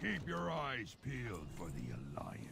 Keep your eyes peeled for the Alliance.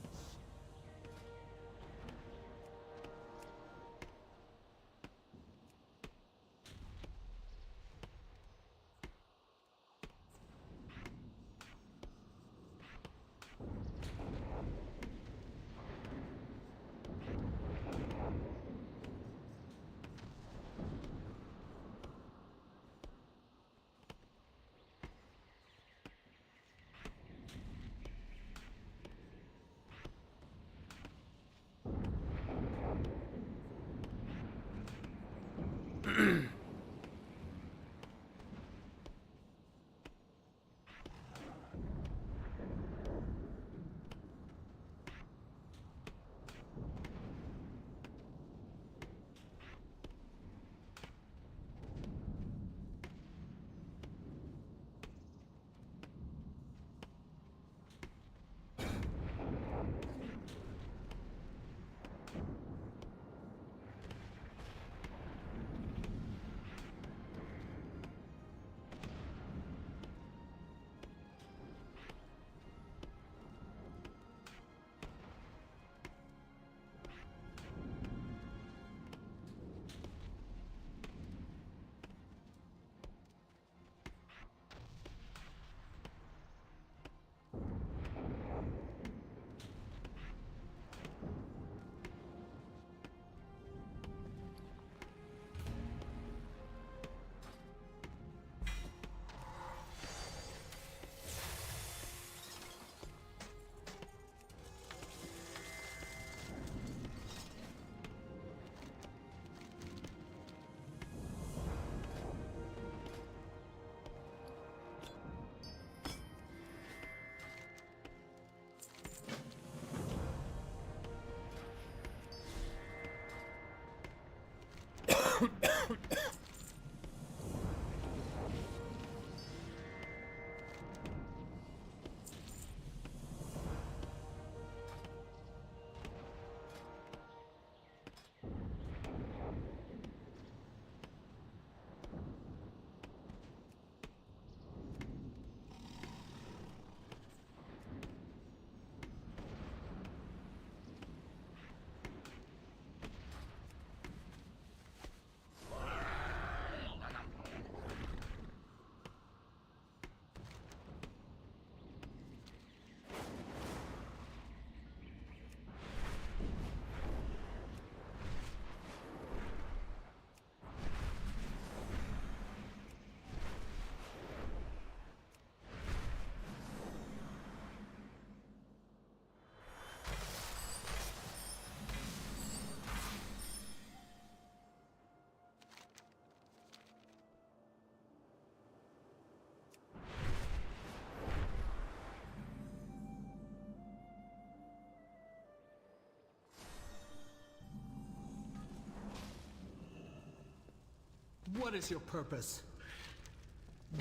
What is your purpose?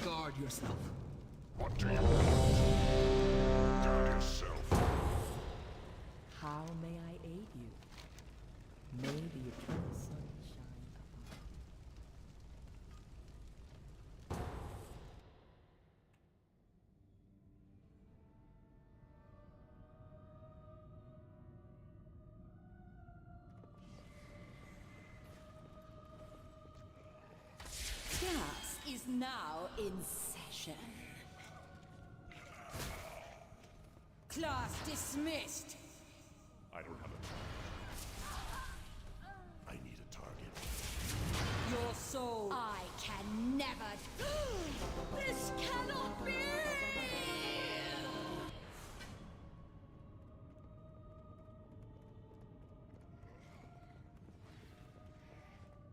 Guard yourself. What do you want? Guard yourself. How may I aid you? May the eternal sun shine upon you. Class is now in session. Class dismissed. I don't have a target. I need a target. Your soul. I can never. This cannot be!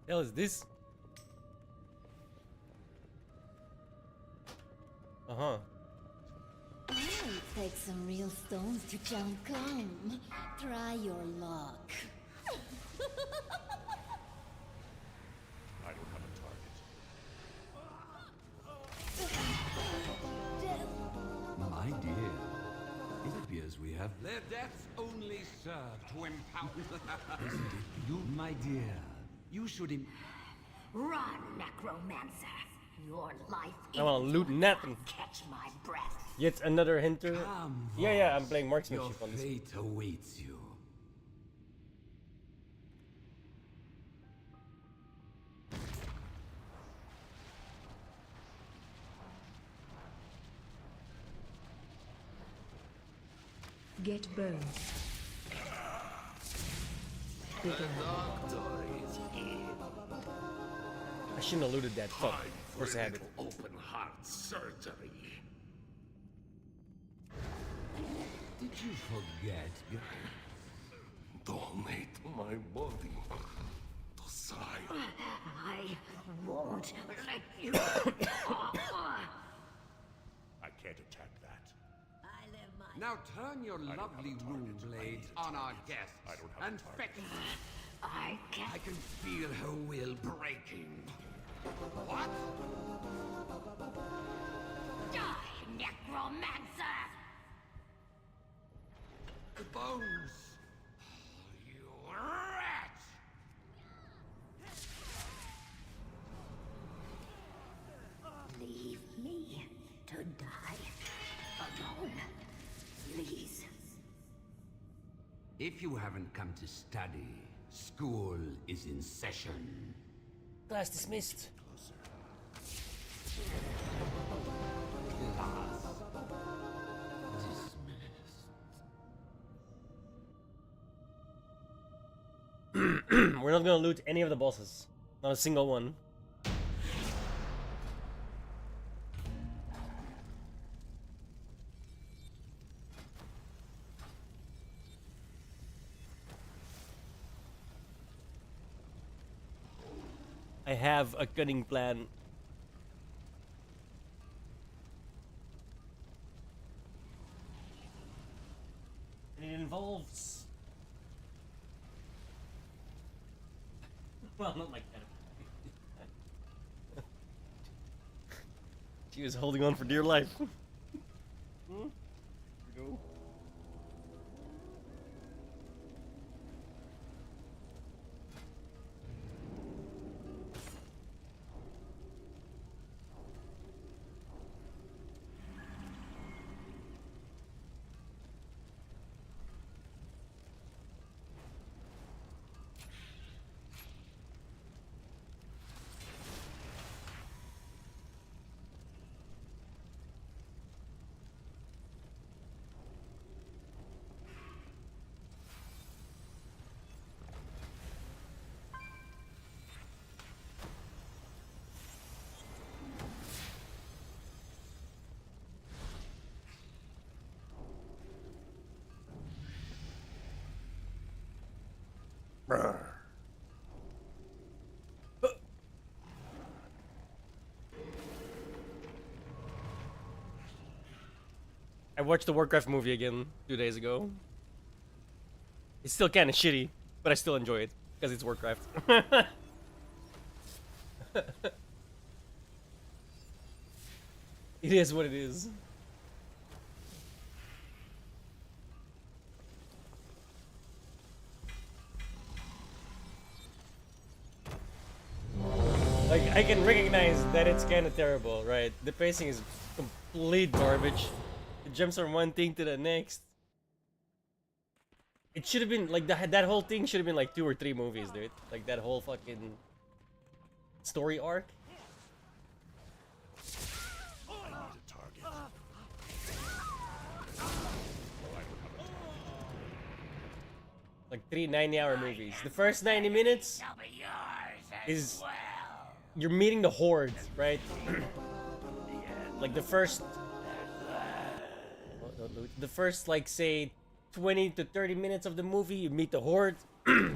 Hell is this? Uh-huh. It takes some real stones to jump come. Try your luck. I don't have a target. My dear, it appears we have... Their deaths only serve to empower... Isn't it you, my dear? You should Run, necromancer. Your life I wanna loot nothing. catch my breath. Yet another hinter. Come, Yeah, I'm playing your marksmanship on this. fate awaits you. Get burned. I shouldn't have looted that. Fuck. Of course I had it. Open heart surgery. Did you forget your... Donate my body to Sire. I won't let you. I can't attack that. I live my Now turn your lovely rune blades on our guests I don't have a and target. fetch them. I can't. I can feel her will breaking. What? Die, necromancer! The bones! You rat! Leave me to die alone, please. If you haven't come to study, school is in session. Class dismissed. Class dismissed. We're not gonna loot any of the bosses. Not a single one. I have a cunning plan. And it involves... Well, not like that. She was holding on for dear life. Here we go. I watched the Warcraft movie again 2 days ago. It's still kind of shitty, but I still enjoy it because it's Warcraft. It is what it is. Like, I can recognize that it's kind of terrible, right? The pacing is complete garbage. It jumps from one thing to the next. It should have been, like, that whole thing should have been like 2 or 3 movies, dude. Like, that whole fucking story arc. I need a target. Like 3 90-hour movies. The first 90 minutes is you're meeting the horde, right? Like the first like say 20 to 30 minutes of the movie, you meet the horde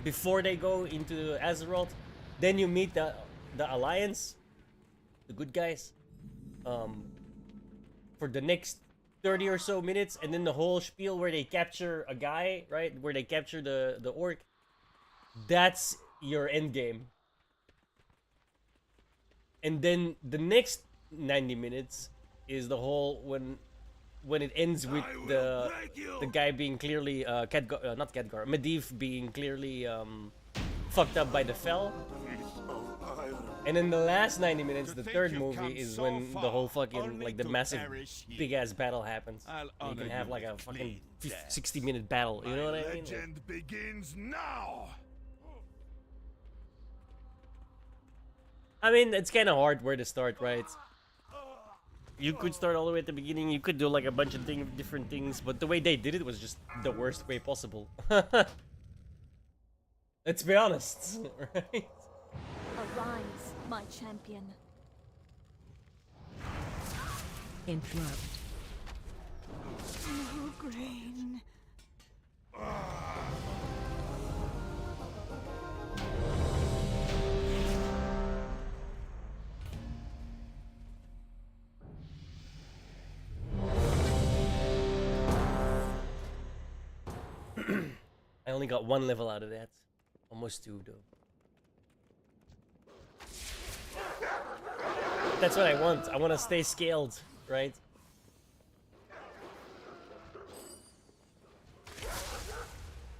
before they go into Azeroth. Then you meet the Alliance, the good guys, for the next 30 or so minutes, and then the whole spiel where they capture a guy, right? Where they capture the orc. That's your end game. And then the next 90 minutes is the whole when it ends with the guy being clearly not Khadgar, Medivh being clearly fucked up by the Fel. Piece of iron. And then the last 90 minutes, To the think third you've movie, come is so when the far, whole fucking, only like, the to massive, perish here. big-ass battle happens. I'll You honor can have, you like, a with fucking clean death. 60-minute battle, you know what I mean? Like, Legend begins now. I mean, it's kind of hard where to start, right? You could start all the way at the beginning, you could do, like, a bunch of different things, but the way they did it was just the worst way possible. Let's be honest, right? Arise, my champion. Interrupt. No grain. I only got 1 level out of that. Almost 2, though. That's what I want. I want to stay scaled, right?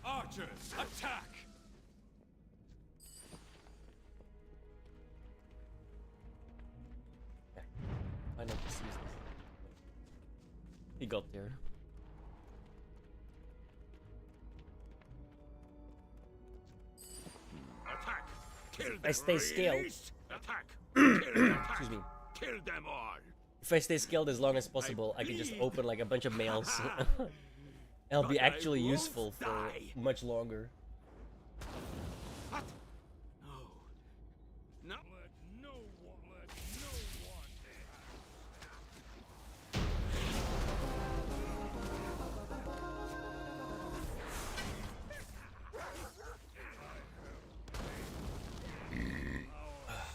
Archers, attack! Why not just use this? He got there. Attack! Kill them. I stay scaled. Release. Attack! Kill them. Excuse me. Kill them all. If I stay scaled as long as possible, I can just open like a bunch of mails. It'll be But I actually won't useful for die. much longer. What? No. No. Let no one. Let no one.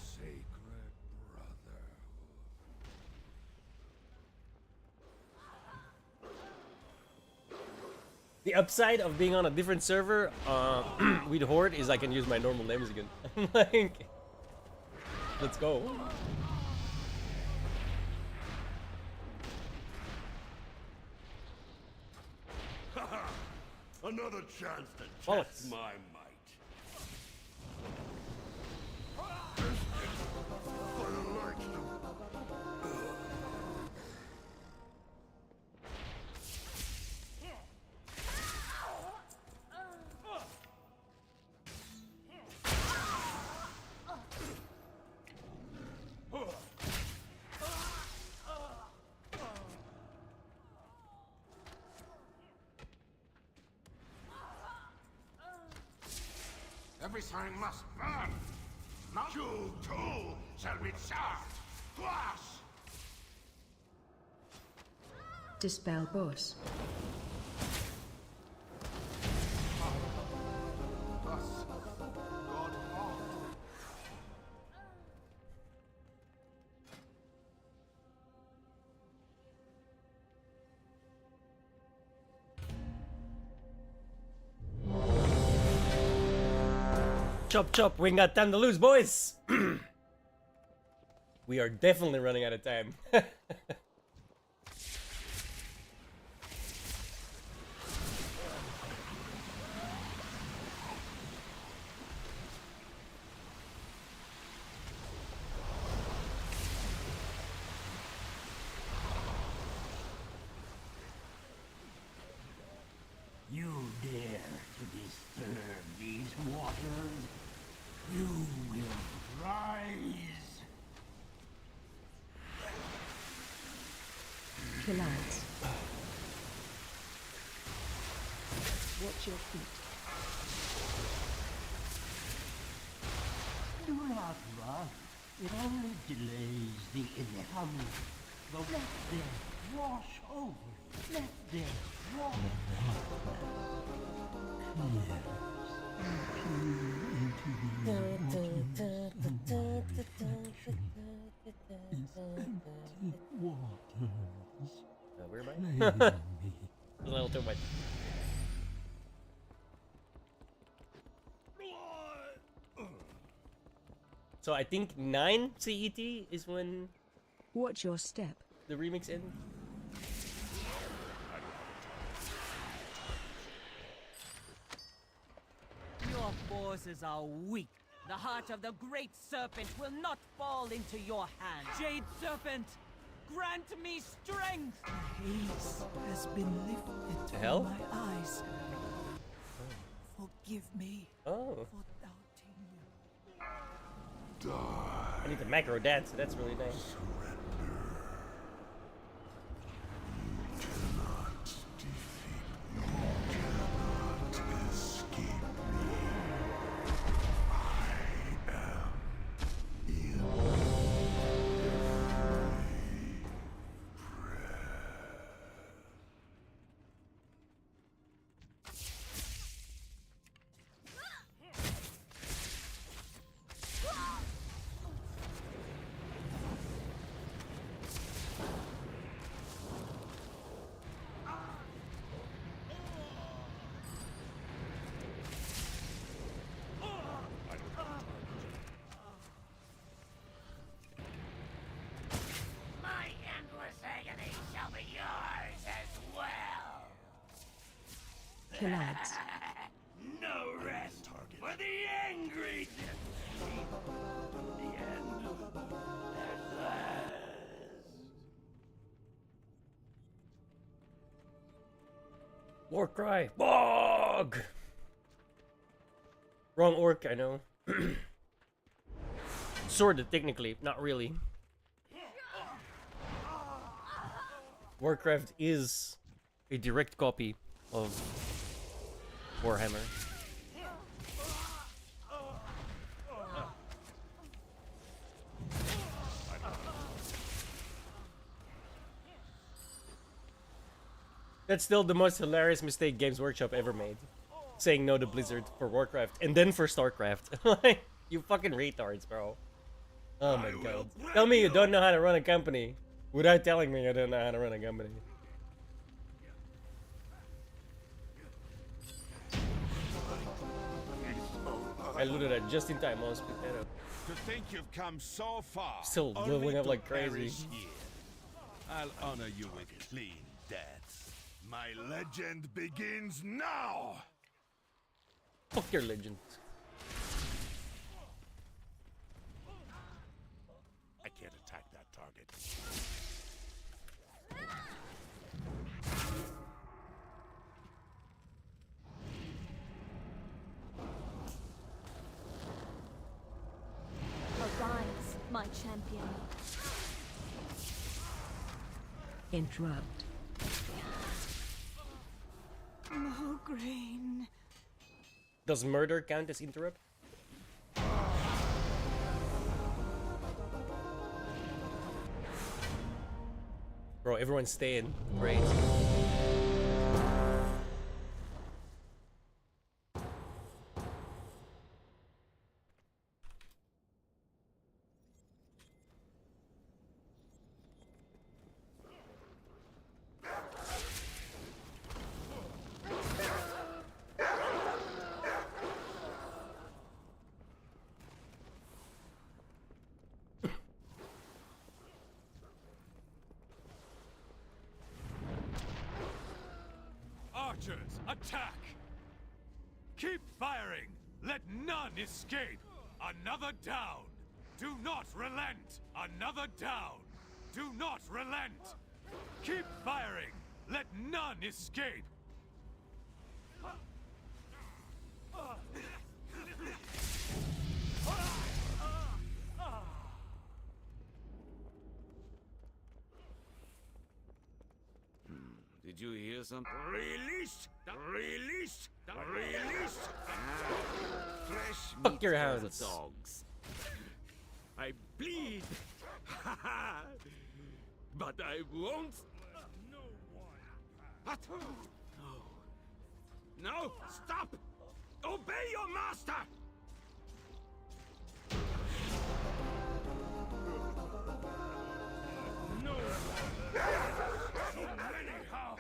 Sacred brotherhood. The upside of being on a different server with Horde is I can use my normal names again. Like, let's go. Another chance to Bollocks. test my might. For the likes of everything must burn. Not you too shall be charged. Twice. Dispel boss. Thus, God halt. Chop chop, we ain't got time to lose, boys! We are definitely running out of time. You dare to disturb these waters? You will rise. Collide. Watch your feet. Do not run. It only delays the inevitable. Let death wash over you. Let death wash. Where am I? A little too much. So I think 9 CET is when Watch your step. the remix ends. Your forces are weak, The heart of the great serpent will not fall into your hand. Jade serpent, grant me strength! The haze has been lifted The hell? from my eyes. Forgive me Oh, for doubting you. Die. I need the macro dance. That's really nice. Cannot defeat me. Cannot escape me. I am in My endless agony shall be yours as well. Killads. No rest for the angry. The end at last. War cry. Bog. Wrong orc, I know. Sorta, technically, not really. Warcraft is a direct copy of Warhammer. That's still the most hilarious mistake Games Workshop ever made. Saying no to Blizzard for Warcraft and then for StarCraft. Like, you fucking retards, bro. Oh my god. Tell me you don't know how to run a company without telling me I don't know how to run a company. I looted it just in time, I'll speak that up. To think you've come so far. Still only leveling up to like crazy. perish here. I'll honor you with clean deaths. My legend begins now. Fuck your legend. I can't attack that target. Arise, my champion. Interrupt. Mograine. Does murder count as interrupt? Bro, everyone's staying. Great. Archers, attack! Keep firing! Let none escape! Another down! Do not relent! Another down! Do not relent! Keep firing! Let none escape! Did you hear something? Release! Release! Release! Fresh Fuck meat your for the hounds. dogs. I bleed. But I won't. What? No. No! Stop! Obey your master! No! So many how?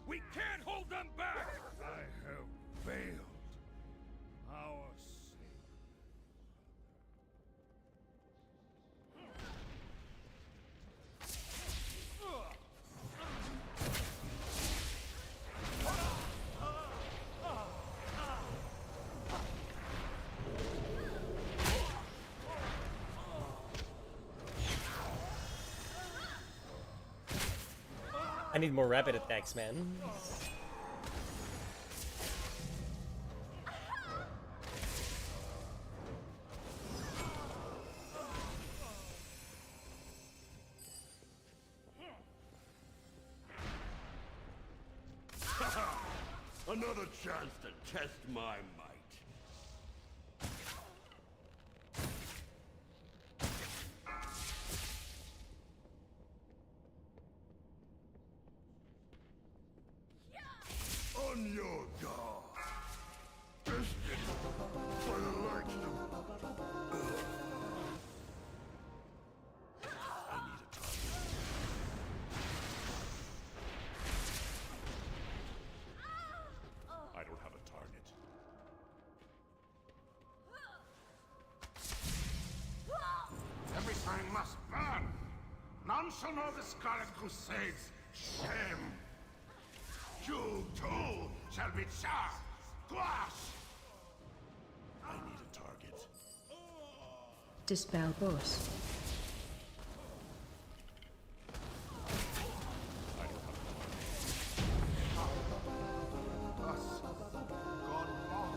We can't hold them back! I have failed. Our savior. I need more rapid attacks, man. Another chance to test my might. On your guard. Destined for the likes of... I need a target. I don't have a target. Everything must burn. None shall know the Scarlet Crusade's shame. You too shall be charred. Squash! I need a target. Dispel boss. Thus, gone wrong.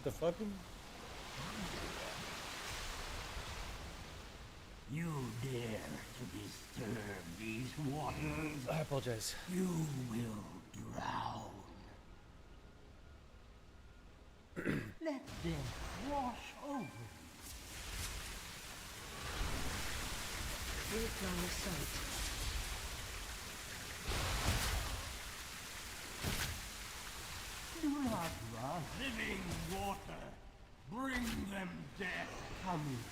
The fucking. You dare to disturb these waters, I apologize. you will drown. Let death wash over you. Great line of sight. Do not run. Living water. Bring them death. Come in.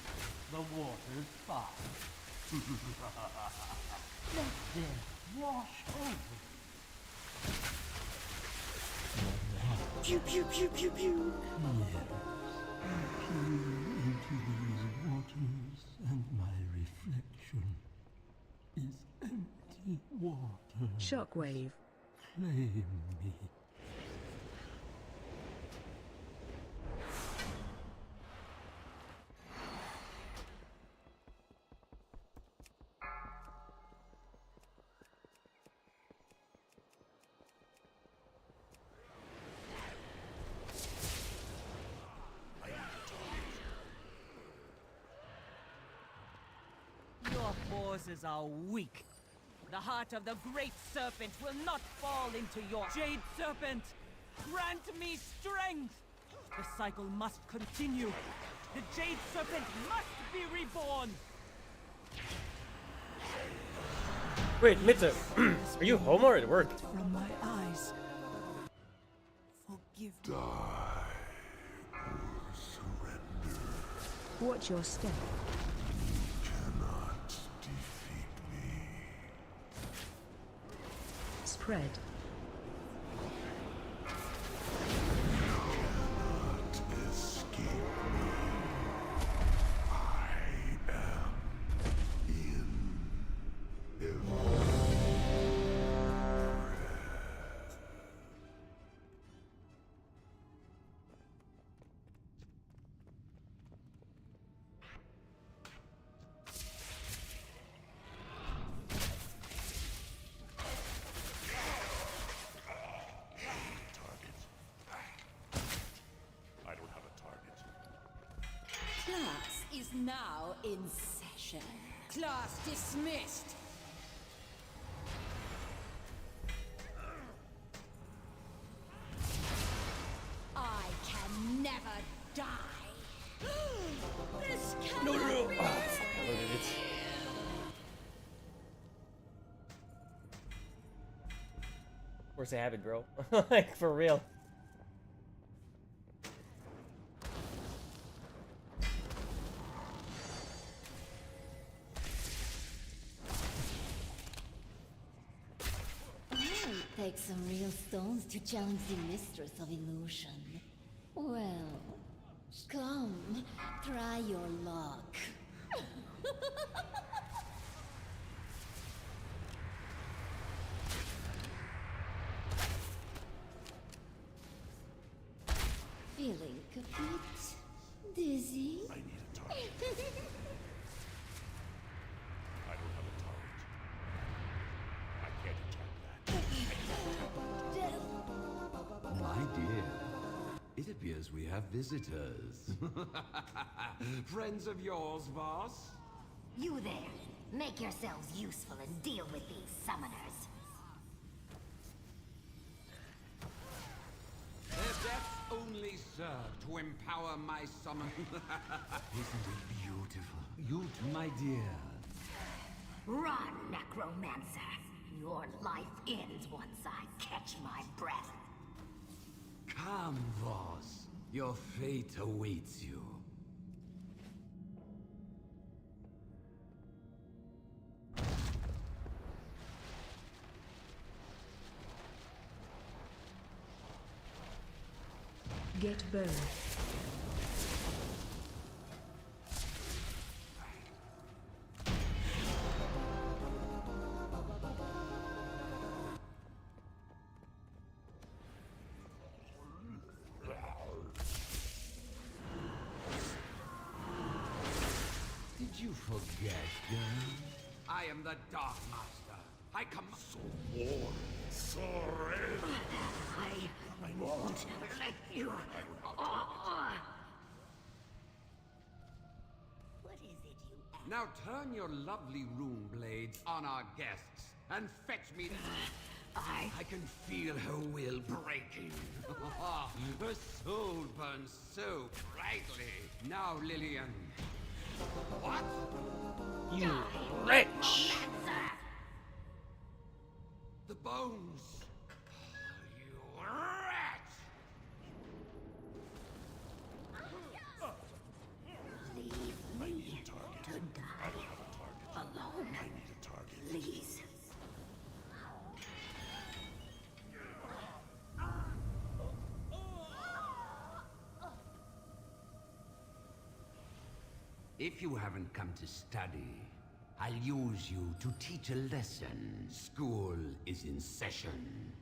The water's fine. Let death wash over you. Pew pew pew pew pew. Yes. I peer into these waters, and my reflection is empty water. Shockwave. Claim me. Your forces are weak. The heart of the great serpent will not fall into your Jade Serpent! Grant me strength! The cycle must continue. The Jade Serpent must be reborn! Wait, Mitsu, are you home or at work? From my eyes. Forgive me. Die or surrender. Watch your step. Cannot defeat me. Spread. Cannot escape me. I am in every Class is now in session. Class dismissed. I can never die. This cannot be. Oh, fuck, I loaded it. course I haven't, bro. Like, for real. Take some real stones to challenge the mistress of illusion. Well, come, try your luck. Feeling a bit dizzy? I need a target. I don't have a target. I can't attack that. My dear, it appears we have visitors. Friends of yours, boss? You there, make yourselves useful and deal with these summoners. Their deaths only serve to empower my summon. Isn't it beautiful? You too, my dear. Run, necromancer. Your life ends once I catch my breath. Come, boss. Your fate awaits you. Get burned. Did you forget, girl? I am the Dark Master. I come. So warm, so red. I won't let you. What is it you ask? Now turn your lovely rune blades on our guests and fetch me. I can feel her will breaking. Her soul burns so brightly. Now, Lillian. What? You wretch! The bones. You rat! Leave me to die alone. I need a target. Please. If you haven't come to study, I'll use you to teach a lesson. School is in session.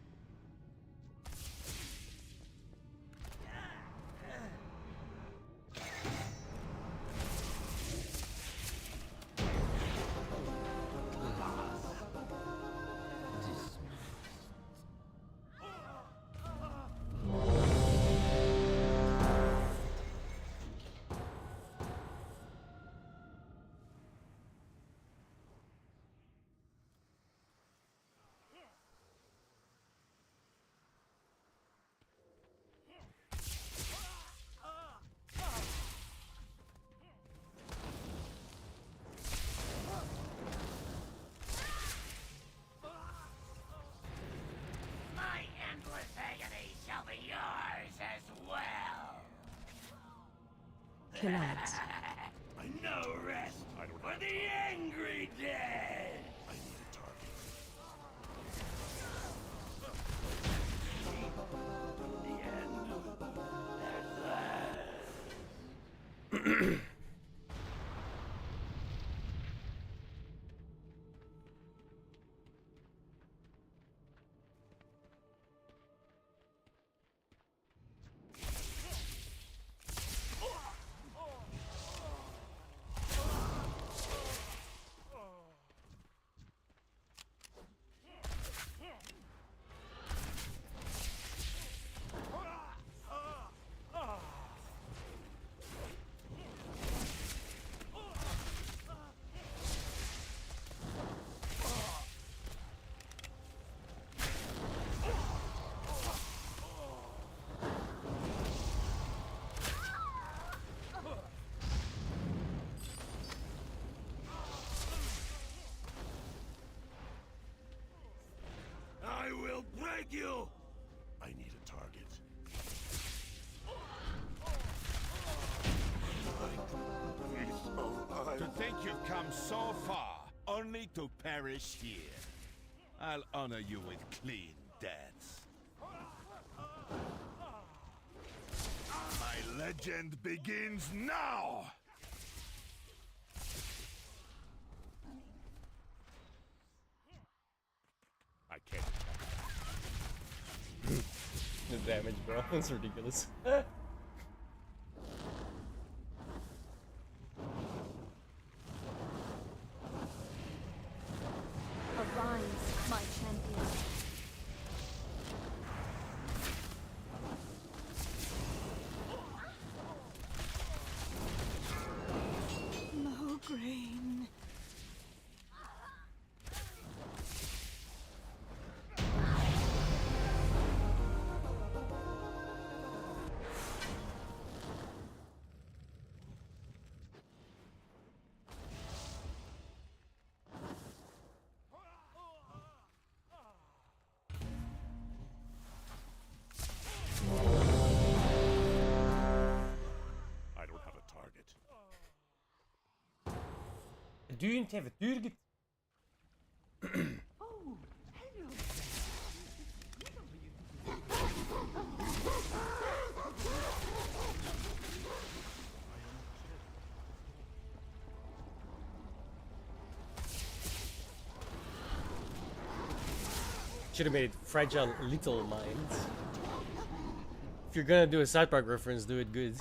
My endless agony shall be yours as well. Collapse. No rest for the angry dead. I need a target. The end. you! I need a target. To think you've come so far, only to perish here. I'll honor you with clean deaths. My legend begins now! I can't. The damage, bro. It's ridiculous. Arise, my champion. Mograine. I don't have a target. Do you have a target? Should have made it Fragile Little Minds. If you're gonna do a South Park reference, do it good.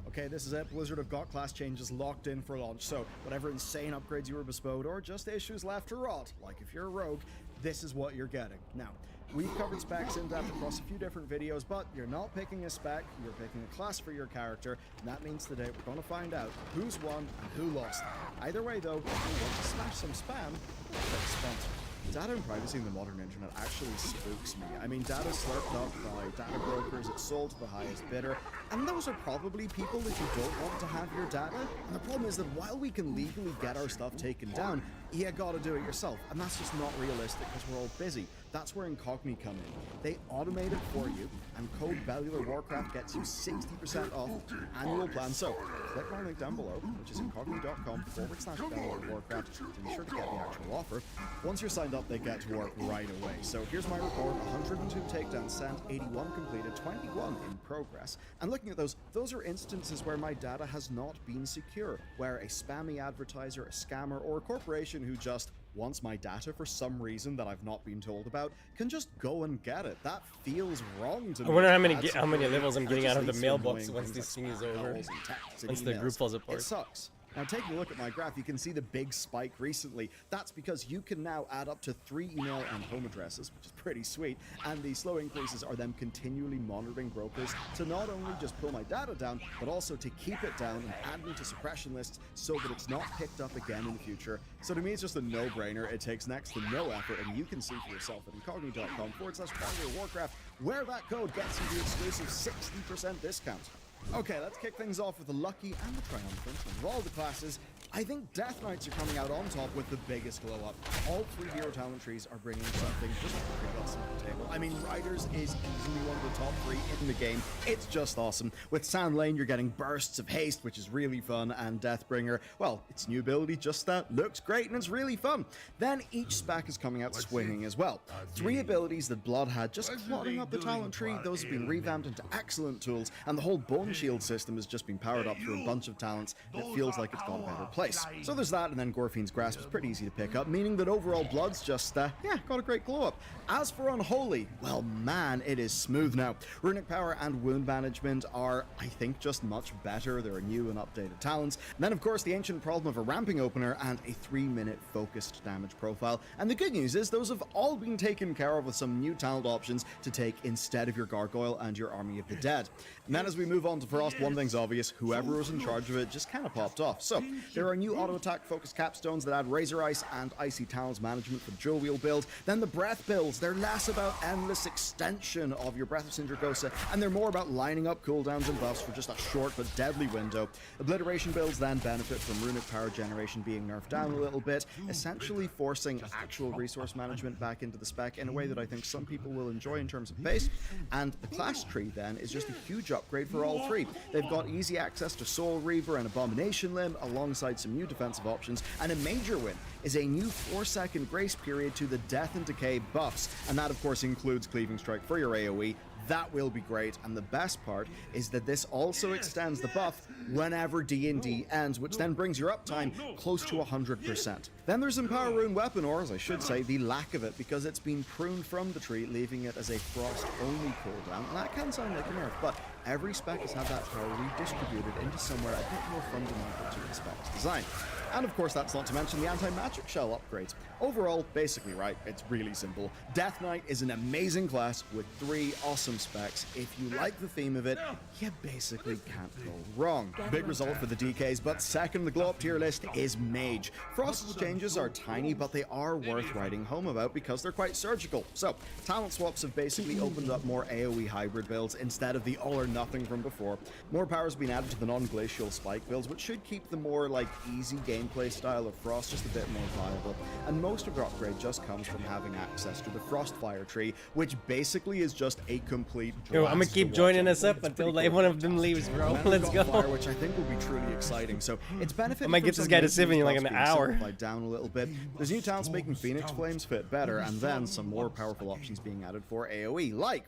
Okay, this is it. Blizzard have got class changes locked in for launch, so whatever insane upgrades you were bestowed or just issues left to rot, like if you're a rogue, this is what you're getting. Now, we've covered specs in depth across a few different videos, but you're not picking a spec, you're picking a class for your character, and that means today we're going to find out who's won and who lost. Either way though, if you want to smash some spam, let's sponsor. Data and privacy in the modern internet actually spooks me. I mean, data slurped up by data brokers, it's sold to the highest bidder, and those are probably people that you don't want to have your data. And the problem is that while we can legally get our stuff taken down, you gotta do it yourself, and that's just not realistic because we're all busy. That's where Incogni come in. They automate it for you, and code Bellular Warcraft gets you 60% off annual plan. So, click my link down below, which is incogni.com/Bellular Warcraft, to be sure to get the actual offer. Once you're signed up, they get to work right away. So here's my report: 102 takedowns sent, 81 completed, 21 in progress. And looking at those are instances where my data has not been secure, where a spammy advertiser, a scammer, or a corporation who just wants my data for some reason that I've not been told about can just go and get it. That feels wrong to me. I wonder how many levels I'm getting out of the mailbox once this thing is over. Once the group falls apart. It sucks. Now, taking a look at my graph, you can see the big spike recently. That's because you can now add up to 3 email and home addresses, which is pretty sweet, and the slow increases are them continually monitoring brokers to not only just pull my data down, but also to keep it down and add me to suppression lists so that it's not picked up again in the future. So to me, it's just a no-brainer. It takes next to no effort, and you can see for yourself at incogni.com/Bellular Warcraft, where that code gets you the exclusive 60% discount. Okay, let's kick things off with the lucky and the triumphant. And of all the classes, I think Death Knights are coming out on top with the biggest glow up. All 3 hero talent trees are bringing something just pretty awesome to the table. I mean, Riders is easily one of the top 3 in the game. It's just awesome. With Sand Lane, you're getting bursts of haste, which is really fun, and Deathbringer, well, its new ability just looks great and it's really fun. Then each spec is coming out swinging as well. 3 abilities that Blood had just clogging up the talent tree, those have been revamped into excellent tools, and the whole Bone Shield system has just been powered up through a bunch of talents, and it feels like it's got a better place. So there's that, and then Gorfiend's Grasp is pretty easy to pick up, meaning that overall Blood's just, got a great glow up. As for Unholy, well, man, it is smooth now. Runic Power and Wound Management are, I think, just much better. There are new and updated talents. And then, of course, the ancient problem of a ramping opener and a 3-minute focused damage profile. And the good news is those have all been taken care of with some new talent options to take instead of your Gargoyle and your Army of the Dead. And then as we move on to Frost, one thing's obvious: whoever was in charge of it just kind of popped off. So there There are new auto-attack focused capstones that add Razor Ice and Icy Talons management for the dual wheel build. Then the breath builds, they're less about endless extension of your Breath of Sindragosa, and they're more about lining up cooldowns and buffs for just a short but deadly window. Obliteration builds then benefit from runic power generation being nerfed down a little bit, essentially forcing actual resource management back into the spec in a way that I think some people will enjoy in terms of pace. And the class tree then is just a huge upgrade for all three. They've got easy access to Soul Reaver and Abomination Limb alongside some new defensive options, and a major win is a new 4-second grace period to the Death and Decay buffs, and that of course includes Cleaving Strike for your AoE. That will be great, and the best part is that this also extends the buff whenever D&D ends, which then brings your uptime close to 100%. Then there's Empower Rune Weapon, or as I should say, the lack of it, because it's been pruned from the tree, leaving it as a frost-only cooldown. And that can sound like a nerf, but every spec has had that power redistributed into somewhere a bit more fundamental to the spec's design. And of course, that's not to mention the anti-magic shell upgrades. Overall, basically right, it's really simple. Death Knight is an amazing class with 3 awesome specs. If you like the theme of it, you basically can't go wrong. Big result for the DKs, but second the glow up tier list is Mage. Frost's changes are tiny, but they are worth writing home about because they're quite surgical. So, talent swaps have basically opened up more AoE hybrid builds instead of the all or nothing from before. More power's been added to the non-glacial spike builds, which should keep the more like easy gameplay style of Frost just a bit more viable. And most of their upgrade just comes from having access to the Frostfire tree, which basically is just a complete Yo, I'm gonna keep joining us up until like one of them leaves, bro. Let's go. Fire, which I think will be truly exciting. So it's benefiting. I might get this guy to Civ in like an hour. Down a little bit. There's new talents making Phoenix Flames fit better, and then some more powerful options being added for AoE, like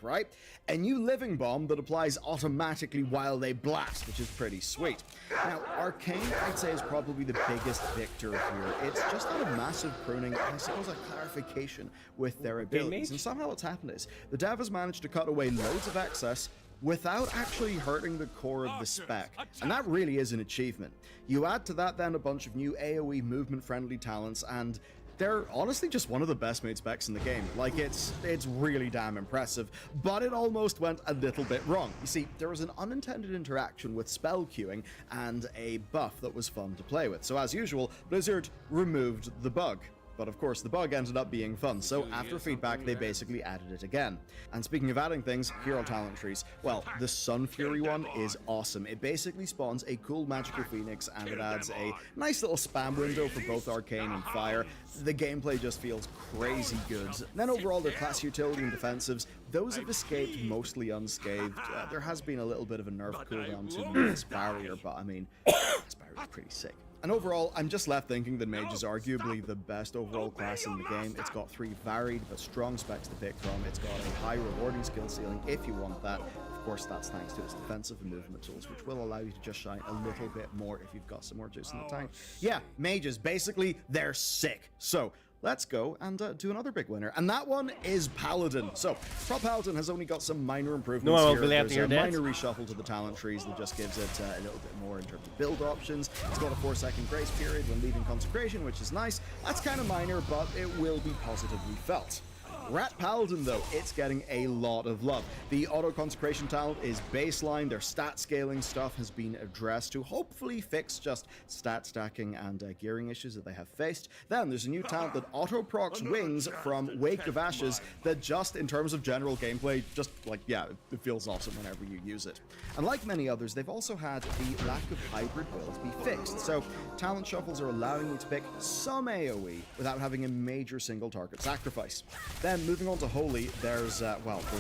a new Living Bomb that applies automatically while they blast, which is pretty sweet. Now, Arcane, I'd say, is probably the biggest victor here. It's just had a massive pruning, and I suppose a clarification with their abilities. And somehow what's happened is the dev has managed to cut away loads of excess without actually hurting the core of the spec, and that really is an achievement. You add to that then a bunch of new AoE movement-friendly talents, and they're honestly just one of the best made specs in the game. Like, it's really damn impressive, but it almost went a little bit wrong. You see, there was an unintended interaction with spell queuing and a buff that was fun to play with. So as usual, Blizzard removed the bug. But of course, the bug ended up being fun, so after feedback, they basically added it again. And speaking of adding things, hero talent trees. Well, the Sun Fury one is awesome. It basically spawns a cool magical phoenix, and it adds a nice little spam window for both arcane and fire. The gameplay just feels crazy good. Then overall, their class utility and defensives, those have escaped mostly unscathed. There has been a little bit of a nerf cooldown to Mass Barrier, but I mean, Mass Barrier is pretty sick. And overall, I'm just left thinking that Mage is arguably the best overall class in the game. It's got 3 varied but strong specs to pick from. It's got a high rewarding skill ceiling if you want that. Of course, that's thanks to its defensive and movement tools, which will allow you to just shine a little bit more if you've got some more juice in the tank. Yeah, mages, basically, they're sick. So, let's go and do another big winner. And that one is Paladin. So, Prop Paladin has only got some minor improvements here. There's a minor reshuffle to the talent trees that just gives it a little bit more in terms of build options. It's got a 4-second grace period when leaving Consecration, which is nice. That's kind of minor, but it will be positively felt. Rat Paladin, though, it's getting a lot of love. The auto-consecration talent is baseline. Their stat scaling stuff has been addressed to hopefully fix just stat stacking and gearing issues that they have faced. Then there's a new talent that auto-procs wings from Wake of Ashes that just, in terms of general gameplay, just, like, yeah, it feels awesome whenever you use it. And like many others, they've also had the lack of hybrid builds be fixed. So talent shuffles are allowing you to pick some AoE without having a major single target sacrifice. Then moving on to Holy, there's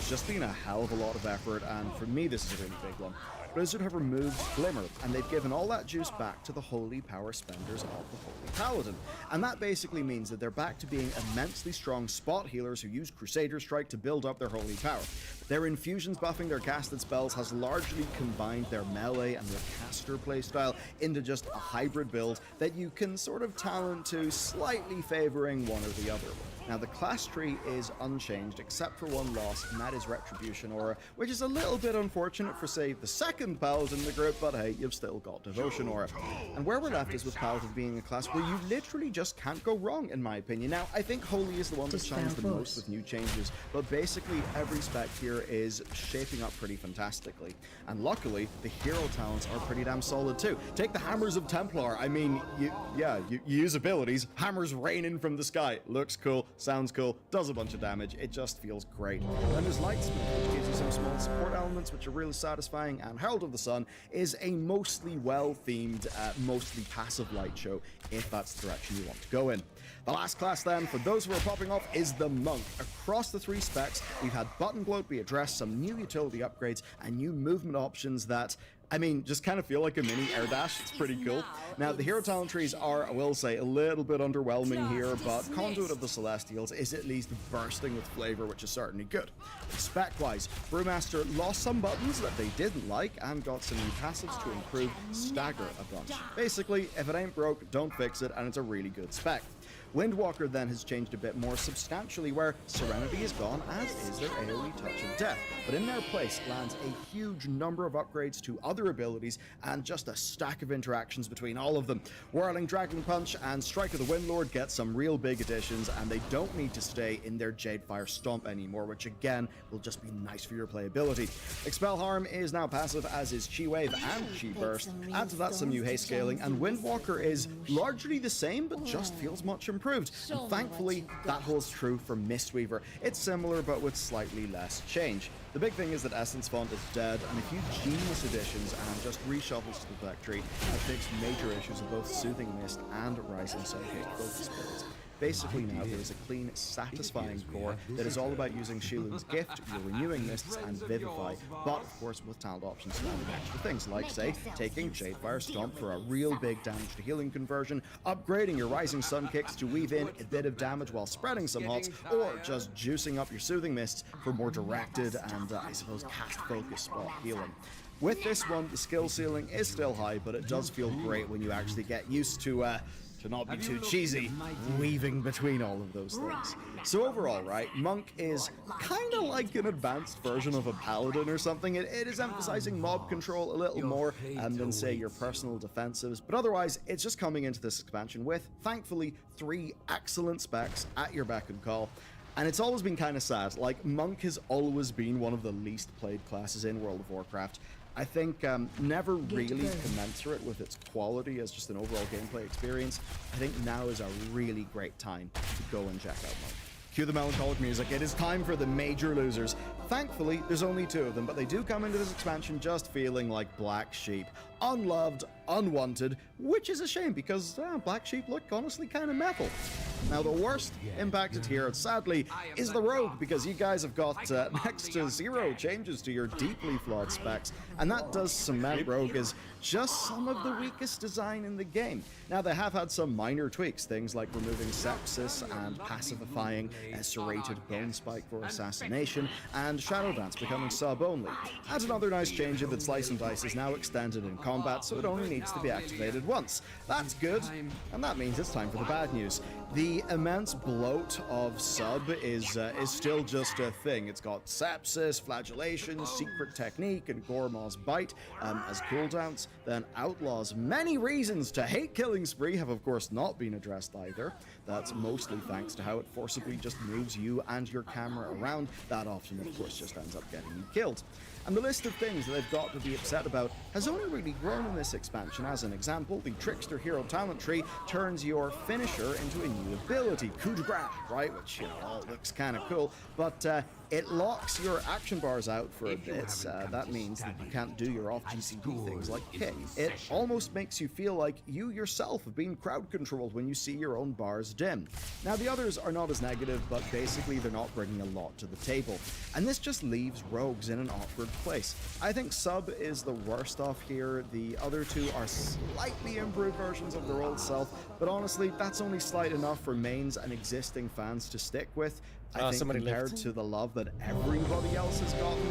just been a hell of a lot of effort, and for me this is a really big one. Blizzard have removed Glimmer, and they've given all that juice back to the holy power spenders of the Holy Paladin. And that basically means that they're back to being immensely strong spot healers who use Crusader Strike to build up their holy power. Their infusions buffing their casted spells has largely combined their melee and their caster playstyle into just a hybrid build that you can sort of talent to, slightly favoring one or the other. Now, the class tree is unchanged except for one loss, and that is Retribution Aura, which is a little bit unfortunate for, say, the second second Paladin in the group, but hey, you've still got Devotion Aura. And where we're left is with Paladin being a class where you literally just can't go wrong, in my opinion. Now, I think Holy is the one that shines the most with new changes, but basically every spec here is shaping up pretty fantastically. And luckily, the hero talents are pretty damn solid too. Take the Hammers of Templar. I mean, you use abilities, hammers rain in from the sky. Looks cool, sounds cool, does a bunch of damage. It just feels great. And there's Lightsmith, which gives you some small support elements which are really satisfying, and Herald of the Sun is a mostly well-themed, mostly passive light show, if that's the direction you want to go in. The last class then, for those who are popping off, is the Monk. Across the 3 specs, we've had Button Gloat be addressed, some new utility upgrades, and new movement options that, I mean, just kind of feel like a mini air dash. It's pretty cool. Now, the hero talent trees are, I will say, a little bit underwhelming here, but Conduit of the Celestials is at least bursting with flavor, which is certainly good. Spec-wise, Brewmaster lost some buttons that they didn't like and got some new passives to improve Stagger a bunch. Basically, if it ain't broke, don't fix it, and it's a really good spec. Windwalker then has changed a bit more substantially, where Serenity is gone, as is their AoE Touch of Death, but in their place lands a huge number of upgrades to other abilities and just a stack of interactions between all of them. Whirling Dragon Punch and Strike of the Windlord get some real big additions, and they don't need to stay in their Jadefire Stomp anymore, which again will just be nice for your playability. Expel Harm is now passive, as is Chi Wave and Chi Burst. Add to that some new haste scaling, and Windwalker is largely the same, but just feels much improved. And thankfully, that holds true for Mistweaver. It's similar, but with slightly less change. The big thing is that Essence Font is dead, and a few genius additions and just reshuffles to the deck tree have fixed major issues of both Soothing Mist and Rising Sun focus builds. Basically now there is a clean, satisfying core that is all about using Shield's Gift, your Renewing Mists, and Vivify, but of course with talent options to add extra things like, say, taking Jadefire Stomp for a real big damage to healing conversion, upgrading your Rising Sun kicks to weave in a bit of damage while spreading some hots, or just juicing up your Soothing Mists for more directed and, I suppose, cast focus spot healing. With this one, the skill ceiling is still high, but it does feel great when you actually get used to not be too cheesy, weaving between all of those things. So overall, right, Monk is kind of like an advanced version of a Paladin or something. It is emphasizing mob control a little more than, say, your personal defensives, but otherwise, it's just coming into this expansion with, thankfully, 3 excellent specs at your beck and call. And it's always been kind of sad, like, Monk has always been one of the least played classes in World of Warcraft. I think never really commensurate with its quality as just an overall gameplay experience. I think now is a really great time to go and check out Monk. Cue the melancholic music. It is time for the major losers. Thankfully, there's only 2 of them, but they do come into this expansion just feeling like black sheep. Unloved, unwanted, which is a shame because black sheep look honestly kind of metal. Now, the worst impacted here, sadly, is the Rogue, because you guys have got next to 0 changes to your deeply flawed specs, and that does cement Rogue as just some of the weakest design in the game. Now, they have had some minor tweaks, things like removing Sepsis and pacifying a serrated Bone Spike for assassination, and Shadow Dance becoming sub-only. Add another nice change in that Slice and Dice is now extended in combat, so it only needs to be activated once. That's good, and that means it's time for the bad news. The immense bloat of Sub is still just a thing. It's got Sepsis, Flagellation, Secret Technique, and Gormaw's Bite as cooldowns. Then Outlaw's many reasons to hate Killing Spree have of course not been addressed either. That's mostly thanks to how it forcibly just moves you and your camera around. That often of course just ends up getting you killed. And the list of things that they've got to be upset about has only really grown in this expansion. As an example, the Trickster Hero Talent Tree turns your finisher into a new ability, Coup de Grace, right? Which, you know, all looks kind of cool, but it locks your action bars out for a bit. That means that you can't do your off-GCD things like kick. It almost makes you feel like you yourself have been crowd-controlled when you see your own bars dim. Now, the others are not as negative, but basically they're not bringing a lot to the table. And this just leaves rogues in an awkward place. I think Sub is the worst off here. The other 2 are slightly improved versions of their old self, but honestly, that's only slight enough for mains and existing fans to stick with. I think compared to the love that everybody else has gotten,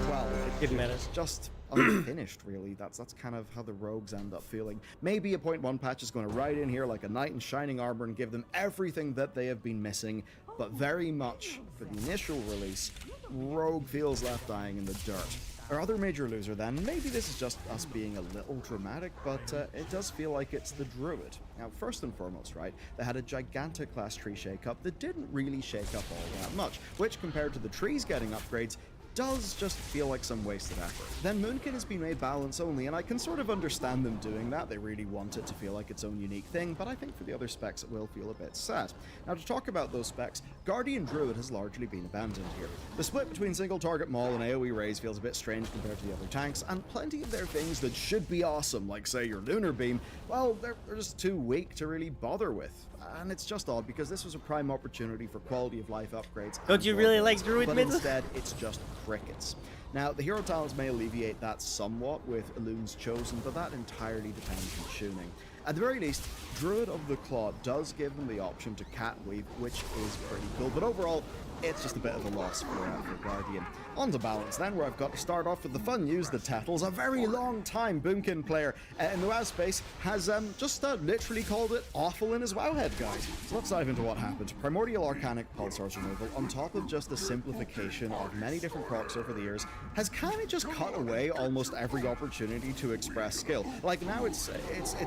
well, it's just unfinished, really. That's kind of how the rogues end up feeling. Maybe a 0.1 patch is going to ride in here like a knight in shining armor and give them everything that they have been missing, but very much for the initial release, Rogue feels left dying in the dirt. Our other major loser then, maybe this is just us being a little dramatic, but it does feel like it's the Druid. Now, first and foremost, right, they had a gigantic class tree shakeup that didn't really shake up all that much, which compared to the trees getting upgrades, does just feel like some wasted effort. Then Moonkin has been made balance only, and I can sort of understand them doing that. They really want it to feel like its own unique thing, but I think for the other specs it will feel a bit sad. Now, to talk about those specs, Guardian Druid has largely been abandoned here. The split between single target maul and AoE raise feels a bit strange compared to the other tanks, and plenty of their things that should be awesome, like say your Lunar Beam, well, they're just too weak to really bother with. And it's just odd because this was a prime opportunity for quality of life upgrades. Don't you really like Druid but mid? Instead, it's just crickets. Now, the hero talents may alleviate that somewhat with Elun's Chosen, but that entirely depends on tuning. At the very least, Druid of the Claw does give them the option to cat weave, which is pretty cool, but overall, it's just a bit of a loss for Guardian. On to balance then, where I've got to start off with the fun news that Tettles, a very long time Boomkin player in the WoW space, has just literally called it awful in his Wowhead, guys. So let's dive into what happened. Primordial Arcanic Pulsar's removal, on top of just the simplification of many different procs over the years, has kind of just cut away almost every opportunity to express skill. Like now it's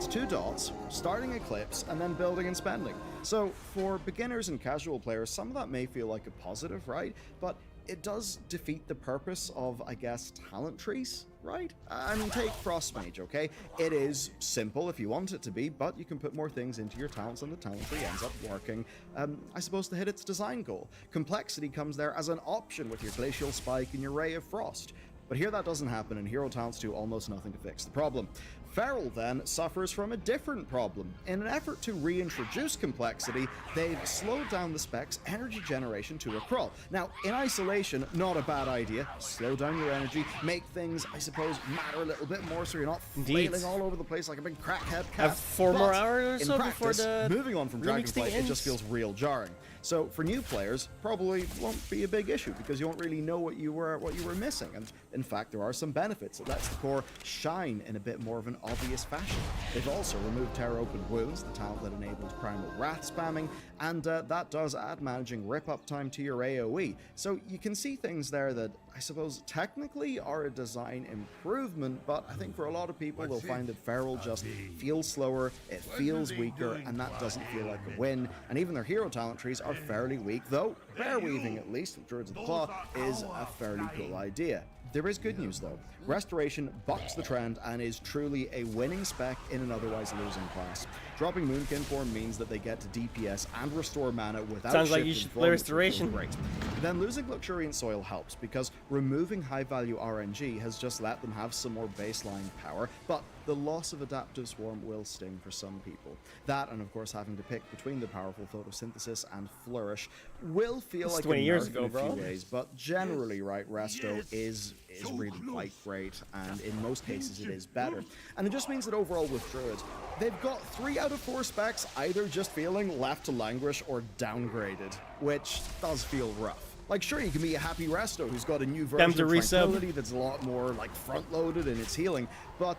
2 dots, starting Eclipse, and then building and spending. So for beginners and casual players, some of that may feel like a positive, right? But it does defeat the purpose of, I guess, talent trees, right? I mean, take Frost Mage, okay? It is simple if you want it to be, but you can put more things into your talents and the talent tree ends up working, I suppose, to hit its design goal. Complexity comes there as an option with your Glacial Spike and your Ray of Frost. But here that doesn't happen, and hero talents do almost nothing to fix the problem. Feral then suffers from a different problem. In an effort to reintroduce complexity, they've slowed down the spec's energy generation to a crawl. Now, in isolation, not a bad idea. Slow down your energy, make things, I suppose, matter a little bit more so you're not flailing all over the place like a big crackhead cat. Have 4 more hours or so before the moving on from Dragonflight, it just feels real jarring. So for new players, probably won't be a big issue because you won't really know what you were missing. And in fact, there are some benefits. It lets the core shine in a bit more of an obvious fashion. They've also removed Tear Open Wounds, the talent that enables Primal Wrath spamming, and that does add managing rip-up time to your AoE. So you can see things there that I suppose technically are a design improvement, but I think for a lot of people they'll find that Feral just feels slower, it feels weaker, and that doesn't feel like a win. And even their hero talent trees are fairly weak, though bear weaving, at least with Druids of the Claw, is a fairly cool idea. There is good news though. Restoration bucks the trend and is truly a winning spec in an otherwise losing class. Dropping Moonkin form means that they get to DPS and restore mana without sounds like you should play Restoration. Great. Then losing Luxuriant Soil helps because removing high value RNG has just let them have some more baseline power, but the loss of Adaptive Swarm will sting for some people. That, and of course having to pick between the powerful Photosynthesis and Flourish, will feel like 20 years ago, in a few bro. ways, but generally, right, Resto is really quite great, and in most cases it is better. And it just means that overall with Druids, they've got 3 out of 4 specs either just feeling left to languish or downgraded, which does feel rough. Like, sure, you can be a happy Resto who's got a new version of Tranquility that's a lot more, like, front-loaded in its healing, but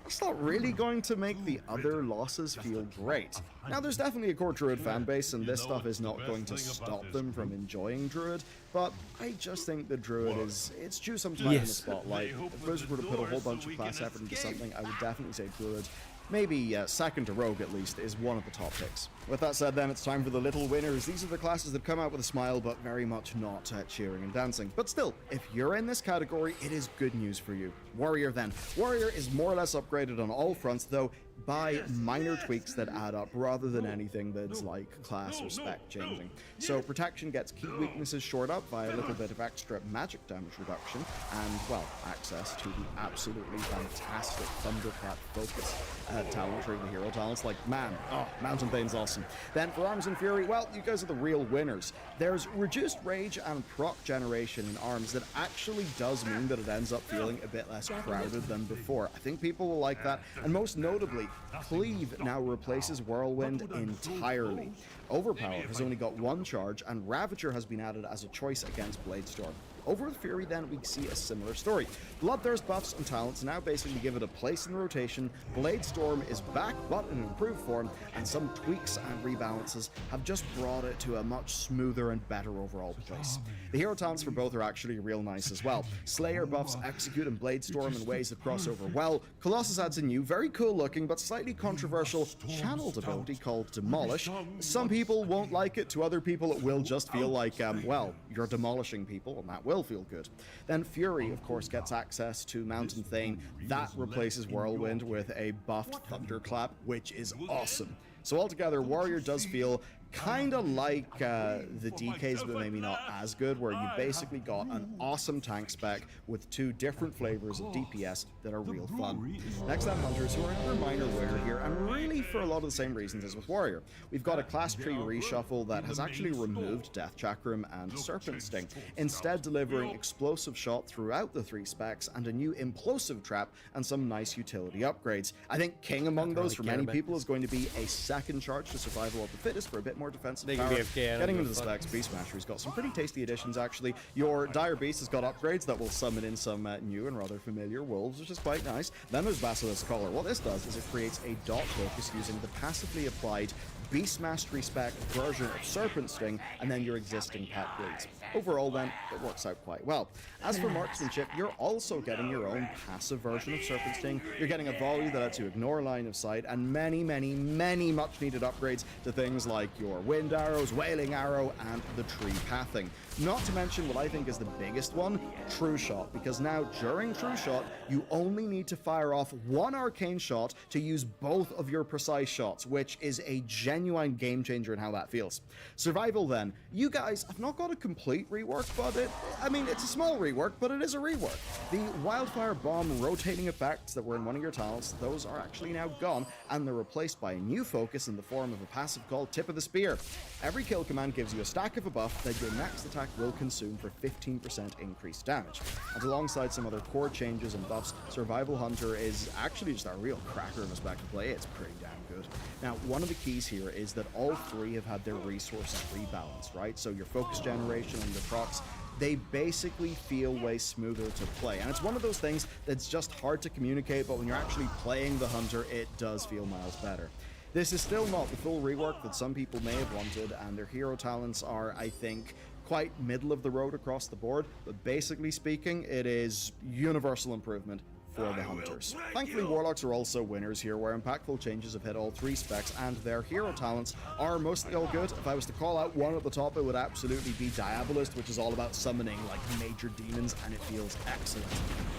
it's not really going to make the other losses feel great. Now, there's definitely a core Druid fanbase, and this stuff is not going to stop them from enjoying Druid, but I just think the Druid it's due some time in the spotlight. If Blizzard were to put a whole bunch of class effort into something, I would definitely say Druid. Maybe second to Rogue, at least, is one of the top picks. With that said, then, it's time for the little winners. These are the classes that come out with a smile, but very much not cheering and dancing. But still, if you're in this category, it is good news for you. Warrior, then. Warrior is more or less upgraded on all fronts, though by minor tweaks that add up rather than anything that's like class or spec changing. So protection gets key weaknesses shored up by a little bit of extra magic damage reduction and, well, access to the absolutely fantastic Thunderclap focus talent tree, the hero talents. Like, man, Mountain Bane's awesome. Then for Arms and Fury, well, you guys are the real winners. There's reduced rage and proc generation in Arms that actually does mean that it ends up feeling a bit less crowded than before. I think people will like that, and most notably, Cleave now replaces Whirlwind entirely. Overpower has only got 1 charge, and Ravager has been added as a choice against Bladestorm. Over with Fury, then, we see a similar story. Bloodthirst buffs and talents now basically give it a place in the rotation. Blade Storm is back, but in an improved form, and some tweaks and rebalances have just brought it to a much smoother and better overall place. The hero talents for both are actually real nice as well. Slayer buffs Execute and Blade Storm in ways that cross over well. Colossus adds a new, very cool looking, but slightly controversial channeled ability called Demolish. Some people won't like it, to other people it will just feel like, well, you're demolishing people, and that will feel good. Then Fury, of course, gets access to Mountain Thane. That replaces Whirlwind with a buffed Thunderclap, which is awesome. So altogether, Warrior does feel kind of like the DKs, but maybe not as good, where you basically got an awesome tank spec with two different flavors of DPS that are real fun. Next up, Hunters, who are another minor winner here, and really for a lot of the same reasons as with Warrior. We've got a class tree reshuffle that has actually removed Death Chakram and Serpent Sting, instead delivering Explosive Shot throughout the 3 specs and a new Implosive Trap and some nice utility upgrades. I think king among those for many people is going to be a second charge to Survival of the Fittest for a bit more defensive power. Getting into the specs, Beastmaster's got some pretty tasty additions actually. Your Dire Beast has got upgrades that will summon in some new and rather familiar wolves, which is quite nice. Then there's Basilisk Collar. What this does is it creates a dot focus using the passively applied Beast Mastery spec version of Serpent Sting and then your existing pet bleeds. Overall then, it works out quite well. As for marksmanship, you're also getting your own passive version of Serpent Sting. You're getting a volley that lets you ignore line of sight, and many much needed upgrades to things like your wind arrows, wailing arrow, and the tree pathing. Not to mention what I think is the biggest one, True Shot, because now during True Shot, you only need to fire off one arcane shot to use both of your precise shots, which is a genuine game changer in how that feels. Survival then, you guys have not got a complete rework, but it's a small rework, but it is a rework. The Wildfire Bomb rotating effects that were in one of your talents, those are actually now gone, and they're replaced by a new focus in the form of a passive called Tip of the Spear. Every kill command gives you a stack of a buff that your next attack will consume for 15% increased damage. And alongside some other core changes and buffs, Survival Hunter is actually just a real cracker of a spec to play. It's pretty damn good. Now, one of the keys here is that all 3 have had their resources rebalanced, right? So your focus generation and your procs, they basically feel way smoother to play. And it's one of those things that's just hard to communicate, but when you're actually playing the Hunter, it does feel miles better. This is still not the full rework that some people may have wanted, and their hero talents are, I think, quite middle of the road across the board, but basically speaking, it is universal improvement for the Hunters. Thankfully, Warlocks are also winners here, where impactful changes have hit all 3 specs, and their hero talents are mostly all good. If I was to call out one at the top, it would absolutely be Diabolist, which is all about summoning like major demons, and it feels excellent.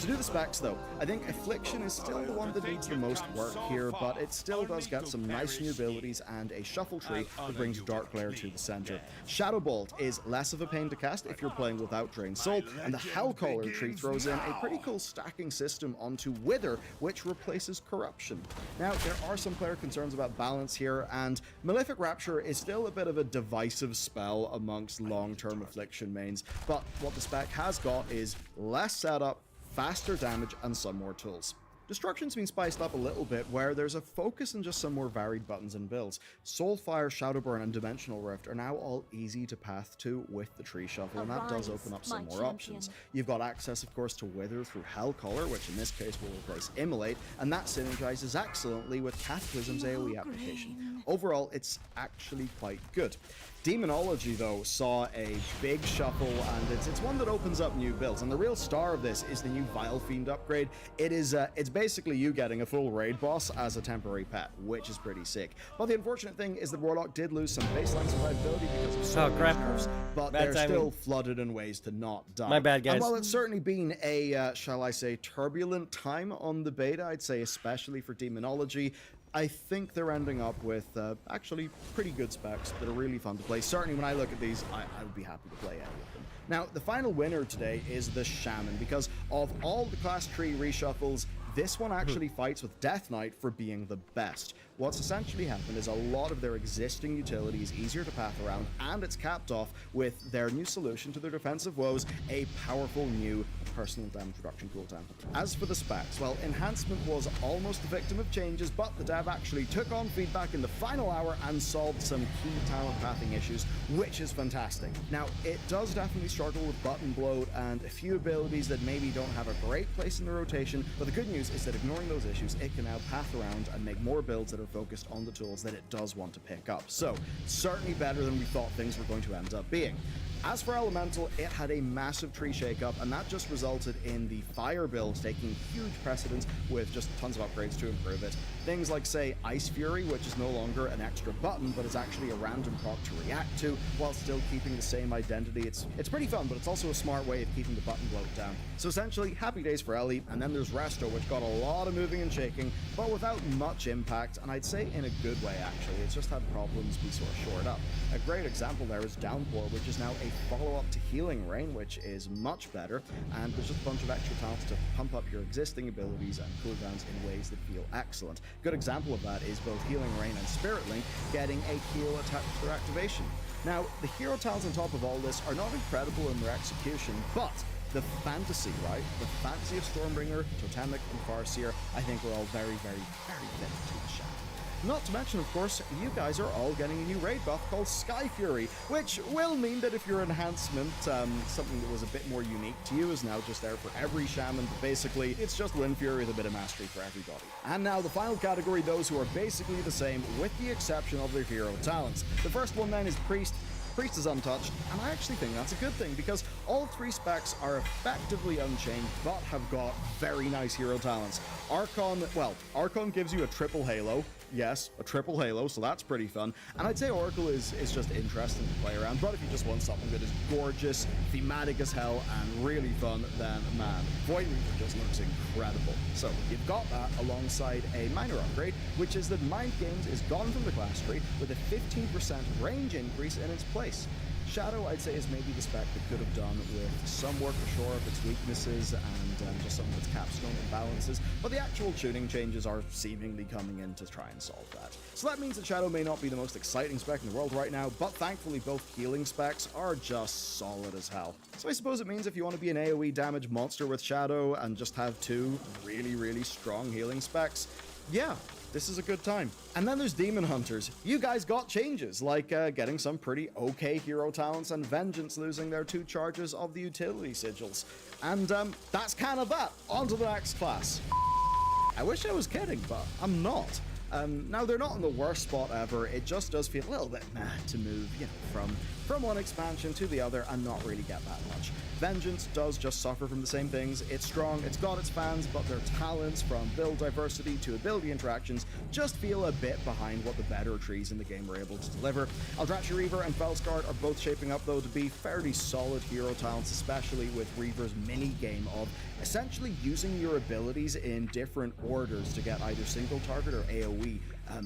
To do the specs though, I think Affliction is still the one that needs the most work here, but it still does get some nice new abilities and a shuffle tree that brings Dark Glare to the center. Shadow Bolt is less of a pain to cast if you're playing without Drained Soul, and the Hellcaller tree throws in a pretty cool stacking system onto Wither, which replaces Corruption. Now, there are some player concerns about balance here, and Malefic Rapture is still a bit of a divisive spell amongst long-term Affliction mains, but what the spec has got is less setup, faster damage, and some more tools. Destruction's been spiced up a little bit, where there's a focus and just some more varied buttons and builds. Soulfire, Shadowburn, and Dimensional Rift are now all easy to path to with the Tree Shuffle, and that does open up some more options. You've got access, of course, to Wither through Hellcaller, which in this case will replace Immolate, and that synergizes excellently with Cataclysm's AoE application. Overall, it's actually quite good. Demonology, though, saw a big shuffle, and it's one that opens up new builds, and the real star of this is the new Vile Fiend upgrade. It's basically you getting a full raid boss as a temporary pet, which is pretty sick. But the unfortunate thing is that Warlock did lose some baseline survivability because of so many nerfs, but they're still flooded in ways to not die. My bad, guys. And while it's certainly been a, shall I say, turbulent time on the beta, I'd say especially for Demonology, I think they're ending up with actually pretty good specs that are really fun to play. Certainly when I look at these, I would be happy to play any of them. Now, the final winner today is the Shaman, because of all the class tree reshuffles, this one actually fights with Death Knight for being the best. What's essentially happened is a lot of their existing utility is easier to path around, and it's capped off with their new solution to their defensive woes, a powerful new personal damage reduction cooldown. As for the specs, well, Enhancement was almost a victim of changes, but the dev actually took on feedback in the final hour and solved some key talent pathing issues, which is fantastic. Now, it does definitely struggle with button bloat and a few abilities that maybe don't have a great place in the rotation, but the good news is that ignoring those issues, it can now path around and make more builds that are focused on the tools that it does want to pick up. So, certainly better than we thought things were going to end up being. As for Elemental, it had a massive tree shakeup, and that just resulted in the fire build taking huge precedence with just tons of upgrades to improve it. Things like, say, Ice Fury, which is no longer an extra button, but is actually a random proc to react to, while still keeping the same identity. It's pretty fun, but it's also a smart way of keeping the button bloat down. So essentially, happy days for Ellie, and then there's Resto, which got a lot of moving and shaking, but without much impact, and I'd say in a good way, actually. It's just had problems be sort of shored up. A great example there is Downpour, which is now a follow-up to Healing Rain, which is much better, and there's just a bunch of extra talents to pump up your existing abilities and cooldowns in ways that feel excellent. Good example of that is both Healing Rain and Spirit Link getting a heal attached to their activation. Now, the hero talents on top of all this are not incredible in their execution, but the fantasy, right? The fantasy of Stormbringer, Totemic, and Farseer, I think are all very, very, very fitting to the show. Not to mention, of course, you guys are all getting a new raid buff called Sky Fury, which will mean that if your enhancement, something that was a bit more unique to you, is now just there for every shaman, but basically, it's just Wind Fury with a bit of mastery for everybody. And now the final category, those who are basically the same, with the exception of their hero talents. The first one then is Priest. Priest is untouched, and I actually think that's a good thing, because all three specs are effectively unchanged, but have got very nice hero talents. Archon, well, Archon gives you a triple halo. Yes, a triple halo, so that's pretty fun. And I'd say Oracle is just interesting to play around, but if you just want something that is gorgeous, thematic as hell, and really fun, then man, Void Reaver just looks incredible. So you've got that alongside a minor upgrade, which is that Mind Games is gone from the class tree with a 15% range increase in its place. Shadow, I'd say, is maybe the spec that could have done with some work to shore up its weaknesses and just some of its capstone imbalances, but the actual tuning changes are seemingly coming in to try and solve that. So that means that Shadow may not be the most exciting spec in the world right now, but thankfully both healing specs are just solid as hell. So I suppose it means if you want to be an AoE damage monster with Shadow and just have two really, really strong healing specs, yeah, this is a good time. And then there's Demon Hunters. You guys got changes, like getting some pretty okay hero talents and Vengeance losing their 2 charges of the utility sigils. And that's kind of that. On to the next class. I wish I was kidding, but I'm not. Now, they're not in the worst spot ever. It just does feel a little bit mad to move, you know, from one expansion to the other and not really get that much. Vengeance does just suffer from the same things. It's strong, it's got its fans, but their talents, from build diversity to ability interactions, just feel a bit behind what the better trees in the game were able to deliver. Eldrachi Reaver and Felsguard are both shaping up, though, to be fairly solid hero talents, especially with Reaver's mini-game of essentially using your abilities in different orders to get either single target or AoE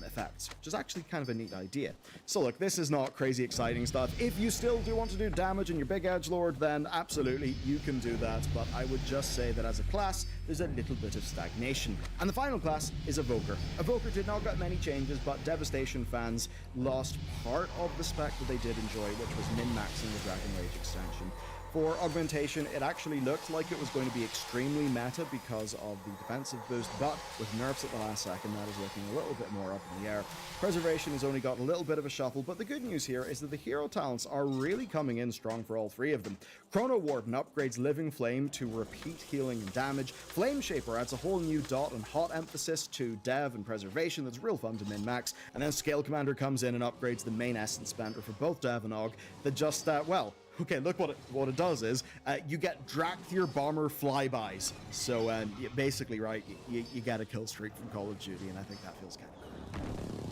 effects, which is actually kind of a neat idea. So look, this is not crazy exciting stuff. If you still do want to do damage in your big edgelord, then absolutely you can do that, but I would just say that as a class, there's a little bit of stagnation. And the final class is Evoker. Evoker did not get many changes, but Devastation fans lost part of the spec that they did enjoy, which was min-maxing the Dragon Rage extension. For augmentation, it actually looked like it was going to be extremely meta because of the defensive boost, but with nerfs at the last second, that is looking a little bit more up in the air. Preservation has only got a little bit of a shuffle, but the good news here is that the hero talents are really coming in strong for all three of them. Chrono Warden upgrades Living Flame to repeat healing and damage. Flame Shaper adds a whole new dot and hot emphasis to Dev and Preservation that's real fun to min-max. And then Scale Commander comes in and upgrades the main Essence Spender for both Dev and Og that just, well, okay, look what it does is, you get Drakthir Bomber flybys. So, basically, right, you get a kill streak from Call of Duty, and I think that feels kind of cool.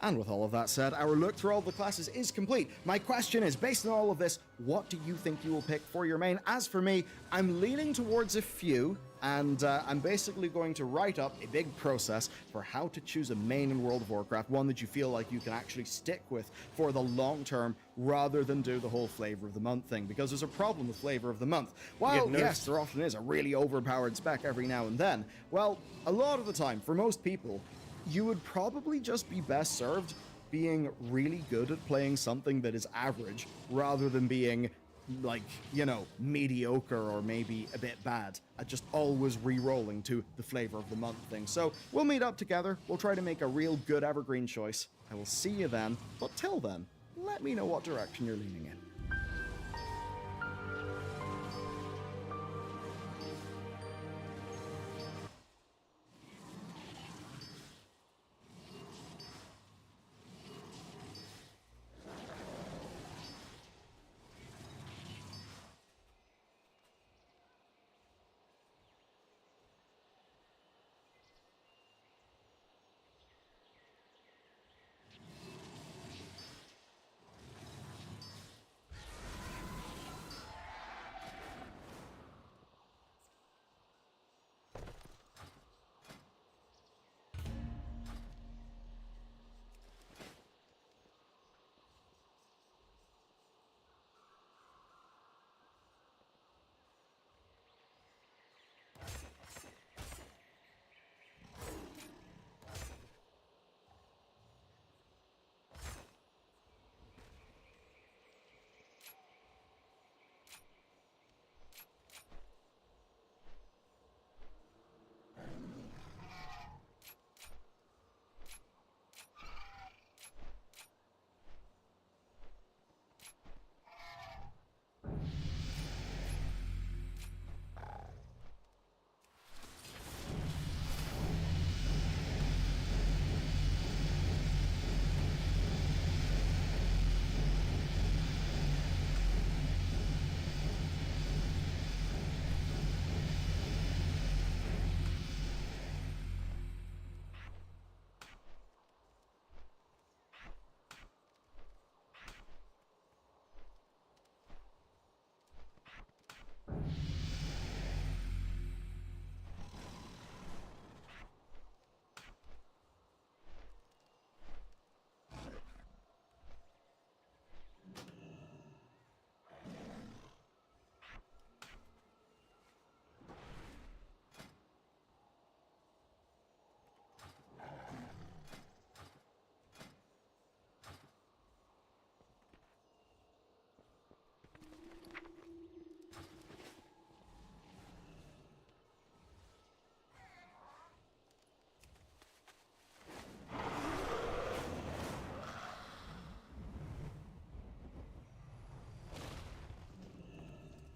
And with all of that said, our look through all the classes is complete. My question is, based on all of this, what do you think you will pick for your main? As for me, I'm leaning towards a few, and I'm basically going to write up a big process for how to choose a main in World of Warcraft, one that you feel like you can actually stick with for the long term, rather than do the whole flavor of the month thing, because there's a problem with flavor of the month. While, yes, there often is a really overpowered spec every now and then, well, a lot of the time, for most people, you would probably just be best served being really good at playing something that is average, rather than being, like, you know, mediocre or maybe a bit bad at just always re-rolling to the flavor of the month thing. So we'll meet up together, we'll try to make a real good evergreen choice. I will see you then, but till then, let me know what direction you're leaning in.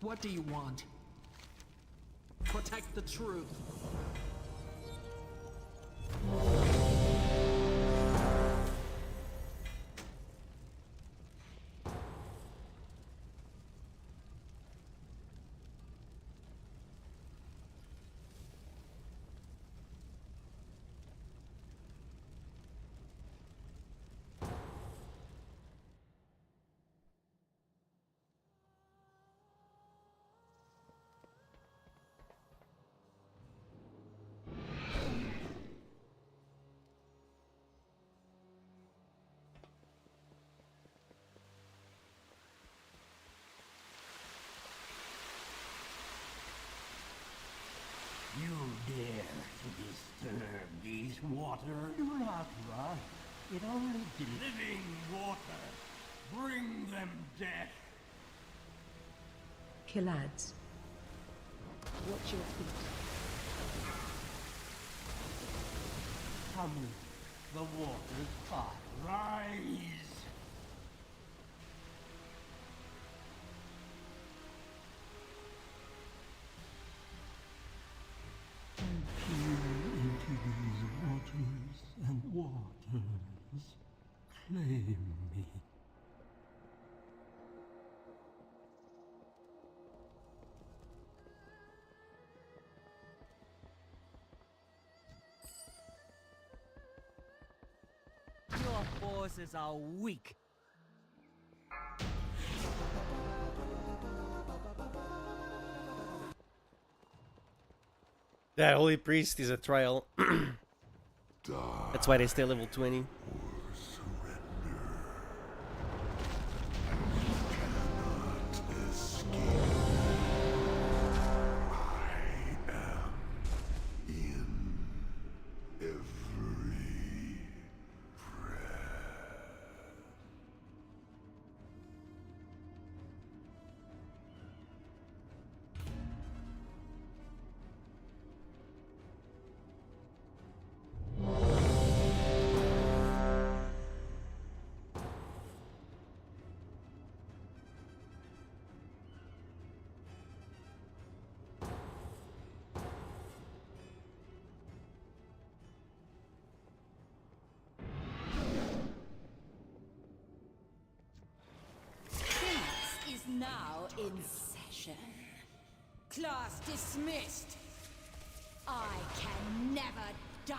What do you want? Protect the truth. You dare to disturb these waters? Do not rush. It only living water. Bring them death. Killads. Watch your feet. Come, the waters part. Rise. Into these waters, and waters claim me. Your forces are weak. That holy priest is a trial. That's why they stay level 20. Class is now in session. Class dismissed. I can never die.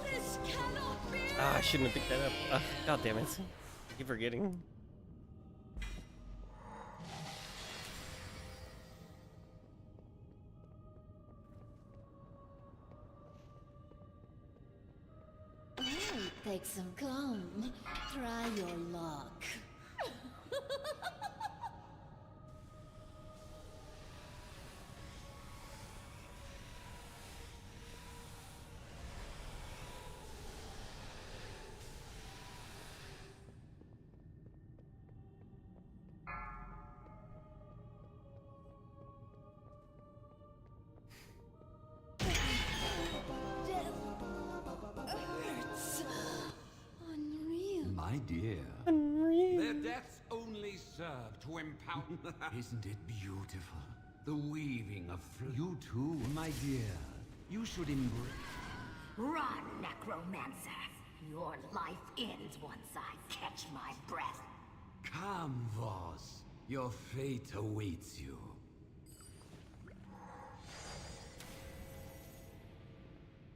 This cannot be. Ah, I shouldn't have picked that up. God damn it. I keep forgetting. Take some calm. Try your luck. My dear. Their deaths only serve to empower. Isn't it beautiful? The weaving of you too, my dear. You should embrace. Run, necromancer. Your life ends once I catch my breath. Come, Voss. Your fate awaits you.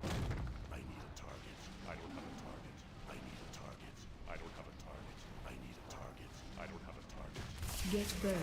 I need a target. I don't have a target. I need a target. I don't have a target. I need a target. I don't have a target. Get burned.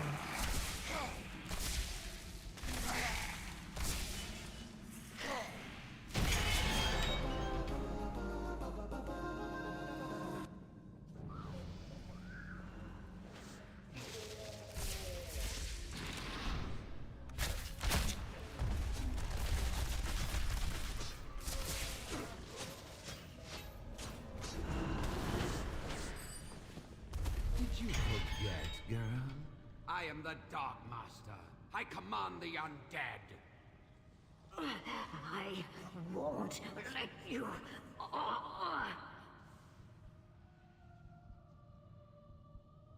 Did you forget, girl? I am the Dark Master. I command the undead. I won't let you.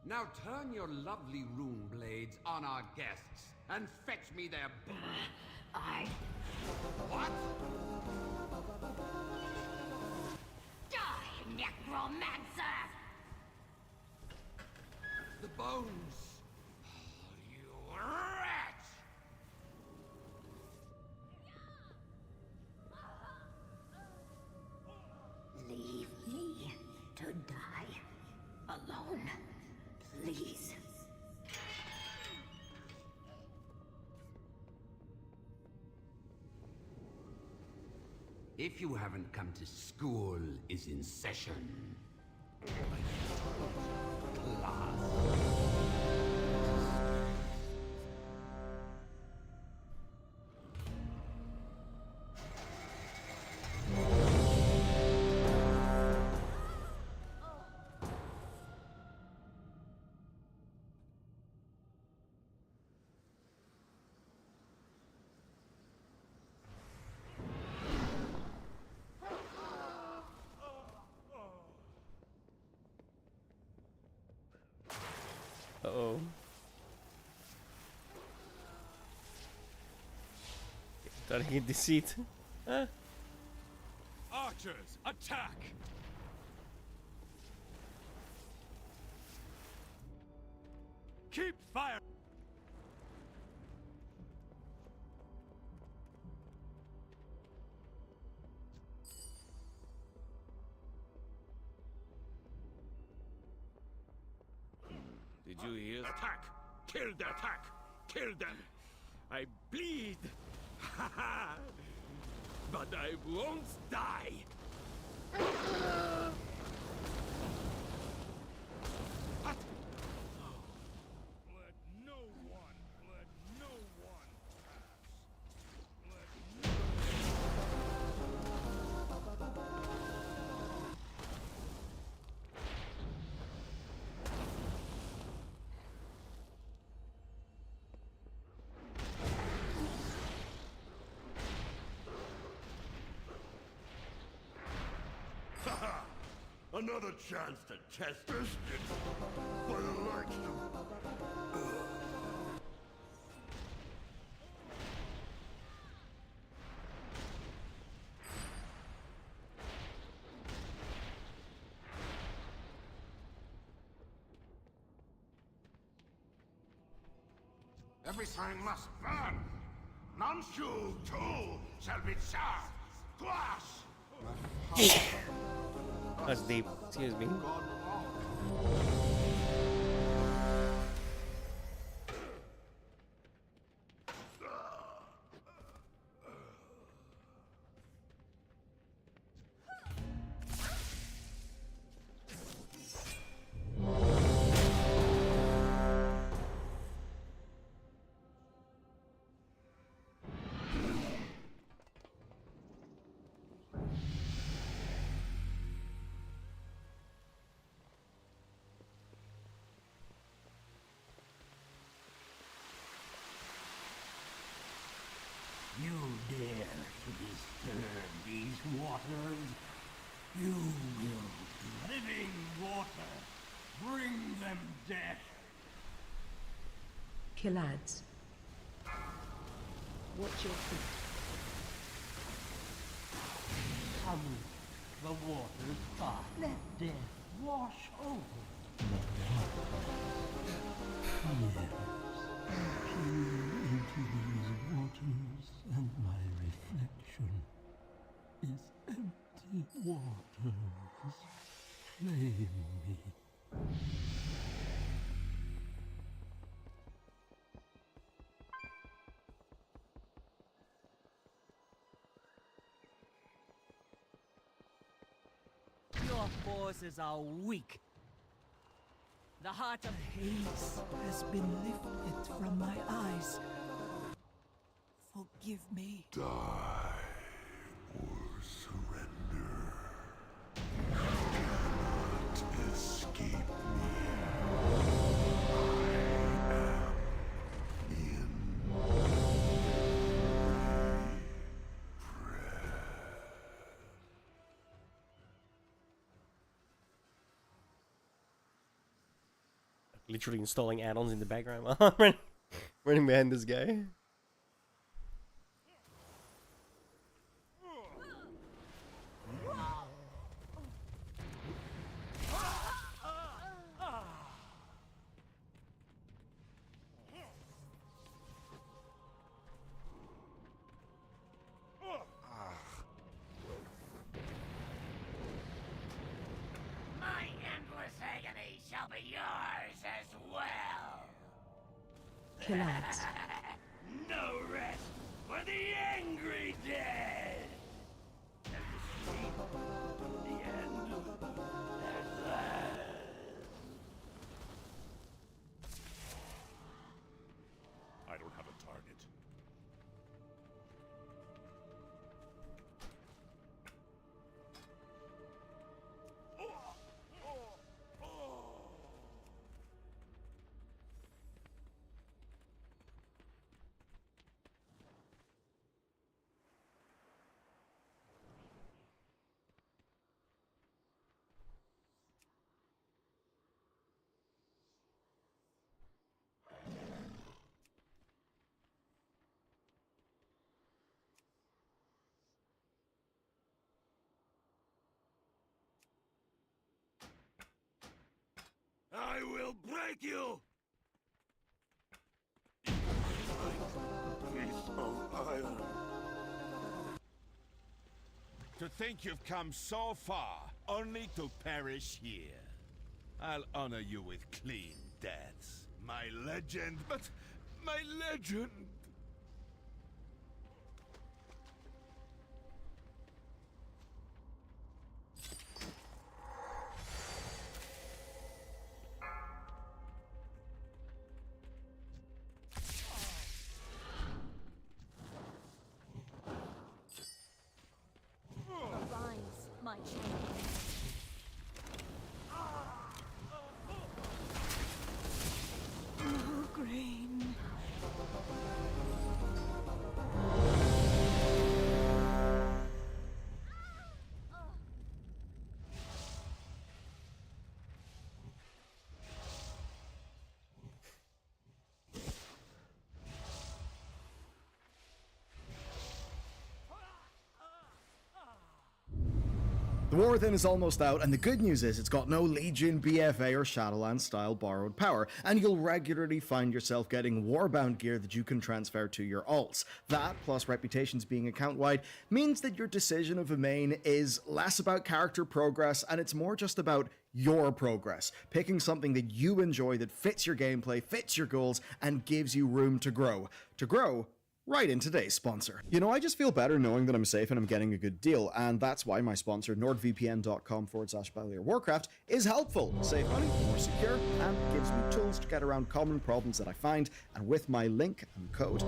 Now turn your lovely rune blades on our guests and fetch me their. What? Die, necromancer! The bones. You wretch! Leave me to die alone, please. If you haven't come to school is in session. Uh-oh. Trying to get deceit. Huh? Archers, attack! Keep fire! Did you hear? Attack! Kill the attack! Kill them! I bleed! But I won't die! What? Let no one Another chance to test this by the likes of... Everything must burn! None shoe too shall be charred! Glass! That's deep. Excuse me. You dare to disturb these waters? You will living water bring them death. Kill ads. Watch your feet. Come, the waters part. Let death wash over the yes, peer into these waters, and my reflection is empty waters. Claim me. Your forces are weak. The heart of haze has been lifted from my eyes. Forgive me. Die or surrender. You cannot escape me. I am in Literally installing add-ons in the background while I'm running behind this guy. My endless agony shall be yours as well! Kill ads. No rest for the angry dead! And the street, the end, at last. I don't have a target. I will break you! Piece of iron. To think you've come so far, only to perish here. I'll honor you with clean deaths. My legend, but my legend. Arise, my champion. No grain. The War Within is almost out, and the good news is it's got no Legion, BFA, or Shadowlands style borrowed power, and you'll regularly find yourself getting Warbound gear that you can transfer to your alts. That, plus reputations being account-wide, means that your decision of a main is less about character progress, and it's more just about your progress. Picking something that you enjoy, that fits your gameplay, fits your goals, and gives you room to grow. To grow right in today's sponsor. You know, I just feel better knowing that I'm safe and I'm getting a good deal, and that's why my sponsor, nordvpn.com/Battle Warcraft, is helpful. Save money, more secure, and gives me tools to get around common problems that I find, and with my link and code,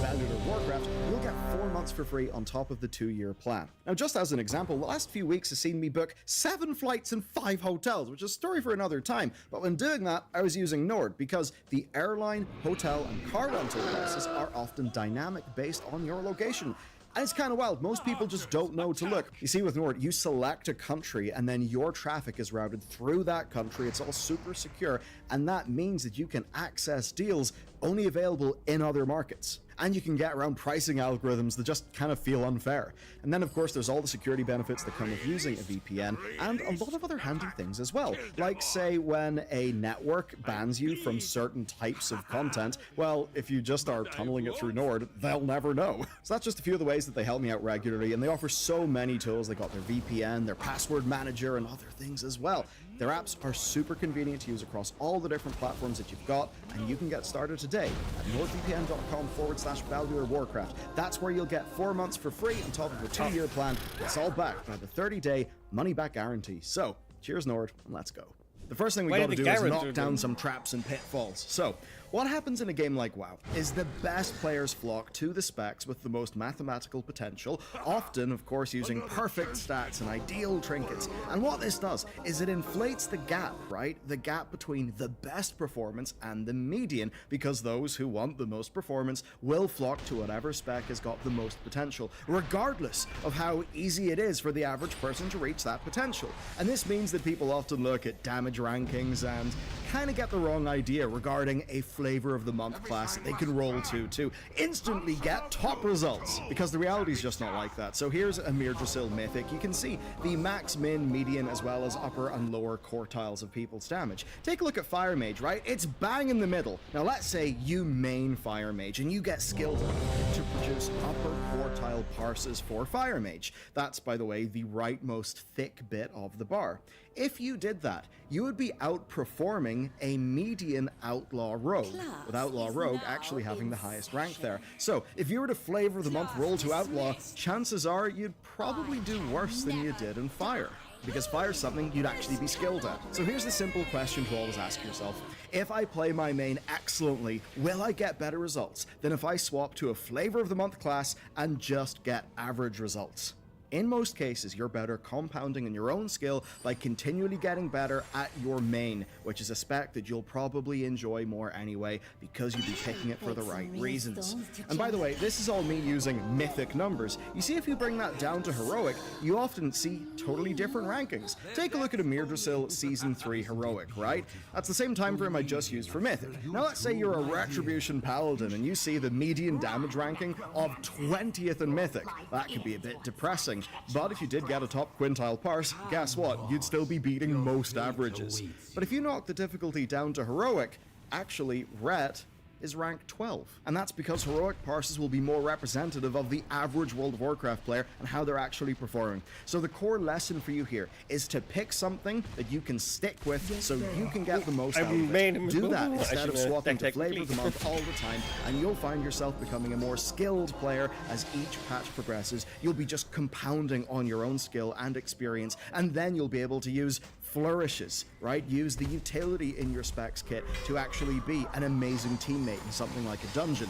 Battle Warcraft, you'll get 4 months for free on top of the 2-year plan. Now, just as an example, the last few weeks has seen me book 7 flights and 5 hotels, which is a story for another time, but when doing that, I was using Nord, because the airline, hotel, and car rental prices are often dynamic based on your location. And it's kind of wild. Most people just don't know to look. You see, with Nord, you select a country and then your traffic is routed through that country. It's all super secure, and that means that you can access deals only available in other markets. And you can get around pricing algorithms that just kind of feel unfair. And then, of course, there's all the security benefits that come with using a VPN, and a lot of other handy things as well. Like, say, when a network bans you from certain types of content, well, if you just are tunneling it through Nord, they'll never know. So that's just a few of the ways that they help me out regularly, and they offer so many tools. They got their VPN, their password manager, and other things as well. Their apps are super convenient to use across all the different platforms that you've got, and you can get started today at nordvpn.com/Baldur Warcraft. That's where you'll get 4 months for free on top of a 2-year plan. It's all backed by the 30-day money-back guarantee. So, cheers Nord, and let's go. The first thing we gotta do is knock down some traps and pitfalls. So, what happens in a game like WoW is the best players flock to the specs with the most mathematical potential, often, of course, using perfect stats and ideal trinkets. And what this does is it inflates the gap, right? The gap between the best performance and the median, because those who want the most performance will flock to whatever spec has got the most potential, regardless of how easy it is for the average person to reach that potential. And this means that people often look at damage rankings and kind of get the wrong idea regarding a flavor of the month class that they can roll to instantly get top results, because the reality is just not like that. So here's a Mirdrasil Mythic. You can see the max, min, median, as well as upper and lower quartiles of people's damage. Take a look at Fire Mage, right? It's bang in the middle. Now let's say you main Fire Mage and you get skilled enough to produce upper quartile parses for Fire Mage. That's, by the way, the rightmost thick bit of the bar. If you did that, you would be outperforming a median Outlaw Rogue, with Outlaw Rogue actually having the highest rank there. So, if you were to flavor the month roll to Outlaw, chances are you'd probably do worse than you did in Fire, because Fire's something you'd actually be skilled at. So here's the simple question to always ask yourself. If I play my main excellently, will I get better results than if I swap to a flavor of the month class and just get average results? In most cases, you're better compounding in your own skill by continually getting better at your main, which is a spec that you'll probably enjoy more anyway, because you'd be picking it for the right reasons. And by the way, this is all me using mythic numbers. You see, if you bring that down to heroic, you often see totally different rankings. Take a look at a Mirdrasil Season 3 heroic, right? That's the same time frame I just used for mythic. Now let's say you're a Retribution Paladin and you see the median damage ranking of 20th in mythic. That could be a bit depressing. But if you did get a top quintile parse, guess what? You'd still be beating most averages. But if you knock the difficulty down to heroic, actually, Ret is rank 12. And that's because heroic parses will be more representative of the average World of Warcraft player and how they're actually performing. So the core lesson for you here is to pick something that you can stick with so you can get the most out of it. Do that instead of swapping to Flavor of the Month all the time, and you'll find yourself becoming a more skilled player as each patch progresses. You'll be just compounding on your own skill and experience, and then you'll be able to use flourishes, right? Use the utility in your specs kit to actually be an amazing teammate in something like a dungeon.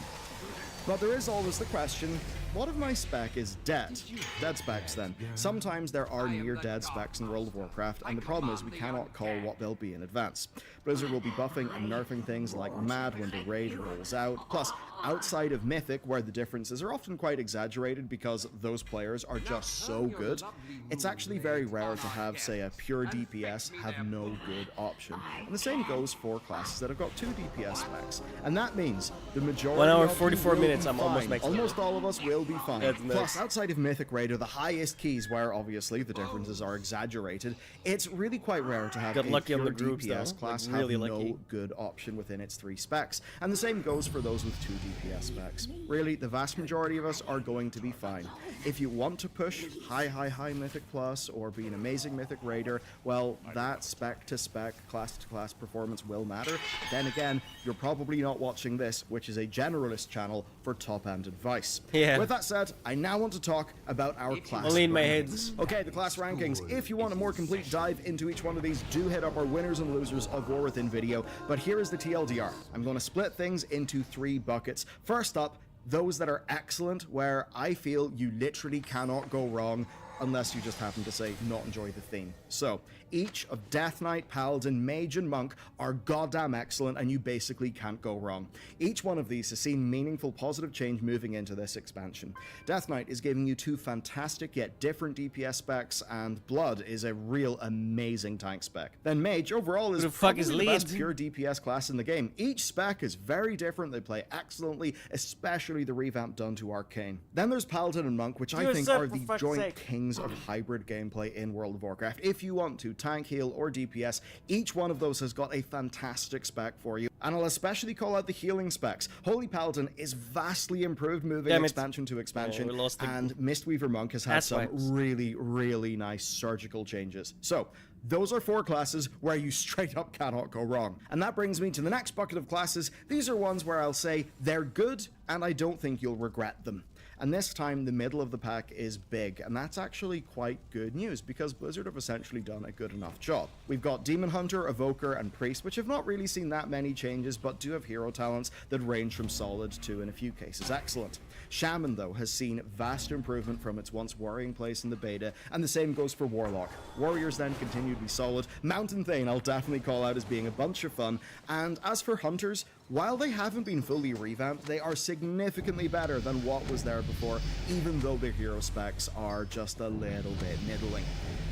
But there is always the question, what if my spec is dead? Dead specs then. Sometimes there are near dead specs in World of Warcraft, and the problem is we cannot call what they'll be in advance. Blizzard will be buffing and nerfing things like mad when the raid rolls out. Plus, outside of Mythic, where the differences are often quite exaggerated because those players are just so good, it's actually very rare to have, say, a pure DPS have no good option. And the same goes for classes that have got 2 DPS specs. And that means the majority 1 hour of 44 them will minutes, be I'm almost fine. maxed out. Almost all of us will be fine. That's nuts. Plus, outside of Mythic Raid are the highest keys, where obviously the differences are exaggerated. It's really quite rare to have Got a lucky on pure the groups, DPS though. class Like, really have lucky. no good option within its 3 specs. And the same goes for those with 2 DPS specs. Really, the vast majority of us are going to be fine. If you want to push high Mythic Plus or be an amazing Mythic Raider, well, that spec to spec, class to class performance will matter. Then again, you're probably not watching this, which is a generalist channel for top-end advice. Yeah. With that said, I now want to talk about our class Only in my rankings. head. Okay, the class rankings. If you want a more complete dive into each one of these, do hit up our winners and losers of War Within video. But here is the TLDR. I'm going to split things into 3 buckets. First up, those that are excellent, where I feel you literally cannot go wrong unless you just happen to say not enjoy the theme. So each of Death Knight, Paladin, Mage, and Monk are goddamn excellent, and you basically can't go wrong. Each one of these has seen meaningful positive change moving into this expansion. Death Knight is giving you 2 fantastic yet different DPS specs, and Blood is a real amazing tank spec. Then Mage overall is Who the fuck is probably the best Lead? pure DPS class in the game. Each spec is very different, they play excellently, especially the revamp done to Arcane. Then there's Paladin and Monk, which I Do think it, are for the fuck's joint sake. kings of hybrid gameplay in World of Warcraft. If you want to tank, heal, or DPS, each one of those has got a fantastic spec for you. And I'll especially call out the healing specs. Holy Paladin is vastly improved moving Damn it. expansion to expansion, we lost the and Mistweaver Monk has had ass some wipes. really nice surgical changes. So, those are 4 classes where you straight up cannot go wrong. And that brings me to the next bucket of classes. These are ones where I'll say they're good, and I don't think you'll regret them. And this time, the middle of the pack is big, and that's actually quite good news, because Blizzard have essentially done a good enough job. We've got Demon Hunter, Evoker, and Priest, which have not really seen that many changes, but do have hero talents that range from solid to, in a few cases, excellent. Shaman, though, has seen vast improvement from its once worrying place in the beta, and the same goes for Warlock. Warriors then continue to be solid. Mountain Thane I'll definitely call out as being a bunch of fun, and as for Hunters, while they haven't been fully revamped, they are significantly better than what was there before, even though their hero specs are just a little bit middling.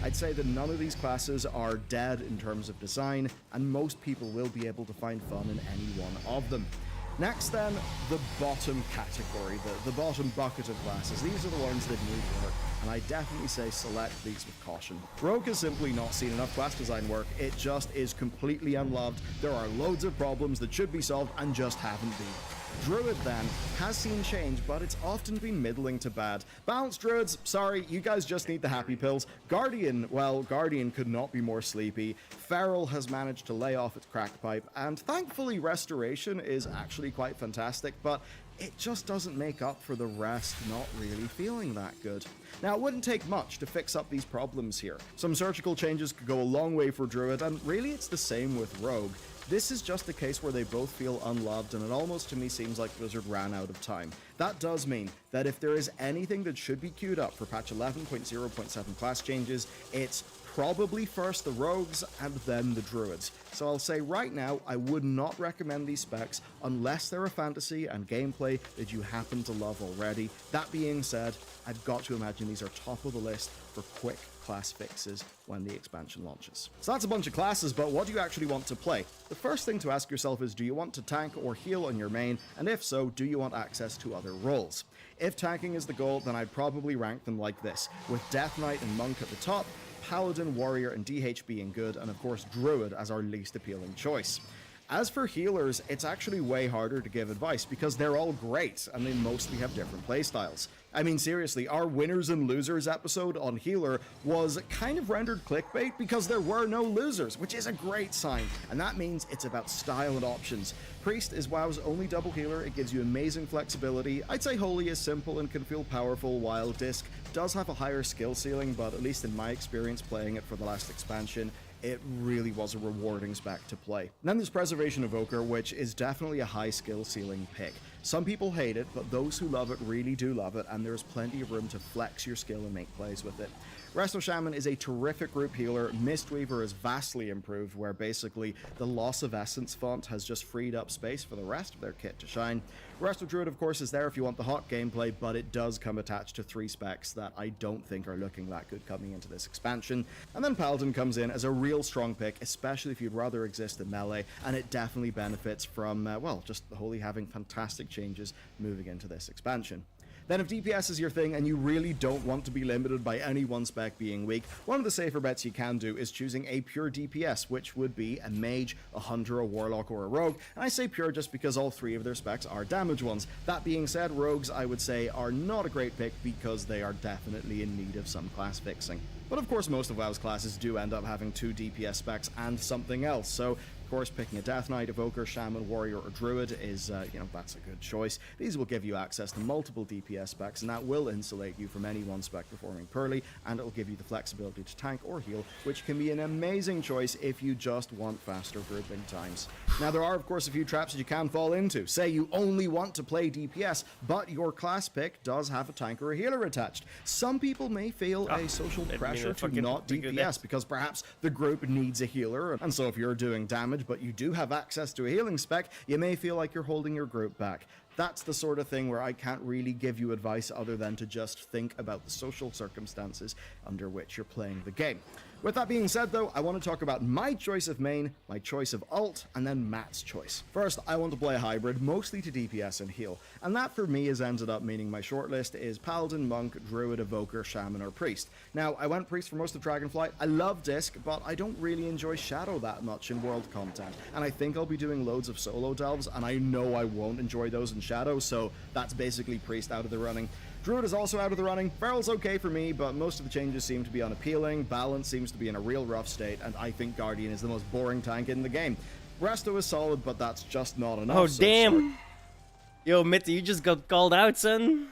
I'd say that none of these classes are dead in terms of design, and most people will be able to find fun in any one of them. Next then, the bottom category, the bottom bucket of classes. These are the ones that need work, and I definitely say select these with caution. Rogue has simply not seen enough class design work. It just is completely unloved. There are loads of problems that should be solved and just haven't been. Druid, then, has seen change, but it's often been middling to bad. Balanced Druids, sorry, you guys just need the happy pills. Guardian, well, Guardian could not be more sleepy. Feral has managed to lay off its crack pipe, and thankfully Restoration is actually quite fantastic, but it just doesn't make up for the rest not really feeling that good. Now, it wouldn't take much to fix up these problems here. Some surgical changes could go a long way for Druid, and really it's the same with Rogue. This is just a case where they both feel unloved, and it almost to me seems like Blizzard ran out of time. That does mean that if there is anything that should be queued up for patch 11.0.7 class changes, it's probably first the Rogues and then the Druids. So I'll say right now, I would not recommend these specs unless they're a fantasy and gameplay that you happen to love already. That being said, I've got to imagine these are top of the list for quick class fixes when the expansion launches. So that's a bunch of classes, but what do you actually want to play? The first thing to ask yourself is, do you want to tank or heal on your main? And if so, do you want access to other roles? If tanking is the goal, then I'd probably rank them like this, with Death Knight and Monk at the top, Paladin, Warrior, and DH being good, and of course Druid as our least appealing choice. As for healers, it's actually way harder to give advice because they're all great and they mostly have different playstyles. I mean, seriously, our winners and losers episode on healer was kind of rendered clickbait because there were no losers, which is a great sign, and that means it's about style and options. Priest is WoW's only double healer. It gives you amazing flexibility. I'd say Holy is simple and can feel powerful, while Disc does have a higher skill ceiling, but at least in my experience playing it for the last expansion, it really was a rewarding spec to play. And then there's Preservation Evoker, which is definitely a high skill ceiling pick. Some people hate it, but those who love it really do love it, and there's plenty of room to flex your skill and make plays with it. Resto Shaman is a terrific group healer. Mistweaver is vastly improved, where basically the Loss of Essence font has just freed up space for the rest of their kit to shine. Resto Druid, of course, is there if you want the hot gameplay, but it does come attached to 3 specs that I don't think are looking that good coming into this expansion. And then Paladin comes in as a real strong pick, especially if you'd rather exist in melee, and it definitely benefits from, well, just Holy having fantastic changes moving into this expansion. Then if DPS is your thing and you really don't want to be limited by any one spec being weak, one of the safer bets you can do is choosing a pure DPS, which would be a mage, a hunter, a warlock, or a rogue. And I say pure just because all 3 of their specs are damage ones. That being said, rogues, I would say, are not a great pick because they are definitely in need of some class fixing. But of course, most of WoW's classes do end up having 2 DPS specs and something else, so of course, picking a Death Knight, Evoker, Shaman, Warrior, or Druid is, that's a good choice. These will give you access to multiple DPS specs, and that will insulate you from any one spec performing poorly, and it will give you the flexibility to tank or heal, which can be an amazing choice if you just want faster grouping times. Now, there are, of course, a few traps that you can fall into. Say you only want to play DPS, but your class pick does have a tank or a healer attached. Some people may feel a social pressure to not DPS because perhaps the group needs a healer, and so if you're doing damage but you do have access to a healing spec, you may feel like you're holding your group back. That's the sort of thing where I can't really give you advice other than to just think about the social circumstances under which you're playing the game. With that being said, though, I want to talk about my choice of main, my choice of ult, and then Matt's choice. First, I want to play a hybrid, mostly to DPS and heal, and that for me has ended up meaning my shortlist is Paladin, Monk, Druid, Evoker, Shaman, or Priest. Now, I went Priest for most of Dragonflight. I love Disc, but I don't really enjoy Shadow that much in world content, and I think I'll be doing loads of solo delves, and I know I won't enjoy those in Shadow, so that's basically Priest out of the running. Druid is also out of the running. Feral's okay for me, but most of the changes seem to be unappealing. Balance seems to be in a real rough state, and I think Guardian is the most boring tank in the game. Resto is solid, but that's just not enough. Oh, damn! Yo, Mitty, you just got called out, son.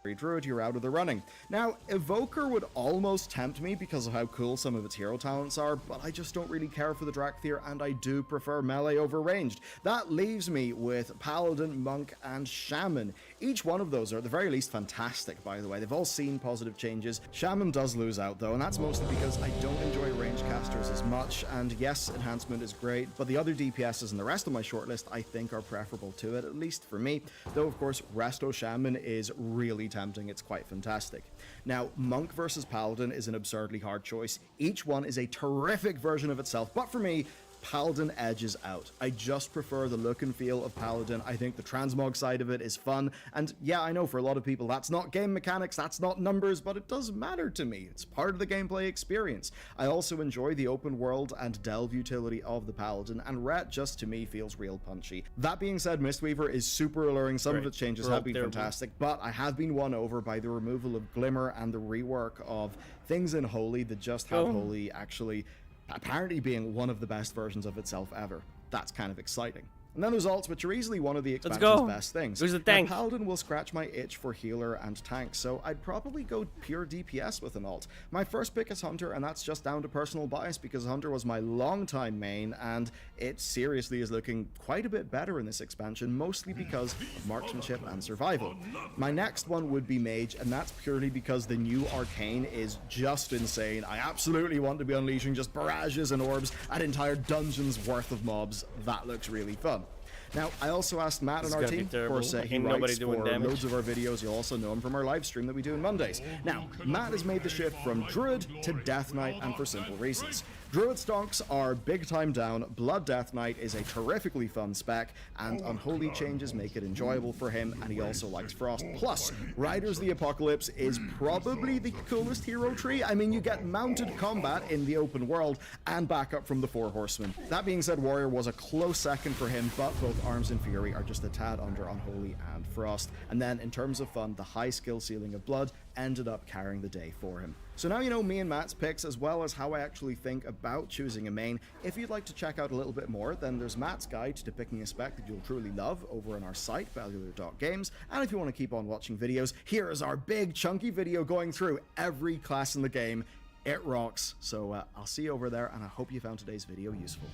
Druid, you're out of the running. Now, Evoker would almost tempt me because of how cool some of its hero talents are, but I just don't really care for the Drakthir, and I do prefer melee over ranged. That leaves me with Paladin, Monk, and Shaman. Each one of those are at the very least fantastic, by the way. They've all seen positive changes. Shaman does lose out, though, and that's mostly because I don't enjoy ranged casters as much, and yes, enhancement is great, but the other DPSs and the rest of my shortlist I think are preferable to it, at least for me, though of course Resto Shaman is really tempting. It's quite fantastic. Now, Monk versus Paladin is an absurdly hard choice. Each one is a terrific version of itself, but for me, Paladin edges out. I just prefer the look and feel of Paladin. I think the transmog side of it is fun, and yeah, I know for a lot of people that's not game mechanics, that's not numbers, but it does matter to me. It's part of the gameplay experience. I also enjoy the open world and delve utility of the Paladin, and Ret just to me feels real punchy. That being said, Mistweaver is super alluring. Some of its changes have been fantastic, but I have been won over by the removal of Glimmer and the rework of things in Holy that just have Holy actually apparently being one of the best versions of itself ever. That's kind of exciting. And then there's ults, which are easily one of the expansion's best things. Who's the tank? Now, Paladin will scratch my itch for healer and tank, so I'd probably go pure DPS with an ult. My first pick is Hunter, and that's just down to personal bias because Hunter was my longtime main, and it seriously is looking quite a bit better in this expansion, mostly because of marksmanship and survival. My next one would be Mage, and that's purely because the new Arcane is just insane. I absolutely want to be unleashing just barrages and orbs at entire dungeons worth of mobs. That looks really fun. Now, I also asked Matt on our team, of course, he writes for loads of our videos. You'll also know him from our live stream that we do on Mondays. Now, Matt has made the shift from Druid to Death Knight, and for simple reasons. Druid Stonks are big time down, Blood Death Knight is a terrifically fun spec, and Unholy changes make it enjoyable for him, and he also likes Frost. Plus, Riders of the Apocalypse is probably the coolest hero tree. I mean, you get mounted combat in the open world and backup from the Four Horsemen. That being said, Warrior was a close second for him, but both Arms and Fury are just a tad under Unholy and Frost. And then, in terms of fun, the high skill ceiling of Blood ended up carrying the day for him. So now you know me and Matt's picks, as well as how I actually think about choosing a main. If you'd like to check out a little bit more, then there's Matt's guide to picking a spec that you'll truly love over on our site, valular.games. And if you want to keep on watching videos, here is our big chunky video going through every class in the game. It rocks. So I'll see you over there, and I hope you found today's video useful.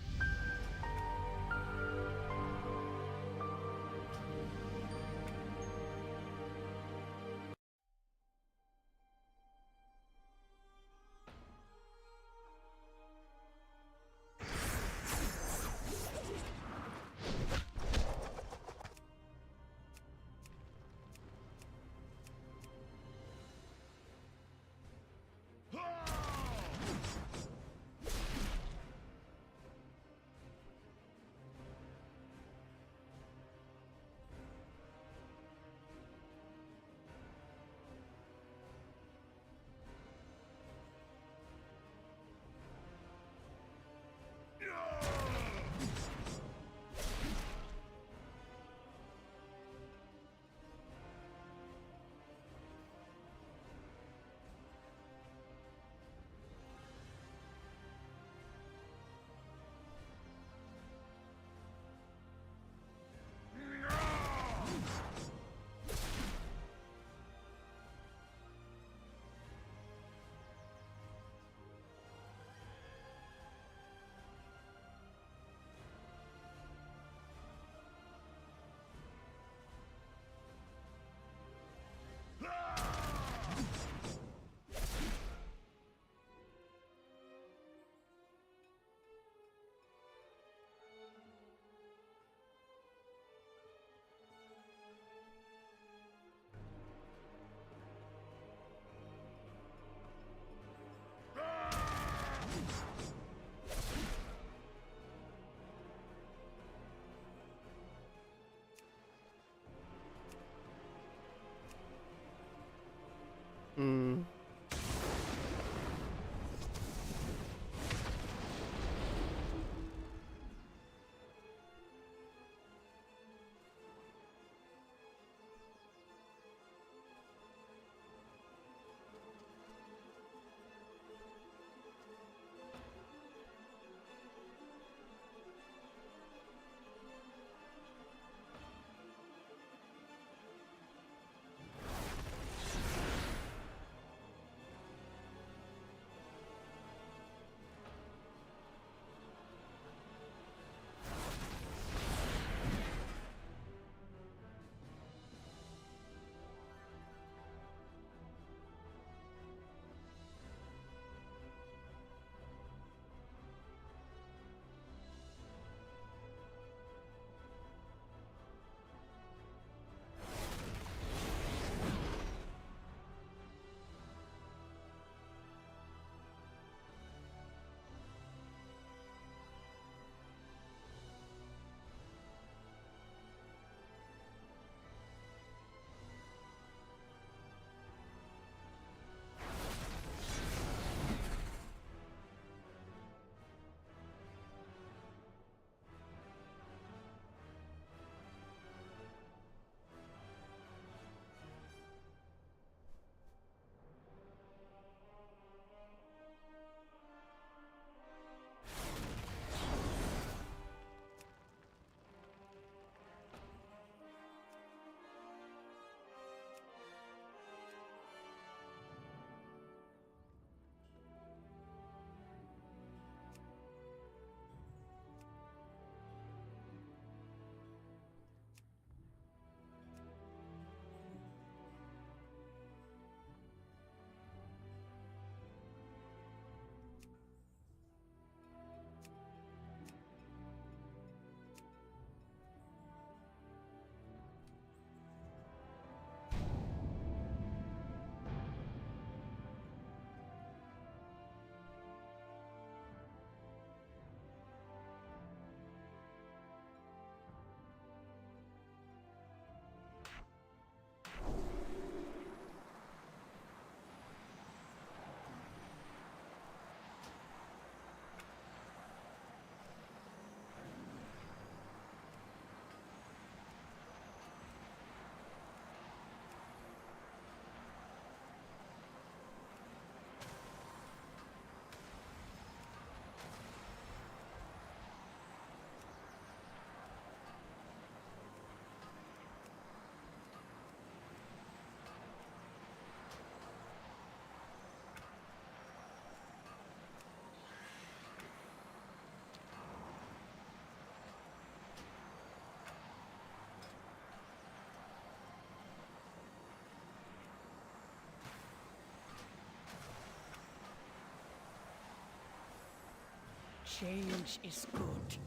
Change is good.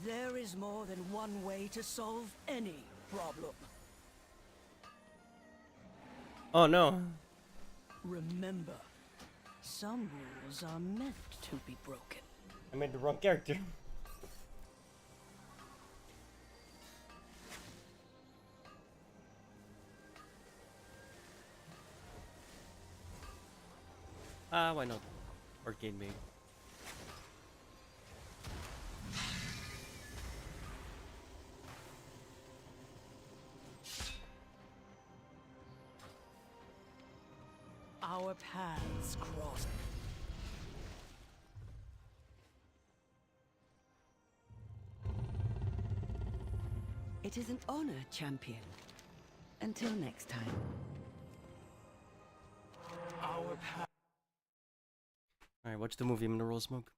There is more than one way to solve any problem. Oh no. Remember, some rules are meant to be broken. I made the wrong character. Why not? Arcade made. Our paths cross. It is an honor, champion. Until next time. Our paths. Alright, watch the movie. I'm gonna roll smoke.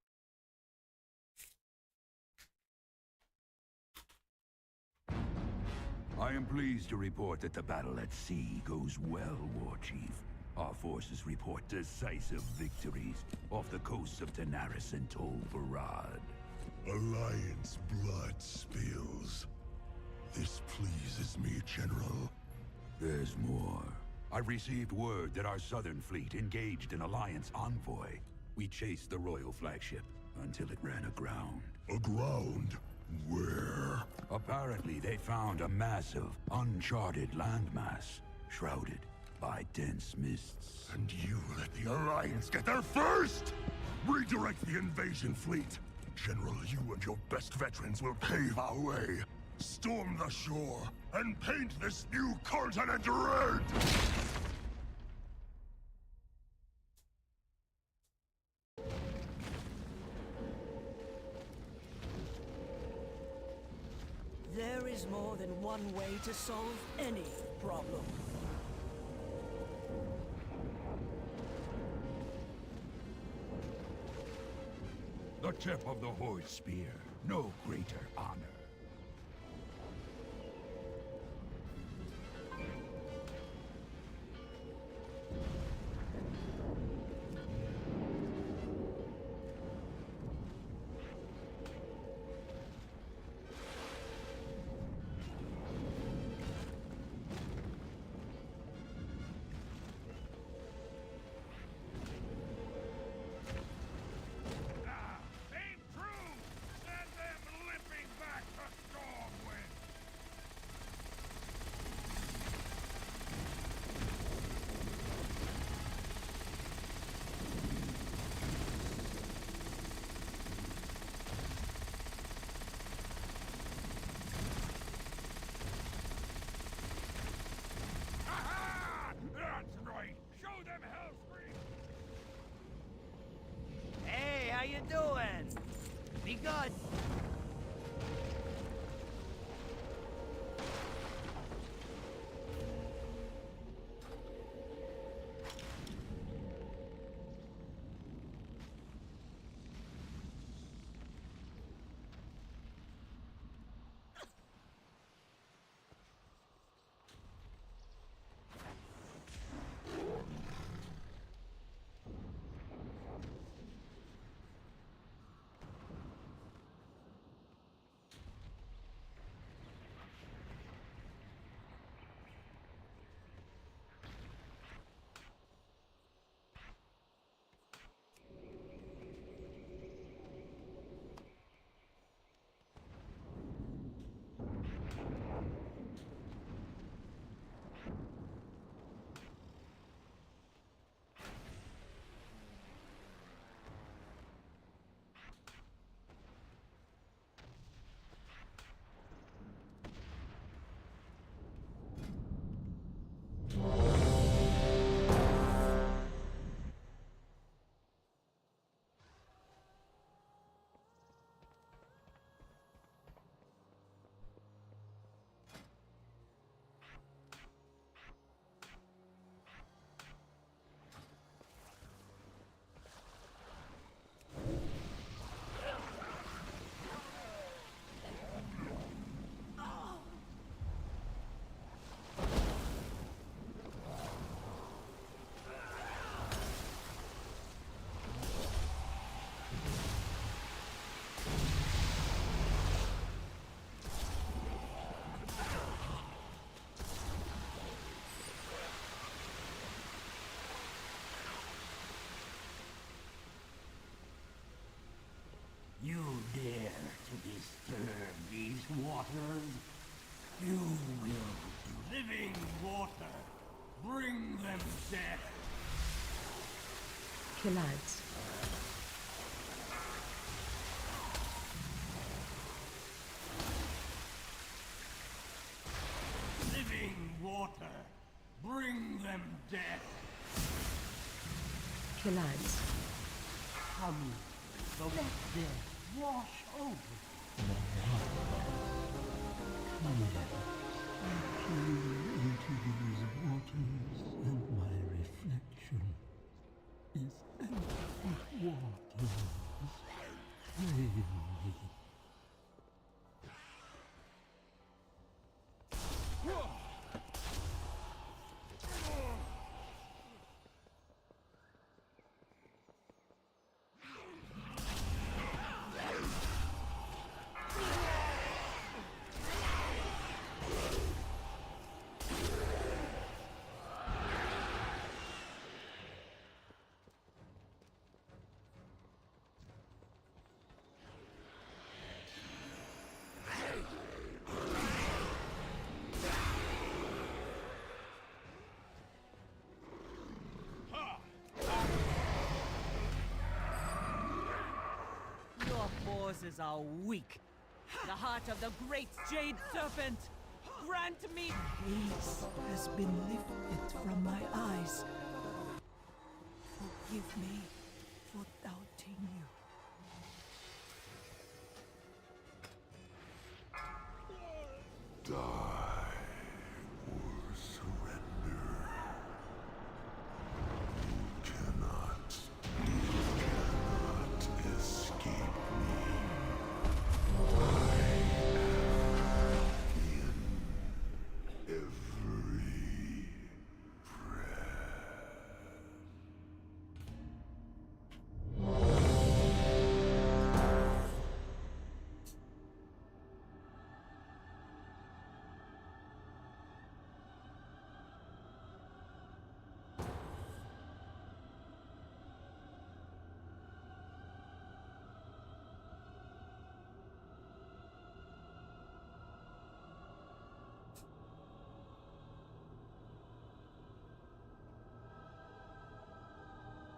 I am pleased to report that the battle at sea goes well, War Chief. Our forces report decisive victories off the coasts of Daenerys and Tol Barad. Alliance blood spills. This pleases me, General. There's more. I received word that our southern fleet engaged an Alliance envoy. We chased the royal flagship until it ran aground. Aground? Where? Apparently, they found a massive, uncharted landmass, shrouded by dense mists. And you let the Alliance get there first? Redirect the invasion fleet. General, you and your best veterans will pave our way. Storm the shore, and paint this new continent red! There is more than one way to solve any problem. The tip of the Horde spear. No greater honor. How you doing? Be good. Bring them death. Killides. Living water. Bring them death. Killides. Come, so let death wash over. Come into these waters, and my reflection is empty waters. Pray me. Your forces are weak. The heart of the great Jade Serpent! Grant me... Haze has been lifted from my eyes. Forgive me for doubting you. Die or surrender. You cannot escape me. I am in every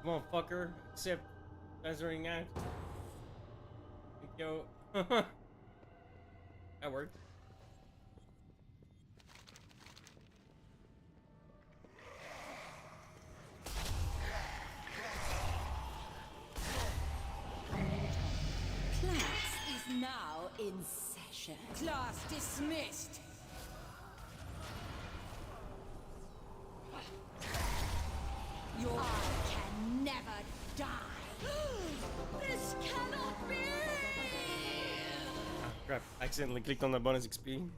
Come on, fucker. Accept answering act. Thank you. That worked. Class is now in session. Class dismissed. Your eye can never die. This cannot be! Crap, I accidentally clicked on the bonus XP.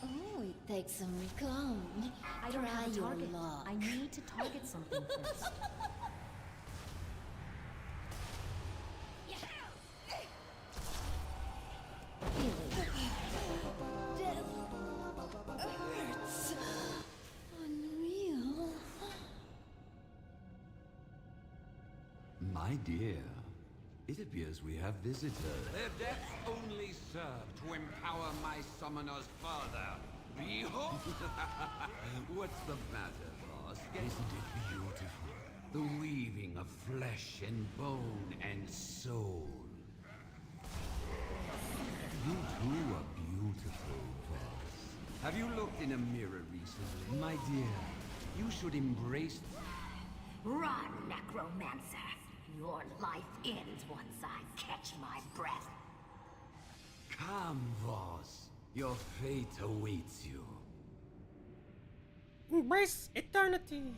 Oh, it takes some calm. I don't Try have a your target. luck. I need to target something first. Hurts. Unreal. My dear, it appears we have visitors. Their deaths only serve to empower my summoners further. Behold! What's the matter, boss? Isn't it beautiful? The weaving of flesh and bone and soul. You too are beautiful, boss. Have you looked in a mirror recently? My dear, you should embrace... Run, necromancer! Your life ends once I catch my breath. Come, boss. Your fate awaits you. Embrace eternity.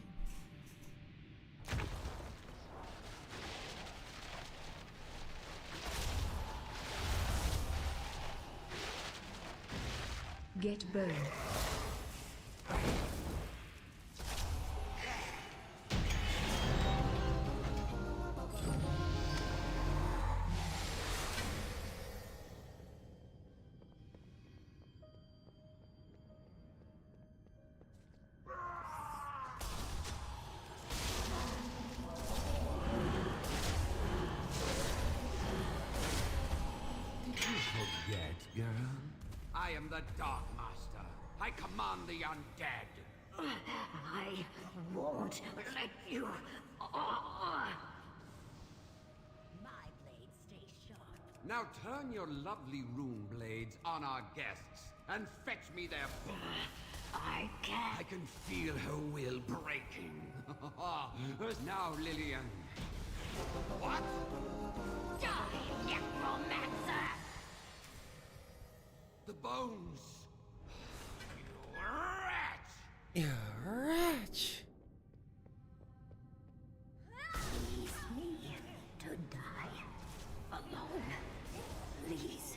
Get burned. Forget, girl. I am the Dark Master. I command the undead. I won't let you. My blades stay sharp. Now turn your lovely rune blades on our guests and fetch me their blood. I can't. I can feel her will breaking. Now, Lillian. What? Die, necromancer! The bones. You wretch! You wretch! Leave me to die alone, please.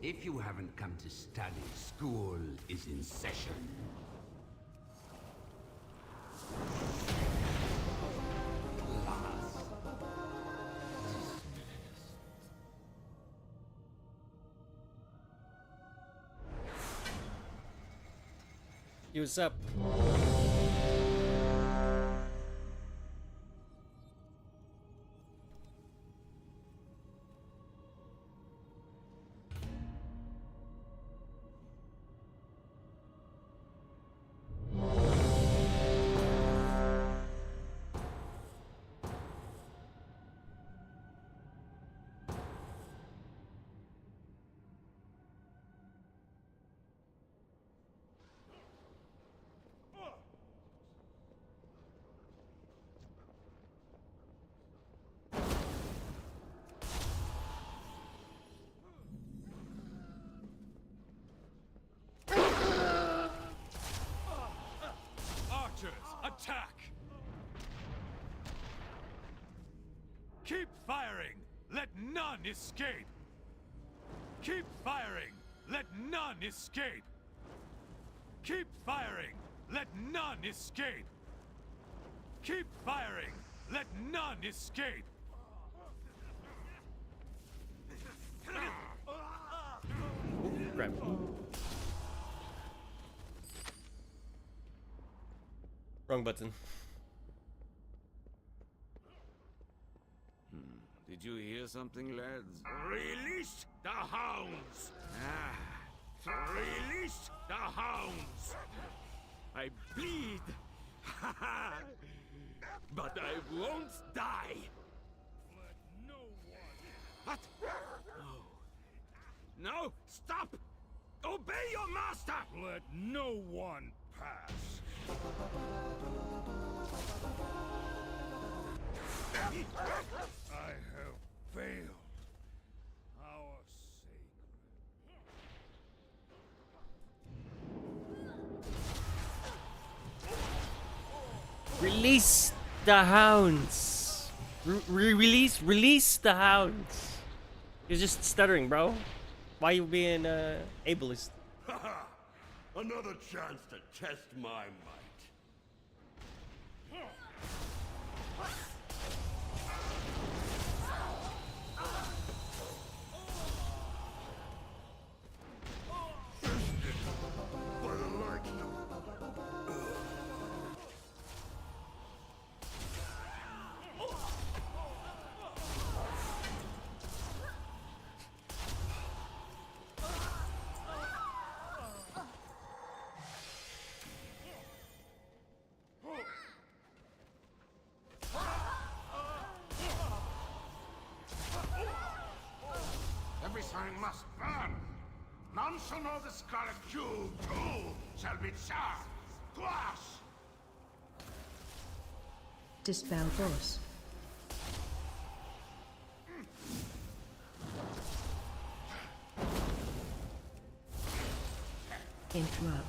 If you haven't come to study, school is in session. Class dismissed. What's up? Attack! Keep firing! Let none escape! Keep firing! Let none escape! Keep firing! Let none escape! Keep firing! Let none escape! Crap. Wrong button. Did you hear something, lads? Release the hounds! Release the hounds! I bleed! But I won't die! Let no one... What? No. No! Stop! Obey your master! Let no one pass! I have failed our sacred. Release the hounds. Release the hounds. You're just stuttering, bro. Why you being ableist? Another chance to test my might. Everything must burn. None shall know the Scarlet Cube too shall be charred. Glass! Dispel boss. Interrupt.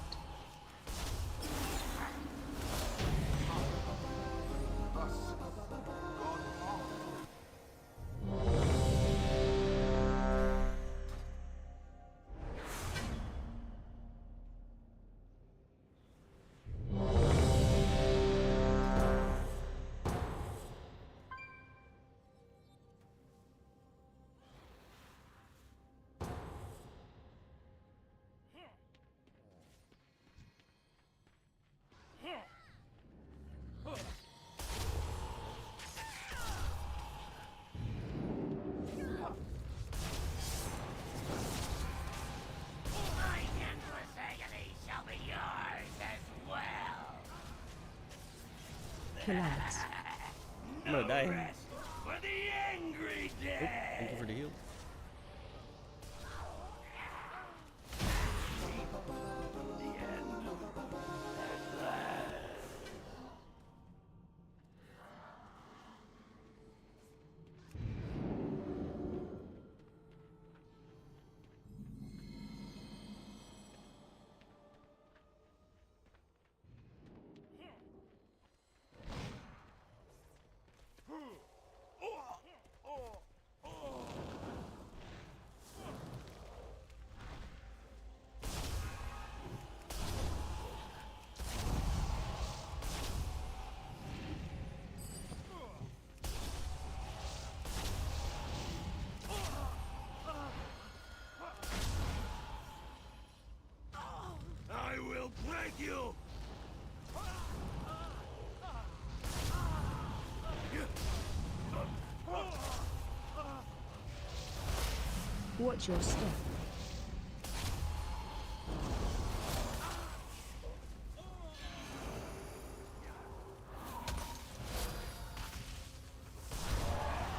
My endless agony shall be yours as well. Collapse. I'm gonna die. Rest for the angry dead. Thank you for the heal. I will break you. Watch your step.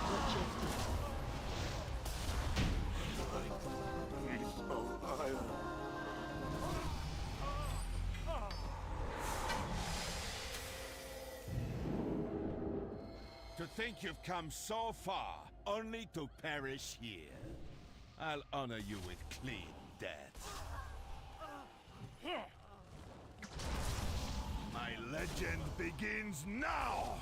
Watch your step. To think you've come so far, only to perish here. I'll honor you with clean death. My legend begins now!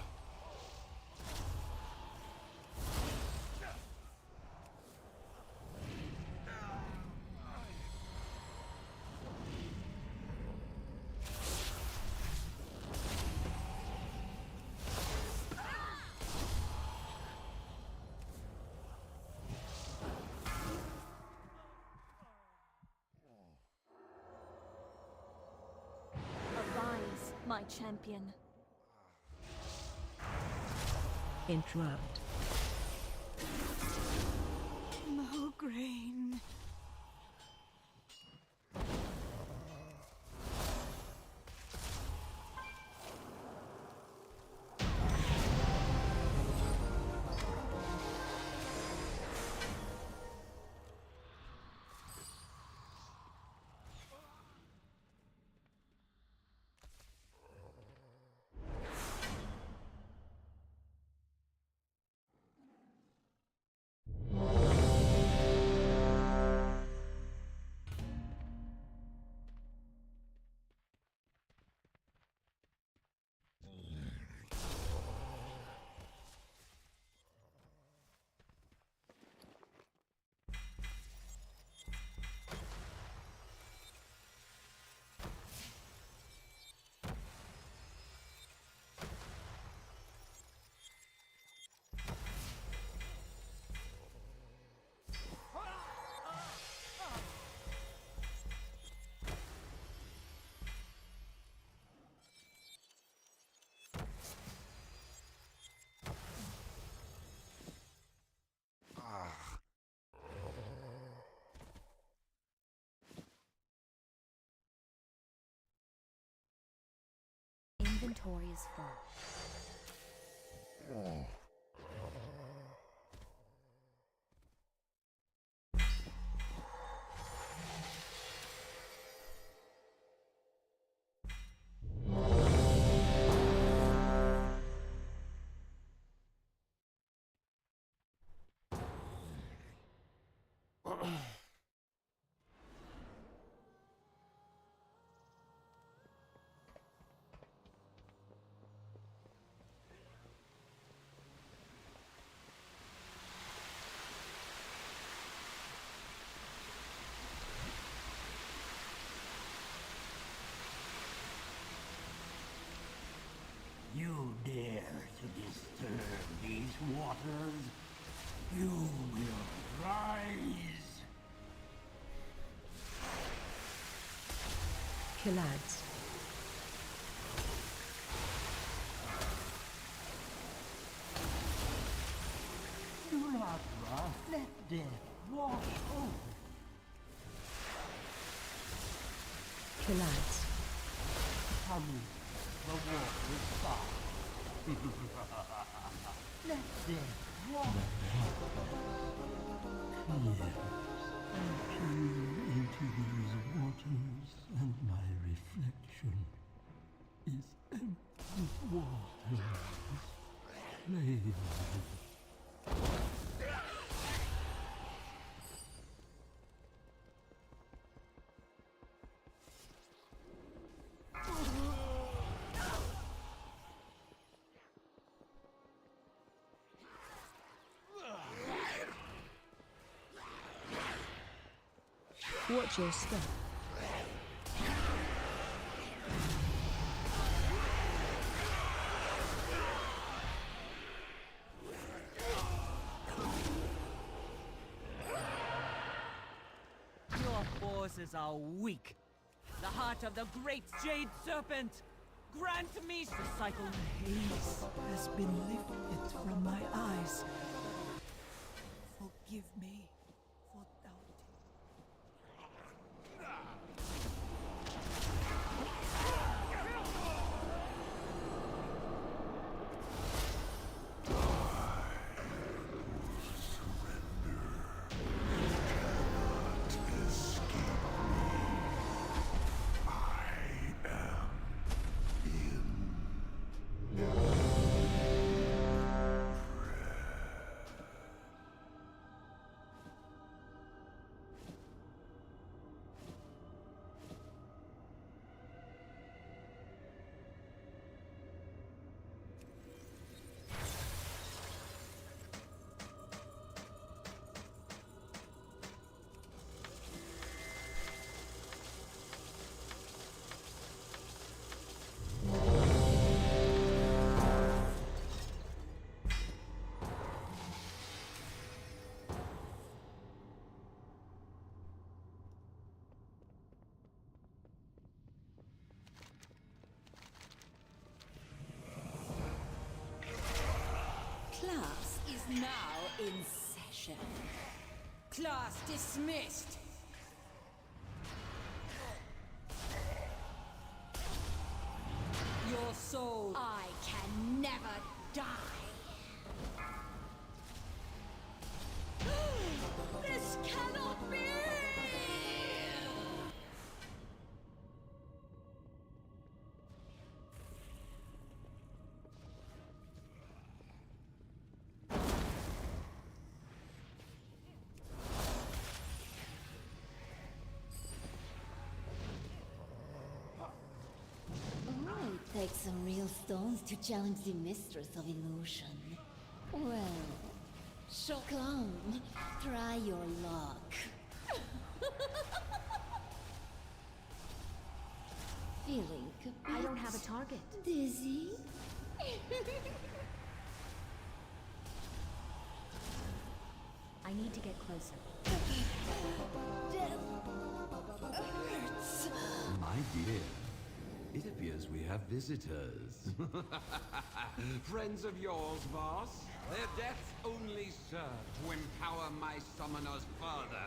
Arise, my champion. Interrupt. Mograine. Inventory is full. waters, you will rise. Killads. Do not rush. Let death wash over. Killads. Come in. The water is soft. Let death wash clear and peer into these waters, and my reflection is empty waters, flame. Watch your step. Your forces are weak. The heart of the great Jade Serpent! Grant me the cycle haze has been lifted from my eyes. Forgive me for doubting. Class is now in session. Class dismissed. Your soul. I can never die. This cannot be! Take some real stones to challenge the mistress of illusion. Well, come, try your luck. Feeling I don't have a target. dizzy? I need to get closer. My dear, it appears we have visitors. Friends of yours, boss? Their deaths only serve to empower my summoners further.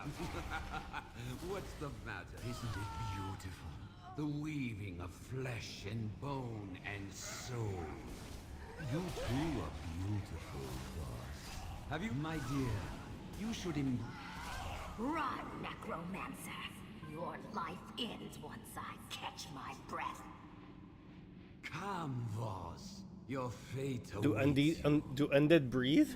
What's the matter? Isn't it beautiful? The weaving of flesh and bone and soul. You too are beautiful, boss. Have you, my dear? You should Run, necromancer. Your life ends once I catch my breath. Come, boss. Your fate Do awaits you. do undead breathe?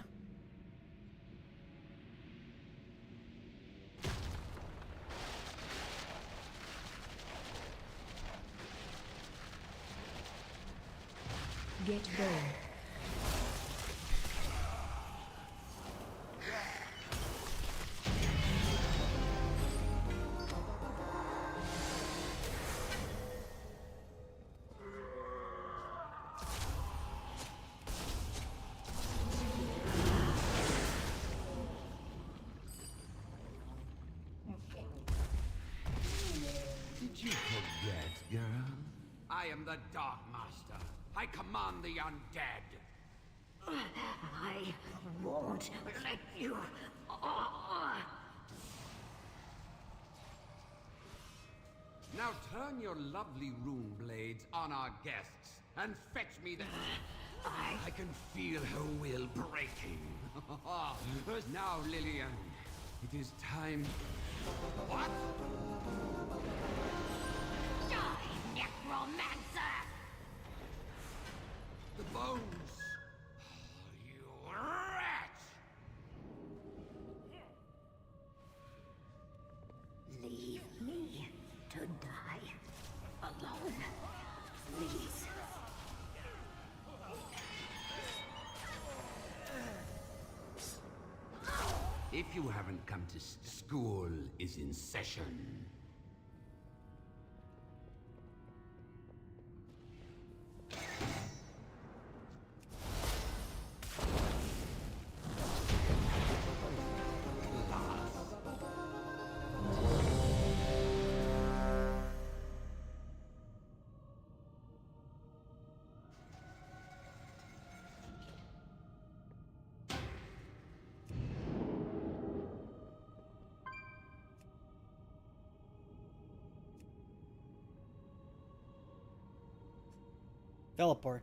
Get going. you forget, girl? I am the Dark Master. I command the undead. I won't let you. Now turn your lovely rune blades on our guests and fetch me the... I can feel her will breaking. Now, Lillian, it is time... What? Die, necromancer! The bones! You wretch! Leave me to die alone, please. If you haven't come to school is in session. Fell apart.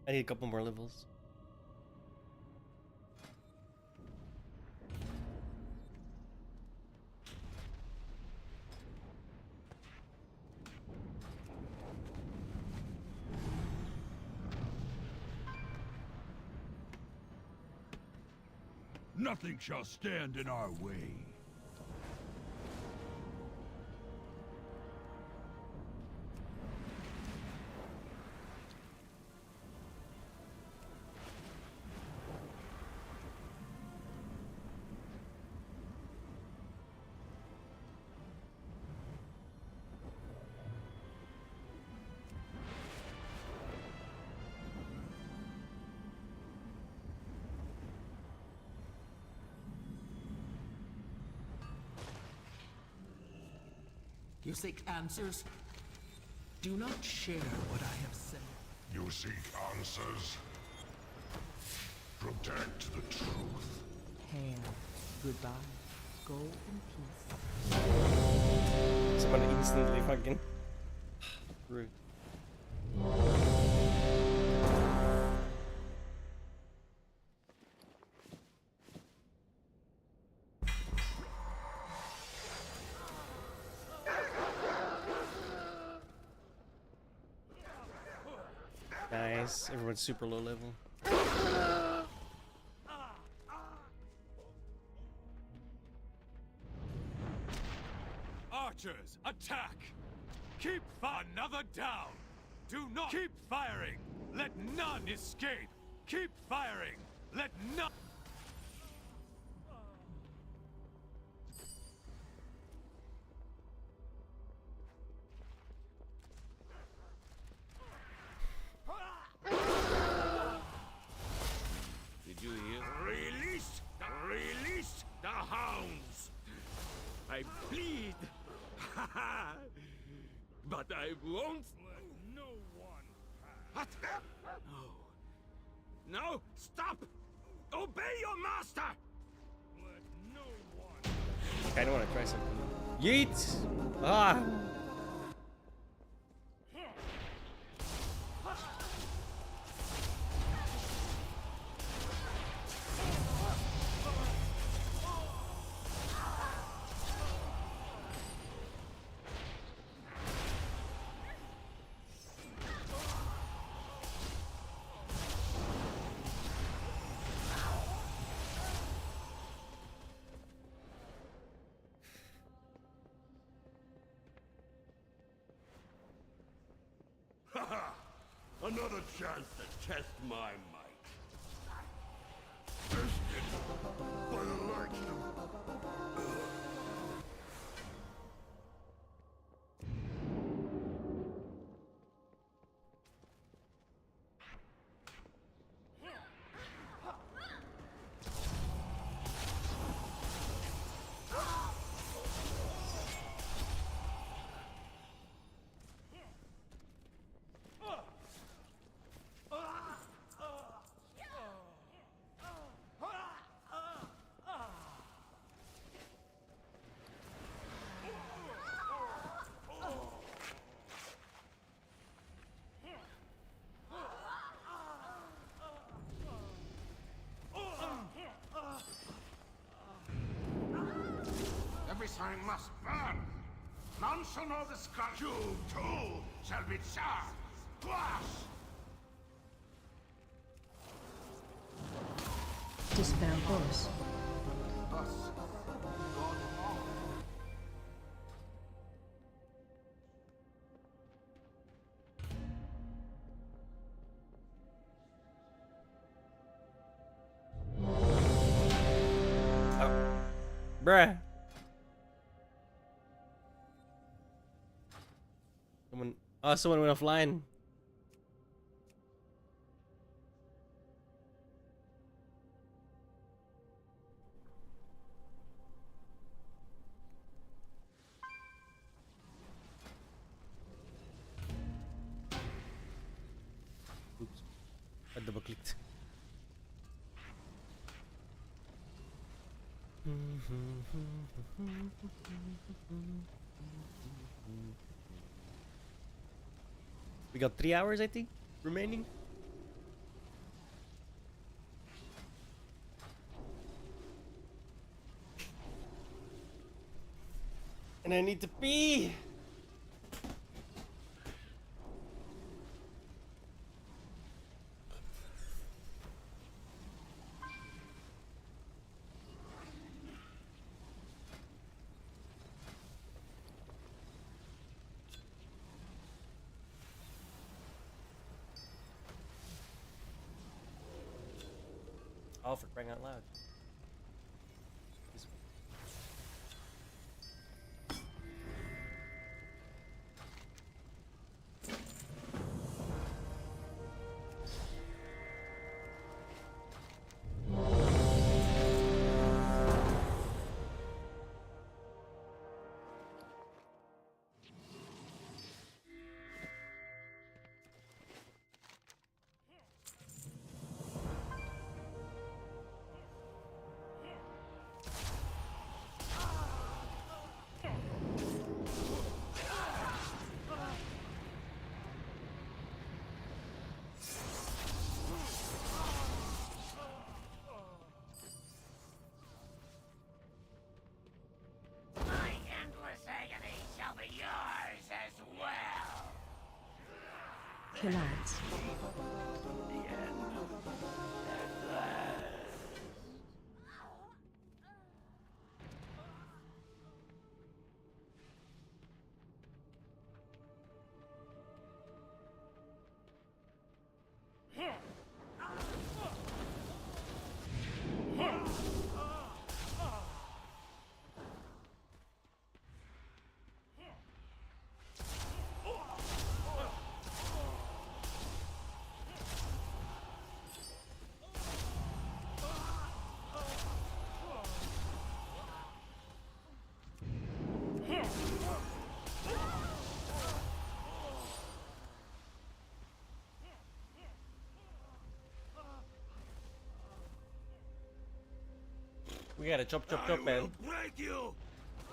I need a couple more levels. Nothing shall stand in our way. You seek answers? Do not share what I have said. You seek answers? Protect the truth. Hail. Goodbye. Go in peace. Someone instantly fucking rude. Nice. Everyone's super low level. Archers, attack! Keep another down! Do not keep firing! Let none escape! Keep firing! Let none... Did you hear? Release the hounds! I bleed! But I won't let no one pass. What? No. No! Stop! Obey your master! Let no one... I don't want to try something. Yeet! Ah! Another chance to test my might. Tested by the likes of... Everything must burn. None shall know the skull. You too shall be charred. Quash! Discount boss. Thus, God all. Bruh. Someone went offline. Oops. I double clicked. We got 3 hours, I think, remaining. And I need to pee. Oh, for crying out loud. My endless agony shall be yours as well. Collapse. We gotta chop, man.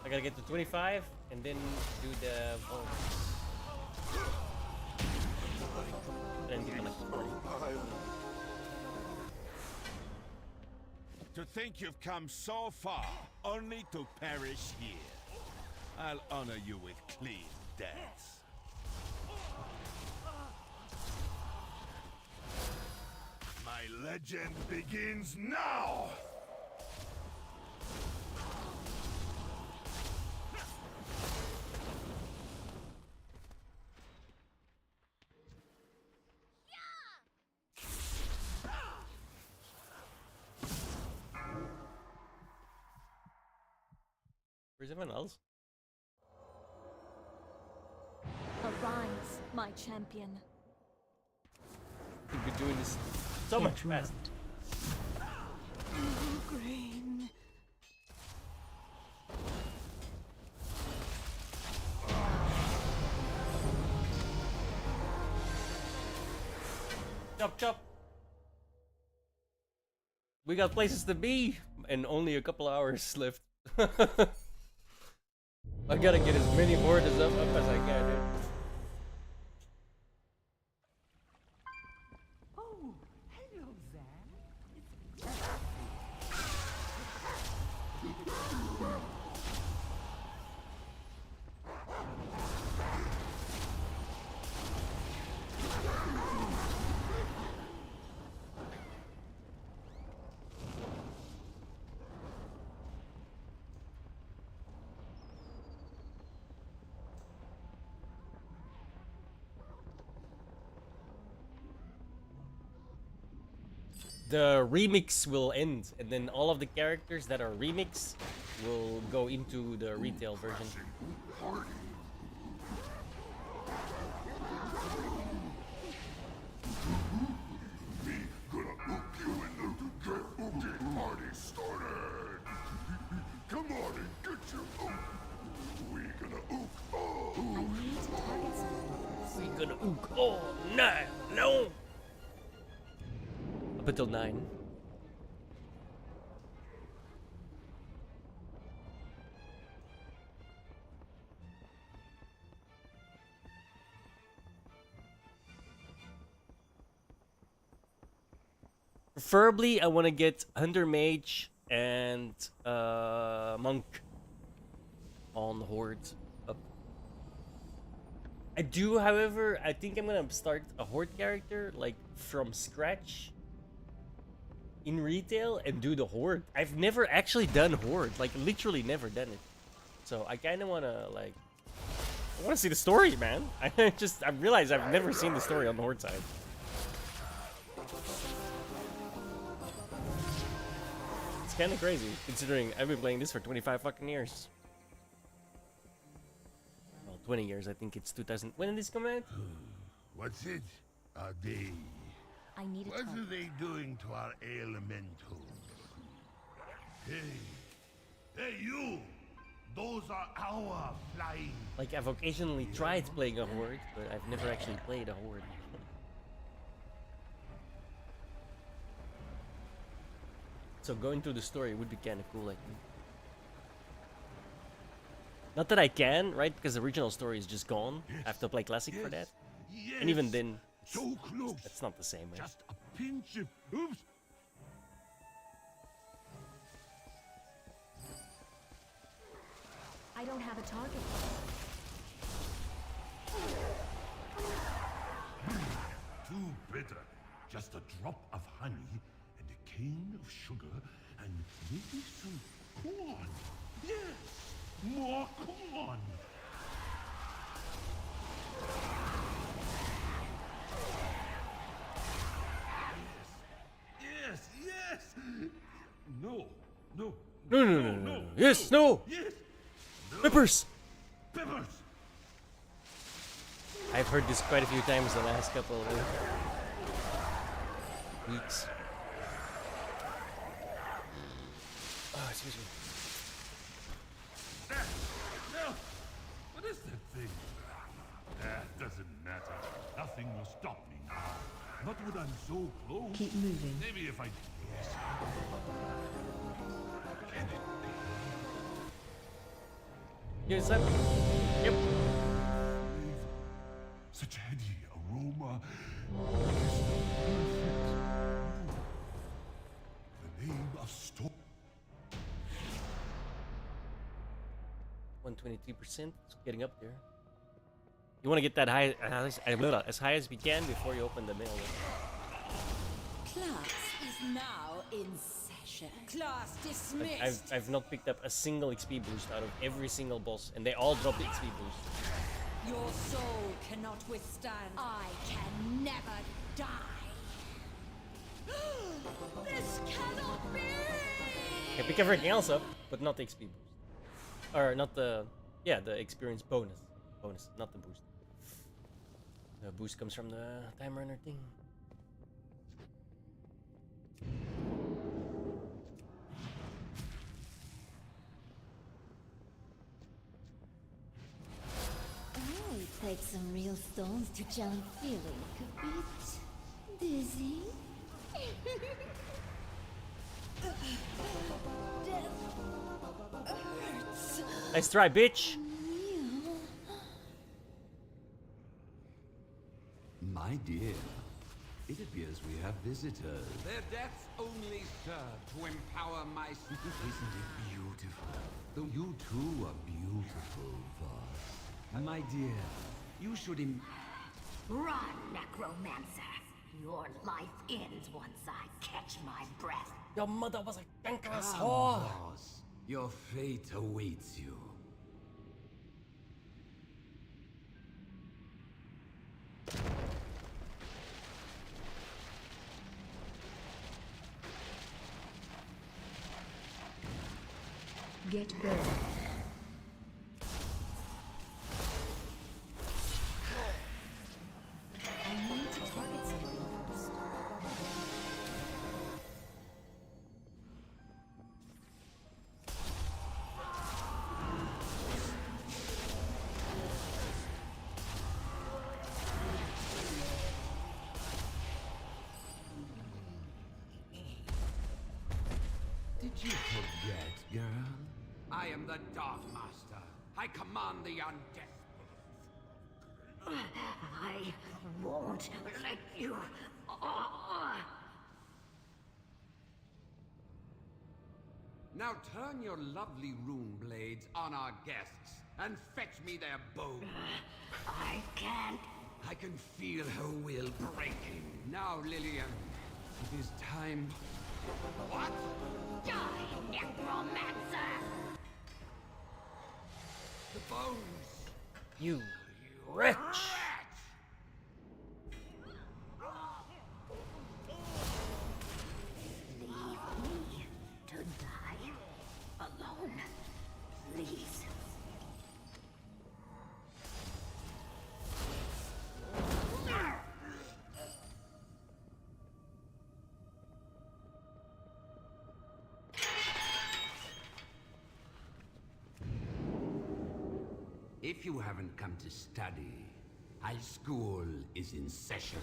I gotta get to 25 and then do the bonus. Then get the next 40. To think you've come so far, only to perish here. I'll honor you with clean deaths. My legend begins now! Where's everyone else? Arise, my champion. We've been doing this so much faster. Green. Chop, chop. We got places to be and only a couple hours left. I gotta get as many hordes up as I can, dude. Oh, hello there. the remix will end, and then all of the characters that are remix will go into the retail version. Party started. Come on and get your ook. We gonna ook all. I need to target someone. We gonna ook all night long. Up until 9. Preferably, I want to get Hunter Mage and Monk on Horde up. I do, however, I think I'm gonna start a Horde character like from scratch in retail and do the Horde. I've never actually done Horde, like literally never done it. So I kind of want to like, I want to see the story, man. I realized I've never seen the story on the Horde side. It's kind of crazy, considering I've been playing this for 25 fucking years. Well, 20 years, I think it's 2000. When did this come out? What's it? Are they... I need a What target. are they doing to our elementals? Hey. Hey, you! Those are our flying... Like, I've occasionally tried playing a Horde, but I've never actually played a Horde. So going through the story would be kind of cool, I think. Not that I can, right? Because the original story is just gone. I have to play Classic for that. And even then, so close. That's not the same, right? Just a pinch of... Oops! I don't have a target. Too bitter. Just a drop of honey and a cane of sugar and maybe some corn. Yes, more corn. Yes, yes. No, no. No. Yes, no. Yes. Peppers. Peppers. I've heard this quite a few times the last couple of weeks. Oh, excuse me. No. What is that thing? Doesn't matter. Nothing will stop me now. Not when I'm so close. Keep moving. Maybe if I... Yes. Can it be? Yes, I'm... Yep. Such heady aroma. It's the perfect... The name of storm. 123%. It's getting up there. You want to get that high, as high as we can before you open the mail. Class is now in session. Class dismissed. I've not picked up a single XP boost out of every single boss, and they all drop the XP boost. Your soul cannot withstand. I can never die. This cannot be. Can pick everything else up, but not the XP boost. Or not the, yeah, the experience bonus. Bonus, not the boost. The boost comes from the time runner thing. Oh, it takes some real stones to challenge feeling a bit dizzy. Nice try, bitch! My dear, it appears we have visitors. Their deaths only serve to empower my... Isn't it beautiful? Though you too are beautiful, Voss. My dear, you should Run, necromancer. Your life ends once I catch my breath. Your mother was a cankerous Come, whore! Voss. Your fate awaits you. Get burned. I need to target something first. Did you forget, girl? I am the Dark Master. I command the undead. I won't let you. Now turn your lovely rune blades on our guests and fetch me their bones. I can't. I can feel her will breaking. Now, Lillian, it is time. What? Die, necromancer! The bones! You wretch! Leave me to die alone, please. If you haven't come to study, high school is in session.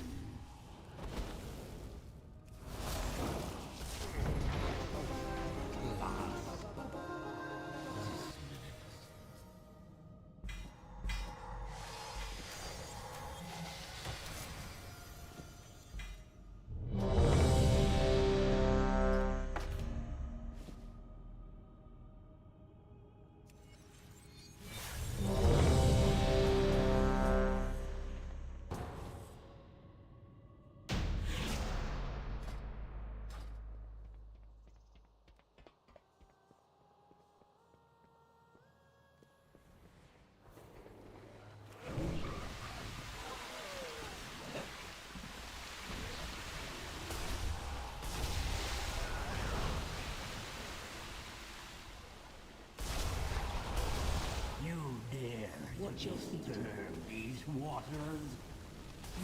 Watch your feet. Disturb these waters,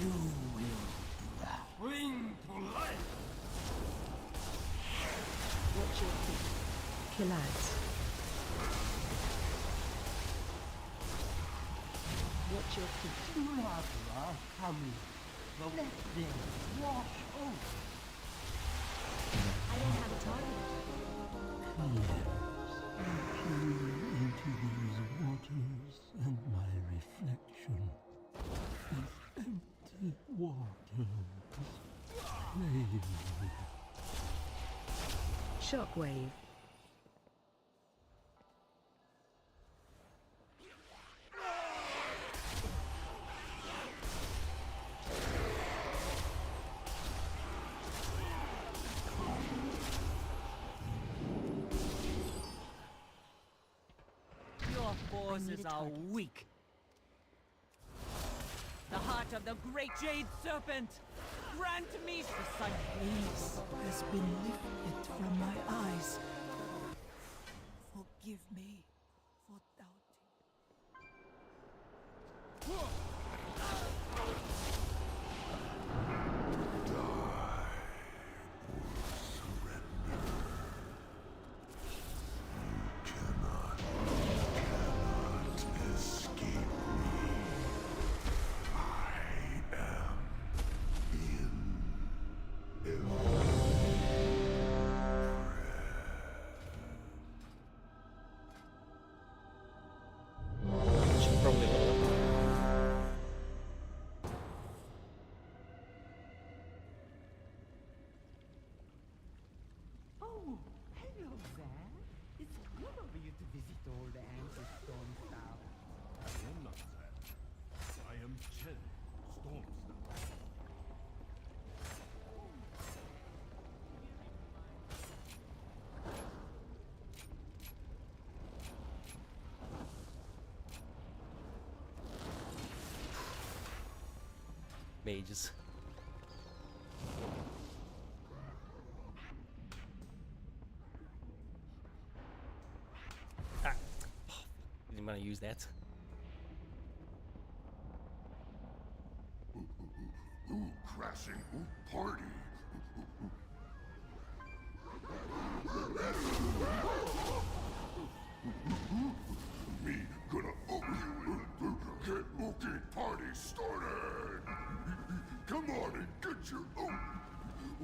you will bring to life. Watch your feet. Kill ads. Watch your feet. Radra coming. The dead wash over. I don't have a target. Yes, I peer into these waters, and my reflection is empty waters. Claim me. Shockwave. Your forces are weak. The heart of the great Jade Serpent! Grant me the sun gaze has been lifted from my eyes. Forgive me for doubting. Should probably level up. Oh, hello there. It's good of you to visit old Auntie Stormstout. I am not that. I am Chen Stormstout. Mages. I'm gonna use that. Ooh, crashing, ooh, party. Me gonna ook you get ookie party started. Come on and get your ook.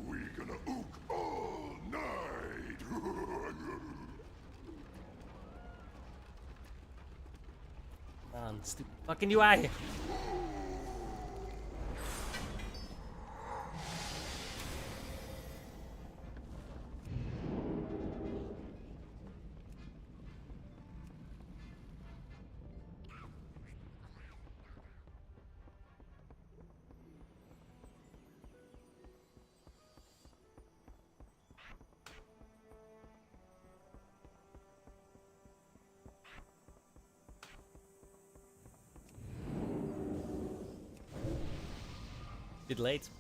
We gonna ook all night. Stupid fucking UI. Bit late.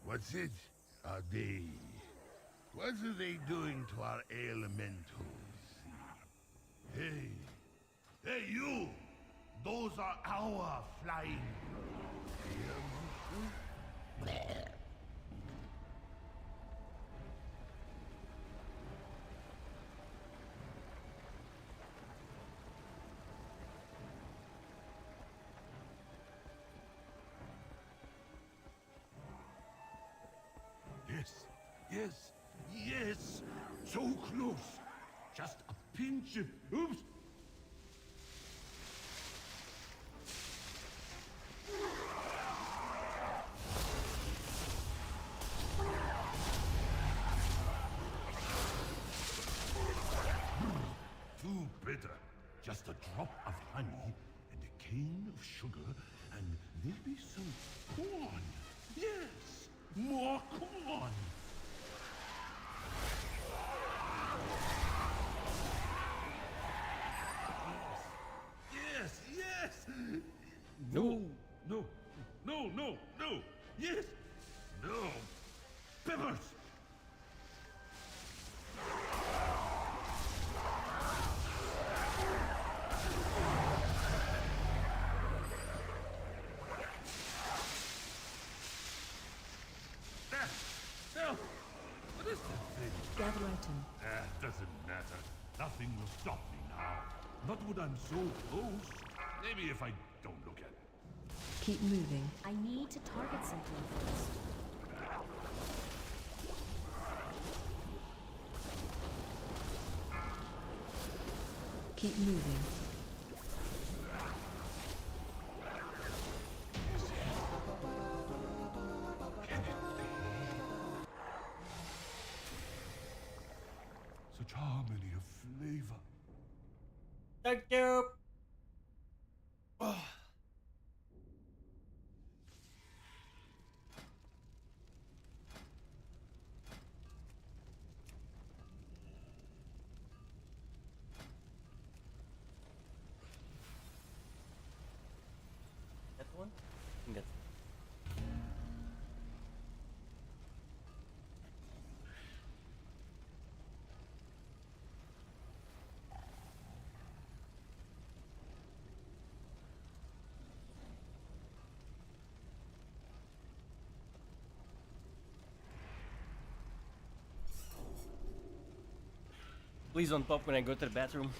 What's it? Are they... What are they doing to our elementals? Hey, hey you! Those are our flying... Yes, yes, yes! So close! Just a pinch of... Oops! Too bitter. Just a drop of honey and a cane of sugar and maybe some corn. Yes! More corn! Yes, yes! No, no, no, no, no! Yes! No! Peppers! No! What is that thing? Gather item. Doesn't matter. Nothing will stop me now. Not when I'm so close. Maybe if I don't look at it. Keep moving. I need to target something first. Keep moving. Such harmony of flavor. Thank you. That one? I think that's... Please don't pop when I go to the bathroom.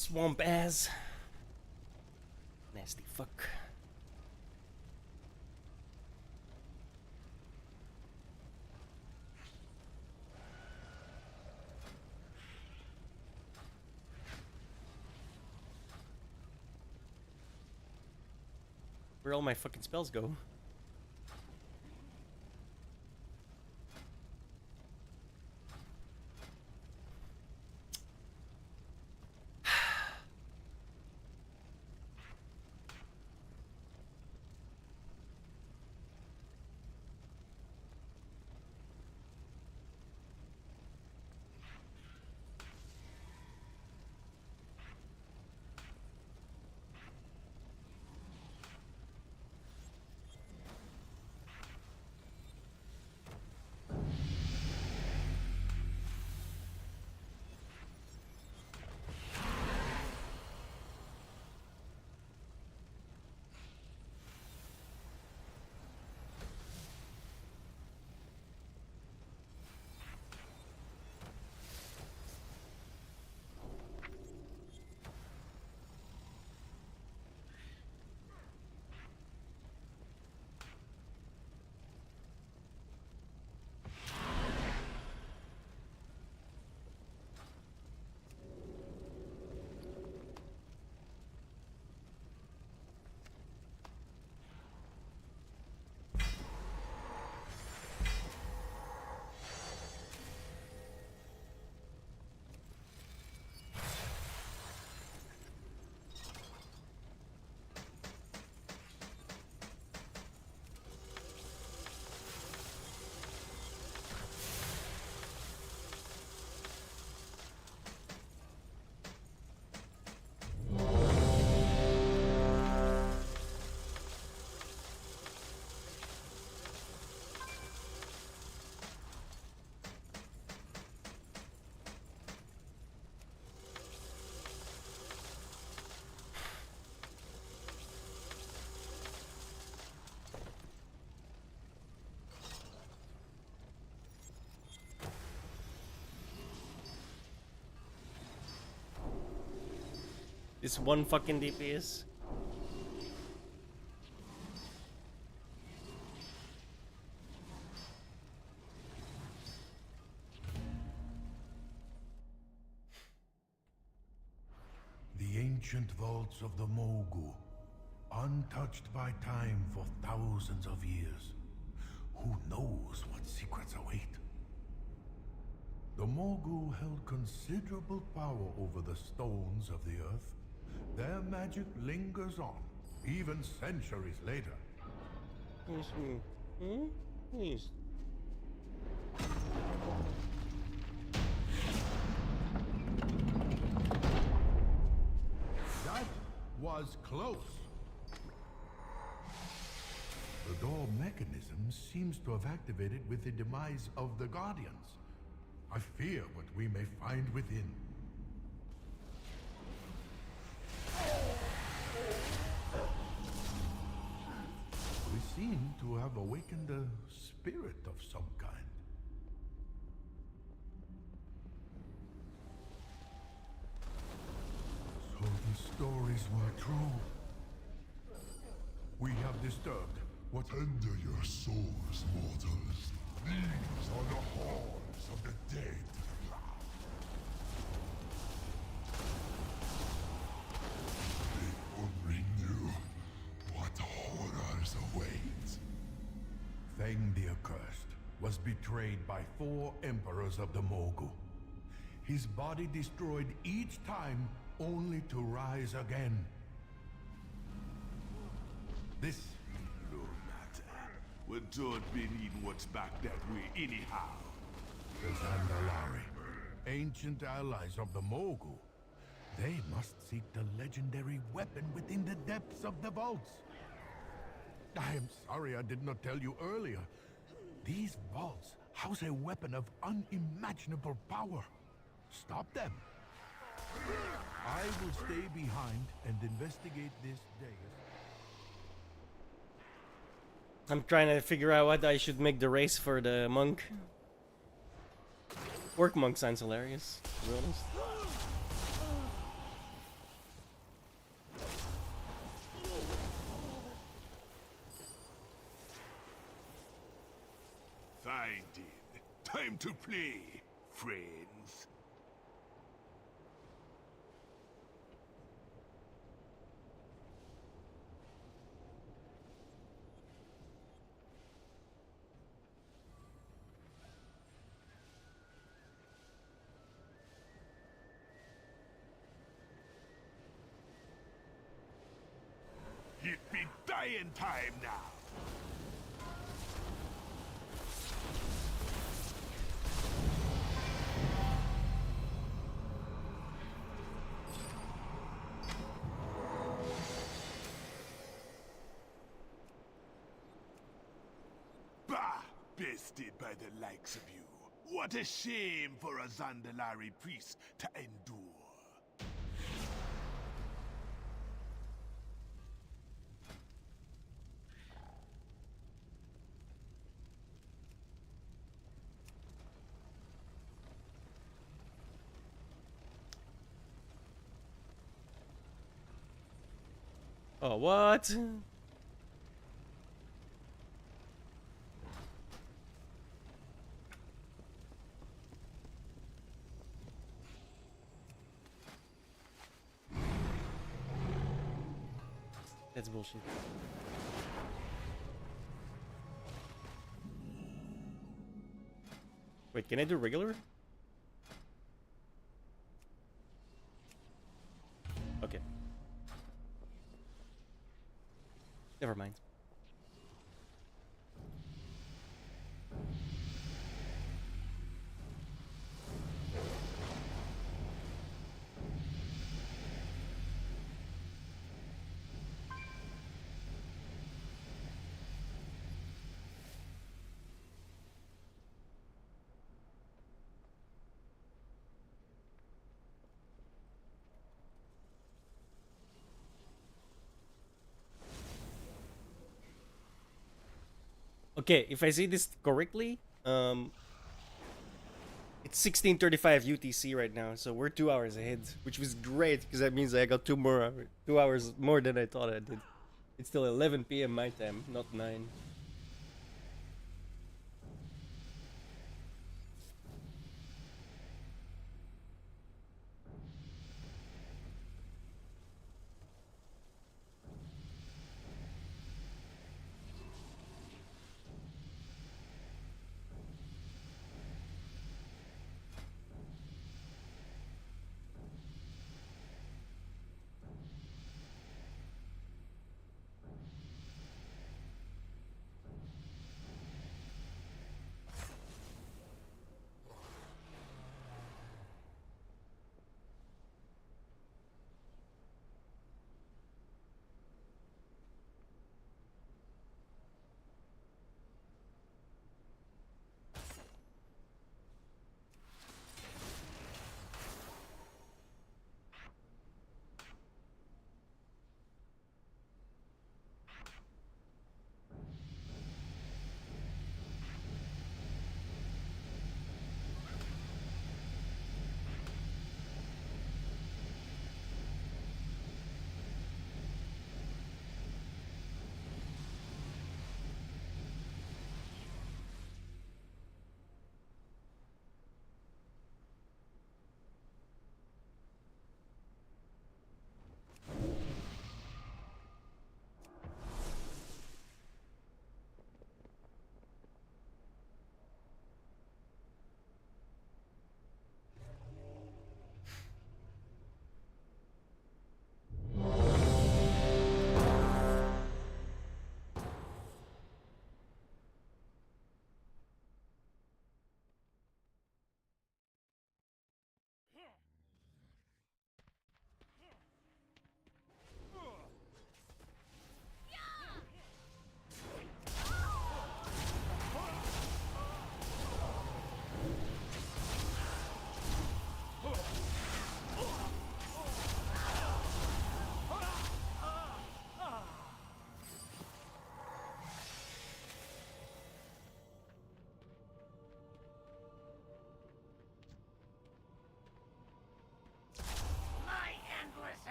Swamp ass. Nasty fuck. Where all my fucking spells go? This one fucking DPS. The ancient vaults of the Mogu, untouched by time for thousands of years. Who knows what secrets await? The Mogu held considerable power over the stones of the earth. Their magic lingers on, even centuries later. Please. That was close. The door mechanism seems to have activated with the demise of the Guardians. I fear what we may find within. We seem to have awakened a spirit of some kind. So the stories were true. We have disturbed what... Tender your souls, mortals. These are the hordes of the dead. They only knew what horrors await. Feng the Accursed was betrayed by 4 emperors of the Mogu. His body destroyed each time, only to rise again. This... No matter. We don't be needing what's back that way anyhow. The Zandalari, ancient allies of the Mogu. They must seek the legendary weapon within the depths of the vaults. I am sorry I did not tell you earlier. These vaults house a weapon of unimaginable power. Stop them. I will stay behind and investigate this day. I'm trying to figure out what I should make the race for the monk. Orc monk sounds hilarious, to be honest. Splendid. Time to play, friends. It be dying time now. Bah! Bested by the likes of you. What a shame for a Zandalari priest to endure. Oh, what? That's bullshit. Wait, can I do regular? Okay. Never mind. Okay, if I see this correctly, it's 16:35 UTC right now, so we're 2 hours ahead, which was great because that means I got 2 hours more than I thought I did. It's still 11 p.m. my time, not 9.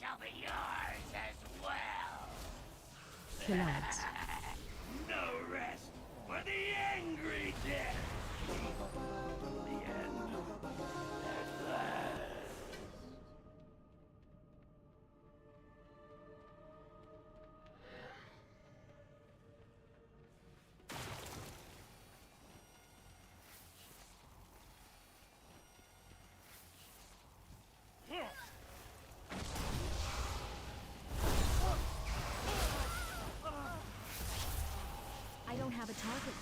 shall be yours as well. Kill odds. No rest for the angry death. The end. At last. I don't have a target.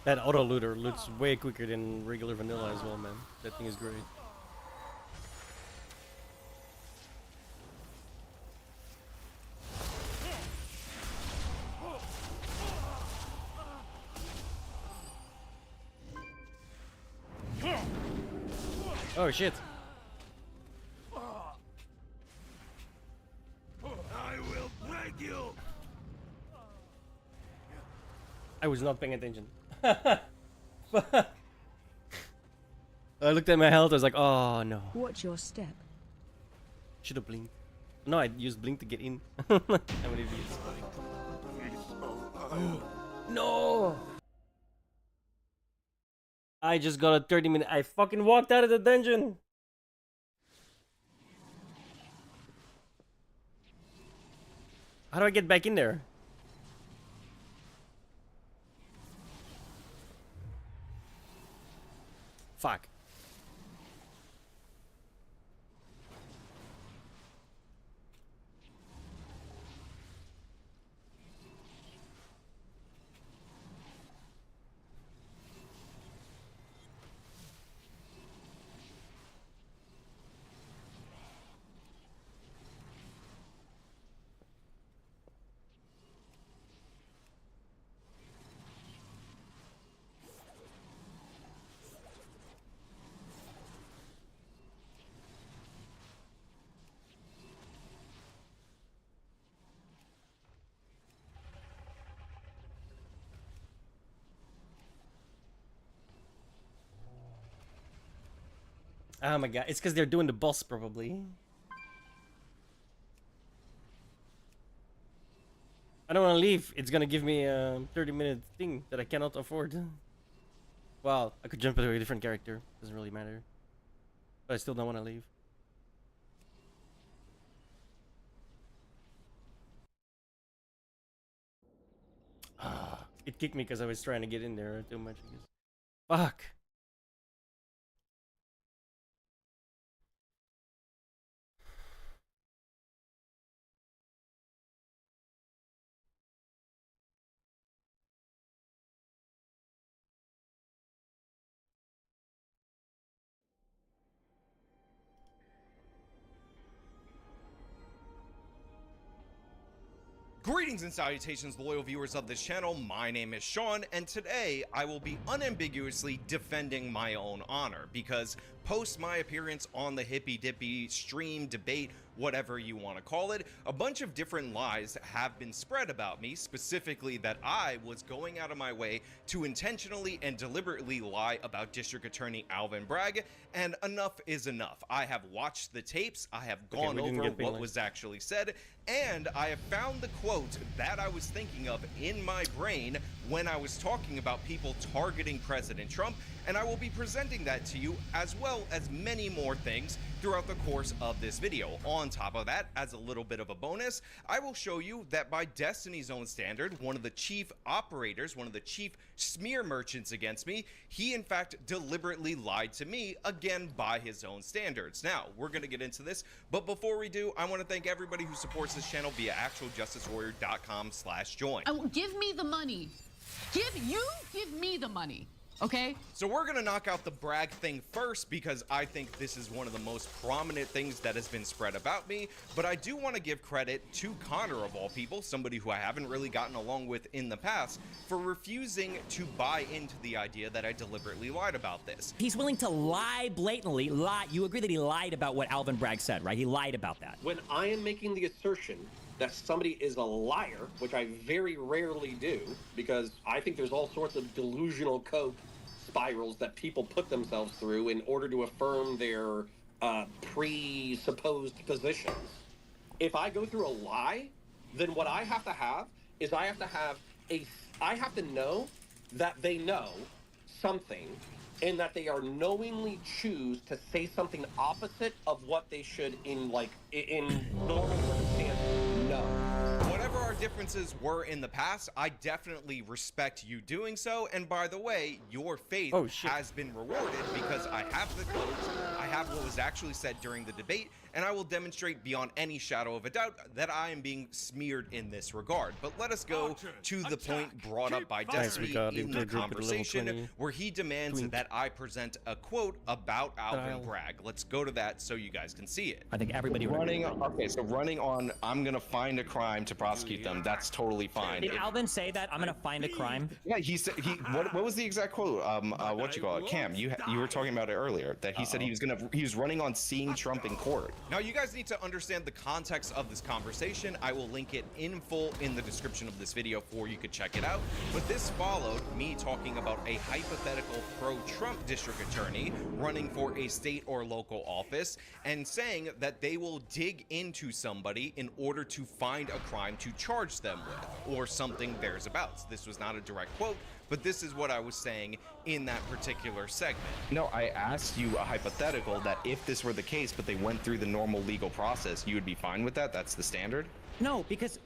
That auto looter loots way quicker than regular vanilla as well, man. That thing is great. Oh shit. I will break you. I was not paying attention. I looked at my health, I was like, oh no. Watch your step. Should have blinked. No, I used blink to get in. How many views? No! I just got a 30-minute. I fucking walked out of the dungeon! How do I get back in there? Fuck. Oh my god, it's because they're doing the boss probably. I don't want to leave. It's gonna give me a 30-minute thing that I cannot afford. Well, I could jump into a different character. Doesn't really matter. But I still don't want to leave. It kicked me because I was trying to get in there too much. I guess. Fuck. Greetings and salutations, loyal viewers of this channel. My name is Sean, and today I will be unambiguously defending my own honor, because post my appearance on the Hippy Dippy stream, debate, whatever you want to call it, a bunch of different lies have been spread about me, specifically that I was going out of my way to intentionally and deliberately lie about District Attorney Alvin Bragg, and enough is enough. I have watched the tapes, I have gone over what was actually said, and I have found the quote that I was thinking of in my brain when I was talking about people targeting President Trump, and I will be presenting that to you as well as many more things throughout the course of this video. On top of that, as a little bit of a bonus, I will show you that by Destiny's own standard, one of the chief operators, one of the chief smear merchants against me, he in fact deliberately lied to me, again by his own standards. Now, we're going to get into this, but before we do, I want to thank everybody who supports this channel via actualjusticewarrior.com/join. Give me the money. Give me the money. okay? So we're gonna knock out the brag thing first because I think this is one of the most prominent things that has been spread about me, but I do want to give credit to Connor of all people, somebody who I haven't really gotten along with in the past, for refusing to buy into the idea that I deliberately lied about this. He's willing to lie blatantly, lie. You agree that he lied about what Alvin Bragg said, right? He lied about that. When I am making the assertion that somebody is a liar, which I very rarely do, because I think there's all sorts of delusional cope spirals that people put themselves through in order to affirm their presupposed positions. If I go through a lie, then what I have to have is I have to know that they know something and that they are knowingly choose to say something opposite of what they should in normal circumstances know. Whatever our differences were in the past, I definitely respect you doing so, and by the way, your faith has been rewarded because I have the quotes, I have what was actually said during the debate, and I will demonstrate beyond any shadow of a doubt that I am being smeared in this regard. But let us go to the point brought up by Destiny in the conversation, where he demands that I present a quote about Alvin Bragg. Let's go to that so you guys can see it. I think everybody running on I'm gonna find a crime to prosecute them. That's totally fine. Did Alvin say that? I'm gonna find a crime? Yeah, he said what was the exact quote? What you call it? Cam, you were talking about it earlier, that he said he was running on seeing Trump in court. Now, you guys need to understand the context of this conversation. I will link it in full in the description of this video for you could check it out. But this followed me talking about a hypothetical pro-Trump district attorney running for a state or local office and saying that they will dig into somebody in order to find a crime to charge them with, or something thereabouts. This was not a direct quote, but this is what I was saying in that particular segment. No, I asked you a hypothetical that if this were the case, but they went through the normal legal process, you would be fine with that? That's the standard? No, because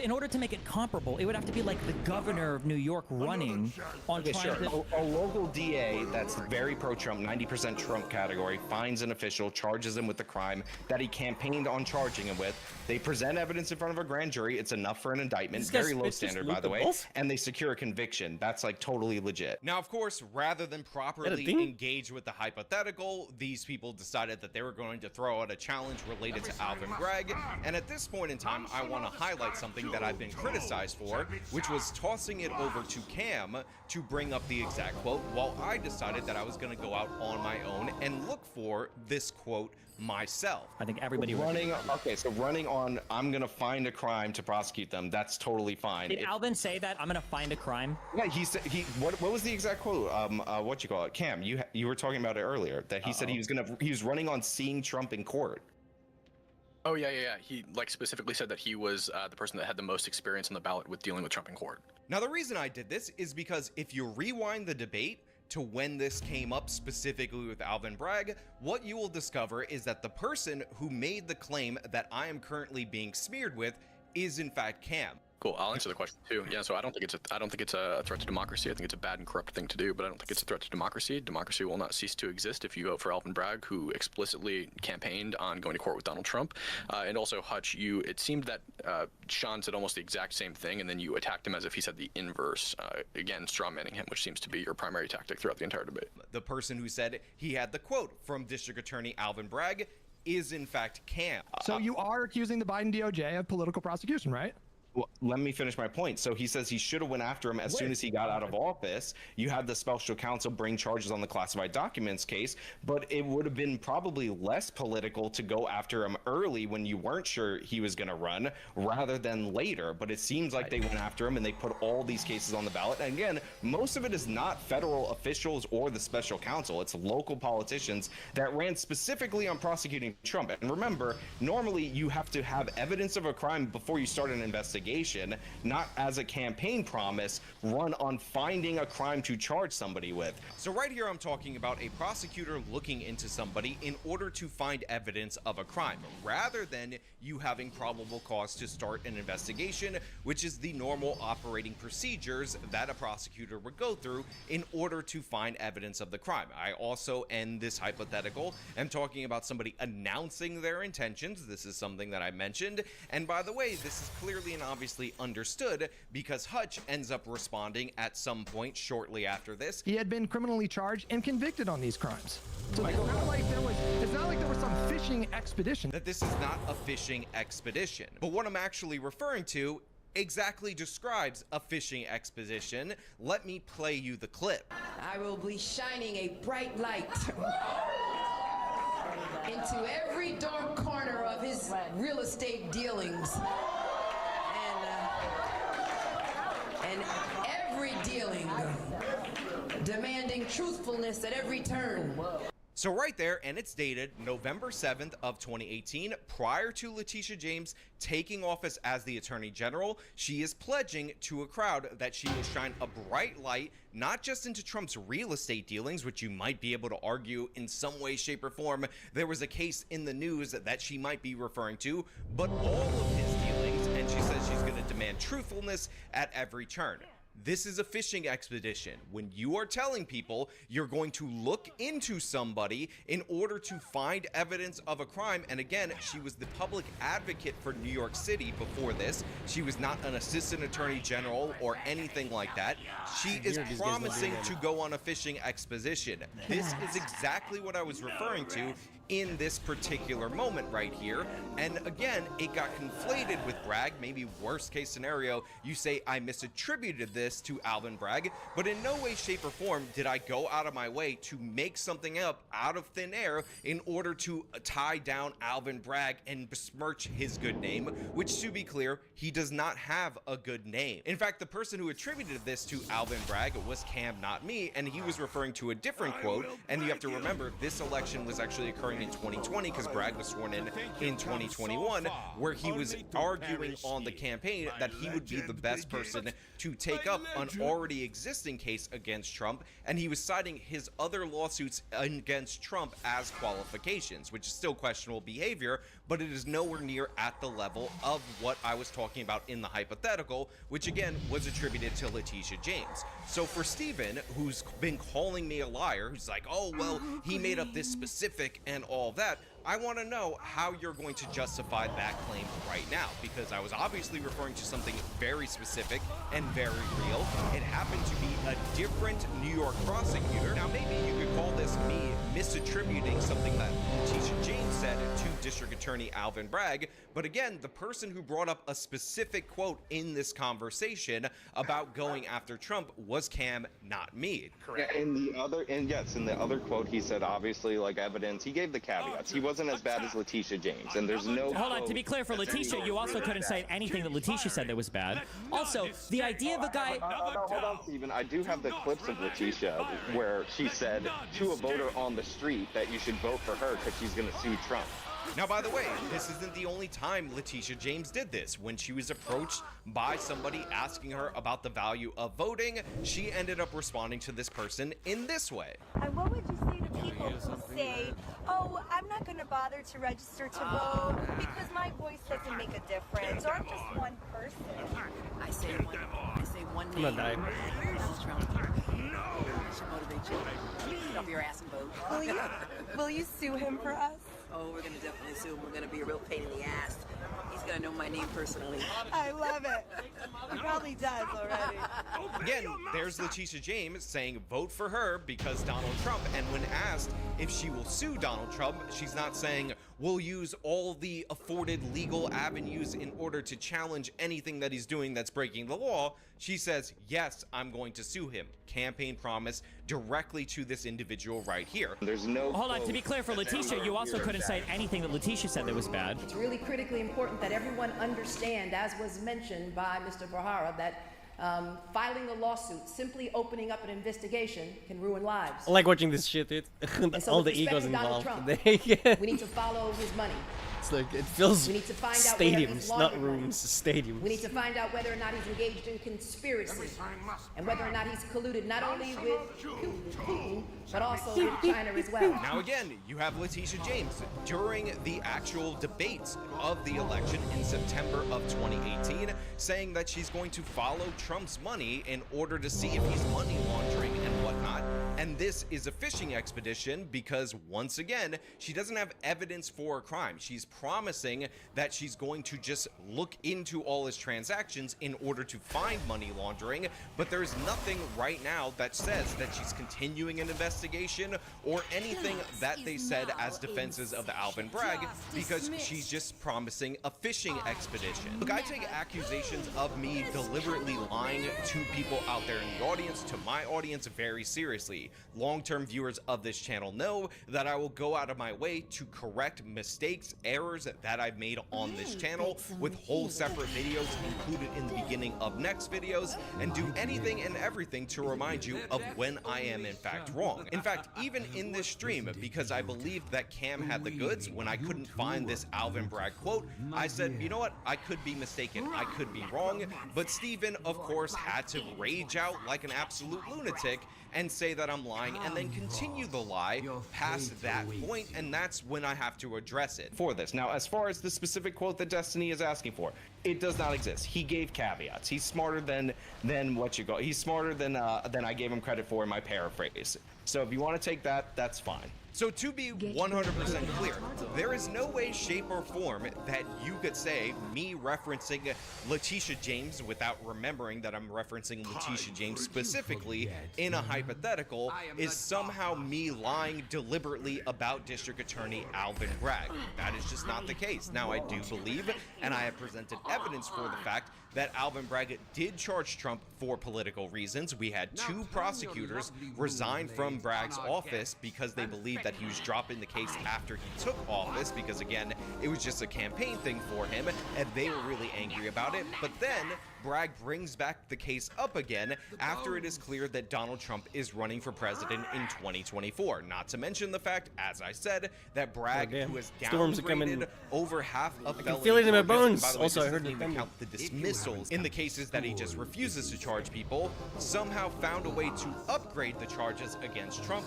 in order to make it comparable, it would have to be like the governor of New York running on trying to... A local DA that's very pro-Trump, 90% Trump category, finds an official, charges him with the crime that he campaigned on charging him with. They present evidence in front of a grand jury. It's enough for an indictment. Very low standard, by the way. And they secure a conviction. That's like totally legit. Now, of course, rather than properly engage with the hypothetical, these people decided that they were going to throw out a challenge related to Alvin Bragg. And at this point in time, I want to highlight something that I've been criticized for, which was tossing it over to Cam to bring up the exact quote, while I decided that I was going to go out on my own and look for this quote myself. I think everybody running on I'm gonna find a crime to prosecute them. That's totally fine. Did Alvin say that? I'm gonna find a crime? Yeah, he said what was the exact quote? What you call it? Cam, you were talking about it earlier, that he said he was running on seeing Trump in court. Oh yeah. He specifically said that he was the person that had the most experience on the ballot with dealing with Trump in court. Now, the reason I did this is because if you rewind the debate to when this came up specifically with Alvin Bragg, what you will discover is that the person who made the claim that I am currently being smeared with is in fact Cam. Cool. I'll answer the question too. Yeah. So I don't think it's a threat to democracy. I think it's a bad and corrupt thing to do, but I don't think it's a threat to democracy. Democracy will not cease to exist if you vote for Alvin Bragg, who explicitly campaigned on going to court with Donald Trump. And also, Hutch, it seemed that Sean said almost the exact same thing, and then you attacked him as if he said the inverse. Again, strawmanning him, which seems to be your primary tactic throughout the entire debate. The person who said he had the quote from District Attorney Alvin Bragg is in fact Cam. So you are accusing the Biden DOJ of political prosecution, right? Well, let me finish my point. So he says he should have went after him as soon as he got out of office. You had the special counsel bring charges on the classified documents case, but it would have been probably less political to go after him early when you weren't sure he was going to run rather than later. But it seems like they went after him and they put all these cases on the ballot. And again, most of it is not federal officials or the special counsel. It's local politicians that ran specifically on prosecuting Trump. And remember, normally you have to have evidence of a crime before you start an investigation, not as a campaign promise run on finding a crime to charge somebody with. So right here I'm talking about a prosecutor looking into somebody in order to find evidence of a crime, rather than you having probable cause to start an investigation, which is the normal operating procedures that a prosecutor would go through in order to find evidence of the crime. I also end this hypothetical am talking about somebody announcing their intentions. This is something that I mentioned, and by the way, this is clearly an obviously understood because Hutch ends up responding at some point shortly after this. He had been criminally charged and convicted on these crimes. So it's not like there was some fishing expedition. That this is not a fishing expedition. But what I'm actually referring to exactly describes a fishing expedition. Let me play you the clip. I will be shining a bright light into every dark corner of his real estate dealings. And every dealing demanding truthfulness at every turn. So right there, and it's dated November 7th of 2018, prior to Letitia James taking office as the Attorney General, she is pledging to a crowd that she will shine a bright light, not just into Trump's real estate dealings, which you might be able to argue in some way, shape, or form there was a case in the news that she might be referring to, but all of his dealings, and she says she's going to demand truthfulness at every turn. This is a fishing expedition. When you are telling people you're going to look into somebody in order to find evidence of a crime, and again, she was the public advocate for New York City before this. She was not an assistant attorney general or anything like that. She is promising to go on a fishing expedition. This is exactly what I was referring to in this particular moment right here. And again, it got conflated with Bragg. Maybe worst case scenario, you say I misattributed this to Alvin Bragg, but in no way, shape, or form did I go out of my way to make something up out of thin air in order to tie down Alvin Bragg and besmirch his good name, which, to be clear, he does not have a good name. In fact, the person who attributed this to Alvin Bragg was Cam, not me, and he was referring to a different quote. And you have to remember, this election was actually occurring in 2020 because Bragg was sworn in 2021, where he was arguing on the campaign that he would be the best person to take up an already existing case against Trump, and he was citing his other lawsuits against Trump as qualifications, which is still questionable behavior, but it is nowhere near at the level of what I was talking about in the hypothetical, which again was attributed to Letitia James. So for Steven, who's been calling me a liar, who's like, oh, well, he made up this specific and all that, I want to know how you're going to justify that claim right now, because I was obviously referring to something very specific and very real. It happened to be a different New York prosecutor. Now, maybe you could call this me misattributing something that Letitia James said to District Attorney Alvin Bragg, but again, the person who brought up a specific quote in this conversation about going after Trump was Cam, not me. Correct. Yeah, in the other quote, he said, obviously, like evidence, he gave the caveats. He wasn't as bad as Letitia James, and there's no Hold on, to be clear, for Letitia, you also couldn't say anything that Letitia said that was bad. Also, the idea of a guy... hold on, Steven. I do have the clips of Letitia where she said to a voter on the street that you should vote for her because she's going to sue Trump. Now, by the way, this isn't the only time Letitia James did this. When she was approached by somebody asking her about the value of voting, she ended up responding to this person in this way. And what would you say to people who say, oh, I'm not going to bother to register to vote because my voice doesn't make a difference, or I'm just one person? I say one name. Donald Trump. I should motivate you. Get off your ass and vote. Will you sue him for us? Oh, we're gonna definitely sue him. We're gonna be a real pain in the ass. He's gonna know my name personally. I love it. He probably does already. Again, there's Letitia James saying vote for her because Donald Trump, and when asked if she will sue Donald Trump, she's not saying we'll use all the afforded legal avenues in order to challenge anything that he's doing that's breaking the law. She says, yes, I'm going to sue him. Campaign promise directly to this individual right here. There's no... Hold on, to be clear, for Letitia, you also couldn't say anything that Letitia said that was bad. It's really critically important that everyone understand, as was mentioned by Mr. Verhara, that filing a lawsuit, simply opening up an investigation, can ruin lives. I like watching this shit, dude. So all the with respect egos to Donald involved. Trump, we need to follow his money. It's like, it feels We need to find out whether he's stadiums, not laundered rooms, money. stadiums. We need to find out whether or not he's engaged in conspiracy, and whether or not he's colluded not only with Putin, but also with China as well. Now again, you have Letitia James during the actual debates of the election in September of 2018 saying that she's going to follow Trump's money in order to see if he's money laundering and whatnot. And this is a fishing expedition because, once again, she doesn't have evidence for a crime. She's promising that she's going to just look into all his transactions in order to find money laundering, but there's nothing right now that says that she's continuing an investigation or anything that they said as defenses of the Alvin Bragg, because she's just promising a fishing expedition. Look, I take accusations of me deliberately lying to people out there in the audience, to my audience, very seriously. Long-term viewers of this channel know that I will go out of my way to correct mistakes, errors that I've made on this channel with whole separate videos included in the beginning of next videos, and do anything and everything to remind you of when I am in fact wrong. In fact, even in this stream, because I believed that Cam had the goods when I couldn't find this Alvin Bragg quote, I said, you know what, I could be mistaken, I could be wrong, but Steven, of course, had to rage out like an absolute lunatic and say that I'm lying, and then continue the lie past that point, and that's when I have to address it. For this. Now, as far as the specific quote that Destiny is asking for, it does not exist. He gave caveats. He's smarter than he's smarter than I gave him credit for in my paraphrase. So if you want to take that, that's fine. So to be 100% clear, there is no way, shape, or form that you could say me referencing Letitia James without remembering that I'm referencing Letitia James specifically in a hypothetical is somehow me lying deliberately about District Attorney Alvin Bragg. That is just not the case. Now, I do believe, and I have presented evidence for the fact, that Alvin Bragg did charge Trump for political reasons. We had 2 prosecutors resign from Bragg's office because they believed that he was dropping the case after he took office, because again, it was just a campaign thing for him, and they were really angry about it. But then Bragg brings back the case up again after it is clear that Donald Trump is running for president in 2024. Not to mention the fact, as I said, that Bragg, who has downgraded over half of felony charges, feel it in my bones. by the way, Also, I this heard doesn't even count the dismissals in the cases that he just refuses to charge people, somehow found a way to upgrade the charges against Trump,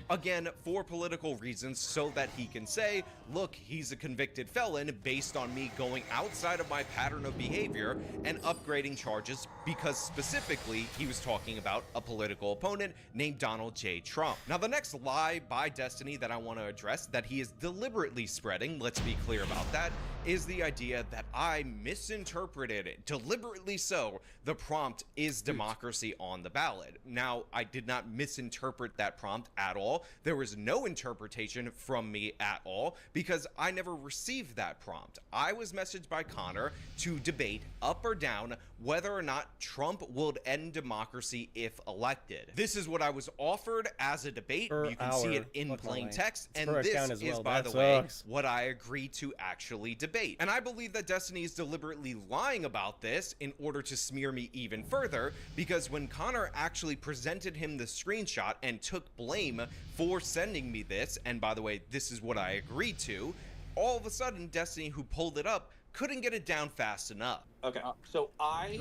again, for political reasons, so that he can say, look, he's a convicted felon based on me going outside of my pattern of behavior and upgrading charges because specifically he was talking about a political opponent named Donald J. Trump. Now, the next lie by Destiny that I want to address that he is deliberately spreading, let's be clear about that, is the idea that I misinterpreted it, deliberately so, the prompt is democracy on the ballot. Now, I did not misinterpret that prompt at all. There was no interpretation from me at all because I never received that prompt. I was messaged by Connor to debate up or down whether or not Trump would end democracy if elected. This is what I was offered as a debate. You can see it in plain text, and this is, by the way, what I agreed to actually debate. And I believe that Destiny is deliberately lying about this in order to smear me even further, because when Connor actually presented him the screenshot and took blame for sending me this, and by the way, this is what I agreed to, all of a sudden Destiny, who pulled it up, couldn't get it down fast enough. Okay, so I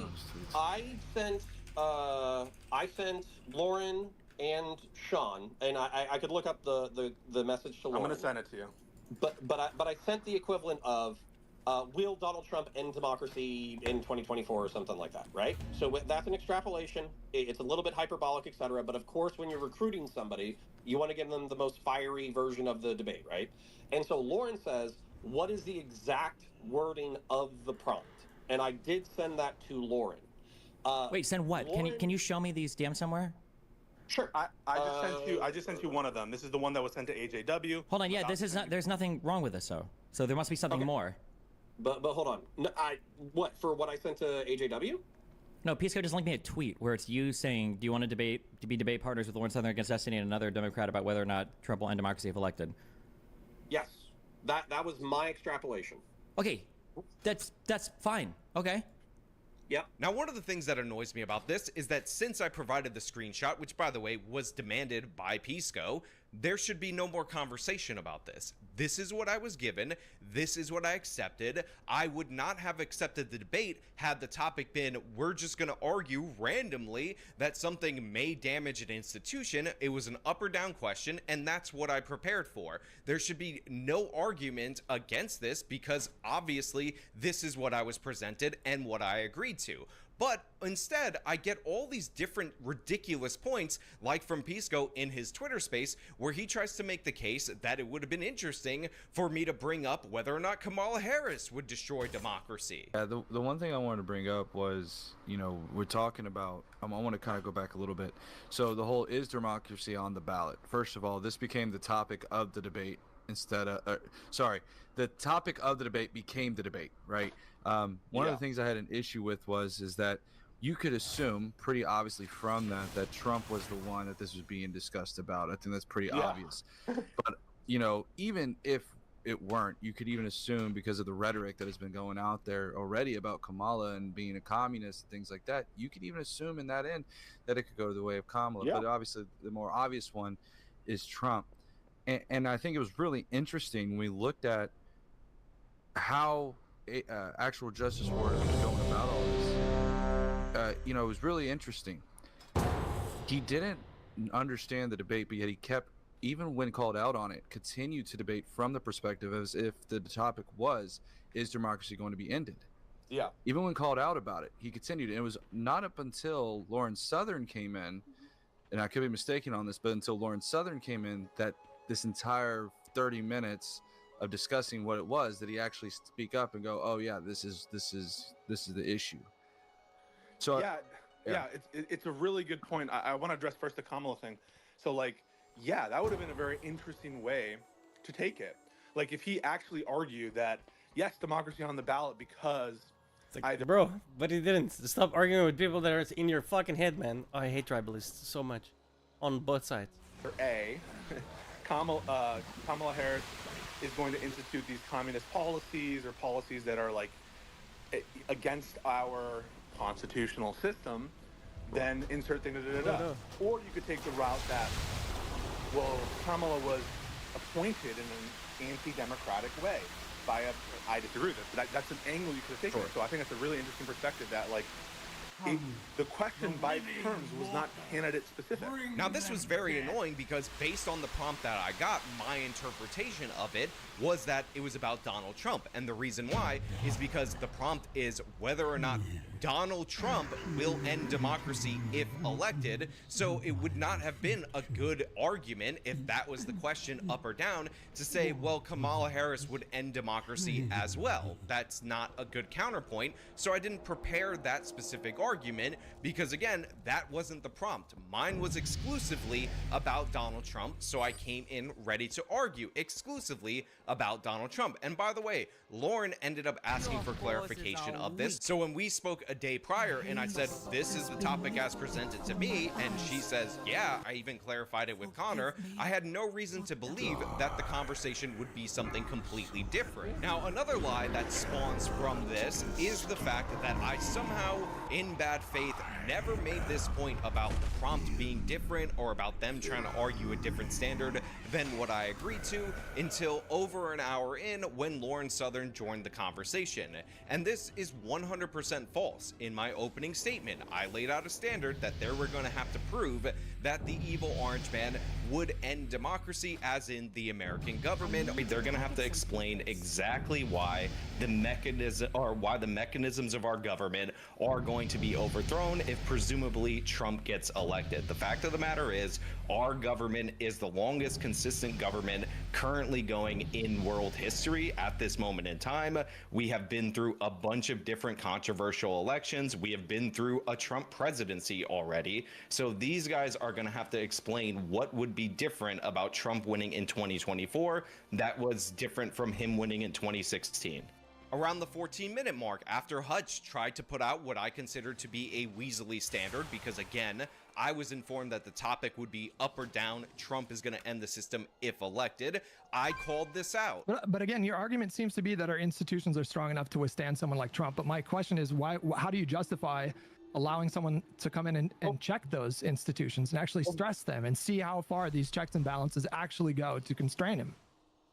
sent Lauren and Sean, and I could look up the message to Lauren. I'm gonna send it to you. But I sent the equivalent of will Donald Trump end democracy in 2024 or something like that, right? So that's an extrapolation. It's a little bit hyperbolic, etc. But of course, when you're recruiting somebody, you want to give them the most fiery version of the debate, right? And so Lauren says, what is the exact wording of the prompt? And I did send that to Lauren. Wait, send what? Lauren, can you show me these DMs somewhere? Sure. I just sent you one of them. This is the one that was sent to AJW. Hold on, yeah, this is not. There's nothing wrong with this, so there must be something more. But hold on. No, what I sent to AJW? No, Pisco just linked me a tweet where it's you saying, do you want to be debate partners with Lauren Southern against Destiny and another Democrat about whether or not Trump will end democracy if elected? Yes. That was my extrapolation. Okay. That's fine. Okay. Yep. Now, one of the things that annoys me about this is that since I provided the screenshot, which by the way was demanded by Pisco, there should be no more conversation about this. This is what I was given. This is what I accepted. I would not have accepted the debate had the topic been, we're just going to argue randomly that something may damage an institution. It was an up or down question, and that's what I prepared for. There should be no argument against this because obviously this is what I was presented and what I agreed to. But instead, I get all these different ridiculous points, like from Pisco in his Twitter space, where he tries to make the case that it would have been interesting for me to bring up whether or not Kamala Harris would destroy democracy. Yeah, the one thing I wanted to bring up was, you know, we're talking about, I want to kind of go back a little bit. So the whole is democracy on the ballot. First of all, this became the topic of the debate instead of, the topic of the debate became the debate, right? One of the things I had an issue with is that you could assume pretty obviously from that Trump was the one that this was being discussed about. I think that's pretty obvious. But, you know, even if it weren't, you could even assume, because of the rhetoric that has been going out there already about Kamala and being a communist and things like that, you could even assume in that end that it could go the way of Kamala. But obviously the more obvious one is Trump. And I think it was really interesting when we looked at how actual Justice Warrior was going about all this. You know, it was really interesting. He didn't understand the debate, but yet he kept, even when called out on it, continued to debate from the perspective as if the topic was, is democracy going to be ended? Yeah. Even when called out about it, he continued. And it was not up until Lawrence Southern came in, and I could be mistaken on this, but until Lawrence Southern came in, that this entire 30 minutes of discussing what it was, that he actually speak up and go, oh yeah, this is the issue. So it's a really good point. I want to address first the Kamala thing. So like, yeah, that would have been a very interesting way to take it. Like if he actually argued that yes, democracy on the ballot because it's like, bro, but he didn't. Stop arguing with people that are in your fucking head, man. Oh, I hate tribalists so much on both sides. Kamala Harris is going to institute these communist policies or policies that are like against our constitutional system, then insert thing, Or you could take the route that, well, Kamala was appointed in an anti-democratic way by I disagree with this, but that's an angle you could have taken. So I think that's a really interesting perspective that, like, the question by terms was not candidate specific. Now this was very annoying because based on the prompt that I got, my interpretation of it was that it was about Donald Trump. And the reason why is because the prompt is whether or not Donald Trump will end democracy if elected. So it would not have been a good argument if that was the question, up or down, to say, well, Kamala Harris would end democracy as well. That's not a good counterpoint. So I didn't prepare that specific argument because, again, that wasn't the prompt. Mine was exclusively about Donald Trump, so I came in ready to argue exclusively about Donald Trump. And by the way, Lauren ended up asking for clarification of this. So when we spoke a day prior and I said, this is the topic as presented to me, and she says, yeah, I even clarified it with Connor, I had no reason to believe that the conversation would be something completely different. Now, another lie that spawns from this is the fact that I somehow, in bad faith, never made this point about the prompt being different or about them trying to argue a different standard than what I agreed to until over an hour in when Lauren Southern joined the conversation. And this is 100% false. In my opening statement, I laid out a standard that they were going to have to prove that the evil orange man would end democracy, as in the American government. They're going to have to explain exactly why the mechanisms of our government are going to be overthrown if presumably Trump gets elected. The fact of the matter is, our government is the longest consistent government currently going in world history at this moment in time. We have been through a bunch of different controversial elections. We have been through a Trump presidency already. So these guys are going to have to explain what would be different about Trump winning in 2024 that was different from him winning in 2016. Around the 14-minute mark, after Hutch tried to put out what I considered to be a Weasley standard, because again, I was informed that the topic would be up or down, Trump is going to end the system if elected, I called this out. But again, your argument seems to be that our institutions are strong enough to withstand someone like Trump. But my question is, how do you justify allowing someone to come in and check those institutions and actually stress them and see how far these checks and balances actually go to constrain him?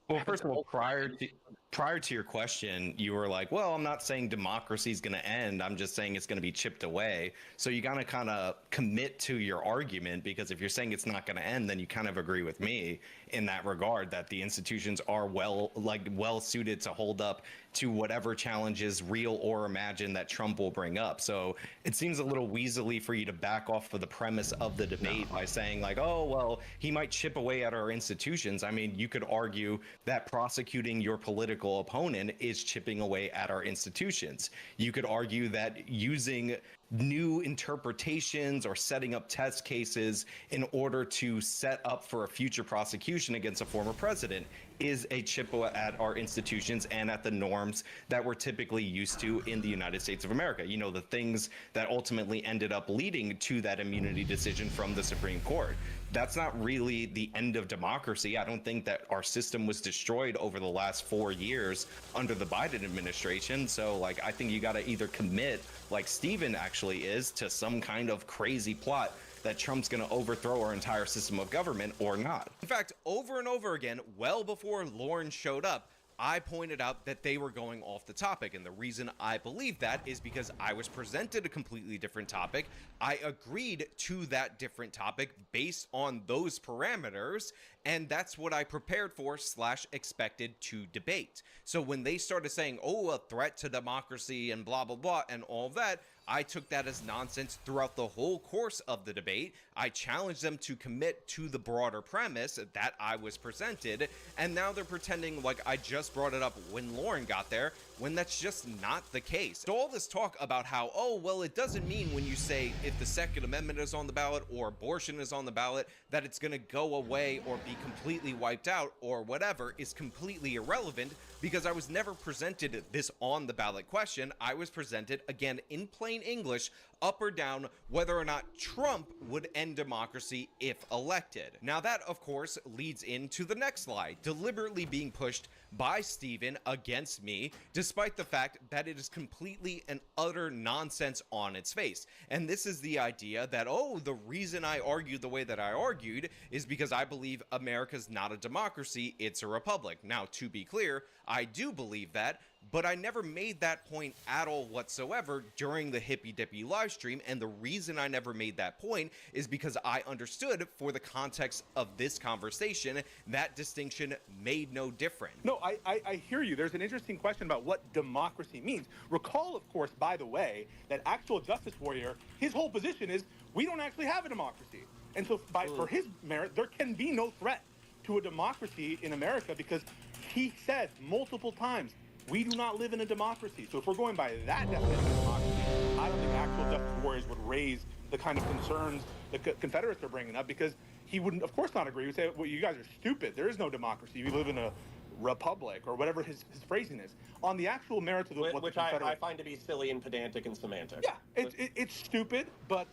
Well, first of all, prior to your question, you were like, "Well, I'm not saying democracy is going to end. I'm just saying it's going to be chipped away." So you got to kind of commit to your argument, because if you're saying it's not going to end, then you kind of agree with me in that regard, that the institutions are well suited to hold up to whatever challenges, real or imagined, that Trump will bring up. So it seems a little weaselly for you to back off of the premise of the debate by saying like, "Oh, well, he might chip away at our institutions." I mean, you could argue that prosecuting your political opponent is chipping away at our institutions. You could argue that using new interpretations or setting up test cases in order to set up for a future prosecution against a former president is a chip at our institutions and at the norms that we're typically used to in the United States of America. You know, the things that ultimately ended up leading to that immunity decision from the Supreme Court. That's not really the end of democracy. I don't think that our system was destroyed over the last 4 years under the Biden administration. So, like, I think you got to either commit, like Steven actually is, to some kind of crazy plot that Trump's going to overthrow our entire system of government, or not. In fact, over and over again, well before Lauren showed up, I pointed out that they were going off the topic, and the reason I believe that is because I was presented a completely different topic. I agreed to that different topic based on those parameters, and that's what I prepared for / expected to debate. So when they started saying, "Oh, a threat to democracy," and blah, blah, blah, and all that, I took that as nonsense throughout the whole course of the debate. I challenged them to commit to the broader premise that I was presented, and now they're pretending like I just brought it up when Lauren got there, when that's just not the case. So all this talk about how, oh, well, it doesn't mean when you say if the Second Amendment is on the ballot or abortion is on the ballot that it's going to go away or be completely wiped out or whatever is completely irrelevant, because I was never presented this on the ballot question. I was presented, again, in plain English, up or down, whether or not Trump would end democracy if elected. Now that, of course, leads into the next lie, deliberately being pushed by Steven against me, despite the fact that it is completely and utter nonsense on its face. And this is the idea that, oh, the reason I argued the way that I argued is because I believe America's not a democracy, it's a republic. Now, to be clear, I do believe that, but I never made that point at all whatsoever during the Hippy Dippy live stream, and the reason I never made that point is because I understood, for the context of this conversation, that distinction made no difference. No, I hear you. There's an interesting question about what democracy means. Recall, of course, by the way, that Actual Justice Warrior, his whole position is we don't actually have a democracy. And so for his merit, there can be no threat to a democracy in America, because he said multiple times, we do not live in a democracy. So if we're going by that definition of democracy, I don't think Actual Justice Warriors would raise the kind of concerns the Confederates are bringing up, because he wouldn't, of course, not agree. He would say, well, you guys are stupid. There is no democracy. We live in a republic, or whatever his phrasing is. On the actual merits of which I find to be silly and pedantic and semantic. Yeah, it's stupid, but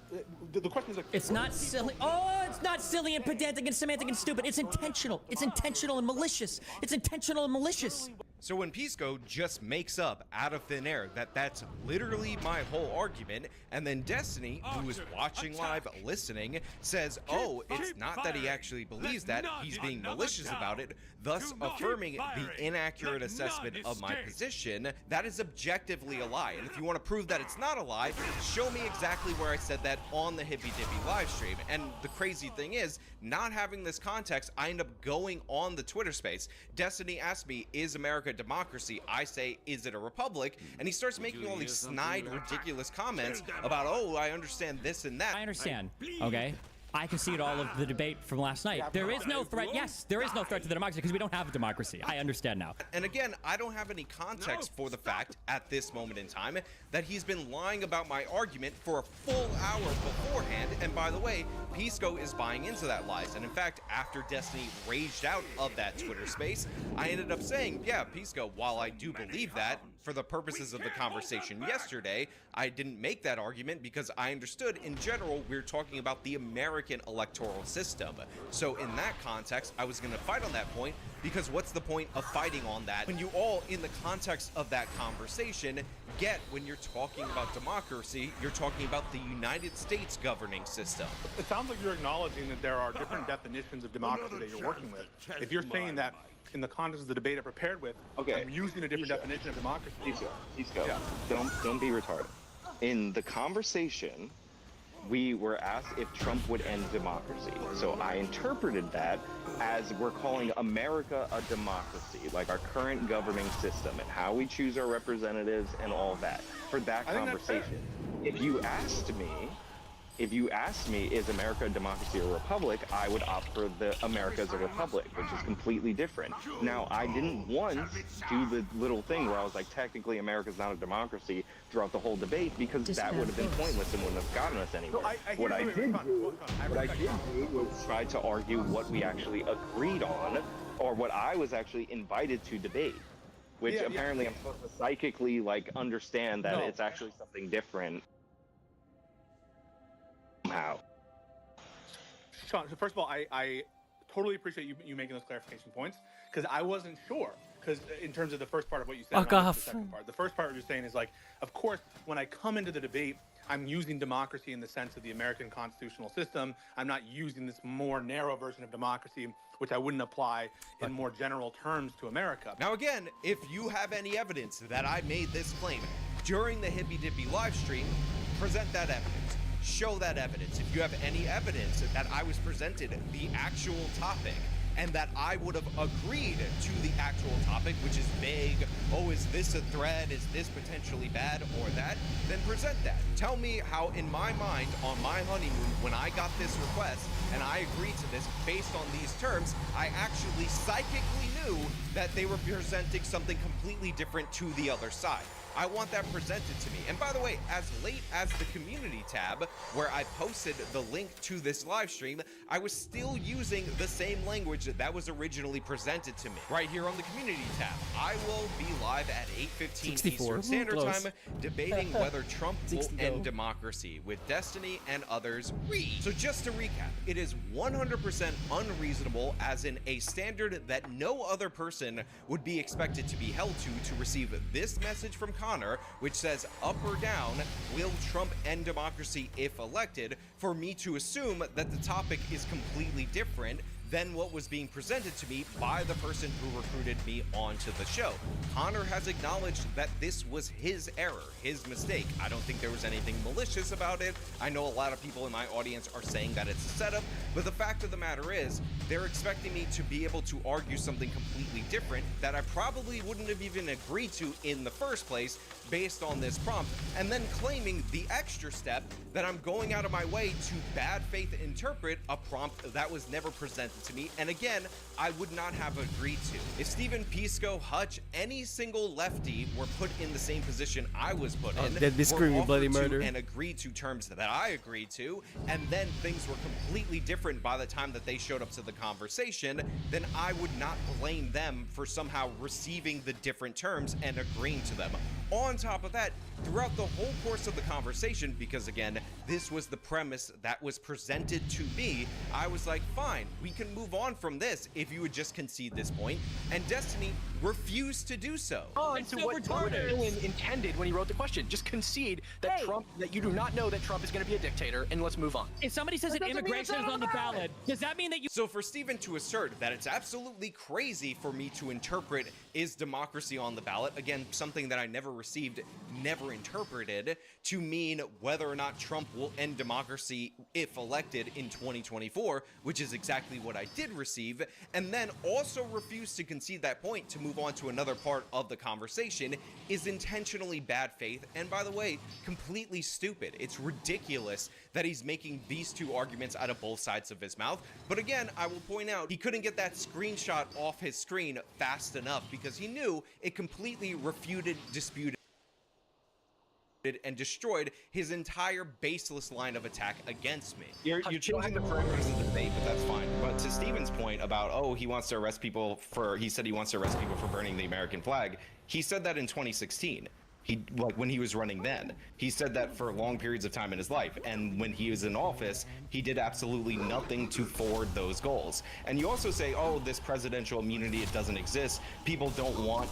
the question is like... It's not silly. Oh, it's not silly and pedantic and semantic and stupid. It's intentional. It's intentional and malicious. It's intentional and malicious. So when Pisco just makes up out of thin air that that's literally my whole argument, and then Destiny, who is watching live, listening, says, oh, it's not that he actually believes that, he's being malicious about it, thus affirming the inaccurate assessment of my position, that is objectively a lie. And if you want to prove that it's not a lie, show me exactly where I said that on the Hippy Dippy live stream. And the crazy thing is, not having this context, I end up going on the Twitter space. Destiny asked me, is America a democracy? I say, is it a republic? And he starts making all these snide, ridiculous comments about, oh, I understand this and that. I understand, okay? I concede all of the debate from last night. There is no threat. Yes, there is no threat to the democracy because we don't have a democracy. I understand now. And again, I don't have any context for the fact at this moment in time that he's been lying about my argument for a full hour beforehand. And by the way, Pisco is buying into that lies. And in fact, after Destiny raged out of that Twitter space, I ended up saying, yeah, Pisco, while I do believe that, for the purposes of the conversation yesterday, I didn't make that argument because I understood in general we're talking about the American electoral system. So in that context, I was going to fight on that point, because what's the point of fighting on that when you all, in the context of that conversation, get when you're talking about democracy, you're talking about the United States governing system. It sounds like you're acknowledging that there are different definitions of democracy that you're working with. If you're saying that in the context of the debate I prepared with, Okay. I'm using a different definition of democracy. Please go. Yeah. Don't be retarded. In the conversation, we were asked if Trump would end democracy. So I interpreted that as we're calling America a democracy, like our current governing system and how we choose our representatives and all that for that conversation. If you asked me, is America a democracy or a republic, I would opt for the America as a republic, which is completely different. Now, I didn't once do the little thing where I was like, technically America's not a democracy throughout the whole debate, because that would have been pointless and wouldn't have gotten us anywhere. What I did do was try to argue what we actually agreed on, or what I was actually invited to debate, which apparently I'm supposed to psychically like understand that it's actually something different. How? Sean, so first of all, I totally appreciate you making those clarification points, because I wasn't sure. Because in terms of the first part of what you said, Fuck not off. the second part. The first part you're saying is like, of course, when I come into the debate, I'm using democracy in the sense of the American constitutional system. I'm not using this more narrow version of democracy, which I wouldn't apply in more general terms to America. Now again, if you have any evidence that I made this claim during the Hippy Dippy live stream, present that evidence. Show that evidence. If you have any evidence that I was presented the actual topic and that I would have agreed to the actual topic, which is vague, oh, is this a threat, is this potentially bad, or that, then present that. Tell me how, in my mind, on my honeymoon, when I got this request and I agreed to this based on these terms, I actually psychically knew that they were presenting something completely different to the other side. I want that presented to me. And by the way, as late as the community tab, where I posted the link to this live stream, I was still using the same language that was originally presented to me. Right here on the community tab, I will be live at 8:15 Eastern Standard Time, debating whether Trump will end democracy with Destiny and others. So just to recap, it is 100% unreasonable, as in a standard that no other person would be expected to be held to receive this message from Connor, which says up or down, will Trump end democracy if elected, for me to assume that the topic is completely different than what was being presented to me by the person who recruited me onto the show. Connor has acknowledged that this was his error, his mistake. I don't think there was anything malicious about it. I know a lot of people in my audience are saying that it's a setup, but the fact of the matter is, they're expecting me to be able to argue something completely different that I probably wouldn't have even agreed to in the first place based on this prompt, and then claiming the extra step that I'm going out of my way to bad faith interpret a prompt that was never presented to me, and again, I would not have agreed to. If Stephen Pisco, Hutch, any single lefty were put in the same position I was put in, they'd be screaming bloody murder and agreed to terms that I agreed to, and then things were completely different by the time that they showed up to the conversation, then I would not blame them for somehow receiving the different terms and agreeing to them. On top of that, throughout the whole course of the conversation, because again, this was the premise that was presented to me, I was like, fine, we can move on from this if you would just concede this point, and Destiny refused to do so. On to what Owen intended when he wrote the question. Just concede that that you do not know that Trump is going to be a dictator, and let's move on. If somebody says that immigration is on the ballot, does that mean that you... So for Stephen to assert that it's absolutely crazy for me to interpret is democracy on the ballot, again, something that I never received, never interpreted, to mean whether or not Trump will end democracy if elected in 2024, which is exactly what I did receive, and then also refuse to concede that point to move on to another part of the conversation, is intentionally bad faith, and by the way, completely stupid. It's ridiculous that he's making these two arguments out of both sides of his mouth. But again, I will point out, he couldn't get that screenshot off his screen fast enough because he knew it completely refuted, disputed, and destroyed his entire baseless line of attack against me. You're changing the parameters of the debate, but that's fine. But to Steven's point about, oh, he wants to arrest people for, he said he wants to arrest people for burning the American flag. He said that in 2016. Like when he was running then, he said that for long periods of time in his life, and when he was in office, he did absolutely nothing to forward those goals. And you also say, oh, this presidential immunity, it doesn't exist. People don't want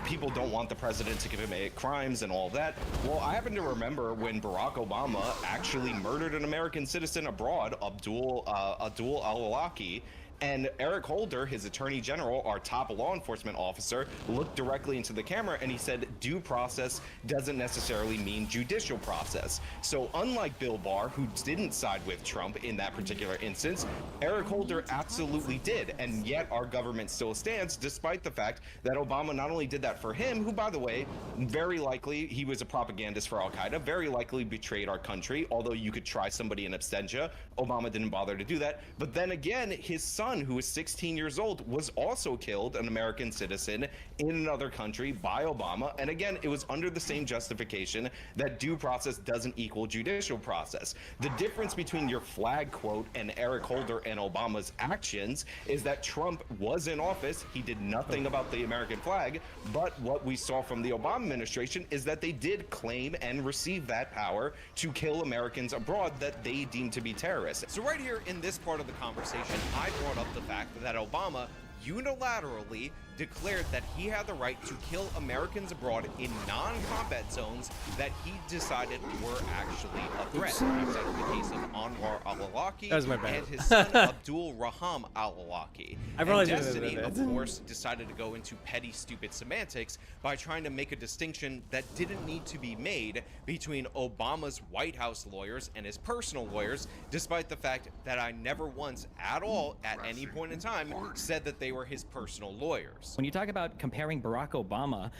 people don't want the president to commit crimes and all that. Well, I happen to remember when Barack Obama actually murdered an American citizen abroad, Abdul al-Awlaki, And Eric Holder, his attorney general, our top law enforcement officer, looked directly into the camera and he said due process doesn't necessarily mean judicial process. So unlike Bill Barr, who didn't side with Trump in that particular instance, Eric Holder absolutely did. And yet our government still stands, despite the fact that Obama not only did that for him, who, by the way, very likely he was a propagandist for Al-Qaeda, very likely betrayed our country, although you could try somebody in absentia. Obama didn't bother to do that. But then again, his son, who was 16 years old, was also killed, an American citizen, in another country by Obama. And again, it was under the same justification that due process doesn't equal judicial process. The difference between your flag quote and Eric Holder and Obama's actions is that Trump was in office. He did nothing about the American flag. But what we saw from the Obama administration is that they did claim and receive that power to kill Americans abroad that they deemed to be terrorists. So right here in this part of the conversation, I brought up the fact that Obama unilaterally declared that he had the right to kill Americans abroad in non-combat zones that he decided were actually a threat. He said in the case of Anwar al-Awlaki and his son Abdul Raham al-Awlaki. And Destiny, of course, decided to go into petty, stupid semantics by trying to make a distinction that didn't need to be made between Obama's White House lawyers and his personal lawyers, despite the fact that I never once at all, at any point in time, said that they were his personal lawyers. When you talk about comparing Barack Obama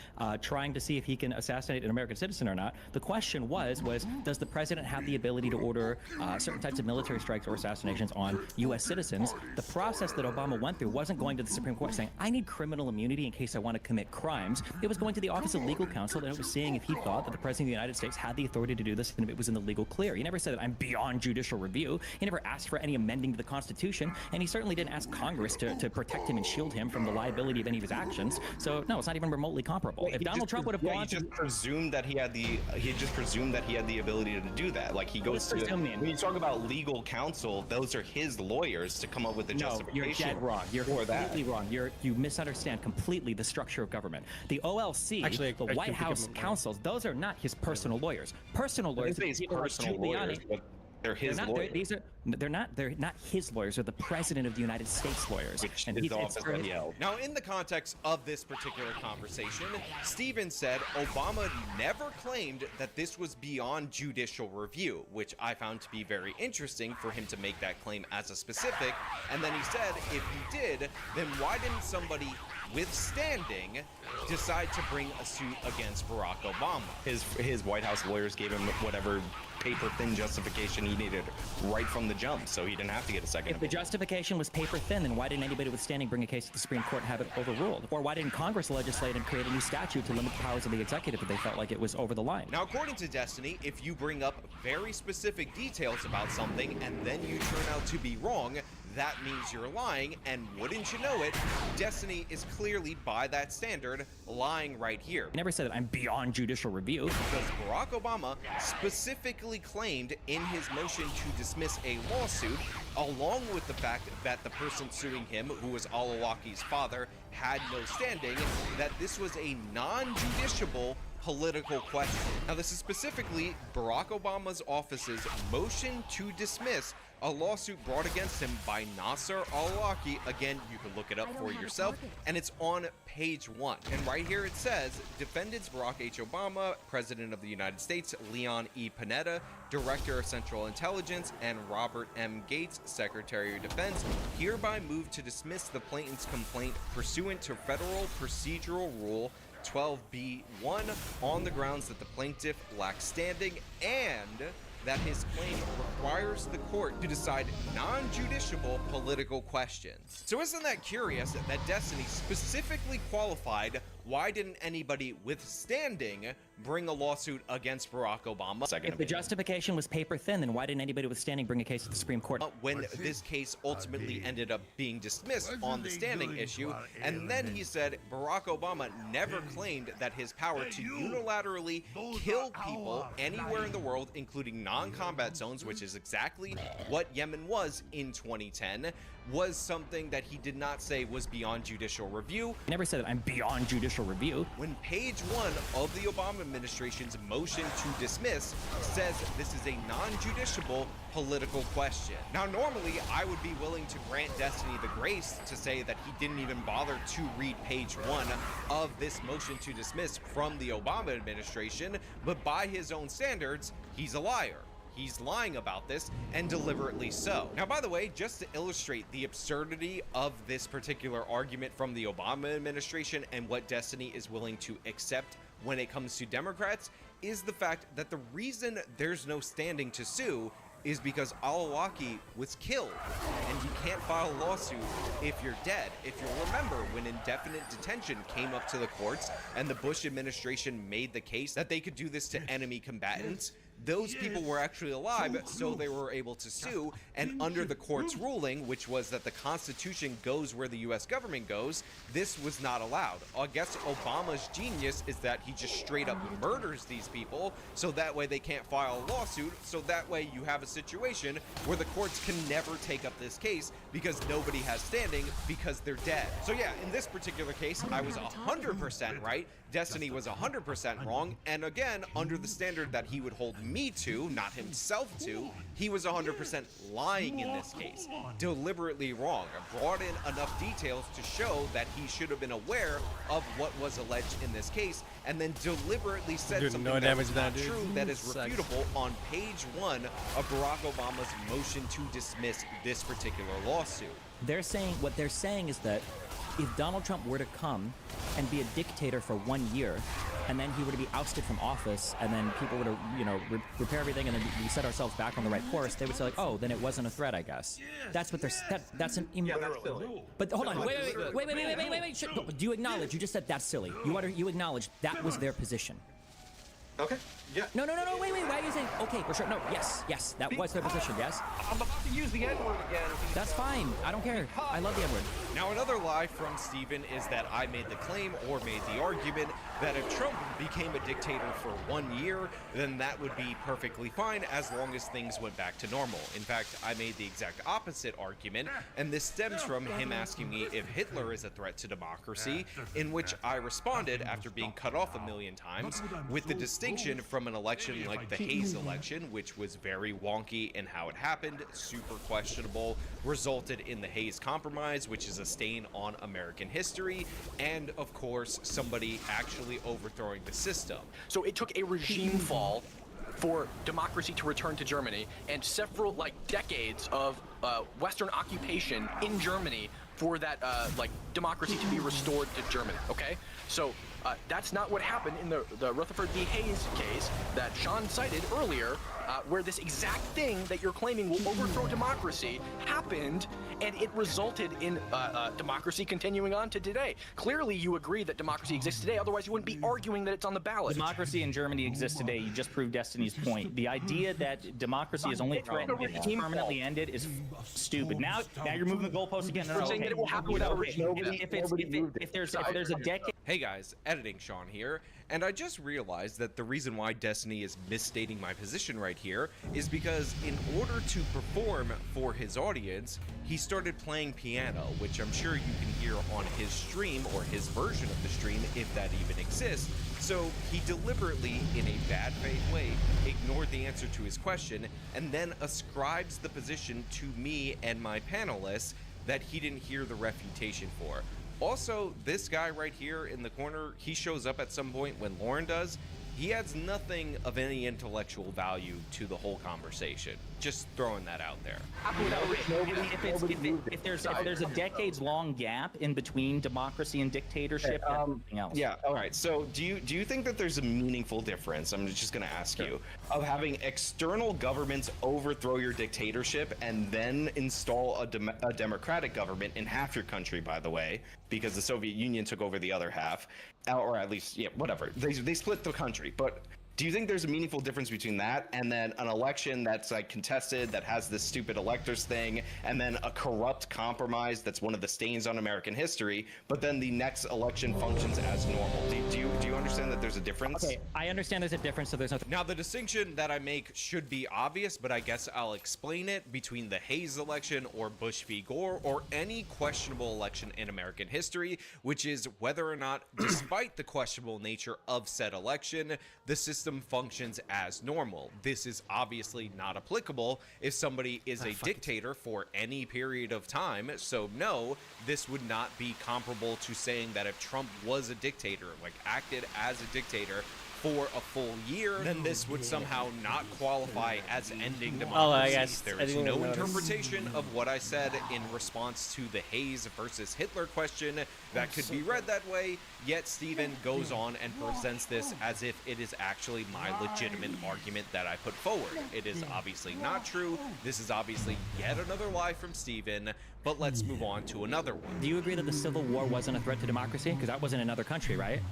trying to see if he can assassinate an American citizen or not, the question was does the president have the ability to order certain types of military strikes or assassinations on U.S. citizens? The process that Obama went through wasn't going to the Supreme Court saying, I need criminal immunity in case I want to commit crimes. It was going to the Office of Legal Counsel, and it was seeing if he thought that the president of the United States had the authority to do this and if it was in the legal clear. He never said that I'm beyond judicial review. He never asked for any amending to the Constitution, and he certainly didn't ask Congress to protect him and shield him from the liability of any of his actions. So no, it's not even remotely comparable. If Donald Trump would have gone, he just presumed that he had the ability to do that. Like he goes to when you talk about legal counsel, those are his lawyers to come up with the justification. You're dead wrong. You're completely wrong. You misunderstand completely the structure of government. The OLC, the White House counsels, those are not his personal lawyers. Personal lawyers. They're his lawyers. They're not his lawyers. They're the president of the United States lawyers. Which is the office that he held. Now, in the context of this particular conversation, Stephen said Obama never claimed that this was beyond judicial review, which I found to be very interesting for him to make that claim as a specific. And then he said, if he did, then why didn't somebody with standing decide to bring a suit against Barack Obama? His White House lawyers gave him whatever paper-thin justification he needed right from the jump, so he didn't have to get a second. If the justification was paper-thin, then why didn't anybody with standing bring a case to the Supreme Court and have it overruled? Or why didn't Congress legislate and create a new statute to limit the powers of the executive if they felt like it was over the line? Now, according to Destiny, if you bring up very specific details about something and then you turn out to be wrong, that means you're lying, and wouldn't you know it, Destiny is clearly, by that standard, lying right here. He never said that I'm beyond judicial review. Because Barack Obama specifically claimed in his motion to dismiss a lawsuit, along with the fact that the person suing him, who was al-Awlaki's father, had no standing, that this was a non-judiciable political question. Now, this is specifically Barack Obama's office's motion to dismiss a lawsuit brought against him by Nasser al-Awlaki. Again, you can look it up for yourself, and it's on page 1. And right here it says, defendants Barack H. Obama, President of the United States, Leon E. Panetta, Director of Central Intelligence, and Robert M. Gates, Secretary of Defense, hereby move to dismiss the plaintiff's complaint pursuant to Federal Procedural Rule 12b1 on the grounds that the plaintiff lacks standing and that his claim requires the court to decide non-judiciable political questions. So isn't that curious that Destiny specifically qualified why didn't anybody with standing bring a lawsuit against Barack Obama? If the justification was paper thin, then why didn't anybody with standing bring a case to the Supreme Court? When this case ultimately ended up being dismissed on the standing issue, and then he said Barack Obama never claimed that his power to unilaterally kill people anywhere in the world, including non-combat zones, which is exactly what Yemen was in 2010, was something that he did not say was beyond judicial review. I never said that I'm beyond judicial review. When page 1 of the Obama administration's motion to dismiss says this is a non-judiciable political question. Now, normally I would be willing to grant Destiny the grace to say that he didn't even bother to read page 1 of this motion to dismiss from the Obama administration, but by his own standards, he's a liar. He's lying about this, and deliberately so. Now, by the way, just to illustrate the absurdity of this particular argument from the Obama administration and what Destiny is willing to accept when it comes to Democrats, is the fact that the reason there's no standing to sue is because Al-Awlaki was killed, and you can't file a lawsuit if you're dead. If you'll remember, when indefinite detention came up to the courts and the Bush administration made the case that they could do this to enemy combatants, those people were actually alive, so they were able to sue, and under the court's ruling, which was that the Constitution goes where the US government goes, this was not allowed. I guess Obama's genius is that he just straight up murders these people, so that way they can't file a lawsuit, so that way you have a situation where the courts can never take up this case because nobody has standing because they're dead. So yeah, in this particular case, I was 100% right, Destiny was 100% wrong, and again, under the standard that he would hold me to, not himself to, he was 100% lying in this case. Deliberately wrong. I brought in enough details to show that he should have been aware of what was alleged in this case, and then deliberately said something that was not true, that is refutable on page 1 of Barack Obama's motion to dismiss this particular lawsuit. What they're saying is that if Donald Trump were to come and be a dictator for 1 year, and then he were to be ousted from office, and then people were to, repair everything, and then we set ourselves back on the right course, they would say like, oh, then it wasn't a threat, I guess. That's what they're. That's an. But hold on, wait. Do you acknowledge? You just said that's silly. You acknowledge that was their position. Okay. Yeah. No. Wait. Why are you saying okay for sure? No. Yes. That was their position. Yes. I'm about to use the N-word again. That's fine. I don't care. I love the N-word. Now, another lie from Steven is that I made the claim or made the argument that if Trump became a dictator for 1 year, then that would be perfectly fine as long as things went back to normal. In fact, I made the exact opposite argument, and this stems from him asking me if Hitler is a threat to democracy, in which I responded after being cut off a million times with the distinction from an election like the Hayes election, which was very wonky in how it happened, super questionable, resulted in the Hayes Compromise, which is a stain on American history, and of course, somebody actually overthrowing the system. So it took a regime fall for democracy to return to Germany, and several decades of Western occupation in Germany for that democracy to be restored to Germany. Okay, so that's not what happened in the Rutherford v. Hayes case that Sean cited earlier, where this exact thing that you're claiming will overthrow democracy happened, and it resulted in democracy continuing on to today. Clearly, you agree that democracy exists today, otherwise you wouldn't be arguing that it's on the ballot. Democracy in Germany exists today. You just proved Destiny's point. The idea that democracy is only threatened if it's permanently ended is stupid. Now you're moving the goalposts again. We're saying that it will happen without a regime. If there's a decade. Hey guys, editing Sean here, and I just realized that the reason why Destiny is misstating my position right here is because in order to perform for his audience, he started playing piano, which I'm sure you can hear on his stream, or his version of the stream, if that even exists. So he deliberately, in a bad faith way, ignored the answer to his question, and then ascribes the position to me and my panelists that he didn't hear the refutation for. Also, this guy right here in the corner, he shows up at some point when Lauren does. He adds nothing of any intellectual value to the whole conversation. Just throwing that out there. If there's a decades-long gap in between democracy and dictatorship and everything else. Yeah, all right. So do you think that there's a meaningful difference, I'm just going to ask you, of having external governments overthrow your dictatorship and then install a democratic government in half your country, by the way, because the Soviet Union took over the other half, or at least, yeah, whatever. They split the country. But Do you think there's a meaningful difference between that and then an election that's like contested, that has this stupid electors thing, and then a corrupt compromise that's one of the stains on American history, but then the next election functions as normal? Do you understand that there's a difference? Okay, I understand there's a difference, so there's no... Now, the distinction that I make should be obvious, but I guess I'll explain it between the Hayes election or Bush v. Gore or any questionable election in American history, which is whether or not, despite the questionable nature of said election, the system functions as normal. This is obviously not applicable if somebody is a dictator for any period of time, so no, this would not be comparable to saying that if Trump was a dictator, like acted as a dictator for a full year, then this would somehow not qualify as ending democracy. There is no interpretation of what I said in response to the Hayes versus Hitler question that could be read that way, yet Stephen goes on and presents this as if it is actually my legitimate argument that I put forward. It is obviously not true. This is obviously yet another lie from Stephen, but let's move on to another one. Do you agree that the Civil War wasn't a threat to democracy? Because that wasn't another country, right?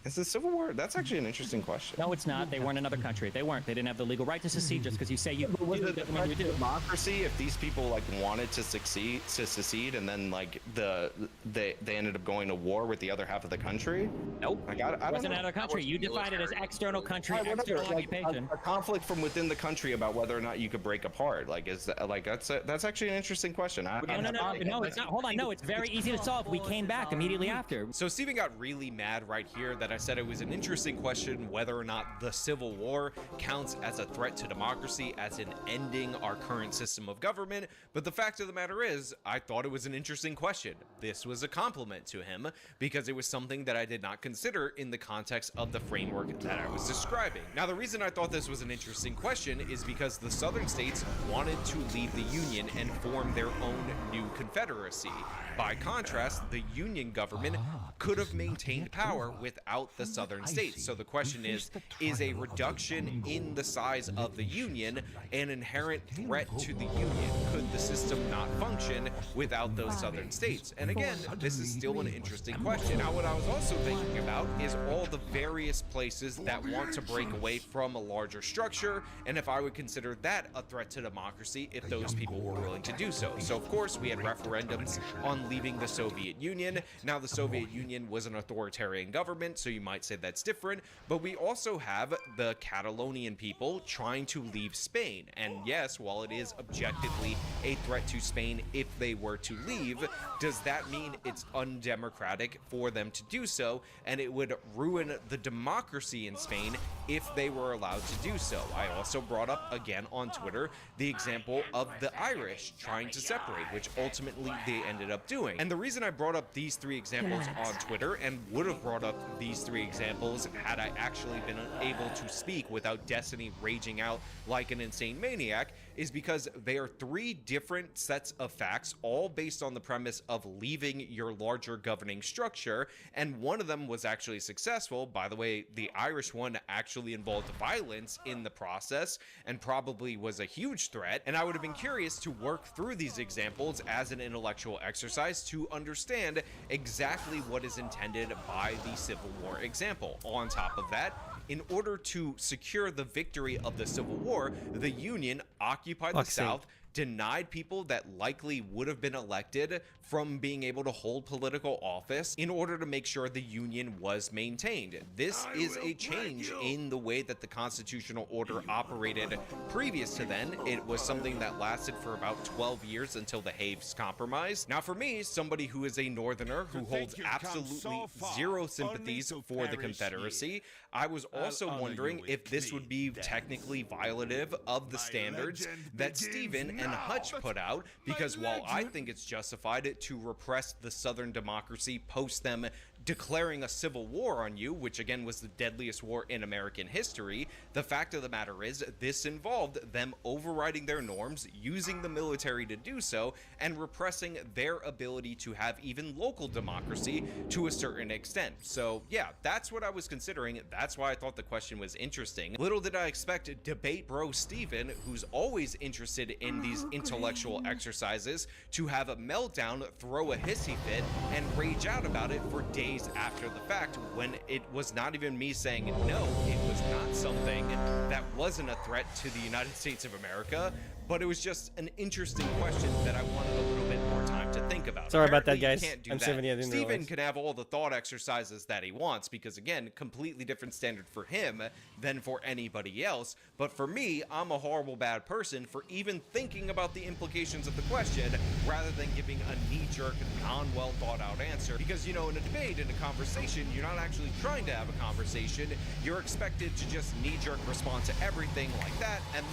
Is the Civil War? That's actually an interesting question. No, it's not. They weren't another country. They weren't. They didn't have the legal right to secede just because you say you do. Doesn't mean you do. Democracy, if these people like wanted to secede, and then like they ended up going to war with the other half of the country. Nope. Like, I don't wasn't know. another country. You defined it as external country, external occupation. A conflict from within the country about whether or not you could break apart. Like, is that, like that's actually an interesting question. No, it's not. Hold on. No, it's very easy to solve. We came back immediately after. So Stephen got really mad right here that I said it was an interesting question whether or not the Civil War counts as a threat to democracy, as in ending our current system of government. But the fact of the matter is, I thought it was an interesting question. This was a compliment to him because it was something that I did not consider in the context of the framework that I was describing. Now, the reason I thought this was an interesting question is because the southern states wanted to leave the Union and form their own new confederacy. By contrast, the Union government could have maintained power without the southern states. So the question is a reduction in the size of the Union an inherent threat to the Union? Could the system not function without those southern states? And again, this is still an interesting question. Now, what I was also thinking about is all the various places that want to break away from a larger structure, and if I would consider that a threat to democracy if those people were willing to do so. So of course, we had referendums on leaving the Soviet Union. Now, the Soviet Union was an authoritarian government, so you might say that's different, but we also have the Catalonian people trying to leave Spain. And yes, while it is objectively a threat to Spain if they were to leave, does that mean it's undemocratic for them to do so, and it would ruin the democracy in Spain if they were allowed to do so? I also brought up again on Twitter the example of the Irish trying to separate, which ultimately they ended up doing. And the reason I brought up these three examples on Twitter, and would have brought up these three examples had I actually been able to speak without Destiny raging out like an insane maniac, is because they are three different sets of facts, all based on the premise of leaving your larger governing structure, and one of them was actually successful. By the way, the Irish one actually involved violence in the process and probably was a huge threat, and I would have been curious to work through these examples as an intellectual exercise to understand exactly what is intended by the Civil War example. On top of that, in order to secure the victory of the Civil War, the Union occupied the South, denied people that likely would have been elected from being able to hold political office in order to make sure the Union was maintained. This is a change in the way that the constitutional order operated previous to then. It was something that lasted for about 12 years until the Hayes Compromise. Now, for me, somebody who is a Northerner who holds absolutely zero sympathies for the Confederacy, I was also wondering if this would be technically violative of the standards that Stephen and Hutch put out, because while I think it's justified to repress the Southern democracy post them declaring a civil war on you, which again was the deadliest war in American history, the fact of the matter is this involved them overriding their norms, using the military to do so, and repressing their ability to have even local democracy to a certain extent. So yeah, that's what I was considering. That's why I thought the question was interesting. Little did I expect debate bro Steven, who's always interested in these intellectual exercises, to have a meltdown, throw a hissy fit, and rage out about it for days case after the fact when it was not even me saying no, it was not something that wasn't a threat to the United States of America, but it was just an interesting question that I wanted a little bit more time to think about. Sorry about that, Apparently, guys. you can't do I'm that. 70, I didn't Steven realize. can have all the thought exercises that he wants because, again, completely different standard for him than for anybody else. But for me, I'm a horrible bad person for even thinking about the implications of the question rather than giving a knee-jerk, non-well thought out answer. Because, you know, in a debate, in a conversation, you're not actually trying to have a conversation. You're expected to just knee-jerk respond to everything like that, and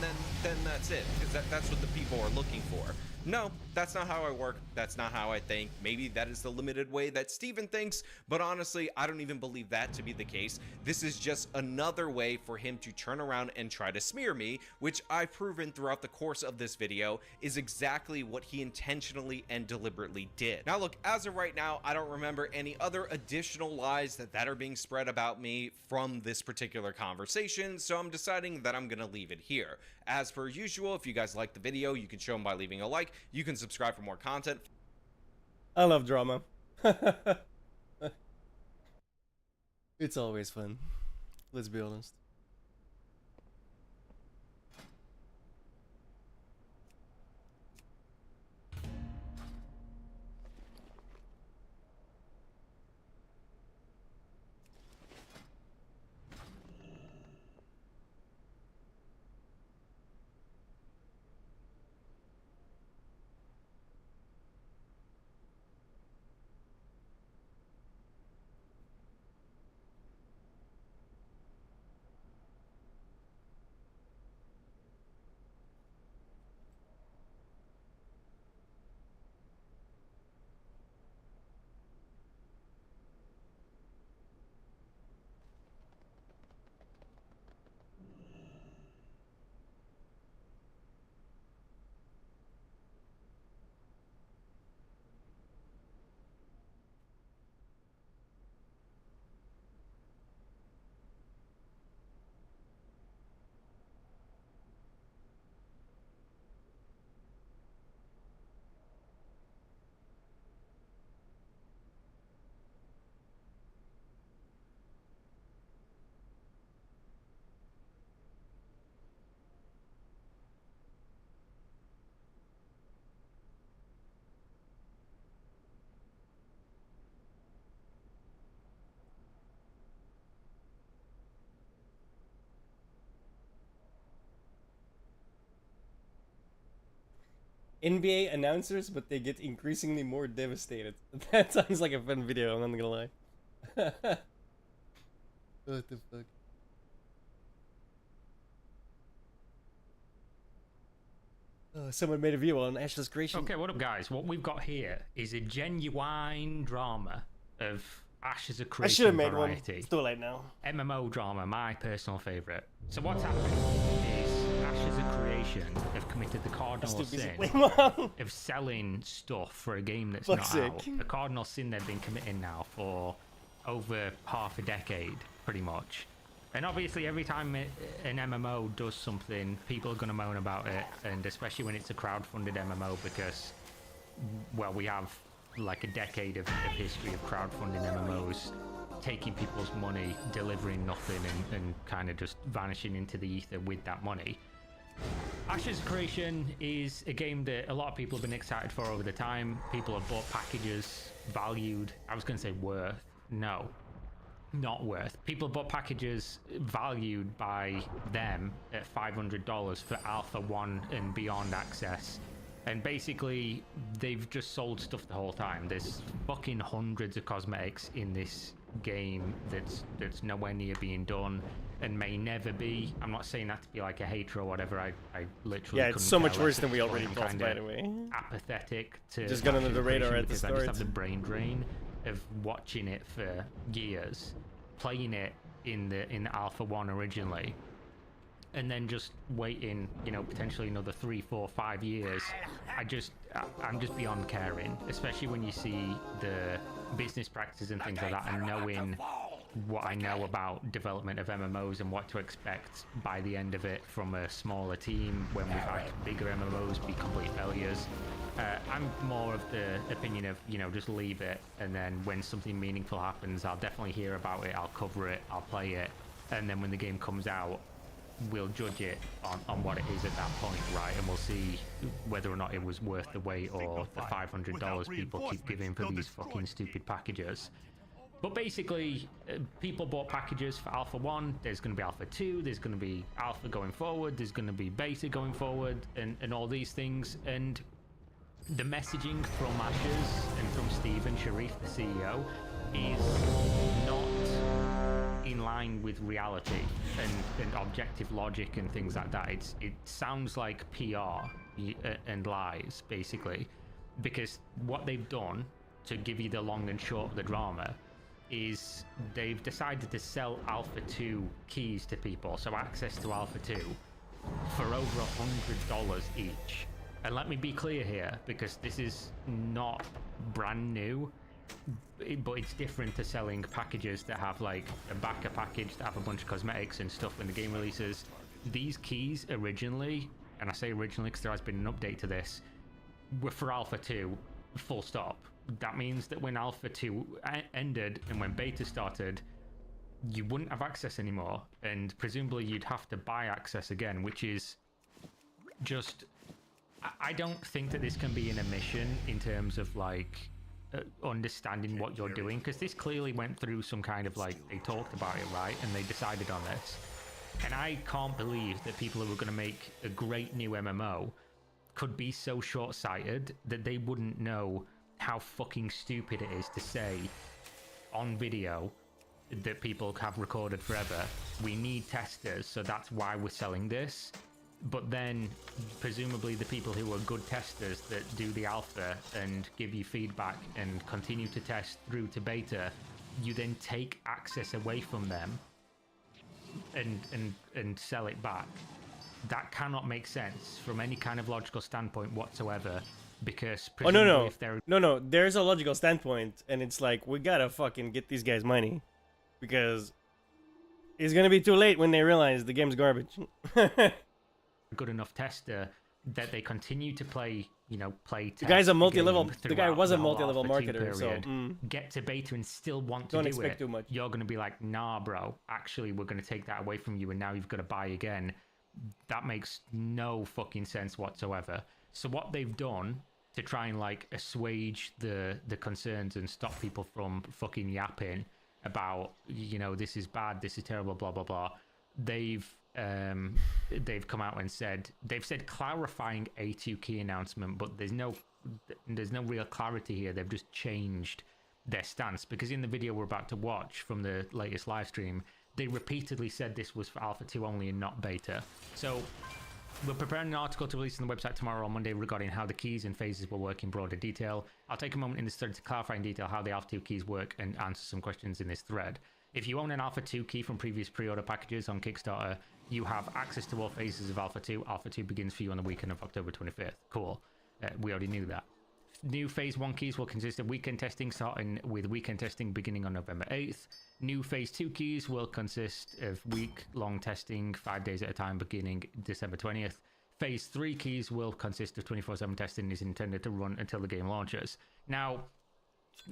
then that's it. Because that's what the people are looking for. No, that's not how I work. That's not how I think. Maybe that is the limited way that Steven thinks, but honestly, I don't even believe that to be the case. This is just another way for him to turn around and try to smear me, which I've proven throughout the course of this video is exactly what he intentionally and deliberately did. Now look, as of right now, I don't remember any other additional lies that are being spread about me from this particular conversation, so I'm deciding that I'm gonna leave it here. As per usual, if you guys like the video, you can show them by leaving a like. You can subscribe for more content. I love drama. It's always fun. Let's be honest. NBA announcers, but they get increasingly more devastated. That sounds like a fun video, I'm not gonna lie. What the fuck? Oh, someone made a video on Ashley's creation. Okay, what up, guys? What we've got here is a genuine drama of Ash as a creation I should have made variety. one. It's too late now. MMO drama, my personal favourite. So what's happening is Ash as a creation have committed the cardinal sin of selling stuff for a game that's Fuck's not out. sake. The cardinal sin they've been committing now for over half a decade, pretty much. And obviously every time an MMO does something, people are going to moan about it, and especially when it's a crowdfunded MMO because, well, we have like a decade of history of crowdfunding MMOs taking people's money, delivering nothing, and kind of just vanishing into the ether with that money. Ash's Creation is a game that a lot of people have been excited for over the time. People have bought packages valued, I was going to say worth, no. Not worth. People bought packages valued by them at $500 for Alpha 1 and beyond access. And basically, they've just sold stuff the whole time. There's fucking hundreds of cosmetics in this game that's nowhere near being done and may never be. I'm not saying that to be like a hater or whatever. I literally Yeah, it's so much worse than we already thought, by the way. Apathetic to Just got under the radar at the because I start. just have the brain drain of watching it for years, playing it in the Alpha 1 originally, and then just waiting, you know, potentially another 3, 4, 5 years. I'm just beyond caring, especially when you see the business practices and things like that, and knowing what I know about development of MMOs and what to expect by the end of it from a smaller team when we've had bigger MMOs be complete failures. I'm more of the opinion of, you know, just leave it, and then when something meaningful happens, I'll definitely hear about it, I'll cover it, I'll play it, and then when the game comes out, we'll judge it on what it is at that point, right? And we'll see whether or not it was worth the wait or the $500 people keep giving for these fucking stupid packages. But basically, people bought packages for Alpha 1, there's going to be Alpha 2, there's going to be Alpha going forward, there's going to be Beta going forward, and all these things, and the messaging from Ashes and from Stephen Sharif, the CEO, is not in line with reality and objective logic and things like that. It sounds like PR and lies, basically, because what they've done, to give you the long and short of the drama, is they've decided to sell Alpha 2 keys to people, so access to Alpha 2, for over $100 each. And let me be clear here, because this is not brand new, but it's different to selling packages that have like a backer package that have a bunch of cosmetics and stuff when the game releases. These keys originally, and I say originally because there has been an update to this, were for Alpha 2, full stop. That means that when Alpha 2 ended and when Beta started, you wouldn't have access anymore, and presumably you'd have to buy access again, which is just... I don't think that this can be an omission in terms of like understanding what you're doing, because this clearly went through some kind of like, they talked about it, right, and they decided on this. And I can't believe that people who are going to make a great new MMO could be so short-sighted that they wouldn't know how fucking stupid it is to say on video that people have recorded forever, we need testers, so that's why we're selling this. But then presumably the people who are good testers that do the alpha and give you feedback and continue to test through to beta, you then take access away from them and sell it back. That cannot make sense from any kind of logical standpoint whatsoever, because no, if they're... no, there's a logical standpoint, and it's like, we gotta fucking get these guys money, because it's gonna be too late when they realize the game's garbage. Good enough tester that they continue to play, you know, the guy's a multi-level, the guy was a multi-level marketer, so get to beta and still want to don't do expect it. too much. You're going to be like, nah bro, actually we're going to take that away from you and now you've got to buy again. That makes no fucking sense whatsoever. So what they've done to try and like assuage the concerns and stop people from fucking yapping about, you know, this is bad, this is terrible, blah blah blah, they've come out and said, they've said clarifying A2 key announcement, but there's no real clarity here. They've just changed their stance, because in the video we're about to watch from the latest live stream, they repeatedly said this was for Alpha 2 only and not Beta. So we're preparing an article to release on the website tomorrow on Monday regarding how the keys and phases will work in broader detail. I'll take a moment in this thread to clarify in detail how the Alpha 2 keys work and answer some questions in this thread. If you own an Alpha 2 key from previous pre-order packages on Kickstarter, you have access to all phases of Alpha 2. Alpha 2 begins for you on the weekend of October 25th. Cool. We already knew that. New Phase 1 keys will consist of weekend testing, starting with weekend testing beginning on November 8th. New Phase 2 keys will consist of week-long testing, 5 days at a time, beginning December 20th. Phase 3 keys will consist of 24/7 testing and is intended to run until the game launches. Now,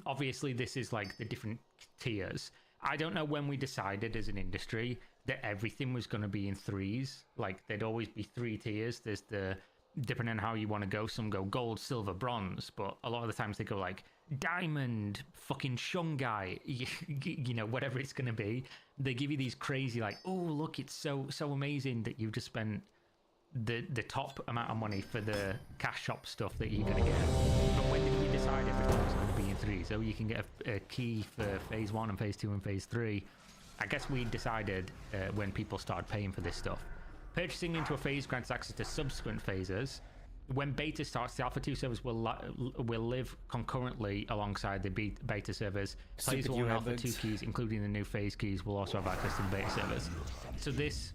obviously, this is like the different tiers. I don't know when we decided as an industry that everything was going to be in threes. Like, there'd always be 3 tiers. There's the, depending on how you want to go, some go gold, silver, bronze, but a lot of the times they go like diamond, fucking shungai, you know, whatever it's going to be. They give you these crazy like, oh, look, it's so amazing that you've just spent the top amount of money for the cash shop stuff that you're going to get. But when did we decide everything was going to be in threes? So you can get a key for Phase 1 and Phase 2 and Phase 3. I guess we decided when people started paying for this stuff. Purchasing into a phase grants access to subsequent phases. When beta starts, the Alpha 2 servers will live concurrently alongside the beta servers. Players will own Alpha 2 keys, including the new phase keys, will also have access to the beta servers. So this,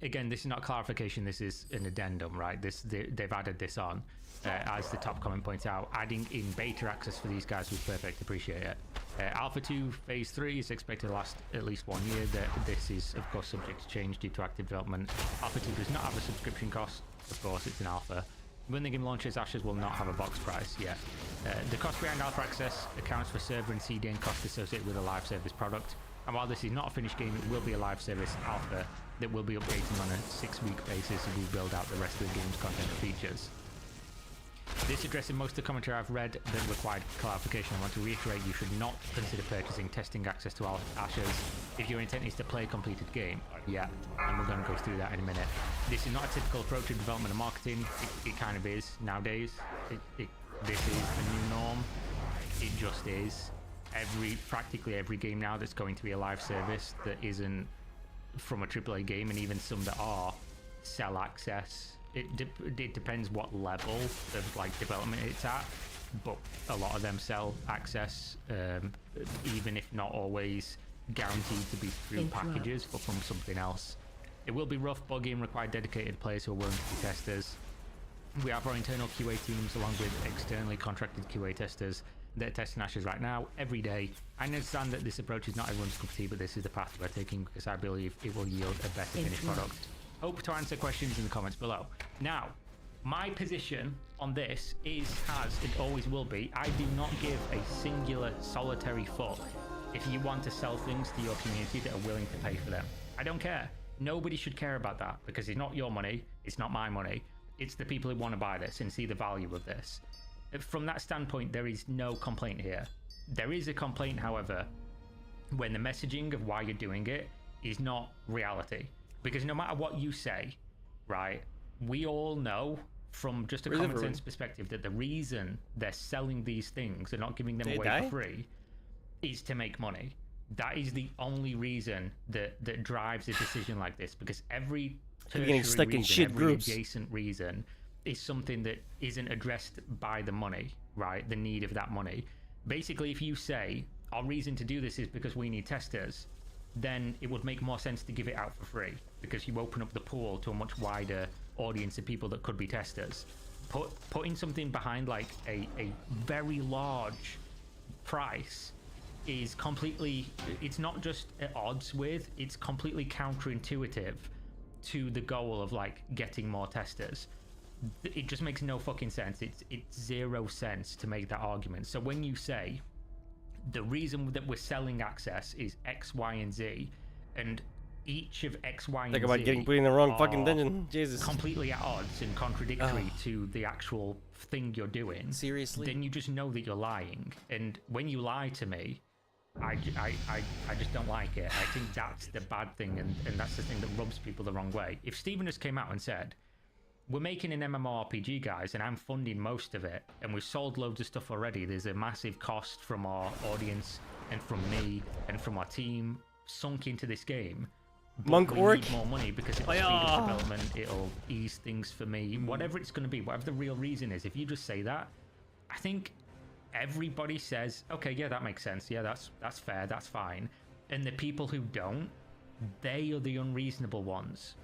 again, this is not clarification, this is an addendum, right? They've added this on, as the top comment points out. Adding in beta access for these guys was perfect, appreciate it. Alpha 2 Phase 3 is expected to last at least 1 year. This is, of course, subject to change due to active development. Alpha 2 does not have a subscription cost. Of course, it's an alpha. When the game launches, Ashes will not have a box price yet. The cost behind Alpha Access accounts for server and CDN costs associated with a live service product. And while this is not a finished game, it will be a live service alpha that will be updating on a 6-week basis as we build out the rest of the game's content and features. This addressing most of the commentary I've read that required clarification. I want to reiterate you should not consider purchasing testing access to Ashes if your intent is to play a completed game. Yeah, and we're going to go through that in a minute. This is not a typical approach to development and marketing. It kind of is nowadays. This is the new norm. It just is. Practically every game now that's going to be a live service that isn't from a AAA game, and even some that are, sell access. It depends what level of like development it's at, but a lot of them sell access, even if not always guaranteed to be through packages, but from something else. It will be rough, buggy, and require dedicated players who are willing to be testers. We have our internal QA teams along with externally contracted QA testers that are testing Ashes right now, every day. I understand that this approach is not everyone's cup of tea, but this is the path we're taking because I believe it will yield a better finished product. Hope to answer questions in the comments below. Now, my position on this has, it always will be, I do not give a singular solitary fuck if you want to sell things to your community that are willing to pay for them. I don't care. Nobody should care about that because it's not your money, it's not my money. It's the people who want to buy this and see the value of this. From that standpoint, there is no complaint here. There is a complaint, however, when the messaging of why you're doing it is not reality. Because no matter what you say, right, we all know from just a common sense perspective that the reason they're selling these things and not giving them away for free is to make money. That is the only reason that drives a decision like this, because every tertiary reason, every adjacent reason is something that isn't addressed by the money, right? The need of that money. Basically, if you say, our reason to do this is because we need testers, then it would make more sense to give it out for free because you open up the pool to a much wider audience of people that could be testers. Putting something behind like a very large price is completely, it's not just at odds with, it's completely counterintuitive to the goal of like getting more testers. It just makes no fucking sense. It's 0 sense to make that argument. So when you say the reason that we're selling access is X, Y, and Z, and each of X, Y, and Z about getting put in the wrong fucking dungeon. Jesus. Completely at odds and contradictory to the actual thing you're doing. Seriously? Then you just know that you're lying. And when you lie to me, I just don't like it. I think that's the bad thing, and that's the thing that rubs people the wrong way. If Steven just came out and said, we're making an MMORPG, guys, and I'm funding most of it, and we've sold loads of stuff already. There's a massive cost from our audience and from me and from our team sunk into this game. But we need more money because it'll speed up development, it'll ease things for me, whatever it's going to be, whatever the real reason is. If you just say that, I think everybody says, okay, yeah, that makes sense. Yeah, that's fair, that's fine. And the people who don't, they are the unreasonable ones.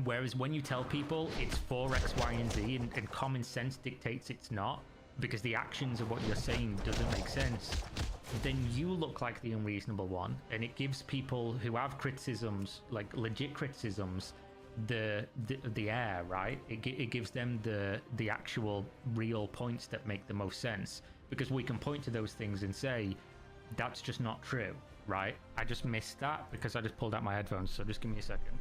Whereas when you tell people it's for X, Y, and Z, and common sense dictates it's not, because the actions of what you're saying doesn't make sense, then you look like the unreasonable one, and it gives people who have criticisms, like legit criticisms, the air, right? It gives them the actual real points that make the most sense, because we can point to those things and say, that's just not true, right? I just missed that because I just pulled out my headphones, so just give me a second.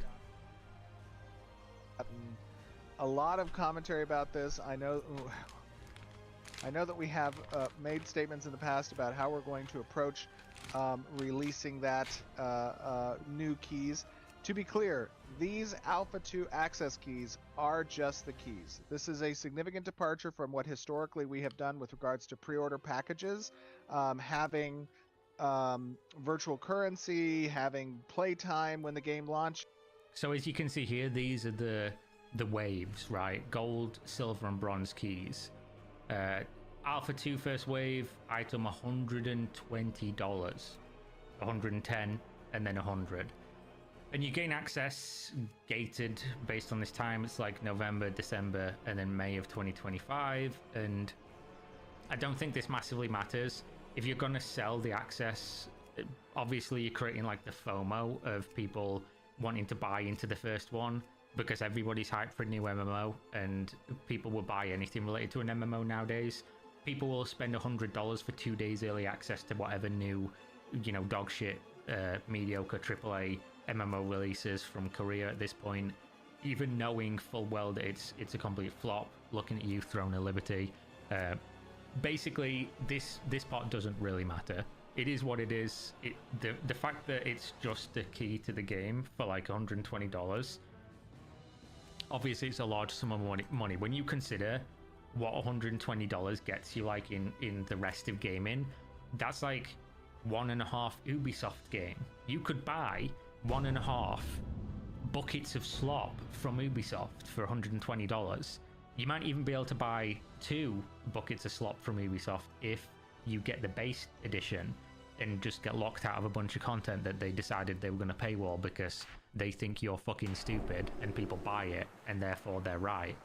A lot of commentary about this. I know that we have made statements in the past about how we're going to approach releasing that new keys. To be clear, these Alpha 2 access keys are just the keys. This is a significant departure from what historically we have done with regards to pre-order packages, having virtual currency, having playtime when the game launched. So as you can see here, these are the waves, right? Gold, silver, and bronze keys. Alpha 2 first wave, item $120, 110, and then 100. And you gain access gated based on this time. It's like November, December, and then May of 2025. And I don't think this massively matters. if you're gonna sell the access, obviously you're creating like the FOMO of people wanting to buy into the first one because everybody's hyped for a new MMO and people will buy anything related to an MMO nowadays. People will spend $100 for 2 days early access to whatever new, you know, dog shit, mediocre AAA MMO releases from Korea at this point, even knowing full well that it's a complete flop. Looking at you, Throne of Liberty. Basically, this part doesn't really matter. It is what it is. The fact that it's just the key to the game for like $120. Obviously, it's a large sum of money. When you consider what $120 gets you like in the rest of gaming, that's like 1.5 Ubisoft game. You could buy 1.5 buckets of slop from Ubisoft for $120. You might even be able to buy 2 buckets of slop from Ubisoft if you get the base edition and just get locked out of a bunch of content that they decided they were going to paywall because they think you're fucking stupid and people buy it and therefore they're right.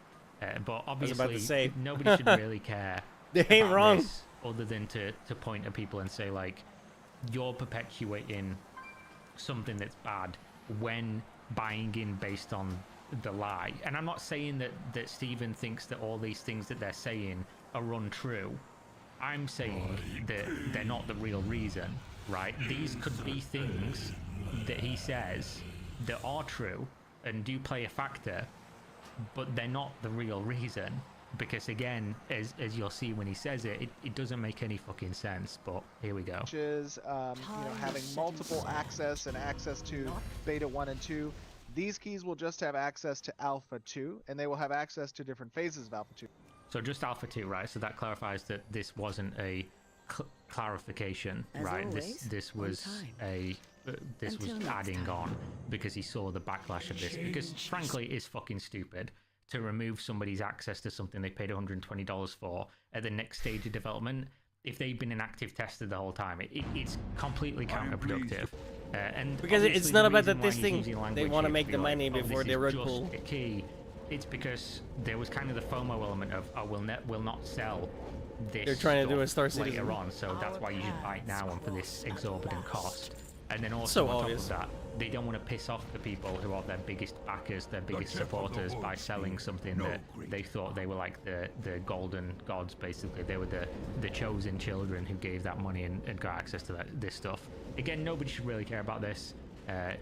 But obviously nobody should really care. They ain't wrong. This, other than to point at people and say like, you're perpetuating something that's bad when buying in based on the lie. And I'm not saying that Stephen thinks that all these things that they're saying are untrue. I'm saying that they're not the real reason, right? These could be things that he says that are true and do play a factor, but they're not the real reason. Because again, as you'll see when he says it, it doesn't make any fucking sense. But here we go. Which is, you know, having multiple access and access to beta 1 and 2. These keys will just have access to alpha 2, and they will have access to different phases of alpha 2. So just alpha 2, right? So that clarifies that this wasn't a clarification, As right? always, this was this was Until next adding time. on because he saw the backlash of this. Because frankly, it's fucking stupid to remove somebody's access to something they paid $120 for at the next stage of development if they've been an active tester the whole time. It's completely counterproductive. And Because it's obviously not the about reason that why this he's thing, using they language want to here make be the like, money "Oh, before this they is rug just pull. a key." It's because there was kind of the FOMO element of, oh, we'll not sell this. They're trying to do a stuff Star later Citizen. on, so that's why you should buy it now and for this exorbitant cost. And then So also on obvious. top of that, they don't want to piss off the people who are their biggest backers, their biggest supporters by selling something that they thought they were like the golden gods. Basically, they were the chosen children who gave that money and got access to this stuff. Again, nobody should really care about this.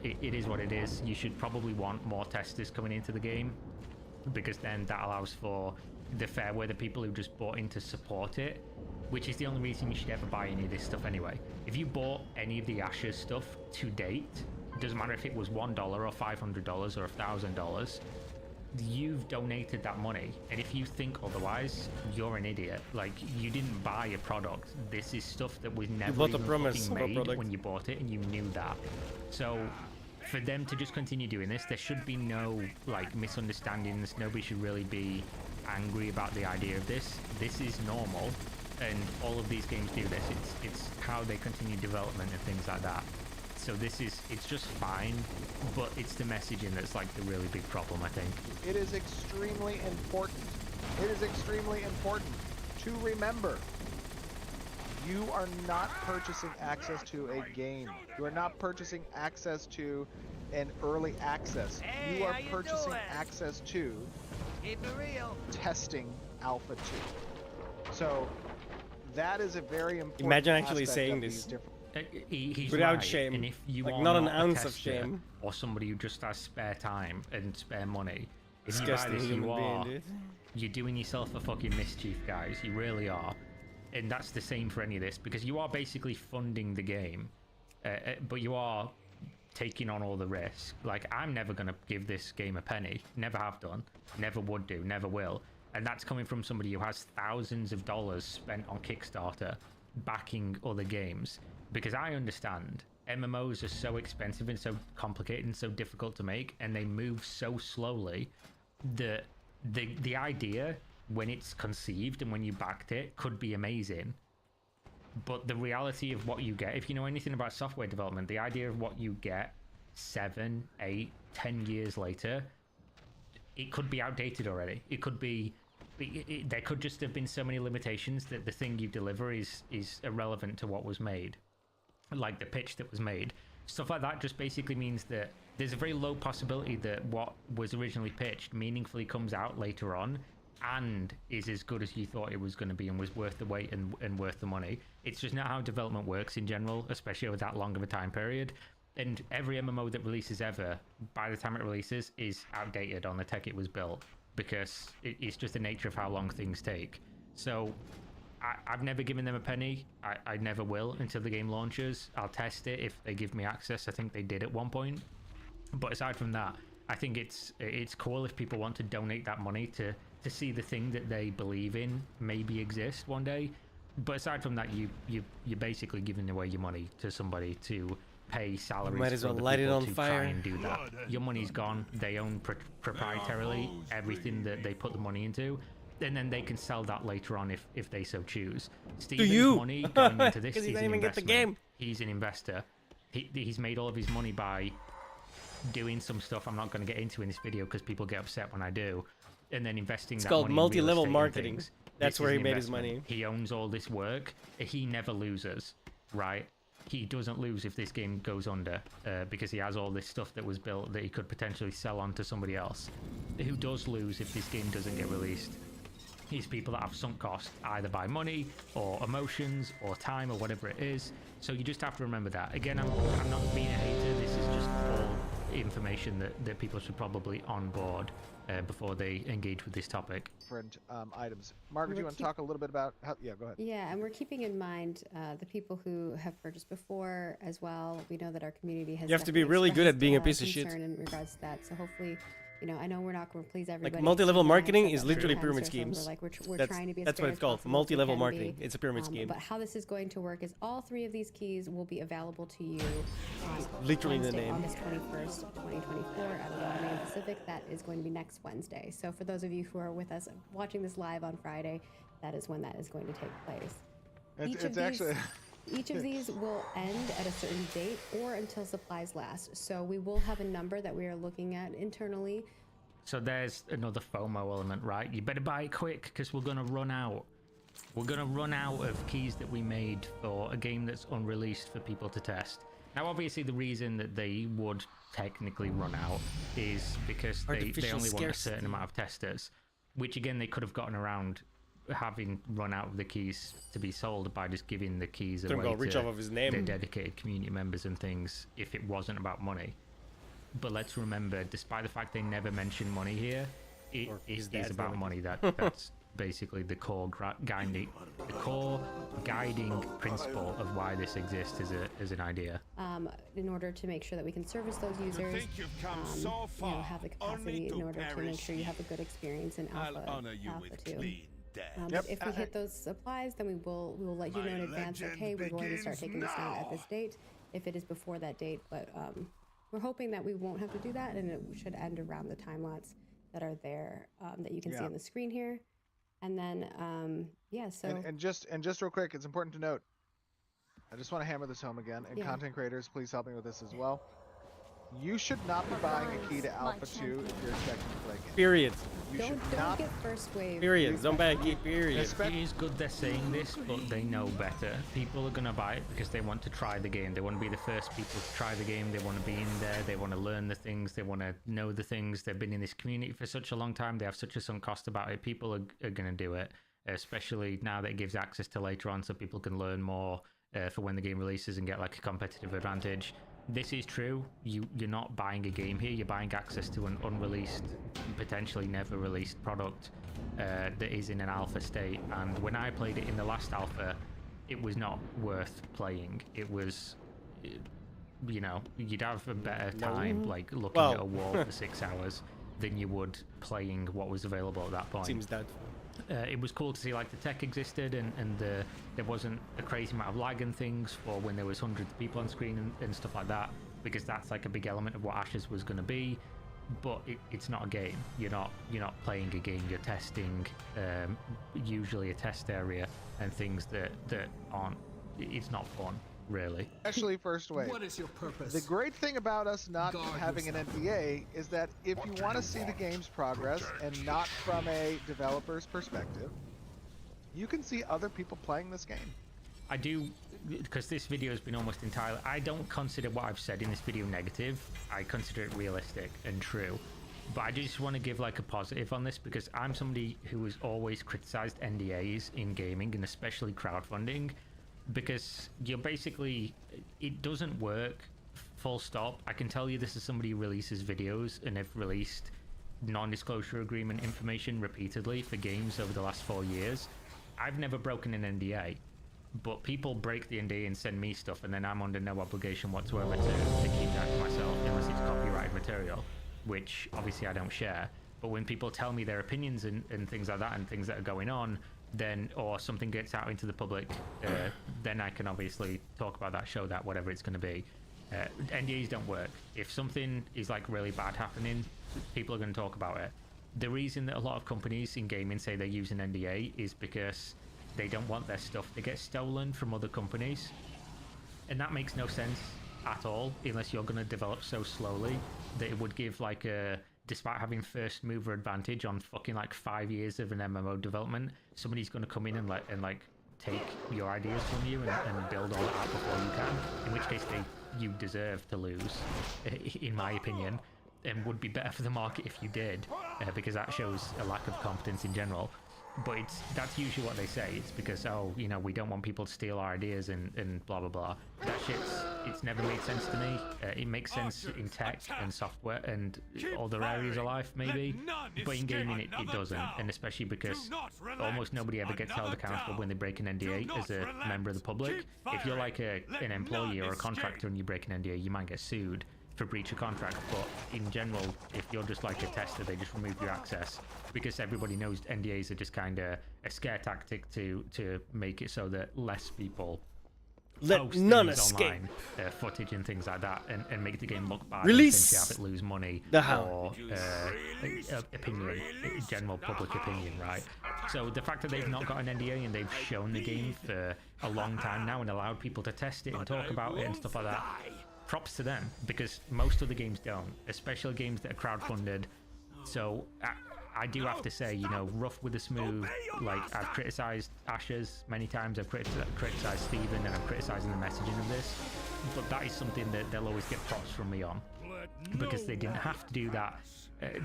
It is what it is. You should probably want more testers coming into the game, because then that allows for the fair weather people who just bought in to support it, which is the only reason you should ever buy any of this stuff anyway. If you bought any of the Ashes stuff to date, it doesn't matter if it was $1 or $500 or $1,000, you've donated that money. And if you think otherwise, you're an idiot. Like, you didn't buy a product. This is stuff that was never bought a even promise fucking of a made product. when you bought it, and you knew that. So for them to just continue doing this, there should be no like misunderstandings. Nobody should really be angry about the idea of this. This is normal, and all of these games do this. It's how they continue development and things like that. So it's just fine, but it's the messaging that's like the really big problem, I think. It is extremely important. It is extremely important to remember. You are not purchasing access to a game. You are not purchasing access to an early access. Hey, you are how you purchasing doing? access to Keep it real. testing Alpha 2. So that is a very important Imagine actually aspect saying of this. these different He's Without right. shame. And if you Like, are not an a ounce of tester shame. or somebody who just has spare time and spare money, if you buy Disgusting this, human you being, are dude. you're doing yourself a fucking mischief, guys. You really are. And that's the same for any of this, because you are basically funding the game, but you are taking on all the risk. Like, I'm never going to give this game a penny. Never have done. Never would do. Never will. And that's coming from somebody who has thousands of dollars spent on Kickstarter backing other games. Because I understand MMOs are so expensive and so complicated and so difficult to make, and they move so slowly that the idea, when it's conceived and when you backed it, could be amazing. But the reality of what you get, if you know anything about software development, the idea of what you get 7, 8, 10 years later, it could be outdated already. It could be there could just have been so many limitations that the thing you deliver is irrelevant to what was made, like the pitch that was made. Stuff like that just basically means that there's a very low possibility that what was originally pitched meaningfully comes out later on and is as good as you thought it was going to be and was worth the wait and worth the money. It's just not how development works in general, especially over that long of a time period. And every MMO that releases ever, by the time it releases, is outdated on the tech it was built, because it's just the nature of how long things take. So I've never given them a penny. I never will until the game launches. I'll test it if they give me access. I think they did at one point. But aside from that, I think it's cool if people want to donate that money to see the thing that they believe in maybe exist one day. But aside from that, you're basically giving away your money to somebody to pay salaries Might as for well the light it people on to fire. try and do that. Your money's gone. They own proprietarily everything that they put the money into, and then they can sell that later on if they so choose. Steven's money going into this 'Cause he is didn't an even get the investment. game. He's an investor. He's made all of his money by doing some stuff I'm not going to get into in this video because people get upset when I do, and then investing It's that called money in multi-level real estate and marketing. things. That's This where is he an made his investment. money. He owns all this work. He never loses, right? He doesn't lose if this game goes under because he has all this stuff that was built that he could potentially sell on to somebody else. Who does lose if this game doesn't get released is people that have sunk cost, either by money or emotions or time or whatever it is. So you just have to remember that. Again, I'm not being a hater. This is just all information that people should probably on board before they engage with this topic. Different items. Margaret, do you want to talk a little bit about how? Yeah, go ahead. Yeah, and we're keeping in mind the people who have purchased before as well. We know that our community has. You have to be definitely really good at expressed, being a piece of shit. concern in regards to that. So hopefully, I know we're not going to please everybody. Like multi-level It's marketing nice is that literally sometimes pyramid there's some schemes. where, like, we're That's- trying to be as that's what fair it's as called, possible as we multi-level can marketing. be. It's a pyramid scheme. But how this is going to work is all 3 of these keys will be available to you on Literally the Wednesday, name. August 21st, 2024 at 11 a.m. Pacific. That is going to be next Wednesday. So for those of you who are with us watching this live on Friday, that is when that is going to take place. It's actually. Each of these will end at a certain date or until supplies last. So we will have a number that we are looking at internally. So there's another FOMO element, right? You better buy it quick because we're going to run out. We're going to run out of keys that we made for a game that's unreleased for people to test. Now, obviously, the reason that they would technically run out is because they Artificial only want a scarcity. certain amount of testers, which, again, they could have gotten around having run out of the keys to be sold by just giving the keys Don't away go reach to off of his name. their dedicated community members and things if it wasn't about money. But let's remember, despite the fact they never mention money here, it is about money. That's basically the core guiding principle of why this exists as an idea. In order to make sure that we can service those users, think you've come so far, have the only capacity to in order to make perish sure you have a good experience in Alpha, I'll honor you Alpha with 2. clean death. But if we hit those supplies, then we will let you know in advance, like, hey, we're going to start taking this down at this date, if it is before that date. But we're hoping that we won't have to do that, and it should end around the time lots that are there that you can see on the screen here. And then, so... And just real quick, it's important to note, I just want to hammer this home again, and content creators, please help me with this as well. You should not be buying a key to Alpha 2 if you're expecting to play games. Period. Don't get first wave. Period. Don't buy a key, period. It is good they're saying this, but they know better. People are going to buy it because they want to try the game. They want to be the first people to try the game. They want to be in there. They want to learn the things. They want to know the things. They've been in this community for such a long time. They have such a sunk cost about it. People are going to do it, especially now that it gives access to later on so people can learn more for when the game releases and get like a competitive advantage. This is true. You're not buying a game here. You're buying access to an unreleased, potentially never released product that is in an alpha state. And when I played it in the last alpha, it was not worth playing. It was, you'd have a better time like looking at a wall for 6 hours than you would playing what was available at that point. Seems doubtful. It was cool to see like the tech existed and there wasn't a crazy amount of lag and things for when there was hundreds of people on screen and stuff like that, because that's like a big element of what Ashes was going to be. But it's not a game. You're not playing a game. You're testing usually a test area and things that aren't. It's not fun. really. Especially first wave. What is your purpose? The great thing about us not Guard having an yourself. NDA is that if you want to see the game's progress and not from a developer's perspective, you can see other people playing this game. I do, because this video has been almost entirely... I don't consider what I've said in this video negative. I consider it realistic and true. But I just want to give like a positive on this, because I'm somebody who has always criticized NDAs in gaming, and especially crowdfunding, because you're basically... It doesn't work, full stop. I can tell you this is somebody who releases videos and have released non-disclosure agreement information repeatedly for games over the last 4 years. I've never broken an NDA. But people break the NDA and send me stuff, and then I'm under no obligation whatsoever to keep that to myself unless it's copyrighted material, which obviously I don't share. But when people tell me their opinions and things like that and things that are going on, then, or something gets out into the public, then I can obviously talk about that, show that, whatever it's going to be. NDAs don't work. If something is like really bad happening, people are going to talk about it. The reason that a lot of companies in gaming say they use an NDA is because they don't want their stuff to get stolen from other companies. And that makes no sense at all, unless you're going to develop so slowly that it would give like a... Despite having first mover advantage on fucking like 5 years of an MMO development, somebody's going to come in and like take your ideas from you and build all that out before you can. In which case you deserve to lose, in my opinion, and would be better for the market if you did, because that shows a lack of competence in general. But that's usually what they say. It's because, oh, you know, we don't want people to steal our ideas and blah blah blah. That it's never made sense to me. It makes sense in tech and software and other areas of life maybe, but in gaming it doesn't. And especially because almost nobody ever gets held accountable when they break an NDA as a member of the public. If you're like an employee or a contractor and you break an NDA, you might get sued for breach of contract, but in general, if you're just like a tester, they just remove your access, because everybody knows NDAs are just kind of a scare tactic to make it so that less people let none escape online, footage and things like that, and make the game look bad, release and have it lose money, the or opinion, general public opinion, right? So the fact that they've not got an NDA and they've shown the game for a long time now and allowed people to test it and talk about it and stuff like that, props to them, because most other games don't, especially games that are crowdfunded. So I do have to say, you know, rough with the smooth, like I've criticized Ashes many times, I've criticized Steven, and I'm criticizing the messaging of this, but that is something that they'll always get props from me on, because they didn't have to do that,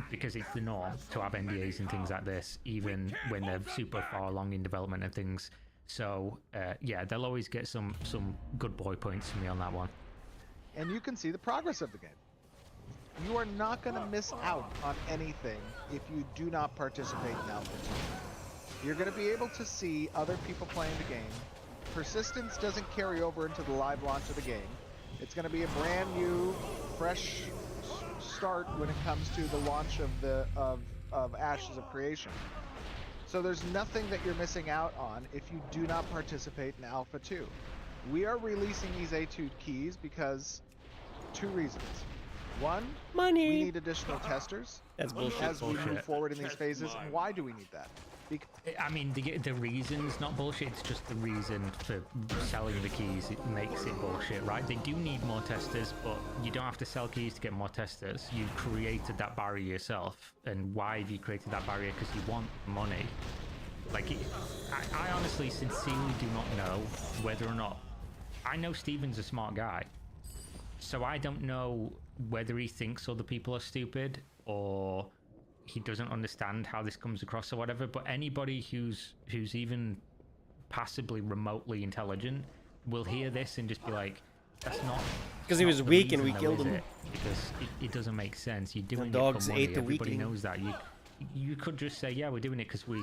because it's the norm to have NDAs and things like this, even when they're super far along in development and things. So yeah, they'll always get some good boy points from me on that one. And you can see the progress of the game. You are not going to miss out on anything if you do not participate in Alpha 2. You're going to be able to see other people playing the game. Persistence doesn't carry over into the live launch of the game. It's going to be a brand new, fresh start when it comes to the launch of Ashes of Creation. So there's nothing that you're missing out on if you do not participate in Alpha 2. We are releasing these Etude keys because 2 reasons. One, money. We need additional testers. That's bullshit. As we move forward in these phases. And why do we need that? I mean, the reason's not bullshit, it's just the reason for selling the keys. It makes it bullshit, right? They do need more testers, but you don't have to sell keys to get more testers. You created that barrier yourself. And why have you created that barrier? Because you want money. Like, I honestly, sincerely do not know whether or not... I know Steven's a smart guy, so I don't know whether he thinks other people are stupid or he doesn't understand how this comes across or whatever, but anybody who's even passibly remotely intelligent will hear this and just be like, that's not... Because he was weak and we killed him. Because it doesn't make sense. You're doing the dogs it for money. ate the Everybody weakling. knows that. You could just say, yeah, we're doing it because we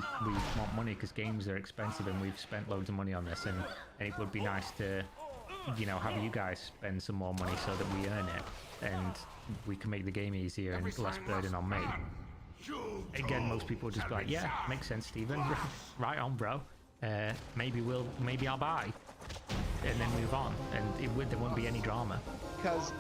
want money, because games are expensive and we've spent loads of money on this, and it would be nice to, you know, have you guys spend some more money so that we earn it and we can make the game easier and less burden on me. Again, most people would just be like, yeah, makes sense, Steven. Right on, bro. Maybe I'll buy, and then move on, and there wouldn't be any drama. Because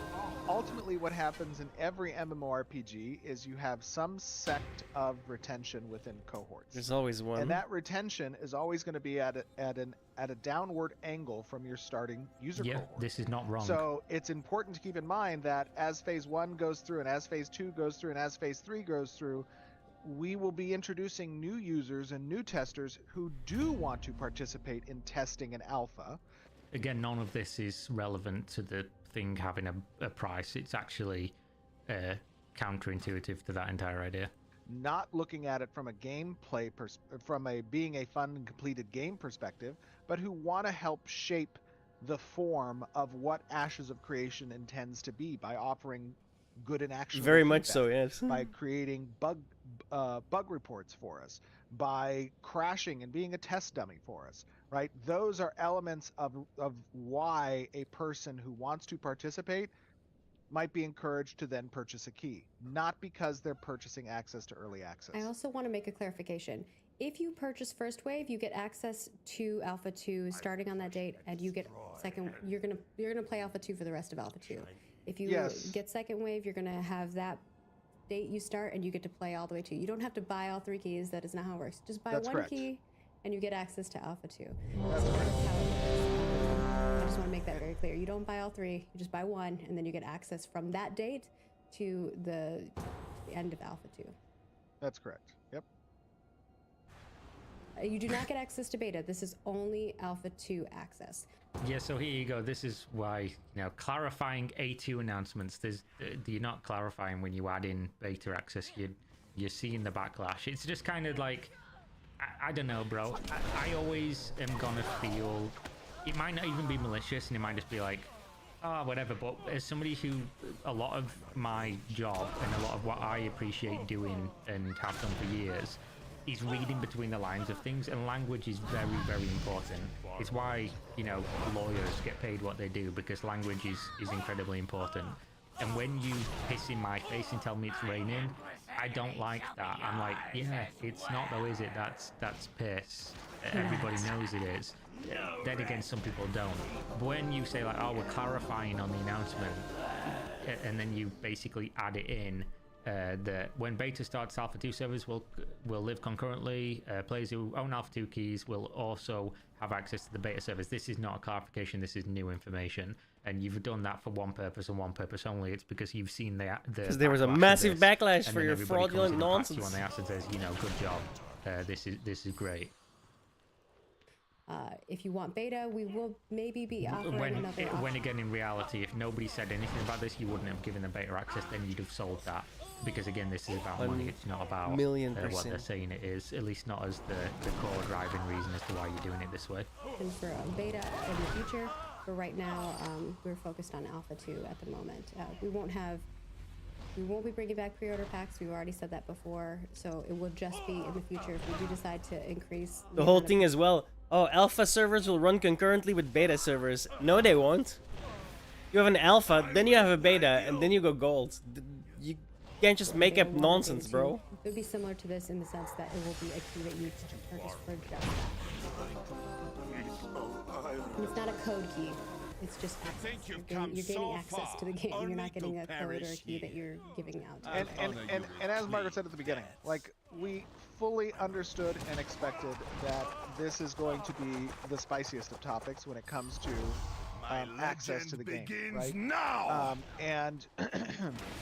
ultimately what happens in every MMORPG is you have some sect of retention within cohorts. There's always one. And that retention is always going to be at a downward angle from your starting user cohort. This is not wrong. So it's important to keep in mind that as phase 1 goes through, and as phase 2 goes through, and as phase 3 goes through, we will be introducing new users and new testers who do want to participate in testing an alpha. Again, none of this is relevant to the thing having a price. It's actually counterintuitive to that entire idea. Not looking at it from a gameplay from a being a fun and completed game perspective, but who want to help shape the form of what Ashes of Creation intends to be by offering good and actionable Very much feedback, so, yes. by creating bug reports for us, by crashing and being a test dummy for us, right? Those are elements of why a person who wants to participate might be encouraged to then purchase a key, not because they're purchasing access to early access. I also want to make a clarification. If you purchase first wave, you get access to Alpha 2 starting on that date, and you get second. You're gonna play Alpha 2 for the rest of Alpha 2. If you get second wave, you're gonna have that date you start, and you get to play all the way to. You don't have to buy all 3 keys. That is not how it works. Just buy one key, and you get access to Alpha 2. That's how it works. I just want to make that very clear. You don't buy all 3. You just buy one, and then you get access from that date to the end of Alpha 2. That's correct. Yep. You do not get access to beta. This is only Alpha 2 access. Yeah, so here you go. This is why, clarifying A2 announcements. You're not clarifying when you add in beta access. You're seeing the backlash. It's just kind of like, I don't know, bro. I always am gonna feel, it might not even be malicious, and it might just be like, whatever. But as somebody who, a lot of my job and a lot of what I appreciate doing and have done for years is reading between the lines of things, and language is very, very important. It's why, lawyers get paid what they do, because language is incredibly important. And when you piss in my face and tell me it's raining, I don't like that. I'm like, yeah, it's not though, is it? That's piss. Everybody knows it is. Then again, some people don't. But when you say like, we're clarifying on the announcement, and then you basically add it in, that when beta starts, Alpha 2 servers will live concurrently. Players who own Alpha 2 keys will also have access to the beta servers. This is not a clarification, this is new information. And you've done that for one purpose and one purpose only. It's because you've seen because there was a massive backlash for your fraudulent nonsense. You on the ass and says, good job. This is great. If you want beta, we will maybe be offering another option. When again, in reality, if nobody said anything about this, you wouldn't have given them beta access, then you'd have sold that. Because again, this is about money, it's not about what they're saying it is, at least not as the core driving reason as to why you're doing it this way. And for beta in the future, for right now, we're focused on Alpha 2 at the moment. We won't be bringing back pre-order packs. We've already said that before, so it will just be in the future if we do decide to increase the whole thing as well. Oh, alpha servers will run concurrently with beta servers. No, they won't. You have an alpha, then you have a beta, and then you go gold. You can't just make up nonsense, bro. It would be similar to this in the sense that it will be a key that you purchase for just that. And it's not a code key. It's just access. You're gaining access to the game. You're not getting a code or a key that you're giving out. And as Margaret said at the beginning, like, we fully understood and expected that this is going to be the spiciest of topics when it comes to access to the game, right? Now! And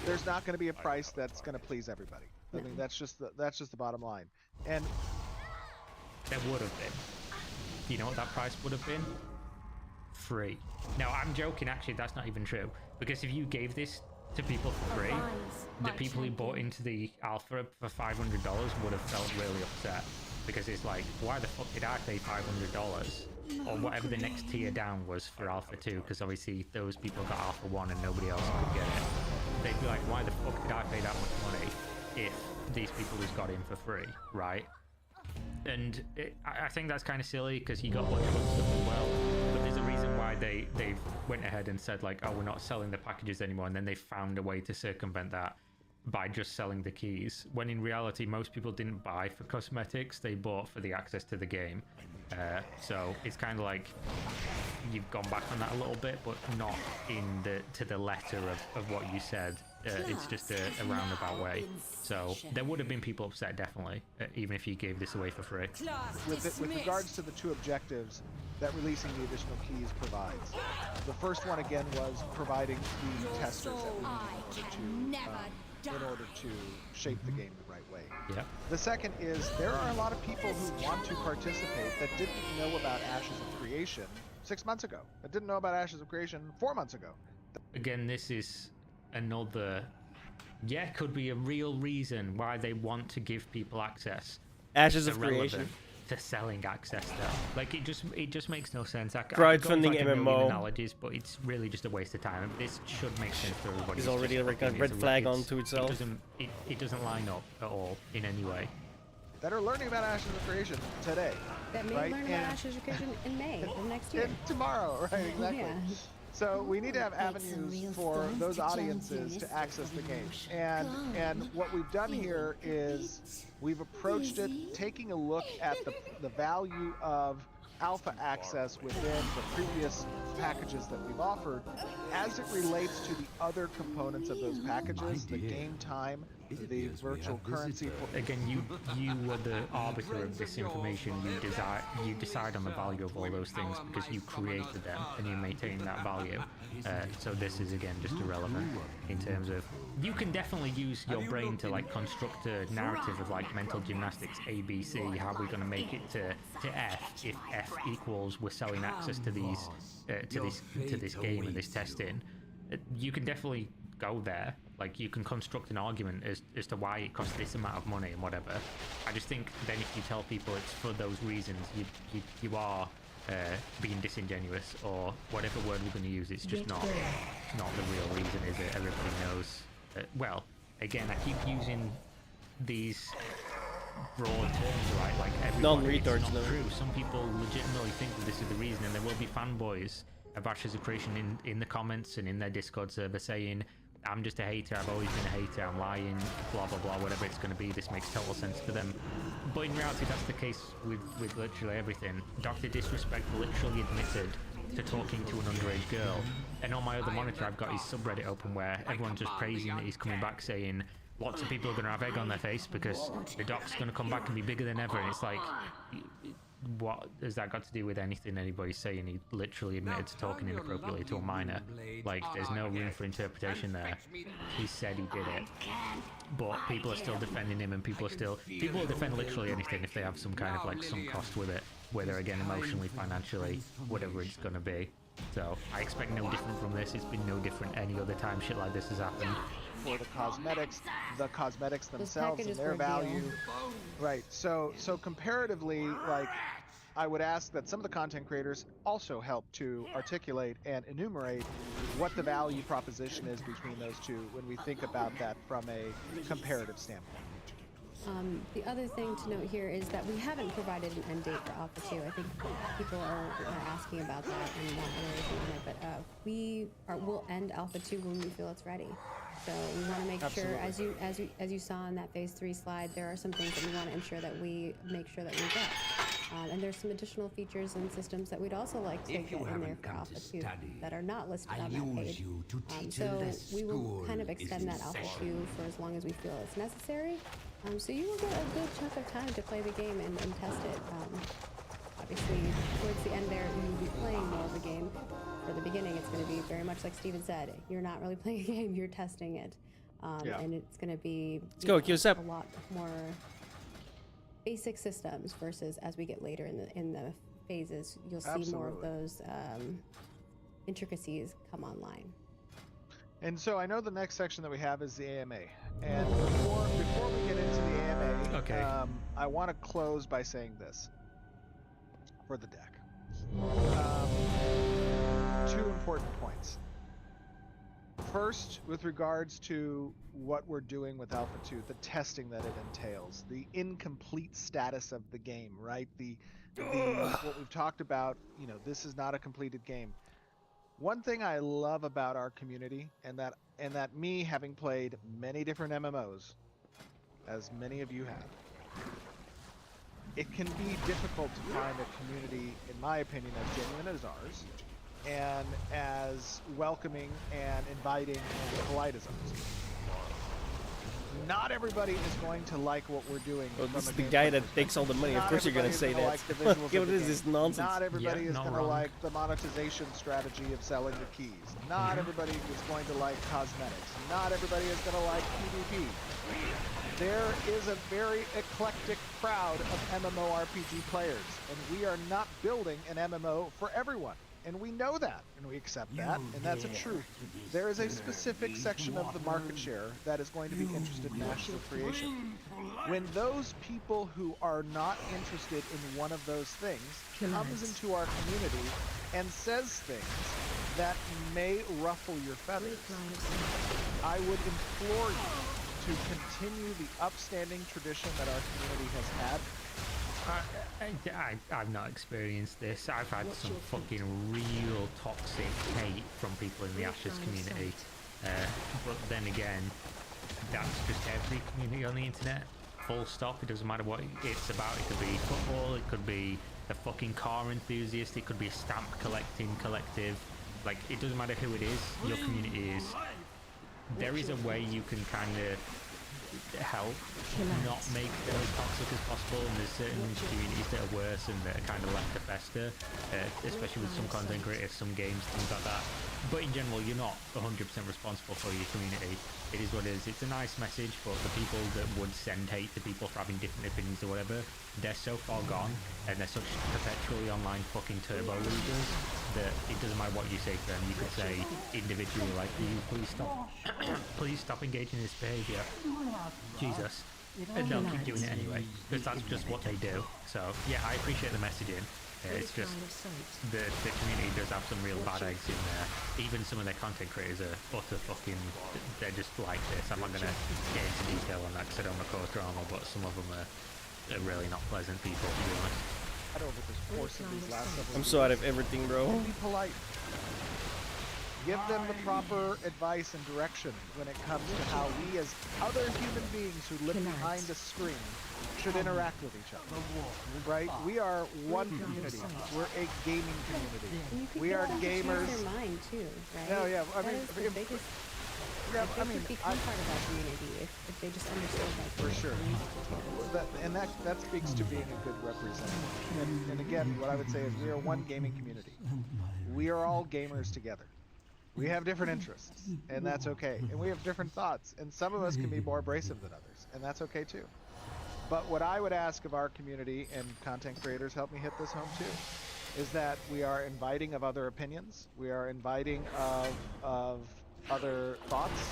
there's not going to be a price that's going to please everybody. I mean, that's just the bottom line. And there would have been. You know what that price would have been? Free. No, I'm joking. Actually, that's not even true. Because if you gave this to people for free, the people who bought into the alpha for $500 would have felt really upset. Because it's like, why the fuck did I pay $500? Or whatever the next tier down was for Alpha 2, because obviously those people got Alpha 1 and nobody else could get it. They'd be like, why the fuck did I pay that much money if these people just got in for free, right? And I think that's kind of silly, because you got a bunch of other stuff as well. But there's a reason why they went ahead and said like, oh, we're not selling the packages anymore, and then they found a way to circumvent that by just selling the keys, when in reality most people didn't buy for cosmetics, they bought for the access to the game. So it's kind of like you've gone back on that a little bit, but not to the letter of what you said. It's just a roundabout way. So there would have been people upset, definitely, even if you gave this away for free. With regards to the two objectives that releasing the additional keys provides, the first one again was providing the testers that we need in order to shape the game the right way. Yeah. The second is there are a lot of people who want to participate that didn't know about Ashes of Creation 6 months ago, that didn't know about Ashes of Creation 4 months ago. Again, this is another, could be a real reason why they want to give people access. Ashes of Irrelevant Creation. To selling access though. Like it just makes no sense. Crowdfunding MMO. Analogies, but it's really just a waste of time. This should make sense for everybody. There's It's already just a red flag onto itself. It doesn't line up at all in any way. That are learning about Ashes of Creation today. That may learn about Ashes of Creation in May of next year. Tomorrow, right? Exactly. Yeah. So we need to have avenues for those audiences to access the game. And what we've done here is we've approached it taking a look at the value of alpha access within the previous packages that we've offered as it relates to the other components of those packages, the game time, the virtual currency. Again, you were the arbiter of this information. You decide on the value of all those things because you created them and you maintain that value. So this is again just irrelevant in terms of you can definitely use your brain to like construct a narrative of like mental gymnastics, ABC. How are we going to make it to F if F equals we're selling access to these to this game and this testing? You can definitely go there. Like you can construct an argument as to why it costs this amount of money and whatever. I just think then if you tell people it's for those reasons, you are being disingenuous or whatever word we're going to use. It's just not the real reason, is it? Everybody knows. Well, again, I keep using these broad terms, right? Like everybody, it's not true. Some people legitimately think that this is the reason, and there will be fanboys of Ashes of Creation in the comments and in their Discord server saying, I'm just a hater, I've always been a hater, I'm lying, blah blah blah, whatever it's going to be. This makes total sense to them. But in reality, that's the case with literally everything. Dr. Disrespect literally admitted to talking to an underage girl, and on my other monitor I've got his subreddit open where everyone's just praising that he's coming back, saying lots of people are going to have egg on their face because the doc's going to come back and be bigger than ever. And it's like, what has that got to do with anything anybody's saying? He literally admitted to talking inappropriately to a minor. Like, there's no room for interpretation there. He said he did it, but people are still defending him, and people will defend literally anything if they have some kind of like some cost with it, whether again emotionally, financially, whatever it's gonna be. So I expect no different from this. It's been no different any other time shit like this has happened. For the cosmetics themselves and their value. Right. So comparatively, like, I would ask that some of the content creators also help to articulate and enumerate what the value proposition is between those two when we think about that from a comparative standpoint. The other thing to note here is that we haven't provided an end date for Alpha 2. I think people are asking about that and want iteration on it, but we'll end Alpha 2 when we feel it's ready. So we want to make sure, as you saw in that Phase 3 slide, there are some things that we want to ensure that we make sure that we get. And there's some additional features and systems that we'd also like to get in there for Alpha 2 that are not listed on that page. So we will kind of extend that Alpha 2 for as long as we feel it's necessary. So you will get a good chunk of time to play the game and test it. Obviously, towards the end there, you will be playing more of the game. For the beginning, it's going to be very much like Steven said. You're not really playing a game, you're testing it. And it's going to be a lot more basic systems versus as we get later in the phases, you'll see more of those intricacies come online. And so I know the next section that we have is the AMA. And before we get into the AMA, I want to close by saying this for the deck. Two important points. First, with regards to what we're doing with Alpha 2, the testing that it entails, the incomplete status of the game, right? What we've talked about, this is not a completed game. One thing I love about our community, and that me having played many different MMOs, as many of you have, it can be difficult to find a community, in my opinion, as genuine as ours, and as welcoming and inviting and polite as ours. Not everybody is going to like what we're doing. Well, from this a is the gameplay guy that perspective. takes all the money. Of Not course you're gonna everybody is say that. like the visuals Yeah, of what the is this game. nonsense? Not everybody Yeah, is not going to wrong. like the monetization strategy of selling the keys. Not everybody is going to like cosmetics. Not everybody is going to like PvP. There is a very eclectic crowd of MMORPG players, and we are not building an MMO for everyone. And we know that, and we accept that, and that's a truth. There is a specific section of the market share that is going to be interested in Ashes of Creation. When those people who are not interested in one of those things comes into our community and says things that may ruffle your feathers, I would implore you to continue the upstanding tradition that our community has had. I've not experienced this. I've had some fucking real toxic hate from people in the Ashes community. But then again, that's just every community on the internet. Full stop. It doesn't matter what it's about. It could be football, it could be a fucking car enthusiast, it could be a stamp collecting collective. Like, it doesn't matter who it is, your community is. There is a way you can kind of help not make them as toxic as possible, and there's certain communities that are worse and that are kind of left to fester, especially with some content creators, some games, things like that. But in general, you're not 100% responsible for your community. It is what it is. It's a nice message, but the people that would send hate to people for having different opinions or whatever, they're so far gone, and they're such perpetually online fucking turbo losers that it doesn't matter what you say to them. You could say individually, like, "Will you please stop, please stop engaging in this behaviour." Jesus. And they'll keep doing it anyway, because that's just what they do. So yeah, I appreciate the messaging. It's just the community does have some real bad eggs in there. Even some of their content creators are utter fucking, they're just like this. I'm not going to get into detail on that because I don't want to cause drama, but some of them are really not pleasant people, to be honest. Over this course of these last several I'm so out of everything, bro. Be polite. Give them the proper advice and direction when it comes to how we as other human beings who live behind a screen should interact with each other. Right? We are one community. We're a gaming community. We are gamers. Their mind too, right? No, yeah. I mean, that is the biggest. yeah, They could become part of that community if they just understood that. For sure. That speaks to being a good representative. And again, what I would say is we are one gaming community. We are all gamers together. We have different interests, and that's okay. And we have different thoughts, and some of us can be more abrasive than others, and that's okay too. But what I would ask of our community, and content creators help me hit this home too, is that we are inviting of other opinions, we are inviting of other thoughts,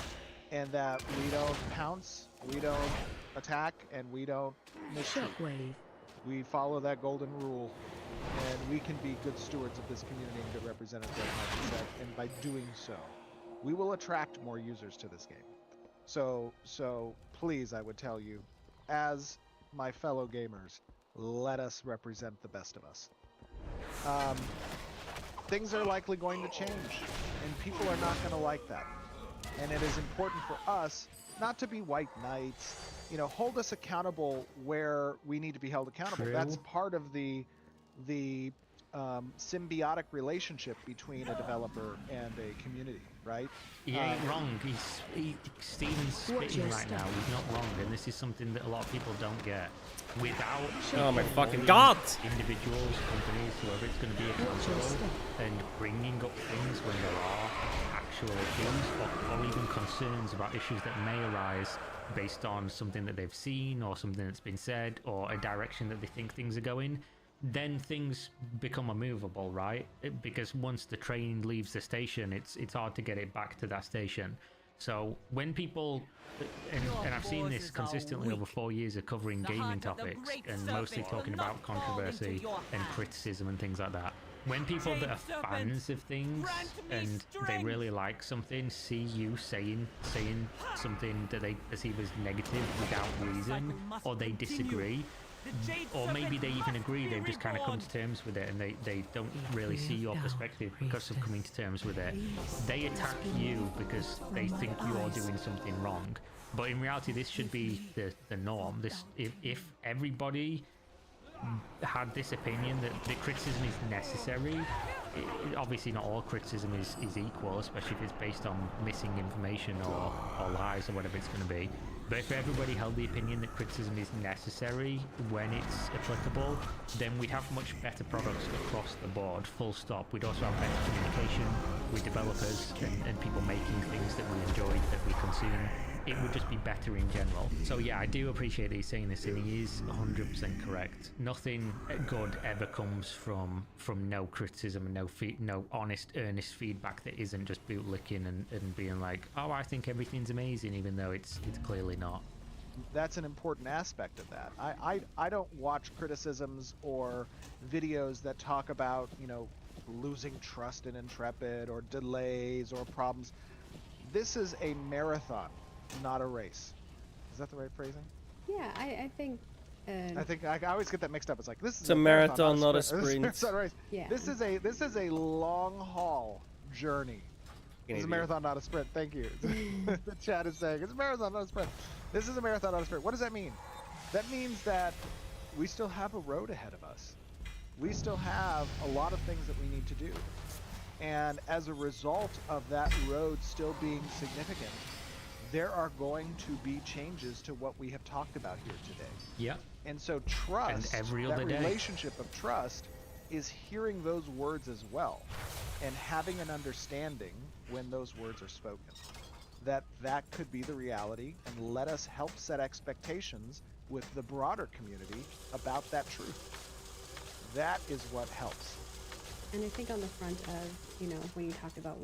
and that we don't pounce, we don't attack, and we don't mistreat. We follow that golden rule, and we can be good stewards of this community and good representatives, like Michael said, and by doing so, we will attract more users to this game. So please, I would tell you, as my fellow gamers, let us represent the best of us. Things are likely going to change, and people are not going to like that. And it is important for us not to be white knights, hold us accountable where we need to be held accountable. True. That's part of the symbiotic relationship between a developer and a community, right? He ain't wrong. Steven's spitting right now. He's not wrong, and this is something that a lot of people don't get. Without Oh my fucking god! Individuals, companies, whoever it's going to be accountable, and bringing up things when there are actual issues, or even concerns about issues that may arise based on something that they've seen, or something that's been said, or a direction that they think things are going, then things become immovable, right? Because once the train leaves the station, it's hard to get it back to that station. So when people, and I've seen this consistently over 4 years of covering gaming topics, and mostly talking about controversy and criticism and things like that. When people that are fans of things and they really like something see you saying something that they perceive as negative without reason, or they disagree, or maybe they even agree, they've just kind of come to terms with it, and they don't really see your perspective because of coming to terms with it. They attack you because they think you're doing something wrong. But in reality, this should be the norm. If everybody had this opinion that criticism is necessary. Obviously, not all criticism is equal, especially if it's based on missing information or lies or whatever it's going to be. But if everybody held the opinion that criticism is necessary when it's applicable, then we'd have much better products across the board, full stop. We'd also have better communication with developers and people making things that we enjoy, that we consume. It would just be better in general. So yeah, I do appreciate that he's saying this, and he is 100% correct. Nothing good ever comes from no criticism and no honest, earnest feedback that isn't just bootlicking and being like, oh, I think everything's amazing, even though it's clearly not. That's an important aspect of that. I don't watch criticisms or videos that talk about, you know, losing trust in Intrepid or delays or problems. This is a marathon, not a race. Is that the right phrasing? Yeah, I think. I always get that mixed up. It's like this is a marathon, not a sprint. This is a race. Yeah. This is a long haul journey. It's a marathon, not a sprint. Thank you. The chat is saying it's a marathon, not a sprint. This is a marathon, not a sprint. What does that mean? That means that we still have a road ahead of us. We still have a lot of things that we need to do. And as a result of that road still being significant, there are going to be changes to what we have talked about here today. Yeah. And so trust, and every other that day. relationship of trust, is hearing those words as well, and having an understanding when those words are spoken, that could be the reality, and let us help set expectations with the broader community about that truth. That is what helps. And I think on the front of, you know, when you talked about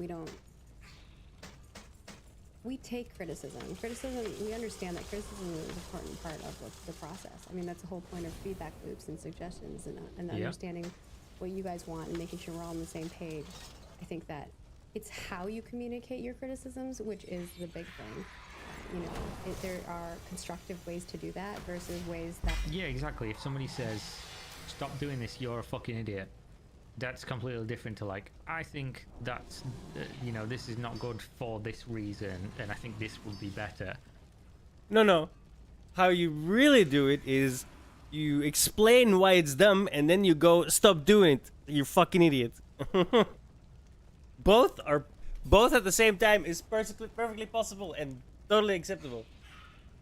we take criticism. We understand that criticism is an important part of the process. I mean, that's the whole point of feedback loops and suggestions and understanding what you guys want and making sure we're all on the same page. I think that it's how you communicate your criticisms, which is the big thing. You know, there are constructive ways to do that versus ways that... Yeah, exactly. If somebody says, stop doing this, you're a fucking idiot, that's completely different to like, I think that's, you know, this is not good for this reason, and I think this would be better. No. How you really do it is you explain why it's dumb, and then you go, stop doing it, you fucking idiot. Both at the same time is perfectly possible and totally acceptable.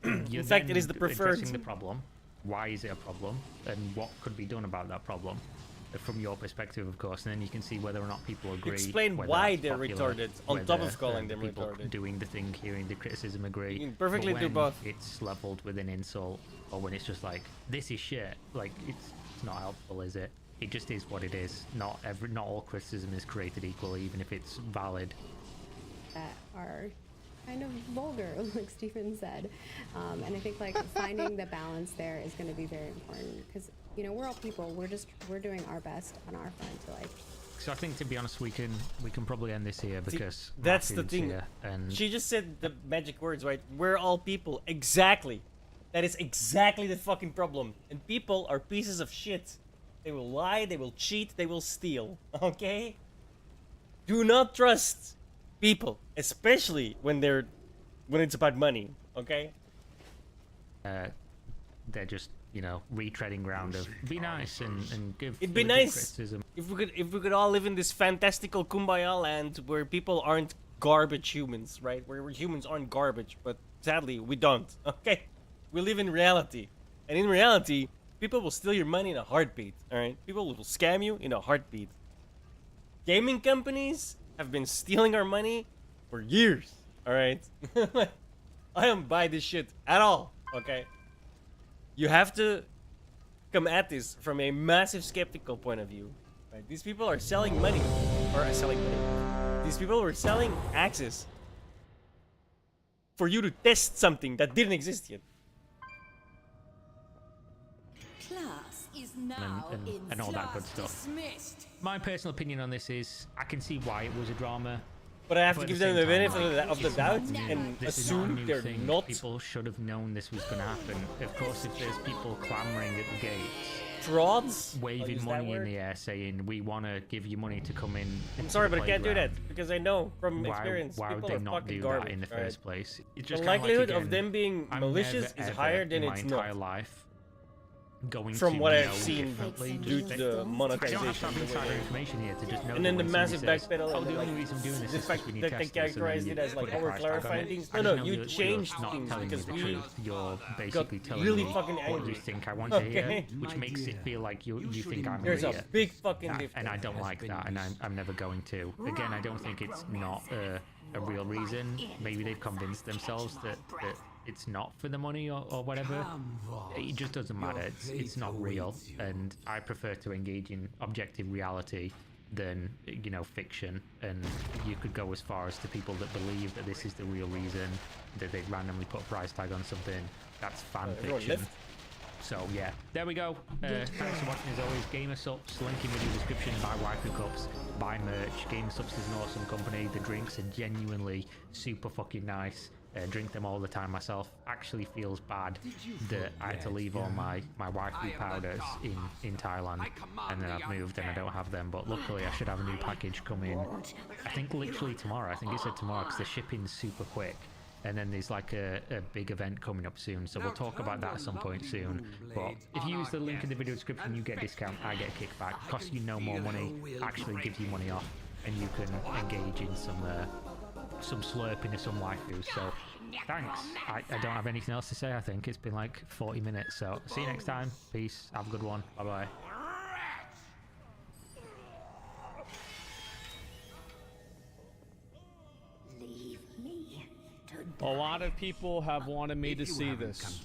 In fact, it is the preferred. Addressing the problem. Why is it a problem, and what could be done about that problem? From your perspective, of course, and then you can see whether or not people agree. Explain why they're retarded, on top of calling them people retarded. Doing the thing, hearing the criticism, agree. You can perfectly do both. It's leveled with an insult, or when it's just like, this is shit. Like, it's not helpful, is it? It just is what it is. Not all criticism is created equal, even if it's valid. That are kind of vulgar, like Stephen said. And I think like finding the balance there is going to be very important, because you know, we're all people. We're doing our best on our front to like. So I think, to be honest, we can probably end this here, because that's the thing. Here, and she just said the magic words, right? We're all people. Exactly. That is exactly the fucking problem. And people are pieces of shit. They will lie. They will cheat. They will steal. Okay. Do not trust people, especially when it's about money. Okay. They're just, you know, retreading ground of be nice and give. It'd be nice criticism. if we could all live in this fantastical kumbaya land where people aren't garbage humans, right? Where humans aren't garbage, but sadly we don't. Okay, we live in reality, and in reality, people will steal your money in a heartbeat. All right, people will scam you in a heartbeat. Gaming companies have been stealing our money for years. All right, I don't buy this shit at all. Okay. You have to come at this from a massive skeptical point of view. Right? These people are selling money. These people were selling access for you to test something that didn't exist yet. Class is now and all that good stuff. dismissed. My personal opinion on this is, I can see why it was a drama. But I have to at give the them same the time, benefit of the doubt and this is not a assume new they're thing. not. People should have known this was going to happen. Of course, if there's people clamoring at the gates, frauds, waving money in the air, saying we want to give you money to come in. I'm sorry, but I can't do that because I know from experience. Why would people they are not fucking do garbage, that in the first place? It's just the kinda likelihood like, of them being malicious is higher than in my it's entire not. life going from to what I've know seen differently. due to the I don't monetization. have to have insider information here to just know. And then the when massive somebody says, backpedal. Oh, and the like, only reason I'm doing this the is fact we need that they test this, and then characterized you it as like, put a oh, we're price tag on clarifying it. things. I No, just no, know you you're changed not things telling me because the we truth. You're got basically telling really me fucking what you angry. think I want to hear, Okay. which makes it feel like you think I'm There's an a idiot. big fucking difference. And I don't like that, and I'm never going to. Again, I don't think it's not a real reason. Maybe they've convinced themselves that it's not for the money or whatever. It just doesn't matter. It's not real, and I prefer to engage in objective reality than, you know, fiction. And you could go as far as to people that believe that this is the real reason that they randomly put a price tag on something. That's fan fiction. So yeah, there we go. Thanks for watching as always. Gamer Subs, link in video description. Buy waifu cups, buy merch. Gamer Subs is an awesome company. The drinks are genuinely super fucking nice. Drink them all the time myself. Actually feels bad that I had to leave all my waifu powders in Thailand, and then I've moved and I don't have them. But luckily I should have a new package coming, I think literally tomorrow. I think it said tomorrow because the shipping's super quick. And then there's like a big event coming up soon, so we'll talk about that at some point soon. But if you use the link in the video description, you get a discount, I get a kickback. Costs you no more money, actually gives you money off, and you can engage in some slurping of some waifu. So thanks. I don't have anything else to say. I think it's been like 40 minutes. So see you next time. Peace. Have a good one. Bye bye. A lot of people have wanted me to see this.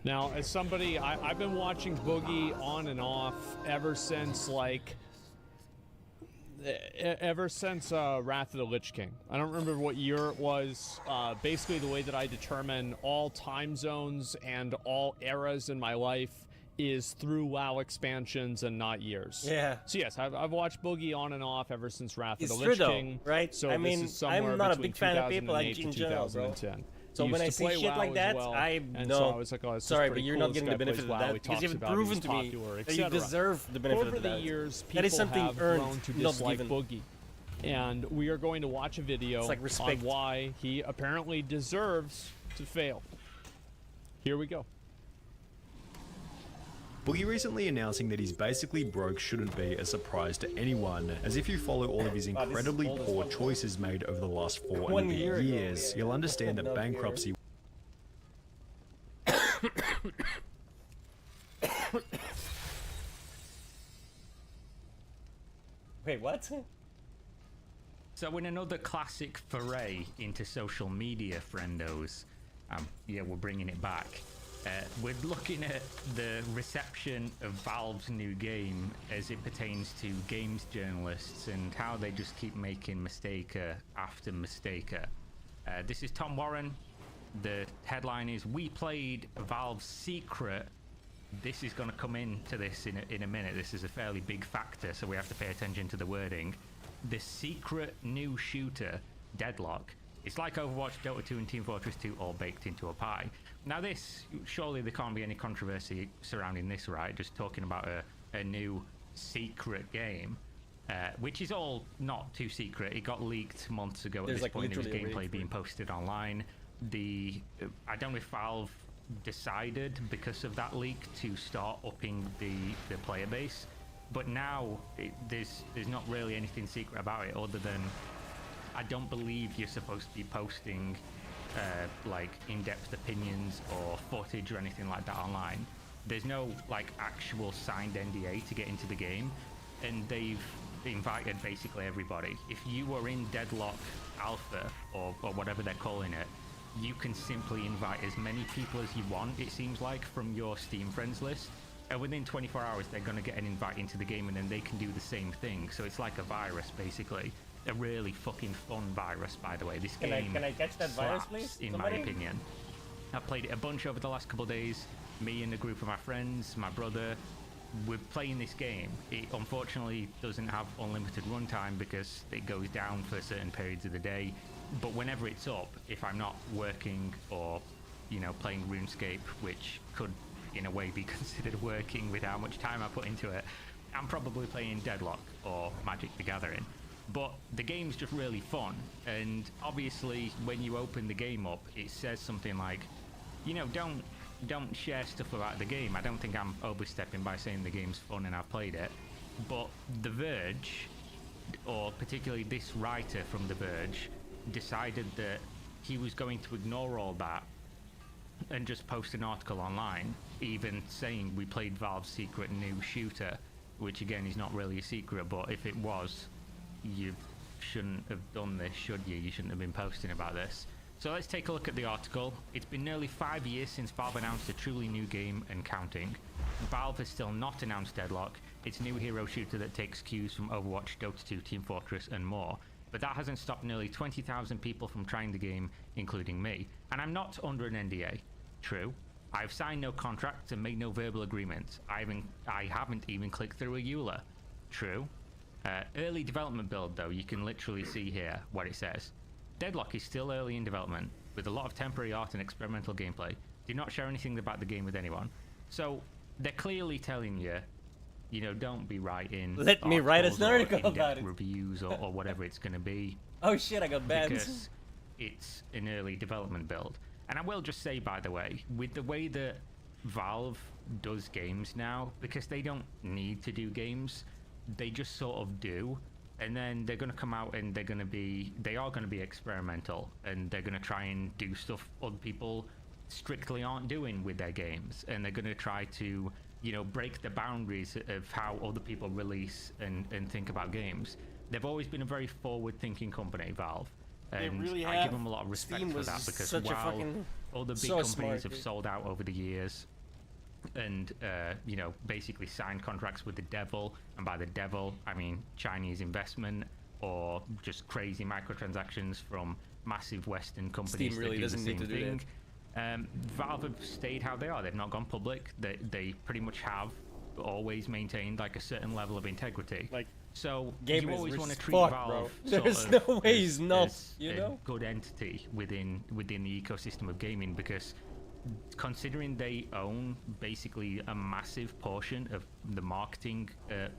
Now, as somebody, I've been watching Boogie on and off ever since, like, Wrath of the Lich King. I don't remember what year it was. Basically, the way that I determine all time zones and all eras in my life is through WoW expansions and not years. Yeah. So yes, I've watched Boogie on and off ever since Wrath of It's the true Lich though, King. right? So I this mean, is somewhere I'm not a between big fan of people like 2008 in to general, bro. 2010. So I when I used to see play shit WoW like as that, well, I and know. so I was like, oh, this is sorry, but pretty you're cool. not This getting guy the benefit plays of WoW, that he because talks you've about it, proven he's to me popular, that you etc. deserve the benefit Over of the doubt. the years, people That is something have earned, grown to not dislike given. Boogie. And we are going to watch a video It's like on respect. why he apparently deserves to fail. Here we go. Boogie recently announcing that he's basically broke shouldn't be a surprise to anyone, as if you follow all of his incredibly poor choices made over the last 4 and a bit years, you'll understand that bankruptcy Wait, what? So in another classic foray into social media, friendos, yeah, we're bringing it back. We're looking at the reception of Valve's new game as it pertains to games journalists and how they just keep making mistake after mistake. This is Tom Warren. The headline is, "We played Valve's secret." This is going to come into this in a minute. This is a fairly big factor, so we have to pay attention to the wording. The secret new shooter, Deadlock. It's like Overwatch, Dota 2 and Team Fortress 2 all baked into a pie. Now this, surely there can't be any controversy surrounding this, right? Just talking about a new secret game, which is all not too secret. It got leaked months ago. There's at this like point. There was literally a gameplay rage being posted online. I don't know if Valve decided because of that leak to start upping the player base, but now there's not really anything secret about it other than I don't believe you're supposed to be posting like in-depth opinions or footage or anything like that online. There's no like actual signed NDA to get into the game, and they've invited basically everybody. If you were in Deadlock Alpha or whatever they're calling it, you can simply invite as many people as you want, it seems like, from your Steam friends list, and within 24 hours they're going to get an invite into the game, and then they can do the same thing. So it's like a virus, basically. A really fucking fun virus, by the way. This game Can I catch that virus, slaps, please? in Somebody? my opinion. I've played it a bunch over the last couple of days. Me and a group of my friends, my brother, we're playing this game. It unfortunately doesn't have unlimited runtime because it goes down for certain periods of the day. But whenever it's up, if I'm not working or, you know, playing RuneScape, which could in a way be considered working with how much time I put into it, I'm probably playing Deadlock or Magic the Gathering. But the game's just really fun, and obviously when you open the game up, it says something like, you know, don't don't share stuff about the game. I don't think I'm overstepping by saying the game's fun and I've played it. But The Verge, or particularly this writer from The Verge, decided that he was going to ignore all that and just post an article online, even saying we played Valve's secret new shooter, which again is not really a secret, but if it was, you shouldn't have done this, should you? You shouldn't have been posting about this. So let's take a look at the article. It's been nearly 5 years since Valve announced a truly new game and counting. Valve has still not announced Deadlock, its new hero shooter that takes cues from Overwatch, Dota 2, Team Fortress and more. But that hasn't stopped nearly 20,000 people from trying the game, including me. And I'm not under an NDA. True. I've signed no contracts and made no verbal agreements. I haven't even clicked through a EULA. True. Early development build though, you can literally see here what it says. Deadlock is still early in development, with a lot of temporary art and experimental gameplay. Do not share anything about the game with anyone. So, they're clearly telling you, you know, don't be writing... Let me write an article about it. ...reviews or whatever it's going to be. Oh shit, I got banned. Because it's an early development build. And I will just say, by the way, with the way that Valve does games now, because they don't need to do games, they just sort of do. And then they're going to come out and they are going to be experimental, and they're going to try and do stuff other people strictly aren't doing with their games, and they're going to try to, you know, break the boundaries of how other people release and think about games. They've always been a very forward-thinking company, Valve, and really I give them a lot of respect Steam for was that, because such a while fucking- all the big so companies smart, have dude. sold out over the years, and you know, basically signed contracts with the devil, and by the devil I mean Chinese investment or just crazy microtransactions from massive Western companies Steam really that do doesn't the need same to do thing. that. Valve have stayed how they are. They've not gone public. They pretty much have always maintained like a certain level of integrity. Like, so gamers you always were want to as treat fuck, Valve bro. There's sort no of way as- he's not, as you a know? good entity within the ecosystem of gaming, because considering they own basically a massive portion of the marketing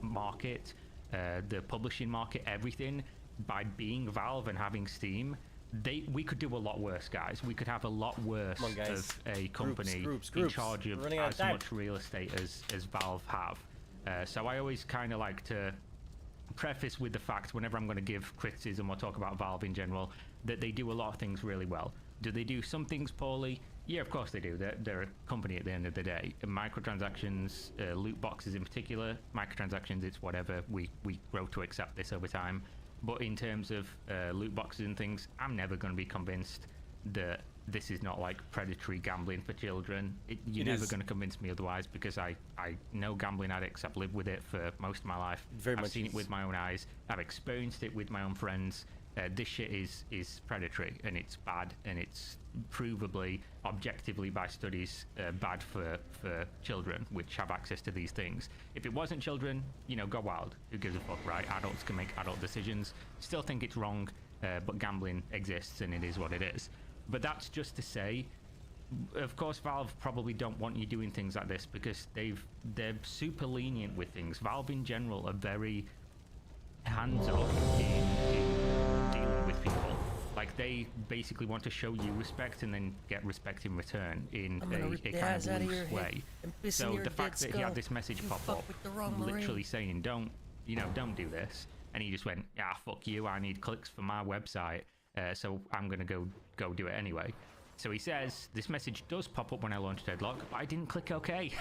market, the publishing market, everything, by being Valve and having Steam, we could do a lot worse, guys. We could have a lot worse Come on, guys. of a company Groups. in charge of We're running out of as time. much real estate as Valve have. So I always kind of like to preface with the fact, whenever I'm going to give criticism or talk about Valve in general, that they do a lot of things really well. Do they do some things poorly? Yeah, of course they do. They're a company at the end of the day. Microtransactions, loot boxes in particular, microtransactions, it's whatever. We grow to accept this over time. But in terms of loot boxes and things, I'm never going to be convinced that this is not like predatory gambling for children. You're It never is. going to convince me otherwise, because I know gambling addicts. I've lived with it for most of my life. Very I've much seen it is. with my own eyes. I've experienced it with my own friends. This shit is predatory, and it's bad, and it's provably, objectively by studies, bad for children which have access to these things. If it wasn't children, you know, go wild. Who gives a fuck, right? Adults can make adult decisions. Still think it's wrong, but gambling exists, and it is what it is. But that's just to say, of course, Valve probably don't want you doing things like this, because they're super lenient with things. Valve in general are very hands-off in dealing with people. Like, they basically want to show you respect and then get respect in return in I'm gonna rip a the kind ass of outta your loose head way. and piss in So your the fact dead that he had skull. this message You pop fuck up, with the wrong literally Marine. saying, don't do this, and he just went, yeah, fuck you, I need clicks for my website, so I'm gonna go do it anyway. So he says, this message does pop up when I launch Deadlock, but I didn't click OK.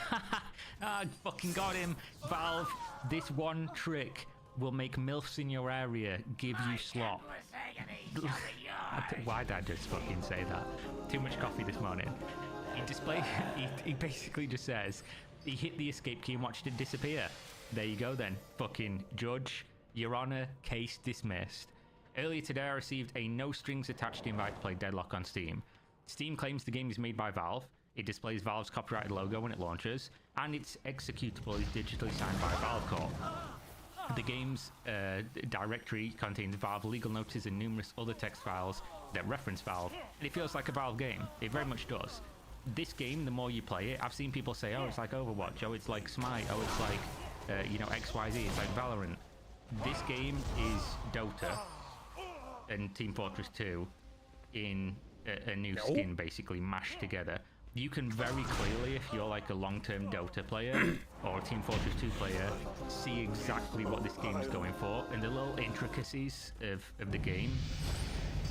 I fucking got him. Valve, this one trick will make MILFs in your area give you slop. Why did I just fucking say that? Too much coffee this morning. He basically just says, he hit the escape key and watched it disappear. There you go then. Fucking judge, Your Honor, case dismissed. Earlier today I received a no strings attached invite to play Deadlock on Steam. Steam claims the game is made by Valve, it displays Valve's copyrighted logo when it launches, and its executable is digitally signed by Valve Corp. The game's directory contains Valve legal notices and numerous other text files that reference Valve, and it feels like a Valve game. It very much does. This game, the more you play it, I've seen people say, oh, it's like Overwatch, oh, it's like Smite, oh, it's like, you know, XYZ, it's like Valorant. This game is Dota and Team Fortress 2 in a new skin, basically mashed together. you can very clearly, if you're like a long-term Dota player or a Team Fortress 2 player, see exactly what this game is going for, and the little intricacies of the game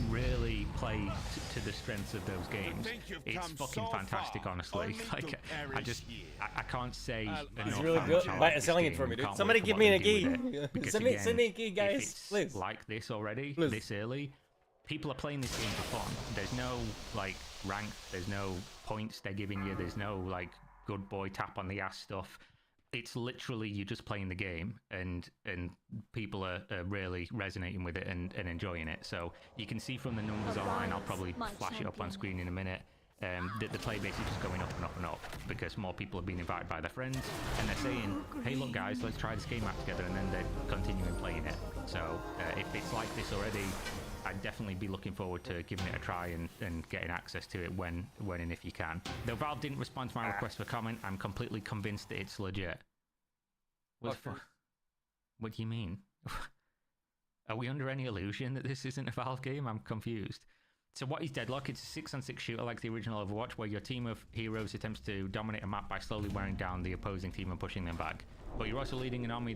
really play to the strengths of those games. It's fucking fantastic, honestly. Like, I can't say enough. It's really how good. much I like this Selling it game for and me, dude. can't Somebody wait for give what me they a do with key. it. Because Send me again, a key, guys. if it's Please. like this already, Please. this early, people are playing this game for fun. There's no like rank, there's no points they're giving you, there's no like good boy tap on the ass stuff. It's literally you just playing the game, and people are really resonating with it and enjoying it. So you can see from the numbers online, I'll probably flash it up on screen in a minute, that the play base is just going up and up and up because more people have been invited by their friends, and they're saying, hey look guys, let's try this game out together, and then they're continuing playing it. So if it's like this already, I'd definitely be looking forward to giving it a try and getting access to it when and if you can. Though Valve didn't respond to my request for comment, I'm completely convinced that it's legit. What do you mean? Are we under any illusion that this isn't a Valve game? I'm confused. So what is Deadlock? It's a 6-on-6 shooter like the original Overwatch, where your team of heroes attempts to dominate a map by slowly wearing down the opposing team and pushing them back. But you're also leading an army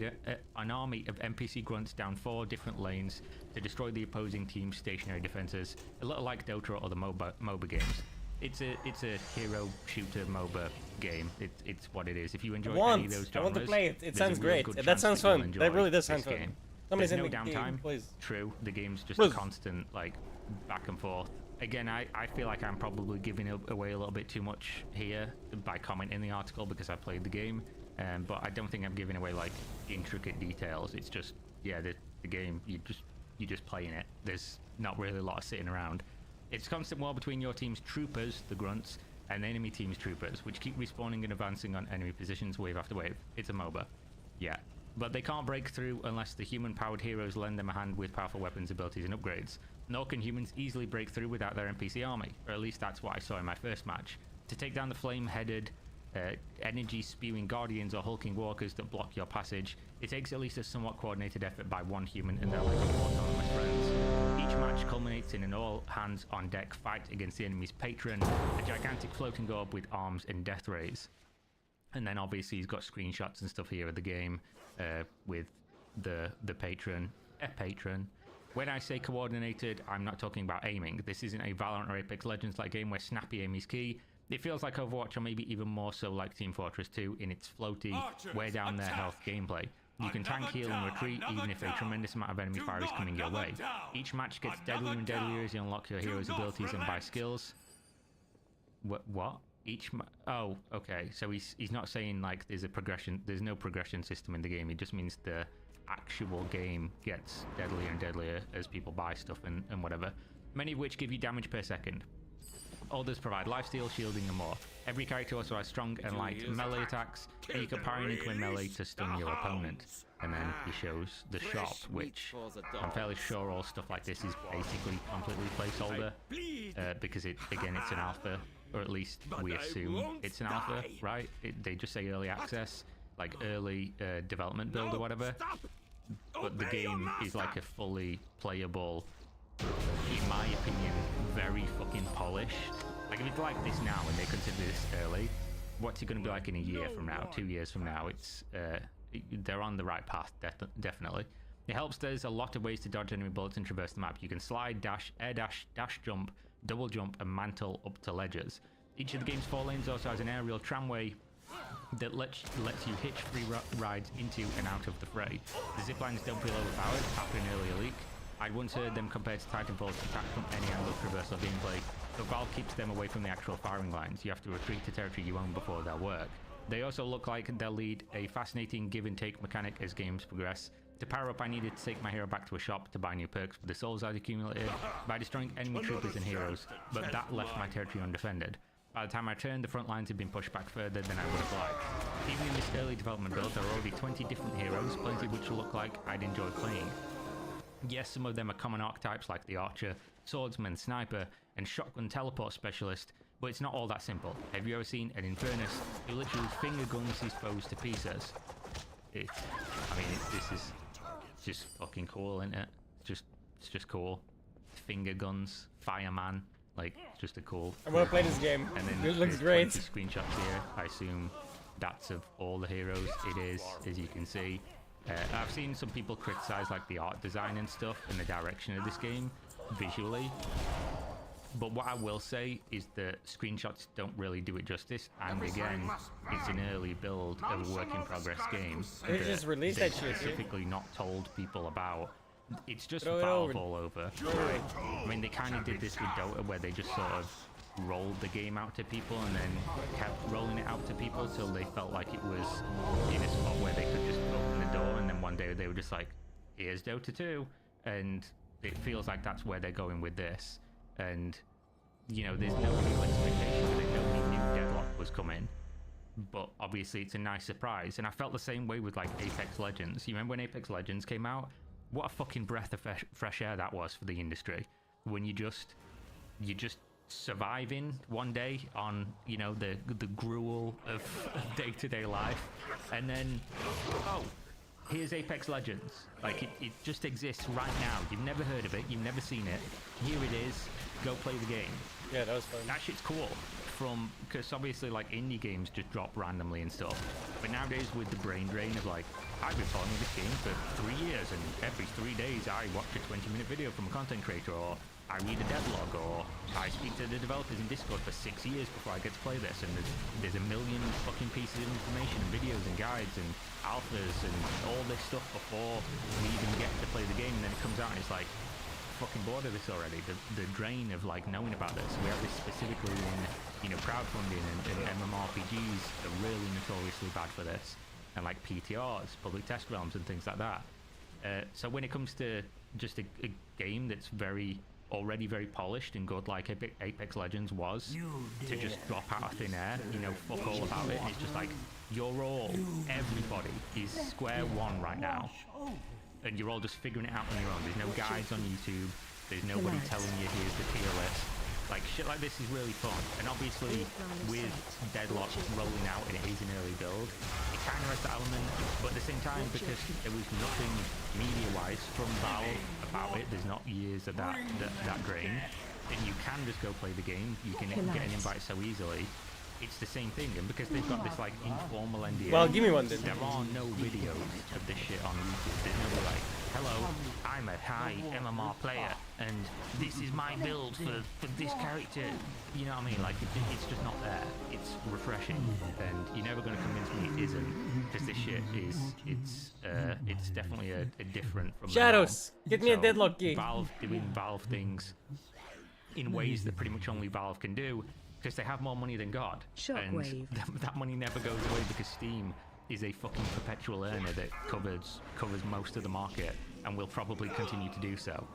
of NPC grunts down 4 different lanes to destroy the opposing team's stationary defenses, a little like Dota or other MOBA games. It's a hero shooter MOBA game. It's what it is. If you enjoy any of those genres, I want to play it. It there's sounds a real great. good That chance sounds you'll fun. enjoy That really does this sound fun. game. Somebody's There's in no the game, downtime. please. True, the game's just Please. a constant like back and forth. Again, I feel like I'm probably giving away a little bit too much here by commenting the article because I played the game, but I don't think I'm giving away like intricate details. It's just the game, you're just playing it. There's not really a lot of sitting around. It's constant war between your team's troopers, the grunts, and the enemy team's troopers, which keep respawning and advancing on enemy positions wave after wave. It's a MOBA. Yeah. But they can't break through unless the human-powered heroes lend them a hand with powerful weapons, abilities, and upgrades. Nor can humans easily break through without their NPC army, or at least that's what I saw in my first match. To take down the flame-headed, energy-spewing guardians or hulking walkers that block your passage, it takes at least a somewhat coordinated effort by one human and their likely autonomous friends. Each match culminates in an all-hands-on-deck fight against the enemy's patron, a gigantic floating orb with arms and death rays. And then obviously he's got screenshots and stuff here of the game with the patron, a patron. When I say coordinated, I'm not talking about aiming. This isn't a Valorant or Apex Legends-like game where snappy aim is key. It feels like Overwatch, or maybe even more so like Team Fortress 2 in its floaty, wear down their health gameplay. You can tank, heal, and retreat even if a tremendous amount of enemy fire is coming your way. Each match gets deadlier and deadlier as you unlock your hero's abilities and buy skills. What? Oh, okay. So he's not saying like there's a progression. There's no progression system in the game. It just means the actual game gets deadlier and deadlier as people buy stuff and whatever. Many of which give you damage per second. Others provide lifesteal, shielding, and more. Every character also has strong and light melee attacks, and you can power an incoming melee to stun your opponent. And then he shows the shop, which I'm fairly sure all stuff like this is basically completely placeholder, because it's an alpha, or at least we assume it's an alpha, right? They just say early access, like early development build or whatever. But the game is like a fully playable, in my opinion, very fucking polished. Like if it's like this now and they consider this early, what's it going to be like in a year from now, 2 years from now? It's they're on the right path, definitely. It helps. There's a lot of ways to dodge enemy bullets and traverse the map. You can slide, dash, air dash, dash jump, double jump, and mantle up to ledges. Each of the game's 4 lanes also has an aerial tramway that lets you hitch free rides into and out of the fray. The ziplines don't feel overpowered after an earlier leak. I'd once heard them compared to Titanfall's attack from any angle traversal gameplay, but Valve keeps them away from the actual firing lines. You have to retreat to territory you own before they'll work. They also look like they'll lead a fascinating give-and-take mechanic as games progress. To power up, I needed to take my hero back to a shop to buy new perks for the souls I'd accumulated by destroying enemy troopers and heroes, but that left my territory undefended. By the time I returned, the front lines had been pushed back further than I would have liked. Even in this early development build, there are already 20 different heroes, plenty of which look like I'd enjoy playing. Yes, some of them are common archetypes like the Archer, Swordsman, Sniper, and Shotgun Teleport Specialist, but it's not all that simple. Have you ever seen an Infernus who literally finger guns his foes to pieces? This is just fucking cool, isn't it? It's just cool. Finger guns, Fireman, Like, just a cool. I want to play this game. And then It looks there's great. 20 screenshots here. I assume that's of all the heroes. It is, as you can see. I've seen some people criticize like the art design and stuff and the direction of this game visually. But what I will say is that screenshots don't really do it justice. And again, it's an early build of a work in progress game. They just released that shit, specifically not told people about. It's just Throw it Valve over. all over. Throw it. I mean, they kind of did this with Dota, where they just sort of rolled the game out to people and then kept rolling it out to people till they felt like it was in a spot where they could just open the door, and then one day they were just like, here's Dota 2. And it feels like that's where they're going with this. And, you know, there's no real expectation that nobody knew Deadlock was coming. But obviously it's a nice surprise. And I felt the same way with like Apex Legends. You remember when Apex Legends came out? What a fucking breath of fresh air that was for the industry. When you're just surviving one day on, you know, the gruel of day-to-day life, and then, oh, here's Apex Legends. Like, it just exists right now. You've never heard of it, you've never seen it. Here it is. Go play the game. Yeah, that was fun. That shit's cool. Because obviously, like, indie games just drop randomly and stuff. But nowadays, with the brain drain of like, I've been following this game for 3 years, and every 3 days I watch a 20-minute video from a content creator, or I read a devlog, or I speak to the developers in Discord for 6 years before I get to play this, and there's a million fucking pieces of information, and videos and guides and alphas and all this stuff before we even get to play the game, and then it comes out and it's like, fucking bored of this already. The drain of like knowing about this. We have this specifically in, you know, crowdfunding and MMORPGs are really notoriously bad for this, and like PTRs, public test realms, and things like that. So when it comes to just a game that's already very polished and good, like Apex Legends was, to just drop out of thin air, you know, fuck all about it. It's just like, everybody is square one right now. And you're all just figuring it out on your own. There's no guides on YouTube. There's nobody telling you here's the tier list. Like, shit like this is really fun. And obviously, with Deadlock rolling out and it is an early build, it kind of has that element. But at the same time, because there was nothing media-wise from Valve about it, there's not years of that drain, and you can just go play the game. You can get an invite so easily. It's the same thing, and because they've got this like informal NDA, well, give me one then. There are no videos of this shit on YouTube. There's no like, hello, I'm a high MMR player, and this is my build for this character. You know what I mean? Like, it's just not there. It's refreshing, and you're never going to convince me it isn't, because this shit it's definitely a different from Shadows. Get me a Deadlock key. Valve doing Valve things in ways that pretty much only Valve can do, because they have more money than God. Shockwave. And that money never goes away, because Steam is a fucking perpetual earner that covers most of the market, and will probably continue to do so.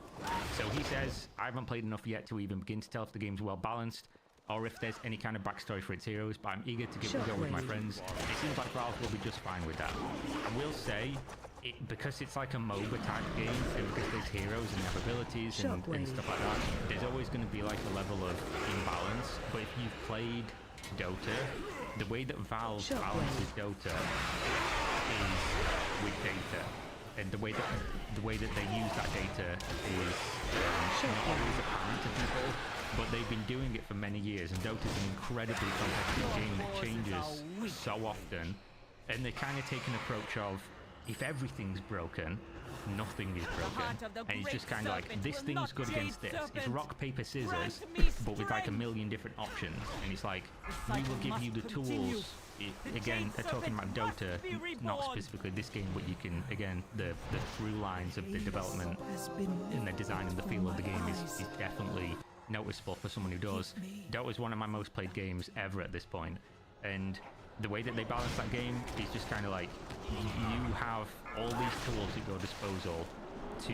So he says, I haven't played enough yet to even begin to tell if the game's well balanced, or if there's any kind of backstory for its heroes, but I'm eager to give it a go with my friends. It seems like Valve will be just fine with that. I will say, because it's like a MOBA type game, and because there's heroes and have abilities and stuff like that, there's always going to be like a level of imbalance. But if you've played Dota, the way that Valve balances Dota is with data, and the way that they use that data is not always apparent to people, but they've been doing it for many years, and Dota is an incredibly competitive game that changes so often, and they kind of take an approach of, if everything's broken, nothing is broken. And it's just kind of like, this thing's good against this. It's rock, paper, scissors, but with like a million different options. And it's like, we will give you the tools. Again, they're talking about Dota, not specifically this game, but you can, again, the through lines of the development and the design and the feel of the game is definitely noticeable for someone who does. Dota is one of my most played games ever at this point. And the way that they balance that game is just kind of like, you have all these tools at your disposal to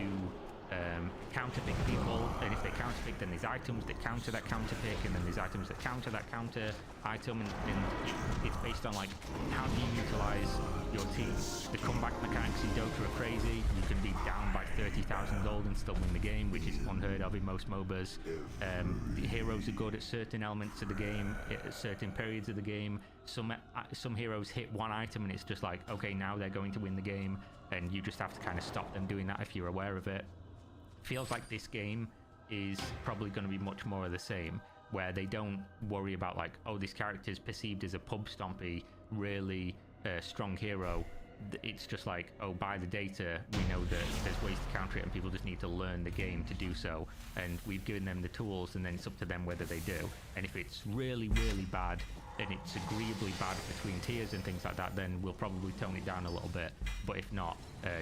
counterpick people, and if they counterpick, then there's items that counter that counterpick, and then there's items that counter that counter item, and it's based on like, how do you utilize your team. The comeback mechanics in Dota are crazy. You can be down by 30,000 gold and still win the game, which is unheard of in most MOBAs. The heroes are good at certain elements of the game, at certain periods of the game. Some heroes hit one item and it's just like, okay, now they're going to win the game, and you just have to kind of stop them doing that if you're aware of it. Feels like this game is probably going to be much more of the same, where they don't worry about like, oh, this character's perceived as a pub stompy, really strong hero. It's just like, oh, by the data, we know that there's ways to counter it and people just need to learn the game to do so. And we've given them the tools, and then it's up to them whether they do. And if it's really, really bad, and it's agreeably bad between tiers and things like that, then we'll probably tone it down a little bit. But if not,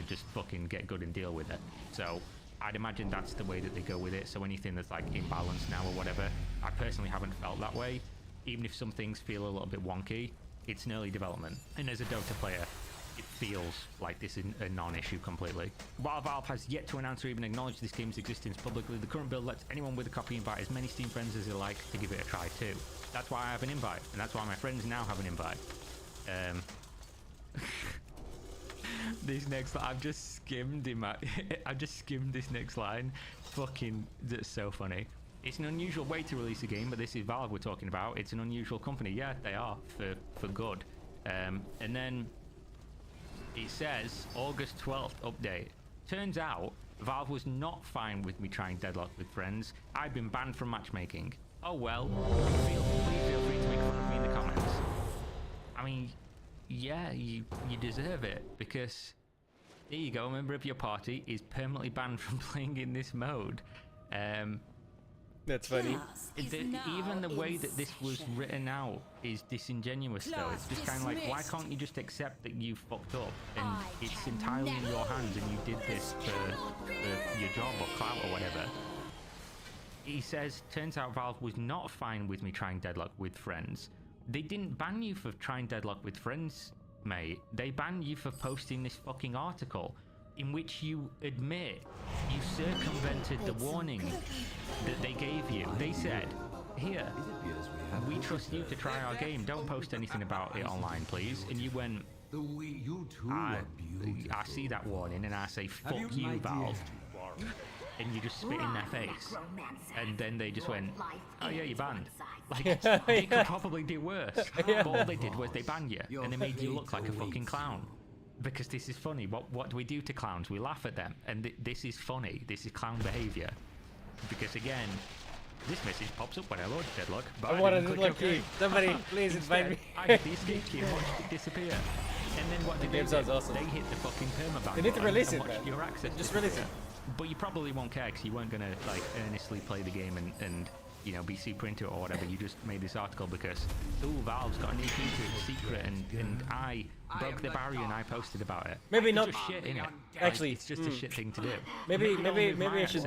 just fucking get good and deal with it. So I'd imagine that's the way that they go with it. So anything that's like imbalanced now or whatever, I personally haven't felt that way. Even if some things feel a little bit wonky, it's an early development. And as a Dota player, it feels like this is a non-issue completely. While Valve has yet to announce or even acknowledge this game's existence publicly, the current build lets anyone with a copy invite as many Steam friends as they like to give it a try too. That's why I have an invite, and that's why my friends now have an invite. This next line, I've just skimmed this next line. Fucking, that's so funny. It's an unusual way to release a game, but this is Valve we're talking about. It's an unusual company. Yeah, they are, for good. And then it says August 12th update. Turns out Valve was not fine with me trying Deadlock with friends. I've been banned from matchmaking. Oh well, please feel free to make fun of me in the comments. I mean, yeah, you deserve it, because there you go, a member of your party is permanently banned from playing in this mode. That's funny. Even the way that this was written out is disingenuous though. It's just kind of like, why can't you just accept that you fucked up and it's entirely in your hands and you did this for your job or clout or whatever. He says, turns out Valve was not fine with me trying Deadlock with friends. They didn't ban you for trying Deadlock with friends, mate. They banned you for posting this fucking article in which you admit you circumvented the warning that they gave you. They said, here, we trust you to try our game. Don't post anything about it online, please. And you went, I see that warning and I say, fuck you, Valve. And you just spit in their face. And then they just went, oh yeah, you're banned. Like, they could probably do worse. But all they did was they banned you, and they made you look like a fucking clown. Because this is funny. What do we do to clowns? We laugh at them. And this is funny. This is clown behavior. Because again, this message pops up when I load Deadlock. But I want to look key. Somebody please invite me. I hit the escape key and watched it disappear. And then what they do? Awesome. They hit the fucking permaban. They need to release it, man. Your access. Just release it. But you probably won't care because you weren't gonna like earnestly play the game and you know, be super into it or whatever. You just made this article because, ooh, Valve's got a new feature, it's secret, and I broke the barrier and I posted about it. Maybe it's not. Just shit, innit? Actually, like, it's just a shit thing to do. Maybe I should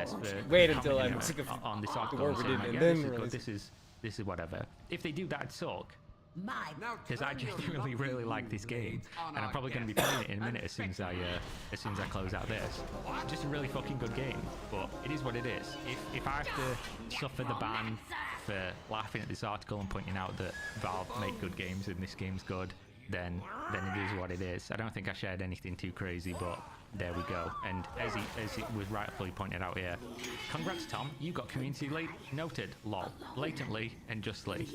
wait until I'm sick of on this the article work we did, like, and yeah, then this is release good. This is whatever. If they do that, it'd suck. Because I genuinely really like this game, and I'm probably going to be playing it in a minute as soon as I close out this. Just a really fucking good game, but it is what it is. If I have to suffer the ban for laughing at this article and pointing out that Valve make good games and this game's good, then it is what it is. I don't think I shared anything too crazy, but there we go. And as it was rightfully pointed out here, congrats Tom, you got community noted, lol, blatantly and justly.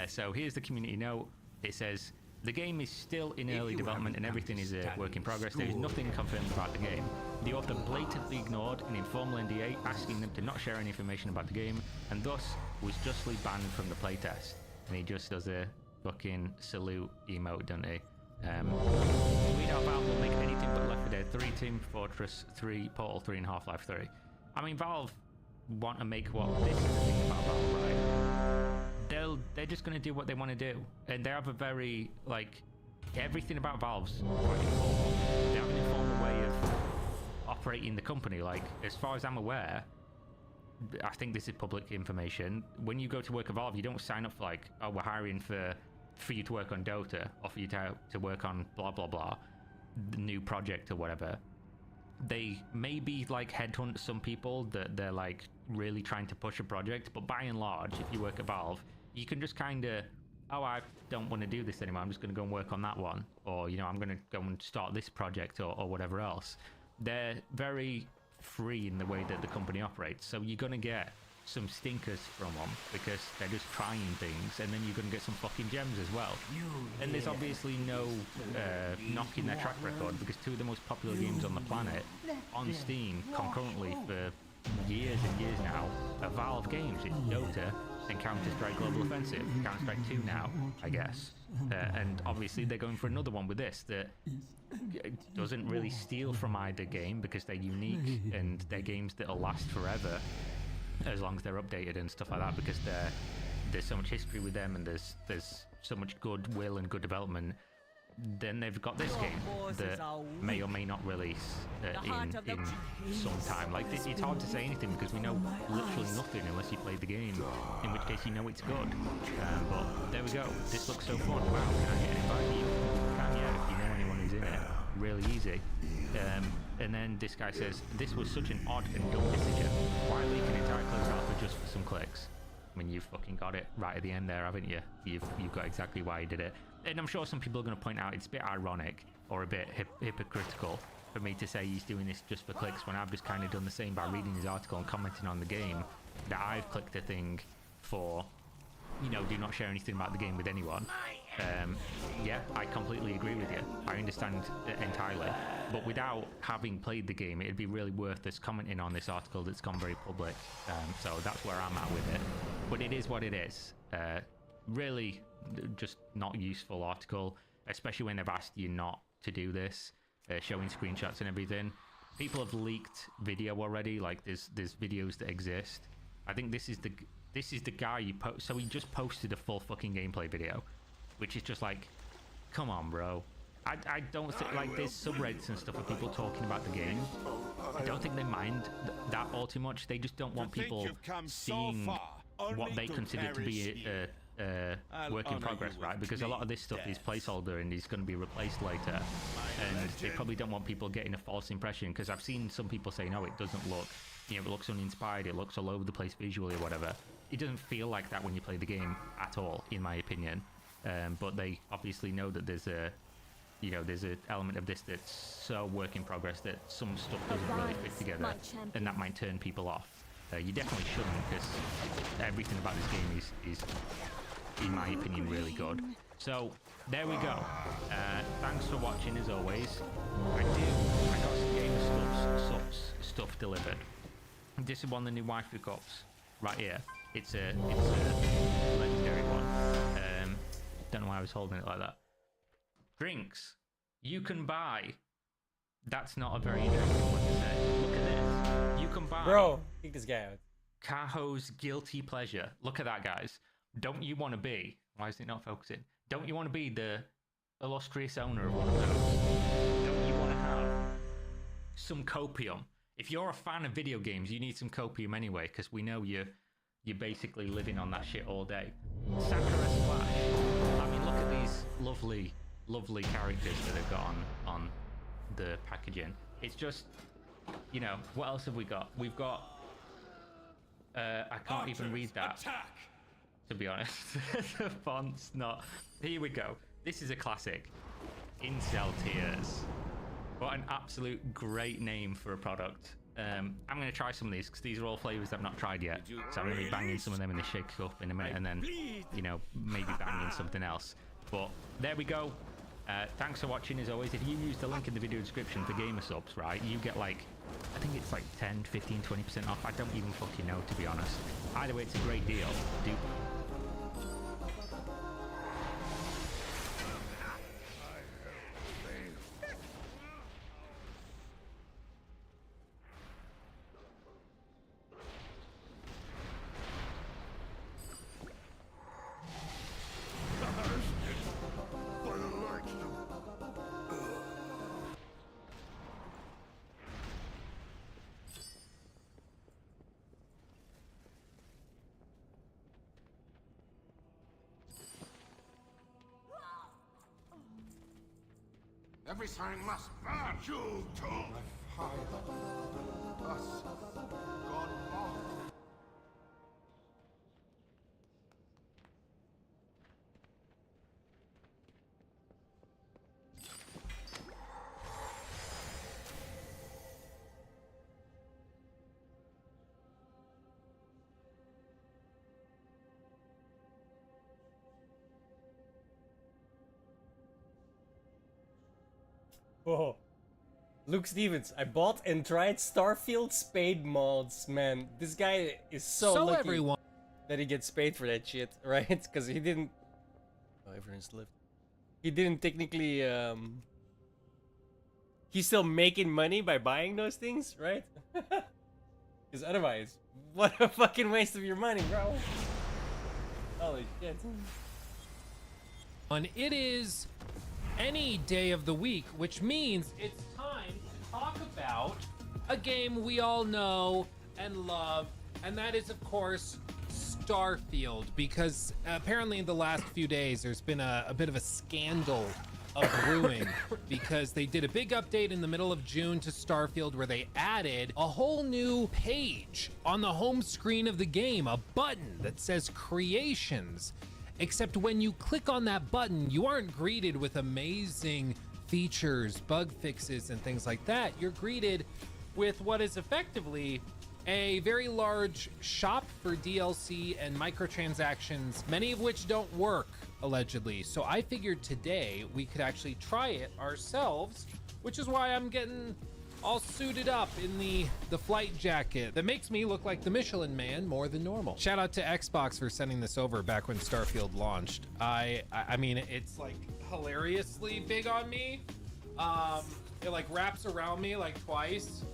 So here's the community note. It says, the game is still in early development and everything is a work in progress. There is nothing confirmed about the game. The author blatantly ignored an informal NDA asking them to not share any information about the game, and thus was justly banned from the playtest. And he just does a fucking salute emote, doesn't he? We doubt Valve will make anything but Left 4 Dead 3, Team Fortress 3, Portal 3 and Half-Life 3. I mean, Valve want to make what this is the thing about Valve, right? They're just going to do what they want to do. And they have a very, like, everything about Valve's quite informal. They have an informal way of operating the company. Like, as far as I'm aware, I think this is public information. When you go to work at Valve, you don't sign up for like, oh, we're hiring for you to work on Dota, or for you to work on blah blah blah, the new project or whatever. They maybe like headhunt some people that they're like really trying to push a project, but by and large, if you work at Valve, you can just kind of, oh, I don't want to do this anymore, I'm just going to go and work on that one, or you know, I'm going to go and start this project or whatever else. They're very free in the way that the company operates, so you're going to get some stinkers from them because they're just trying things, and then you're going to get some fucking gems as well. And there's obviously no knocking their track record, because two of the most popular games on the planet on Steam concurrently for years and years now of Valve games. It's Dota and Counter-Strike Global Offensive, Counter-Strike 2 now, I guess. And obviously they're going for another one with this that doesn't really steal from either game because they're unique and they're games that'll last forever as long as they're updated and stuff like that, because there's so much history with them and there's so much goodwill and good development. Then they've got this game that may or may not release in some time. Like, it's hard to say anything because we know literally nothing unless you played the game, in which case you know it's good. But there we go. This looks so fun. Wow, can I get an invite? You can, yeah, if you know anyone who's in it. Really easy. And then this guy says, this was such an odd and dumb decision. Why leak an entire closed alpha just for some clicks? I mean, you've fucking got it right at the end there, haven't you? You've got exactly why you did it. And I'm sure some people are going to point out it's a bit ironic or a bit hypocritical for me to say he's doing this just for clicks when I've just kind of done the same by reading his article and commenting on the game, that I've clicked a thing for, you know, do not share anything about the game with anyone. Yeah, I completely agree with you. I understand entirely. But without having played the game, it'd be really worth us commenting on this article that's gone very public. So that's where I'm at with it. But it is what it is. Really just not useful article, especially when they've asked you not to do this, showing screenshots and everything. People have leaked video already, like there's videos that exist. I think this is the guy you post. So he just posted a full fucking gameplay video, which is just like, come on, bro. I don't think, like, there's subreddits and stuff of people talking about the game. I don't think they mind that all too much. They just don't want people seeing what they consider to be a work in progress, right? Because a lot of this stuff is placeholder and is going to be replaced later, and they probably don't want people getting a false impression, because I've seen some people say, no, it doesn't look, you know, it looks uninspired, it looks all over the place visually or whatever. It doesn't feel like that when you play the game at all, in my opinion. But they obviously know that there's a, you know, there's an element of this that's so work in progress that some stuff doesn't really fit together, and that might turn people off. You definitely shouldn't, because everything about this game is, in my opinion, really good. So there we go. Thanks for watching as always. I got some game stuff delivered. This is one of the new waifu cups right here. It's a legendary one. Don't know why I was holding it like that. Drinks you can buy. That's not a very interesting one to say. Look at this. You can buy. Bro, kick this guy out. Kaho's Guilty Pleasure. Look at that, guys. Don't you want to be? Why is it not focusing? Don't you want to be the illustrious owner of one of those? Don't you want to have some copium? If you're a fan of video games, you need some copium anyway, because we know you're basically living on that shit all day. Sakura Splash. I mean, look at these lovely characters that they've got on the packaging. It's just, you know, what else have we got? We've got I can't even read that, to be honest. The font's not. Here we go. This is a classic. Incel Tears. What an absolute great name for a product. I'm going to try some of these because these are all flavors I've not tried yet. So I'm going to be banging some of them in the shake up in a minute, and then, you know, maybe banging something else. But there we go. Thanks for watching as always. If you use the link in the video description for gamer subs, right, you get like, I think it's like 10, 15, 20% off. I don't even fucking know, to be honest. Either way, it's a great deal. Everything must burn. You too. Us gone wrong. Oh. Luke Stevens, I bought and tried Starfield spade mods, man. This guy is so lucky everyone that he gets paid for that shit, right? Because he didn't... Oh, everyone's lived. He didn't technically, He's still making money by buying those things, right? Because otherwise, what a fucking waste of your money, bro. Holy shit. And it is any day of the week, which means it's time to talk about a game we all know and love, and that is, of course, Starfield, because apparently in the last few days there's been a bit of a scandal of brewing because they did a big update in the middle of June to Starfield where they added a whole new page on the home screen of the game, a button that says Creations. Except when you click on that button, you aren't greeted with amazing features, bug fixes, and things like that. You're greeted with what is effectively a very large shop for DLC and microtransactions, many of which don't work, allegedly. So I figured today we could actually try it ourselves, which is why I'm getting all suited up in the flight jacket that makes me look like the Michelin Man more than normal. Shout out to Xbox for sending this over back when Starfield launched. I mean, it's like hilariously big on me. It like wraps around me like twice,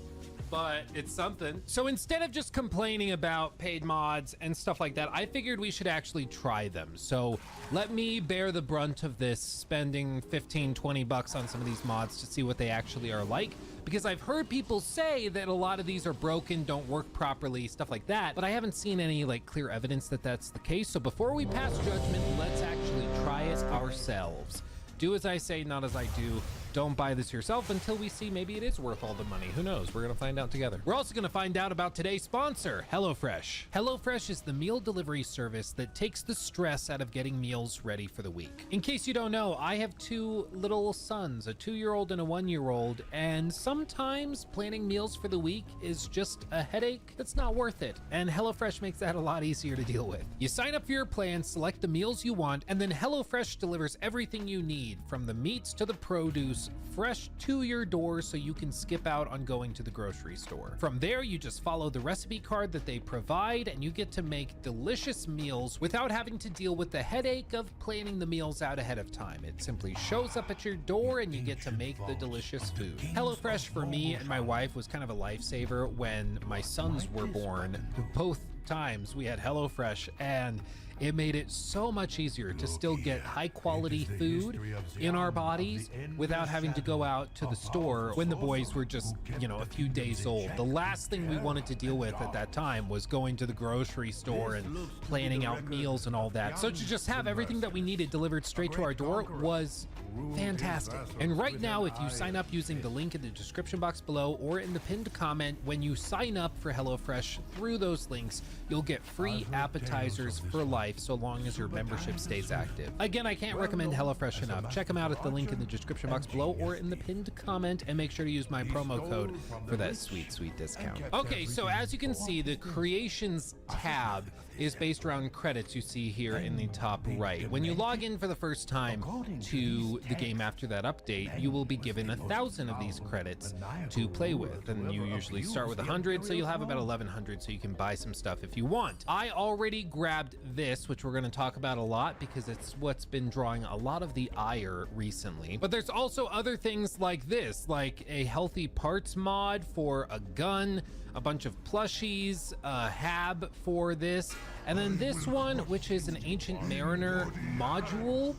but it's something. So instead of just complaining about paid mods and stuff like that, I figured we should actually try them. So let me bear the brunt of this, spending 15, 20 bucks on some of these mods to see what they actually are like. Because I've heard people say that a lot of these are broken, don't work properly, stuff like that, but I haven't seen any like clear evidence that that's the case. So before we pass judgment, let's actually try it ourselves. Do as I say, not as I do. Don't buy this yourself until we see maybe it is worth all the money. Who knows? We're gonna find out together. We're also gonna find out about today's sponsor, HelloFresh. HelloFresh is the meal delivery service that takes the stress out of getting meals ready for the week. In case you don't know, I have two little sons, a 2-year-old and a 1-year-old, and sometimes planning meals for the week is just a headache that's not worth it. And HelloFresh makes that a lot easier to deal with. You sign up for your plan, select the meals you want, and then HelloFresh delivers everything you need, from the meats to the produce, fresh to your door so you can skip out on going to the grocery store. From there, you just follow the recipe card that they provide and you get to make delicious meals without having to deal with the headache of planning the meals out ahead of time. It simply shows up at your door and you get to make the delicious food. HelloFresh for me and my wife was kind of a lifesaver when my sons were born. Both times we had HelloFresh, and it made it so much easier to still get high quality food in our bodies without having to go out to the store when the boys were just, you know, a few days old. The last thing we wanted to deal with at that time was going to the grocery store and planning out meals and all that. So to just have everything that we needed delivered straight to our door was fantastic. And right now, if you sign up using the link in the description box below or in the pinned comment, when you sign up for HelloFresh through those links, you'll get free appetizers for life so long as your membership stays active. Again, I can't recommend HelloFresh enough. Check them out at the link in the description box below or in the pinned comment, and make sure to use my promo code for that sweet, sweet discount. Okay, so as you can see, the Creations tab is based around credits you see here in the top right. When you log in for the first time to the game after that update, you will be given 1,000 of these credits to play with, and you usually start with 100, so you'll have about 1,100 so you can buy some stuff if you want. I already grabbed this, which we're going to talk about a lot because it's what's been drawing a lot of the ire recently. But there's also other things like this, like a healthy parts mod for a gun, a bunch of plushies, a hab for this, and then this one, which is an Ancient Mariner module,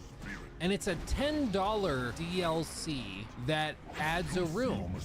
and it's a $10 DLC that adds a room.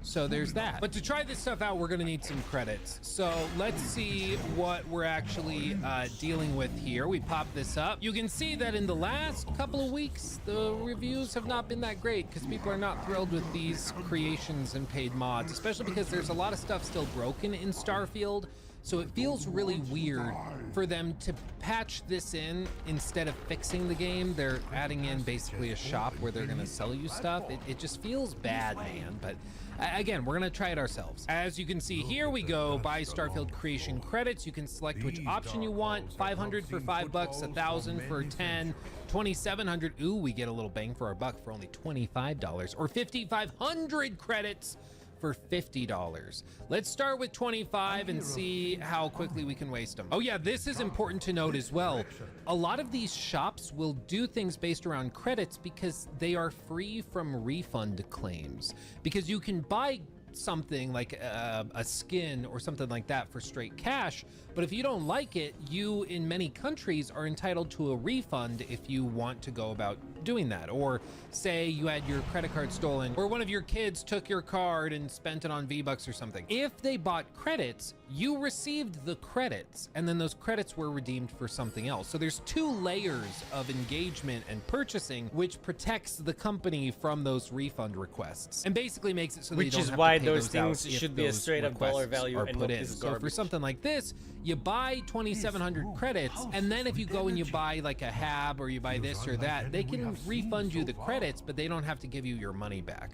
So there's that. But to try this stuff out, we're gonna need some credits. So let's see what we're actually dealing with here. We pop this up. You can see that in the last couple of weeks, the reviews have not been that great because people are not thrilled with these creations and paid mods, especially because there's a lot of stuff still broken in Starfield. So it feels really weird for them to patch this in instead of fixing the game. They're adding in basically a shop where they're gonna sell you stuff. It just feels bad, man. But again, we're gonna try it ourselves. As you can see here, we go buy Starfield creation credits. You can select which option you want. 500 for $5, 1,000 for 10, 2,700. Ooh, we get a little bang for our buck for only $25, or 5,500 credits for $50. Let's start with 25 and see how quickly we can waste them. Oh yeah, this is important to note as well. A lot of these shops will do things based around credits because they are free from refund claims. Because you can buy something like a skin or something like that for straight cash, but if you don't like it, you in many countries are entitled to a refund if you want to go about doing that. Or say you had your credit card stolen, or one of your kids took your card and spent it on V-Bucks or something. If they bought credits, you received the credits, and then those credits were redeemed for something else. So there's two layers of engagement and purchasing, which protects the company from those refund requests, and basically makes it so they don't have to pay those things should be a straight up dollar value and put in. So for something like this, you buy 2,700 credits, and then if you go and you buy like a hab or you buy this or that, they can refund you the credits, but they don't have to give you your money back,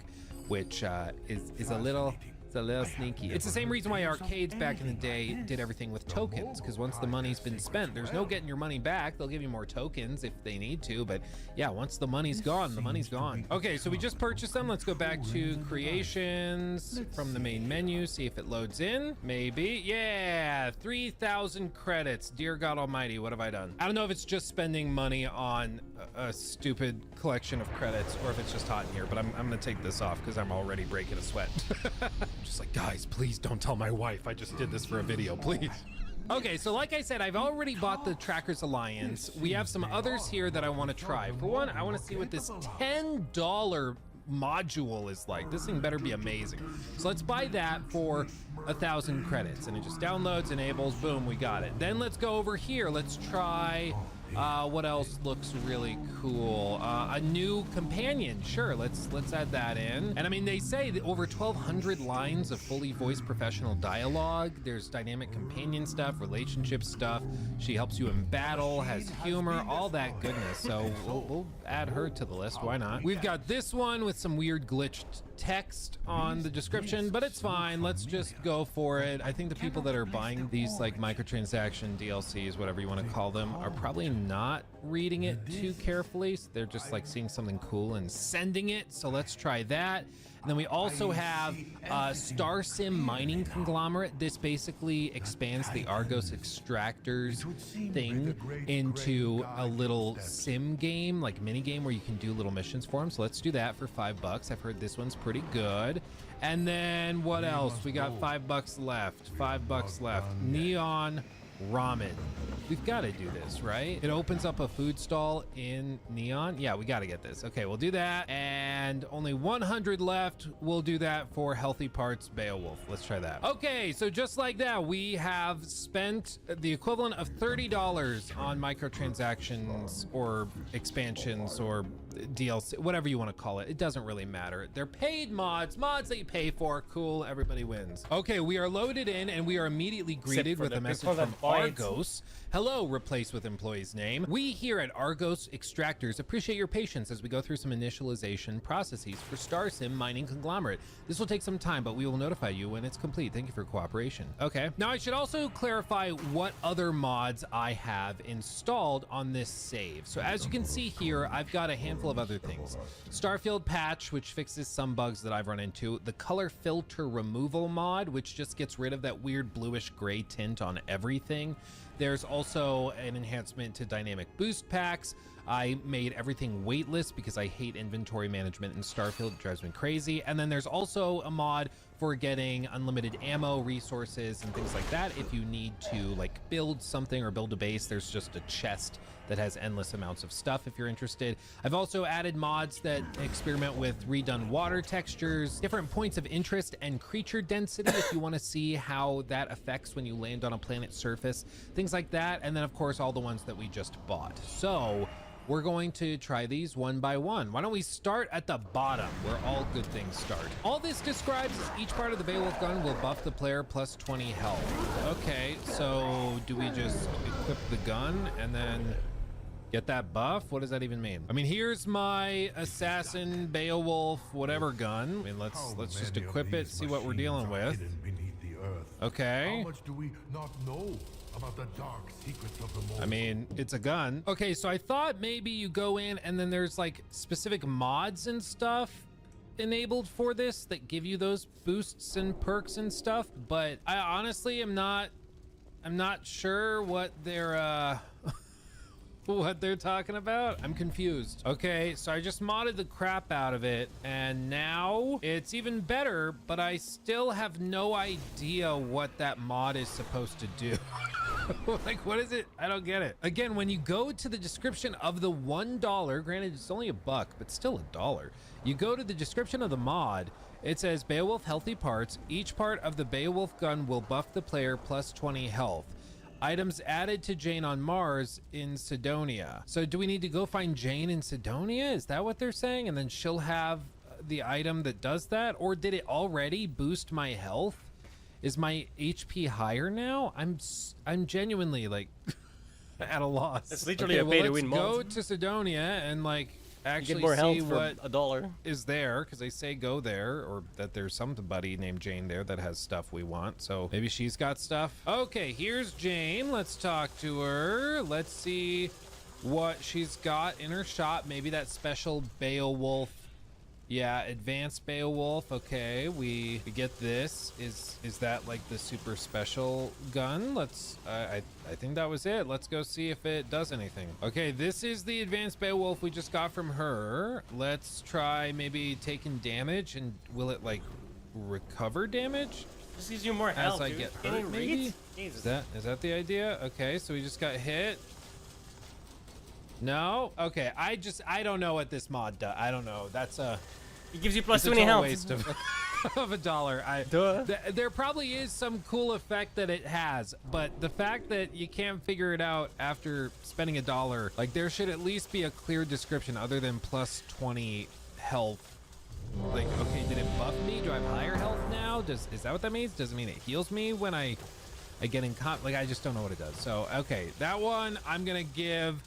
which is a little sneaky. It's the same reason why arcades back in the day did everything with tokens, because once the money's been spent, there's no getting your money back. They'll give you more tokens if they need to, but yeah, once the money's gone, the money's gone. Okay, so we just purchased them. Let's go back to creations from the main menu, see if it loads in. Maybe. Yeah, 3,000 credits. Dear God Almighty, what have I done? I don't know if it's just spending money on a stupid collection of credits or if it's just hot in here, but I'm gonna take this off because I'm already breaking a sweat. Just like, guys, please don't tell my wife I just did this for a video, please. Okay, so like I said, I've already bought the Trackers Alliance. We have some others here that I want to try. For one, I want to see what this $10 module is like. This thing better be amazing. So let's buy that for 1,000 credits, and it just downloads, enables, boom, we got it. Then let's go over here. Let's try what else looks really cool? A new companion. Sure, let's add that in. And I mean, they say that over 1,200 lines of fully voiced professional dialogue. There's dynamic companion stuff, relationship stuff. She helps you in battle, has humor, all that goodness. So we'll add her to the list. Why not? We've got this one with some weird glitched text on the description, but it's fine. Let's just go for it. I think the people that are buying these like microtransaction DLCs, whatever you want to call them, are probably not reading it too carefully. So they're just like seeing something cool and sending it. So let's try that. And then we also have Star Sim Mining Conglomerate. This basically expands the Argos Extractors thing into a little sim game, like mini game where you can do little missions for them. So let's do that for $5. I've heard this one's pretty good. And then what else? We got $5 left. $5 left. Neon Ramen. We've got to do this, right? It opens up a food stall in Neon. Yeah, we got to get this. Okay, we'll do that. And only 100 left. We'll do that for Healthy Parts Beowulf. Let's try that. Okay, so just like that, we have spent the equivalent of $30 on microtransactions or expansions or DLC, whatever you want to call it. It doesn't really matter. They're paid mods that you pay for. Cool, everybody wins. Okay, we are loaded in and we are immediately greeted with a message from Argos. Hello, replace with employee's name. We here at Argos Extractors appreciate your patience as we go through some initialization processes for Star Sim Mining Conglomerate. This will take some time, but we will notify you when it's complete. Thank you for cooperation. Okay. Now I should also clarify what other mods I have installed on this save. So as you can see here, I've got a handful of other things. Starfield Patch, which fixes some bugs that I've run into. The Color Filter Removal mod, which just gets rid of that weird bluish gray tint on everything. There's also an enhancement to dynamic boost packs. I made everything weightless because I hate inventory management in Starfield. It drives me crazy. And then there's also a mod for getting unlimited ammo, resources, and things like that. If you need to like build something or build a base, there's just a chest that has endless amounts of stuff if you're interested. I've also added mods that experiment with redone water textures, different points of interest, and creature density if you want to see how that affects when you land on a planet's surface, things like that. And then of course all the ones that we just bought. So we're going to try these one by one. Why don't we start at the bottom, where all good things start? All this describes is each part of the Beowulf gun will buff the player plus 20 health. Okay, so do we just equip the gun and then get that buff? What does that even mean? I mean, here's my assassin Beowulf whatever gun. I mean, let's just equip it, see what we're dealing with. Okay. How much do we not know about the dark secrets of the mortal? I mean, it's a gun. Okay, so I thought maybe you go in and then there's like specific mods and stuff enabled for this that give you those boosts and perks and stuff, but I honestly am not sure what they're what they're talking about. I'm confused. Okay, so I just modded the crap out of it and now it's even better, but I still have no idea what that mod is supposed to do. Like, what is it? I don't get it. Again, when you go to the description of the $1, granted it's only $1, but still $1. You go to the description of the mod, it says Beowulf healthy parts. Each part of the Beowulf gun will buff the player plus 20 health. Items added to Jane on Mars in Sidonia. So do we need to go find Jane in Sidonia? Is that what they're saying? And then she'll have the item that does that? Or did it already boost my health? Is my HP higher now? I'm genuinely like at a loss. It's literally a pay to win mod. Let's go to Sidonia and like actually more health see for what $1 is there, because they say go there, or that there's somebody named Jane there that has stuff we want, so maybe she's got stuff. Okay, here's Jane. Let's talk to her. Let's see what she's got in her shop. Maybe that special Beowulf. Yeah, advanced Beowulf. Okay, we get this. Is that like the super special gun? Let's I think that was it. Let's go see if it does anything. Okay, this is the advanced Beowulf we just got from her. Let's try maybe taking damage, and will it like recover damage? Just gives you more health, as I dude. get Can hurt, you maybe? read? Jesus. Is that the idea? Okay, so we just got hit. No? Okay, I don't know what this mod does. I don't know. That's a... It gives you plus it's a 20 total health. waste of $1. There probably is some cool effect that it has, but the fact that you can't figure it out after spending $1, like there should at least be a clear description other than plus 20 health. Like, okay, did it buff me? Do I have higher health now? Is that what that means? Does it mean it heals me when I get in like, I just don't know what it does. So, okay, that one I'm gonna give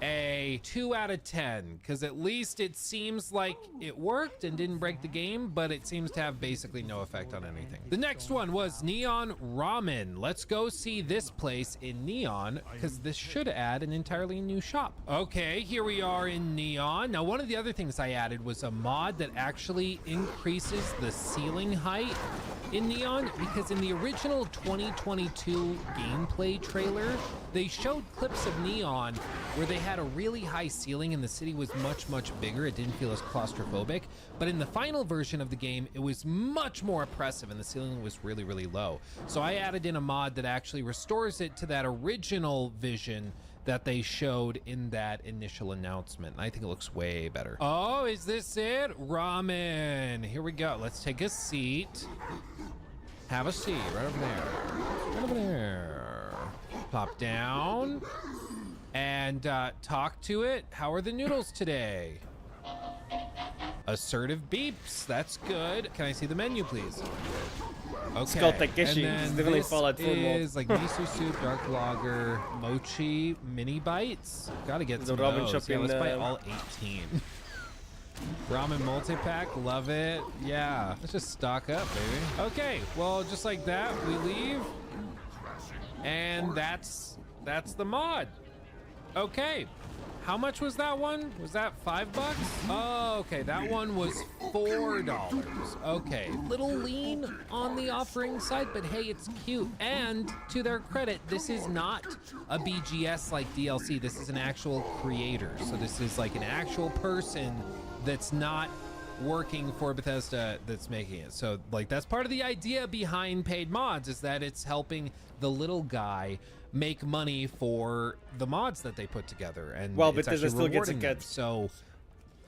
a 2 out of 10, because at least it seems like it worked and didn't break the game, but it seems to have basically no effect on anything. The next one was Neon Ramen. Let's go see this place in Neon, because this should add an entirely new shop. Okay, here we are in Neon. Now, one of the other things I added was a mod that actually increases the ceiling height in Neon, because in the original 2022 gameplay trailer, they showed clips of Neon where they had a really high ceiling and the city was much, much bigger. It didn't feel as claustrophobic. But in the final version of the game, it was much more oppressive and the ceiling was really, really low. So I added in a mod that actually restores it to that original vision that they showed in that initial announcement. I think it looks way better. Oh, is this it? Ramen. Here we go. Let's take a seat. Have a seat right over there. Right over there. Pop down and talk to it. How are the noodles today? Assertive beeps. That's good. Can I see the menu, please? Okay. It's called Takeshi. And It's then definitely this Fallout 4 is like miso soup, dark lager, mochi, mini bites. Gotta get The some ramen of those. shop Yeah, in, let's buy all 18. Ramen multi-pack, love it. Yeah, let's just stock up, baby. Okay, well, just like that, we leave. And that's the mod. Okay, how much was that one? Was that $5? Oh, okay, that one was $4. Okay, little lean on the offering side, but hey, it's cute. And to their credit, this is not a BGS like DLC. This is an actual creator. So this is like an actual person that's not working for Bethesda that's making it. So like that's part of the idea behind paid mods, is that it's helping the little guy make money for the mods that they put together, and well, it's Bethesda actually still gets a rewarding cut. them. So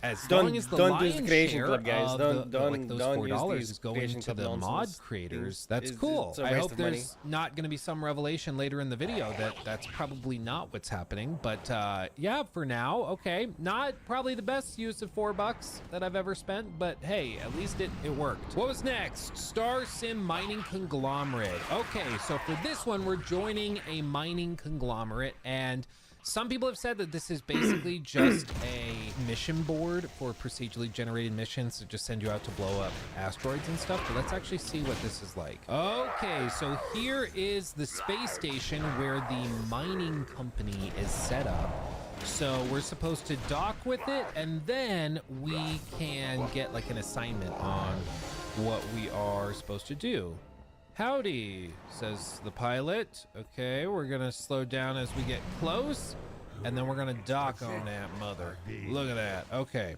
as Don't- long as the don't use lion's Creation share Club, guys. of Don't- the, like don't- those don't use $4 these is going Creation to Club the mod nonsense creators, things. that's It's cool. a I waste hope of money. there's not going to be some revelation later in the video that that's probably not what's happening. But yeah, for now, okay, not probably the best use of $4 that I've ever spent, but hey, at least it worked. What was next? Star Sim Mining Conglomerate. Okay, so for this one, we're joining a mining conglomerate, and some people have said that this is basically just a mission board for procedurally generated missions to just send you out to blow up asteroids and stuff, but let's actually see what this is like. Okay, so here is the space station where the mining company is set up. So we're supposed to dock with it, and then we can get like an assignment on what we are supposed to do. Howdy, says the pilot. Okay, we're gonna slow down as we get close, and then we're gonna dock on that mother. Look at that. Okay,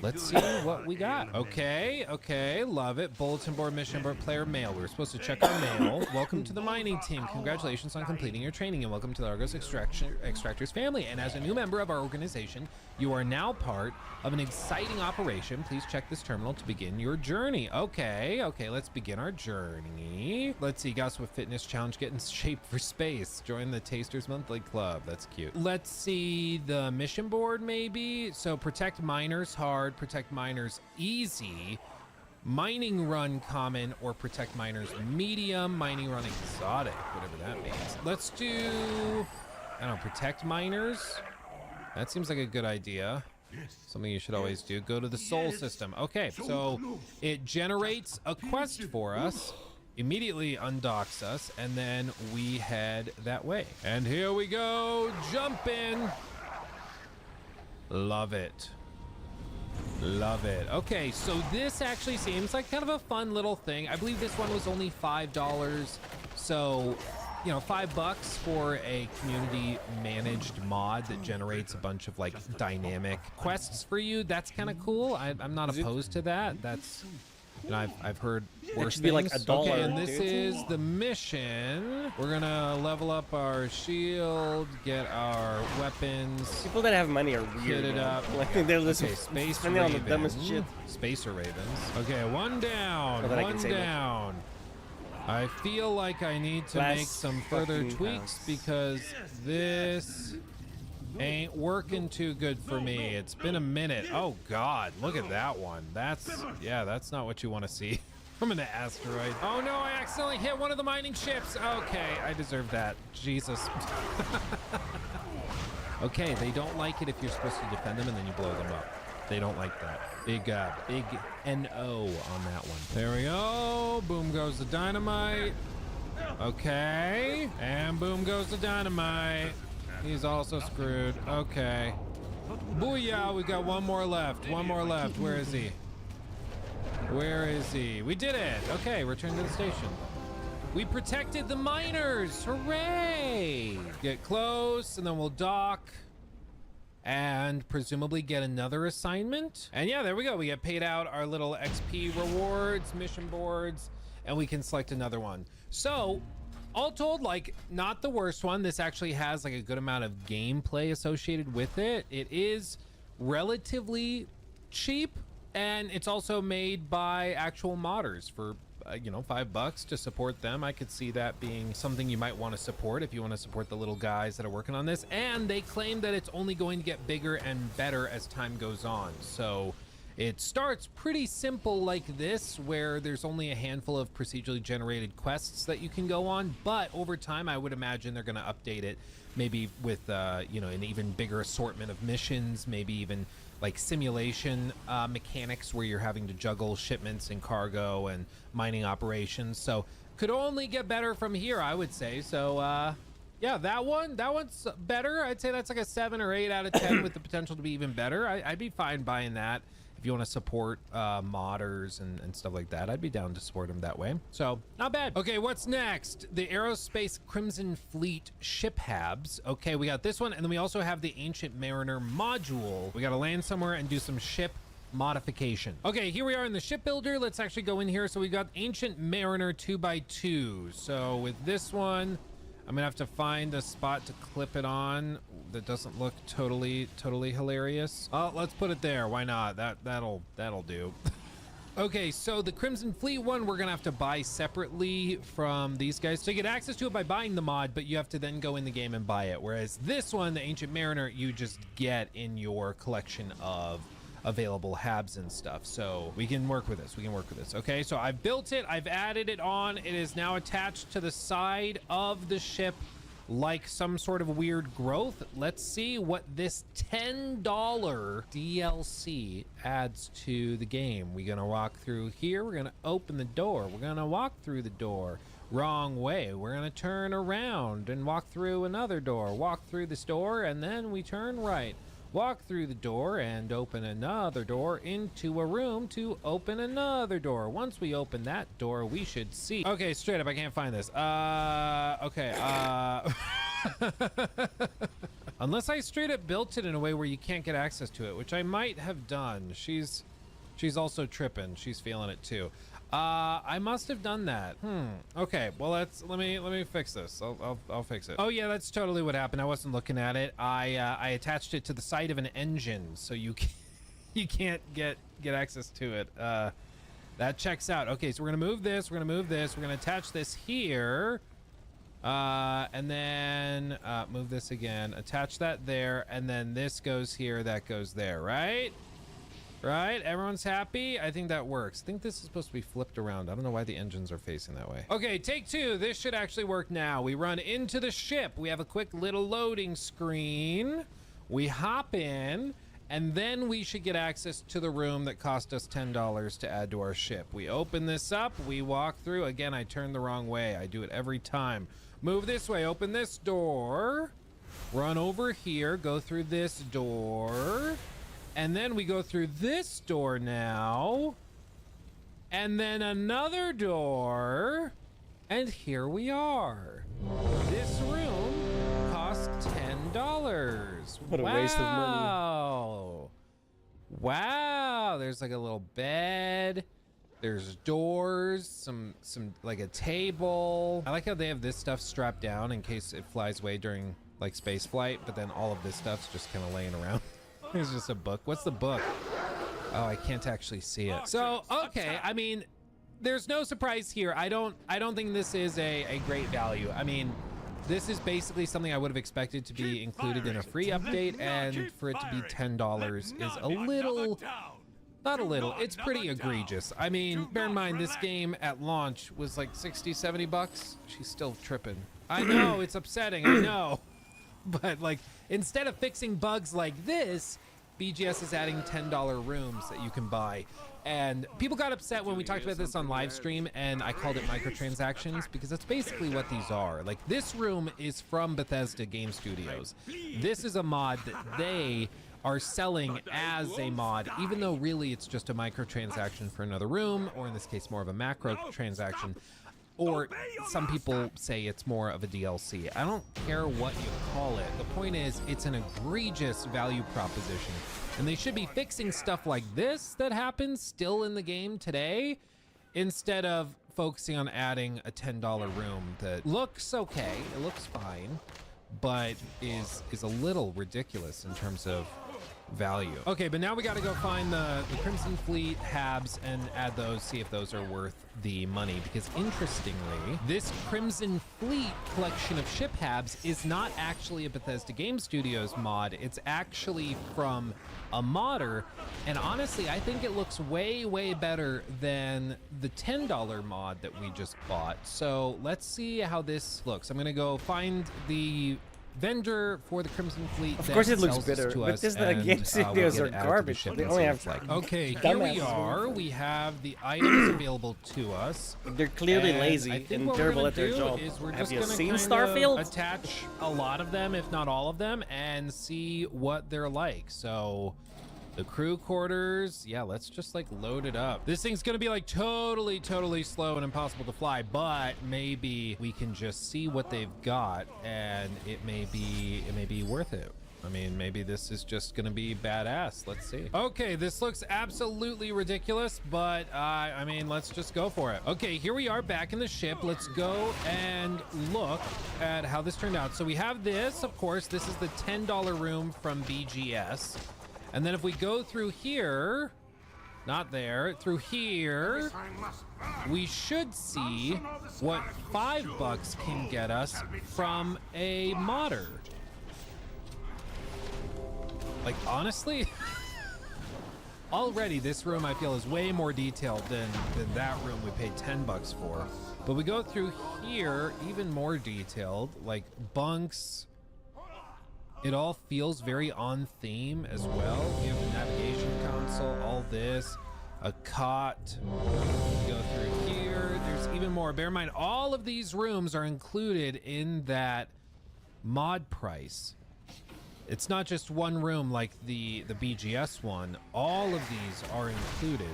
let's see what we got. Okay, love it. Bulletin board, mission board, player mail. We were supposed to check our mail. Welcome to the mining team. Congratulations on completing your training, and welcome to the Argos Extractors family. And as a new member of our organization, you are now part of an exciting operation. Please check this terminal to begin your journey. Okay, let's begin our journey. Let's see, Gossip Fitness Challenge, get in shape for space. Join the Tasters Monthly Club. That's cute. Let's see the mission board maybe. So protect miners hard, protect miners easy, mining run common, or protect miners medium, mining run exotic, whatever that means. Let's do, I don't know, protect miners. That seems like a good idea. Something you should always do. Go to the soul system. Okay, so it generates a quest for us, immediately undocks us, and then we head that way. And here we go, jump in. Love it. Love it. Okay, so this actually seems like kind of a fun little thing. I believe this one was only $5. So, you know, $5 for a community managed mod that generates a bunch of like dynamic quests for you. That's kind of cool. I'm not opposed to that. That's, you know, I've heard worse should things. be like $1, Okay, and this dude. is the mission. We're gonna level up our shield, get our weapons. People that have money are weird. Get it man. up. Like they're just Okay, Space spending on the Raven. dumbest shit. Spacer Ravens. Okay, one down. So that I can One save it. down. I feel like I need to Last make some further fucking tweaks house. because this ain't working too good for me. It's been a minute. Oh God, look at that one. That's not what you want to see from an asteroid. Oh no, I accidentally hit one of the mining ships. Okay, I deserve that. Jesus. Okay, they don't like it if you're supposed to defend them and then you blow them up. They don't like that. Big N-O on that one. There we go. Boom goes the dynamite. Okay. And boom goes the dynamite. He's also screwed. Okay. Booyah, we got one more left. One more left. Where is he? Where is he? We did it. Okay, return to the station. We protected the miners. Hooray! Get close and then we'll dock and presumably get another assignment. And yeah, there we go. We get paid out our little XP rewards, mission boards, and we can select another one. So all told, like, not the worst one. This actually has like a good amount of gameplay associated with it. It is relatively cheap, and it's also made by actual modders for you know, $5 to support them. I could see that being something you might want to support if you want to support the little guys that are working on this. And they claim that it's only going to get bigger and better as time goes on. So it starts pretty simple like this, where there's only a handful of procedurally generated quests that you can go on. But over time, I would imagine they're going to update it, maybe with, you know, an even bigger assortment of missions, maybe even like simulation mechanics where you're having to juggle shipments and cargo and mining operations. So could only get better from here, I would say. So yeah, that one's better. I'd say that's like a 7 or 8 out of 10 with the potential to be even better. I'd be fine buying that. If you want to support modders and stuff like that, I'd be down to support them that way. So not bad. Okay, what's next? The Aerospace Crimson Fleet ship habs. Okay, we got this one, and then we also have the Ancient Mariner module. We got to land somewhere and do some ship modification. Okay, here we are in the shipbuilder. Let's actually go in here. So we got Ancient Mariner 2x2. So with this one, I'm gonna have to find a spot to clip it on. that doesn't look totally hilarious. Oh, let's put it there. Why not? That'll do. Okay, so the Crimson Fleet one, we're gonna have to buy separately from these guys. So you get access to it by buying the mod, but you have to then go in the game and buy it. Whereas this one, the Ancient Mariner, you just get in your collection of available habs and stuff. So we can work with this. Okay, so I've built it, I've added it on. It is now attached to the side of the ship like some sort of weird growth. Let's see what this $10 DLC adds to the game. We're gonna walk through here, we're gonna open the door, we're gonna walk through the door. Wrong way, we're gonna turn around and walk through another door, walk through this door, and then we turn right. Walk through the door and open another door into a room to open another door. Once we open that door, we should see. Okay, straight up, I can't find this. Okay, unless I straight up built it in a way where you can't get access to it, which I might have done. She's also tripping. She's feeling it too. I must have done that. Okay, well let me fix this. I'll fix it. Oh yeah, that's totally what happened. I wasn't looking at it. I attached it to the side of an engine, so you can't get access to it. That checks out. Okay, so we're gonna move this. We're gonna attach this here, and then move this again. Attach that there, and then this goes here. That goes there. Right, everyone's happy. I think that works. I think this is supposed to be flipped around. I don't know why the engines are facing that way. Okay, take two. This should actually work now. We run into the ship. We have a quick little loading screen. We hop in, and then we should get access to the room that cost us $10 to add to our ship. We open this up. We walk through. Again, I turned the wrong way. I do it every time. Move this way. Open this door. Run over here. Go through this door. And then we go through this door now, and then another door, and here we are. This room cost $10. What a waste of money. Wow, there's like a little bed. There's doors, some like a table. I like how they have this stuff strapped down in case it flies away during like space flight, but then all of this stuff's just kind of laying around. There's just a book. What's the book? Oh, I can't actually see it. So, okay, I mean, there's no surprise here. I don't think this is a great value. I mean, this is basically something I would have expected to be included in a free update, and for it to be $10 is a little, not a little, it's pretty egregious. I mean, bear in mind, this game at launch was like 60, 70 bucks. She's still tripping. I know, it's upsetting, I know. But like, instead of fixing bugs like this, BGS is adding $10 rooms that you can buy. And people got upset when we talked about this on live stream, and I called it microtransactions, because that's basically what these are. Like, this room is from Bethesda Game Studios. This is a mod that they are selling as a mod, even though really it's just a microtransaction for another room, or in this case more of a macro transaction. Or some people say it's more of a DLC. I don't care what you call it. The point is, it's an egregious value proposition. And they should be fixing stuff like this that happens still in the game today, instead of focusing on adding a $10 room that looks okay, it looks fine, but is a little ridiculous in terms of value. Okay, but now we got to go find the Crimson Fleet habs and add those, see if those are worth the money, because interestingly, this Crimson Fleet collection of ship habs is not actually a Bethesda Game Studios mod. It's actually from a modder, and honestly, I think it looks way better than the $10 mod that we just bought. So let's see how this looks. I'm gonna go find the vendor for the Crimson Fleet. Of course it looks better, but this Game Studios are garbage. They only have like. Okay, here we are. We have the items available to us. They're clearly lazy and terrible at their job. Have you seen Starfield? Attach a lot of them, if not all of them, and see what they're like. So the crew quarters, yeah, let's just like load it up. This thing's gonna be like totally slow and impossible to fly, but maybe we can just see what they've got, and it may be worth it. I mean, maybe this is just gonna be badass. Let's see. Okay, this looks absolutely ridiculous, but I mean, let's just go for it. Okay, here we are back in the ship. Let's go and look at how this turned out. So we have this, of course, this is the $10 room from BGS. And then if we go through here, not there, through here, we should see what $5 can get us from a modder. Like, honestly, already this room I feel is way more detailed than that room we paid $10 for. But we go through here, even more detailed, like bunks. It all feels very on theme as well. We have the navigation console, all this, a cot. We go through here, there's even more. Bear in mind, all of these rooms are included in that mod price. It's not just one room like the BGS one. All of these are included,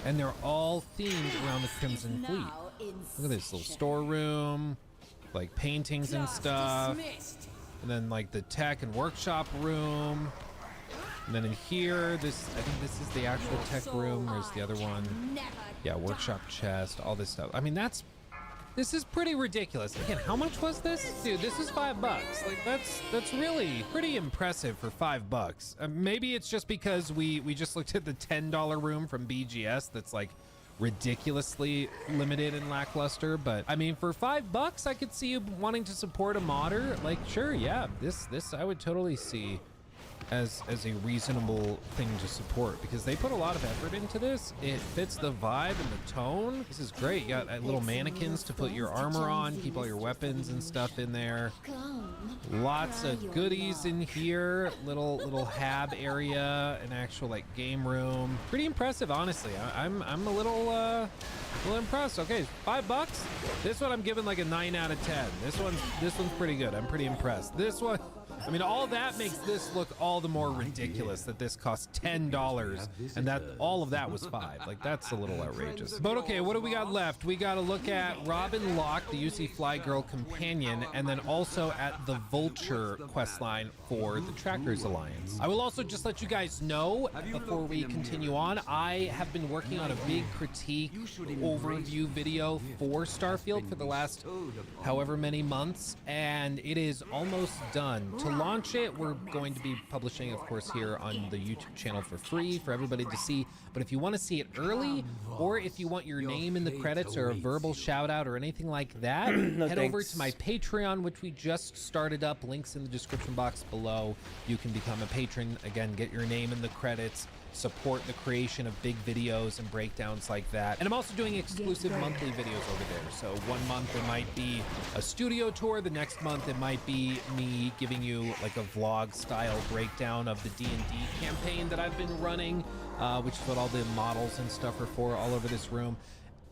and they're all themed around the Crimson Fleet. Look at this little storeroom, like paintings and stuff, and then like the tech and workshop room, and then in here, this, I think this is the actual tech room. Where's the other one? Yeah, workshop chest, all this stuff. I mean, this is pretty ridiculous. Again, how much was this? Dude, this is $5. Like, that's really pretty impressive for $5. Maybe it's just because we just looked at the $10 room from BGS that's like ridiculously limited and lackluster. But I mean, for $5, I could see you wanting to support a modder. Like, sure, yeah, this I would totally see as a reasonable thing to support, because they put a lot of effort into this. It fits the vibe and the tone. This is great. You got little mannequins to put your armor on, keep all your weapons and stuff in there. Lots of goodies in here. Little hab area, an actual like game room. Pretty impressive, honestly. I'm a little impressed. Okay, $5. This one I'm giving like a 9 out of 10. This one's pretty good. I'm pretty impressed. This one, I mean, all that makes this look all the more ridiculous, that this cost $10 and that all of that was $5. Like, that's a little outrageous. But okay, what do we got left? We got to look at Robin Locke, the UC Fly Girl companion, and then also at the Vulture questline for the Trackers Alliance. I will also just let you guys know before we continue on, I have been working on a big critique overview video for Starfield for the last however many months, and it is almost done. To launch it, we're going to be publishing, of course, here on the YouTube channel for free for everybody to see. But if you want to see it early, or if you want your name in the credits or a verbal shout out or anything like that, head over to my Patreon, which we just started up. Links in the description box below. You can become a patron. Again, get your name in the credits, support the creation of big videos and breakdowns like that. And I'm also doing exclusive monthly videos over there. So one month it might be a studio tour. The next month it might be me giving you like a vlog style breakdown of the D&D campaign that I've been running, which is what all the models and stuff are for all over this room.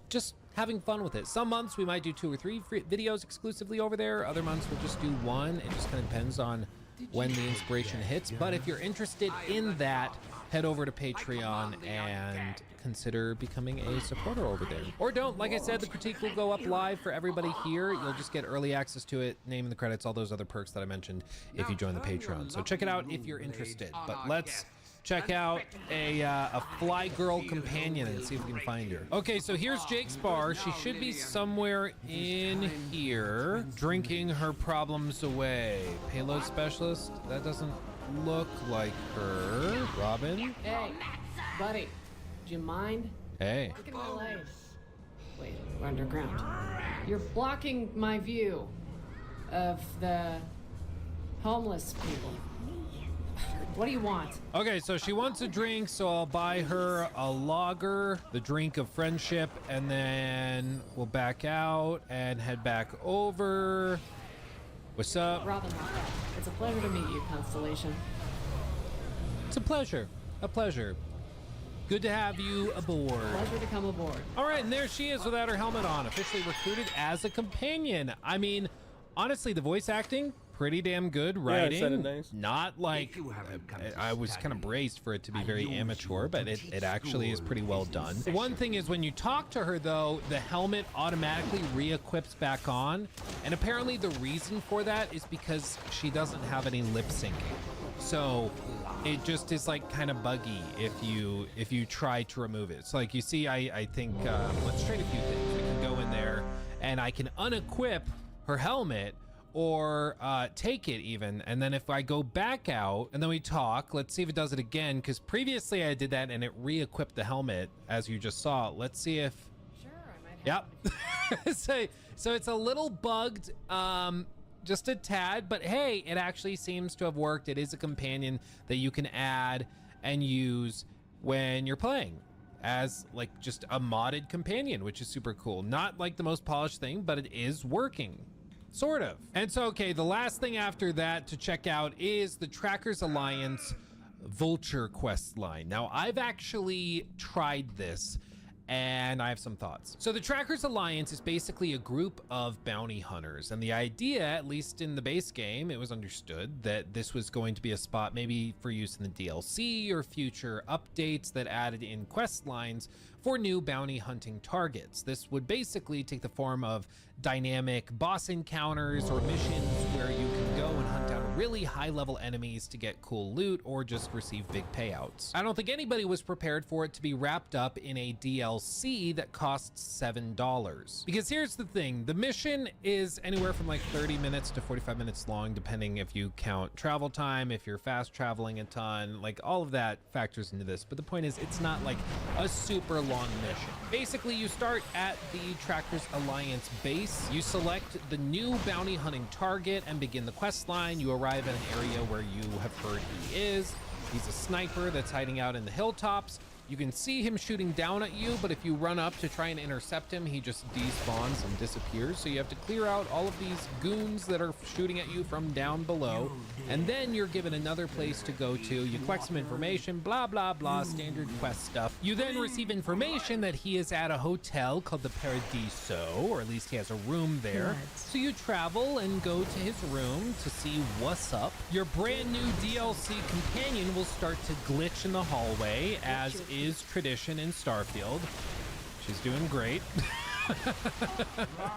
Just having fun with it. Some months we might do 2 or 3 videos exclusively over there. Other months we'll just do one. It just kind of depends on when the inspiration hits. But if you're interested in that, head over to Patreon and consider becoming a supporter over there. Or don't. Like I said, the critique will go up live for everybody here. You'll just get early access to it, name in the credits, all those other perks that I mentioned if you join the Patreon. So check it out if you're interested. But let's check out a Fly Girl companion and see if we can find her. Okay, so here's Jake's bar. She should be somewhere in here, drinking her problems away. Payload specialist? That doesn't look like her. Robin? Hey, buddy, do you mind? Hey. Look at my legs. Wait, we're underground. You're blocking my view of the homeless people. What do you want? Okay, so she wants a drink, so I'll buy her a lager, the drink of friendship, and then we'll back out and head back over. What's up? Robin, it's a pleasure to meet you, Constellation. It's a pleasure. A pleasure. Good to have you aboard. Pleasure to come aboard. All right, and there she is without her helmet on, officially recruited as a companion. I mean, honestly, the voice acting pretty damn good Yeah, it writing. sounded nice. Not like I was kind of braced for it to be very amateur, but it actually is pretty well done. One thing is when you talk to her though, the helmet automatically re-equips back on, and apparently the reason for that is because she doesn't have any lip syncing. So it just is like kind of buggy if you try to remove it. So like you see, I think let's trade a few things. We can go in there and I can unequip her helmet or take it even, and then if I go back out and then we talk, let's see if it does it again, because previously I did that and it re-equipped the helmet as you just saw. Let's see if yep. So it's a little bugged, just a tad, but hey, it actually seems to have worked. It is a companion that you can add and use when you're playing as like just a modded companion, which is super cool. Not like the most polished thing, but it is working. Sort of. And so, okay, the last thing after that to check out is the Trackers Alliance Vulture quest line. Now, I've actually tried this and I have some thoughts. So the Trackers Alliance is basically a group of bounty hunters, and the idea, at least in the base game, it was understood that this was going to be a spot maybe for use in the DLC or future updates that added in quest lines for new bounty hunting targets. This would basically take the form of dynamic boss encounters or missions where you can go and hunt down really high level enemies to get cool loot or just receive big payouts. I don't think anybody was prepared for it to be wrapped up in a DLC that costs $7. Because here's the thing, the mission is anywhere from like 30 minutes to 45 minutes long, depending if you count travel time, if you're fast traveling a ton, like all of that factors into this. But the point is, it's not like a super long mission. Basically, you start at the Trackers Alliance base, you select the new bounty hunting target and begin the quest line. You arrive at an area where you have heard he is. He's a sniper that's hiding out in the hilltops. You can see him shooting down at you, but if you run up to try and intercept him, he just despawns and disappears. So you have to clear out all of these goons that are shooting at you from down below. And then you're given another place to go to. You collect some information, blah, blah, blah, standard quest stuff. You then receive information that he is at a hotel called the Paradiso, or at least he has a room there. So you travel and go to his room to see what's up. Your brand new DLC companion will start to glitch in the hallway, as is tradition in Starfield. She's doing great.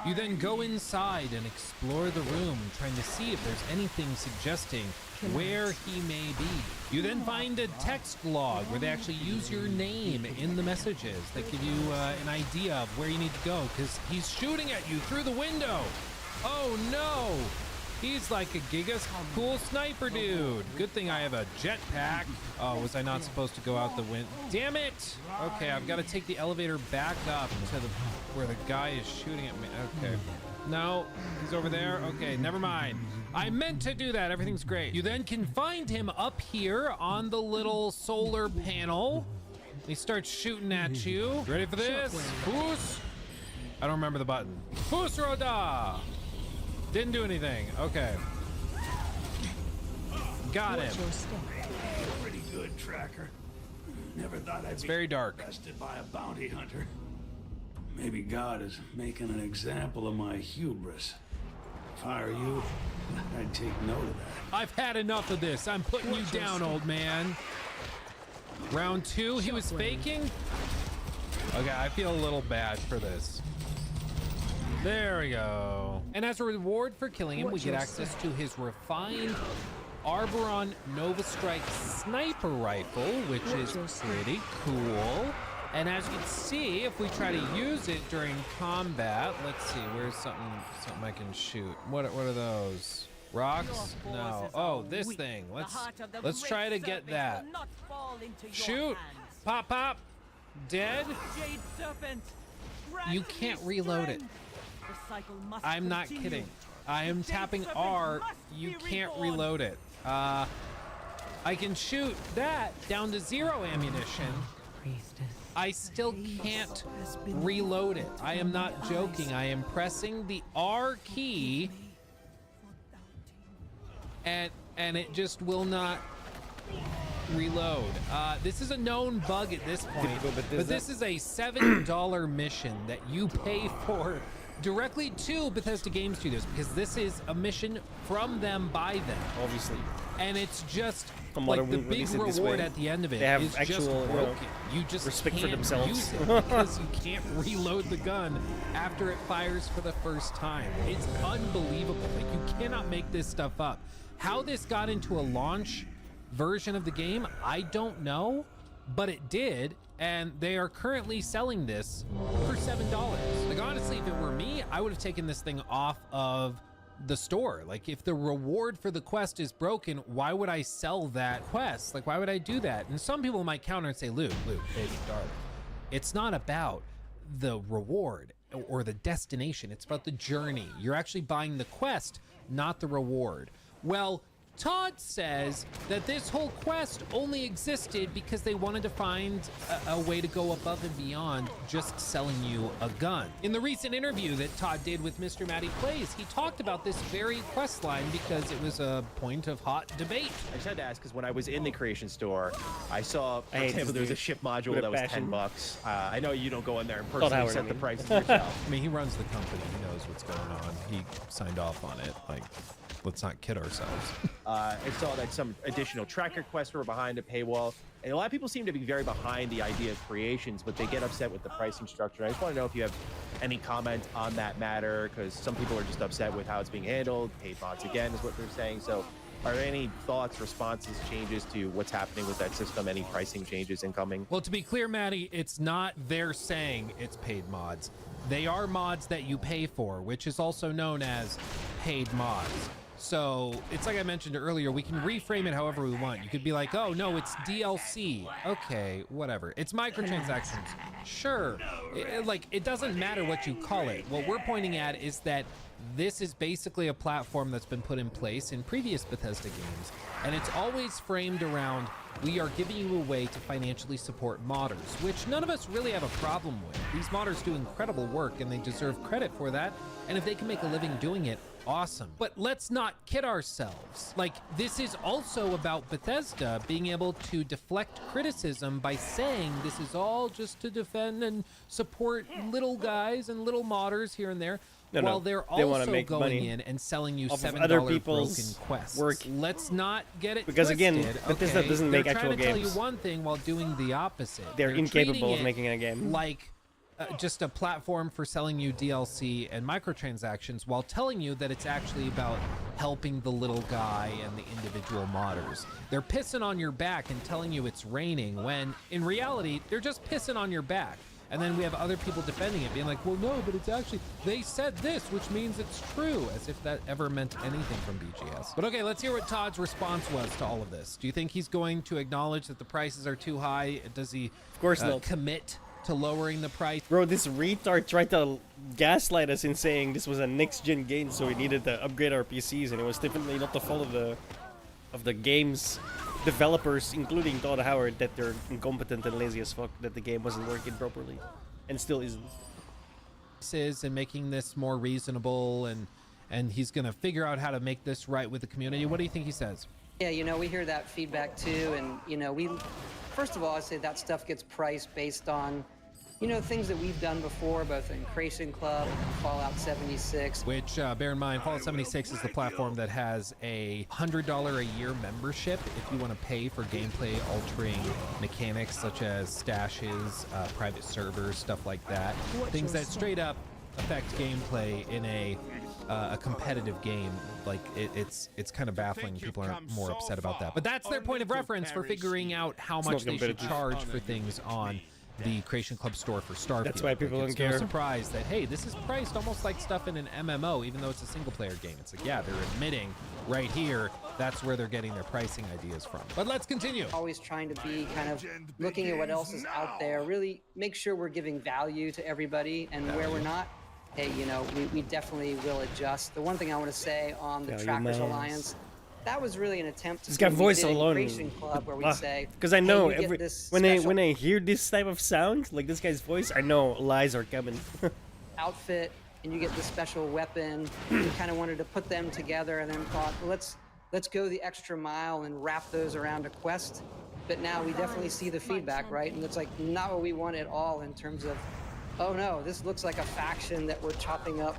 You then go inside and explore the room, trying to see if there's anything suggesting where he may be. You then find a text log where they actually use your name in the messages that give you an idea of where you need to go, because he's shooting at you through the window. Oh no! He's like a giga cool sniper dude. Good thing I have a jetpack. Oh, was I not supposed to go out the window? Damn it! Okay, I've got to take the elevator back up to the where the guy is shooting at me. Okay. No, he's over there. Okay, never mind. I meant to do that. Everything's great. You then can find him up here on the little solar panel. He starts shooting at you. Ready for this? Fus? I don't remember the button. Fus Roda! Didn't do anything. Okay. Got him. Pretty good, Tracker. Never thought I'd be very dark. Arrested by a bounty hunter. Maybe God is making an example of my hubris. If I were you, I'd take note of that. I've had enough of this. I'm putting you down, old man. Round 2, he was faking? Okay, I feel a little bad for this. There we go. And as a reward for killing him, we get access to his refined Arboron Nova Strike sniper rifle, which is pretty cool. And as you can see, if we try to use it during combat, let's see, where's something I can shoot? What are those? Rocks? No. Oh, this thing. Let's try to get that. Shoot! Pop, pop! Dead? You can't reload it. I'm not kidding. I am tapping R. You can't reload it. I can shoot that down to 0 ammunition. I still can't reload it. I am not joking. I am pressing the R key and it just will not reload. This is a known bug at this point, but this is a $7 mission that you pay for directly to Bethesda Game Studios, because this is a mission from them by them. Obviously. And it's just From what like the we big release it this reward way, at the end of it they have is actual, just you know, broken. You just respect for can't themselves. use it because you can't reload the gun after it fires for the first time. It's unbelievable. Like, you cannot make this stuff up. How this got into a launch version of the game, I don't know, but it did, and they are currently selling this for $7. Like, honestly, if it were me, I would have taken this thing off of the store. Like, if the reward for the quest is broken, why would I sell that quest? Like, why would I do that? And some people might counter and say, Luke, baby, darling, it's not about the reward or the destination. It's about the journey. You're actually buying the quest, not the reward. Well, Todd says that this whole quest only existed because they wanted to find a way to go above and beyond just selling you a gun. In the recent interview that Todd did with Mr. Matty Plays, he talked about this very quest line because it was a point of hot debate. I just had to ask because when I was in the creation store, I saw, for example, there was a ship module that was $10. I know you don't go in there and personally set the prices yourself. I mean, he runs the company. He knows what's going on. He signed off on it. Like, let's not kid ourselves. I saw that some additional tracker quests were behind a paywall, and a lot of people seem to be very behind the idea of creations, but they get upset with the pricing structure. I just want to know if you have any comment on that matter, because some people are just upset with how it's being handled. Paid mods again is what they're saying. So are there any thoughts, responses, changes to what's happening with that system? Any pricing changes incoming? Well, to be clear, Maddie, it's not they're saying it's paid mods. They are mods that you pay for, which is also known as paid mods. So it's like I mentioned earlier, we can reframe it however we want. You could be like, oh no, it's DLC. Okay, whatever. It's microtransactions. Sure. It doesn't matter what you call it. What we're pointing at is that this is basically a platform that's been put in place in previous Bethesda games, and it's always framed around, we are giving you a way to financially support modders, which none of us really have a problem with. These modders do incredible work and they deserve credit for that, and if they can make a living doing it, awesome. But let's not kid ourselves. Like, this is also about Bethesda being able to deflect criticism by saying this is all just to defend and support little guys and little modders here and there. While they're also going in and selling you $7 other broken people's quests. work. Let's not get it Because twisted, again, Bethesda doesn't make actual They're trying to tell games. you one thing while doing the opposite. They're incapable treating of it making a game. like just a platform for selling you DLC and microtransactions, while telling you that it's actually about helping the little guy and the individual modders. They're pissing on your back and telling you it's raining, when in reality they're just pissing on your back. And then we have other people defending it, being like, well, no, but it's actually, they said this, which means it's true, as if that ever meant anything from BGS. But okay, let's hear what Todd's response was to all of this. Do you think he's going to acknowledge that the prices are too high? Does he, of course, not commit to lowering the price? Bro, this retard tried to gaslight us in saying this was a next-gen game, so we needed to upgrade our PCs, and it was definitely not the fault of the game's developers, including Todd Howard, that they're incompetent and lazy as fuck, that the game wasn't working properly, and still isn't. And making this more reasonable, and he's gonna figure out how to make this right with the community. What do you think he says? Yeah, you know, we hear that feedback too, and you know, first of all, I say that stuff gets priced based on, you know, things that we've done before, both in Creation Club and Fallout 76. Which, bear in mind, Fallout 76 is the platform that has a $100 a year membership if you want to pay for gameplay-altering mechanics such as stashes, private servers, stuff like that. Things that straight up affect gameplay in a competitive game. Like, it's kind of baffling. People aren't more upset about that. But that's their point of reference for figuring out how much they should charge for things on the Creation Club store for Starfield. That's why people don't care. No surprise that, hey, this is priced almost like stuff in an MMO, even though it's a single-player game. It's like, yeah, they're admitting right here that's where they're getting their pricing ideas from. But let's continue. Always trying to be kind of looking at what else is out there, really make sure we're giving value to everybody, and where we're not, hey, you know, we definitely will adjust. The one thing I want to say on the Trackers Alliance, that was really an attempt to This guy voice alone, Creation Club, where we say, because I know hey, when I hear this type of sound, like this guy's voice, I know lies are coming. outfit, and you get this special weapon. We kind of wanted to put them together, and then thought, well, let's go the extra mile and wrap those around a quest. But now we definitely see the feedback, right? And it's like not what we want at all in terms of oh no, this looks like a faction that we're chopping up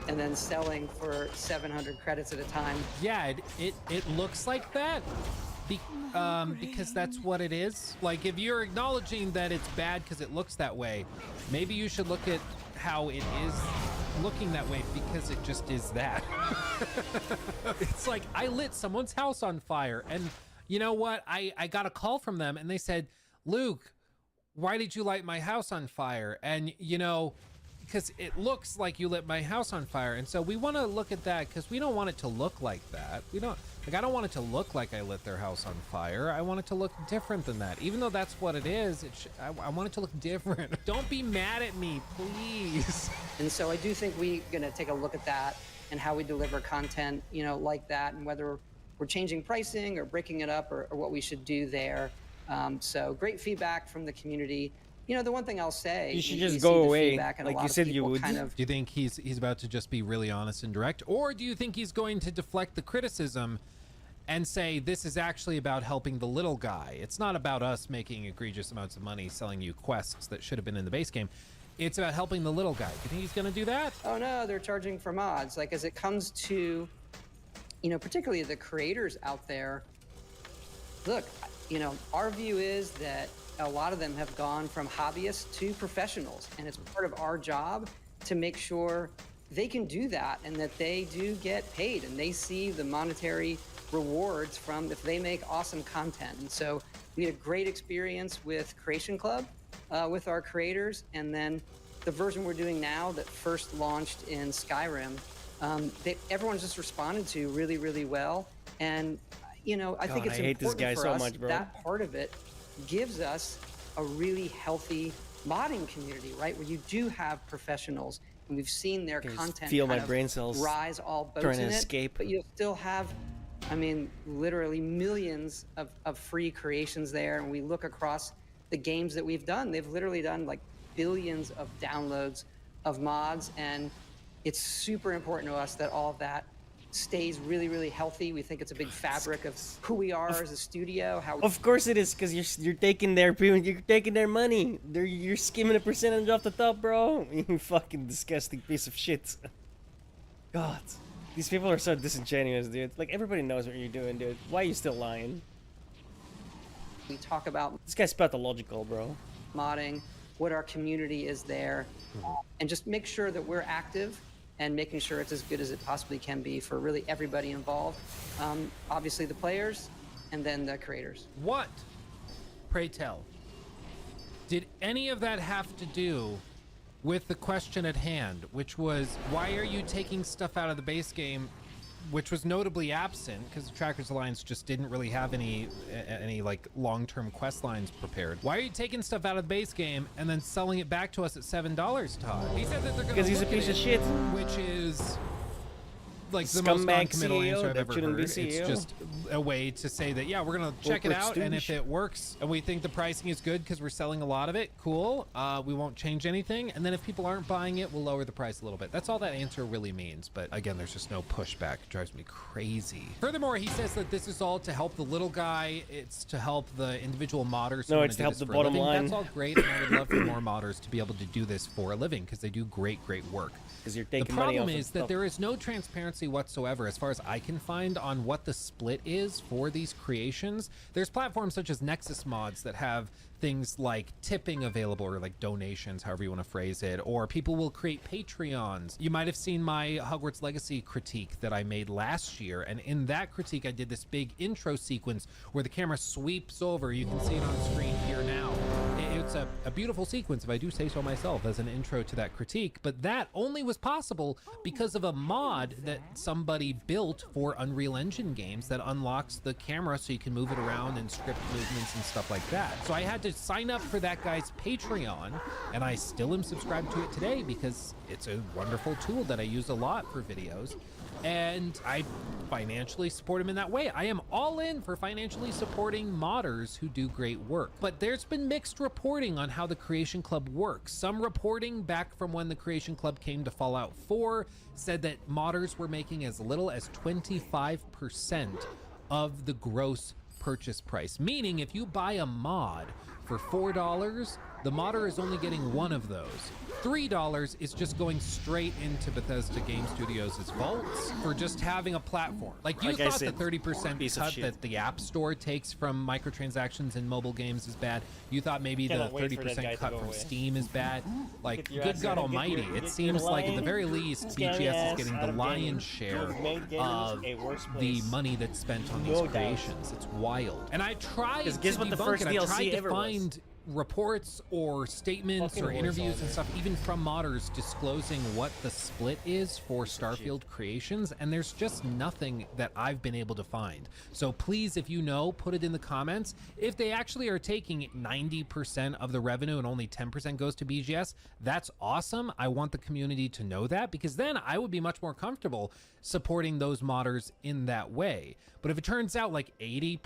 and then selling for 700 credits at a time. Yeah, it looks like that. Because that's what it is. Like, if you're acknowledging that it's bad because it looks that way, maybe you should look at how it is looking that way, because it just is that. It's like, I lit someone's house on fire, and you know what? I got a call from them, and they said, Luke, why did you light my house on fire? And you know, because it looks like you lit my house on fire. And so we want to look at that, because we don't want it to look like that. I don't want it to look like I lit their house on fire. I want it to look different than that. Even though that's what it is, I want it to look different. Don't be mad at me, please. And so I do think we're gonna take a look at that and how we deliver content, you know, like that, and whether we're changing pricing or breaking it up, or what we should do there. So great feedback from the community. You know, the one thing I'll say, you should just go away, like you said you would. Kind of, do you think he's about to just be really honest and direct, or do you think he's going to deflect the criticism and say this is actually about helping the little guy? It's not about us making egregious amounts of money selling you quests that should have been in the base game. It's about helping the little guy. Do you think he's going to do that? Oh no, they're charging for mods. Like, as it comes to, you know, particularly the creators out there, look, you know, our view is that a lot of them have gone from hobbyists to professionals, and it's part of our job to make sure they can do that, and that they do get paid, and they see the monetary rewards from if they make awesome content. And so we had a great experience with Creation Club with our creators, and then the version we're doing now that first launched in Skyrim, everyone's just responded to really, really well. And you know, I think it's important this guy for so us, much, bro. that part of it gives us a really healthy modding community, right? Where you do have professionals, and we've seen their content feel my kind brain of cells rise all boats trying to in it, escape. but you'll still have, I mean, literally millions of free creations there. And we look across the games that we've done, they've literally done like billions of downloads of mods, and it's super important to us that all of that stays really, really healthy. We think it's a big fabric of who we are as a studio. How Of course it is, because you're taking their money. You're skimming a percentage off the top, bro. You fucking disgusting piece of shit. God, these people are so disingenuous, dude. Like, everybody knows what you're doing, dude. Why are you still lying? we talk about this guy's pathological, bro. Modding, what our community is there, and just make sure that we're active and making sure it's as good as it possibly can be for really everybody involved. Obviously the players, and then the creators. What, pray tell, did any of that have to do with the question at hand, which was, why are you taking stuff out of the base game, which was notably absent because the Trackers Alliance just didn't really have any like long-term quest lines prepared. Why are you taking stuff out of the base game and then selling it back to us at $7, Todd? He said that they're gonna because he's a piece of shit, which is like the scumbag most non-committal CEO answer I've ever shouldn't heard. be It's CEO. just a way to say that, yeah, we're gonna check it out, and if it works and we think the pricing is good because we're selling a lot of it, cool, we won't change anything, and then if people aren't buying it, we'll lower the price a little bit. That's all that answer really means. But again, there's just no pushback. It drives me crazy. Furthermore, he says that this is all to help the little guy. It's to help the individual modders. No, it's to help the bottom line. That's all great, and I would love for more modders to be able to do this for a living because they do great work. Because you're The taking money off problem of is that stuff. there is no transparency whatsoever, as far as I can find, on what the split is for these creations. There's platforms such as Nexus Mods that have things like tipping available, or like donations, however you want to phrase it, or people will create Patreons. You might have seen my Hogwarts Legacy critique that I made last year, and in that critique I did this big intro sequence where the camera sweeps over. You can see it on screen here now. It's a beautiful sequence, if I do say so myself, as an intro to that critique, but that only was possible because of a mod that somebody built for Unreal Engine games that unlocks the camera so you can move it around and script movements and stuff like that. So I had to sign up for that guy's Patreon, and I still am subscribed to it today because it's a wonderful tool that I use a lot for videos, and I financially support him in that way. I am all in for financially supporting modders who do great work. But there's been mixed reporting on how the Creation Club works. Some reporting back from when the Creation Club came to Fallout 4 said that modders were making as little as 25% of the gross purchase price. Meaning if you buy a mod for $4, the modder is only getting one of those. $3 is just going straight into Bethesda Game Studios' vaults for just having a platform. Like, you thought the 30% cut that the App Store takes from microtransactions in mobile games is bad. You thought maybe the 30% cut from Steam is bad. Like, good God almighty, it seems like at the very least, BGS is getting the lion's share of the money that's spent on these creations. It's wild. And I tried to debunk it. I tried to find reports or statements or interviews and stuff, even from modders, disclosing what the split is for Starfield creations, and there's just nothing that I've been able to find. So please, if you know, put it in the comments. If they actually are taking 90% of the revenue and only 10% goes to BGS, that's awesome. I want the community to know that, because then I would be much more comfortable supporting those modders in that way. But if it turns out like 80%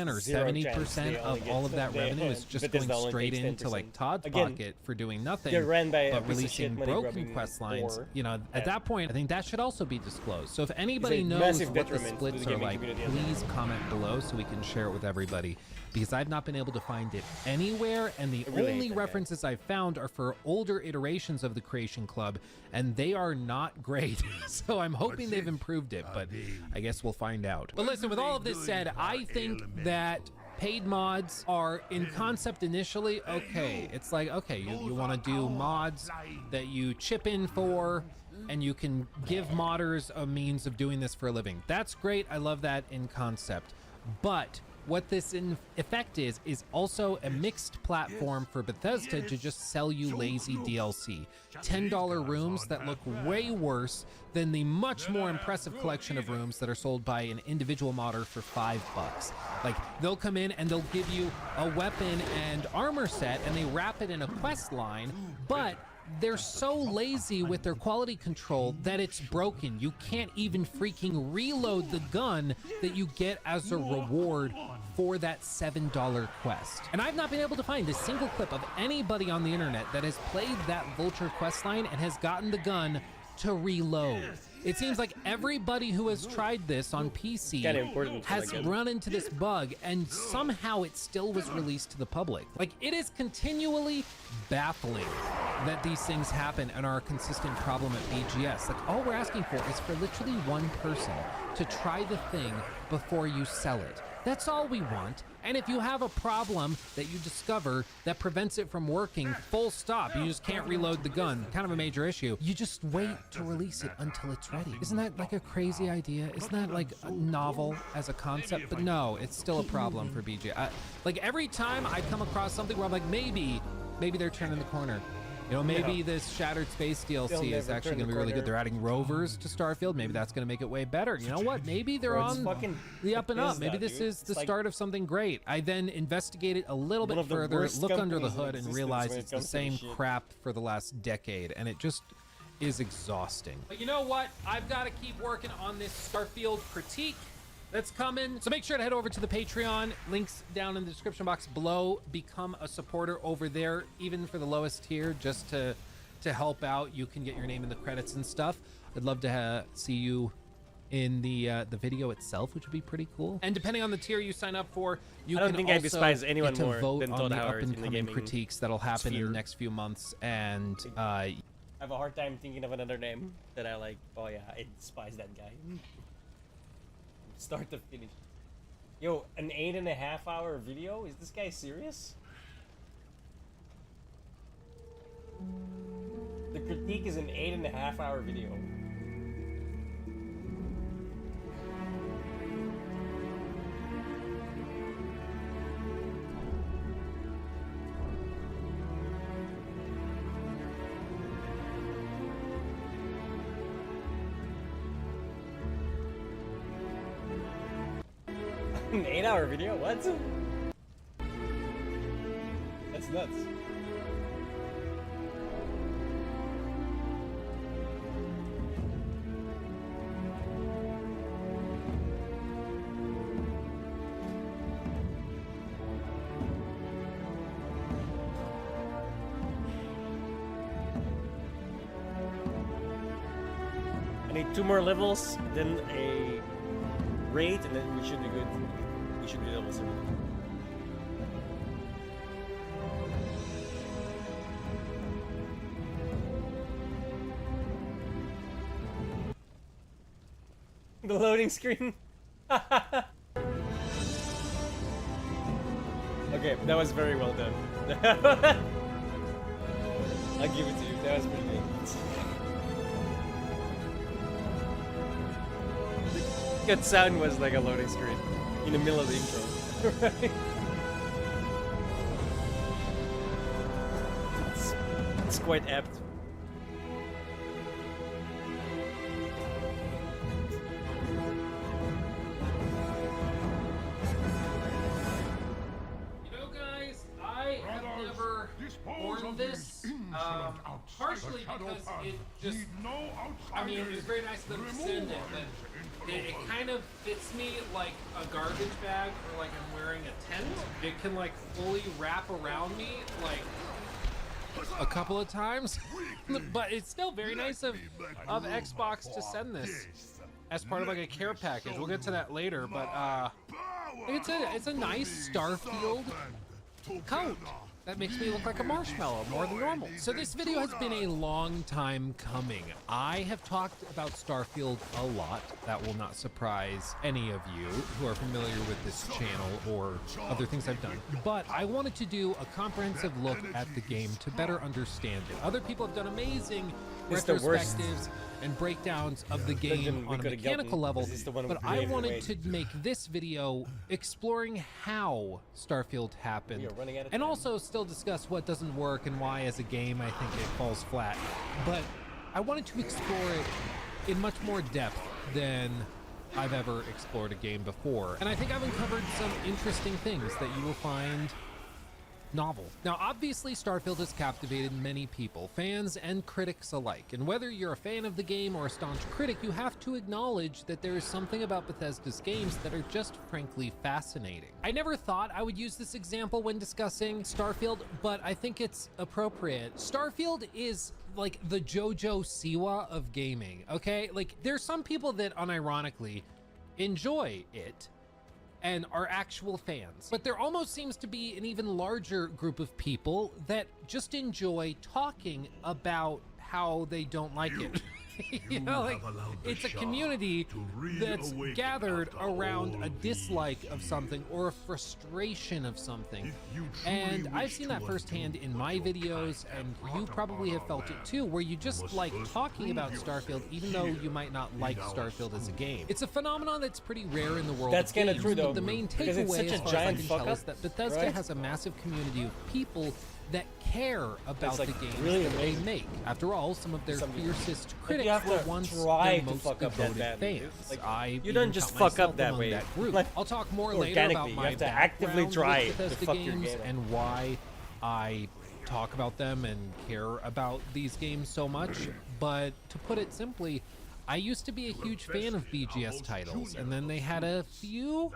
or 70% of all of that revenue is just going straight into like Todd's pocket for doing nothing, but releasing broken quest lines, you know, at that point, I think that should also be disclosed. So if anybody knows what the splits are like, please comment below so we can share it with everybody, because I've not been able to find it anywhere, and the only references I've found are for older iterations of the Creation Club, and they are not great. So I'm hoping they've improved it, but I guess we'll find out. But listen, with all of this said, I think that paid mods are in concept initially okay. It's like, okay, you want to do mods that you chip in for, and you can give modders a means of doing this for a living. That's great. I love that in concept. But what this in effect is also a mixed platform for Bethesda to just sell you lazy DLC. $10 rooms that look way worse than the much more impressive collection of rooms that are sold by an individual modder for $5. Like, they'll come in and they'll give you a weapon and armor set, and they wrap it in a quest line, but they're so lazy with their quality control that it's broken. You can't even freaking reload the gun that you get as a reward for that $7 quest. And I've not been able to find a single clip of anybody on the internet that has played that Vulture quest line and has gotten the gun to reload. It seems like everybody who has tried this on PC has run into this bug, and somehow it still was released to the public. Like, it is continually baffling that these things happen and are a consistent problem at BGS. Like, all we're asking for is for literally one person to try the thing before you sell it. That's all we want. And if you have a problem that you discover that prevents it from working, full stop, you just can't reload the gun, kind of a major issue, you just wait to release it until it's ready. Isn't that like a crazy idea? Isn't that like a novel as a concept? But no, it's still a problem for BG. Like, every time I come across something where I'm like, maybe they're turning the corner. You know, maybe this Shattered Space DLC is actually going to be really good. They're adding rovers to Starfield. Maybe that's going to make it way better. You know what? Maybe they're on the up and up. Maybe this is the start of something great. I then investigated a little bit further, look under the hood, and realize it's the same crap for the last decade, and it just is exhausting. But you know what? I've got to keep working on this Starfield critique that's coming. So make sure to head over to the Patreon. Links down in the description box below. Become a supporter over there, even for the lowest tier, just to help out. You can get your name in the credits and stuff. I'd love to see you in the video itself, which would be pretty cool. And depending on the tier you sign up for, you can also despise anyone get to more vote than on Todd the Howard in the up-and-coming gaming critiques that'll happen in the next few months. And I have a hard time thinking of another name that I like. Oh yeah, I despise that guy. Start to finish. Yo, an 8.5 hour video? Is this guy serious? The critique is an 8.5 hour video. An 8-hour video? What? That's nuts. I need 2 more levels, then a raid, and then we should be good. We should be level 7. The loading screen. Okay, that was very well done. I'll give it to you. That was pretty good. That sound was like a loading screen in the middle of the intro. Right? It's quite apt. You know, guys, I have never worn this, partially because it just, I mean, it's very nice of them to send it, but it kind of fits me like a garbage bag, or like I'm wearing a tent. It can like fully wrap around me like a couple of times, but it's still very nice of Xbox to send this as part of like a care package. We'll get to that later, but it's a nice Starfield coat that makes me look like a marshmallow more than normal. So this video has been a long time coming. I have talked about Starfield a lot. That will not surprise any of you who are familiar with this channel or other things I've done. But I wanted to do a comprehensive look at the game to better understand it. Other people have done amazing retrospectives and breakdowns of the game on a mechanical level, but I wanted to make this video exploring how Starfield happened, and also still discuss what doesn't work and why as a game I think it falls flat. But I wanted to explore it in much more depth than I've ever explored a game before, and I think I've uncovered some interesting things that you will find novel. Now, obviously, Starfield has captivated many people, fans and critics alike. And whether you're a fan of the game or a staunch critic, you have to acknowledge that there is something about Bethesda's games that are just frankly fascinating. I never thought I would use this example when discussing Starfield, but I think it's appropriate. Starfield is like the JoJo Siwa of gaming, okay? Like, there's some people that unironically enjoy it and are actual fans. But there almost seems to be an even larger group of people that just enjoy talking about how they don't like it. You know, like, it's a community that's gathered around a dislike of something or a frustration of something. And I've seen that firsthand in my videos, and you probably have felt it too, where you just like talking about Starfield even though you might not like Starfield as a game. It's a phenomenon that's pretty rare in the world. That's kind of true though. But the main takeaway, as far as I can tell, is that Bethesda has a massive community of people that care about the games that they make. After all, some of their fiercest critics were once their most devoted fans. Like, you don't just fuck up that way. Like, I'll talk more later about my actively try with Bethesda games and why I talk about them and care about these games so much. But to put it simply, I used to be a huge fan of BGS titles, and then they had a few,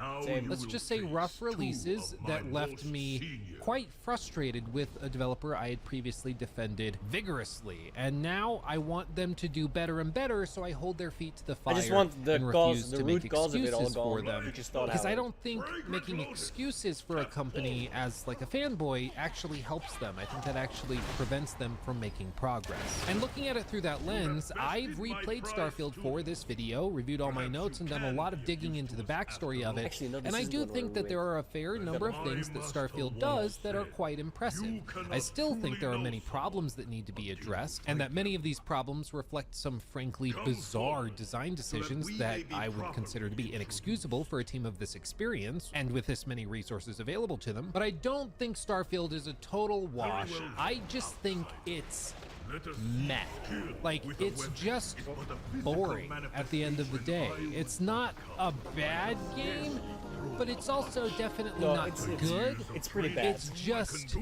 let's just say, rough releases that left me quite frustrated with a developer I had previously defended vigorously. And now I want them to do better and better, so I hold their feet to the fire. I just want the and cause, refuse the to root make cause of it all excuses for gone. them. Because I don't think making excuses for a company as like a fanboy actually helps them. I think that actually prevents them from making progress. And looking at it through that lens, I've replayed Starfield for this video, reviewed all my notes, and done a lot of digging into the backstory of it. And I do think that there are a fair number of things that Starfield does that are quite impressive. I still think there are many problems that need to be addressed, and that many of these problems reflect some frankly bizarre design decisions that I would consider to be inexcusable for a team of this experience and with this many resources available to them. But I don't think Starfield is a total wash. I just think it's meh. Like, it's just boring at the end of the day. It's not a bad game, but it's also definitely not good. It's pretty bad. It's just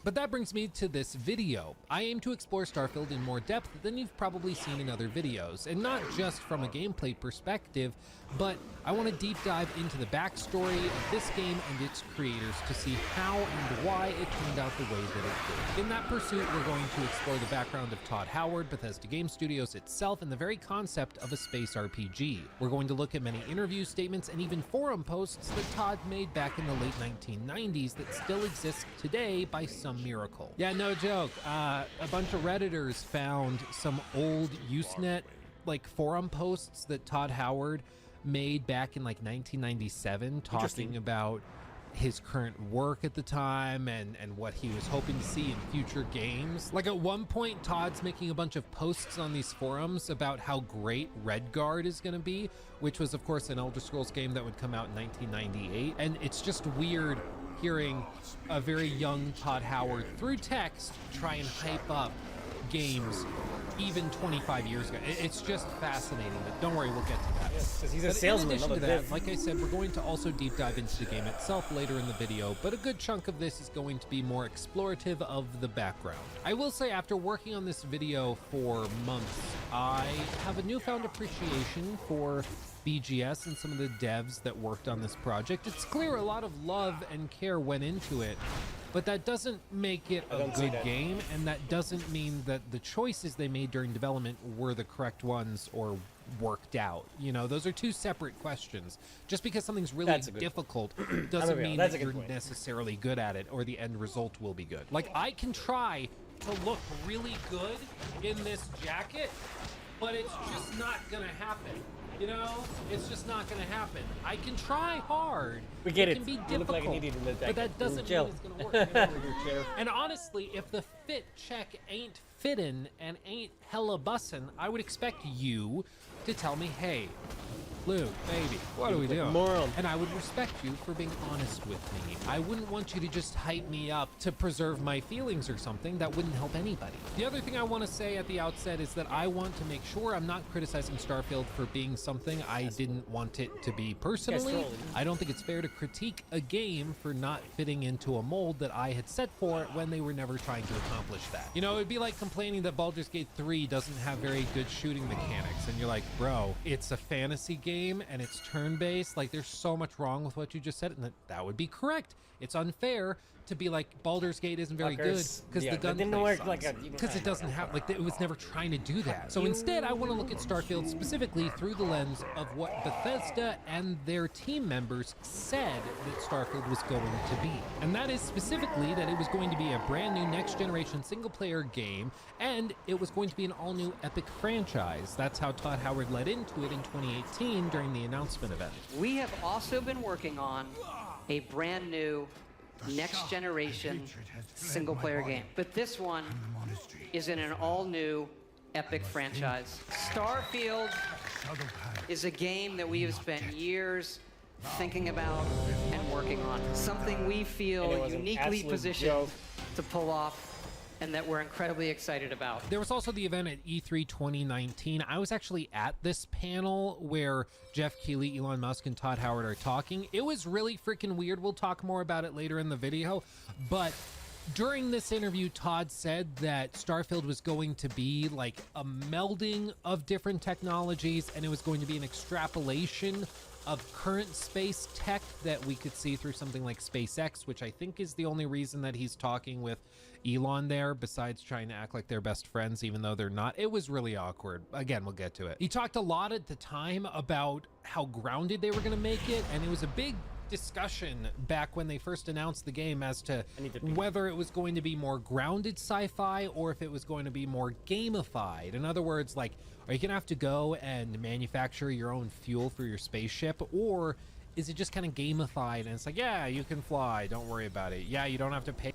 But that brings me to this video. I aim to explore Starfield in more depth than you've probably seen in other videos, and not just from a gameplay perspective, but I want to deep dive into the backstory of this game and its creators to see how and why it turned out the way that it did. In that pursuit, we're going to explore the background of Todd Howard, Bethesda Game Studios itself, and the very concept of a space RPG. We're going to look at many interview statements and even forum posts that Todd made back in the late 1990s that still exist today by some miracle. Yeah, no joke. A bunch of Redditors found some old Usenet like forum posts that Todd Howard made back in like 1997 talking about his current work at the time and what he was hoping to see in future games. Like at one point, Todd's making a bunch of posts on these forums about how great Redguard is going to be, which was of course an Elder Scrolls game that would come out in 1998. And it's just weird hearing a very young Todd Howard through text try and hype up games even 25 years ago. It's just fascinating, but don't worry, we'll get to that. Yes, because he's a But salesman, in addition not a to that, dev. like I said, we're going to also deep dive into the game itself later in the video, but a good chunk of this is going to be more explorative of the background. I will say, after working on this video for months, I have a newfound appreciation for BGS and some of the devs that worked on this project. It's clear a lot of love and care went into it, but that doesn't make it a good game, and that doesn't mean that the choices they made during development were the correct ones or worked out. You know, those are two separate questions. Just because something's really difficult doesn't mean that you're necessarily good at it or the end result will be good. Like, I can try to look really good in this jacket, but it's just not gonna happen. You know, it's just not going to happen. I can try hard. We get it. it. Can be You difficult, look like an idiot in that but jacket. that doesn't Chill. mean it's going to work. Get over here, chair. And honestly, if the fit check ain't fittin' and ain't hella bussin', I would expect you to tell me, hey, Luke, baby, what are we doing? Moron. And I would respect you for being honest with me. I wouldn't want you to just hype me up to preserve my feelings or something. That wouldn't help anybody. The other thing I want to say at the outset is that I want to make sure I'm not criticizing Starfield for being something I didn't want it to be personally. I don't think it's fair to critique a game for not fitting into a mold that I had set for it when they were never trying to accomplish that. You know, it'd be like complaining that Baldur's Gate 3 doesn't have very good shooting mechanics, and you're like, bro, it's a fantasy game and it's turn-based. Like, there's so much wrong with what you just said, and that would be correct. It's unfair to be like Baldur's Gate isn't very good because the gunplay sucks. Because it doesn't have, like, it was never trying to do that. So instead, I want to look at Starfield specifically through the lens of what Bethesda and their team members said that Starfield was going to be. And that is specifically that it was going to be a brand new next-generation single-player game, and it was going to be an all-new epic franchise. That's how Todd Howard led into it in 2018 during the announcement event. We have also been working on a brand new next generation single player game. But this one is in an all new epic franchise. Starfield is a game that we have spent years thinking about and working on. Something we feel uniquely positioned to pull off and that we're incredibly excited about. There was also the event at E3 2019. I was actually at this panel where Jeff Keighley, Elon Musk, and Todd Howard are talking. It was really freaking weird. We'll talk more about it later in the video. But during this interview, Todd said that Starfield was going to be like a melding of different technologies, and it was going to be an extrapolation of current space tech that we could see through something like SpaceX, which I think is the only reason that he's talking with Elon there, besides trying to act like they're best friends, even though they're not. It was really awkward. Again, we'll get to it. He talked a lot at the time about how grounded they were going to make it, and it was a big discussion back when they first announced the game as to whether it was going to be more grounded sci-fi or if it was going to be more gamified. In other words, like, are you gonna have to go and manufacture your own fuel for your spaceship, or is it just kind of gamified and it's like, yeah, you can fly, don't worry about it, yeah, you don't have to pay.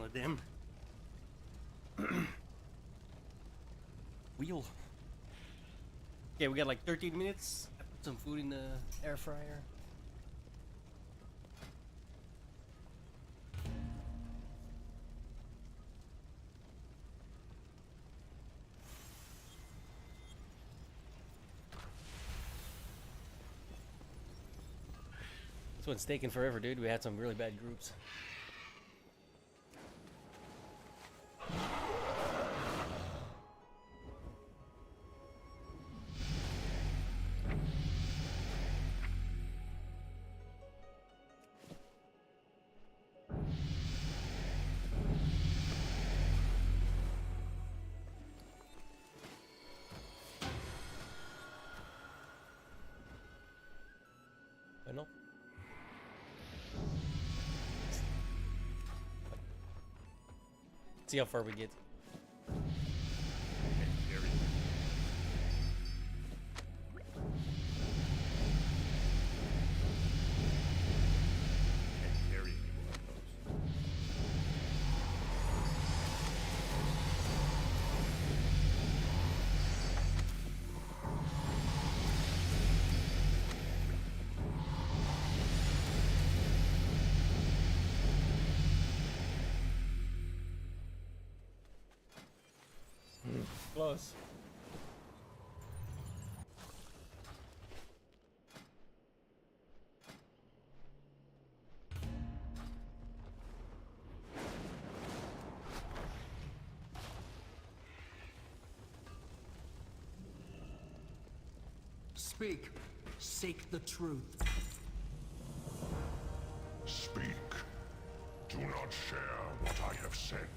of them. Wheel. Okay, we got like 13 minutes. I put some food in the air fryer. This one's taking forever, dude. We had some really bad groups. Bueno. See how far we get. Close. Speak. Seek the truth. Speak. Do not share what I have said.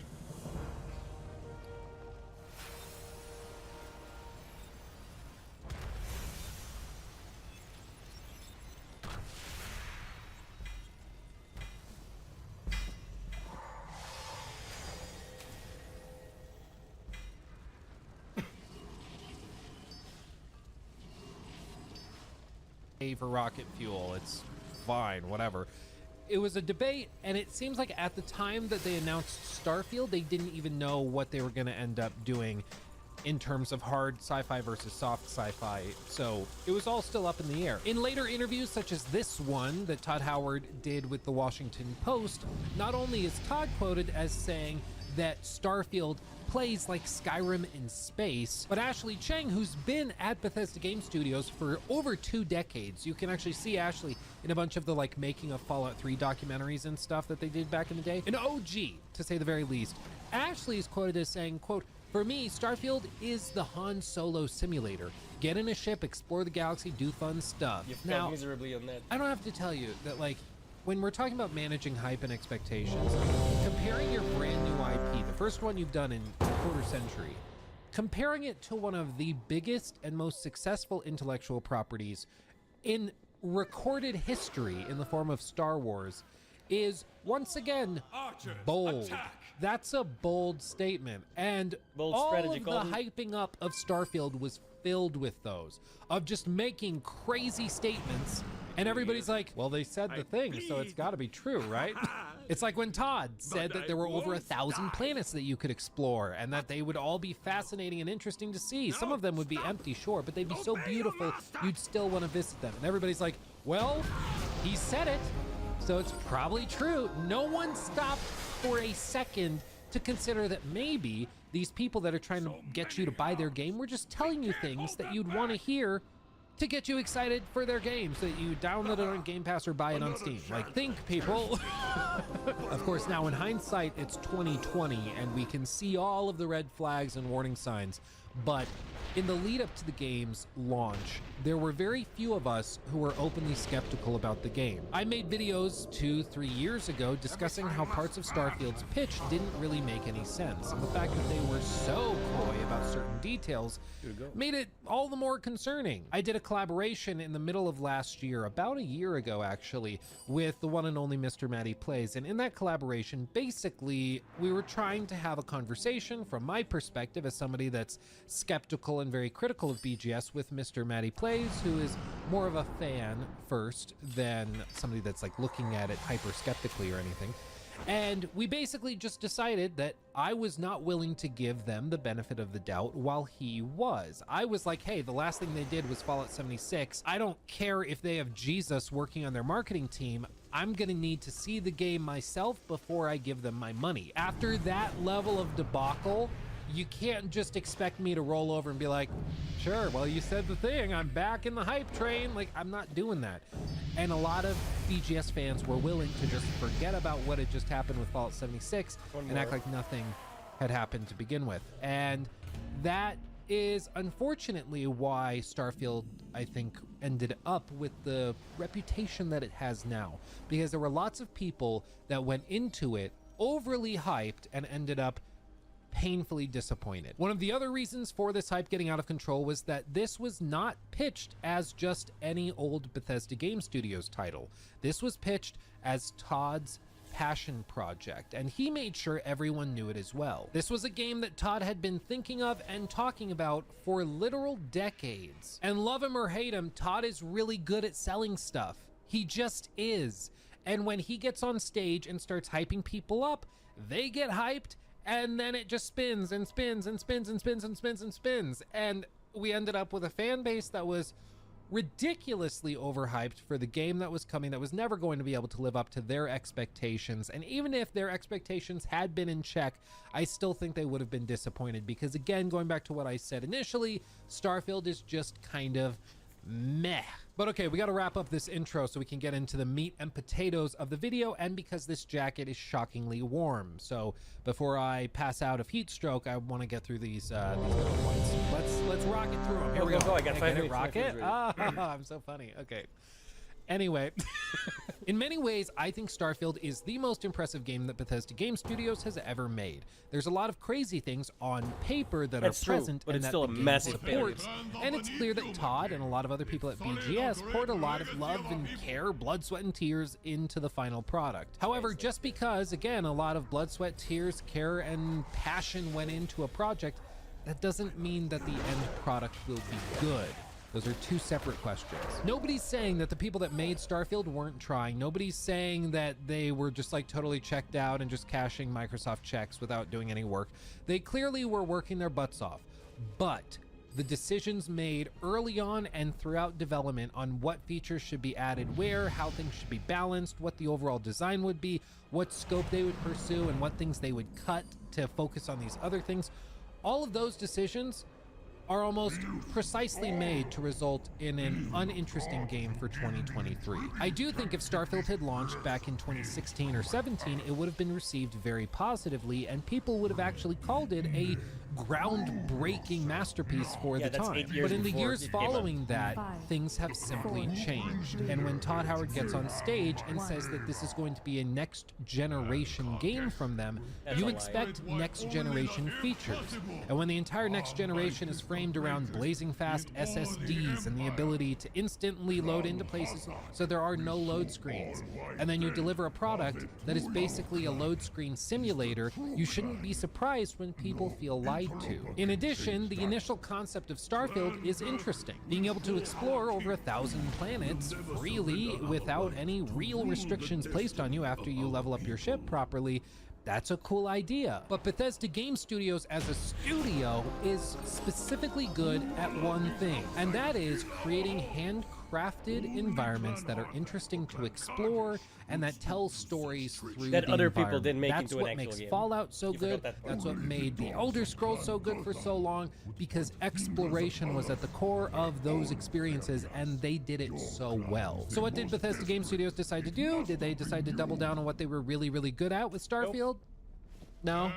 For rocket fuel, it's fine, whatever. It was a debate, and it seems like at the time that they announced Starfield, they didn't even know what they were going to end up doing in terms of hard sci-fi versus soft sci-fi, so it was all still up in the air. In later interviews, such as this one that Todd Howard did with the Washington Post, not only is Todd quoted as saying that Starfield plays like Skyrim in space, but Ashley Cheng, who's been at Bethesda Game Studios for over 2 decades, you can actually see Ashley in a bunch of the like making of Fallout 3 documentaries and stuff that they did back in the day, an OG to say the very least. Ashley is quoted as saying, quote, "For me, Starfield is the Han Solo simulator. Get in a ship, explore the galaxy, do fun stuff." You Now, failed miserably on that. I don't have to tell you that, like, when we're talking about managing hype and expectations, comparing your brand new IP, the first one you've done in a quarter century, comparing it to one of the biggest and most successful intellectual properties in recorded history in the form of Star Wars is, once again, bold. That's a bold statement. And Bold all strategy, of the Colton. hyping up of Starfield was filled with those, of just making crazy statements. And everybody's like, well, they said the thing, so it's got to be true, right? It's like when Todd said that there were over 1,000 planets that you could explore and that they would all be fascinating and interesting to see. Some of them would be empty, sure, but they'd be so beautiful, you'd still want to visit them. And everybody's like, well, he said it, so it's probably true. No one stopped for a second to consider that maybe these people that are trying to get you to buy their game were just telling you things that you'd want to hear to get you excited for their game so that you download it on Game Pass or buy it on Steam. Like, think, people. Of course, now in hindsight, it's 2020 and we can see all of the red flags and warning signs. But in the lead up to the game's launch, there were very few of us who were openly skeptical about the game. I made videos 2-3 years ago discussing how parts of Starfield's pitch didn't really make any sense. And the fact that they were so coy about certain details made it all the more concerning. I did a collaboration in the middle of last year, about a year ago actually, with the one and only Mr. Matty Plays. And in that collaboration, basically, we were trying to have a conversation from my perspective as somebody that's skeptical and very critical of BGS with Mr. Matty Plays, who is more of a fan first than somebody that's like looking at it hyper skeptically or anything. And we basically just decided that I was not willing to give them the benefit of the doubt while he was. I was like, hey, the last thing they did was Fallout 76. I don't care if they have Jesus working on their marketing team. I'm gonna need to see the game myself before I give them my money. After that level of debacle, you can't just expect me to roll over and be like, sure, well, you said the thing, I'm back in the hype train. Like, I'm not doing that. And a lot of BGS fans were willing to just forget about what had just happened with Fallout 76 and act like nothing had happened to begin with. And that is unfortunately why Starfield, I think, ended up with the reputation that it has now. Because there were lots of people that went into it overly hyped and ended up painfully disappointed. One of the other reasons for this hype getting out of control was that this was not pitched as just any old Bethesda Game Studios title. This was pitched as Todd's passion project, and he made sure everyone knew it as well. This was a game that Todd had been thinking of and talking about for literal decades. And love him or hate him, Todd is really good at selling stuff. He just is. And when he gets on stage and starts hyping people up, they get hyped, and then it just spins and spins and spins and spins and spins and spins. And we ended up with a fan base that was ridiculously overhyped for the game that was coming, that was never going to be able to live up to their expectations. And even if their expectations had been in check, I still think they would have been disappointed, because again, going back to what I said initially, Starfield is just kind of meh. But okay, we got to wrap up this intro so we can get into the meat and potatoes of the video, and because this jacket is shockingly warm. So before I pass out of heat stroke, I want to get through these little points. Let's rock it through them. Here we go. I got 5 minutes. Rocket. I'm so funny. Okay. Anyway, in many ways, I think Starfield is the most impressive game that Bethesda Game Studios has ever made. There's a lot of crazy things on paper that That's are true, present but and it's that still the a game massive supports, and it's clear that Todd and a lot of other people at BGS poured a lot of love and care, blood, sweat, and tears into the final product. However, just because, again, a lot of blood, sweat, tears, care, and passion went into a project, that doesn't mean that the end product will be good. Those are two separate questions. Nobody's saying that the people that made Starfield weren't trying. Nobody's saying that they were just like totally checked out and just cashing Microsoft checks without doing any work. They clearly were working their butts off. But the decisions made early on and throughout development on what features should be added where, how things should be balanced, what the overall design would be, what scope they would pursue, and what things they would cut to focus on these other things, all of those decisions are almost precisely made to result in an uninteresting game for 2023. I do think if Starfield had launched back in 2016 or 17, it would have been received very positively, and people would have actually called it a groundbreaking masterpiece for the time. But in the years following that, things have simply changed. And when Todd Howard gets on stage and says that this is going to be a next generation game from them, you expect next generation features. And when the entire next generation is framed around blazing fast SSDs and the ability to instantly load into places so there are no load screens, and then you deliver a product that is basically a load screen simulator, you shouldn't be surprised when people feel lied to. In addition, the initial concept of Starfield is interesting. Being able to explore over 1,000 planets freely without any real restrictions placed on you after you level up your ship properly, that's a cool idea. But Bethesda Game Studios as a studio is specifically good at one thing, and that is creating handcrafted environments that are interesting to explore and that tell stories through that the other people didn't make That's into what an actual makes game. Fallout so You good. forgot that part. That's what made The Elder Scrolls so good for so long, because exploration was at the core of those experiences, and they did it so well. So what did Bethesda Game Studios decide to do? Did they decide to double down on what they were really, really good at with Starfield? No,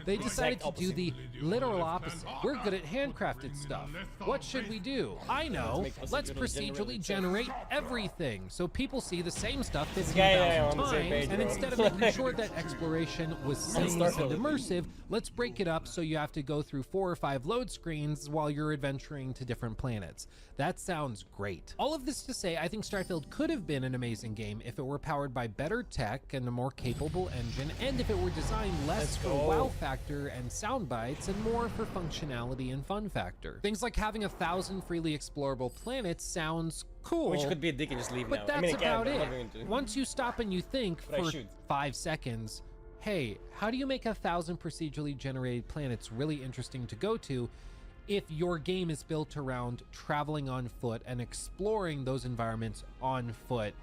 they decided to do the literal opposite. We're good at handcrafted stuff. What should we do? I know. Let's procedurally generate everything so people see the same stuff 15,000 times, and instead of making sure that exploration was seamless and immersive, let's break it up so you have to go through 4 or 5 load screens while you're adventuring to different planets. That sounds great. All of this to say, I think Starfield could have been an amazing game if it were powered by better tech and a more capable engine, and if it were designed less Let's for go. wow factor and sound bites and more for functionality and fun factor. Things like having 1,000 freely explorable planets sounds cool. Which could be a dick and just leave But now. that's I mean, it can, about but I'm it. not going to. Once you stop and you think But I for should. 5 seconds, hey, how do you make 1,000 procedurally generated planets really interesting to go to if your game is built around traveling on foot and exploring those environments on foot,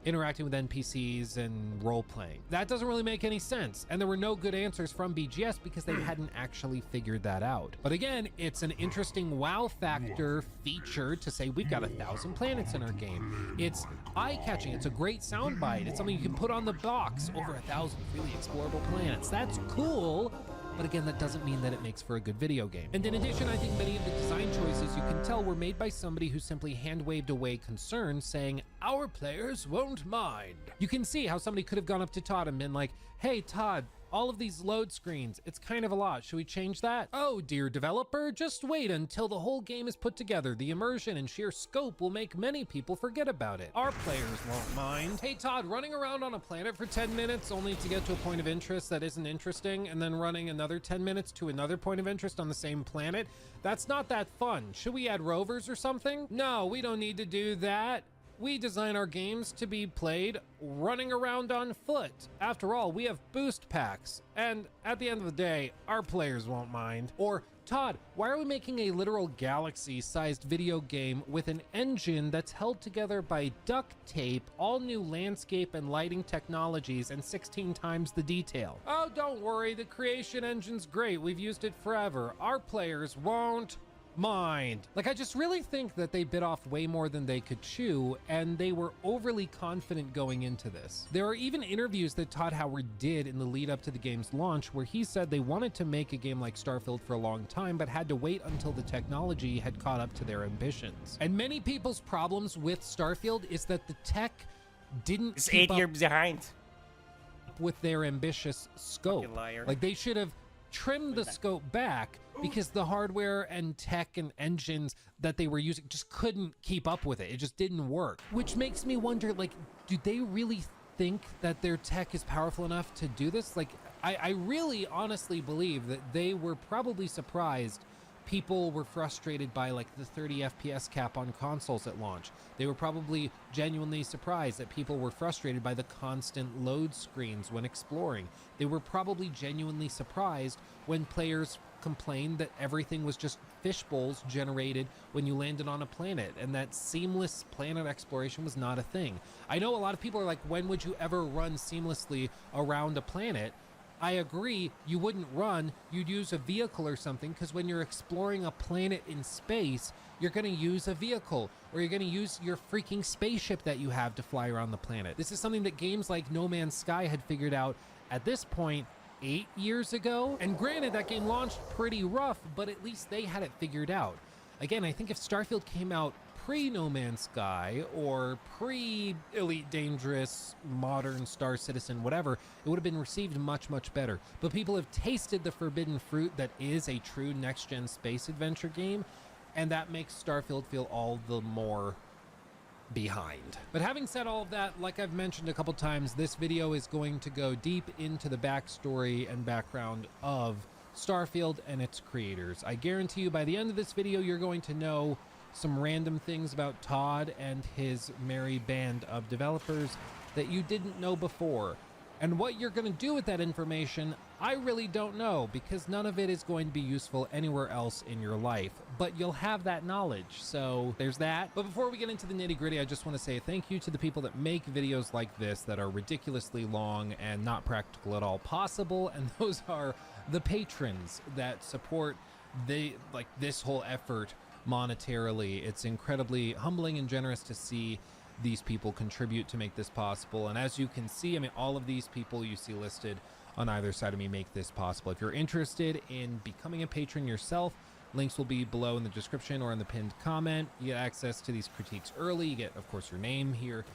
interacting with NPCs and role-playing? That doesn't really make any sense, and there were no good answers from BGS because they hadn't actually figured that out. But again, it's an interesting wow factor feature to say we've got 1,000 planets in our game. It's eye-catching, it's a great soundbite, it's something you can put on the box, over 1,000 freely explorable planets. That's cool. But again, that doesn't mean that it makes for a good video game. And in addition, I think many of the design choices you can tell were made by somebody who simply hand-waved away concerns saying, our players won't mind. You can see how somebody could have gone up to Todd and been like, hey Todd, all of these load screens, it's kind of a lot. Should we change that? Oh, dear developer, just wait until the whole game is put together. The immersion and sheer scope will make many people forget about it. Our players won't mind. Hey Todd, running around on a planet for 10 minutes only to get to a point of interest that isn't interesting and then running another 10 minutes to another point of interest on the same planet, that's not that fun. Should we add rovers or something? No, we don't need to do that. We design our games to be played running around on foot. After all, we have boost packs, and at the end of the day, our players won't mind. Or, Todd, why are we making a literal galaxy-sized video game with an engine that's held together by duct tape, all new landscape and lighting technologies, and 16 times the detail? Oh, don't worry, the creation engine's great. We've used it forever. Our players won't mind. Like, I just really think that they bit off way more than they could chew, and they were overly confident going into this. There are even interviews that Todd Howard did in the lead up to the game's launch where he said they wanted to make a game like Starfield for a long time, but had to wait until the technology had caught up to their ambitions. And many people's problems with Starfield is that the tech didn't It's keep 8 up years behind. with their ambitious scope. Fucking liar. Like, they should have trimmed the scope back because the hardware and tech and engines that they were using just couldn't keep up with it. It just didn't work. Which makes me wonder, like, do they really think that their tech is powerful enough to do this? Like, I really honestly believe that they were probably surprised people were frustrated by like the 30 FPS cap on consoles at launch. They were probably genuinely surprised that people were frustrated by the constant load screens when exploring. They were probably genuinely surprised when players complained that everything was just fishbowls generated when you landed on a planet and that seamless planet exploration was not a thing. I know a lot of people are like, when would you ever run seamlessly around a planet? I agree, you wouldn't run, you'd use a vehicle or something, because when you're exploring a planet in space, you're going to use a vehicle, or you're going to use your freaking spaceship that you have to fly around the planet. This is something that games like No Man's Sky had figured out at this point 8 years ago. And granted, that game launched pretty rough, but at least they had it figured out. Again, I think if Starfield came out pre-No Man's Sky or pre-Elite Dangerous, modern Star Citizen, whatever, it would have been received much, much better. But people have tasted the forbidden fruit that is a true next-gen space adventure game, and that makes Starfield feel all the more behind. But having said all of that, like I've mentioned a couple times, this video is going to go deep into the backstory and background of Starfield and its creators. I guarantee you by the end of this video, you're going to know some random things about Todd and his merry band of developers that you didn't know before. And what you're going to do with that information, I really don't know, because none of it is going to be useful anywhere else in your life. But you'll have that knowledge, so there's that. But before we get into the nitty-gritty, I just want to say thank you to the people that make videos like this that are ridiculously long and not practical at all possible, and those are the patrons that support this whole effort monetarily. It's incredibly humbling and generous to see these people contribute to make this possible. And as you can see, I mean, all of these people you see listed on either side of me make this possible. If you're interested in becoming a patron yourself, links will be below in the description or in the pinned comment. You get access to these critiques early. You get, of course, your name here.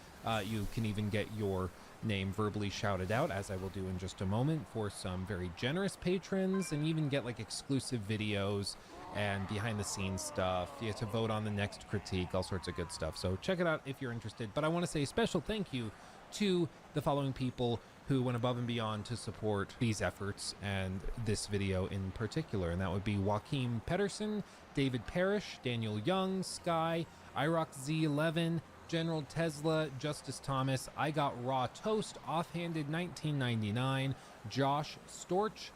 You can even get your name verbally shouted out, as I will do in just a moment, for some very generous patrons, and even get like exclusive videos and behind the scenes stuff. You get to vote on the next critique, all sorts of good stuff. So check it out if you're interested. But I want to say a special thank you to the following people who went above and beyond to support these efforts and this video in particular, and that would be Joaquin Pedersen, David Parrish, Daniel Young, Sky, IROC-Z11, General Tesla, Justice Thomas, I Got Raw Toast, Offhanded 1999, Josh Storch,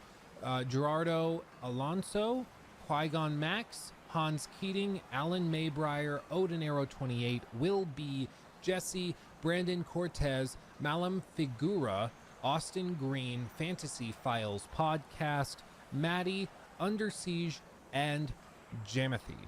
Gerardo Alonso, Qui-Gon Max, Hans Keating, Alan Maybrier, Odin Arrow 28, Will B, Jesse, Brandon Cortez, Malam Figura, Austin Green, Fantasy Files Podcast, Maddie, Under Siege, and Jamathy.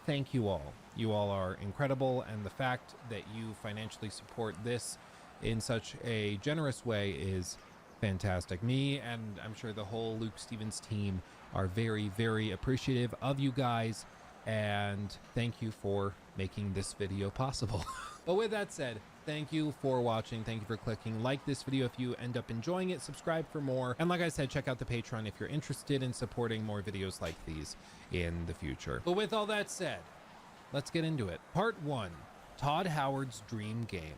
Thank you all. You all are incredible, and the fact that you financially support this in such a generous way is fantastic. Me, and I'm sure the whole Luke Stevens team, are very, very appreciative of you guys, and thank you for making this video possible. But with that said, thank you for watching. Thank you for clicking like this video if you end up enjoying it. Subscribe for more. And like I said, check out the Patreon if you're interested in supporting more videos like these in the future. But with all that said, let's get into it. Part 1, Todd Howard's dream game.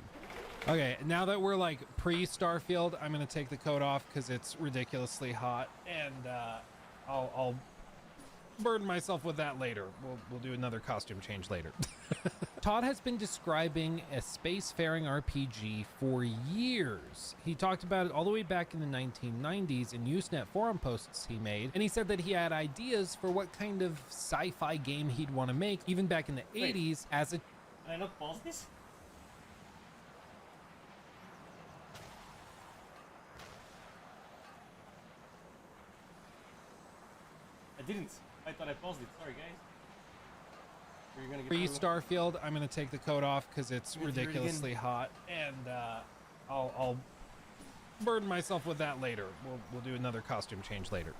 Okay, now that we're like pre-Starfield, I'm gonna take the coat off because it's ridiculously hot, and I'll burden myself with that later. We'll do another costume change later. Todd has been describing a spacefaring RPG for years. He talked about it all the way back in the 1990s in Usenet forum posts he made, and he said that he had ideas for what kind of sci-fi game he'd want to make even back in the 80s as a... Can I not pause this? I didn't. I thought I paused it. Sorry, guys. Pre-Starfield, I'm gonna take the coat off because it's ridiculously hot, and I'll burden myself with that later. We'll do another costume change later.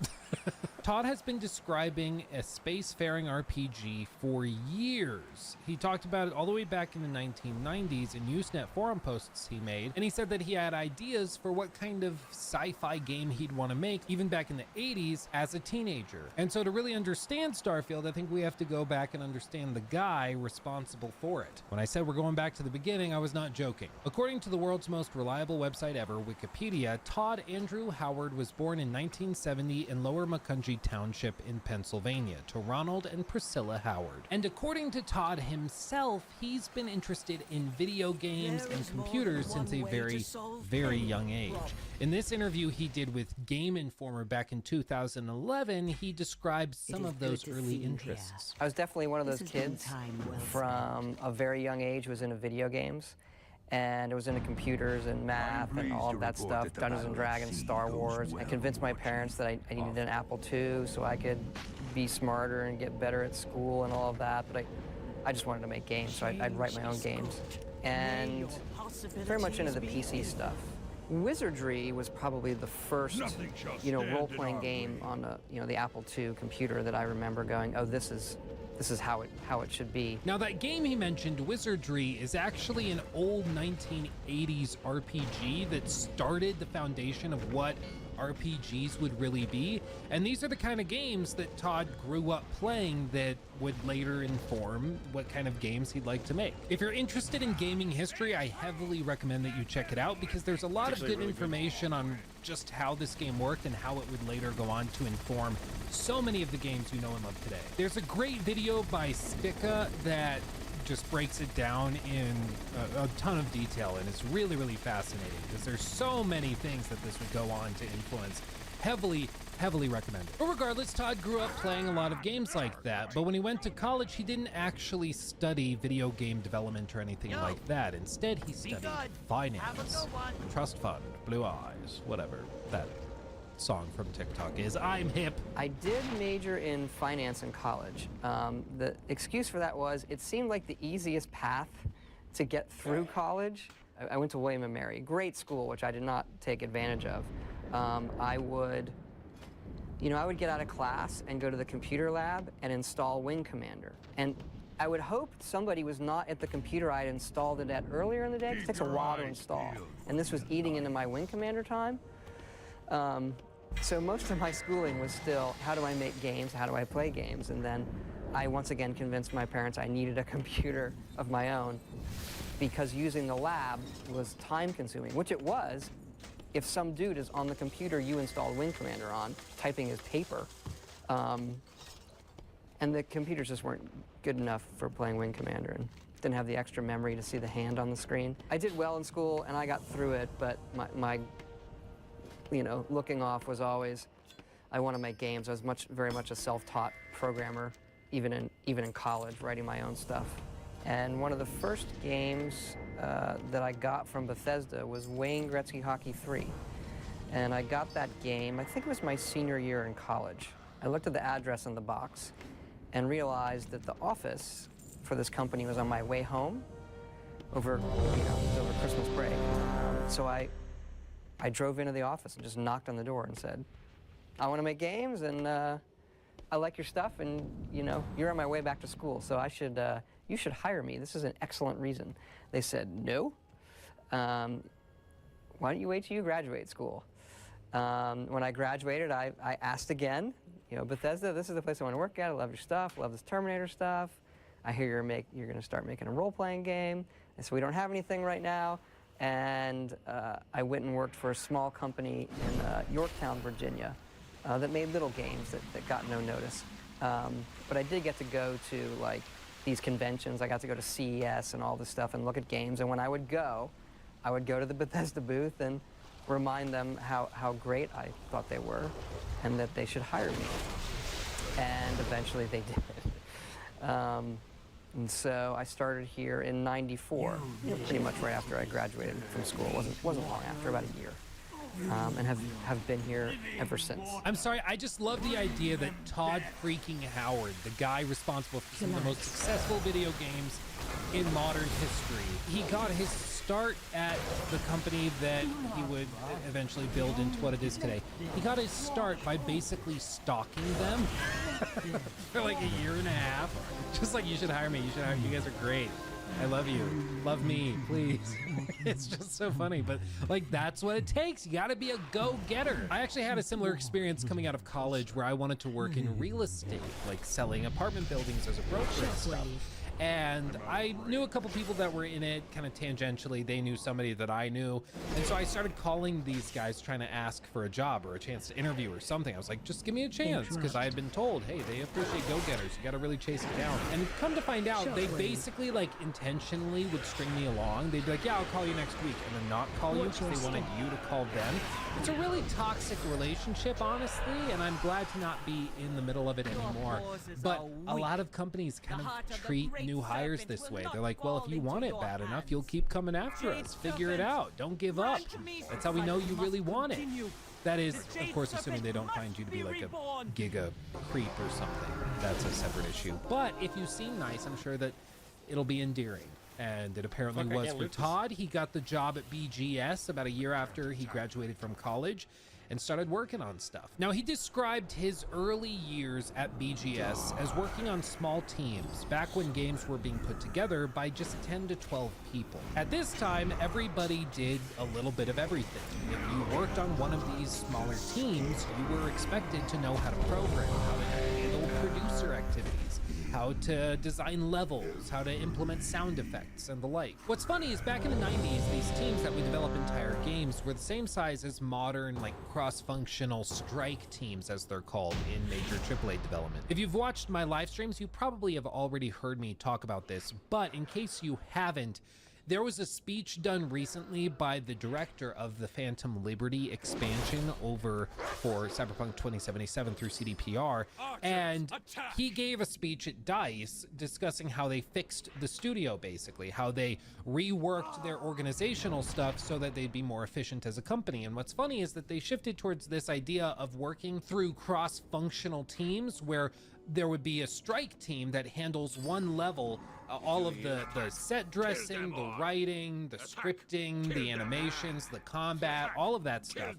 Todd has been describing a spacefaring RPG for years. He talked about it all the way back in the 1990s in Usenet forum posts he made, and he said that he had ideas for what kind of sci-fi game he'd want to make even back in the 80s as a teenager. And so to really understand Starfield, I think we have to go back and understand the guy responsible for it. When I said we're going back to the beginning, I was not joking. According to the world's most reliable website ever, Wikipedia, Todd Andrew Howard was born in 1970 in Lower Macungie Township in Pennsylvania to Ronald and Priscilla Howard. And according to Todd himself, he's been interested in video games and computers since a very, very young age. In this interview he did with Game Informer back in 2011, he describes some of those early interests. I was definitely one of those kids from a very young age who was into video games. And it was into computers and math and all of that stuff, Dungeons and Dragons, Star Wars. I convinced my parents that I needed an Apple II so I could be smarter and get better at school and all of that, but I just wanted to make games, so I'd write my own games. And very much into the PC stuff. Wizardry was probably the first, role-playing game on the Apple II computer that I remember going, oh, this is how it should be. Now that game he mentioned, Wizardry, is actually an old 1980s RPG that started the foundation of what RPGs would really be, and these are the kind of games that Todd grew up playing that would later inform what kind of games he'd like to make. If you're interested in gaming history, I heavily recommend that you check it out because there's a lot of good information on just how this game worked and how it would later go on to inform so many of the games you know and love today. There's a great video by Sticka that just breaks it down in a ton of detail, and it's really, really fascinating because there's so many things that this would go on to influence. Heavily recommended. But regardless, Todd grew up playing a lot of games like that, but when he went to college, he didn't actually study video game development or anything like that. Instead, he studied finance, trust fund, blue eyes, whatever that song from TikTok is. I'm hip. I did major in finance in college. The excuse for that was it seemed like the easiest path to get through college. I went to William & Mary, great school, which I did not take advantage of. I would get out of class and go to the computer lab and install Wing Commander. And I would hope somebody was not at the computer I had installed it at earlier in the day, because it takes a while to install. And this was eating into my Wing Commander time. So most of my schooling was still, how do I make games? How do I play games? And then I once again convinced my parents I needed a computer of my own because using the lab was time consuming, which it was if some dude is on the computer you installed Wing Commander on, typing his paper, and the computers just weren't good enough for playing Wing Commander and didn't have the extra memory to see the hand on the screen. I did well in school and I got through it, but my you know, looking off was always, I want to make games. I was very much a self-taught programmer, even in college, writing my own stuff. And one of the first games that I got from Bethesda was Wayne Gretzky Hockey 3. And I got that game, I think it was my senior year in college. I looked at the address in the box and realized that the office for this company was on my way home over Christmas break. So I drove into the office and just knocked on the door and said, I want to make games, and I like your stuff, and you know, you're on my way back to school, so you should hire me. This is an excellent reason. They said, no. Why don't you wait till you graduate school? When I graduated, I asked again, you know, Bethesda, this is the place I want to work at. I love your stuff, love this Terminator stuff. I hear you're going to start making a role-playing game. And so we don't have anything right now. And I went and worked for a small company in Yorktown, Virginia, that made little games that got no notice. But I did get to go to like these conventions. I got to go to CES and all this stuff and look at games. And when I would go to the Bethesda booth and remind them how great I thought they were and that they should hire me. And eventually they did. And so I started here in '94, pretty much right after I graduated from school. It wasn't long after, about a year. And have been here ever since. I'm sorry, I just love the idea that Todd freaking Howard, the guy responsible for some of the most successful video games in modern history, he got his start at the company that he would eventually build into what it is today. He got his start by basically stalking them for like a year and a half. Just like, you should hire me, you guys are great. I love you. Love me, please. It's just so funny, but like, that's what it takes. You gotta be a go-getter. I actually had a similar experience coming out of college where I wanted to work in real estate, like selling apartment buildings as a broker and stuff. And I knew a couple people that were in it kind of tangentially. They knew somebody that I knew. And so I started calling these guys trying to ask for a job or a chance to interview or something. I was like, just give me a chance, because I had been told, hey, they appreciate go-getters. You got to really chase it down. And come to find out, they basically like intentionally would string me along. They'd be like, yeah, I'll call you next week, and then not call you because they wanted you to call them. It's a really toxic relationship, honestly, and I'm glad to not be in the middle of it anymore. But a lot of companies kind of treat new hires this way. They're like, well, if you want it bad enough, you'll keep coming after us. Figure it out. Don't give up. That's how we know you really want it. That is, of course, assuming they don't find you to be like a giga creep or something. That's a separate issue. But if you seem nice, I'm sure that it'll be endearing. And it apparently was for Todd. He got the job at BGS about a year after he graduated from college and started working on stuff. Now, he described his early years at BGS as working on small teams, back when games were being put together by just 10 to 12 people. At this time, everybody did a little bit of everything. If you worked on one of these smaller teams, you were expected to know how to program, how to handle producer activities, how to design levels, how to implement sound effects, and the like. What's funny is back in the 90s, these teams that would develop entire games were the same size as modern, like, cross-functional strike teams, as they're called in major AAA development. If you've watched my live streams, you probably have already heard me talk about this, but in case you haven't, there was a speech done recently by the director of the Phantom Liberty expansion over for Cyberpunk 2077 through CDPR, and he gave a speech at DICE discussing how they fixed the studio, basically, how they reworked their organizational stuff so that they'd be more efficient as a company. And what's funny is that they shifted towards this idea of working through cross-functional teams where there would be a strike team that handles one level, all of the set dressing, the writing, the scripting, the animations, the combat, all of that stuff.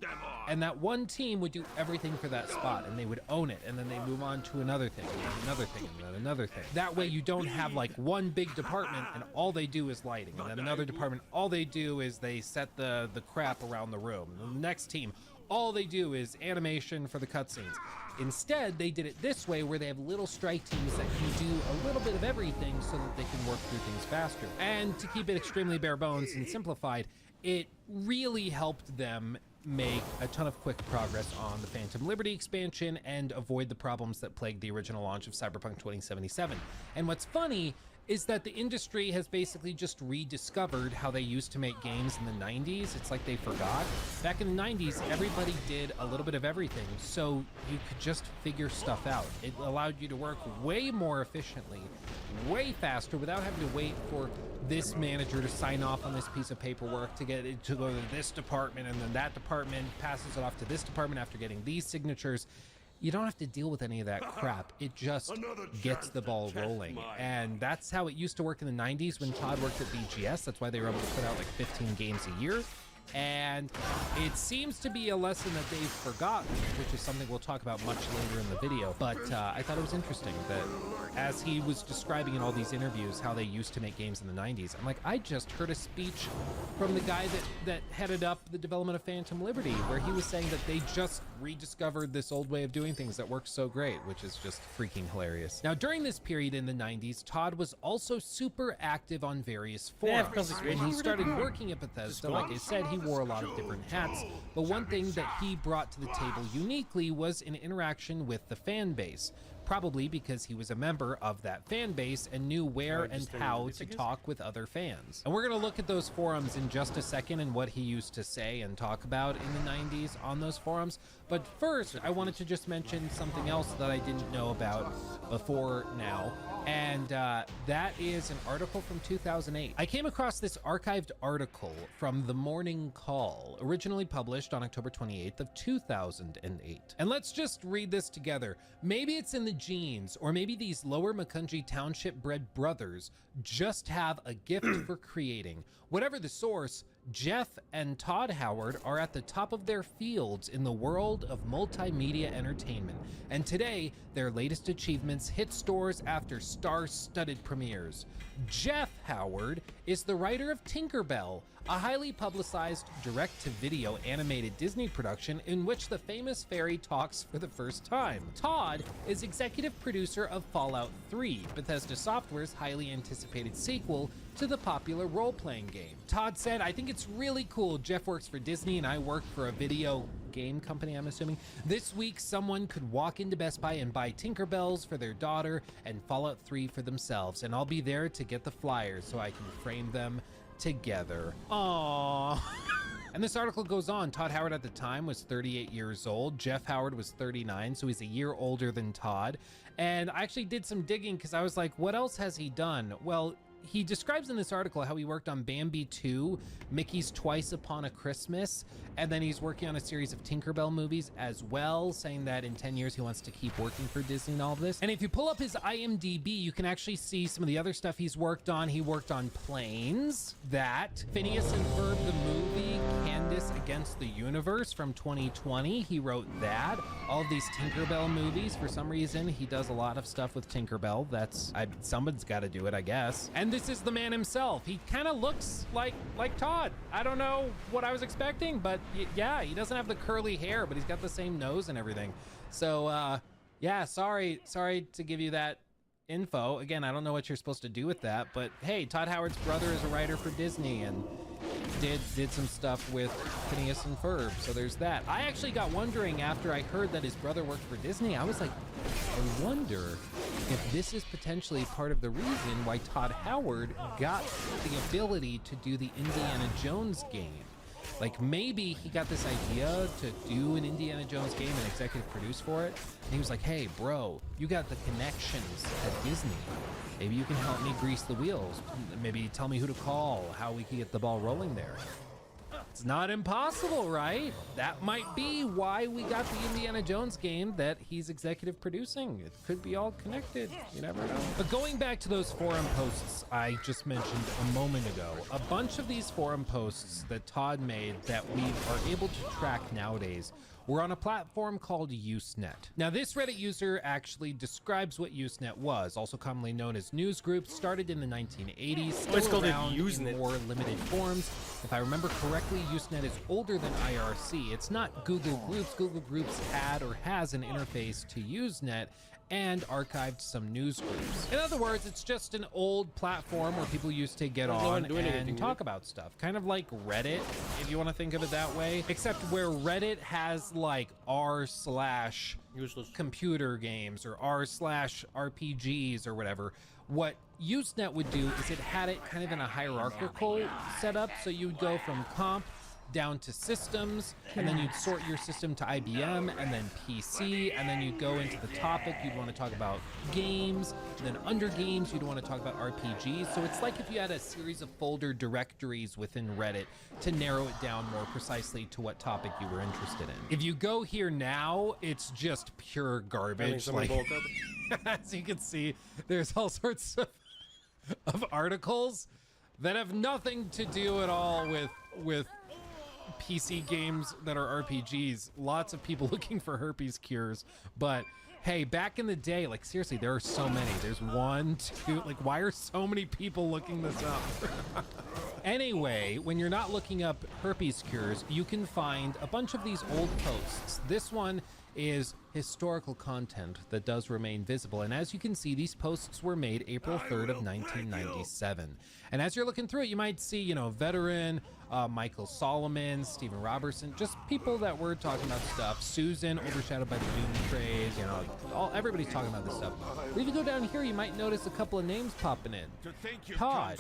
And that one team would do everything for that spot, and they would own it, and then they move on to another thing, and then another thing, and then another thing. That way you don't have like one big department and all they do is lighting, and then another department, all they do is they set the crap around the room. And the next team, all they do is animation for the cutscenes. Instead, they did it this way, where they have little strike teams that can do a little bit of everything so that they can work through things faster. And to keep it extremely bare bones and simplified, it really helped them make a ton of quick progress on the Phantom Liberty expansion and avoid the problems that plagued the original launch of Cyberpunk 2077. And what's funny is that the industry has basically just rediscovered how they used to make games in the 90s. It's like they forgot. Back in the 90s, everybody did a little bit of everything, so you could just figure stuff out. It allowed you to work way more efficiently, way faster, without having to wait for this manager to sign off on this piece of paperwork to get it to go to this department, and then that department passes it off to this department after getting these signatures. You don't have to deal with any of that crap. It just gets the ball rolling. And that's how it used to work in the 90s when Todd worked at BGS. That's why they were able to put out like 15 games a year. And it seems to be a lesson that they've forgotten, which is something we'll talk about much later in the video. But I thought it was interesting that as he was describing in all these interviews how they used to make games in the 90s, I'm like, I just heard a speech from the guy that headed up the development of Phantom Liberty, where he was saying that they just rediscovered this old way of doing things that works so great, which is just freaking hilarious. Now, during this period in the 90s, Todd was also super active on various forums. When he started working at Bethesda, like I said, he wore a lot of different hats, but one thing that he brought to the table uniquely was an interaction with the fan base, probably because he was a member of that fan base and knew where and how to talk with other fans. And we're gonna look at those forums in just a second and what he used to say and talk about in the 90s on those forums. But first, I wanted to just mention something else that I didn't know about before now. And that is an article from 2008. I came across this archived article from The Morning Call, originally published on October 28th of 2008. And let's just read this together. Maybe it's in the genes, or maybe these Lower Macungie Township bred brothers just have a gift for creating. Whatever the source, Jeff and Todd Howard are at the top of their fields in the world of multimedia entertainment, and today their latest achievements hit stores after star-studded premieres. Jeff Howard is the writer of Tinkerbell, a highly publicized direct-to-video animated Disney production in which the famous fairy talks for the first time. Todd is executive producer of Fallout 3, Bethesda Software's highly anticipated sequel to the popular role-playing game. Todd said, "I think it's really cool. Jeff works for Disney and I work for a video game company, I'm assuming. This week, someone could walk into Best Buy and buy Tinkerbells for their daughter and Fallout 3 for themselves, and I'll be there to get the flyers so I can frame them together." Aww. And this article goes on. Todd Howard at the time was 38 years old. Jeff Howard was 39, so he's a year older than Todd. And I actually did some digging because I was like, what else has he done? Well, he describes in this article how he worked on Bambi 2, Mickey's Twice Upon a Christmas, and then he's working on a series of Tinkerbell movies as well, saying that in 10 years he wants to keep working for Disney and all of this. And if you pull up his IMDb, you can actually see some of the other stuff he's worked on. He worked on Planes, that, Phineas and Ferb the movie, Candace Against the Universe from 2020, he wrote that. All of these Tinkerbell movies, for some reason, he does a lot of stuff with Tinkerbell. Somebody's got to do it, I guess. And this is the man himself. He kind of looks like Todd. I don't know what I was expecting, but yeah, he doesn't have the curly hair, but he's got the same nose and everything. So yeah, sorry to give you that info. Again, I don't know what you're supposed to do with that, but hey, Todd Howard's brother is a writer for Disney and did some stuff with Phineas and Ferb, so there's that. I actually got wondering after I heard that his brother worked for Disney, I was like, I wonder if this is potentially part of the reason why Todd Howard got the ability to do the Indiana Jones game. Like, maybe he got this idea to do an Indiana Jones game and executive produce for it, and he was like, hey bro, you got the connections at Disney. Maybe you can help me grease the wheels. Maybe tell me who to call, how we can get the ball rolling there. It's not impossible, right? That might be why we got the Indiana Jones game that he's executive producing. It could be all connected. You never know. But going back to those forum posts I just mentioned a moment ago, a bunch of these forum posts that Todd made that we are able to track nowadays were on a platform called Usenet. Now, this Reddit user actually describes what Usenet was, also commonly known as news groups, started in the 1980s, still around in more limited forms. If I remember correctly, Usenet is older than IRC. It's not Google Groups. Google Groups had or has an interface to Usenet, and archived some news groups. In other words, it's just an old platform where people used to get on and talk about stuff. Kind of like Reddit, if you want to think of it that way, except where Reddit has like r/computer games or r/RPGs or whatever. What Usenet would do is it had it kind of in a hierarchical setup. So you would go from comp down to systems, and then you'd sort your system to IBM and then PC, and then you'd go into the topic. You'd want to talk about games, and then under games you'd want to talk about RPGs. So it's like if you had a series of folder directories within Reddit to narrow it down more precisely to what topic you were interested in. If you go here now, it's just pure garbage. Like, as you can see, there's all sorts of articles that have nothing to do at all with PC games that are RPGs. Lots of people looking for herpes cures, but hey, back in the day, like seriously, there are so many. There's 1, 2, like why are so many people looking this up? Anyway, when you're not looking up herpes cures, you can find a bunch of these old posts. This one is historical content that does remain visible. And as you can see, these posts were made April 3rd of 1997. And as you're looking through it, you might see, you know, veteran, Michael Solomon, Stephen Robertson, just people that were talking about stuff. Susan, overshadowed by the doom craze, you know, everybody's talking about this stuff. But if you go down here, you might notice a couple of names popping in. Todd.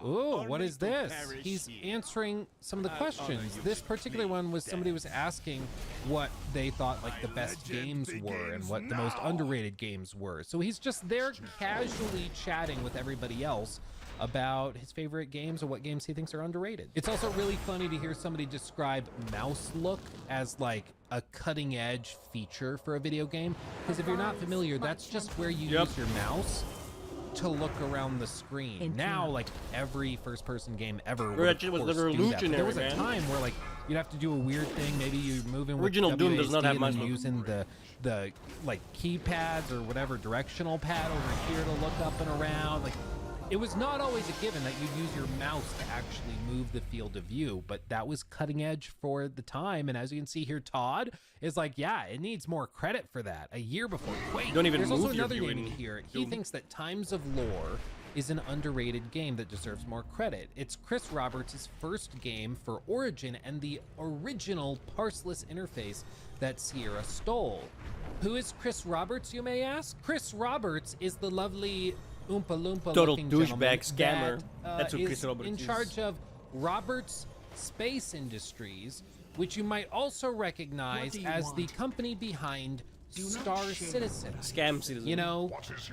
Ooh, what is this? He's answering some of the questions. This particular one was somebody was asking what they thought like the best games were and what the most underrated games were. So he's just there casually chatting with everybody else about his favorite games or what games he thinks are underrated. It's also really funny to hear somebody describe mouse look as like a cutting edge feature for a video game, because if you're not familiar, that's just where you use your mouse to look around the screen. Now, like every first-person game ever would of course do that. But there was a time where like you'd have to do a weird thing. Maybe you're moving with Doom does not have and then using the like keypads or whatever directional pad over here to look up and around. Like it was not always a given that you'd use your mouse to actually move the field of view, but that was cutting edge for the time. And as you can see here, Todd is like, yeah, it needs more credit for that. A year before. Wait, don't even there's move also your another view name here. He thinks that Times of Lore is an underrated game that deserves more credit. It's Chris Roberts' first game for Origin and the original parseless interface that Sierra stole. Who is Chris Roberts, you may ask? Chris Roberts is the lovely Oompa Loompa total looking douchebag scammer. That's who Chris Roberts is. In charge of Roberts Space Industries, which you might also recognize as the company behind Star Citizen. Scam Citizen. You know,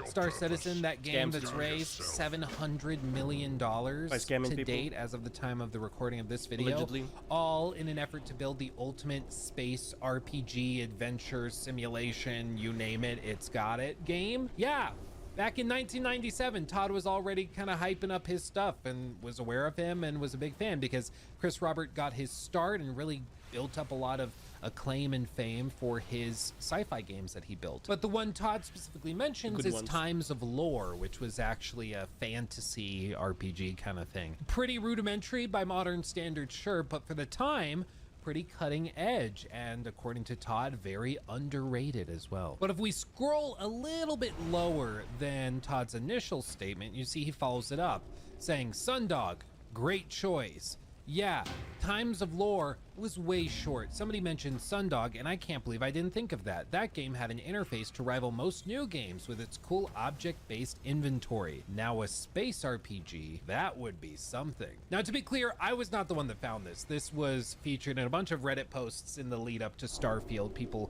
Star Citizen, that game that's raised $700 million to date as of the time of the recording of this video. Allegedly. All in an effort to build the ultimate space RPG, adventure, simulation, you name it, it's got it game. Yeah. Back in 1997, Todd was already kind of hyping up his stuff and was aware of him and was a big fan because Chris Robert got his start and really built up a lot of acclaim and fame for his sci-fi games that he built. But the one Todd specifically mentions is Times of Lore, which was actually a fantasy RPG kind of thing. Pretty rudimentary by modern standards, sure, but for the time, pretty cutting edge, and according to Todd, very underrated as well. But if we scroll a little bit lower than Todd's initial statement, you see he follows it up, saying, Sundog, great choice. Yeah, Times of Lore was way short. Somebody mentioned Sundog, and I can't believe I didn't think of that. That game had an interface to rival most new games with its cool object-based inventory. Now a space RPG, that would be something. Now to be clear, I was not the one that found this. This was featured in a bunch of Reddit posts in the lead up to Starfield. People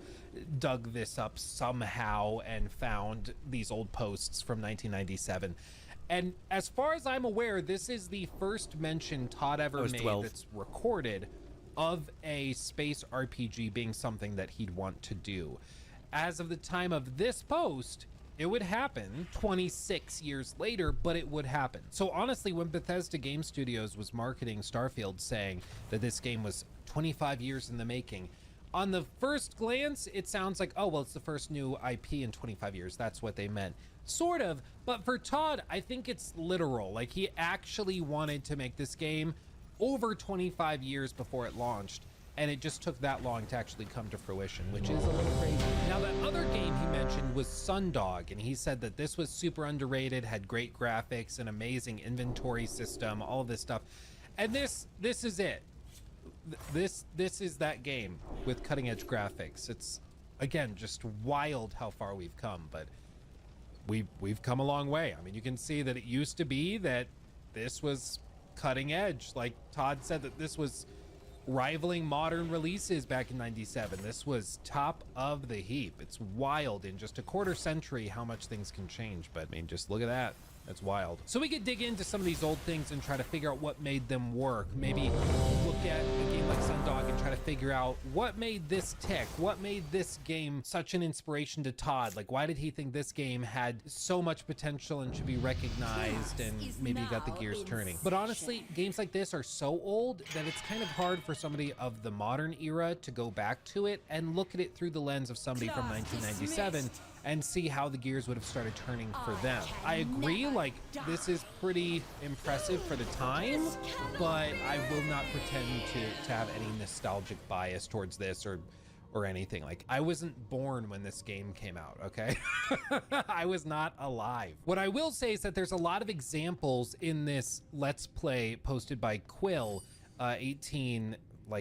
dug this up somehow and found these old posts from 1997. And as far as I'm aware, this is the first mention Todd ever made that's recorded of a space RPG being something that he'd want to do. As of the time of this post, it would happen 26 years later, but it would happen. So honestly, when Bethesda Game Studios was marketing Starfield, saying that this game was 25 years in the making, on the first glance, it sounds like, oh, well, it's the first new IP in 25 years. That's what they meant. Sort of, but for Todd, I think it's literal. Like, he actually wanted to make this game over 25 years before it launched. and it just took that long to actually come to fruition, which is a little crazy. Now, the other game he mentioned was Sundog, and he said that this was super underrated, had great graphics, an amazing inventory system, all of this stuff. And this is it. This is that game with cutting edge graphics. It's, again, just wild how far we've come, but we've come a long way. I mean, you can see that it used to be that this was cutting edge. Like Todd said, that this was rivaling modern releases back in '97. This was top of the heap. It's wild in just a quarter century how much things can change. But I mean, just look at that. That's wild. So we could dig into some of these old things and try to figure out what made them work. Maybe look at a game like Sundog and try to figure out what made this tick, what made this game such an inspiration to Todd. Like, why did he think this game had so much potential and should be recognized, and maybe got the gears turning. But honestly, games like this are so old that it's kind of hard for somebody of the modern era to go back to it and look at it through the lens of somebody from 1997 and see how the gears would have started turning for them. I agree, like, this is pretty impressive for the time, but I will not pretend to have any nostalgic bias towards this or anything. Like, I wasn't born when this game came out, okay? I was not alive. What I will say is that there's a lot of examples in this Let's Play posted by Quill,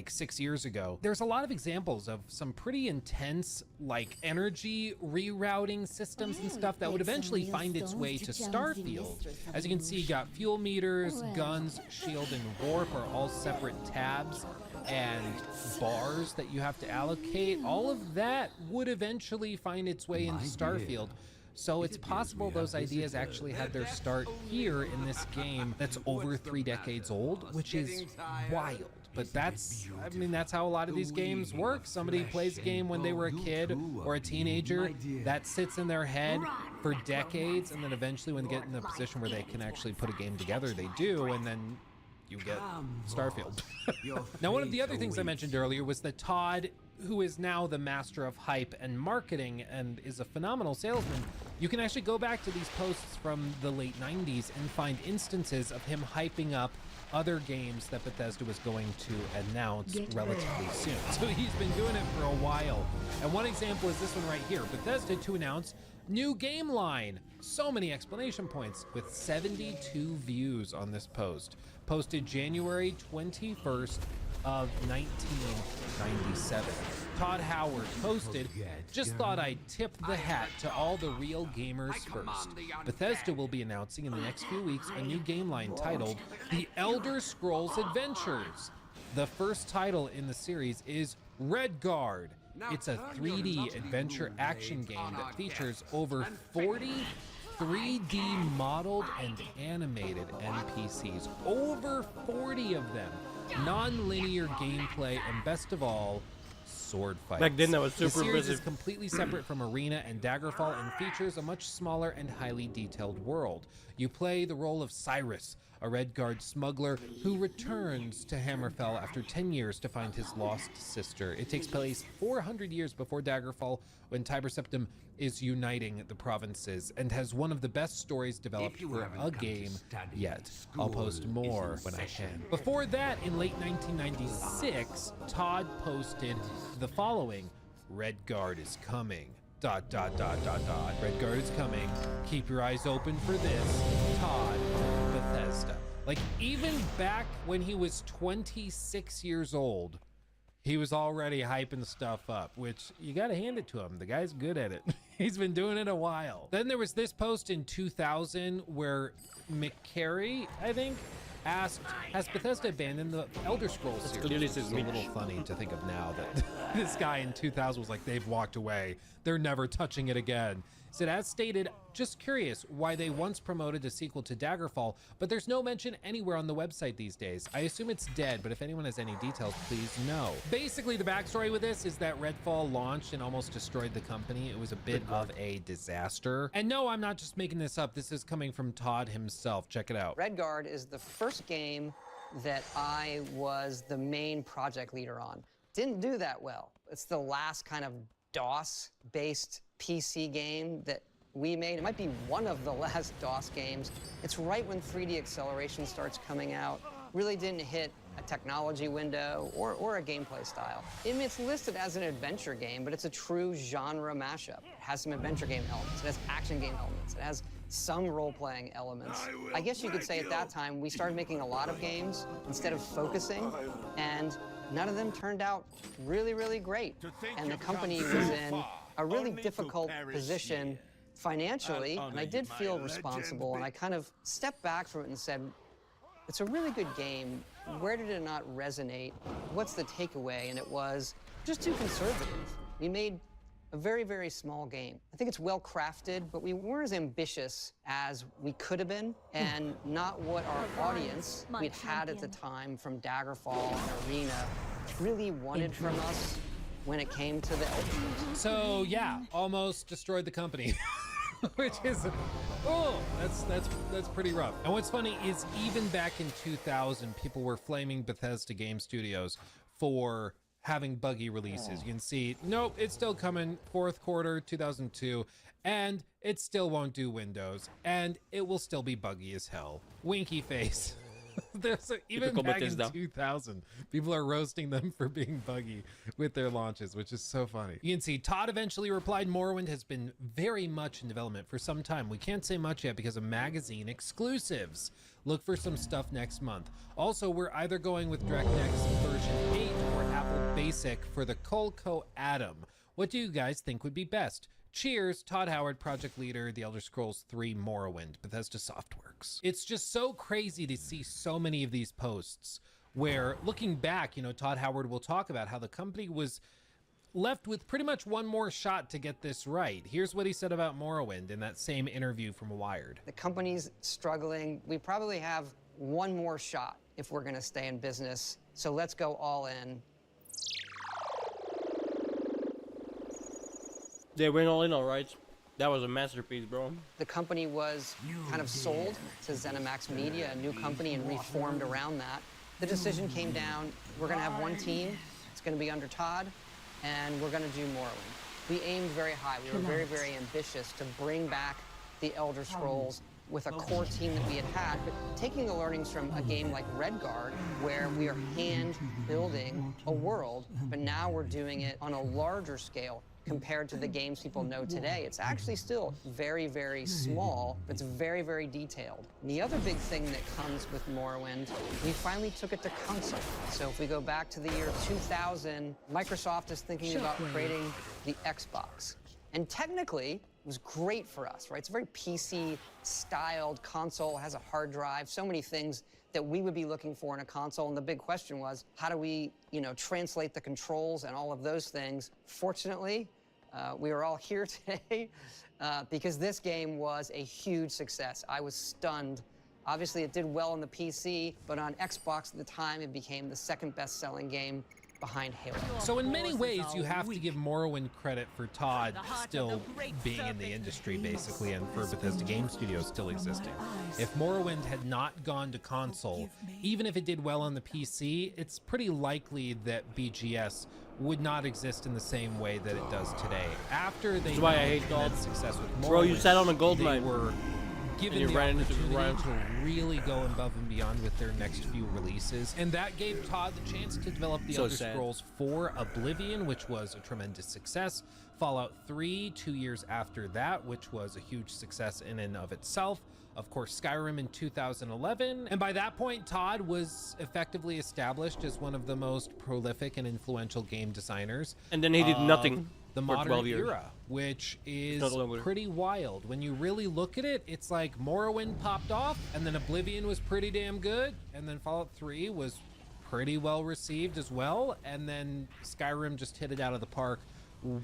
6 years ago. There's a lot of examples of some pretty intense, like, energy rerouting systems and stuff that would eventually find its way to Starfield. As you can see, you got fuel meters, guns, shield, and warp are all separate tabs and bars that you have to allocate. All of that would eventually find its way into Starfield. So it's possible those ideas actually had their start here in this game that's over 3 decades old, which is wild. But that's how a lot of these games work. Somebody plays a game when they were a kid or a teenager, that sits in their head for decades, and then eventually when they get in the position where they can actually put a game together, they do, and then you get Starfield. Now, one of the other things I mentioned earlier was that Todd, who is now the master of hype and marketing and is a phenomenal salesman, you can actually go back to these posts from the late 90s and find instances of him hyping up other games that Bethesda was going to announce relatively soon. So he's been doing it for a while. And one example is this one right here. Bethesda to announce new game line. So many exclamation points, with 72 views on this post. Posted January 21st of 1997. Todd Howard posted, "Just thought I'd tip the hat to all the real gamers first. Bethesda will be announcing in the next few weeks a new game line titled The Elder Scrolls Adventures. The first title in the series is Redguard. It's a 3D adventure action game that features over 40 3D modeled and animated NPCs. Over 40 of them. Non-linear gameplay, and best of all, sword fights. Back then, that was super The series busy. is completely separate from Arena and Daggerfall and features a much smaller and highly detailed world. You play the role of Cyrus, a Redguard smuggler who returns to Hammerfell after 10 years to find his lost sister. It takes place 400 years before Daggerfall, when Tiber Septim is uniting the provinces, and has one of the best stories developed for a game yet. I'll post more when I can." Before that, in late 1996, Todd posted the following: "Redguard is coming. ... Redguard is coming. Keep your eyes open for this. Todd, Bethesda." Like, even back when he was 26 years old, he was already hyping stuff up, which you gotta hand it to him. The guy's good at it. He's been doing it a while. Then there was this post in 2000 where McCary, I think, asked, "Has Bethesda abandoned the Elder Scrolls series?" It's a little funny to think of now that this guy in 2000 was like, "They've walked away. They're never touching it again." Said, "As stated, just curious why they once promoted a sequel to Daggerfall, but there's no mention anywhere on the website these days. I assume it's dead, but if anyone has any details, please know." Basically, the backstory with this is that Redfall launched and almost destroyed the company. It was a bit of a disaster. And no, I'm not just making this up. This is coming from Todd himself. Check it out. Redguard is the first game that I was the main project leader on. Didn't do that well. It's the last kind of DOS-based PC game that we made. It might be one of the last DOS games. It's right when 3D acceleration starts coming out. Really didn't hit a technology window, or a gameplay style. I mean, it's listed as an adventure game, but it's a true genre mashup. It has some adventure game elements, it has action game elements, it has some role-playing elements. I guess you could say at that time, we started making a lot of games instead of focusing, and none of them turned out really, really great. And the company was in a really difficult position financially, and I did feel responsible, and I kind of stepped back from it and said, it's a really good game. Where did it not resonate? What's the takeaway? And it was just too conservative. We made a very, very small game. I think it's well crafted, but we weren't as ambitious as we could have been, and not what our audience we'd had at the time from Daggerfall and Arena really wanted from us when it came to the Elder Scrolls. So yeah, almost destroyed the company. Which is, that's pretty rough. And what's funny is even back in 2000, people were flaming Bethesda Game Studios for having buggy releases. You can see, nope, it's still coming, fourth quarter 2002, and it still won't do Windows, and it will still be buggy as hell. Winky face. Even back in 2000, people are roasting them for being buggy with their launches, which is so funny. You can see Todd eventually replied, Morrowind has been very much in development for some time. We can't say much yet because of magazine exclusives. Look for some stuff next month. Also, we're either going with DirectX version 8 or Apple Basic for the Colco Atom. What do you guys think would be best? Cheers, Todd Howard, project leader, The Elder Scrolls 3 Morrowind, Bethesda Softworks. It's just so crazy to see so many of these posts where, looking back, Todd Howard will talk about how the company was left with pretty much one more shot to get this right. Here's what he said about Morrowind in that same interview from Wired. The company's struggling. We probably have one more shot if we're gonna stay in business. So let's go all in. They went all in, all right. That was a masterpiece, bro. The company was kind of sold to ZeniMax Media, a new company, and reformed around that. The decision came down, we're gonna have one team, it's gonna be under Todd, and we're gonna do Morrowind. We aimed very high, we were very, very ambitious to bring back the Elder Scrolls with a core team that we had, but taking the learnings from a game like Redguard, where we are hand building a world, but now we're doing it on a larger scale compared to the games people know today. It's actually still very, very small, but it's very, very detailed. And the other big thing that comes with Morrowind, we finally took it to console. So if we go back to the year 2000, Microsoft is thinking about creating the Xbox. And technically, it was great for us, right? It's a very PC-styled console, has a hard drive, so many things that we would be looking for in a console. And the big question was, how do we, translate the controls and all of those things? Fortunately, we are all here today because this game was a huge success. I was stunned. Obviously, it did well on the PC, but on Xbox at the time, it became the second best-selling game behind Halo. So in many ways, you have to give Morrowind credit for Todd still being in the industry, basically, and for Bethesda Game Studios still existing. If Morrowind had not gone to console, even if it did well on the PC, it's pretty likely that BGS would not exist in the same way that it does today. After they had success with Morrowind, bro, you sat on a gold mine. Were given the opportunity to really go above and beyond with their next few releases. And that gave Todd the chance to develop the Elder Scrolls 4 Oblivion, which was a tremendous success. Fallout 3, 2 years after that, which was a huge success in and of itself. Of course, Skyrim in 2011. And by that point, Todd was effectively established as one of the most prolific and influential game designers. And then he did nothing. The modern era, which is pretty wild. When you really look at it, it's like Morrowind popped off, and then Oblivion was pretty damn good, and then Fallout 3 was pretty well received as well, and then Skyrim just hit it out of the park,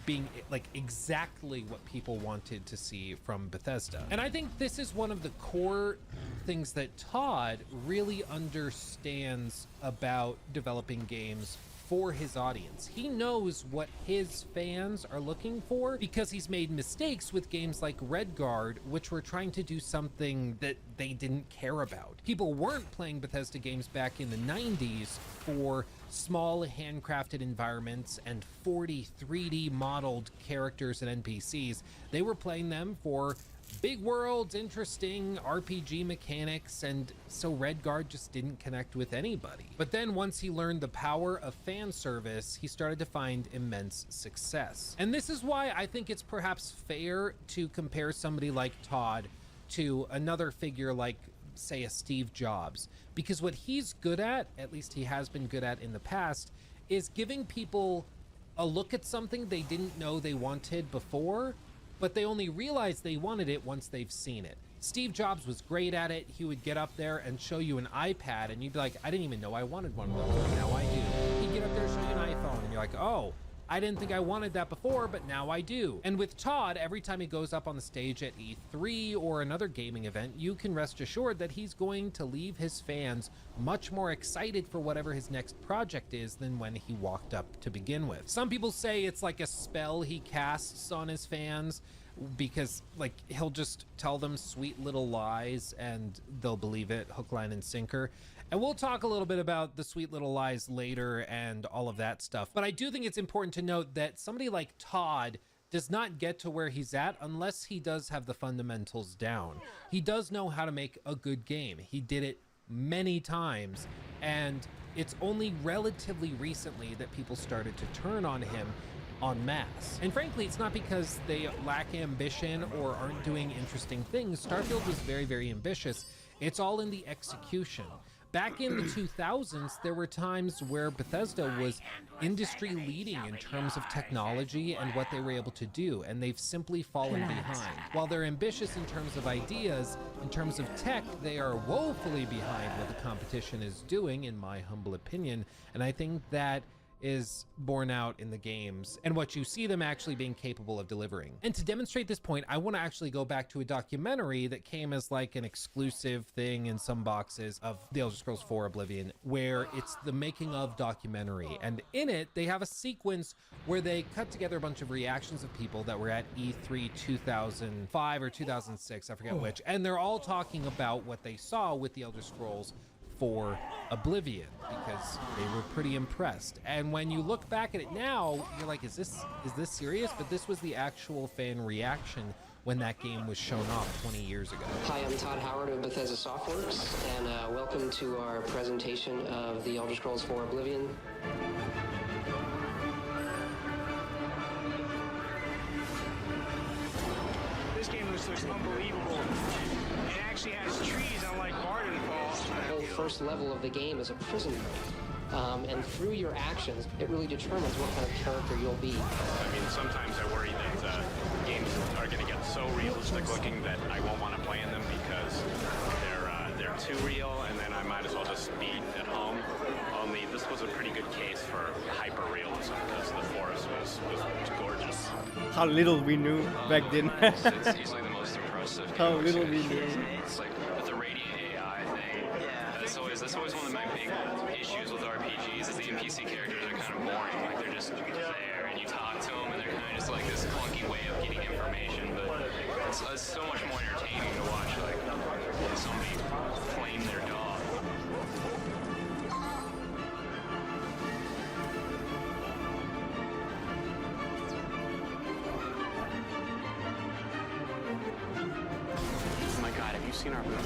being like exactly what people wanted to see from Bethesda. And I think this is one of the core things that Todd really understands about developing games for his audience. He knows what his fans are looking for because he's made mistakes with games like Redguard, which were trying to do something that they didn't care about. People weren't playing Bethesda games back in the 90s for small handcrafted environments and 40 3D modeled characters and NPCs. They were playing them for big worlds, interesting RPG mechanics, and so Redguard just didn't connect with anybody. But then once he learned the power of fan service, he started to find immense success. And this is why I think it's perhaps fair to compare somebody like Todd to another figure like, say, a Steve Jobs, because what he's good at least he has been good at in the past, is giving people a look at something they didn't know they wanted before, but they only realize they wanted it once they've seen it. Steve Jobs was great at it. He would get up there and show you an iPad and you'd be like, I didn't even know I wanted one of those, but now I do. He'd get up there and show you an iPhone and you're like, oh, I didn't think I wanted that before, but now I do. And with Todd, every time he goes up on the stage at E3 or another gaming event, you can rest assured that he's going to leave his fans much more excited for whatever his next project is than when he walked up to begin with. Some people say it's like a spell he casts on his fans, because like he'll just tell them sweet little lies and they'll believe it hook, line, and sinker. And we'll talk a little bit about the sweet little lies later and all of that stuff. But I do think it's important to note that somebody like Todd does not get to where he's at unless he does have the fundamentals down. He does know how to make a good game. He did it many times, and it's only relatively recently that people started to turn on him en masse. And frankly, it's not because they lack ambition or aren't doing interesting things. Starfield was very, very ambitious. It's all in the execution. Back in the 2000s, there were times where Bethesda was industry leading in terms of technology and what they were able to do, and they've simply fallen behind. While they're ambitious in terms of ideas, in terms of tech, they are woefully behind what the competition is doing, in my humble opinion, and I think that is borne out in the games and what you see them actually being capable of delivering. And to demonstrate this point, I want to actually go back to a documentary that came as like an exclusive thing in some boxes of The Elder Scrolls 4 Oblivion, where it's the making of documentary. And in it, they have a sequence where they cut together a bunch of reactions of people that were at E3 2005 or 2006, I forget which, and they're all talking about what they saw with The Elder Scrolls for Oblivion, because they were pretty impressed. And when you look back at it now, you're like, is this serious? But this was the actual fan reaction when that game was shown off 20 years ago. Hi, I'm Todd Howard of Bethesda Softworks, and welcome to our presentation of The Elder Scrolls 4 Oblivion. This game looks unbelievable. It actually has trees, unlike Bardenfall. The whole first level of the game is a prison break. And through your actions, it really determines what kind of character you'll be. I mean, sometimes I worry that games are going to get so realistic looking that I won't want to play in them because they're too real, and then I might as well just be at home. Only this was a pretty good case for hyper-realism because the forest was gorgeous. How little we knew back then. It's easily the most impressive game. How little we knew. It's like with the radiant AI thing. Yeah. That's always one of my big issues with RPGs is the NPC characters are kind of boring. Like they're just there and you talk to them and they're kind of just like this clunky way of getting information. But it's so much more entertaining to watch like somebody flame their dog. Oh my god, have you seen our movie?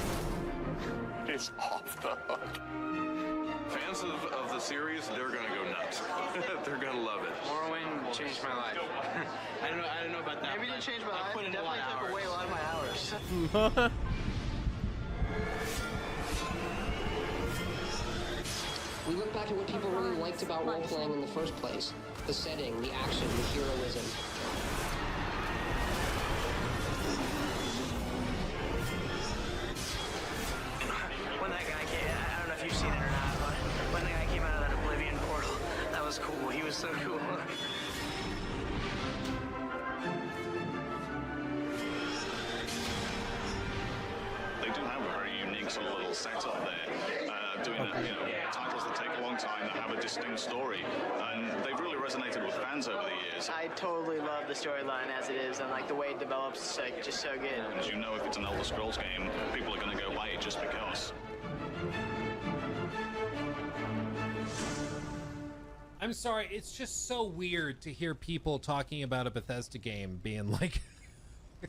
It's off the hook. Fans of the series, they're gonna go nuts. They're gonna love it. Morrowind changed my life. I don't know about that. Maybe it didn't change my life. I put in a lot of hours. Took away a lot of my hours. We look back at what people really liked about role-playing in the first place. The setting, the action, the heroism. When that guy came, I don't know if you've seen it or not, but when the guy came out of that Oblivion portal, that was cool. He was so cool. They do have a very unique sort of little setup there. Doing titles that take a long time, that have a distinct story, and they've really resonated with fans over the years. I totally love the storyline as it is, and like the way it develops, like just so good. As you know, if it's an Elder Scrolls game, people are going to go play it just because. I'm sorry, it's just so weird to hear people talking about a Bethesda game being like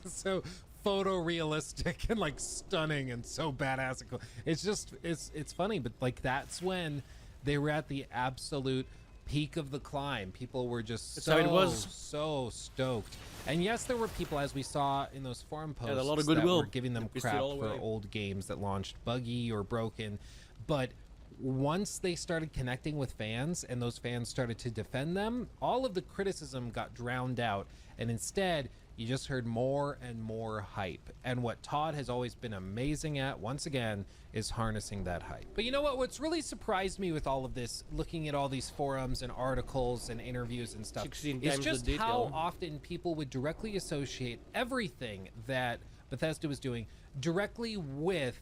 so photorealistic and like stunning and so badass. It's just it's funny, but like that's when they were at the absolute peak of the climb. People were just so stoked. And yes, there were people, as we saw in those forum posts, a lot of that goodwill. were giving them crap for old games that launched buggy or broken. But once they started connecting with fans and those fans started to defend them, all of the criticism got drowned out, and instead you just heard more and more hype. And what Todd has always been amazing at, once again, is harnessing that hype. But you know what? What's really surprised me with all of this, looking at all these forums and articles and interviews and stuff, is just how often people would directly associate everything that Bethesda was doing directly with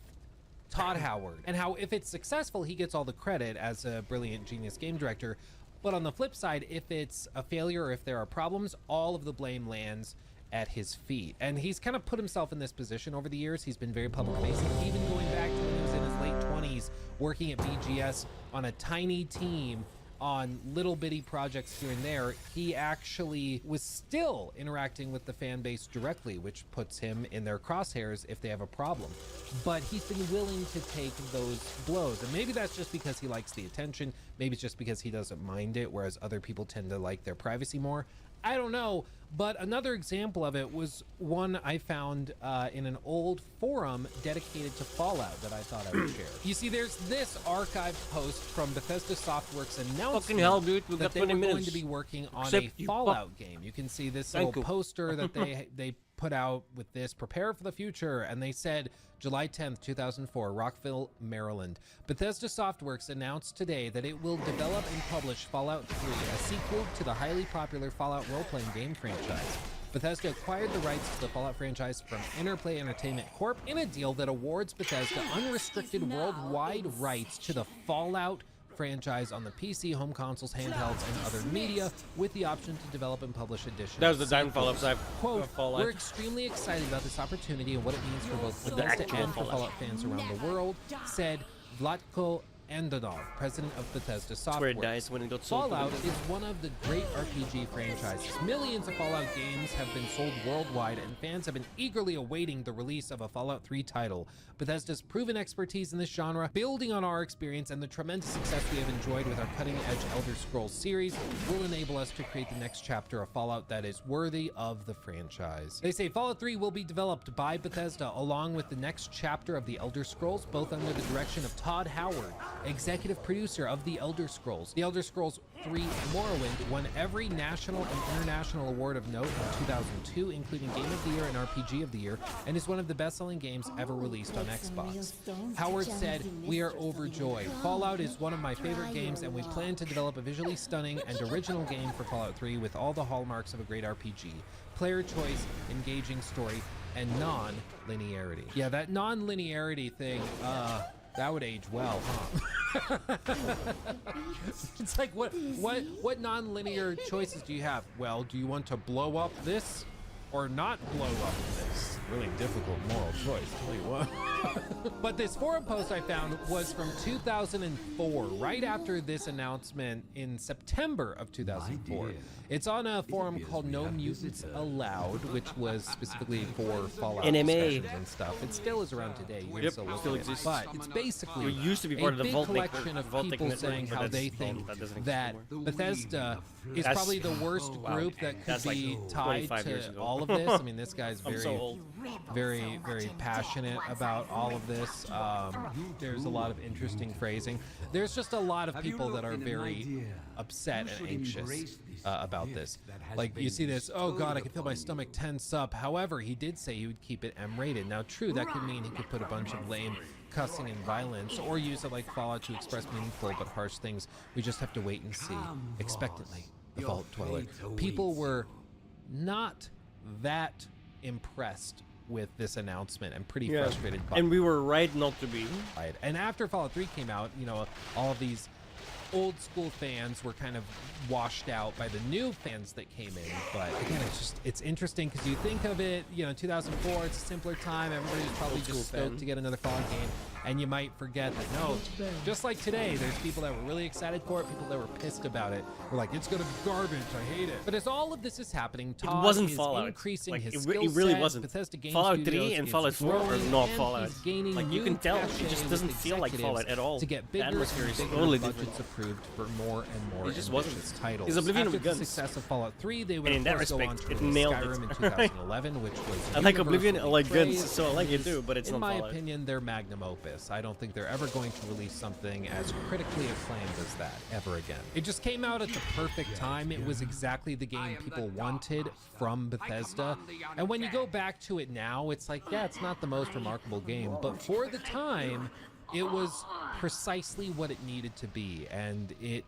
Todd Howard, and how if it's successful, he gets all the credit as a brilliant genius game director. But on the flip side, if it's a failure or if there are problems, all of the blame lands at his feet. And he's kind of put himself in this position over the years. He's been very public facing, even going back to when he was in his late 20s working at BGS on a tiny team on little bitty projects here and there. He actually was still interacting with the fan base directly, which puts him in their crosshairs if they have a problem. But he's been willing to take those blows, and maybe that's just because he likes the attention. Maybe it's just because he doesn't mind it, whereas other people tend to like their privacy more. I don't know, but another example of it was one I found in an old forum dedicated to Fallout that I thought I would share. You see, there's this archived post from Bethesda Softworks announcing Fucking hell, dude, we've that got they 20 were minutes. going to be working on Except a Fallout game. You can see this little poster that they put out with this, prepare for the future, and they said July 10th, 2004, Rockville, Maryland. Bethesda Softworks announced today that it will develop and publish Fallout 3, a sequel to the highly popular Fallout role-playing game franchise. Bethesda acquired the rights to the Fallout franchise from Interplay Entertainment Corp. in a deal that awards Bethesda unrestricted worldwide rights to the Fallout franchise on the PC, home consoles, handhelds, and other media, with the option to develop and publish additional That was the downfall of Quote, Fallout. we're extremely excited about this opportunity and what it means for both Bethesda and for Fallout fans around the world, said Vlatko Antonov, president of Bethesda That's where it Softworks. dies when it got sold. Fallout is one of the great RPG franchises. Millions of Fallout games have been sold worldwide, and fans have been eagerly awaiting the release of a Fallout 3 title. Bethesda's proven expertise in this genre, building on our experience and the tremendous success we have enjoyed with our cutting-edge Elder Scrolls series, will enable us to create the next chapter of Fallout that is worthy of the franchise. They say Fallout 3 will be developed by Bethesda along with the next chapter of the Elder Scrolls, both under the direction of Todd Howard, executive producer of the Elder Scrolls. The Elder Scrolls 3 Morrowind won every national and international award of note in 2002, including Game of the Year and RPG of the Year, and is one of the best-selling games ever released on Xbox. Howard said, "We are overjoyed. Fallout is one of my favorite games, and we plan to develop a visually stunning and original game for Fallout 3 with all the hallmarks of a great RPG. Player choice, engaging story, and non-linearity." Yeah, that non-linearity thing, that would age well, huh? It's like, what non-linear choices do you have? Well, do you want to blow up this or not blow up this? Really difficult moral choice, I'll tell you what. But this forum post I found was from 2004, right after this announcement in September of 2004. It's on a forum called No Mutants Allowed, which was specifically for Fallout discussions and stuff. It still is around today. You can still look at it. But it's basically It used to be part of the big Vault collection of people saying how they think that Bethesda is probably the worst group that could be tied to all of this. I mean, this guy's very, very passionate about all of this. There's a lot of interesting phrasing. There's just a lot of people that are very upset and anxious about this. Like, you see this, oh god, I can feel my stomach tense up. However, he did say he would keep it M-rated. Now, true, that could mean he could put a bunch of lame cussing and violence, or use it like Fallout to express meaningful but harsh things. We just have to wait and see. Expectantly, the Vault Dweller. People were not that impressed with this announcement and pretty frustrated by it. And we were right not to be. And after Fallout 3 came out, you know, all of these old school fans were kind of washed out by the new fans that came in. But again, it's interesting because you think of it, you know, 2004, it's a simpler time. Everybody's probably just stoked to get another Fallout game. and you might forget that, no, just like today, there's people that were really excited for it, people that were pissed about it. We're like, it's gonna be garbage, I hate it. But as all of this is happening, Todd wasn't is Fallout. increasing Like, his it skill really set. wasn't. Bethesda Game Fallout Studios 3 and is Fallout 4 are growing, not and Fallout. he's gaining Like, you new can tell, it cachet just with doesn't feel like executives Fallout at all. to get The bigger atmosphere and is bigger totally budgets different. approved for more and more It just wasn't. ambitious titles. It's Oblivion After with the guns. success of Fallout 3, they would And in of that course go on respect, to it release nailed Skyrim it. in 2011, which was I like Oblivion, I universally like guns, praised, so I like and it too, but it's in not my Fallout. opinion, their magnum opus. I don't think they're ever going to release something as critically acclaimed as that ever again. It just came out at the perfect time. It was exactly the game people wanted from Bethesda. And when you go back to it now, it's like, yeah, it's not the most remarkable game, but for the time, it was precisely what it needed to be, and it,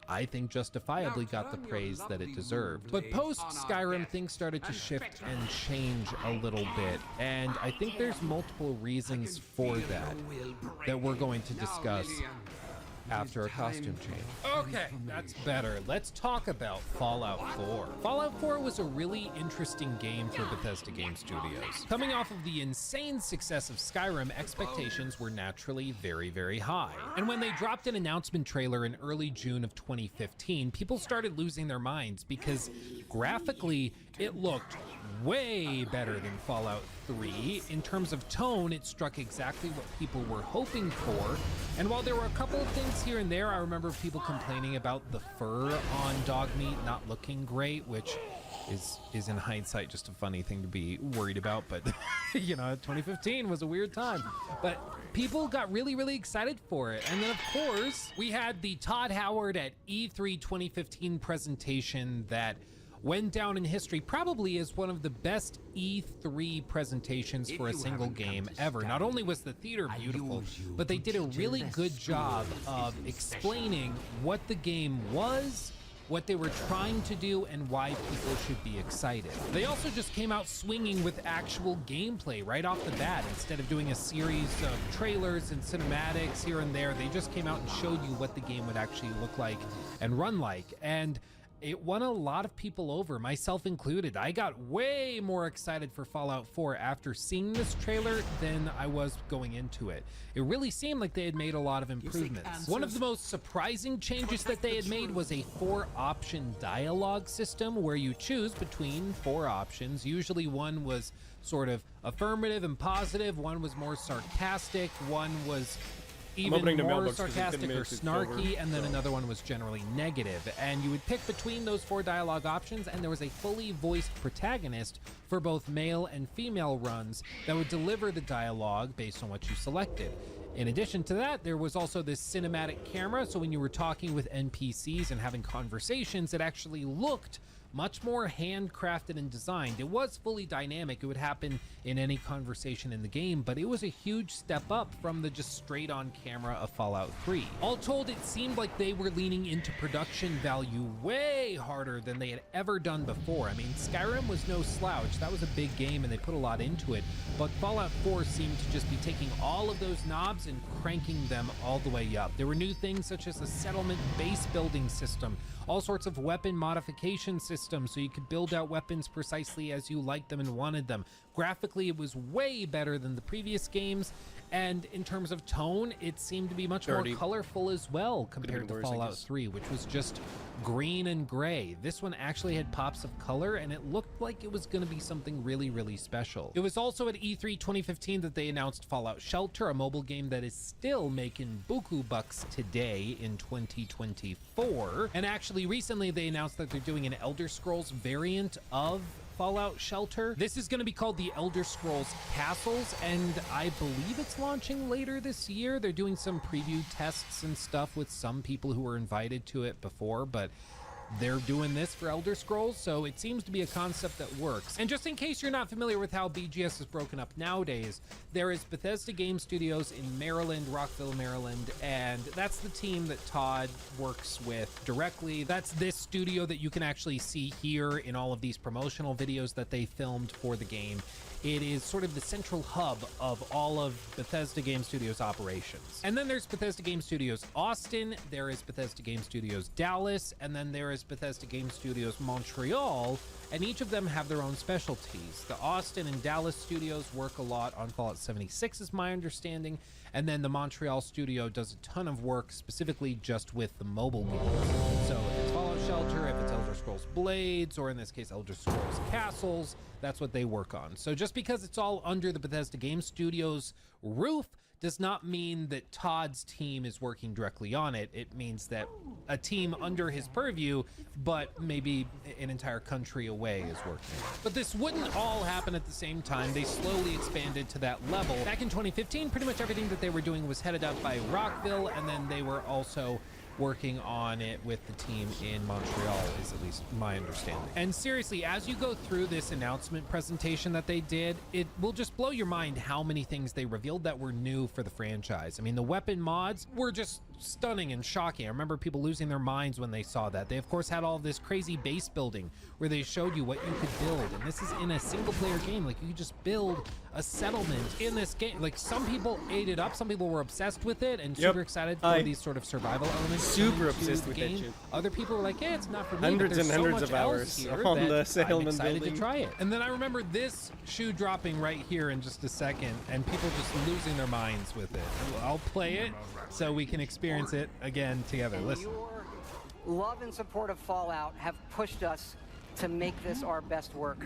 I think, justifiably got the praise that it deserved. But post Skyrim, things started to shift and change a little bit, and I think there's multiple reasons for that we're going to discuss after a costume change. Okay, that's better. Let's talk about Fallout 4. Fallout 4 was a really interesting game for Bethesda Game Studios. Coming off of the insane success of Skyrim, expectations were naturally very, very high. And when they dropped an announcement trailer in early June of 2015, people started losing their minds because graphically, it looked way better than Fallout 3. In terms of tone, it struck exactly what people were hoping for. And while there were a couple of things here and there, I remember people complaining about the fur on Dogmeat not looking great, which is in hindsight just a funny thing to be worried about, but you know, 2015 was a weird time. But people got really, really excited for it. And then of course, we had the Todd Howard at E3 2015 presentation that went down in history probably as one of the best E3 presentations for a single game ever. Not only was the theater beautiful, but they did a really good job of explaining what the game was, what they were trying to do, and why people should be excited. They also just came out swinging with actual gameplay right off the bat. Instead of doing a series of trailers and cinematics here and there, they just came out and showed you what the game would actually look like and run like. And it won a lot of people over, myself included. I got way more excited for Fallout 4 after seeing this trailer than I was going into it. It really seemed like they had made a lot of improvements. One of the most surprising changes that they had made was a 4-option dialogue system where you choose between 4 options. Usually one was sort of affirmative and positive, one was more sarcastic, one was even more sarcastic or snarky, and then another one was generally negative. And you would pick between those 4 dialogue options, and there was a fully voiced protagonist for both male and female runs that would deliver the dialogue based on what you selected. In addition to that, there was also this cinematic camera, so when you were talking with NPCs and having conversations, it actually looked much more handcrafted and designed. It was fully dynamic. It would happen in any conversation in the game, but it was a huge step up from the just straight on camera of Fallout 3. All told, it seemed like they were leaning into production value way harder than they had ever done before. I mean, Skyrim was no slouch. That was a big game and they put a lot into it, but Fallout 4 seemed to just be taking all of those knobs and cranking them all the way up. There were new things such as a settlement base building system, all sorts of weapon modification systems so you could build out weapons precisely as you liked them and wanted them. Graphically, it was way better than the previous games, and in terms of tone, it seemed to be much more colorful as well compared to Fallout 3, which was just green and gray. This one actually had pops of color, and it looked like it was going to be something really, really special. It was also at E3 2015 that they announced Fallout Shelter, a mobile game that is still making buku bucks today in 2024. And actually, recently they announced that they're doing an Elder Scrolls variant of Fallout Shelter. This is going to be called the Elder Scrolls Castles, and I believe it's launching later this year. They're doing some preview tests and stuff with some people who were invited to it before, but they're doing this for Elder Scrolls, so it seems to be a concept that works. And just in case you're not familiar with how BGS is broken up nowadays, there is Bethesda Game Studios in Maryland, Rockville, Maryland, and that's the team that Todd works with directly. That's this studio that you can actually see here in all of these promotional videos that they filmed for the game. It is sort of the central hub of all of Bethesda Game Studios operations. And then there's Bethesda Game Studios Austin, there is Bethesda Game Studios Dallas, and then there is is Bethesda Game Studios Montreal, and each of them have their own specialties. The Austin and Dallas studios work a lot on Fallout 76, is my understanding, and then the Montreal studio does a ton of work specifically just with the mobile games. So if it's Fallout Shelter, if it's Elder Scrolls Blades, or in this case Elder Scrolls Castles, that's what they work on. So just because it's all under the Bethesda Game Studios roof does not mean that Todd's team is working directly on it. It means that a team under his purview, but maybe an entire country away, is working. But this wouldn't all happen at the same time. They slowly expanded to that level. Back in 2015, pretty much everything that they were doing was headed up by Rockville, and then they were also working on it with the team in Montreal, is at least my understanding. And seriously, as you go through this announcement presentation that they did, it will just blow your mind how many things they revealed that were new for the franchise. I mean, the weapon mods were just stunning and shocking. I remember people losing their minds when they saw that. They of course had all this crazy base building where they showed you what you could build, and this is in a single player game. Like, you could just build a settlement in this game. Like, some people ate it up, some people were obsessed with it and super excited for these sort of survival elements. Super obsessed with that shit. Other people were like, hey, it's not for me. Hundreds but and there's so hundreds much of hours here on that the settlement I'm excited building. to try it. And then I remember this shoe dropping right here in just a second, and people just losing their minds with it. I'll play it so we can experience it again together. Listen. Your love and support of Fallout have pushed us to make this our best work.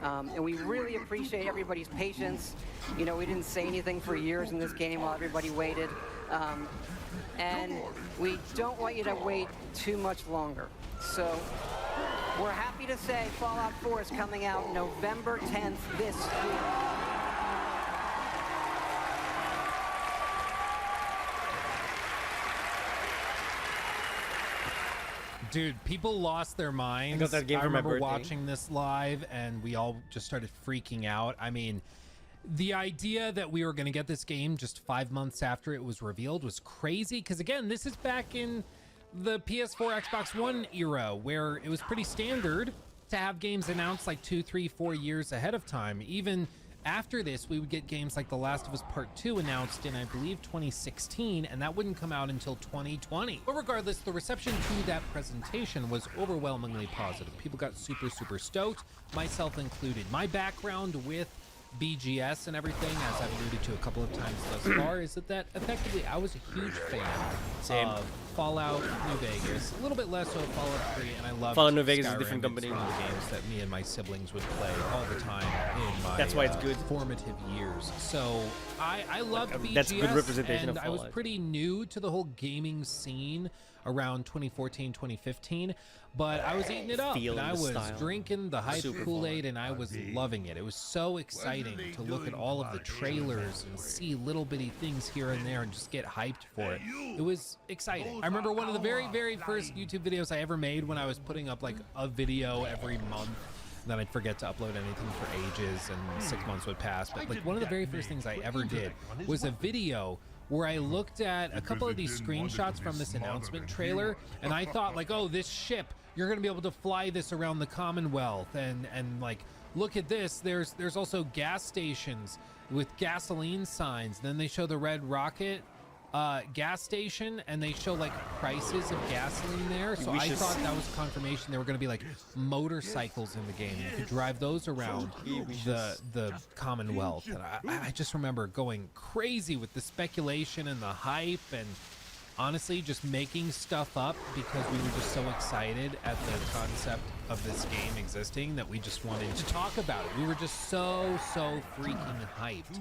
And we really appreciate everybody's patience. You know, we didn't say anything for years in this game while everybody waited. And we don't want you to wait too much longer. So we're happy to say Fallout 4 is coming out November 10th this week. Dude, people lost their minds. I got that game for my remember birthday. watching this live, and we all just started freaking out. I mean, the idea that we were going to get this game just 5 months after it was revealed was crazy. Because again, this is back in the PS4, Xbox One era, where it was pretty standard to have games announced like 2, 3, 4 years ahead of time. Even after this, we would get games like The Last of Us Part 2 announced in, I believe, 2016, and that wouldn't come out until 2020. But regardless, the reception to that presentation was overwhelmingly positive. People got super, super stoked, myself included. My background with BGS and everything, as I've alluded to a couple of times thus far, is that effectively I was a huge fan of Fallout New Vegas, a little bit less so of Fallout 3, and I love Fallout New Vegas is a Skyrim. different company. It's one of the games that me and my siblings would play all the time in my That's why it's good. formative years. So I loved BGS, That's good representation and of I was Fallout. pretty new to the whole gaming scene around 2014, 2015, but I was eating it up, and Feeling I the was style. drinking the hype Super Kool-Aid, and I was loving it. It was so exciting to look at all of the trailers and see little bitty things here and there and just get hyped for it. It was exciting. I remember one of the very, very first YouTube videos I ever made when I was putting up like a video every month. Then I'd forget to upload anything for ages, and 6 months would pass. But like one of the very first things I ever did was a video where I looked at a couple of these screenshots from this announcement trailer, and I thought like, oh, this ship, you're gonna be able to fly this around the Commonwealth, and like, look at this, there's also gas stations with gasoline signs. Then they show the Red Rocket gas station, and they show like prices of gasoline there. So I thought that was confirmation there were going to be like motorcycles in the game. You could drive those around the Commonwealth. And I just remember going crazy with the speculation and the hype, and honestly just making stuff up because we were just so excited at the concept of this game existing that we just wanted to talk about it. We were just so freaking hyped.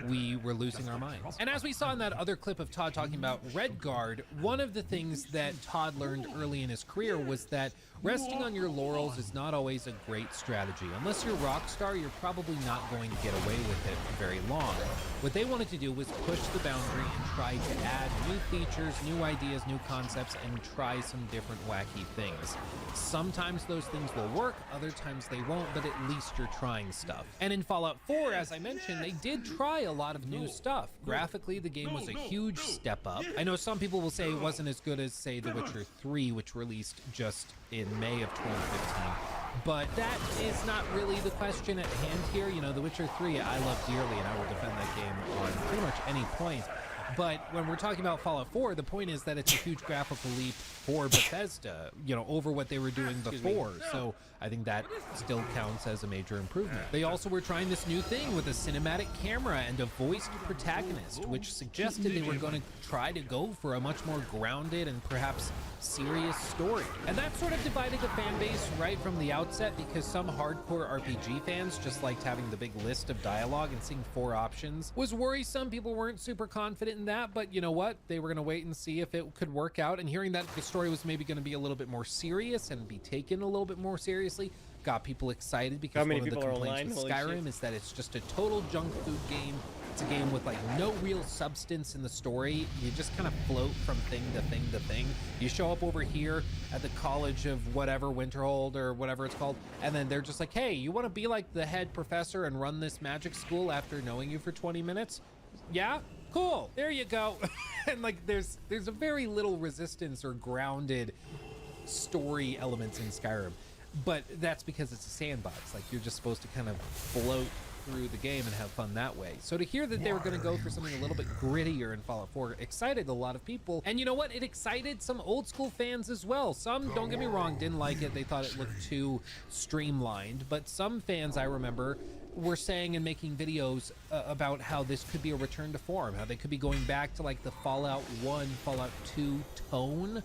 We were losing our minds. And as we saw in that other clip of Todd talking about Redguard, one of the things that Todd learned early in his career was that resting on your laurels is not always a great strategy. Unless you're Rockstar, you're probably not going to get away with it for very long. What they wanted to do was push the boundary and try to add new features, new ideas, new concepts, and try some different wacky things. Sometimes those things will work, other times they won't, but at least you're trying stuff. And in Fallout 4, as I mentioned, they did try a lot of new stuff. Graphically, the game was a huge step up. I know some people will say it wasn't as good as, say, The Witcher 3, which released just in May of 2015. But that is not really the question at hand here. You know, The Witcher 3 I love dearly, and I will defend that game on pretty much any point. But when we're talking about Fallout 4, the point is that it's a huge graphical leap for Bethesda, you know, over what they were doing before. So I think that still counts as a major improvement. They also were trying this new thing with a cinematic camera and a voiced protagonist, which suggested they were going to try to go for a much more grounded and perhaps serious story. And that sort of divided the fan base right from the outset, because some hardcore RPG fans just liked having the big list of dialogue and seeing 4 options was worrisome. People weren't super confident in that, but you know what? They were going to wait and see if it could work out, and hearing that the story was maybe going to be a little bit more serious and be taken a little bit more seriously got people excited, because one of the complaints with Skyrim is that it's just a total junk food game. It's a game with like no real substance in the story. You just kind of float from thing to thing to thing. You show up over here at the college of whatever, Winterhold or whatever it's called, and then they're just like, hey, you want to be like the head professor and run this magic school after knowing you for 20 minutes? Yeah? Cool. There you go. And like there's a very little resistance or grounded story elements in Skyrim. But that's because it's a sandbox. Like, you're just supposed to kind of float through the game and have fun that way. So to hear that they were going to go for something a little bit grittier in Fallout 4 excited a lot of people. And you know what? It excited some old school fans as well. Some, don't get me wrong, didn't like it. They thought it looked too streamlined. But some fans, I remember, were saying and making videos about how this could be a return to form, how they could be going back to like the Fallout 1, Fallout 2 tone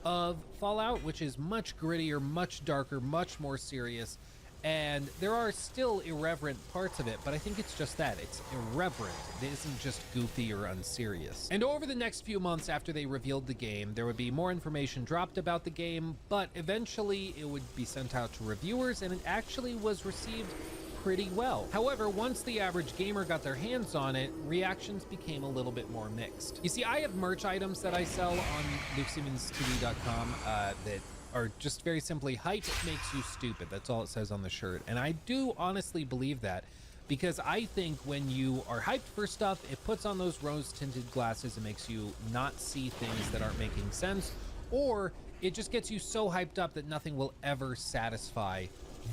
of Fallout, which is much grittier, much darker, much more serious. And there are still irreverent parts of it, but I think it's just that. It's irreverent. It isn't just goofy or unserious. And over the next few months after they revealed the game, there would be more information dropped about the game, but eventually it would be sent out to reviewers, and it actually was received pretty well. However, once the average gamer got their hands on it, reactions became a little bit more mixed. You see, I have merch items that I sell on LukeSiemenstv.com that are just very simply, hype makes you stupid. That's all it says on the shirt. And I do honestly believe that, because I think when you are hyped for stuff, it puts on those rose-tinted glasses and makes you not see things that aren't making sense, or it just gets you so hyped up that nothing will ever satisfy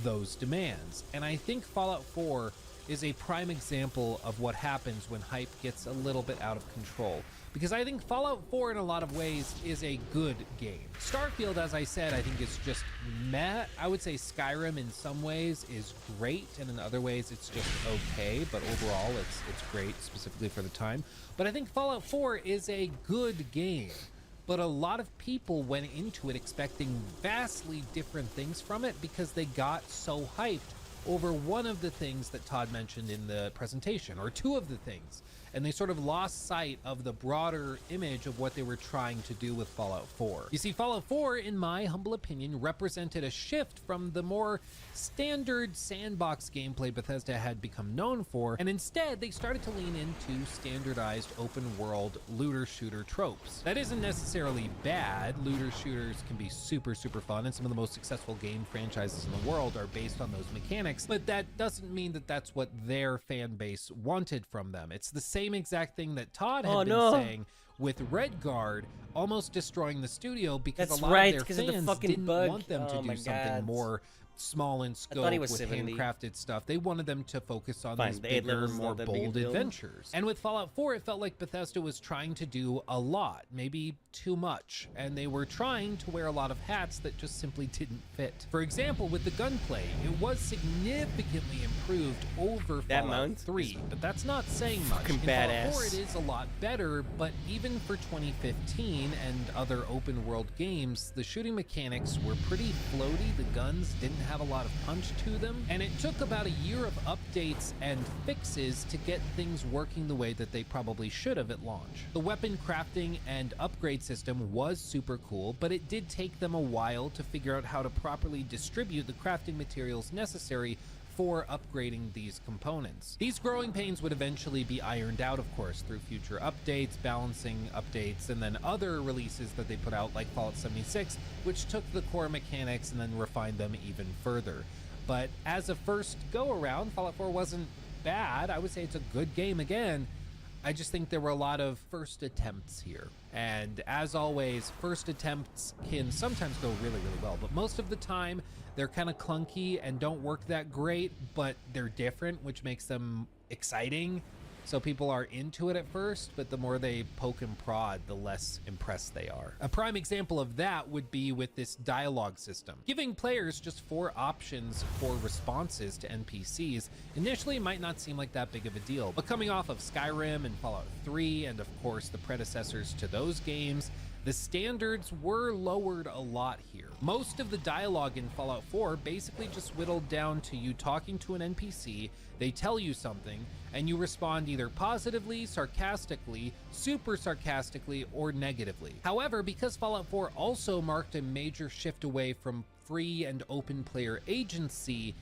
those demands. And I think Fallout 4 is a prime example of what happens when hype gets a little bit out of control, because I think Fallout 4 in a lot of ways is a good game. Starfield, as I said, I think is just meh. I would say Skyrim in some ways is great, and in other ways it's just okay, but overall it's great, specifically for the time. But I think Fallout 4 is a good game. But a lot of people went into it expecting vastly different things from it, because they got so hyped over one of the things that Todd mentioned in the presentation, or two of the things, and they sort of lost sight of the broader image of what they were trying to do with Fallout 4. You see, Fallout 4, in my humble opinion, represented a shift from the more standard sandbox gameplay Bethesda had become known for, and instead they started to lean into standardized open world looter shooter tropes. That isn't necessarily bad. Looter shooters can be super fun, and some of the most successful game franchises in the world are based on those mechanics, but that doesn't mean that that's what their fan base wanted from them. It's the same exact thing that Todd had been saying with Redguard almost destroying the studio, because a lot of their fans didn't want them to do something more small in scope with 70. Handcrafted stuff. They wanted them to focus on these bigger, more bold adventures. And with Fallout 4, it felt like Bethesda was trying to do a lot, maybe too much, and they were trying to wear a lot of hats that just simply didn't fit. For example, with the gunplay, it was significantly improved over Fallout 3, but that's not saying much. In Fallout 4, it is a lot better, but even for 2015 and other open world games, the shooting mechanics were pretty floaty. The guns didn't have a lot of punch to them, and it took about a year of updates and fixes to get things working the way that they probably should have at launch. The weapon crafting and upgrade system was super cool, but it did take them a while to figure out how to properly distribute the crafting materials necessary for upgrading these components. These growing pains would eventually be ironed out, of course, through future updates, balancing updates, and then other releases that they put out, like Fallout 76, which took the core mechanics and then refined them even further. But as a first go-around, Fallout 4 wasn't bad. I would say it's a good game again. I just think there were a lot of first attempts here. And as always, first attempts can sometimes go really well, but most of the time, they're kind of clunky and don't work that great, but they're different, which makes them exciting. So people are into it at first, but the more they poke and prod, the less impressed they are. A prime example of that would be with this dialogue system. Giving players just 4 options for responses to NPCs initially might not seem like that big of a deal, but coming off of Skyrim and Fallout 3, and of course the predecessors to those games, the standards were lowered a lot here. Most of the dialogue in Fallout 4 basically just whittled down to you talking to an NPC, they tell you something, and you respond either positively, sarcastically, super sarcastically, or negatively. However, because Fallout 4 also marked a major shift away from free and open player agency,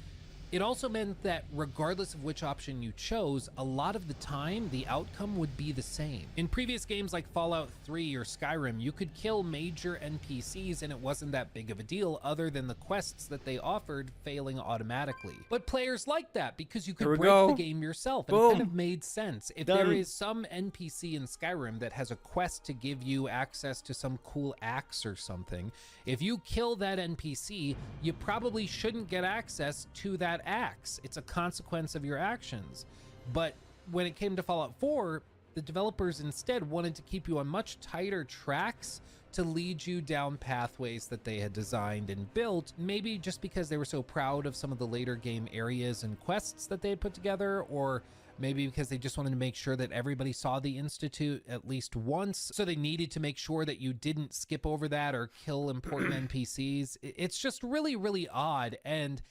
it also meant that regardless of which option you chose, a lot of the time, the outcome would be the same. In previous games like Fallout 3 or Skyrim, you could kill major NPCs and it wasn't that big of a deal other than the quests that they offered failing automatically. But players liked that because you could break the game yourself, and it kind of made sense. If there is some NPC in Skyrim that has a quest to give you access to some cool axe or something, if you kill that NPC, you probably shouldn't get access to that axe. It's a consequence of your actions. But when it came to Fallout 4, the developers instead wanted to keep you on much tighter tracks to lead you down pathways that they had designed and built, maybe just because they were so proud of some of the later game areas and quests that they had put together, or maybe because they just wanted to make sure that everybody saw the Institute at least once, so they needed to make sure that you didn't skip over that or kill important NPCs. It's just really, really odd, and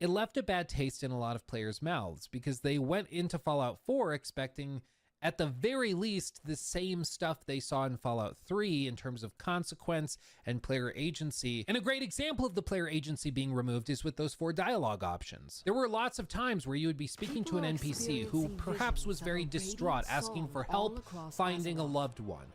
it left a bad taste in a lot of players' mouths because they went into Fallout 4 expecting, at the very least, the same stuff they saw in Fallout 3 in terms of consequence and player agency. And a great example of the player agency being removed is with those 4 dialogue options. There were lots of times where you would be speaking to an NPC who perhaps was very distraught, asking for help finding a loved one.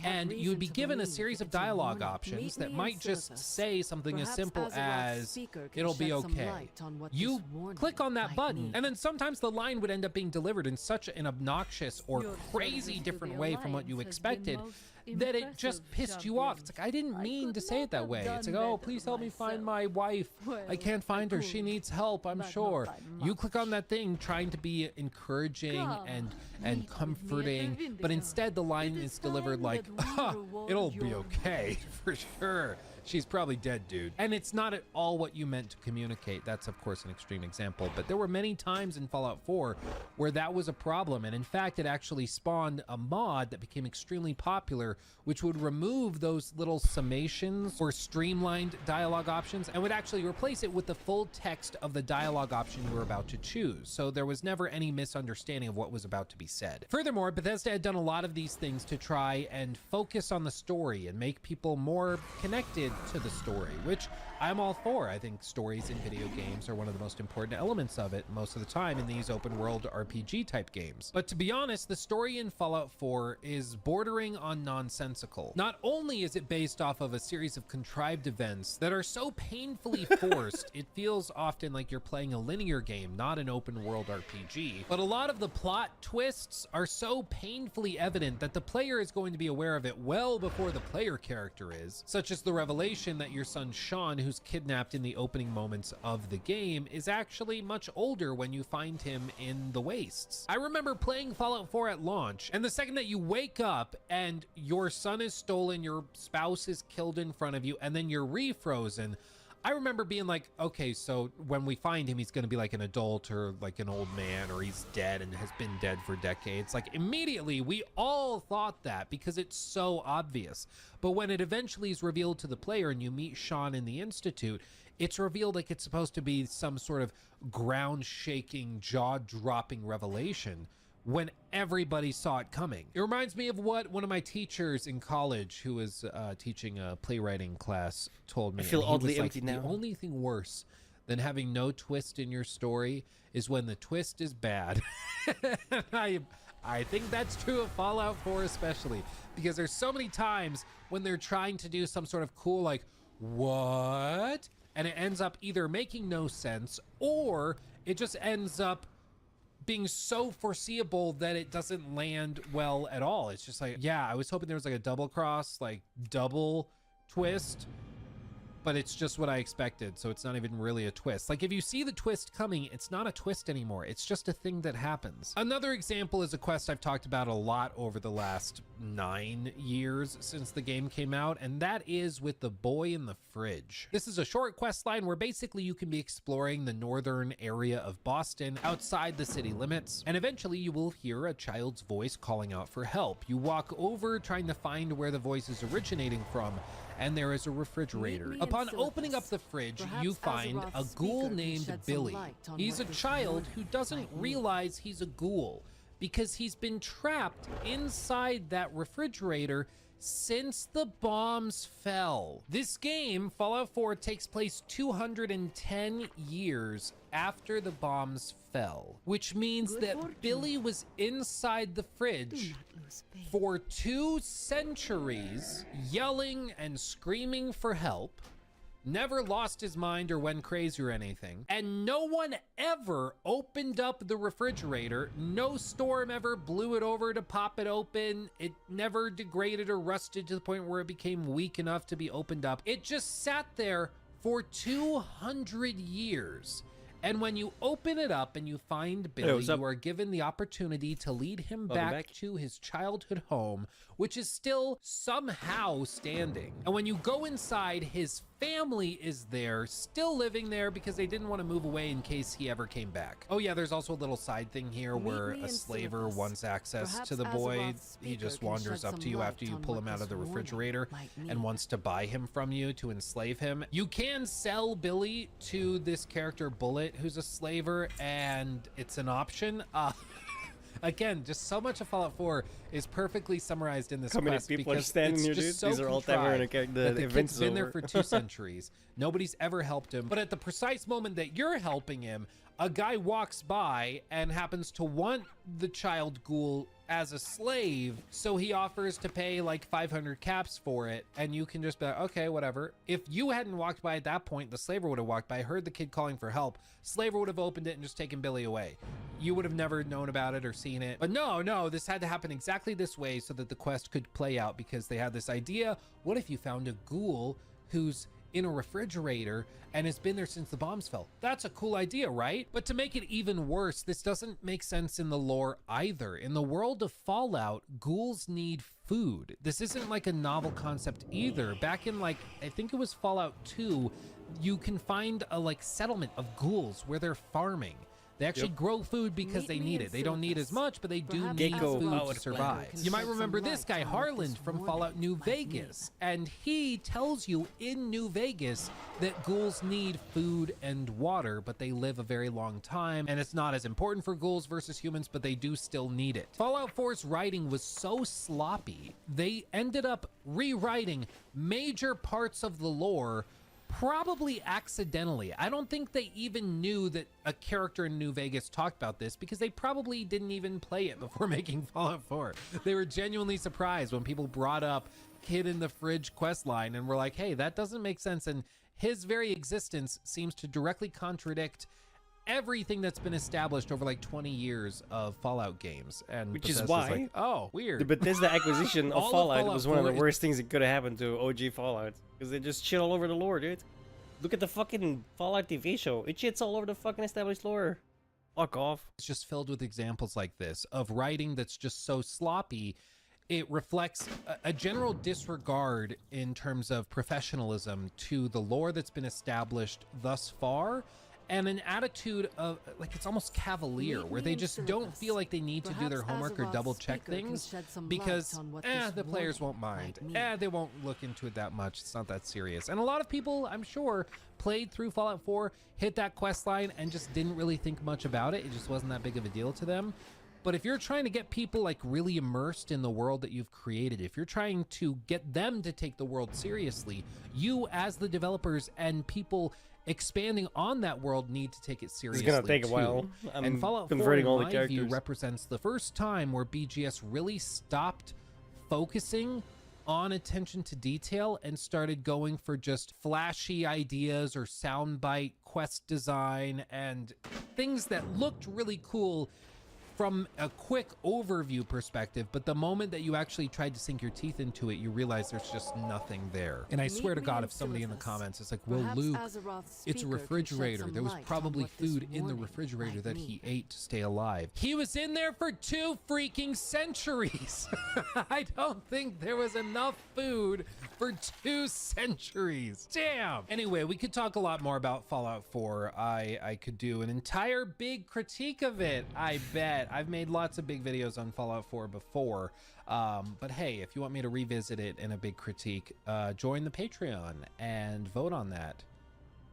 And you would be given a series of dialogue options that might just say something as simple as, "It'll be okay." You click on that button, and then sometimes the line would end up being delivered in such an obnoxious or crazy different way from what you expected that it just pissed you off. It's like, I didn't mean to say it that way. It's like, "Oh, please help me find my wife. I can't find her. She needs help, I'm sure." You click on that thing trying to be encouraging and comforting, but instead the line is delivered like, "It'll be okay, for sure. She's probably dead, dude." And it's not at all what you meant to communicate. That's, of course, an extreme example, but there were many times in Fallout 4 where that was a problem. And in fact, it actually spawned a mod that became extremely popular, which would remove those little summations or streamlined dialogue options and would actually replace it with the full text of the dialogue option you were about to choose. So there was never any misunderstanding of what was about to be said. Furthermore, Bethesda had done a lot of these things to try and focus on the story and make people more connected to the story, which I'm all for. I think stories in video games are one of the most important elements of it most of the time in these open world RPG type games. But to be honest, the story in Fallout 4 is bordering on nonsensical. Not only is it based off of a series of contrived events that are so painfully forced, it feels often like you're playing a linear game, not an open world RPG, but a lot of the plot twists are so painfully evident that the player is going to be aware of it well before the player character is, such as the revelation that your son Sean, who's kidnapped in the opening moments of the game, is actually much older when you find him in the wastes. I remember playing Fallout 4 at launch, and the second that you wake up and your son is stolen, your spouse is killed in front of you, and then you're refrozen, I remember being like, okay, so when we find him, he's going to be like an adult or like an old man, or he's dead and has been dead for decades. Like, immediately, we all thought that because it's so obvious. But when it eventually is revealed to the player and you meet Sean in the Institute, it's revealed like it's supposed to be some sort of ground-shaking, jaw-dropping revelation when everybody saw it coming. It reminds me of what one of my teachers in college, who was teaching a playwriting class, told me. I feel oddly empty now. The only thing worse than having no twist in your story is when the twist is bad. I think that's true of Fallout 4 especially, because there's so many times when they're trying to do some sort of cool, like, what? And it ends up either making no sense, or it just ends up being so foreseeable that it doesn't land well at all. It's just like, yeah, I was hoping there was like a double cross, like double twist, but it's just what I expected, so it's not even really a twist. Like, if you see the twist coming, it's not a twist anymore. It's just a thing that happens. Another example is a quest I've talked about a lot over the last 9 years since the game came out, and that is with the boy in the fridge. This is a short quest line where basically you can be exploring the northern area of Boston outside the city limits, and eventually you will hear a child's voice calling out for help. You walk over trying to find where the voice is originating from, and there is a refrigerator. Upon opening up the fridge, you find a ghoul named Billy. He's a child who doesn't realize he's a ghoul because he's been trapped inside that refrigerator since the bombs fell. This game, Fallout 4, takes place 210 years after the bombs fell, which means that Billy was inside the fridge for 2 centuries, yelling and screaming for help, never lost his mind or went crazy or anything, and no one ever opened up the refrigerator. No storm ever blew it over to pop it open. It never degraded or rusted to the point where it became weak enough to be opened up. It just sat there for 200 years. And when you open it up and you find Billy, you are given the opportunity to lead him back to his childhood home, which is still somehow standing. And when you go inside, his family is there, still living there because they didn't want to move away in case he ever came back. Oh yeah, there's also a little side thing here where a slaver wants access to the boy. He just wanders up to you after you pull him out of the refrigerator and wants to buy him from you to enslave him. You can sell Billy to this character Bullet, who's a slaver, and it's an option. Again, just so much of Fallout 4 is perfectly summarized in this quest because it's just so contrived that the kid's been there for 2 centuries. Nobody's ever helped him, but at the precise moment that you're helping him, a guy walks by and happens to want the child ghoul as a slave, so he offers to pay like 500 caps for it, and you can just be like, okay, whatever. If you hadn't walked by at that point, the slaver would have walked by, heard the kid calling for help, slaver would have opened it and just taken Billy away. You would have never known about it or seen it. But no, this had to happen exactly this way so that the quest could play out, because they had this idea, what if you found a ghoul who's in a refrigerator and has been there since the bombs fell? That's a cool idea, right? But to make it even worse, this doesn't make sense in the lore either. In the world of Fallout, ghouls need food. This isn't like a novel concept either. Back in like, I think it was Fallout 2, you can find a like settlement of ghouls where they're farming. They actually grow food because they need it. They don't need as much, but they do need food to survive. You might remember this guy, Harland, from Fallout New Vegas, and he tells you in New Vegas that ghouls need food and water, but they live a very long time, and it's not as important for ghouls versus humans, but they do still need it. Fallout 4's writing was so sloppy, they ended up rewriting major parts of the lore, probably accidentally. I don't think they even knew that a character in New Vegas talked about this, because they probably didn't even play it before making Fallout 4. They were genuinely surprised when people brought up kid in the fridge quest line and were like, hey, that doesn't make sense. And his very existence seems to directly contradict everything that's been established over like 20 years of Fallout games. And which Bethesda's is why, like, oh, weird. The Bethesda acquisition of Fallout was one of the 4 worst things that could have happened to OG Fallout, because they just shit all over the lore, dude. Look at the fucking Fallout TV show. It shits all over the fucking established lore. Fuck off. It's just filled with examples like this of writing that's just so sloppy. It reflects a general disregard in terms of professionalism to the lore that's been established thus far, and an attitude of like, it's almost cavalier, where they just don't feel like they need to do their homework or double check things because the players won't mind. They won't look into it that much. It's not that serious. And a lot of people, I'm sure, played through Fallout 4, hit that quest line, and just didn't really think much about it. It just wasn't that big of a deal to them. But if you're trying to get people like really immersed in the world that you've created, if you're trying to get them to take the world seriously, you as the developers and people expanding on that world need to take it seriously. It's gonna take a while. And Fallout 4, in my view, represents the first time where BGS really stopped focusing on attention to detail and started going for just flashy ideas or soundbite quest design and things that looked really cool from a quick overview perspective, but the moment that you actually tried to sink your teeth into it, you realize there's just nothing there. And I swear to God, if somebody in the comments is like, well, Luke, it's a refrigerator. There was probably food in the refrigerator that he ate to stay alive. He was in there for 2 freaking centuries. I don't think there was enough food for 2 centuries. Damn. Anyway, we could talk a lot more about Fallout 4. I could do an entire big critique of it, I bet. I've made lots of big videos on Fallout 4 before, but hey, if you want me to revisit it in a big critique, join the Patreon and vote on that.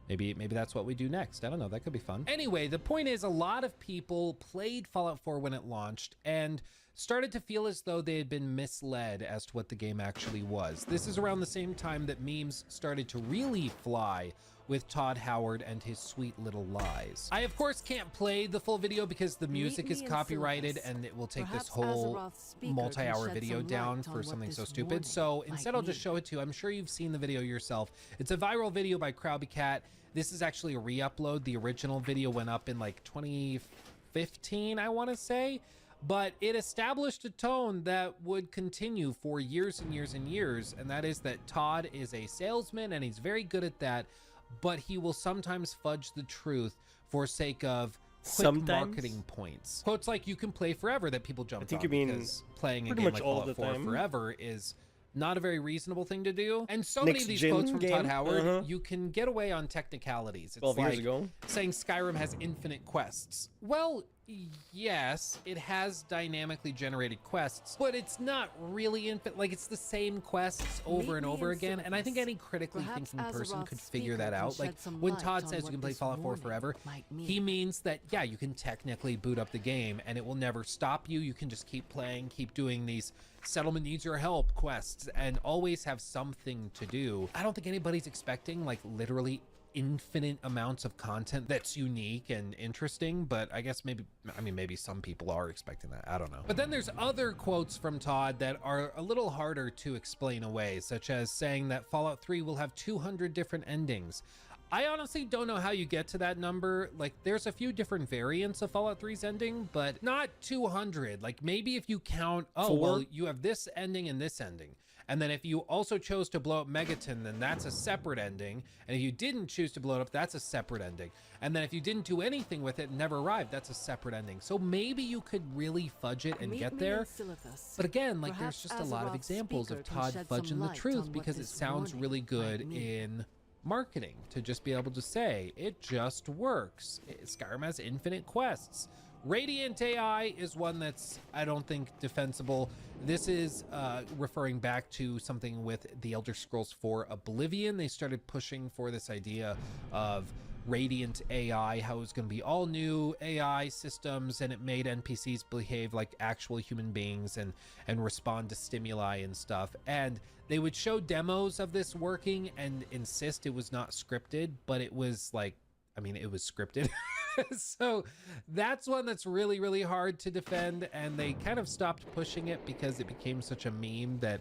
Maybe that's what we do next. I don't know, that could be fun. Anyway, the point is, a lot of people played Fallout 4 when it launched and started to feel as though they had been misled as to what the game actually was. This is around the same time that memes started to really fly with Todd Howard and his sweet little lies. I, of course, can't play the full video because the music is copyrighted and it will take this whole multi-hour video down for something so stupid. So instead, I'll just show it to you. I'm sure you've seen the video yourself. It's a viral video by Crowbycat. This is actually a re-upload. The original video went up in like 2015, I want to say. But it established a tone that would continue for years and years and years. And that is that Todd is a salesman and he's very good at that. But he will sometimes fudge the truth for sake of quick marketing points. Quotes like "you can play forever" that people jump on because playing a game like Fallout 4 forever is not a very reasonable thing to do. And so many of these quotes from Todd Howard, you can get away on technicalities. It's 12 years ago. Saying Skyrim has infinite quests. Well, yes, it has dynamically generated quests, but it's not really infinite. Like, it's the same quests over and over again. And I think any critically thinking person could figure that out. Like, when Todd says you can play Fallout 4 forever, he means that, yeah, you can technically boot up the game and it will never stop you. You can just keep playing, keep doing these settlement needs your help quests and always have something to do. I don't think anybody's expecting like literally infinite amounts of content that's unique and interesting, but I guess maybe some people are expecting that. I don't know. But then there's other quotes from Todd that are a little harder to explain away, such as saying that Fallout 3 will have 200 different endings. I honestly don't know how you get to that number. Like, there's a few different variants of Fallout 3's ending, but not 200. Like, maybe if you count, oh, well, you have this ending and this ending. And then if you also chose to blow up Megaton, then that's a separate ending. And if you didn't choose to blow it up, that's a separate ending. And then if you didn't do anything with it and never arrived, that's a separate ending. So maybe you could really fudge it and get there. But again, like, there's just a lot of examples of Todd fudging the truth because it sounds really good in marketing to just be able to say it just works. Skyrim has infinite quests. Radiant AI is one that's, I don't think, defensible. This is referring back to something with the Elder Scrolls 4 Oblivion. They started pushing for this idea of Radiant AI, how it was going to be all new AI systems, and it made NPCs behave like actual human beings and respond to stimuli and stuff. And they would show demos of this working and insist it was not scripted, but it was like, I mean, it was scripted. So that's one that's really, really hard to defend. And they kind of stopped pushing it because it became such a meme that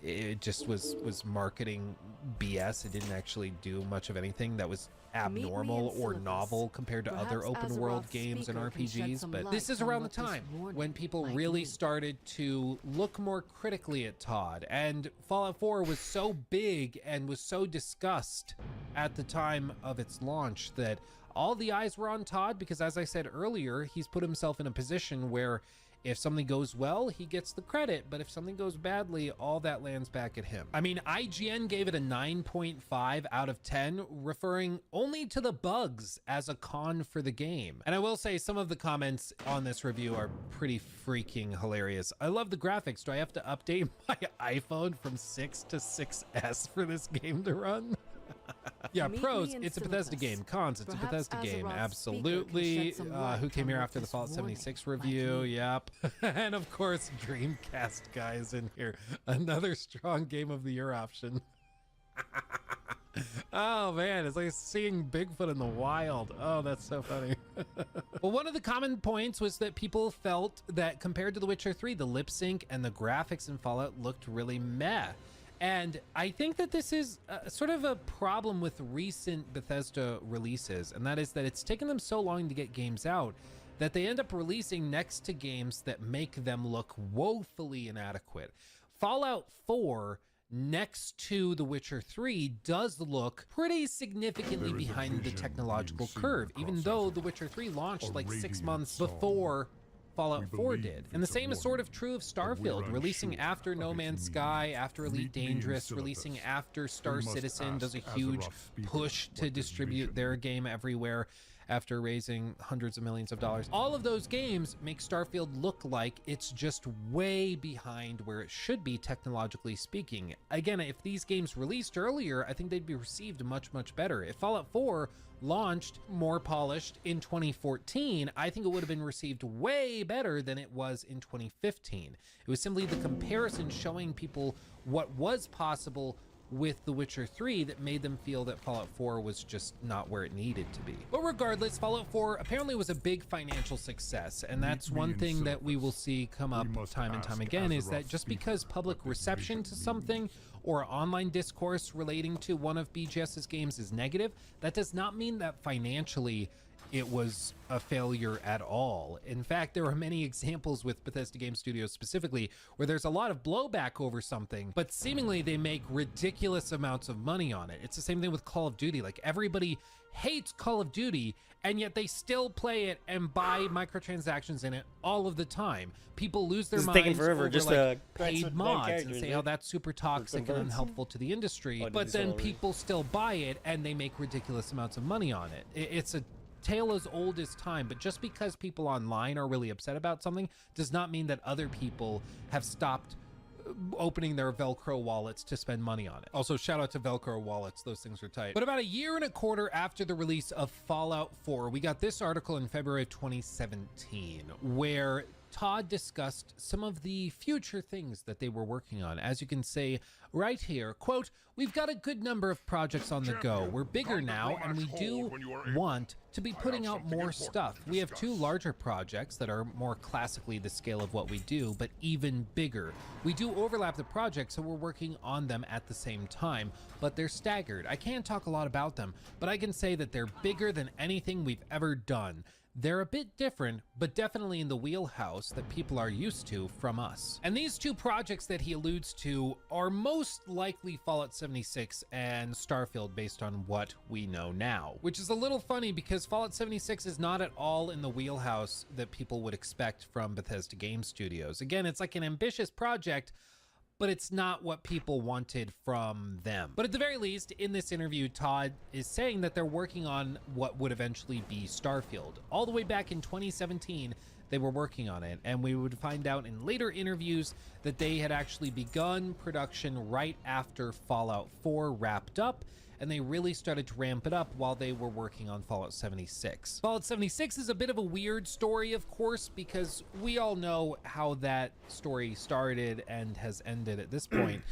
it just was marketing BS. It didn't actually do much of anything that was abnormal or novel compared to other open world games and RPGs. But this is around the time when people really started to look more critically at Todd, and Fallout 4 was so big and was so discussed at the time of its launch that all the eyes were on Todd, because as I said earlier, he's put himself in a position where if something goes well, he gets the credit, but if something goes badly, all that lands back at him. I mean, IGN gave it a 9.5 out of 10, referring only to the bugs as a con for the game. And I will say some of the comments on this review are pretty freaking hilarious. I love the graphics. Do I have to update my iPhone from 6 to 6S for this game to run? Yeah, pros, it's a Bethesda game. Cons, it's a Bethesda game. Absolutely. Who came here after the Fallout 76 review? Yep. And of course, Dreamcast guys in here. Another strong Game of the Year option. Oh man, it's like seeing Bigfoot in the wild. Oh, that's so funny. Well, one of the common points was that people felt that compared to The Witcher 3, the lip sync and the graphics in Fallout looked really meh. And I think that this is sort of a problem with recent Bethesda releases, and that is that it's taken them so long to get games out that they end up releasing next to games that make them look woefully inadequate. Fallout 4 next to The Witcher 3 does look pretty significantly behind the technological curve, even though The Witcher 3 launched like 6 months before Fallout 4 did. And the same is sort of true of Starfield, releasing after No Man's Sky, after Elite Dangerous, releasing after Star Citizen does a huge push to distribute their game everywhere after raising hundreds of millions of dollars. All of those games make Starfield look like it's just way behind where it should be technologically speaking. Again, if these games released earlier, I think they'd be received much, much better. If Fallout 4 launched more polished in 2014, I think it would have been received way better than it was in 2015. It was simply the comparison showing people what was possible with The Witcher 3 that made them feel that Fallout 4 was just not where it needed to be. But regardless, Fallout 4 apparently was a big financial success, and that's one thing that we will see come up time and time again, is that just because public reception to something or online discourse relating to one of BGS's games is negative, that does not mean that financially it was a failure at all. In fact, there are many examples with Bethesda Game Studios specifically where there's a lot of blowback over something, but seemingly they make ridiculous amounts of money on it. It's the same thing with Call of Duty. Like, everybody hates Call of Duty, and yet they still play it and buy microtransactions in it all of the time. People lose their minds over like paid mods and say, oh, that's super toxic and unhelpful to the industry, but then people still buy it and they make ridiculous amounts of money on it. It's a tale as old as time, but just because people online are really upset about something does not mean that other people have stopped opening their Velcro wallets to spend money on it. Also, shout out to Velcro wallets, those things are tight. But about a year and a quarter after the release of Fallout 4, we got this article in February of 2017 where Todd discussed some of the future things that they were working on. As you can see right here, quote, "We've got a good number of projects on the go. We're bigger now, and we do want to be putting out more stuff. We have 2 larger projects that are more classically the scale of what we do, but even bigger. We do overlap the projects, so we're working on them at the same time, but they're staggered. I can't talk a lot about them, but I can say that they're bigger than anything we've ever done. They're a bit different, but definitely in the wheelhouse that people are used to from us." And these 2 projects that he alludes to are most likely Fallout 76 and Starfield based on what we know now, which is a little funny because Fallout 76 is not at all in the wheelhouse that people would expect from Bethesda Game Studios. Again, it's like an ambitious project, but it's not what people wanted from them. But at the very least, in this interview, Todd is saying that they're working on what would eventually be Starfield. All the way back in 2017, they were working on it, and we would find out in later interviews that they had actually begun production right after Fallout 4 wrapped up, and they really started to ramp it up while they were working on Fallout 76. Fallout 76 is a bit of a weird story, of course, because we all know how that story started and has ended at this point,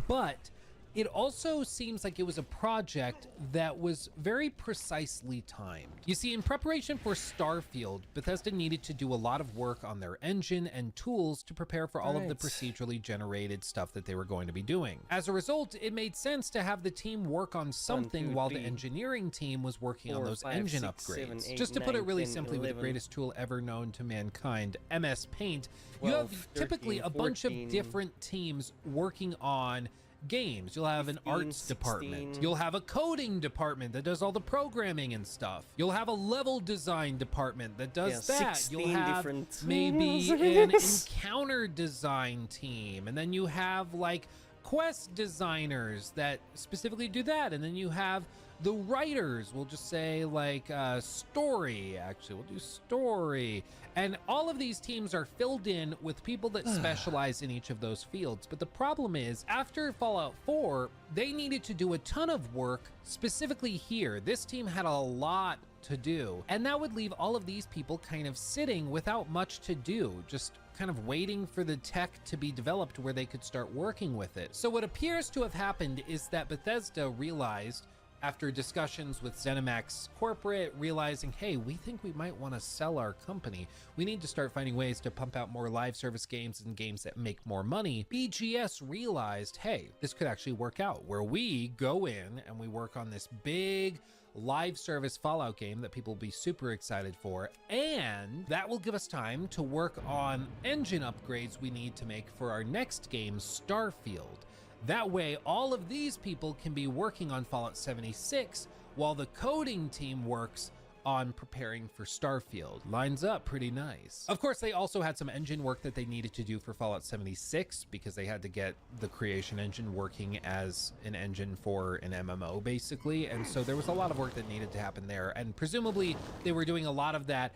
but it also seems like it was a project that was very precisely timed. You see, in preparation for Starfield, Bethesda needed to do a lot of work on their engine and tools to prepare for all of the procedurally generated stuff that they were going to be doing. As a result, it made sense to have the team work on something while the engineering team was working on those engine upgrades. Just to put it really simply, with the greatest tool ever known to mankind, MS Paint, you have typically a bunch of different teams working on games. You'll have an arts department. You'll have a coding department that does all the programming and stuff. You'll have a level design department that does that. You'll have maybe an encounter design team. And then you have like quest designers that specifically do that. And then you have the writers, we'll just say like story, actually, we'll do story. And all of these teams are filled in with people that specialize in each of those fields. But the problem is, after Fallout 4, they needed to do a ton of work specifically here. This team had a lot to do, and that would leave all of these people kind of sitting without much to do, just kind of waiting for the tech to be developed where they could start working with it. So what appears to have happened is that Bethesda realized, after discussions with ZeniMax corporate, realizing, hey, we think we might want to sell our company. We need to start finding ways to pump out more live service games and games that make more money. BGS realized, hey, this could actually work out, where we go in and we work on this big live service Fallout game that people will be super excited for, and that will give us time to work on engine upgrades we need to make for our next game, Starfield. That way, all of these people can be working on Fallout 76 while the coding team works on preparing for Starfield. Lines up pretty nice. Of course, they also had some engine work that they needed to do for Fallout 76 because they had to get the creation engine working as an engine for an MMO, basically. And so there was a lot of work that needed to happen there. And presumably they were doing a lot of that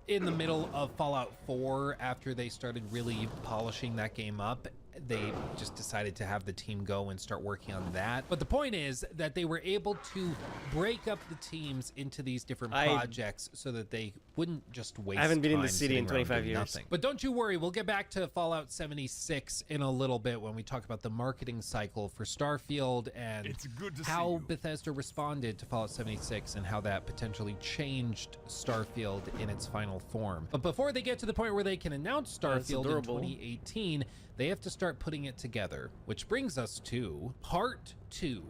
in the middle of Fallout 4 after they started really polishing that game up. They just decided to have the team go and start working on that. But the point is that they were able to break up the teams into these different projects so that they wouldn't just waste time. I haven't been in the city in 25 years. Nothing. But don't you worry, we'll get back to Fallout 76 in a little bit when we talk about the marketing cycle for Starfield and how Bethesda responded to Fallout 76 and how that potentially changed Starfield in its final form. But before they get to the point where they can announce Starfield in 2018, they have to start putting it together, which brings us to part 2.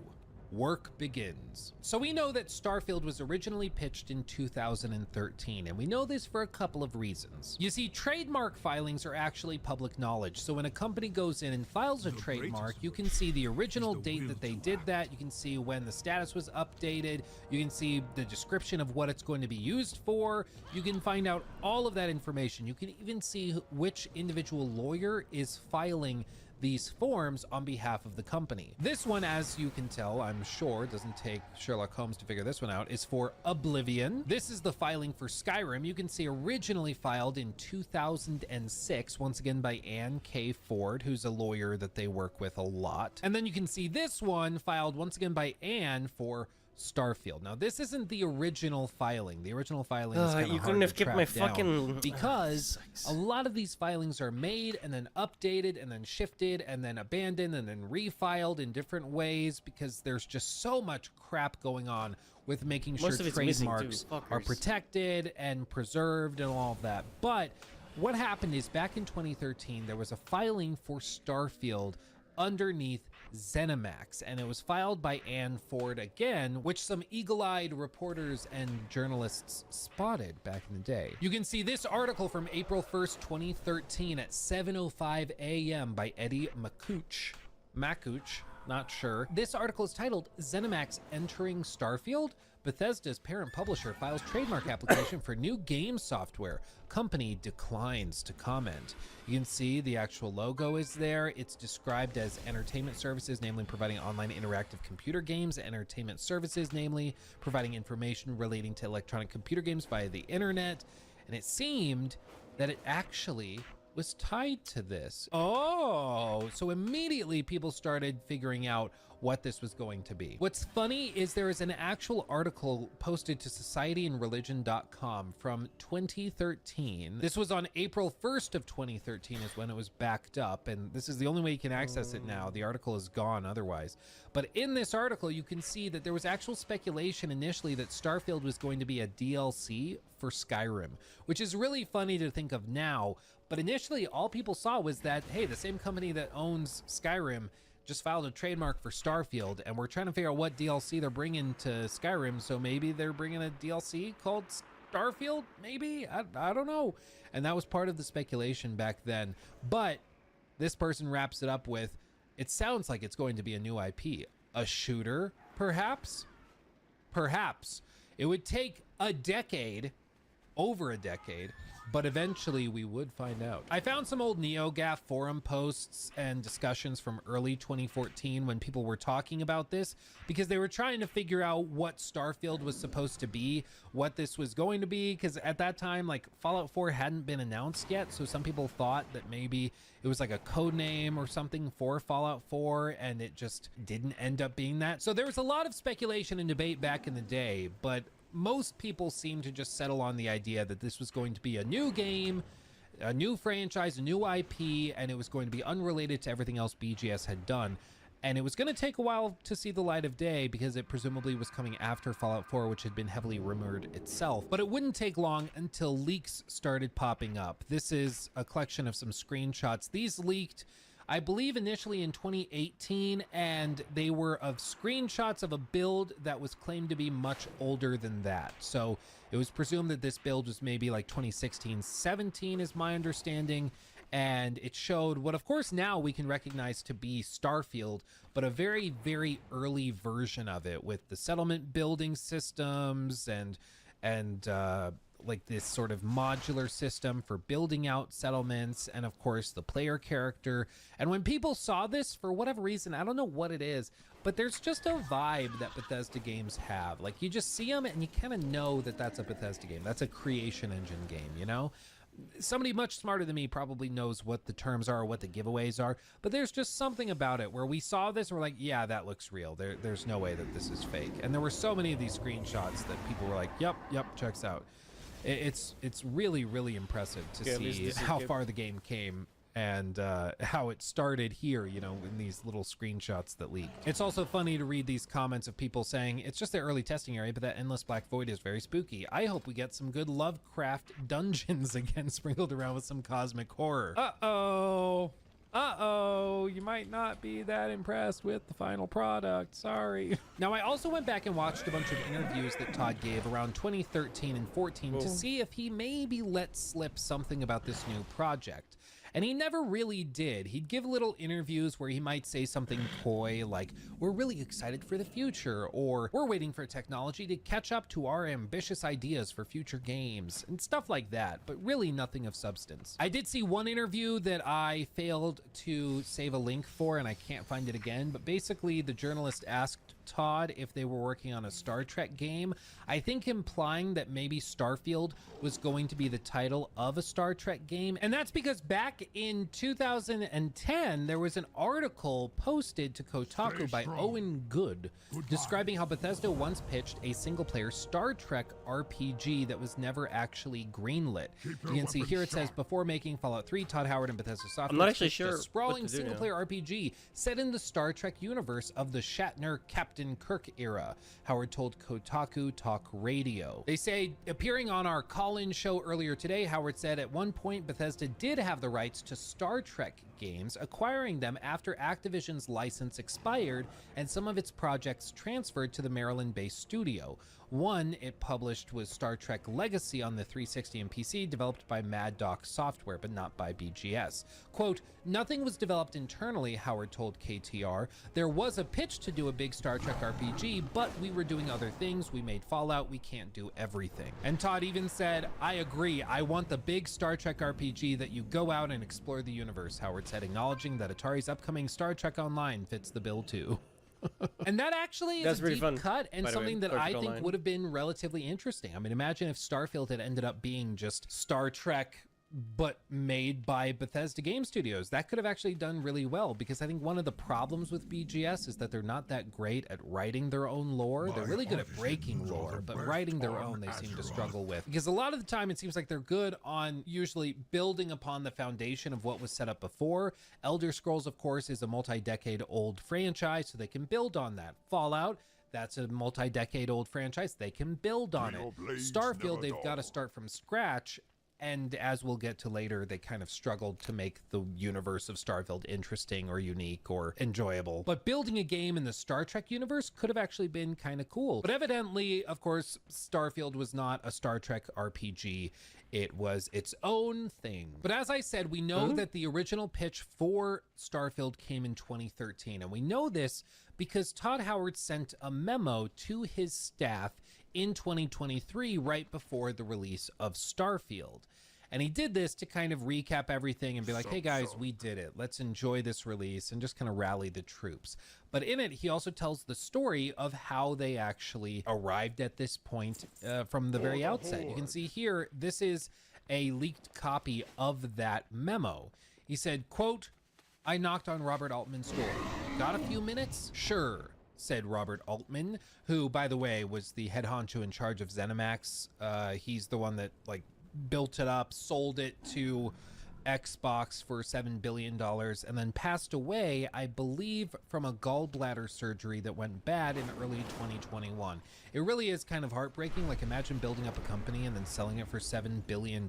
Work begins. So we know that Starfield was originally pitched in 2013, and we know this for a couple of reasons. You see, trademark filings are actually public knowledge. So when a company goes in and files a trademark, you can see the original date that they did that. You can see when the status was updated. You can see the description of what it's going to be used for. You can find out all of that information. You can even see which individual lawyer is filing these forms on behalf of the company. This one, as you can tell, I'm sure it doesn't take Sherlock Holmes to figure this one out, is for Oblivion. This is the filing for Skyrim. You can see originally filed in 2006, once again by Ann K. Ford, who's a lawyer that they work with a lot. And then you can see this one filed once again by Ann for Starfield. Now, this isn't the original filing. The original filing is kind of you couldn't have kept my fucking because a lot of these filings are made and then updated and then shifted and then abandoned and then refiled in different ways because there's just so much crap going on with making sure trademarks are protected and preserved and all of that. But what happened is back in 2013, there was a filing for Starfield underneath ZeniMax, and it was filed by Ann Ford again, which some eagle-eyed reporters and journalists spotted back in the day. You can see this article from April 1st, 2013 at 7:05 a.m. by Eddie Makuch, not sure. This article is titled ZeniMax Entering Starfield? Bethesda's parent publisher files trademark application for new game software. Company declines to comment. You can see the actual logo is there. It's described as entertainment services, namely providing online interactive computer games, entertainment services, namely providing information relating to electronic computer games via the internet. And it seemed that it actually was tied to this. Oh, so immediately people started figuring out what this was going to be. What's funny is there is an actual article posted to societyandreligion.com from 2013. This was on April 1st of 2013 is when it was backed up, and this is the only way you can access it now. The article is gone otherwise. But in this article, you can see that there was actual speculation initially that Starfield was going to be a DLC for Skyrim, which is really funny to think of now. But initially, all people saw was that, hey, the same company that owns Skyrim just filed a trademark for Starfield, and we're trying to figure out what DLC they're bringing to Skyrim, so maybe they're bringing a DLC called Starfield, maybe? I don't know. And that was part of the speculation back then. But this person wraps it up with, it sounds like it's going to be a new IP. A shooter, perhaps? Perhaps. It would take a decade, over a decade, but eventually we would find out. I found some old NeoGAF forum posts and discussions from early 2014 when people were talking about this because they were trying to figure out what Starfield was supposed to be, what this was going to be, because at that time, like, Fallout 4 hadn't been announced yet, so some people thought that maybe it was like a code name or something for Fallout 4, and it just didn't end up being that. So there was a lot of speculation and debate back in the day, but most people seem to just settle on the idea that this was going to be a new game, a new franchise, a new IP, and it was going to be unrelated to everything else BGS had done. And it was going to take a while to see the light of day because it presumably was coming after Fallout 4, which had been heavily rumored itself. But it wouldn't take long until leaks started popping up. This is a collection of some screenshots. These leaked I believe initially in 2018, and they were of screenshots of a build that was claimed to be much older than that. So it was presumed that this build was maybe like 2016-17 is my understanding, and it showed what of course now we can recognize to be Starfield, but a very, very early version of it with the settlement building systems and like this sort of modular system for building out settlements, and of course the player character. And when people saw this, for whatever reason, I don't know what it is, but there's just a vibe that Bethesda games have. Like, you just see them and you kind of know that that's a Bethesda game. That's a creation engine game, you know? Somebody much smarter than me probably knows what the terms are or what the giveaways are, but there's just something about it where we saw this and we're like, yeah, that looks real. There's no way that this is fake. And there were so many of these screenshots that people were like, yep, checks out. It's really, really impressive to see how far the game came and how it started here, you know, in these little screenshots that leaked. It's also funny to read these comments of people saying, it's just the early testing area, but that endless black void is very spooky. I hope we get some good Lovecraft dungeons again, sprinkled around with some cosmic horror. Uh-oh, you might not be that impressed with the final product, sorry. Now, I also went back and watched a bunch of interviews that Todd gave around 2013 and 14 to see if he maybe let slip something about this new project. And he never really did. He'd give little interviews where he might say something coy like, we're really excited for the future, or we're waiting for technology to catch up to our ambitious ideas for future games, and stuff like that, but really nothing of substance. I did see one interview that I failed to save a link for, and I can't find it again, but basically the journalist asked Todd if they were working on a Star Trek game, I think implying that maybe Starfield was going to be the title of a Star Trek game. And that's because back in 2010, there was an article posted to Kotaku by Owen Good describing how Bethesda once pitched a single-player Star Trek RPG that was never actually greenlit. You can see here it says, before making Fallout 3, Todd Howard and Bethesda Software I'm not actually pitched sure a sprawling what to do now. single-player RPG set in the Star Trek universe of the Shatner Captain Kirk era, Howard told Kotaku Talk Radio. They say, appearing on our call-in show earlier today, Howard said at one point Bethesda did have the rights to Star Trek games, acquiring them after Activision's license expired and some of its projects transferred to the Maryland-based studio. One it published was Star Trek Legacy on the 360 and PC, developed by Mad Dog Software, but not by BGS. Quote, nothing was developed internally, Howard told KTR. There was a pitch to do a big Star Trek RPG, but we were doing other things. We made Fallout. We can't do everything. And Todd even said, I agree. I want the big Star Trek RPG that you go out and explore the universe, Howard said, acknowledging that Atari's upcoming Star Trek Online fits the bill too. And that actually is a deep cut and something that I think would have been relatively interesting. I mean, imagine if Starfield had ended up being just Star Trek, but made by Bethesda Game Studios. That could have actually done really well, because I think one of the problems with BGS is that they're not that great at writing their own lore. They're really good at breaking lore, but writing their own they seem to struggle with. Because a lot of the time it seems like they're good on usually building upon the foundation of what was set up before. Elder Scrolls, of course, is a multi-decade old franchise, so they can build on that. Fallout, that's a multi-decade old franchise. They can build on it. Starfield, they've got to start from scratch. And as we'll get to later, they kind of struggled to make the universe of Starfield interesting or unique or enjoyable. But building a game in the Star Trek universe could have actually been kind of cool. But evidently, of course, Starfield was not a Star Trek RPG. It was its own thing. But as I said, we know that the original pitch for Starfield came in 2013. And we know this because Todd Howard sent a memo to his staff in 2023, right before the release of Starfield. And he did this to kind of recap everything and be like, hey guys, we did it. Let's enjoy this release and just kind of rally the troops. But in it, he also tells the story of how they actually arrived at this point from the very outset. You can see here, this is a leaked copy of that memo. He said, quote, I knocked on Robert Altman's door. Got a few minutes? Sure, said Robert Altman, who, by the way, was the head honcho in charge of ZeniMax. He's the one that, like, built it up, sold it to Xbox for $7 billion and then passed away, I believe, from a gallbladder surgery that went bad in early 2021. It really is kind of heartbreaking. Like, imagine building up a company and then selling it for $7 billion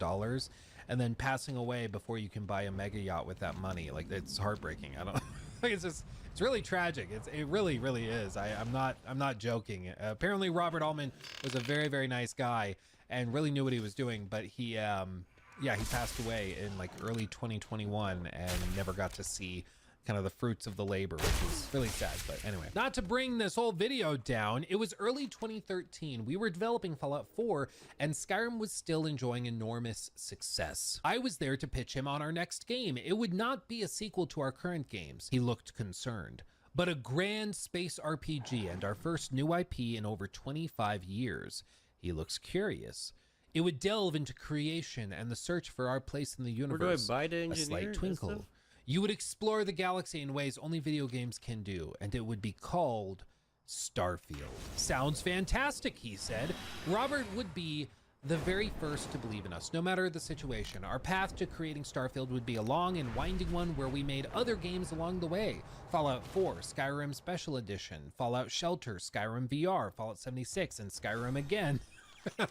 and then passing away before you can buy a mega yacht with that money. Like, it's heartbreaking. I don't like, it's really tragic. It really is. I'm not joking. Apparently Robert Altman was a very, very nice guy and really knew what he was doing, but he passed away in like early 2021 and never got to see kind of the fruits of the labor, which is really sad. But anyway, not to bring this whole video down, it was early 2013. We were developing Fallout 4 and Skyrim was still enjoying enormous success. I was there to pitch him on our next game. It would not be a sequel to our current games. He looked concerned, but a grand space RPG and our first new IP in over 25 years. He looks curious. It would delve into creation and the search for our place in the universe. Where do I buy the A engineer? slight twinkle. You would explore the galaxy in ways only video games can do, and it would be called Starfield. Sounds fantastic, he said. Robert would be the very first to believe in us, no matter the situation. Our path to creating Starfield would be a long and winding one where we made other games along the way. Fallout 4, Skyrim Special Edition, Fallout Shelter, Skyrim VR, Fallout 76, and Skyrim again.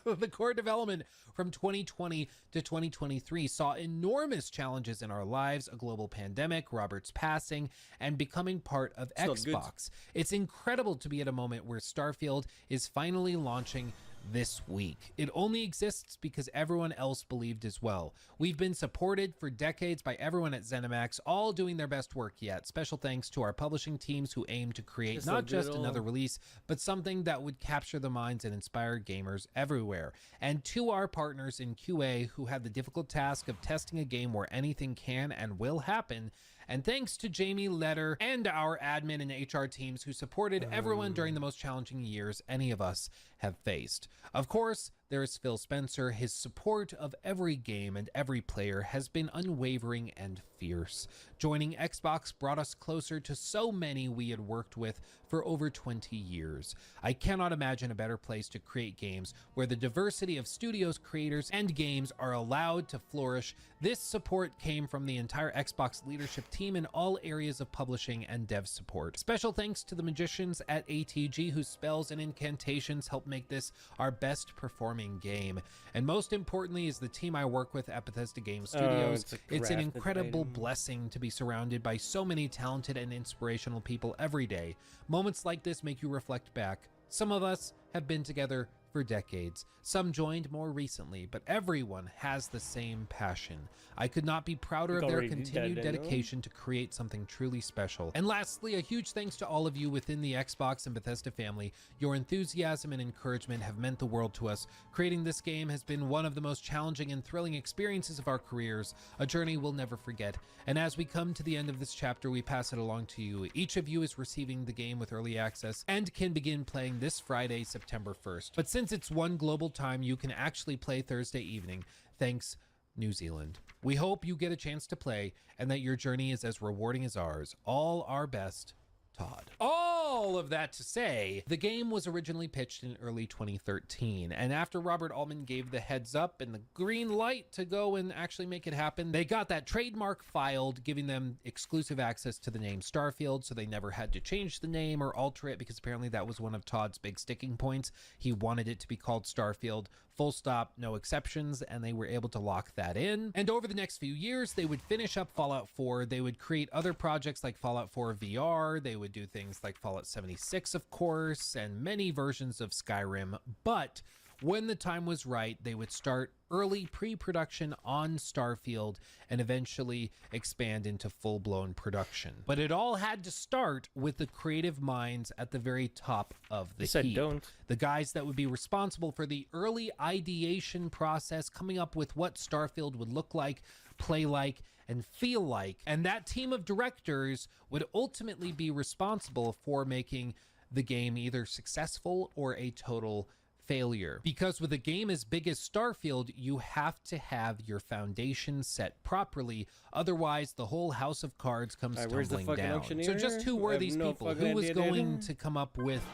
The core development from 2020 to 2023 saw enormous challenges in our lives, a global pandemic, Robert's passing, and becoming part of Xbox. It's incredible to be at a moment where Starfield is finally launching this week. It only exists because everyone else believed as well. We've been supported for decades by everyone at ZeniMax, all doing their best work yet. Special thanks to our publishing teams who aim to create not just another release, but something that would capture the minds and inspire gamers everywhere. And to our partners in QA who had the difficult task of testing a game where anything can and will happen. And thanks to Jamie Letter and our admin and HR teams who supported everyone during the most challenging years any of us have faced. Of course, there is Phil Spencer. His support of every game and every player has been unwavering and fierce. Joining Xbox brought us closer to so many we had worked with for over 20 years. I cannot imagine a better place to create games where the diversity of studios, creators, and games are allowed to flourish. This support came from the entire Xbox leadership team in all areas of publishing and dev support. Special thanks to the magicians at ATG whose spells and incantations help make this our best performing game. And most importantly is the team I work with at Bethesda Game Studios. It's an incredible blessing to be surrounded by so many talented and inspirational people every day. Moments like this make you reflect back. Some of us have been together for decades. Some joined more recently, but everyone has the same passion. I could not be prouder of their continued dedication to create something truly special. And lastly, a huge thanks to all of you within the Xbox and Bethesda family. Your enthusiasm and encouragement have meant the world to us. Creating this game has been one of the most challenging and thrilling experiences of our careers, a journey we'll never forget. And as we come to the end of this chapter, we pass it along to you. Each of you is receiving the game with early access and can begin playing this Friday, September 1st. But since it's one global time, you can actually play Thursday evening. Thanks, New Zealand. We hope you get a chance to play and that your journey is as rewarding as ours. All our best, Todd. All of that to say, the game was originally pitched in early 2013, and after Robert Altman gave the heads up and the green light to go and actually make it happen, they got that trademark filed, giving them exclusive access to the name Starfield, so they never had to change the name or alter it, because apparently that was one of Todd's big sticking points. He wanted it to be called Starfield, full stop, no exceptions, and they were able to lock that in. And over the next few years, they would finish up Fallout 4, they would create other projects like Fallout 4 VR, they would do things like Fallout 76, of course, and many versions of Skyrim, but when the time was right, they would start early pre-production on Starfield and eventually expand into full-blown production. But it all had to start with the creative minds at the very top of the heap. The guys that would be responsible for the early ideation process, coming up with what Starfield would look like, play like, and feel like. And that team of directors would ultimately be responsible for making the game either successful or a total failure. Because with a game as big as Starfield, you have to have your foundation set properly. Otherwise, the whole house of cards comes tumbling down. So just who were these people? Who was going to come up with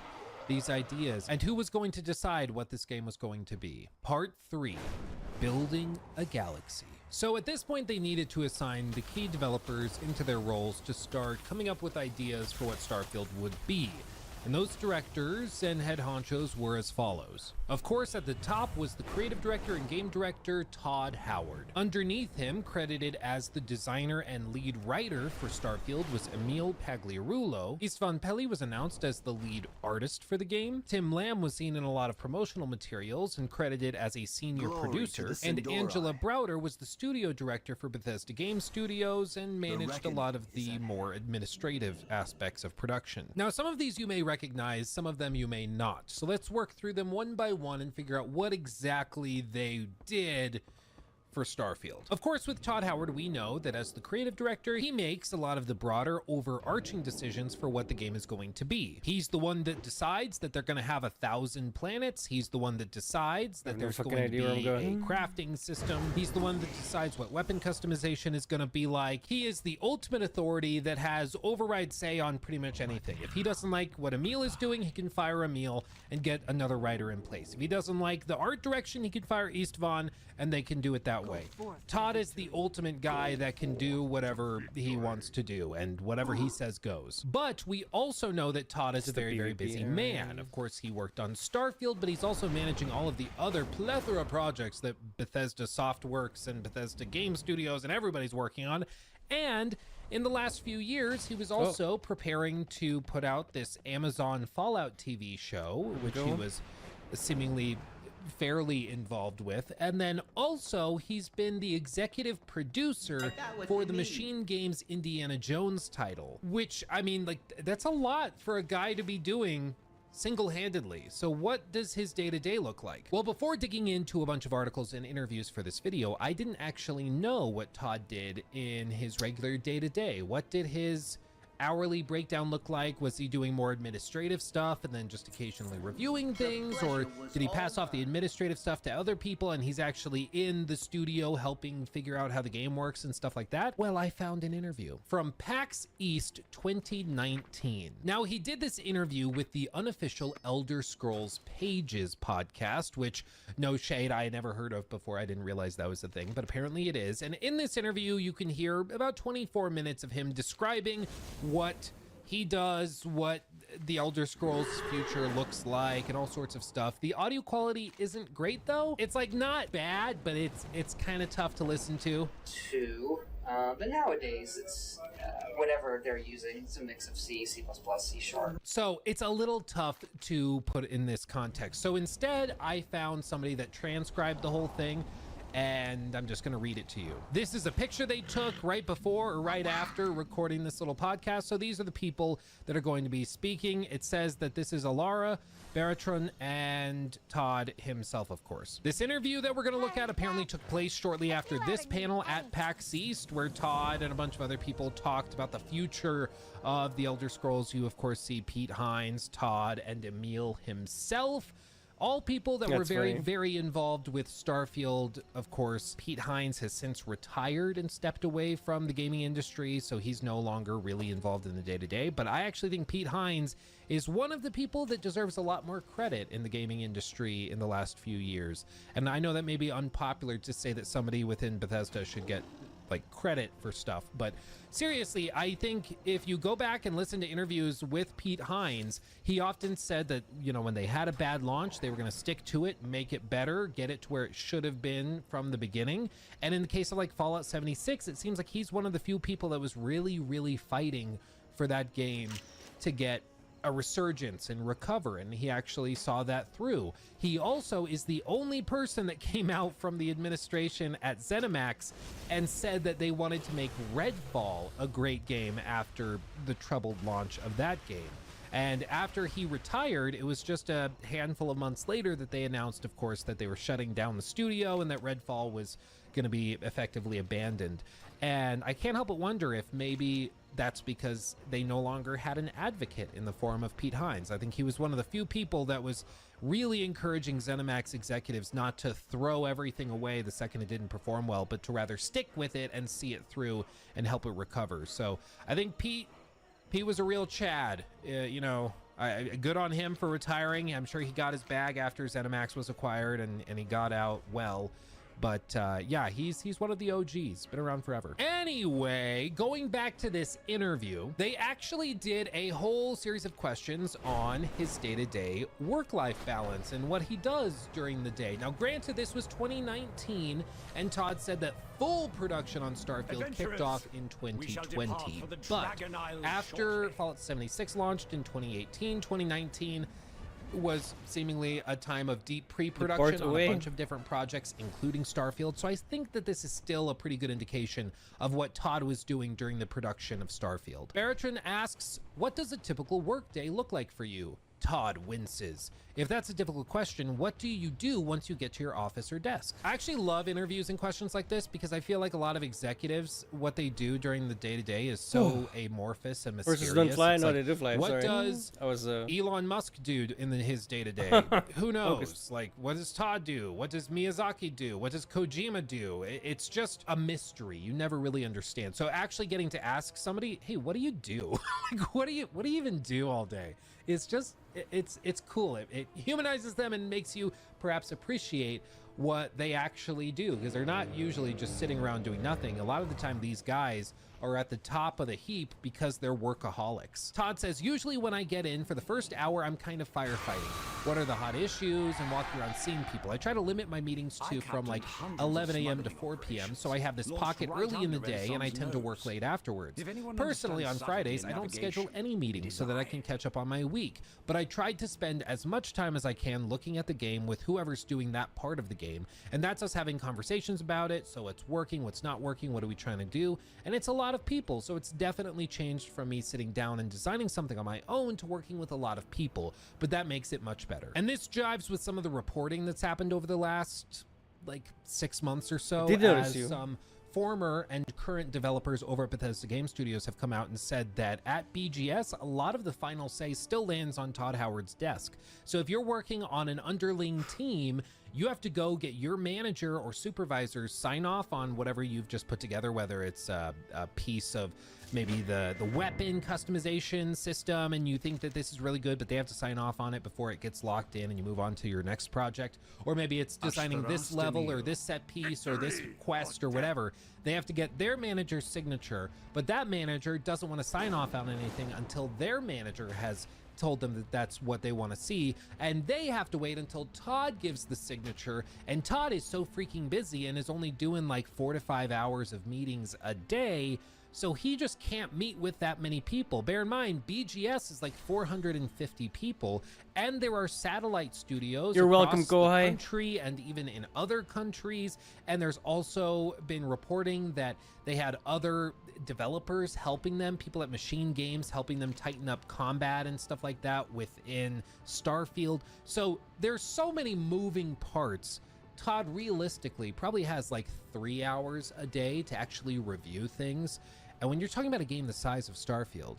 these ideas? And who was going to decide what this game was going to be? Part 3, Building a Galaxy. So at this point, they needed to assign the key developers into their roles to start coming up with ideas for what Starfield would be. And those directors and head honchos were as follows. Of course, at the top was the creative director and game director, Todd Howard. Underneath him, credited as the designer and lead writer for Starfield, was Emil Pagliarulo. Istvan Peli was announced as the lead artist for the game. Tim Lamb was seen in a lot of promotional materials and credited as a senior producer. And Angela Browder was the studio director for Bethesda Game Studios and managed a lot of the more administrative aspects of production. Now, some of these you may recognize, some of them you may not. So let's work through them one by one and figure out what exactly they did for Starfield. Of course, with Todd Howard, we know that as the creative director, he makes a lot of the broader overarching decisions for what the game is going to be. He's the one that decides that they're going to have 1,000 planets. He's the one that decides that there's going to be a crafting system. He's the one that decides what weapon customization is going to be like. He is the ultimate authority that has override say on pretty much anything. If he doesn't like what Emil is doing, he can fire Emil and get another writer in place. If he doesn't like the art direction, he can fire Istvan and they can do it that way. Todd is the ultimate guy that can do whatever he wants to do, and whatever he says goes. But we also know that Todd is a very, very busy man. Of course, he worked on Starfield, but he's also managing all of the other plethora projects that Bethesda Softworks and Bethesda Game Studios and everybody's working on. And in the last few years, he was also preparing to put out this Amazon Fallout TV show, which he was seemingly fairly involved with. And then also he's been the executive producer for the Machine Games Indiana Jones title, which, I mean, like, that's a lot for a guy to be doing single-handedly. So what does his day-to-day look like? Well, before digging into a bunch of articles and interviews for this video, I didn't actually know what Todd did in his regular day-to-day. What did his hourly breakdown look like? Was he doing more administrative stuff and then just occasionally reviewing things, or did he pass off the administrative stuff to other people and he's actually in the studio helping figure out how the game works and stuff like that? Well, I found an interview from PAX East 2019. Now, he did this interview with the unofficial Elder Scrolls Pages podcast, which, no shade, I had never heard of before. I didn't realize that was a thing, but apparently it is. And in this interview, you can hear about 24 minutes of him describing what he does, what the Elder Scrolls future looks like, and all sorts of stuff. The audio quality isn't great though. It's like not bad, but it's kind of tough to listen to. But nowadays it's whatever they're using. It's a mix of C, C++, C#. So it's a little tough to put in this context. So instead, I found somebody that transcribed the whole thing, and I'm just going to read it to you. This is a picture they took right before or right after recording this little podcast. So these are the people that are going to be speaking. It says that this is Alara, Baratron, and Todd himself, of course. This interview that we're going to look at apparently took place shortly after this panel at PAX East, where Todd and a bunch of other people talked about the future of the Elder Scrolls. You, of course, see Pete Hines, Todd, and Emil himself. All people that were very, very involved with Starfield. Of course, Pete Hines has since retired and stepped away from the gaming industry, so he's no longer really involved in the day-to-day. But I actually think Pete Hines is one of the people that deserves a lot more credit in the gaming industry in the last few years. And I know that may be unpopular to say that somebody within Bethesda should get like credit for stuff, but seriously, I think if you go back and listen to interviews with Pete Hines, he often said that, you know, when they had a bad launch, they were going to stick to it, make it better, get it to where it should have been from the beginning. And in the case of like Fallout 76, it seems like he's one of the few people that was really, really fighting for that game to get a resurgence and recover, and he actually saw that through. He also is the only person that came out from the administration at ZeniMax and said that they wanted to make Redfall a great game after the troubled launch of that game. And after he retired, it was just a handful of months later that they announced, of course, that they were shutting down the studio and that Redfall was going to be effectively abandoned. And I can't help but wonder if maybe that's because they no longer had an advocate in the form of Pete Hines. I think he was one of the few people that was really encouraging ZeniMax executives not to throw everything away the second it didn't perform well, but to rather stick with it and see it through and help it recover. So I think Pete was a real Chad. You know, good on him for retiring. I'm sure he got his bag after ZeniMax was acquired and he got out well. But yeah, he's one of the OGs, been around forever. Anyway, going back to this interview, they actually did a whole series of questions on his day-to-day work-life balance and what he does during the day. Now, granted, this was 2019, and Todd said that full production on Starfield kicked off in 2020. But after Fallout 76 launched in 2018, 2019 was seemingly a time of deep pre-production on a bunch of different projects, including Starfield. So I think that this is still a pretty good indication of what Todd was doing during the production of Starfield. Baratron asks, what does a typical workday look like for you? Todd winces. If that's a difficult question, what do you do once you get to your office or desk? I actually love interviews and questions like this because I feel like a lot of executives, what they do during the day-to-day is so amorphous and mysterious. Horses don't fly? It's No, like, they do fly. What Sorry. does Elon Musk do in his day-to-day? Who knows? Like, what does Todd do? What does Miyazaki do? What does Kojima do? It's just a mystery. You never really understand. So actually getting to ask somebody, hey, what do you do? Like, what do you even do all day? It's just, it's cool. It humanizes them and makes you perhaps appreciate what they actually do, because they're not usually just sitting around doing nothing. A lot of the time these guys are at the top of the heap because they're workaholics. Todd says, usually when I get in for the first hour, I'm kind of firefighting. What are the hot issues and walking around seeing people. I try to limit my meetings to from like 11 a.m. to 4 p.m. So I have this pocket early in the day and I tend to work late afterwards. Personally, on Fridays, I don't schedule any meetings so that I can catch up on my week. But I tried to spend as much time as I can looking at the game with whoever's doing that part of the game. And that's us having conversations about it. So what's working, what's not working, what are we trying to do? And it's a lot of people, so it's definitely changed from me sitting down and designing something on my own to working with a lot of people, but that makes it much better. And this jives with some of the reporting that's happened over the last like 6 months or so, as some former and current developers over at Bethesda Game Studios have come out and said that at BGS, a lot of the final say still lands on Todd Howard's desk. So if you're working on an underling team, you have to go get your manager or supervisor sign off on whatever you've just put together, whether it's a piece of maybe the weapon customization system and you think that this is really good, but they have to sign off on it before it gets locked in and you move on to your next project. Or maybe it's designing this level or this set piece or this quest or whatever. They have to get their manager's signature, but that manager doesn't want to sign off on anything until their manager has told them that that's what they want to see, and they have to wait until Todd gives the signature, and Todd is so freaking busy and is only doing like 4 to 5 hours of meetings a day, so he just can't meet with that many people. Bear in mind, BGS is like 450 people, and there are satellite studios across the country and even in other countries, and there's also been reporting that they had other developers helping them, people at Machine Games helping them tighten up combat and stuff like that within Starfield. So there's so many moving parts. Todd realistically probably has like 3 hours a day to actually review things. And when you're talking about a game the size of Starfield,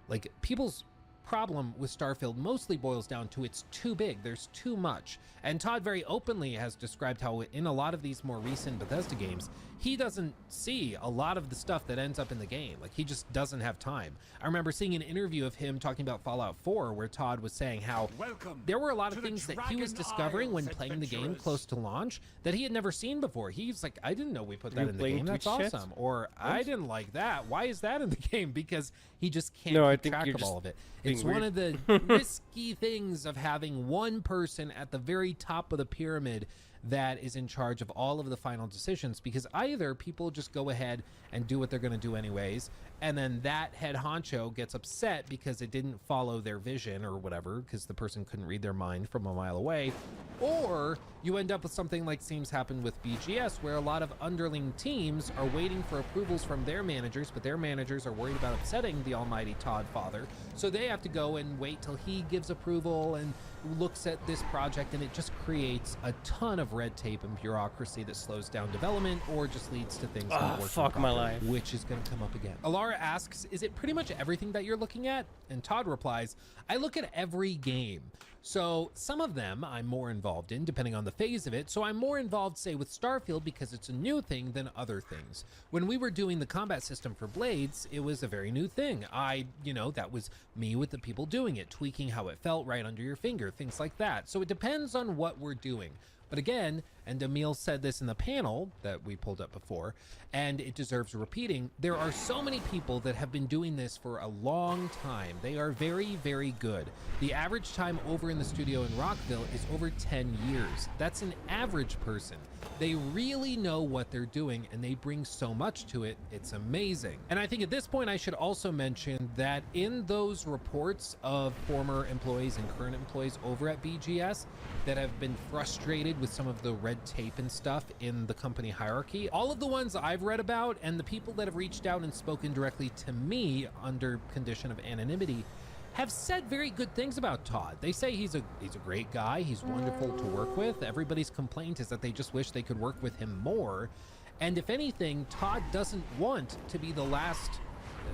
like people's problem with Starfield mostly boils down to it's too big, there's too much. And Todd very openly has described how in a lot of these more recent Bethesda games, he doesn't see a lot of the stuff that ends up in the game. Like, he just doesn't have time. I remember seeing an interview of him talking about Fallout 4 where Todd was saying how there were a lot of things that he was discovering when playing the game close to launch that he had never seen before. He's like, I didn't know we put that in the game, that's awesome. Or I didn't like that, why is that in the game? Because he just can't keep track of all of it. It's one of the risky things of having one person at the very top of the pyramid that is in charge of all of the final decisions, because either people just go ahead and do what they're going to do anyways, and then that head honcho gets upset because it didn't follow their vision or whatever, because the person couldn't read their mind from a mile away, or you end up with something like seems happened with BGS, where a lot of underling teams are waiting for approvals from their managers, but their managers are worried about upsetting the almighty Todd father, so they have to go and wait till he gives approval and looks at this project, and it just creates a ton of red tape and bureaucracy that slows down development or just leads to things not working properly, which is going to come up again. Alara asks, is it pretty much everything that you're looking at? And Todd replies, I look at every game. So some of them I'm more involved in depending on the phase of it. So I'm more involved, say, with Starfield because it's a new thing than other things. When we were doing the combat system for Blades, it was a very new thing. That was me with the people doing it, tweaking how it felt right under your finger, things like that. So it depends on what we're doing. But again, and Emil said this in the panel that we pulled up before, and it deserves repeating. There are so many people that have been doing this for a long time. They are very, very good. The average time over in the studio in Rockville is over 10 years. That's an average person. They really know what they're doing, and they bring so much to it. It's amazing. And I think at this point I should also mention that in those reports of former employees and current employees over at BGS that have been frustrated with some of the red tape and stuff in the company hierarchy, all of the ones I've read about and the people that have reached out and spoken directly to me under condition of anonymity have said very good things about Todd. They say he's a great guy. He's wonderful to work with. Everybody's complaint is that they just wish they could work with him more. And if anything, Todd doesn't want to be the last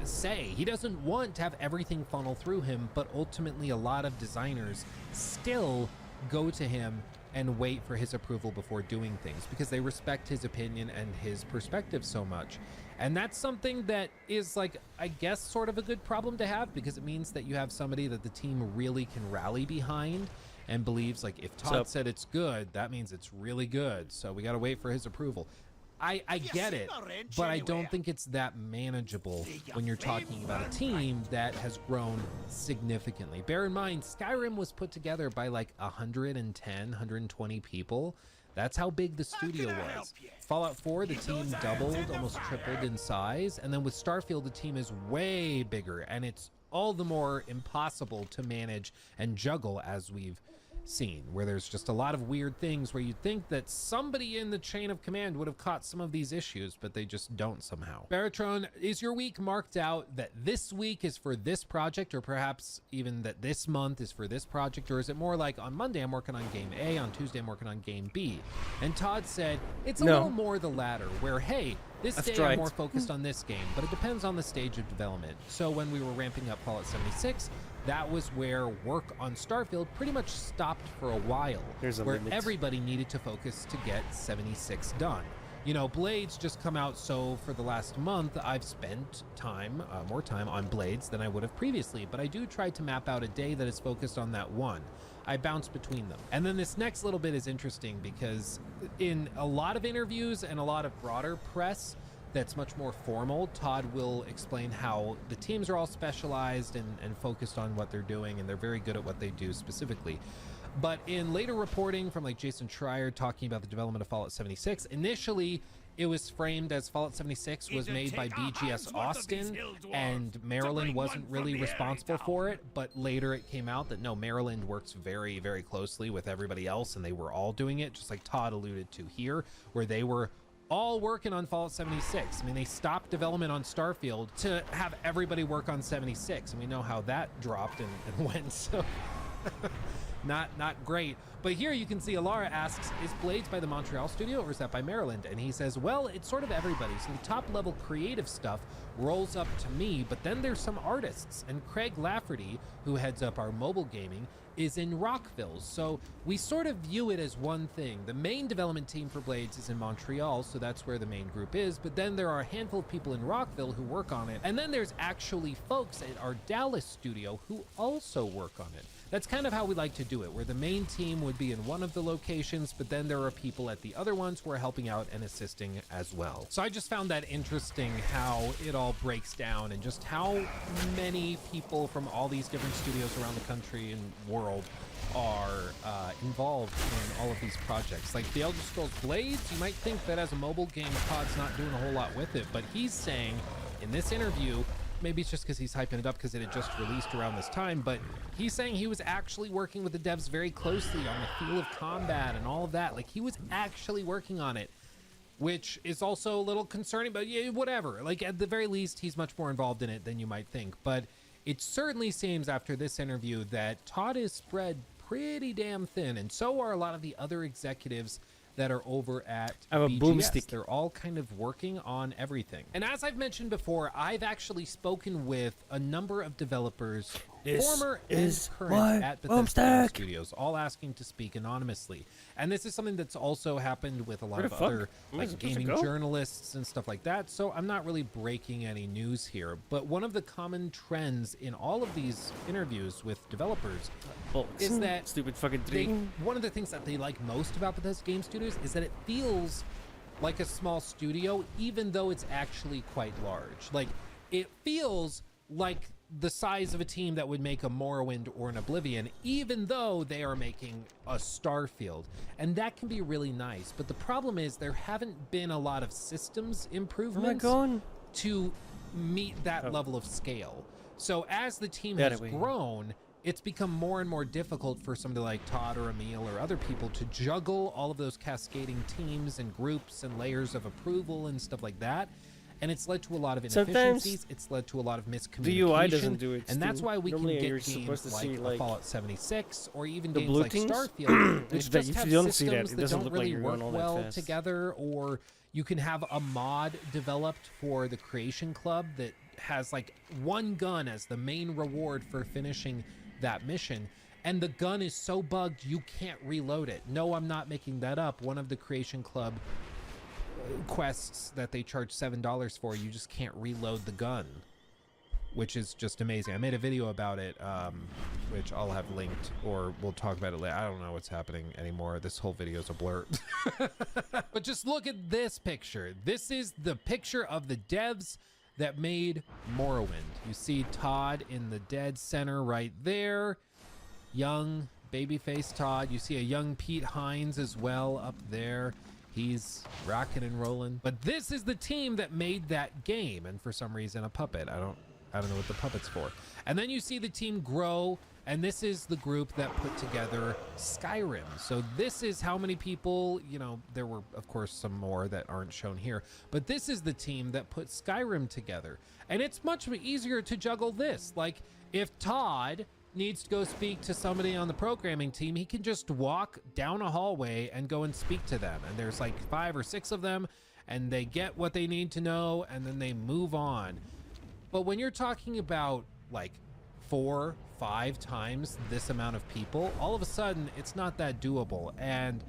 say. He doesn't want to have everything funnel through him, but ultimately a lot of designers still go to him and wait for his approval before doing things because they respect his opinion and his perspective so much. And that's something that is, like, I guess sort of a good problem to have, because it means that you have somebody that the team really can rally behind and believes, like, if Todd said it's good, that means it's really good. So we got to wait for his approval. I get it, but I don't think it's that manageable when you're talking about a team that has grown significantly. Bear in mind, Skyrim was put together by like 110, 120 people. That's how big the studio was. Fallout 4, the team doubled, almost tripled in size. And then with Starfield, the team is way bigger, and it's all the more impossible to manage and juggle, as we've seen, where there's just a lot of weird things where you'd think that somebody in the chain of command would have caught some of these issues, but they just don't somehow. Baratron, is your week marked out that this week is for this project, or perhaps even that this month is for this project, or is it more like on Monday I'm working on game A, on Tuesday I'm working on game B? And Todd said it's a little more the latter, where hey, this day I'm more focused on this game, but it depends on the stage of development. So when we were ramping up Fallout 76, that was where work on Starfield pretty much stopped for a while, where everybody needed to focus to get 76 done. You know, Blades just come out, so for the last month, I've spent time, more time on Blades than I would have previously, but I do try to map out a day that is focused on that one. I bounce between them. And then this next little bit is interesting because in a lot of interviews and a lot of broader press that's much more formal, Todd will explain how the teams are all specialized and focused on what they're doing, and they're very good at what they do specifically. But in later reporting from like Jason Schreier talking about the development of Fallout 76, initially it was framed as Fallout 76 was made by BGS Austin and Maryland wasn't really responsible for it, but later it came out that no, Maryland works very, very closely with everybody else and they were all doing it, just like Todd alluded to here, where they were all working on Fallout 76. I mean, they stopped development on Starfield to have everybody work on 76, and we know how that dropped and went, so not great. But here you can see Alara asks, is Blades by the Montreal studio or is that by Maryland? And he says, well, it's sort of everybody. So the top level creative stuff rolls up to me, but then there's some artists, and Craig Lafferty, who heads up our mobile gaming, is in Rockville. So we sort of view it as one thing. The main development team for Blades is in Montreal, so that's where the main group is, but then there are a handful of people in Rockville who work on it, and then there's actually folks at our Dallas studio who also work on it. That's kind of how we like to do it, where the main team would be in one of the locations, but then there are people at the other ones who are helping out and assisting as well. So I just found that interesting how it all breaks down and just how many people from all these different studios around the country and world are involved in all of these projects. Like the Elder Scrolls Blades, you might think that as a mobile game, Todd's not doing a whole lot with it, but he's saying in this interview, maybe it's just because he's hyping it up because it had just released around this time, but he's saying he was actually working with the devs very closely on the feel of combat and all of that. Like he was actually working on it, which is also a little concerning, but yeah, whatever. Like at the very least, he's much more involved in it than you might think. But it certainly seems after this interview that Todd is spread pretty damn thin, and so are a lot of the other executives that are over at BGS. They're all kind of working on everything. And as I've mentioned before, I've actually spoken with a number of developers former and current at Bethesda Game Studios, all asking to speak anonymously. And this is something that's also happened with a lot of other like gaming journalists and stuff like that. So I'm not really breaking any news here. But one of the common trends in all of these interviews with developers is that stupid fucking thing. One of the things that they like most about Bethesda Game Studios is that it feels like a small studio, even though it's actually quite large. Like, it feels like the size of a team that would make a Morrowind or an Oblivion, even though they are making a Starfield. And that can be really nice. But the problem is there haven't been a lot of systems improvements to meet that level of scale. So as the team has grown, it's become more and more difficult for somebody like Todd or Emil or other people to juggle all of those cascading teams and groups and layers of approval and stuff like that. And it's led to a lot of inefficiencies. It's led to a lot of miscommunication. The UI doesn't do it. And that's why we Normally can you're get supposed games to see, like Fallout 76 or even the games blue like things? Starfield, which That just if have you don't see that, systems it that doesn't don't look like really you're work going all that well fast. together, or you can have a mod developed for the Creation Club that has like one gun as the main reward for finishing that mission. And the gun is so bugged you can't reload it. No, I'm not making that up. One of the Creation Club quests that they charge $7 for, you just can't reload the gun, which is just amazing. I made a video about it, which I'll have linked, or we'll talk about it later. I don't know what's happening anymore. This whole video is a blur. But just look at this picture. This is the picture of the devs that made Morrowind. You see Todd in the dead center right there. Young babyface Todd. You see a young Pete Hines as well up there. He's rocking and rolling. But this is the team that made that game, and for some reason a puppet. I don't know what the puppet's for. And then you see the team grow, and this is the group that put together Skyrim. So this is how many people, you know, there were of course some more that aren't shown here, but this is the team that put Skyrim together. And it's much easier to juggle this. Like, if Todd needs to go speak to somebody on the programming team, he can just walk down a hallway and go and speak to them. And there's like 5 or 6 of them, and they get what they need to know, and then they move on. But when you're talking about like 4, 5 times this amount of people, all of a sudden it's not that doable. And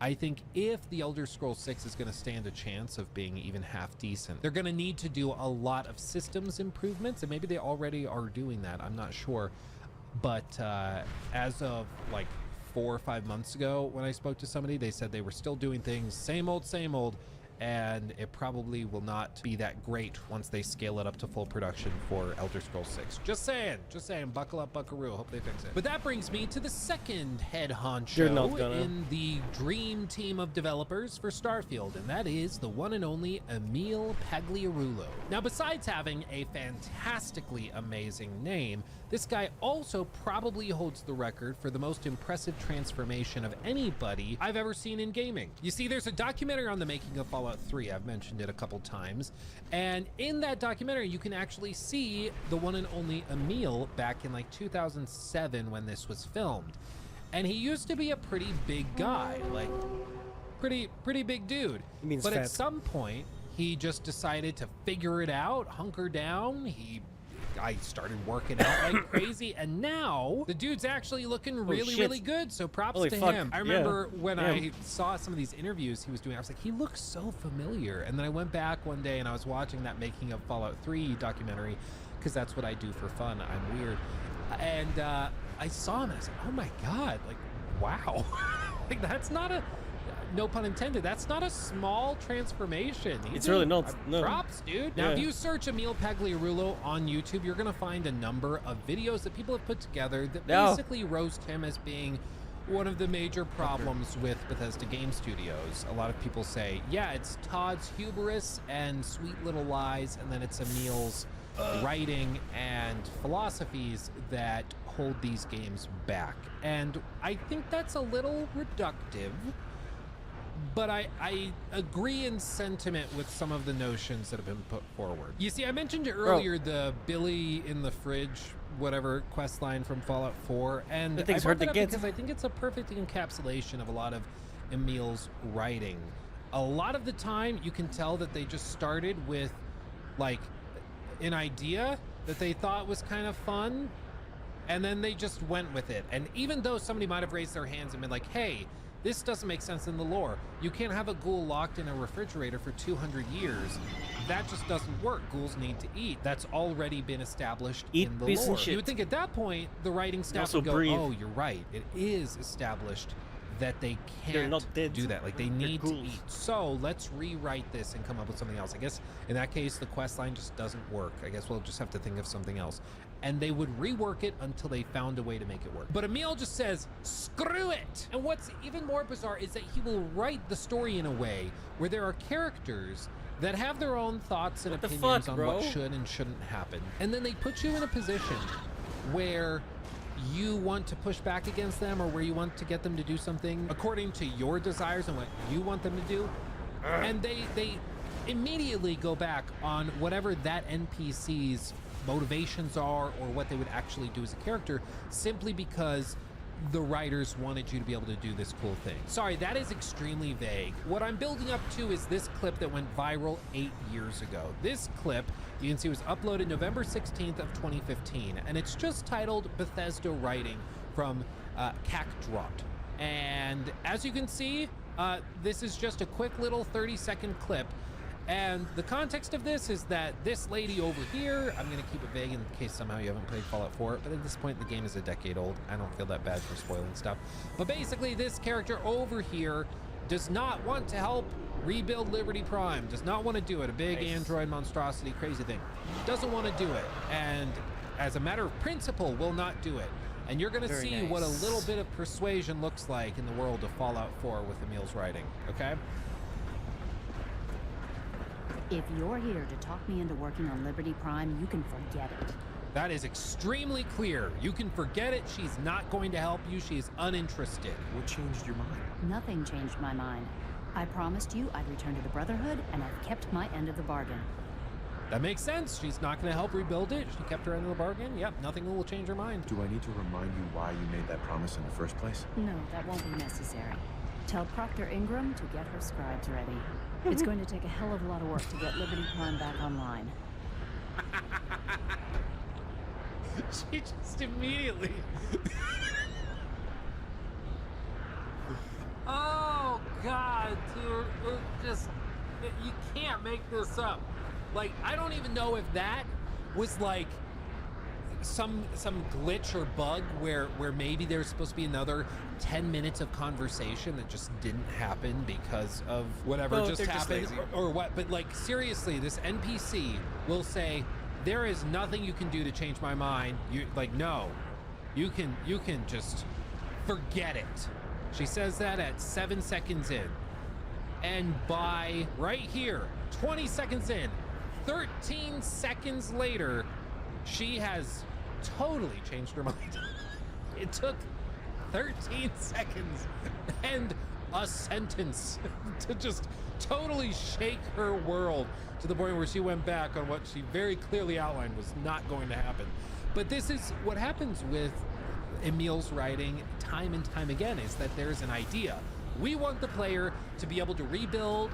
I think if the Elder Scrolls 6 is going to stand a chance of being even half decent, they're going to need to do a lot of systems improvements, and maybe they already are doing that. I'm not sure. But as of like 4 or 5 months ago, when I spoke to somebody, they said they were still doing things same old, and it probably will not be that great once they scale it up to full production for Elder Scrolls 6. Just saying, buckle up, buckaroo. Hope they fix it. But that brings me to the second head honcho in the dream team of developers for Starfield, and that is the one and only Emil Pagliarulo. Now, besides having a fantastically amazing name, this guy also probably holds the record for the most impressive transformation of anybody I've ever seen in gaming. You see, there's a documentary on the making of Fallout 3. I've mentioned it a couple times. And in that documentary, you can actually see the one and only Emil back in like 2007 when this was filmed. And he used to be a pretty big guy, like pretty big dude. But at some point, he just decided to figure it out, hunker down. I started working out like crazy, and now the dude's actually looking really good, so props to him. I remember when I saw some of these interviews he was doing, I was like, he looks so familiar. And then I went back one day and I was watching that making of Fallout 3 documentary, because that's what I do for fun. I'm weird. And I saw him and I was like, oh my God, like, wow. Like, that's not a, no pun intended, that's not a small transformation. It's really not. No. Props, dude. Now, if you search Emil Pagliarulo on YouTube, you're going to find a number of videos that people have put together that basically roast him as being one of the major problems with Bethesda Game Studios. A lot of people say, yeah, it's Todd's hubris and sweet little lies, and then it's Emil's writing and philosophies that hold these games back. And I think that's a little reductive. But I agree in sentiment with some of the notions that have been put forward. You see, I mentioned earlier the Billy in the fridge, whatever quest line from Fallout 4, and I brought that up because I think it's a perfect encapsulation of a lot of Emil's writing. A lot of the time, you can tell that they just started with like an idea that they thought was kind of fun, And then they just went with it. And even though somebody might have raised their hands and been like, hey, this doesn't make sense in the lore. You can't have a ghoul locked in a refrigerator for 200 years. That just doesn't work. Ghouls need to eat. That's already been established in the lore. You would think at that point, the writing staff would go, oh, you're right. It is established that they can't do that. Like, they need to eat. So let's rewrite this and come up with something else. I guess in that case, the quest line just doesn't work. I guess we'll just have to think of something else. And they would rework it until they found a way to make it work. But Emil just says, screw it! And what's even more bizarre is that he will write the story in a way where there are characters that have their own thoughts and opinions on what should and shouldn't happen. And then they put you in a position where you want to push back against them, or where you want to get them to do something according to your desires and what you want them to do. And they immediately go back on whatever that NPC's motivations are, or what they would actually do as a character, simply because the writers wanted you to be able to do this cool thing. Sorry, that is extremely vague. What I'm building up to is this clip that went viral 8 years ago. This clip, you can see, was uploaded November 16th of 2015, and it's just titled Bethesda Writing from Cactrot. And as you can see, this is just a quick little 30-second clip. And the context of this is that this lady over here, I'm going to keep it vague in case somehow you haven't played Fallout 4, but at this point the game is a decade old. I don't feel that bad for spoiling stuff. But basically this character over here does not want to help rebuild Liberty Prime, does not want to do it. A big android monstrosity, crazy thing. Doesn't want to do it. And as a matter of principle, will not do it. And you're going to see what a little bit of persuasion looks like in the world of Fallout 4 with Emil's writing, okay? If you're here to talk me into working on Liberty Prime, you can forget it. That is extremely clear. You can forget it. She's not going to help you. She's uninterested. What changed your mind? Nothing changed my mind. I promised you I'd return to the Brotherhood, and I've kept my end of the bargain. That makes sense. She's not going to help rebuild it. She kept her end of the bargain. Yep, nothing will change her mind. Do I need to remind you why you made that promise in the first place? No, that won't be necessary. Tell Proctor Ingram to get her scribes ready. It's going to take a hell of a lot of work to get Liberty Prime back online. She just immediately... Oh, God, dude. You can't make this up. Like, I don't even know if that was, like, some glitch or bug where maybe there's supposed to be another 10 minutes of conversation that just didn't happen because of whatever just happened or what. But like, seriously, this NPC will say, there is nothing you can do to change my mind. You like, no, you can just forget it. She says that at 7 seconds in, and by right here, 20 seconds in, 13 seconds later, she has totally changed her mind. It took 13 seconds and a sentence to just totally shake her world to the point where she went back on what she very clearly outlined was not going to happen. But this is what happens with Emil's writing time and time again, is that there's an idea. We want the player to be able to rebuild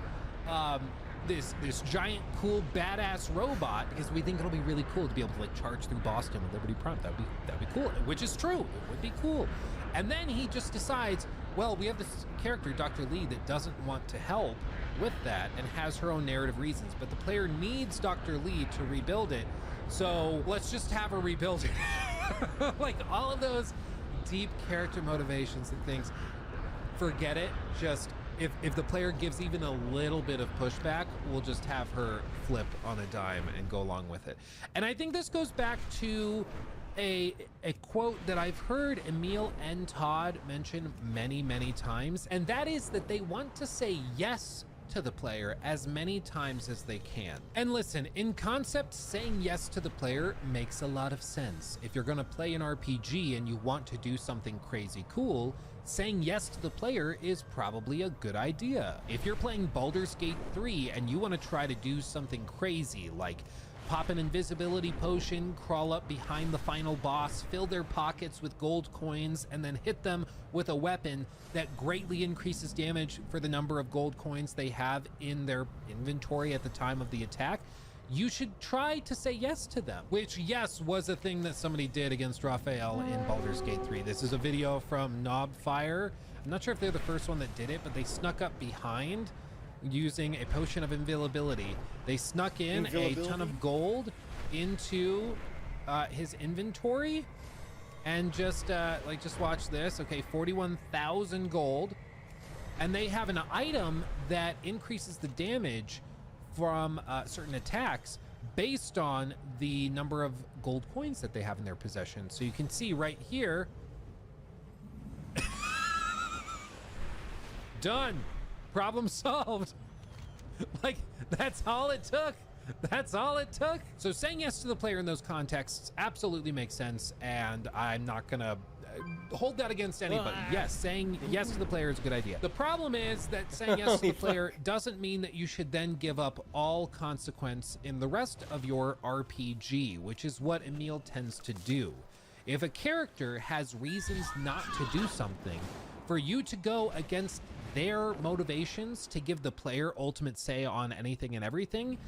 this giant, cool, badass robot because we think it'll be really cool to be able to like charge through Boston with Liberty Prime. That'd be cool, which is true. It would be cool. And then he just decides, well, we have this character, Dr. Lee, that doesn't want to help with that and has her own narrative reasons, but the player needs Dr. Lee to rebuild it, so let's just have her rebuild it. Like, all of those deep character motivations and things, forget it. Just if the player gives even a little bit of pushback, we'll just have her flip on a dime and go along with it. And I think this goes back to a quote that I've heard Emil and Todd mention many, many times, and that is that they want to say yes to the player as many times as they can. And listen, in concept, saying yes to the player makes a lot of sense. If you're gonna play an RPG and you want to do something crazy cool, saying yes to the player is probably a good idea. If you're playing Baldur's Gate 3 and you want to try to do something crazy like pop an invisibility potion, crawl up behind the final boss, fill their pockets with gold coins, and then hit them with a weapon that greatly increases damage for the number of gold coins they have in their inventory at the time of the attack, you should try to say yes to them, which, yes, was a thing that somebody did against Raphael in Baldur's Gate 3. This is a video from Knobfire. I'm not sure if they're the first one that did it, but they snuck up behind using a potion of invisibility. They snuck in a ton of gold into his inventory, and just watch this. Okay, 41,000 gold, and they have an item that increases the damage from certain attacks based on the number of gold coins that they have in their possession. So you can see right here. Done. Problem solved. Like, that's all it took. That's all it took. So saying yes to the player in those contexts absolutely makes sense, and I'm not gonna hold that against anybody. Yes, saying yes to the player is a good idea. The problem is that saying yes to the player doesn't mean that you should then give up all consequence in the rest of your RPG, which is what Emil tends to do. If a character has reasons not to do something, for you to go against their motivations to give the player ultimate say on anything and everything,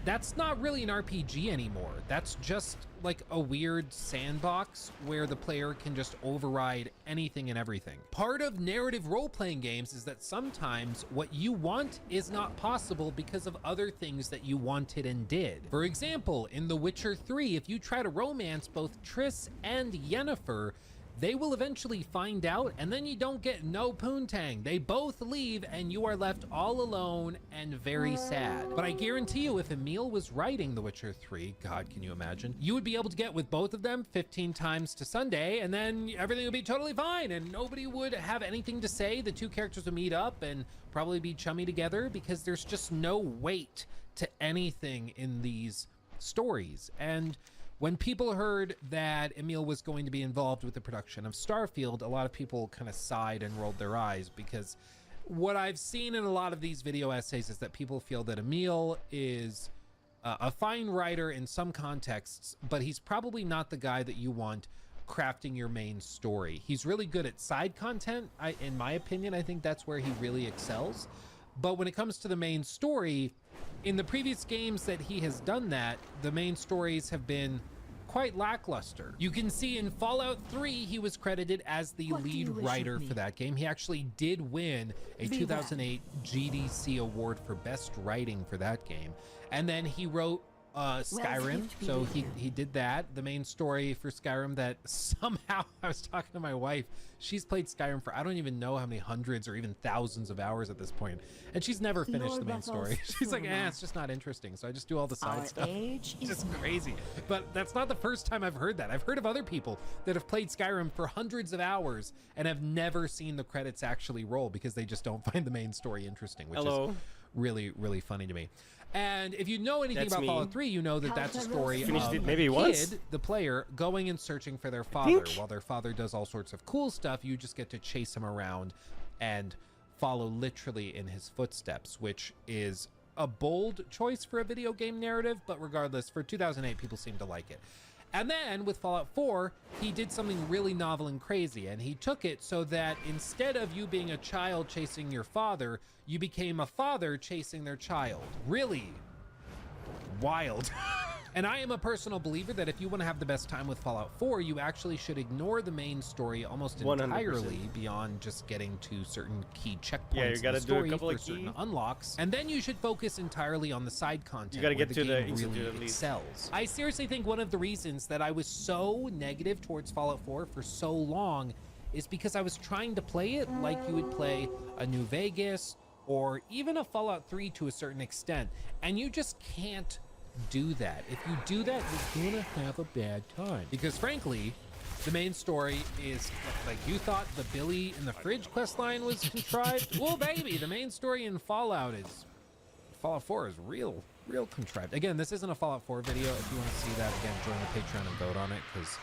that's not really an RPG anymore. That's just like a weird sandbox where the player can just override anything and everything. Part of narrative role-playing games is that sometimes what you want is not possible because of other things that you wanted and did. For example, in The Witcher 3, if you try to romance both Triss and Yennefer, they will eventually find out, and then you don't get no poontang. They both leave, and you are left all alone and very sad. But I guarantee you, if Emil was writing The Witcher 3, God, can you imagine? You would be able to get with both of them 15 times to Sunday, and then everything would be totally fine, and nobody would have anything to say. The two characters would meet up and probably be chummy together, because there's just no weight to anything in these stories. And when people heard that Emil was going to be involved with the production of Starfield, a lot of people kind of sighed and rolled their eyes, because what I've seen in a lot of these video essays is that people feel that Emil is a fine writer in some contexts, but he's probably not the guy that you want crafting your main story. He's really good at side content. In my opinion, I think that's where he really excels. But when it comes to the main story, in the previous games that he has done that, the main stories have been quite lackluster. You can see in Fallout 3, he was credited as the lead writer for that game. He actually did win a 2008 GDC award for best writing for that game. And then he wrote Skyrim, so he did that. The main story for Skyrim that somehow, I was talking to my wife, she's played Skyrim for I don't even know how many hundreds or even thousands of hours at this point, and she's never finished the main story. She's like, it's just not interesting, so I just do all the side stuff. It's just crazy. But that's not the first time I've heard that. I've heard of other people that have played Skyrim for hundreds of hours and have never seen the credits actually roll because they just don't find the main story interesting, which is really, really funny to me. And if you know anything about Fallout 3, you know that that's a story of a kid, the player, going and searching for their father. While their father does all sorts of cool stuff, you just get to chase him around and follow literally in his footsteps, which is a bold choice for a video game narrative, but regardless, for 2008, people seem to like it. And then with Fallout 4, he did something really novel and crazy, and he took it so that instead of you being a child chasing your father, you became a father chasing their child. Really wild. And I am a personal believer that if you want to have the best time with Fallout 4, you actually should ignore the main story almost entirely 100%. Beyond just getting to certain key checkpoints in the story for certain unlocks. And then you should focus entirely on the side content. You gotta get to the really excels. I seriously think one of the reasons that I was so negative towards Fallout 4 for so long is because I was trying to play it like you would play a New Vegas or even a Fallout 3 to a certain extent, and you just can't do that. If you do that, you're gonna have a bad time. Because frankly, the main story is like, you thought the Billy in the fridge quest line was contrived? Well, baby, the main story in Fallout 4 is real contrived. Again, this isn't a Fallout 4 video. If you want to see that, again, join the Patreon and vote on it, because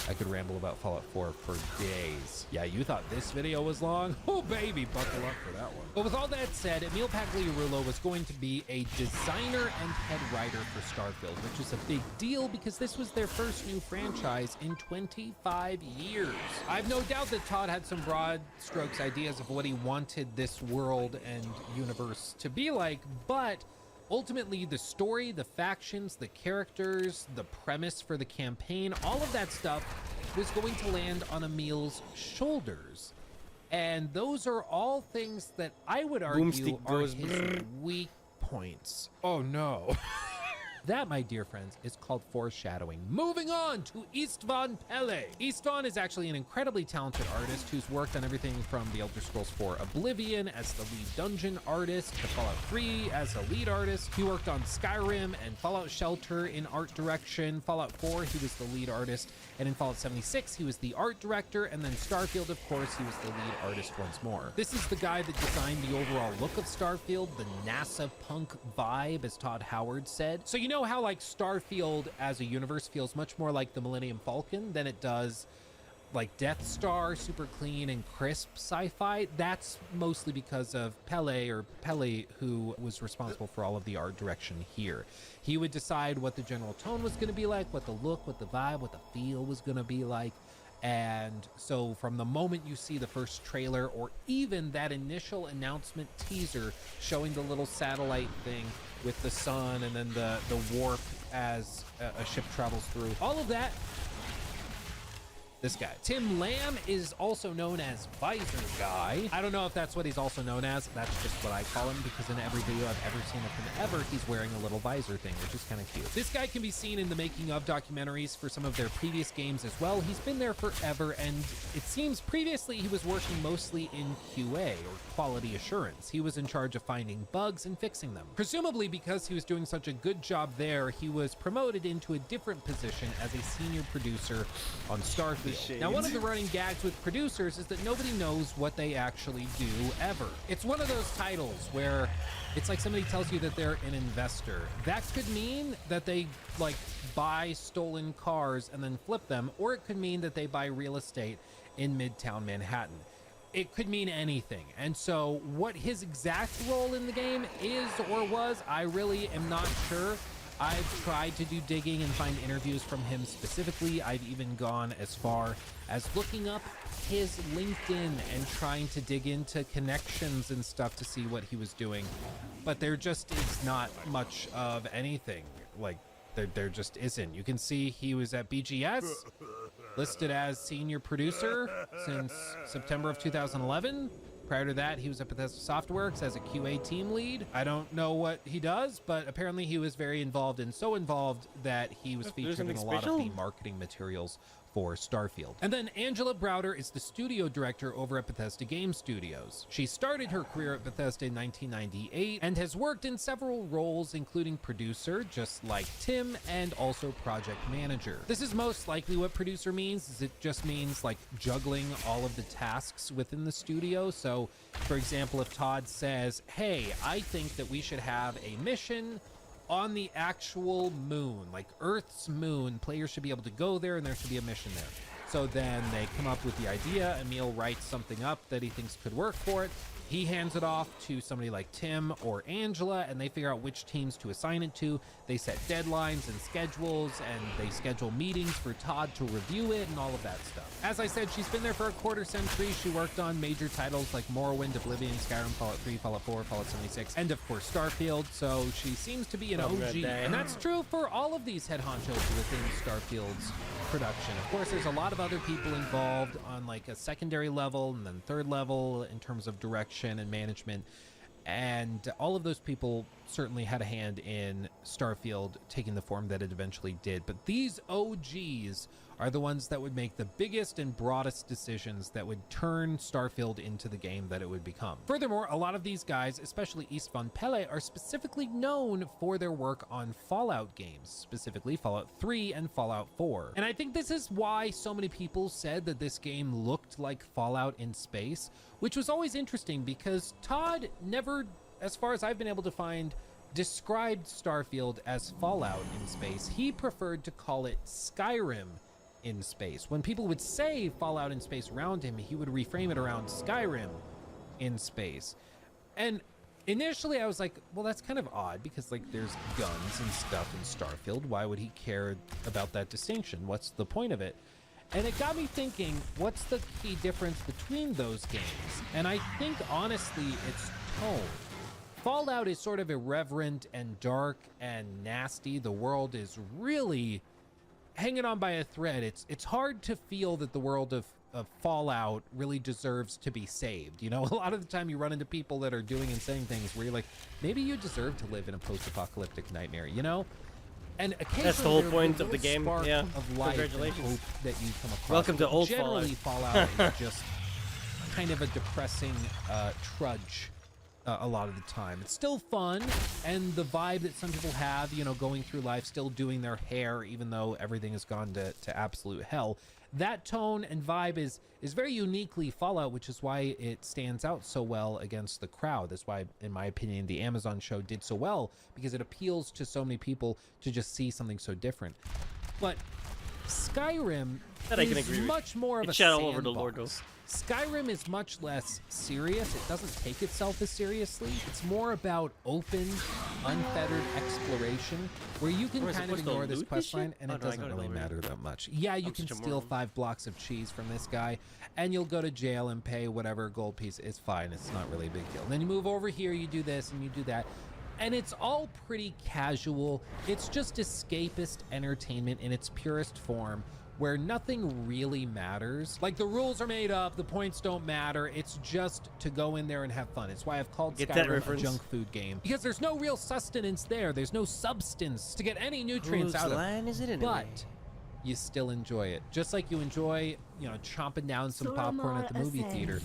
I could ramble about Fallout 4 for days. Yeah, you thought this video was long? Oh, baby, buckle up for that one. But with all that said, Emil Pagliarulo was going to be a designer and head writer for Starfield, which is a big deal because this was their first new franchise in 25 years. I've no doubt that Todd had some broad strokes ideas of what he wanted this world and universe to be like, but Ultimately, the story, the factions, the characters, the premise for the campaign, all of that stuff was going to land on Emil's shoulders. And those are all things that I would argue are his weak points. Oh no. That, my dear friends, is called foreshadowing. Moving on to Istvan Pele. Istvan is actually an incredibly talented artist who's worked on everything from The Elder Scrolls 4 Oblivion as the lead dungeon artist, to Fallout 3 as a lead artist. He worked on Skyrim and Fallout Shelter in art direction. Fallout 4, he was the lead artist. And in Fallout 76, he was the art director. And then Starfield, of course, he was the lead artist once more. This is the guy that designed the overall look of Starfield, the NASA punk vibe, as Todd Howard said. So you know how like Starfield as a universe feels much more like the Millennium Falcon than it does like Death Star, super clean and crisp sci-fi? That's mostly because of Pele, who was responsible for all of the art direction here. He would decide what the general tone was going to be like, what the look, what the vibe, what the feel was going to be like. And so from the moment you see the first trailer or even that initial announcement teaser showing the little satellite thing with the sun and then the warp as a ship travels through, all of that, this guy. Tim Lamb is also known as Visor Guy. I don't know if that's what he's also known as. That's just what I call him, because in every video I've ever seen of him ever, he's wearing a little visor thing, which is kind of cute. This guy can be seen in the making of documentaries for some of their previous games as well. He's been there forever, and it seems previously he was working mostly in QA, or quality assurance. He was in charge of finding bugs and fixing them. Presumably because he was doing such a good job there, he was promoted into a different position as a senior producer on Starfield. Now, one of the running gags with producers is that nobody knows what they actually do ever. It's one of those titles where it's like somebody tells you that they're an investor. That could mean that they like buy stolen cars and then flip them, or it could mean that they buy real estate in Midtown Manhattan. It could mean anything. And so what his exact role in the game is or was, I really am not sure. I've tried to do digging and find interviews from him specifically. I've even gone as far as looking up his LinkedIn and trying to dig into connections and stuff to see what he was doing. But there just is not much of anything. Like, there just isn't. You can see he was at BGS, listed as senior producer since September of 2011. Prior to that, he was at Bethesda Softworks as a QA team lead. I don't know what he does, but apparently he was very involved, and so involved that he was featured in a lot of the marketing materials for Starfield. And then Angela Browder is the studio director over at Bethesda Game Studios. She started her career at Bethesda in 1998 and has worked in several roles, including producer, just like Tim, and also project manager. This is most likely what producer means, is it just means like juggling all of the tasks within the studio. So for example, if Todd says, hey, I think that we should have a mission on the actual moon, like Earth's moon, players should be able to go there and there should be a mission there. So then they come up with the idea, Emil writes something up that he thinks could work for it. He hands it off to somebody like Tim or Angela, and they figure out which teams to assign it to. They set deadlines and schedules, and they schedule meetings for Todd to review it and all of that stuff. As I said, she's been there for a quarter century. She worked on major titles like Morrowind, Oblivion, Skyrim, Fallout 3, Fallout 4, Fallout 76, and of course Starfield, so she seems to be an OG. And that's true for all of these head honchos within Starfield's production. Of course, there's a lot of other people involved on like a secondary level and then third level in terms of direction and management, and all of those people certainly had a hand in Starfield taking the form that it eventually did. But these OGs are the ones that would make the biggest and broadest decisions that would turn Starfield into the game that it would become. Furthermore, a lot of these guys, especially Istvan Pele, are specifically known for their work on Fallout games, specifically Fallout 3 and Fallout 4. And I think this is why so many people said that this game looked like Fallout in space, which was always interesting because Todd never, as far as I've been able to find, described Starfield as Fallout in space. He preferred to call it Skyrim in space. When people would say Fallout in space around him, he would reframe it around Skyrim in space. And initially I was like, well, that's kind of odd because like there's guns and stuff in Starfield. Why would he care about that distinction? What's the point of it? And it got me thinking, what's the key difference between those games? And I think honestly it's tone. Fallout is sort of irreverent and dark and nasty. The world is really hanging on by a thread. It's hard to feel that the world of Fallout really deserves to be saved. You know, a lot of the time you run into people that are doing and saying things where you're like, maybe you deserve to live in a post-apocalyptic nightmare, you know? And occasionally that's the whole there point will of the be a game. spark Yeah. of life and Congratulations. hope that you come across. Welcome to But old generally, Fallout. Fallout is just kind of a depressing trudge a lot of the time. It's still fun, and the vibe that some people have, you know, going through life, still doing their hair, even though everything has gone to absolute hell. That tone and vibe is very uniquely Fallout, which is why it stands out so well against the crowd. That's why, in my opinion, the Amazon show did so well, because it appeals to so many people to just see something so different. But Skyrim That I can is agree with. much more of It a shot all over the Lord, sandbox. Skyrim is much less serious. It doesn't take itself as seriously. It's more about open, unfettered exploration where you can Am I kind of supposed to ignore this loot this quest line shit? and Oh, it no, I doesn't gotta really go matter read. that much. Yeah, you I'm can such a steal moron. 5 blocks of cheese from this guy and you'll go to jail and pay whatever gold piece. It's fine. It's not really a big deal. And then you move over here, you do this and you do that. And it's all pretty casual. It's just escapist entertainment in its purest form, where nothing really matters. Like, the rules are made up, the points don't matter. It's just to go in there and have fun. It's why I've called Get that Skyrim a reference? junk food game, because there's no real sustenance there. There's no substance to get any nutrients Whose out of. line is it anyway? But you still enjoy it, just like you enjoy, you know, chomping down some popcorn at the movie theater.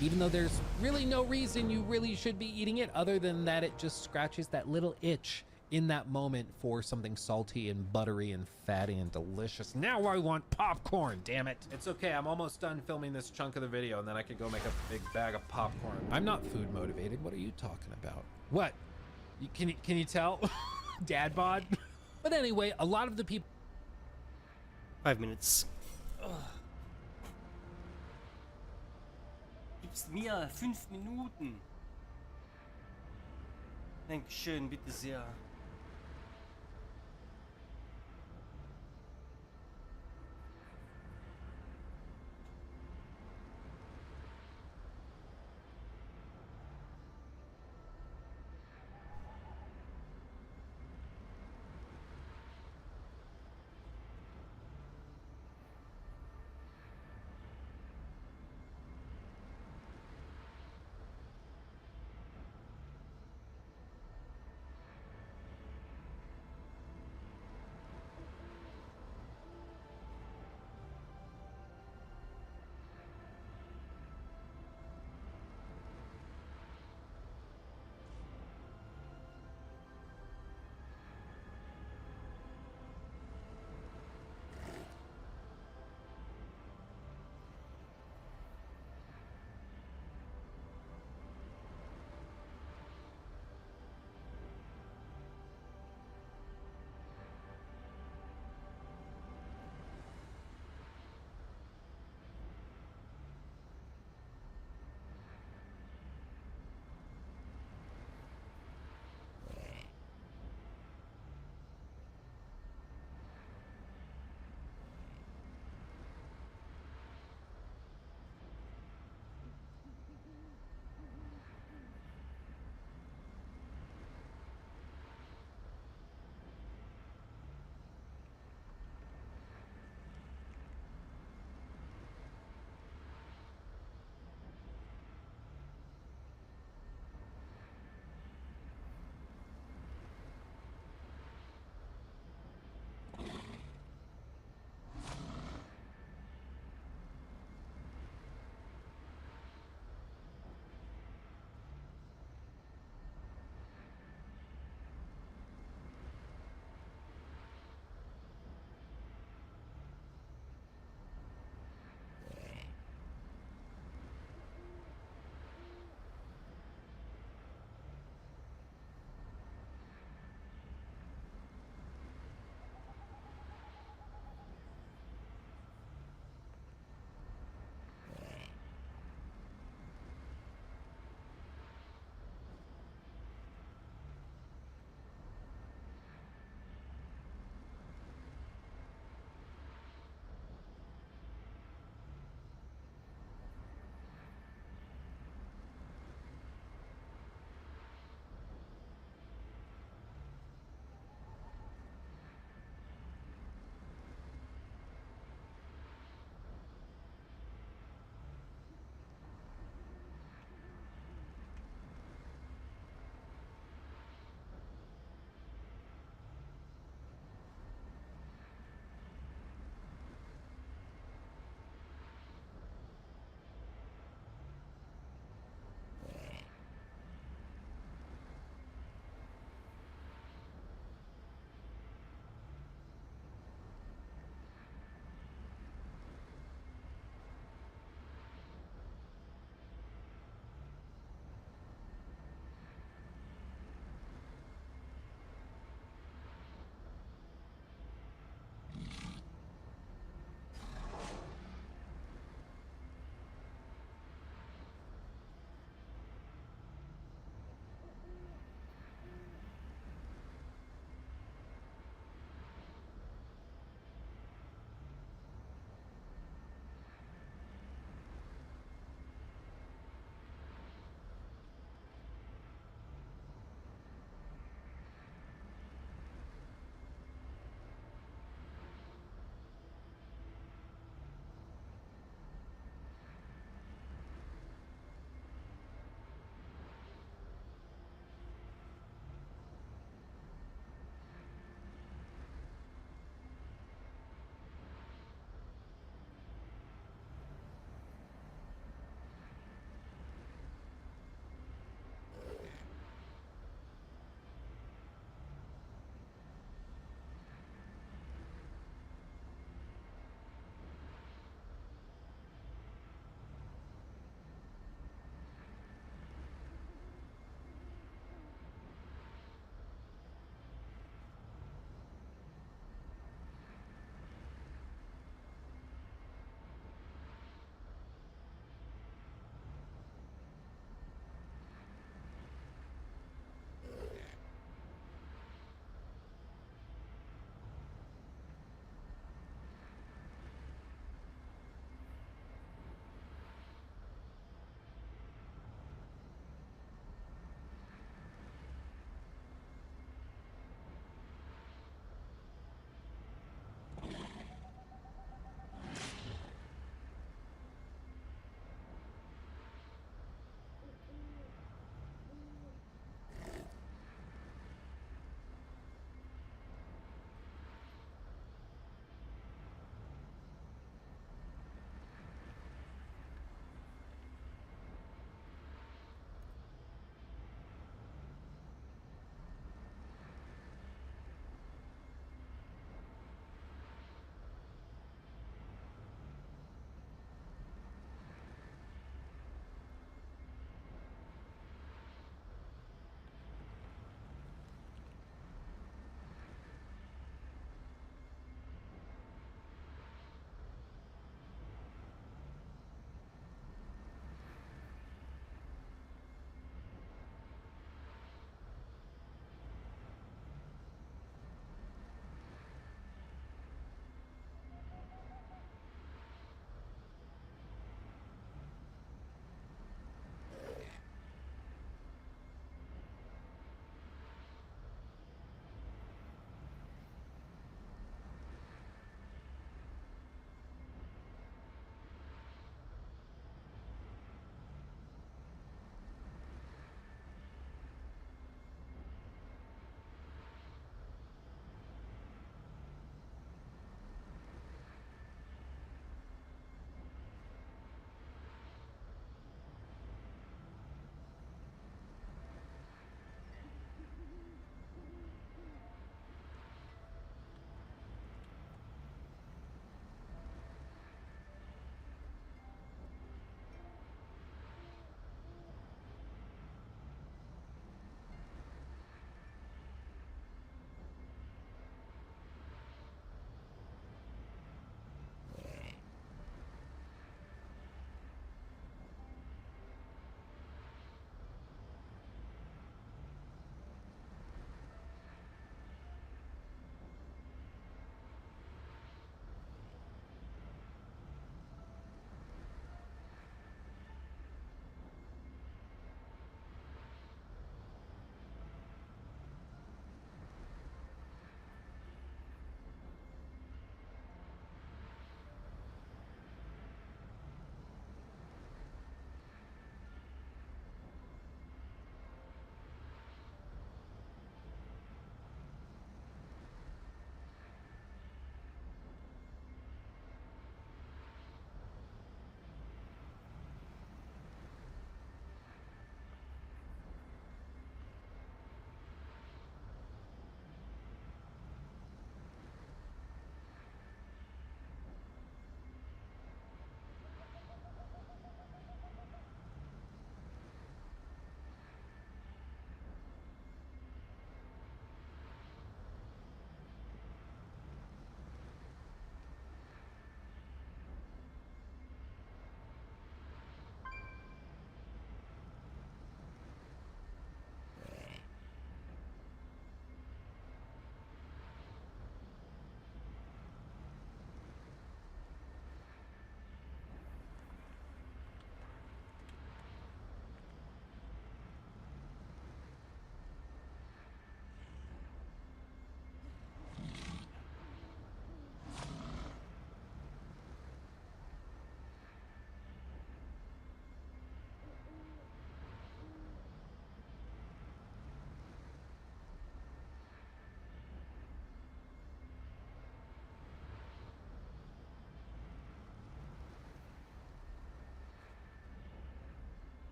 Even though there's really no reason you really should be eating it, other than that it just scratches that little itch in that moment for something salty and buttery and fatty and delicious. Now I want popcorn, damn it. It's okay, I'm almost done filming this chunk of the video and then I could go make a big bag of popcorn. I'm not food motivated. What are you talking about? What? Can you tell? Dad bod? But anyway, a lot of the people... 5 minutes. Gib's mir 5 Minuten. Dankeschön, bitte sehr.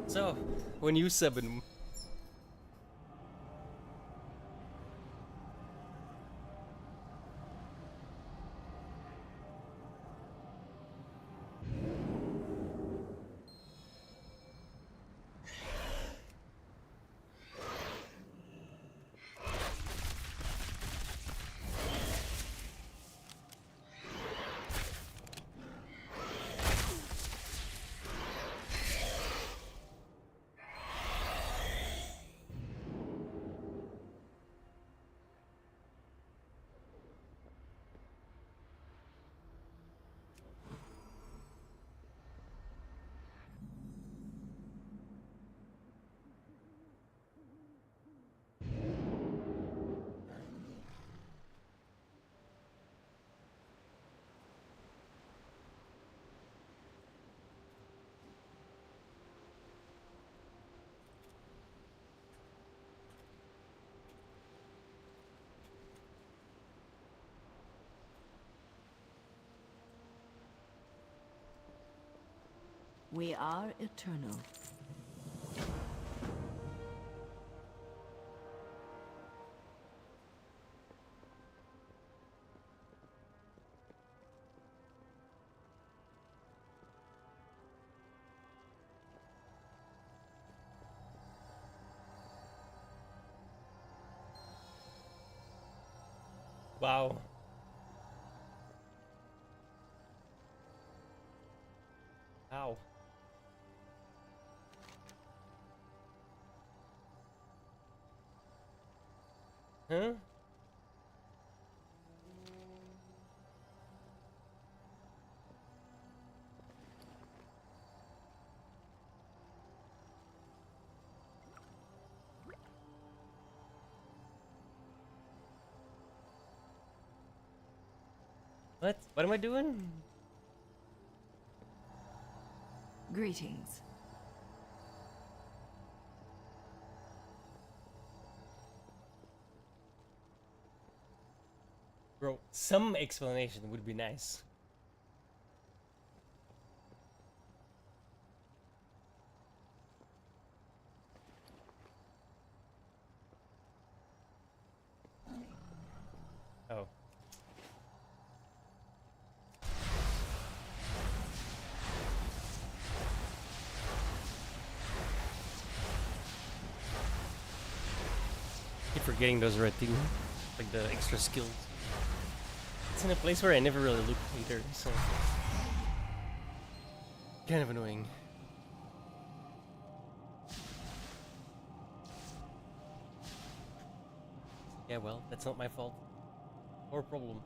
So, when you subbing, We are eternal. wow. Ow. Huh? What? What am I doing? Greetings. Bro, some explanation would be nice. Oh. Keep forgetting those red things, like the extra skills. It's in a place where I never really looked either, so kind of annoying. Yeah, well, that's not my fault or problem.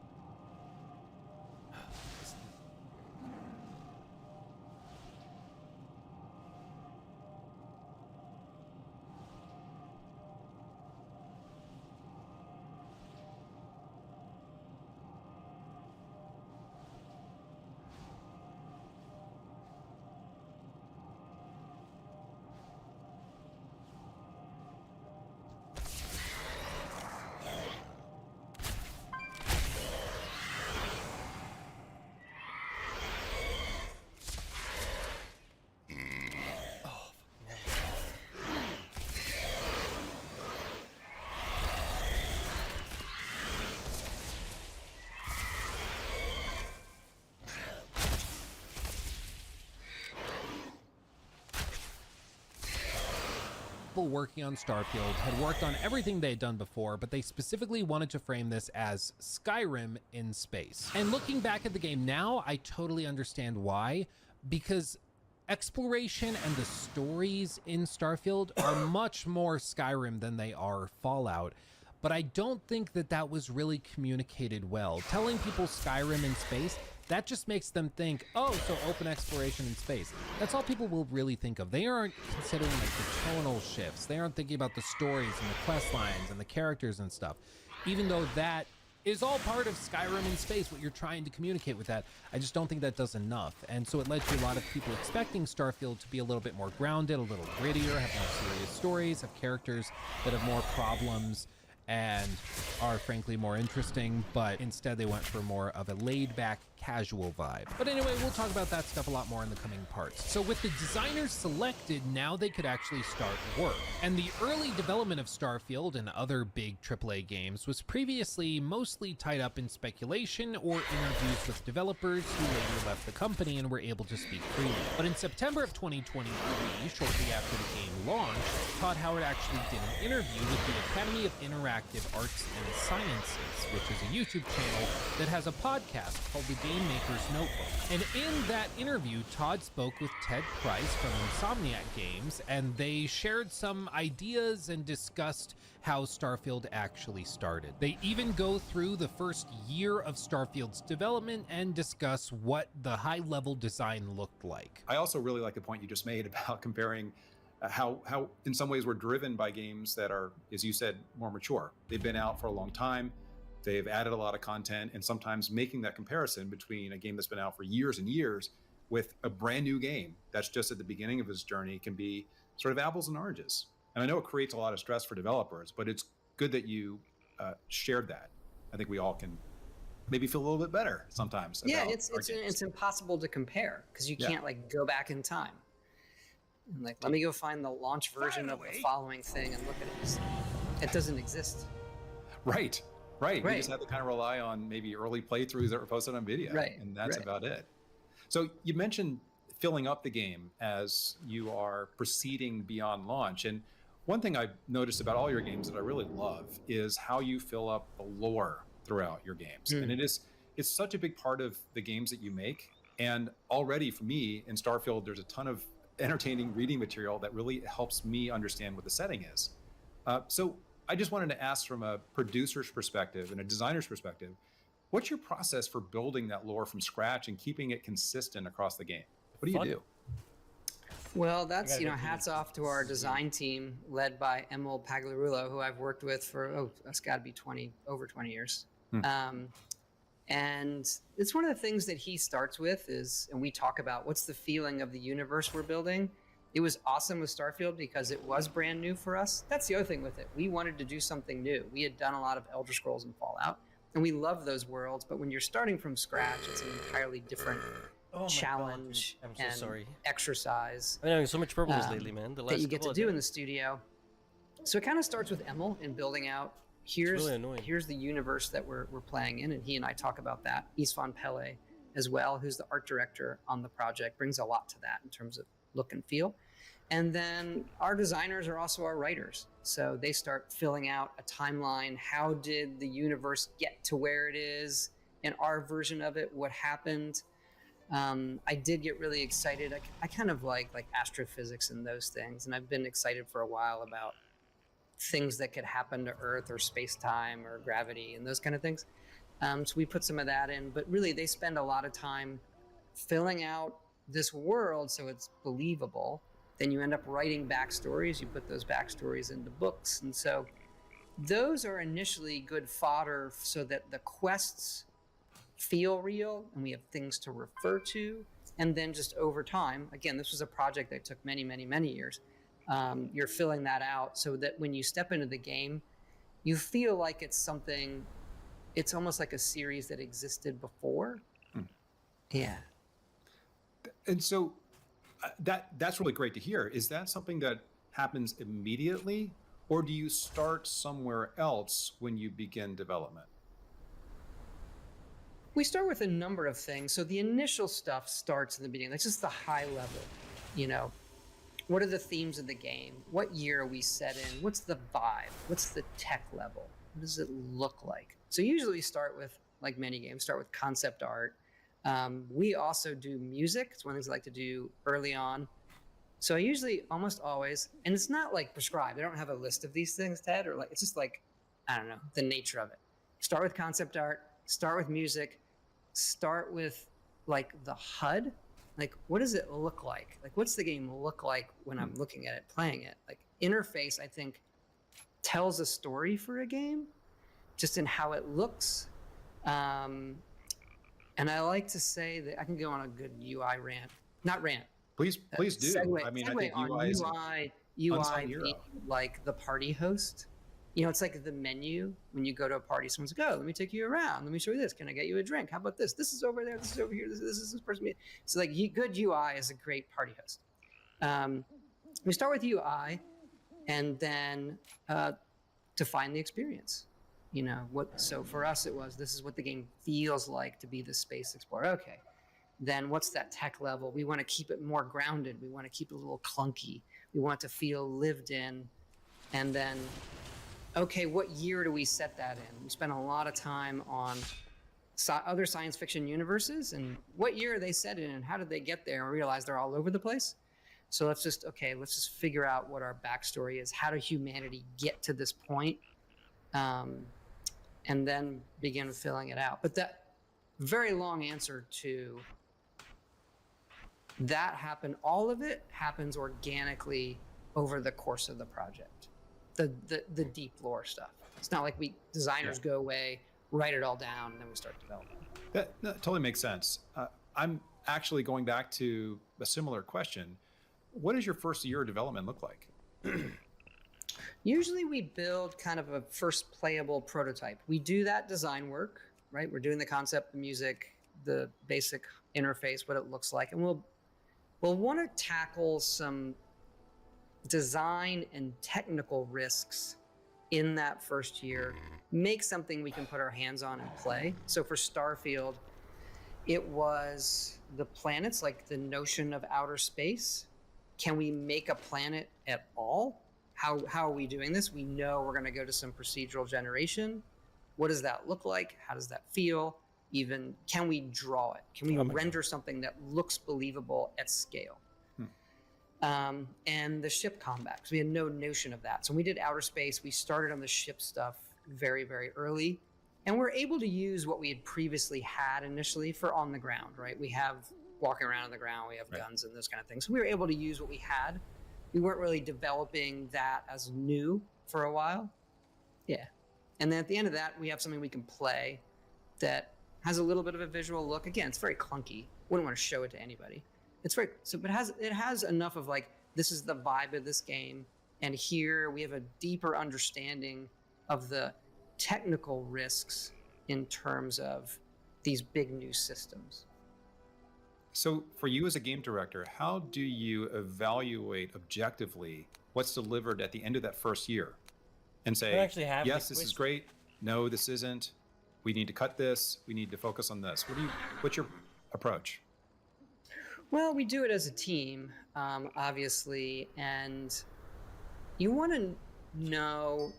People working on Starfield had worked on everything they had done before, but they specifically wanted to frame this as Skyrim in space. And looking back at the game now, I totally understand why, because exploration and the stories in Starfield are much more Skyrim than they are Fallout. But I don't think that that was really communicated well. Telling people Skyrim in space, that just makes them think, oh, so open exploration in space. That's all people will really think of. They aren't considering like the tonal shifts. They aren't thinking about the stories and the quest lines and the characters and stuff. Even though that is all part of Skyrim in space, what you're trying to communicate with that, I just don't think that does enough. And so it led to a lot of people expecting Starfield to be a little bit more grounded, a little grittier, have more serious stories, have characters that have more problems and are frankly more interesting, but instead they went for more of a laid-back casual vibe. But anyway, we'll talk about that stuff a lot more in the coming parts. So with the designers selected, now they could actually start work. And the early development of Starfield and other big AAA games was previously mostly tied up in speculation or interviews with developers who later left the company and were able to speak freely. But in September of 2023, shortly after the game launched, Todd Howard actually did an interview with the Academy of Interactive Arts and Sciences, which is a YouTube channel that has a podcast called The Game Maker's Notebook. And in that interview, Todd spoke with Ted Price from Insomniac Games, and they shared some ideas and discussed how Starfield actually started. They even go through the first year of Starfield's development and discuss what the high-level design looked like. I also really like the point you just made about comparing how in some ways we're driven by games that are, as you said, more mature. They've been out for a long time. They've added a lot of content, and sometimes making that comparison between a game that's been out for years and years with a brand new game that's just at the beginning of its journey can be sort of apples and oranges. And I know it creates a lot of stress for developers, but it's good that you shared that. I think we all can maybe feel a little bit better sometimes. Yeah, it's impossible to compare because you can't like go back in time. And, like, let me go find the launch version of the following thing and look at it. It doesn't exist. Right. We just have to kind of rely on maybe early playthroughs that were posted on video, and that's about it. So you mentioned filling up the game as you are proceeding beyond launch, and one thing I've noticed about all your games that I really love is how you fill up the lore throughout your games. And it's such a big part of the games that you make. And already for me in Starfield, there's a ton of entertaining reading material that really helps me understand what the setting is. So I just wanted to ask from a producer's perspective and a designer's perspective, what's your process for building that lore from scratch and keeping it consistent across the game? What do you do? Well, that's, hats off to our design team led by Emil Pagliarulo, who I've worked with for, that's got to be over 20 years. And it's one of the things that he starts with is, and we talk about, what's the feeling of the universe we're building? It was awesome with Starfield because it was brand new for us. That's the other thing with it. We wanted to do something new. We had done a lot of Elder Scrolls and Fallout, and we love those worlds. But when you're starting from scratch, it's an entirely different challenge and exercise. I'm having so much problems lately, man. That you get to do in the studio. So it kind of starts with Emil in building out. Here's the universe that we're playing in, and he and I talk about that. Istvan Pele as well, who's the art director on the project, brings a lot to that in terms of look and feel. And then our designers are also our writers. So they start filling out a timeline. How did the universe get to where it is? In our version of it, what happened? I did get really excited. I kind of like astrophysics and those things. And I've been excited for a while about things that could happen to Earth or space-time or gravity and those kind of things. So we put some of that in. But really, they spend a lot of time filling out this world so it's believable. Then you end up writing backstories. You put those backstories into books. And so those are initially good fodder so that the quests feel real and we have things to refer to. And then just over time, again, this was a project that took many, many, many years. You're filling that out so that when you step into the game, you feel like it's something, it's almost like a series that existed before. Yeah. And so that's really great to hear. Is that something that happens immediately, or do you start somewhere else when you begin development? We start with a number of things. So the initial stuff starts in the beginning. That's just the high level, What are the themes of the game? What year are we set in? What's the vibe? What's the tech level? What does it look like? So usually we start with, like many games, start with concept art. We also do music. It's one of the things I like to do early on. So I usually, almost always, and it's not like prescribed. I don't have a list of these things, Ted, or it's just I don't know, the nature of it. Start with concept art, start with music, start with the HUD. What does it look like? What's the game look like when I'm looking at it, playing it? Interface, I think, tells a story for a game, just in how it looks. And I like to say that I can go on a good UI rant. Not rant. Please do. Segue, I think UI UI is being like the party host. You know, it's like the menu when you go to a party. Someone's like, "Oh, let me take you around. Let me show you this. Can I get you a drink? How about this? This is over there. This is over here. This is this person." So like, good UI is a great party host. We start with UI, and then define the experience. You know what? So for us, it was this is what the game feels like to be the space explorer. Okay, then what's that tech level? We want to keep it more grounded. We want to keep it a little clunky. We want it to feel lived in, and then. Okay, what year do we set that in? We spent a lot of time on other science fiction universes and what year are they set in and how did they get there? And realize they're all over the place. So let's just figure out what our backstory is. How did humanity get to this point? And then begin filling it out. But that very long answer to that happened, all of it happens organically over the course of the project. The deep lore stuff. It's not like designers go away, write it all down, and then we start developing. That totally makes sense. I'm actually going back to a similar question. What does your first year of development look like? Usually we build kind of a first playable prototype. We do that design work, right? We're doing the concept, the music, the basic interface, what it looks like, and we'll want to tackle some design and technical risks in that first year, make something we can put our hands on and play. So for Starfield, it was the planets, like the notion of outer space. Can we make a planet at all? How are we doing this? We know we're going to go to some procedural generation. What does that look like? How does that feel? Even can we draw it? Can we render something that looks believable at scale? And the ship combat, because we had no notion of that. So when we did outer space, we started on the ship stuff very, very early. And we're able to use what we had previously had initially for on the ground, right? We have walking around on the ground, we have guns and those kind of things. So we were able to use what we had. We weren't really developing that as new for a while. Yeah. And then at the end of that, we have something we can play that has a little bit of a visual look. Again, it's very clunky. Wouldn't want to show it to anybody. It's very but it has enough of like, this is the vibe of this game, and here we have a deeper understanding of the technical risks in terms of these big new systems. So for you as a game director, how do you evaluate objectively what's delivered at the end of that first year and say, yes, this is great. No, this isn't. We need to cut this. We need to focus on this. What's your approach? Well, we do it as a team, obviously, and you want to know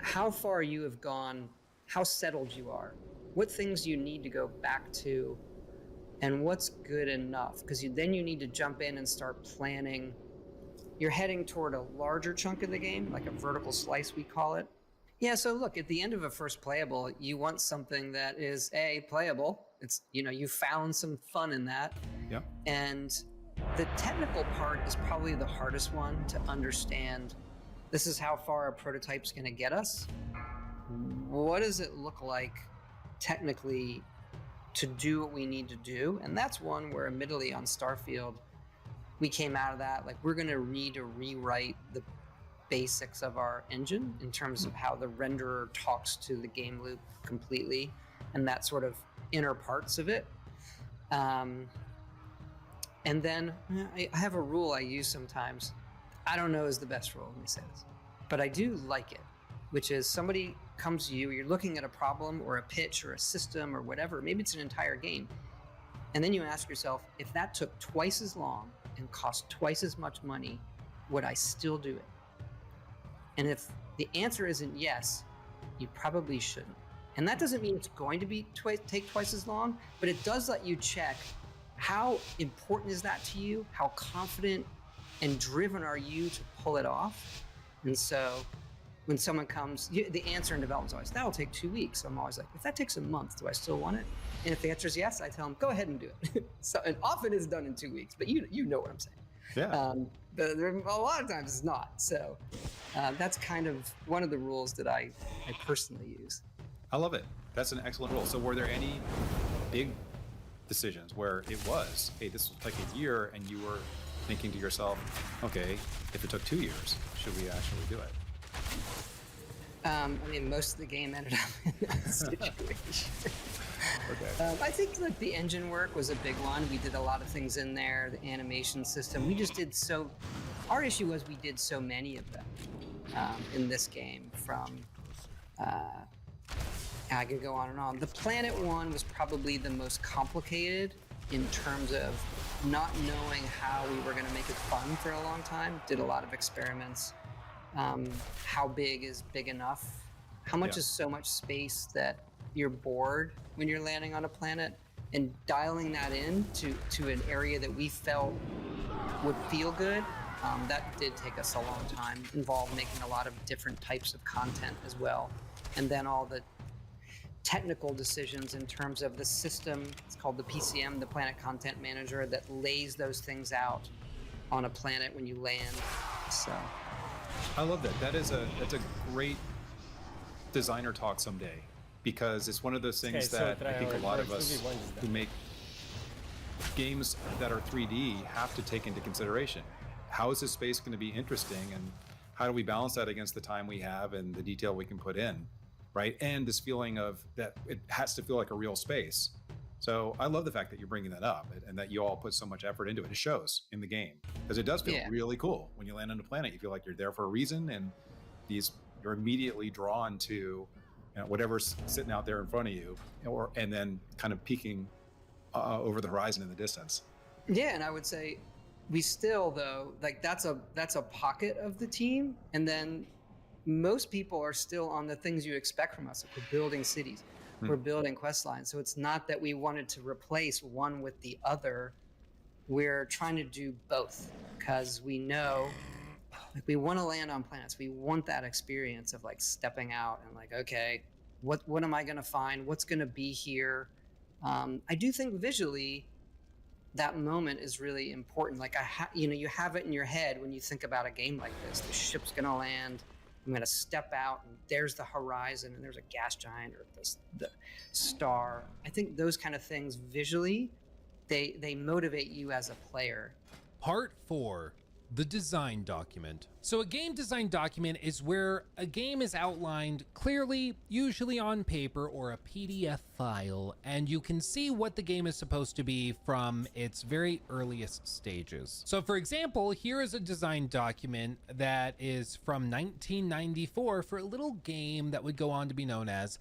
how far you have gone, how settled you are, what things you need to go back to, and what's good enough, because then you need to jump in and start planning. You're heading toward a larger chunk of the game, like a vertical slice, we call it. Yeah, so look, at the end of a first playable, you want something that is playable. It's, you found some fun in that. Yep. And the technical part is probably the hardest one to understand. This is how far a prototype's going to get us. What does it look like technically to do what we need to do? And that's one where, admittedly, on Starfield, we came out of that like we're going to need to rewrite the basics of our engine in terms of how the renderer talks to the game loop completely and that sort of inner parts of it. And then I have a rule I use sometimes. I don't know is the best rule, let me say this, but I do like it, which is somebody comes to you, you're looking at a problem or a pitch or a system or whatever, maybe it's an entire game. And then you ask yourself, if that took twice as long and cost twice as much money, would I still do it? And if the answer isn't yes, you probably shouldn't. And that doesn't mean it's going to be take twice as long, but it does let you check how important is that to you? How confident and driven are you to pull it off? And so when someone comes, the answer in development is always, that'll take 2 weeks. So I'm always like, if that takes a month, do I still want it? And if the answer is yes, I tell them, go ahead and do it. So, and often it's done in 2 weeks, but you know what I'm saying. Yeah. But a lot of times it's not. So that's kind of one of the rules that I personally use. I love it. That's an excellent rule. So were there any big decisions where it was, hey, this will take a year, and you were thinking to yourself, okay, if it took 2 years, should we actually do it? I mean, most of the game ended up in that situation. Okay. I think like the engine work was a big one. We did a lot of things in there. The animation system. We just did so. Our issue was we did so many of them in this game. From I could go on and on. The planet one was probably the most complicated in terms of not knowing how we were going to make it fun for a long time. Did a lot of experiments. How big is big enough? How much is so much space that you're bored when you're landing on a planet? And dialing that in to an area that we felt would feel good, that did take us a long time. Involved making a lot of different types of content as well. And then all the technical decisions in terms of the system. It's called the PCM, the Planet Content Manager, that lays those things out on a planet when you land. So I love that. That's a great designer talk someday, because it's one of those things that I think a lot of us who make games that are 3D have to take into consideration. How is this space going to be interesting, and how do we balance that against the time we have and the detail we can put in, right? And this feeling of that it has to feel like a real space. So I love the fact that you're bringing that up and that you all put so much effort into it. It shows in the game, because it does feel really cool. When you land on a planet, you feel like you're there for a reason, and you're immediately drawn to whatever's sitting out there in front of you, and then kind of peeking over the horizon in the distance. Yeah, and I would say we still, though, like that's a pocket of the team, and then most people are still on the things you expect from us. Like we're building cities, we're building quest lines. So it's not that we wanted to replace one with the other. We're trying to do both, because we know, like, we want to land on planets. We want that experience of like stepping out and like, okay, what am I going to find? What's going to be here? I do think visually, that moment is really important. Like you have it in your head when you think about a game like this. The ship's going to land. I'm going to step out, and there's the horizon, and there's a gas giant or the star. I think those kind of things visually, they motivate you as a player. Part 4. The design document. So a game design document is where a game is outlined clearly, usually on paper or a PDF file, and you can see what the game is supposed to be from its very earliest stages. So for example, here is a design document that is from 1994 for a little game that would go on to be known as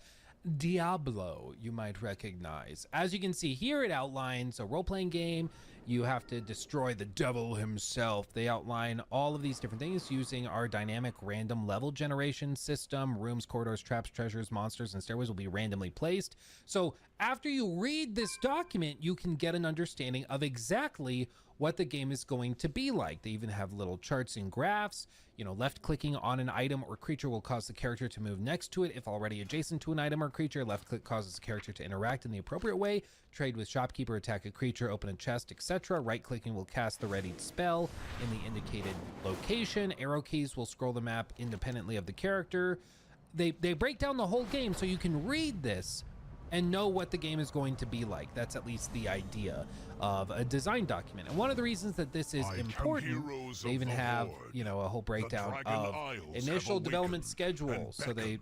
Diablo, you might recognize. As you can see here, it outlines a role-playing game. You have to destroy the devil himself. They outline all of these different things using our dynamic random level generation system. Rooms, corridors, traps, treasures, monsters, and stairways will be randomly placed. So after you read this document, you can get an understanding of exactly what the game is going to be like. They even have little charts and graphs. You know, left clicking on an item or creature will cause the character to move next to it. If already adjacent to an item or creature, left click causes the character to interact in the appropriate way. Trade with shopkeeper, attack a creature, open a chest, etc. Right clicking will cast the readied spell in the indicated location. Arrow keys will scroll the map independently of the character. They break down the whole game so you can read this and know what the game is going to be like. That's at least the idea of a design document. And one of the reasons that this is important, they even have, you know, a whole breakdown of initial development schedule. So they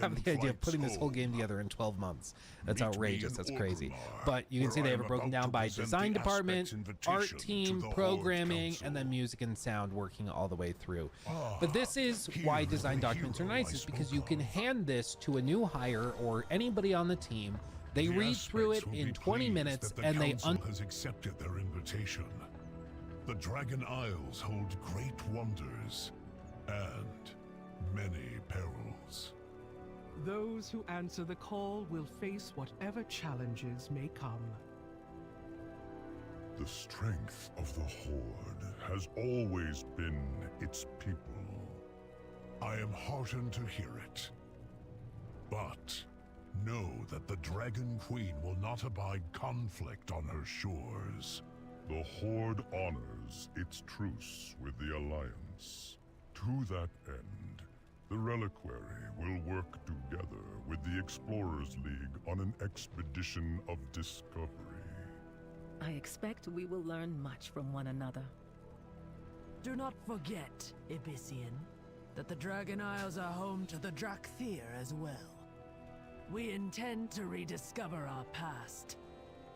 have the idea of putting this whole game together in 12 months. That's outrageous, that's crazy. But you can see they have it broken down by design department, art team, programming, and then music and sound working all the way through. But this is why design documents are nice, is because you can hand this to a new hire or anybody on the team. They read through it in 20 minutes and they has accepted their invitation. The Dragon Isles hold great wonders and many perils. Those who answer the call will face whatever challenges may come. The strength of the Horde has always been its people. I am heartened to hear it. But know that the Dragon Queen will not abide conflict on her shores. The Horde honors its truce with the Alliance. To that end, the Reliquary will work together with the Explorers League on an expedition of discovery. I expect we will learn much from one another. Do not forget, Abyssian. that the Dragon Isles are home to the Drakthir as well. We intend to rediscover our past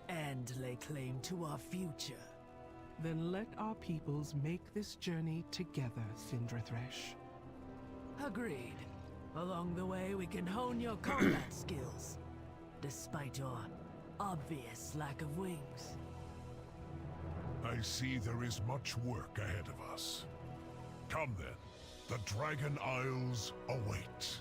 and lay claim to our future. Then let our peoples make this journey together, Cindrathresh. Agreed. Along the way, we can hone your combat skills, despite your obvious lack of wings. I see there is much work ahead of us. Come then, the Dragon Isles await.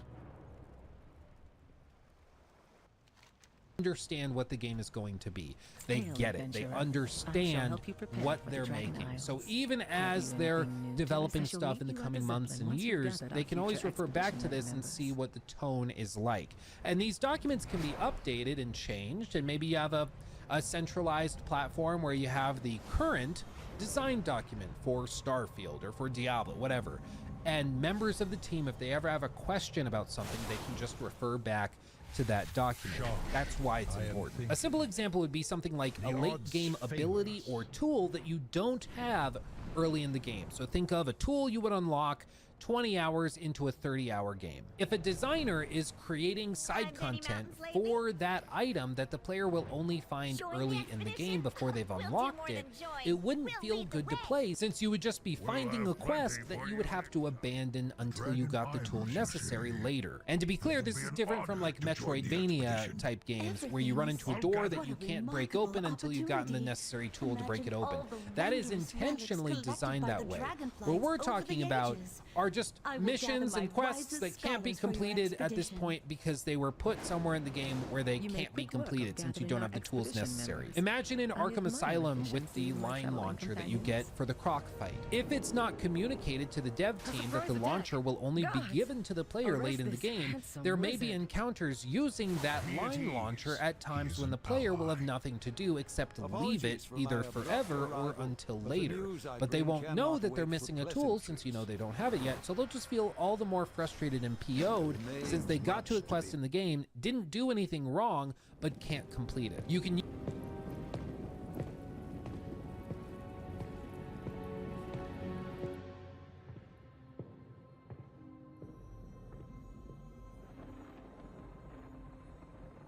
Understand what the game is going to be. They get it. They understand what they're making. So even as they're developing stuff in the coming months and years, they can always refer back to this and see what the tone is like. And these documents can be updated and changed, and maybe you have a centralized platform where you have the current design document for Starfield or for Diablo, whatever. And members of the team, if they ever have a question about something, they can just refer back to that document. That's why it's important. A simple example would be something like a late game ability or tool that you don't have early in the game. So think of a tool you would unlock 20 hours into a 30-hour game. If a designer is creating side content for that item that the player will only find early in the game before they've unlocked it, it wouldn't feel good to play, since you would just be finding a quest that you would have to abandon until you got the tool necessary later. And to be clear, this is different from like Metroidvania type games where you run into a door that you can't break open until you've gotten the necessary tool to break it open. That is intentionally designed that way. What we're talking about are just missions and quests that can't be completed at this point because they were put somewhere in the game where they can't be completed since you don't have the tools necessary. Imagine in Arkham Asylum with the line launcher that you get for the Croc fight. If it's not communicated to the dev team that the launcher will only be given to the player late in the game, there may be encounters using that line launcher at times when the player will have nothing to do except leave it either forever or until later. But they won't know that they're missing a tool since you know they don't have it yet, so they'll just feel all the more frustrated and PO'd since they got to a quest in the game, didn't do anything wrong, but can't complete it. You can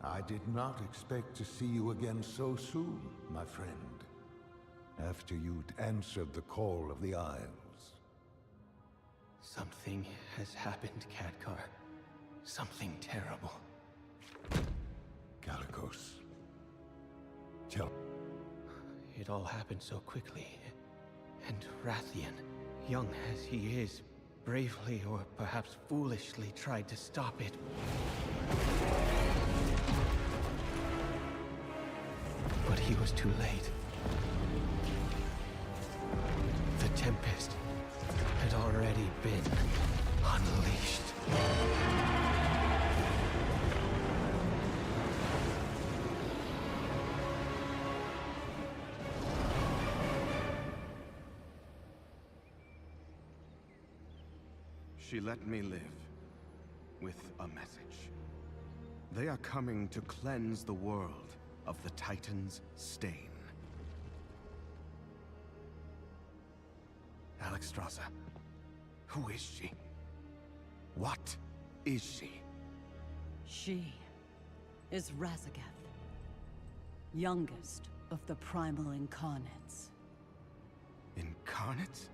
I did not expect to see you again so soon, my friend. After you'd answered the call of the Isles. Something has happened, Khadgar. Something terrible. Kalikos. Tell... It all happened so quickly. And Rathian, young as he is, bravely or perhaps foolishly tried to stop it. But he was too late. The Tempest had already been unleashed. She let me live with a message. They are coming to cleanse the world of the Titan's stain. Alexstrasza, who is she? What is she? She is Razagath, youngest of the primal incarnates. Incarnates?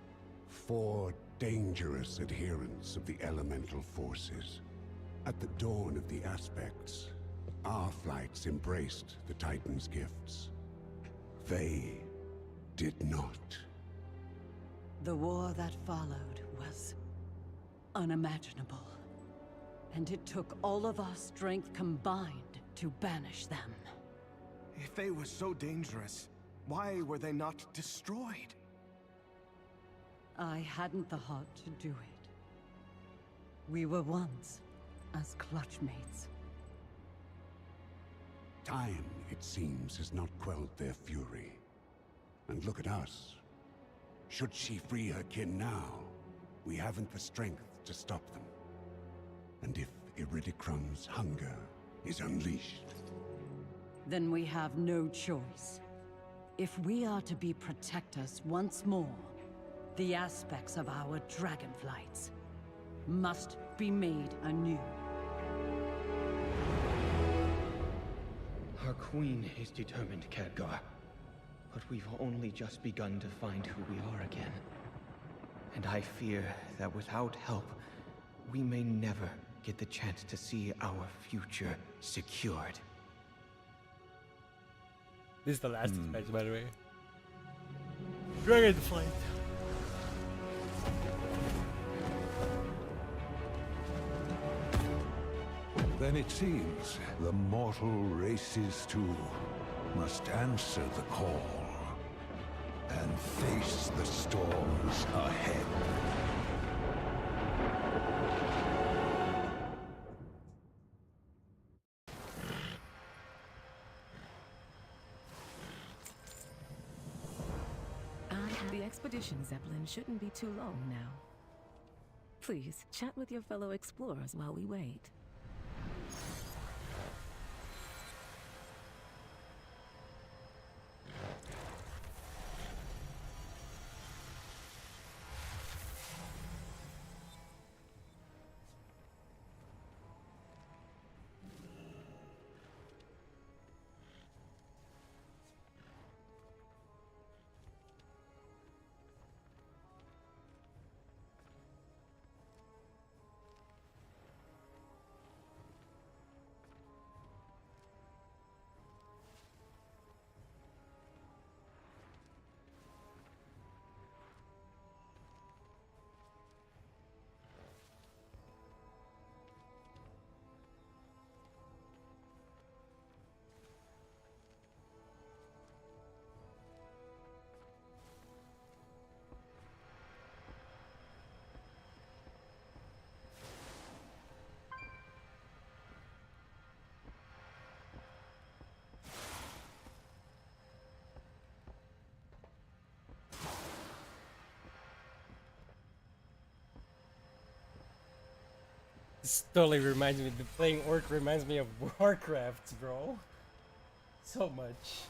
4 dangerous adherents of the elemental forces. At the dawn of the aspects, our flights embraced the Titan's gifts. They did not. The war that followed was unimaginable. And it took all of our strength combined to banish them. If they were so dangerous, why were they not destroyed? I hadn't the heart to do it. We were once as clutchmates. Time, it seems, has not quelled their fury. And look at us. Should she free her kin now, we haven't the strength to stop them. And if Iridicrum's hunger is unleashed... Then we have no choice. If we are to be protectors once more, the aspects of our dragonflights, must be made anew. Our queen is determined, Khadgar. But we've only just begun to find who we are again. And I fear that without help, we may never get the chance to see our future secured. This is the last match, by the way. Dragonflight. Then it seems the mortal races too must answer the call and face the storms ahead. The expedition Zeppelin shouldn't be too long now. Please, chat with your fellow explorers while we wait. This totally reminds me, the playing Orc reminds me of Warcraft, bro. So much.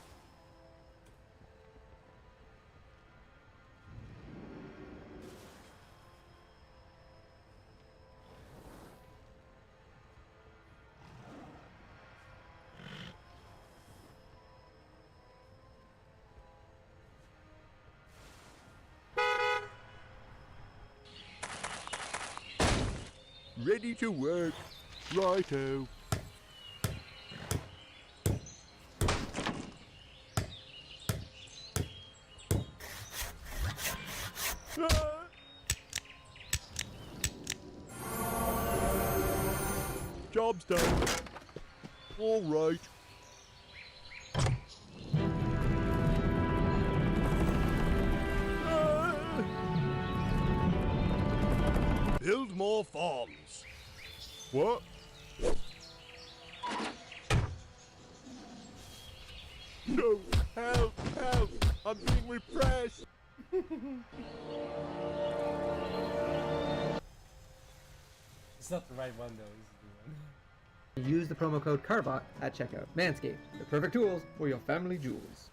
Ready to work. Righto. Job's done. All right. Build more farms. What? No! Help! Help! I'm being repressed! It's not the right one though. This is the one. Use the promo code CARBOT at checkout. Manscaped, the perfect tools for your family jewels.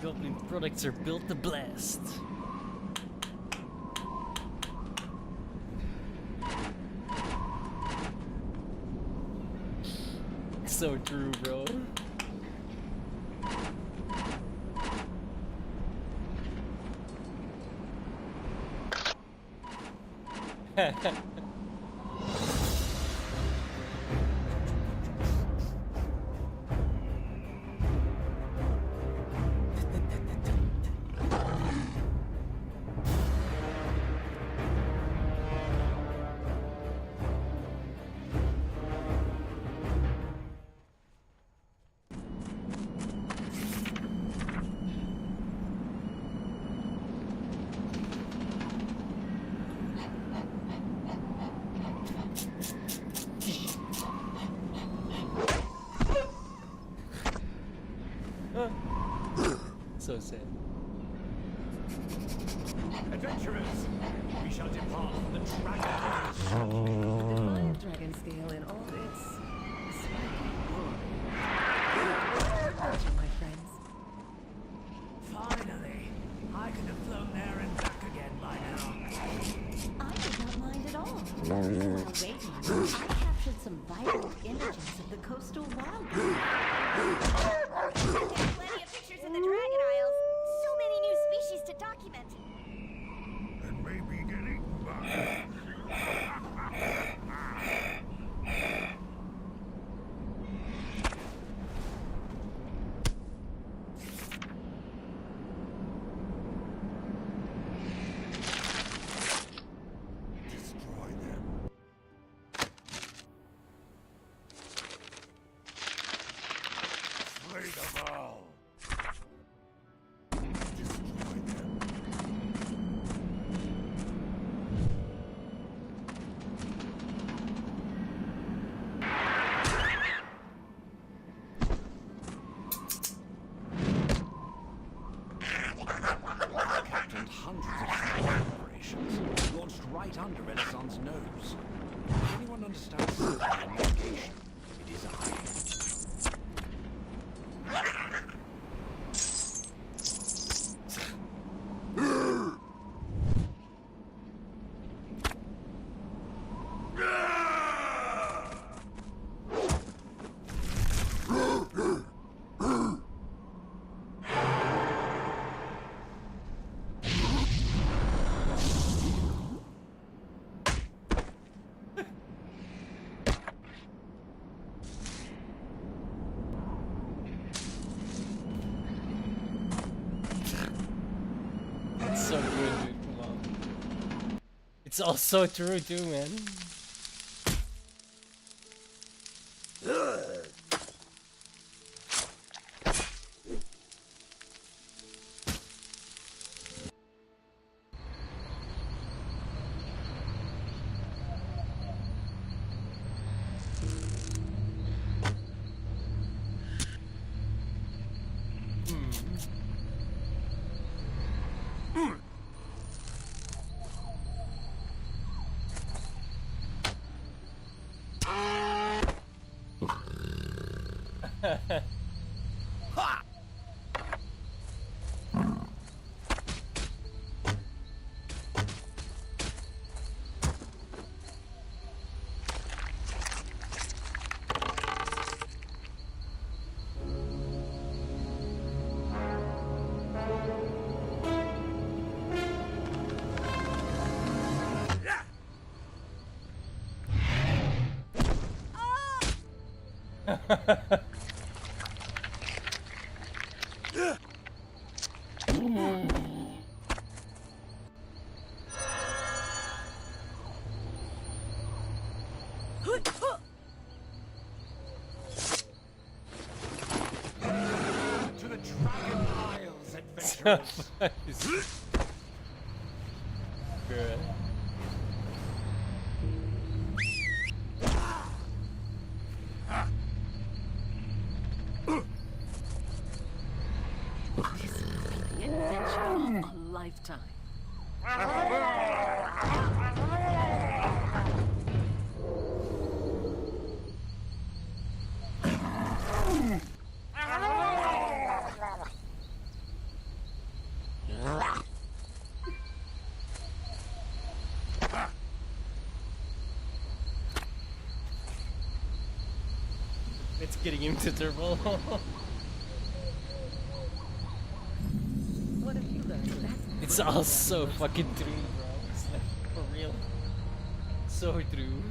Goblin products are built to blast. So true, bro. So sad. Adventurers, we shall depart for the dragon. Defiant dragon scale in all its smoky glory. My friends. Finally, I could have flown there and back again by now. I did not mind at all. While waiting, I captured some vital images of the coastal wildlife. Plenty of pictures in the dragon aisles. So many new species to document. And maybe get eaten by. Destroy them. Slay them all. Destroy them. Captained hundreds of small operations, launched right under Renaissance nose. If anyone understands something in navigation, it is I. It's so good, dude. Come on. It's all so true, too, man. To the Dragon Isles, adventurers. Good. The adventure of a lifetime. It's getting him to turbo. What have you learned? It's all so fucking true, bro. It's like, for real. So true.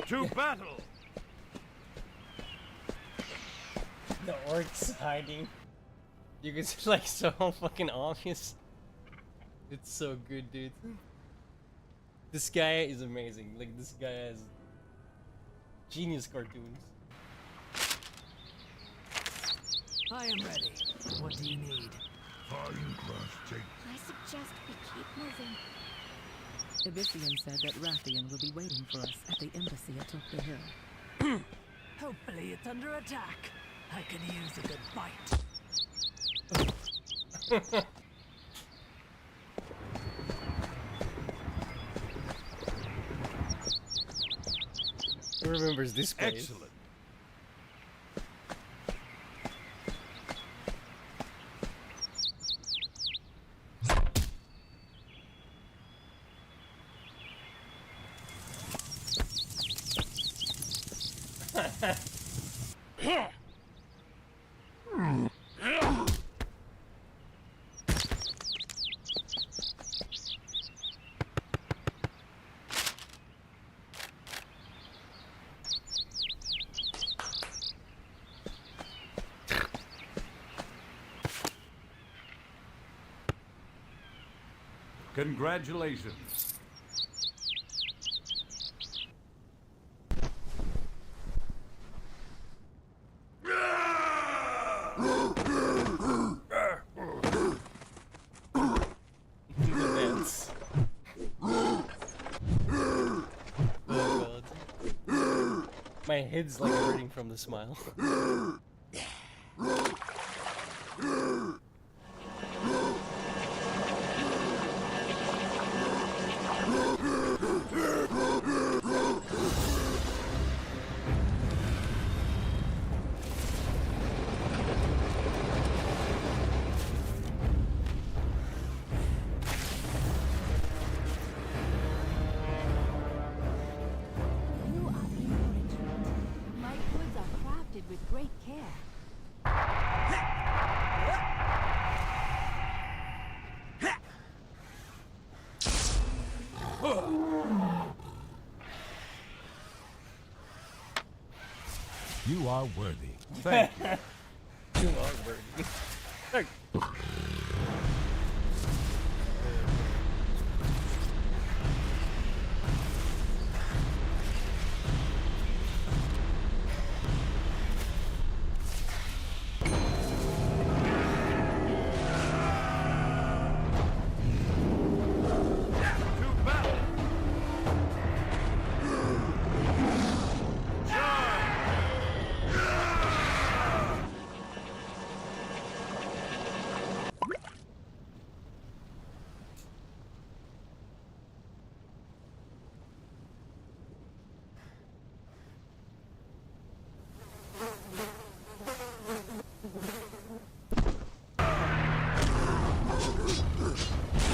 To battle! The orcs hiding. You can see like so fucking obvious. It's so good, dude. This guy is amazing. Like this guy has genius cartoons. I am ready. What do you need? I suggest we keep moving. Ibisian said that Rathian will be waiting for us at the embassy atop the hill. Hopefully it's under attack. I could use a good bite. Who remembers this place? Excellent. Congratulations. My head's like hurting from the smile. You are ignorant. My goods are crafted with great care. You are worthy. Thank you. You are worthy.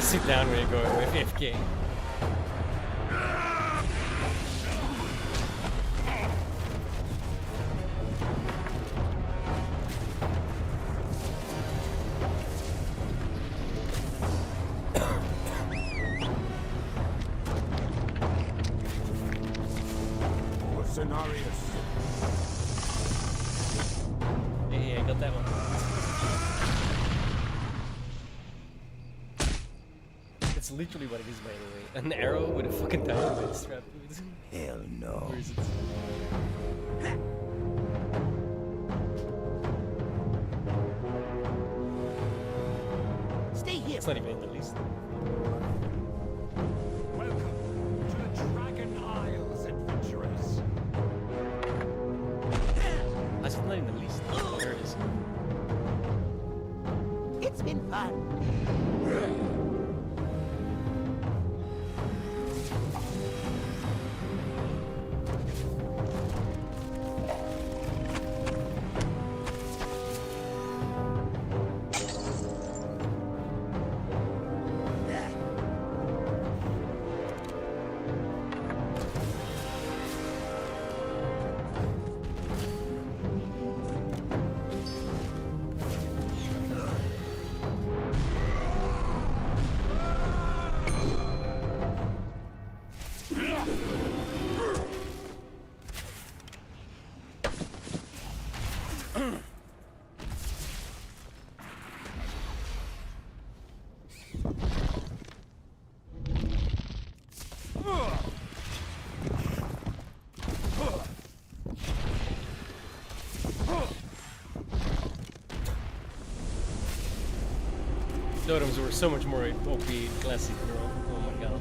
Sit down when you're going with AFK. Scenarios. Hey, I got that one. It's literally what it is, by the way. An arrow with a fucking dynamite strapped to it. Hell no. Where is it? It's not even in the list. Welcome to the Dragon Isles, adventurers. That's not in the list. Oh, there it is. It's been fun. Totems were so much more OP classic world. Oh my god.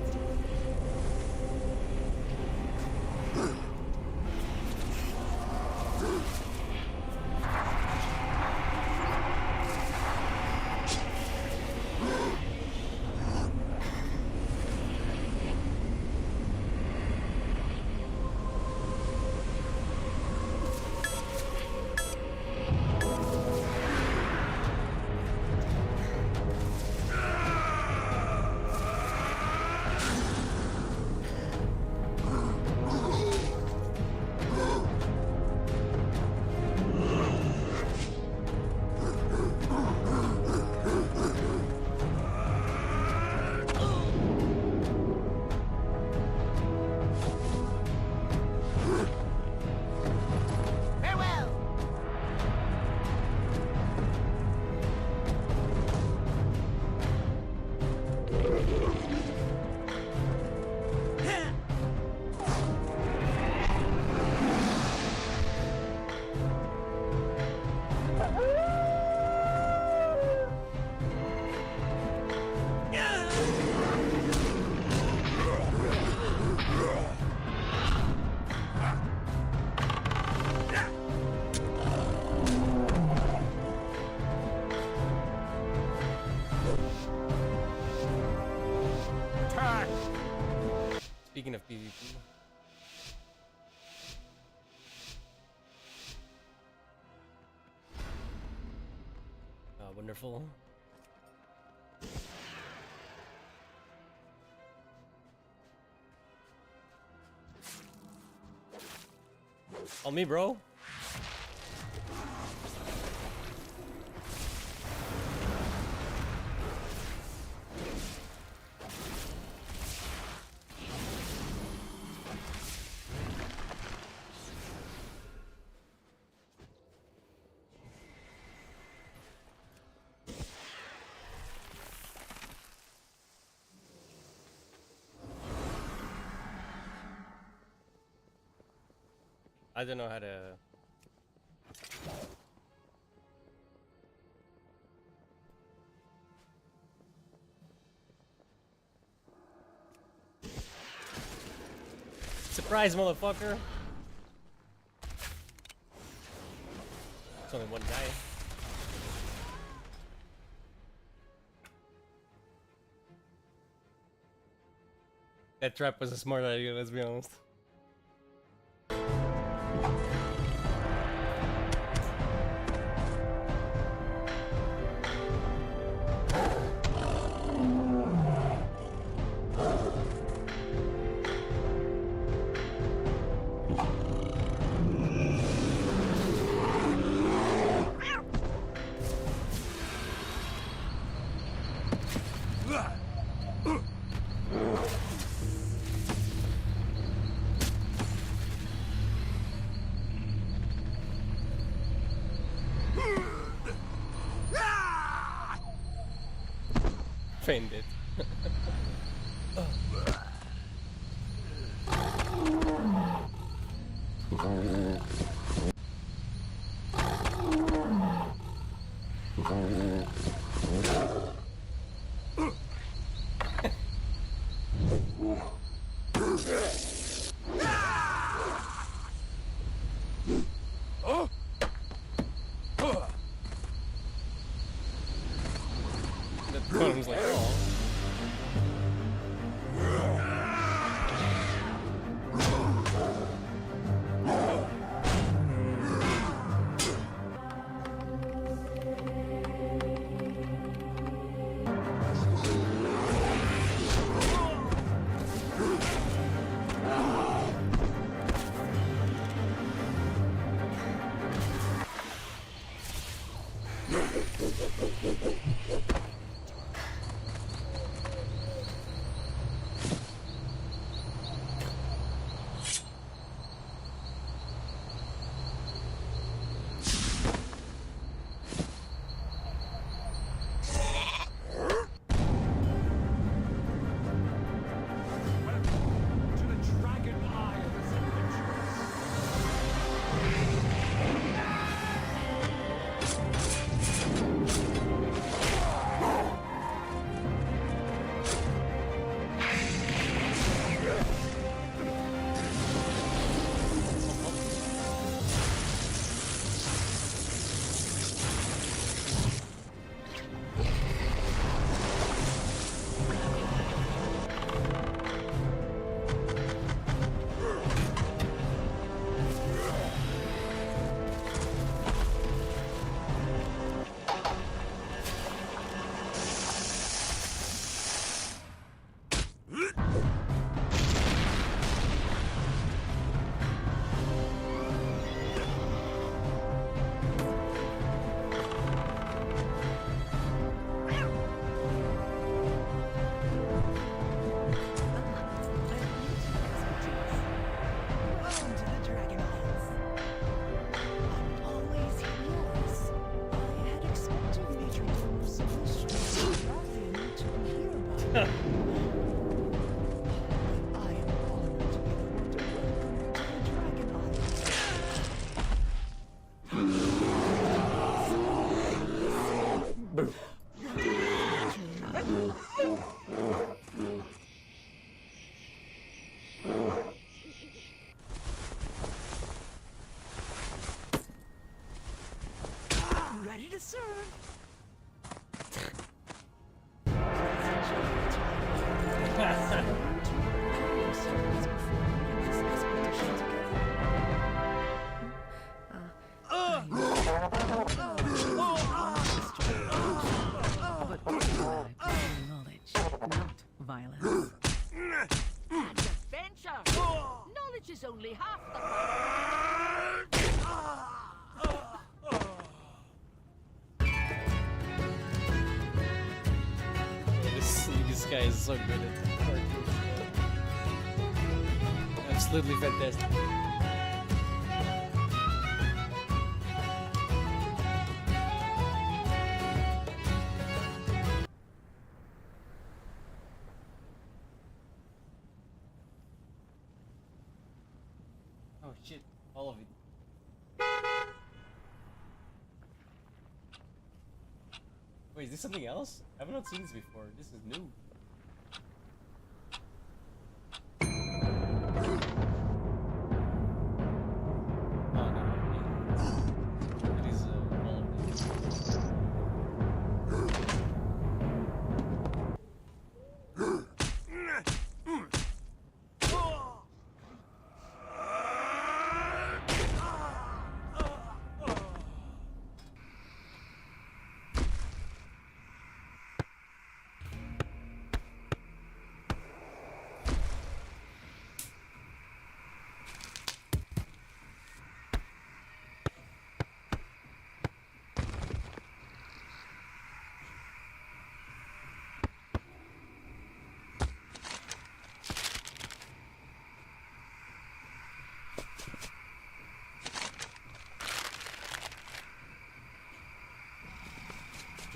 Speaking of PvP. Wonderful. On me, bro. I don't know how to. Surprise, motherfucker! It's only one guy. That trap was a smart idea, let's be honest. Offended. was like, oh. Ready to serve. Knowledge, not violence. Adventure! Knowledge is only half the This guy is so good at cartoons. Absolutely fantastic. Oh shit, all of it. Wait, is this something else? I have not seen this before. This is new. Oh no, it is all of this.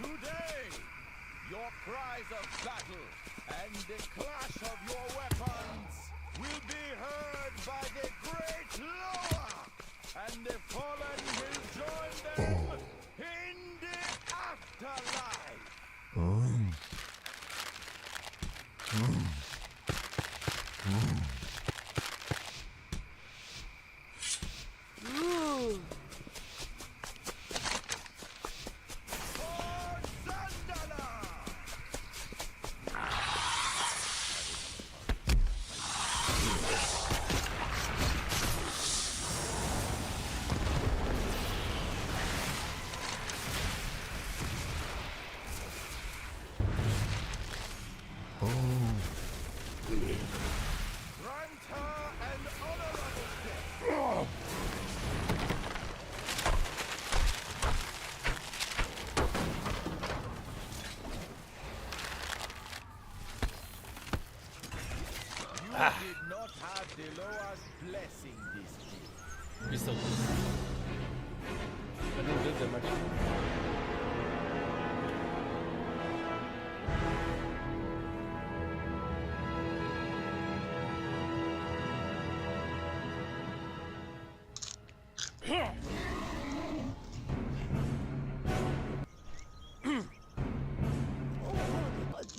Today, your cries of battle and the clash of your weapons will be heard by the great Loa, and the fallen will join them in the afterlife. Ooh. Loa's blessing this gift. Crystal. I don't do that much.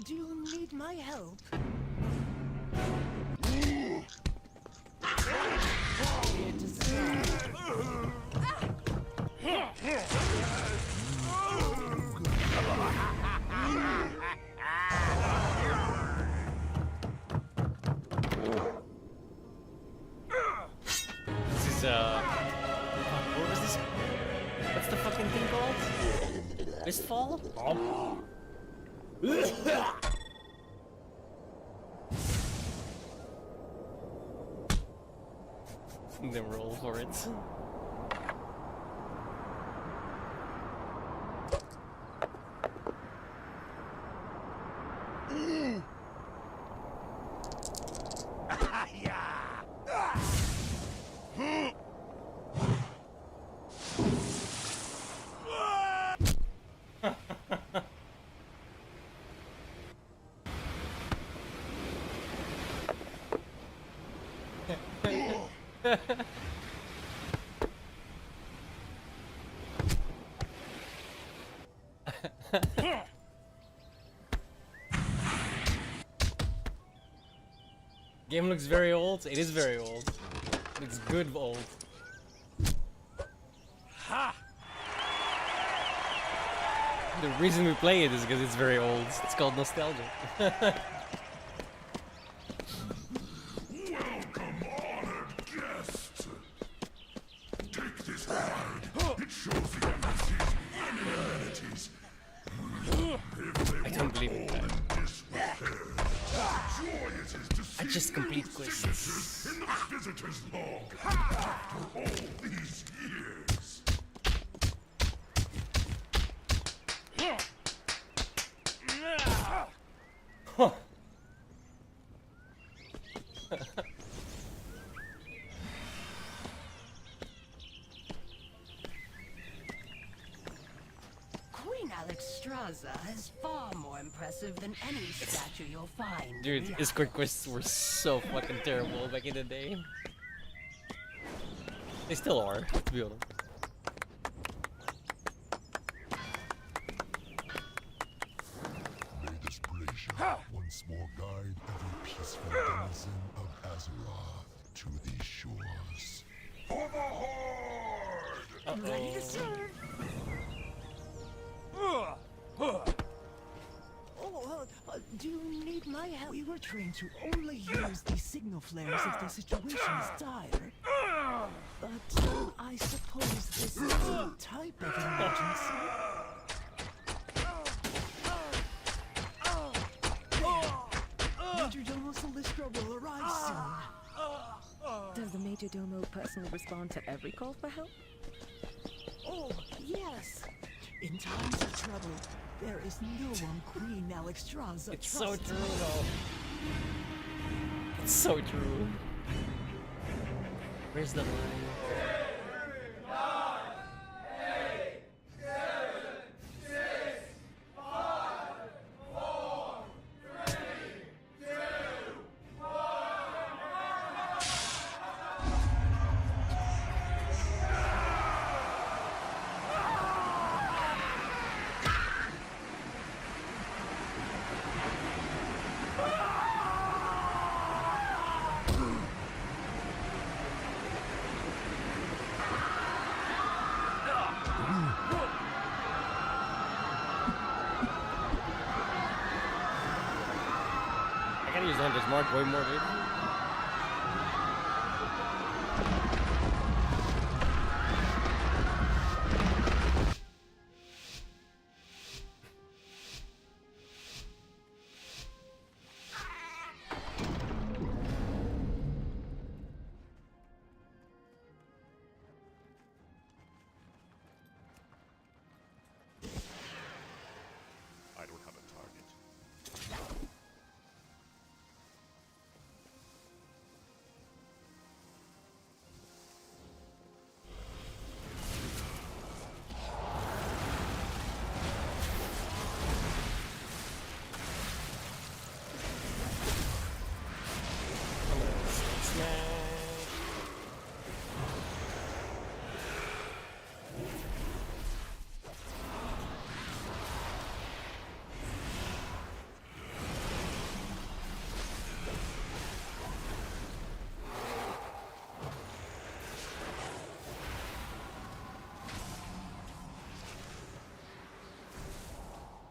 Do you need my help? This is what was this? What's the fucking thing called? Fistfall? Then roll for it. Game looks very old. It is very old. It's good old. Ha! The reason we play it is because it's very old. It's called nostalgia. Welcome, honored guest. Take this ride. It shows the embassies many amenities. I don't believe in that. I just complete quests. In the visitor's log. After all these years. Huh. Queen Alexstrasza is far more impressive than any statue you'll find. Dude, escort quests were so fucking terrible back in the day. They still are, to be honest. May this brazier once more guide every peaceful denizen of Azeroth to these shores. For the Horde! Ready to serve. Do you need my help? We were trained to only use the signal flares if the situation is dire. But I suppose this is a type of emergency. Major Domo Solistra will arrive soon. Does the Major Domo personally respond to every call for help? Oh, yes. In times of trouble, there is no one Queen Alexstrasza It's so true, though. It's so true. Where's the line? I gotta use Hunter's Mark way more, dude. I don't have a target.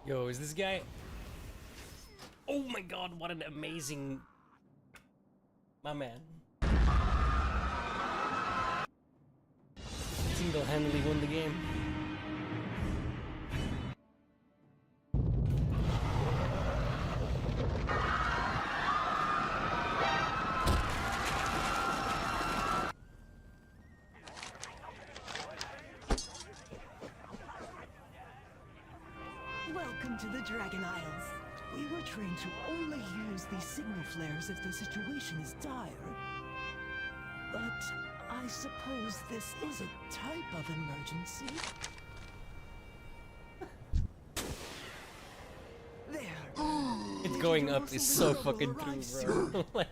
Yo, is this guy? Oh my god, what an amazing... My man. Single-handedly won the game. Welcome to the Dragon Isles. We were trained to only use these signal flares if the situation is dire. But I suppose this is a type of emergency. There. It's going up is so fucking true, bro. Like,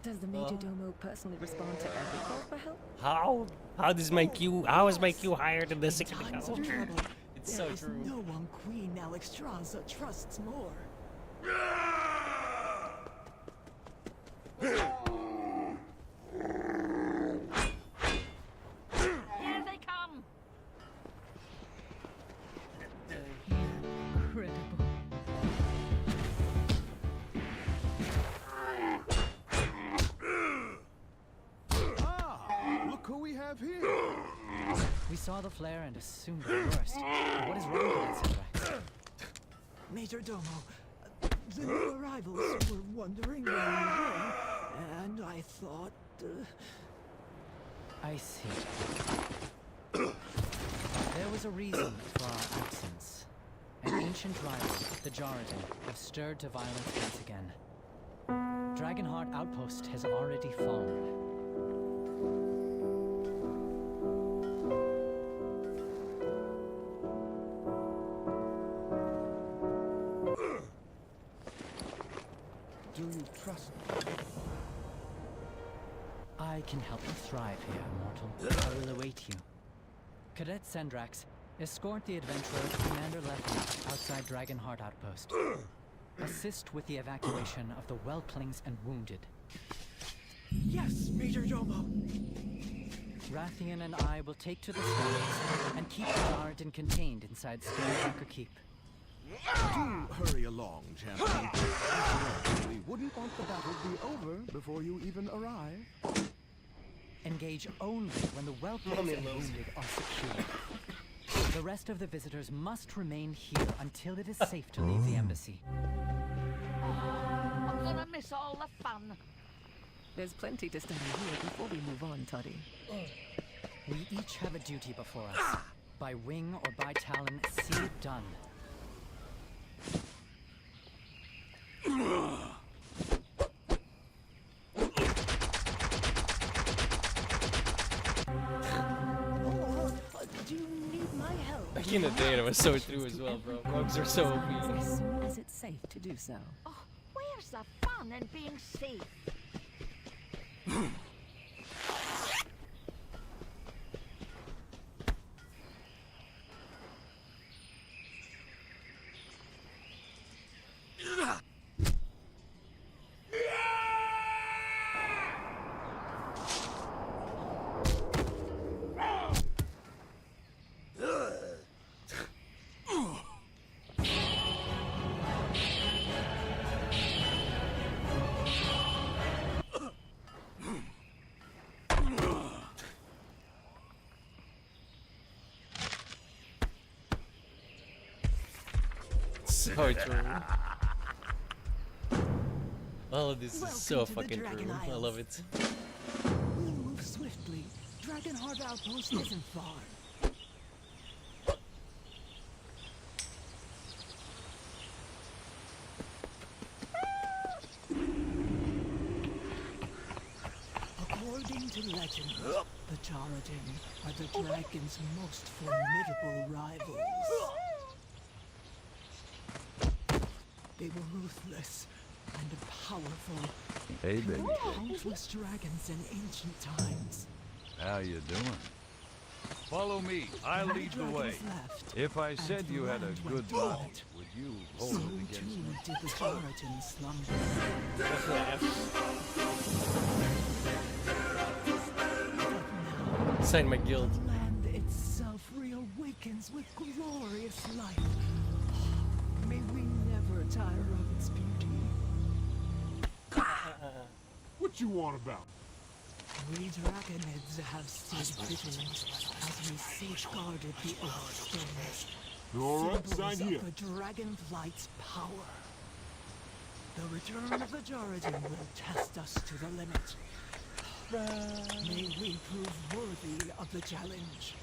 Does the Major Domo personally respond to every call for help? how? How does my queue? How is my queue higher than the sick? It's so There is true. no one Queen Alexstrasza trusts more. Here they come! Incredible. Ah, look who we have here. We saw the flare and assumed the worst. What is wrong with that, Sandra? Major Domo, the new arrivals were wondering where we were, and I thought, I see. There was a reason for our absence. An ancient rival, the Jarradin, have stirred to violence once again. Dragonheart Outpost has already fallen. do you trust me? I can help you thrive here, mortal. I will await you. Cadet Sendrax, escort the adventurer to Commander Leffen outside Dragonheart Outpost. Assist with the evacuation of the whelplings and wounded. Yes, Major Domo. Rathian and I will take to the swamps and keep the Jarradin contained inside Skinwalker Keep. Do hurry along, champion. After all, we wouldn't want the battle to be over before you even arrive. Engage only when the whelplings and wounded are secure. The rest of the visitors must remain here until it is safe to leave the embassy. I'm gonna miss all the fun. There's plenty to study here before we move on, Toddy. We each have a duty before us. By wing or by talon, see it done. Do you need my help? Back in the day, it was so true as well, bro. Bugs are so OP. As soon as it's safe to do so. Oh, where's the fun in being safe? So true. All of this is so fucking true. I love it. We'll move swiftly. Dragonheart Outpost isn't far. According to legend, the Jarradin are the dragon's most formidable rivals. They were ruthless and powerful. Hey, baby. Countless dragons in ancient times. How you doing? Follow me. I'll lead the way. If I said you had a good body, would you hold So it too against me? did the Jarradin slumber. Sign my guild. Land itself reawakens with glorious life. May we never tire of its beauty. What you want about? We dragonids have stood vigilant as we safeguarded the Oath Stones. All right, sign Symbols here. of the Dragonflight's power. The return of the Joradin will test us to the limit. May we prove worthy of the challenge.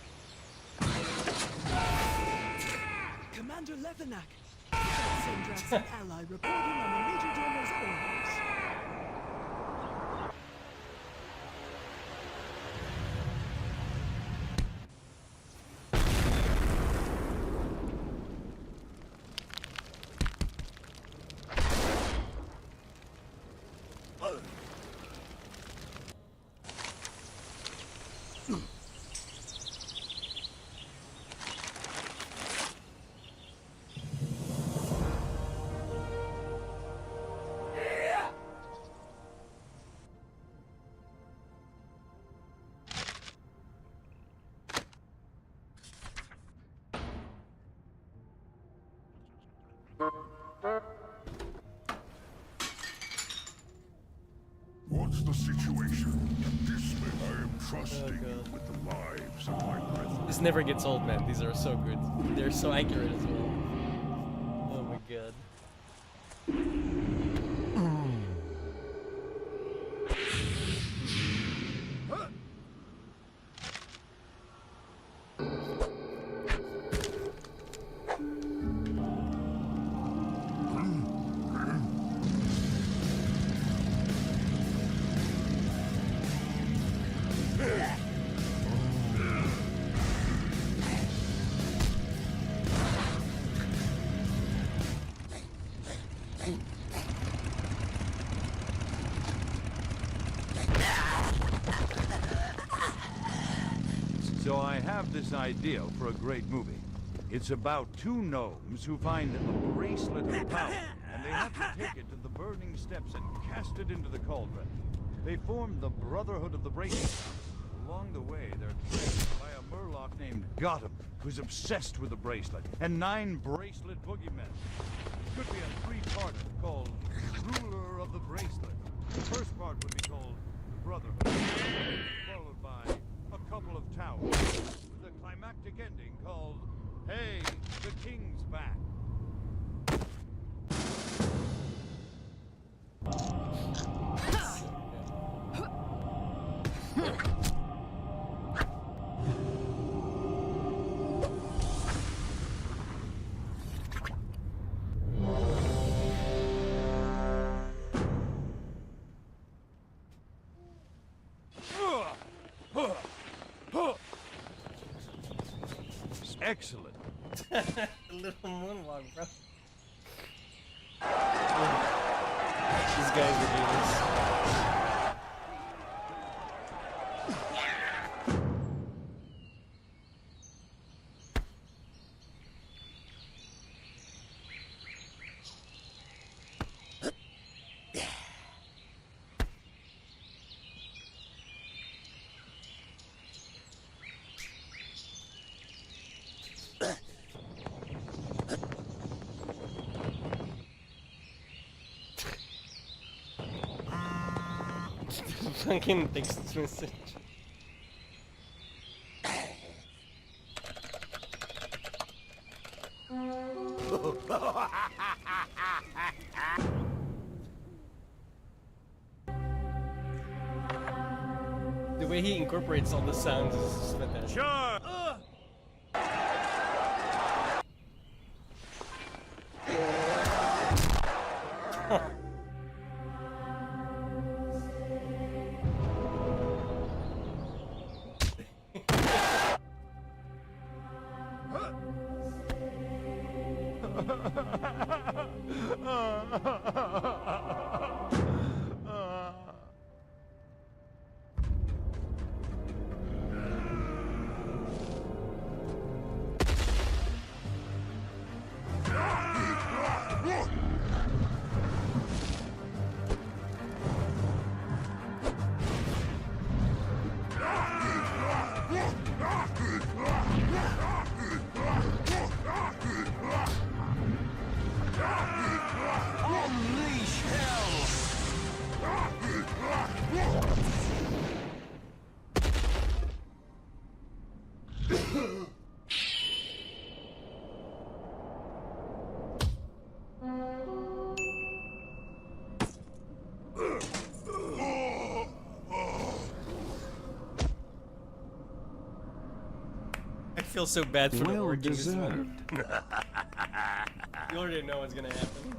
Commander Lethenak, Sendrak's an ally reporting on the Major Domo's orders. What's the situation? I am trusting you with the lives of my brethren. This never gets old, man. These are so good. They're so accurate as well. Oh my god. So I have this idea for a great movie. It's about two gnomes who find a bracelet of power, and they have to take it to the burning steps and cast it into the cauldron. They form the Brotherhood of the Bracelet. Along the way, they're trained by a Murloc named Gotham, who's obsessed with the bracelet, and 9 bracelet boogeymen. It could be a 3-parter called Ruler of the Bracelet. The first part would be called Brotherhood, followed by a couple of towers, with a climactic ending called Hey, the King's Back. Excellent. A little moonwalk, bro. These guys are genius. Fucking text message. The way he incorporates all the sounds is fantastic. Sure. feel so bad for the Well orc in this one. deserved. You already know what's gonna happen.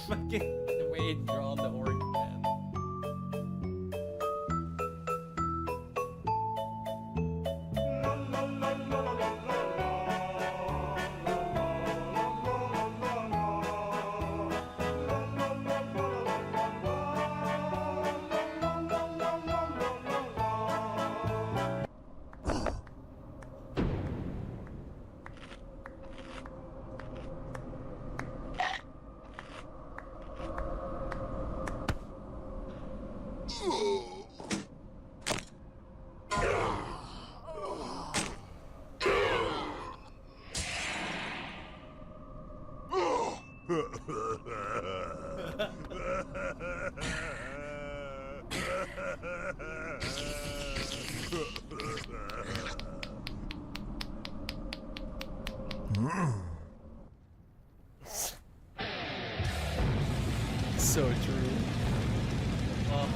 Fucking the way it drawn the orc, man. So true. Oh.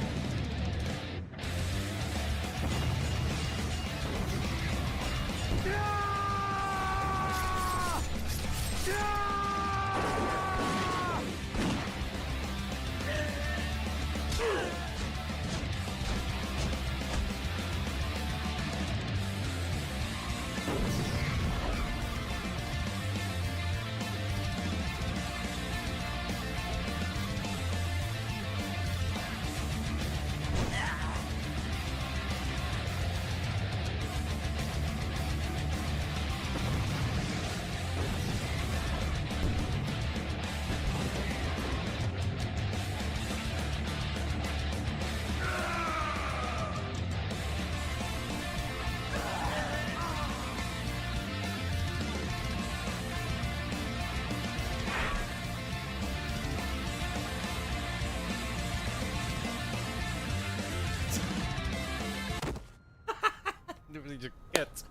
Really just get.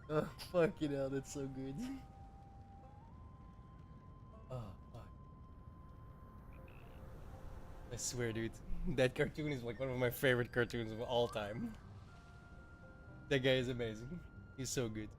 Oh, fucking hell, that's so good. Oh, fuck. I swear, dude. That cartoon is like one of my favorite cartoons of all time. That guy is amazing. He's so good.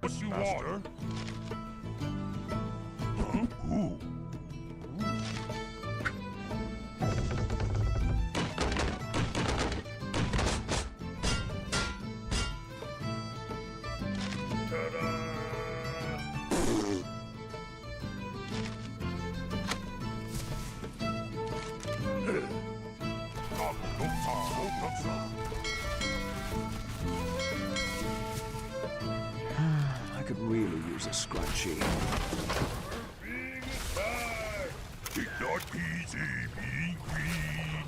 What you want? Ooh. I could really use a scrunchie. It's not easy being green.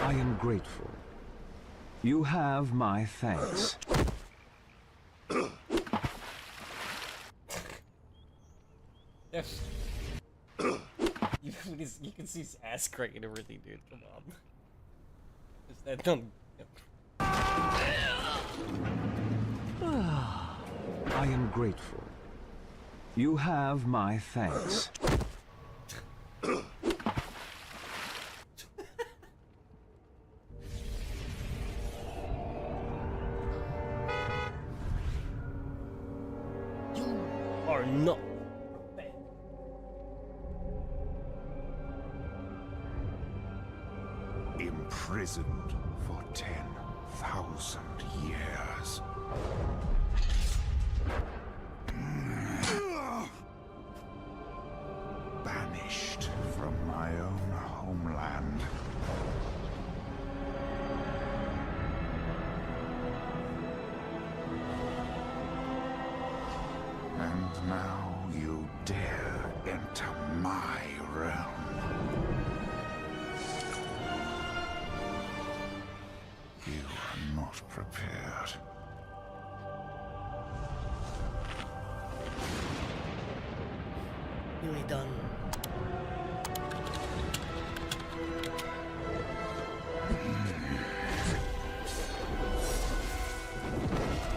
I am grateful. You have my thanks. You can see his ass crack and everything, dude. Come on. Just that don't. I am grateful. You have my thanks. Or not. Imprisoned for 10,000 years. Banished from my own homeland. And now you dare enter my realm. You are not prepared. Nearly done.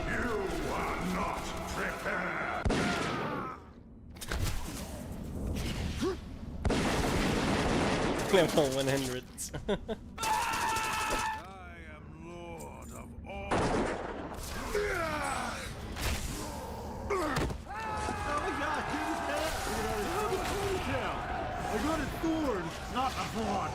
You are not prepared. Level 100. I got a thorn, not a thorn.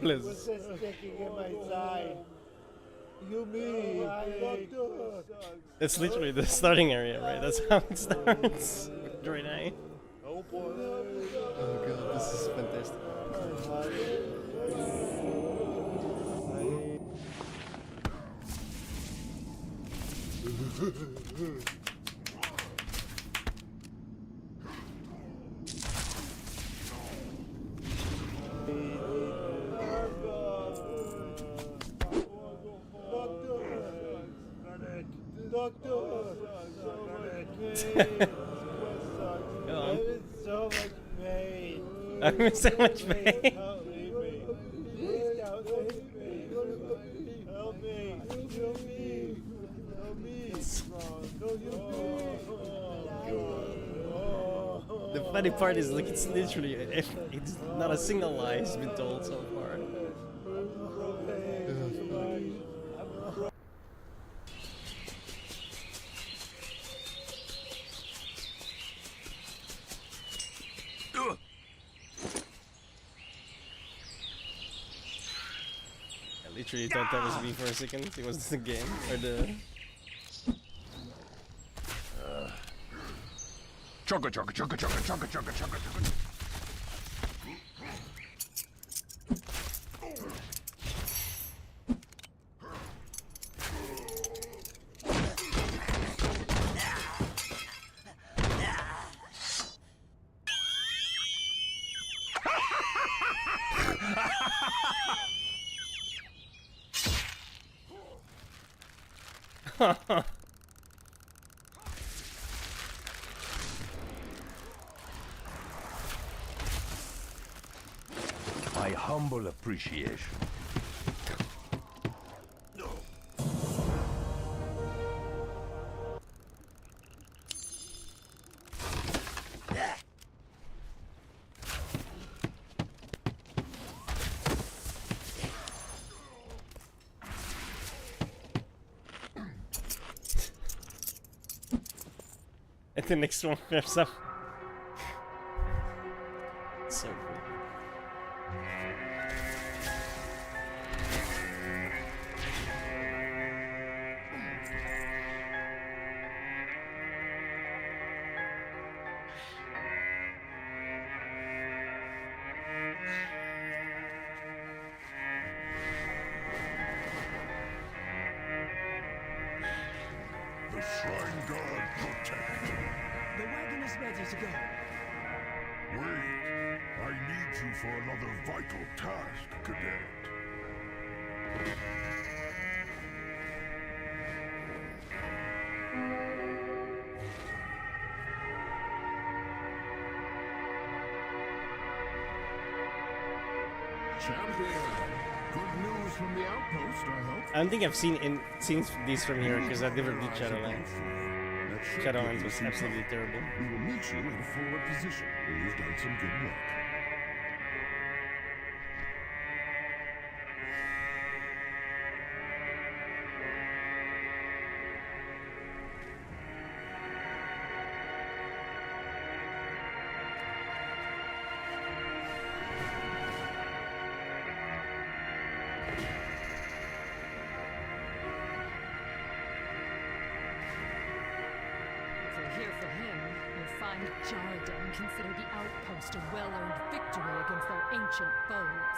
Please. What's that sticking in my side? You mean? It's literally the starting area, right? That's how it starts. Right now. Oh god, this is fantastic. I'm in so much pain. The funny part is, like, it's literally, it's not a single lie has been told so far. I literally thought that was me for a second. It was the game, or the... Chugga chugga chugga chugga chugga chugga chugga chugga. My humble appreciation. And the next one comes up. So cool. the Shrine God protect. The wagon is ready to go. Wait, I need you for another vital task, Cadet. Champion, good news from the outpost, I hope. I don't think I've seen these from here because I never beat Shadowlands. Shadowlands was absolutely terrible. We will meet you in a forward position when you've done some good work. If you're here for him, you'll find Jarden consider the outpost a well-earned victory against their ancient foes.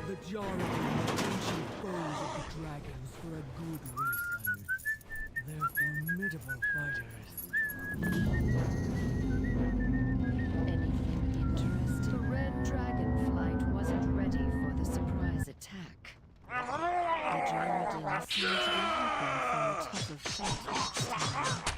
The Jarden are ancient foes of the dragons for a good reason. They're formidable fighters. Anything interesting? The Red Dragonflight wasn't ready for the surprise attack. The Jarden seemed to be hoping for a tougher fate.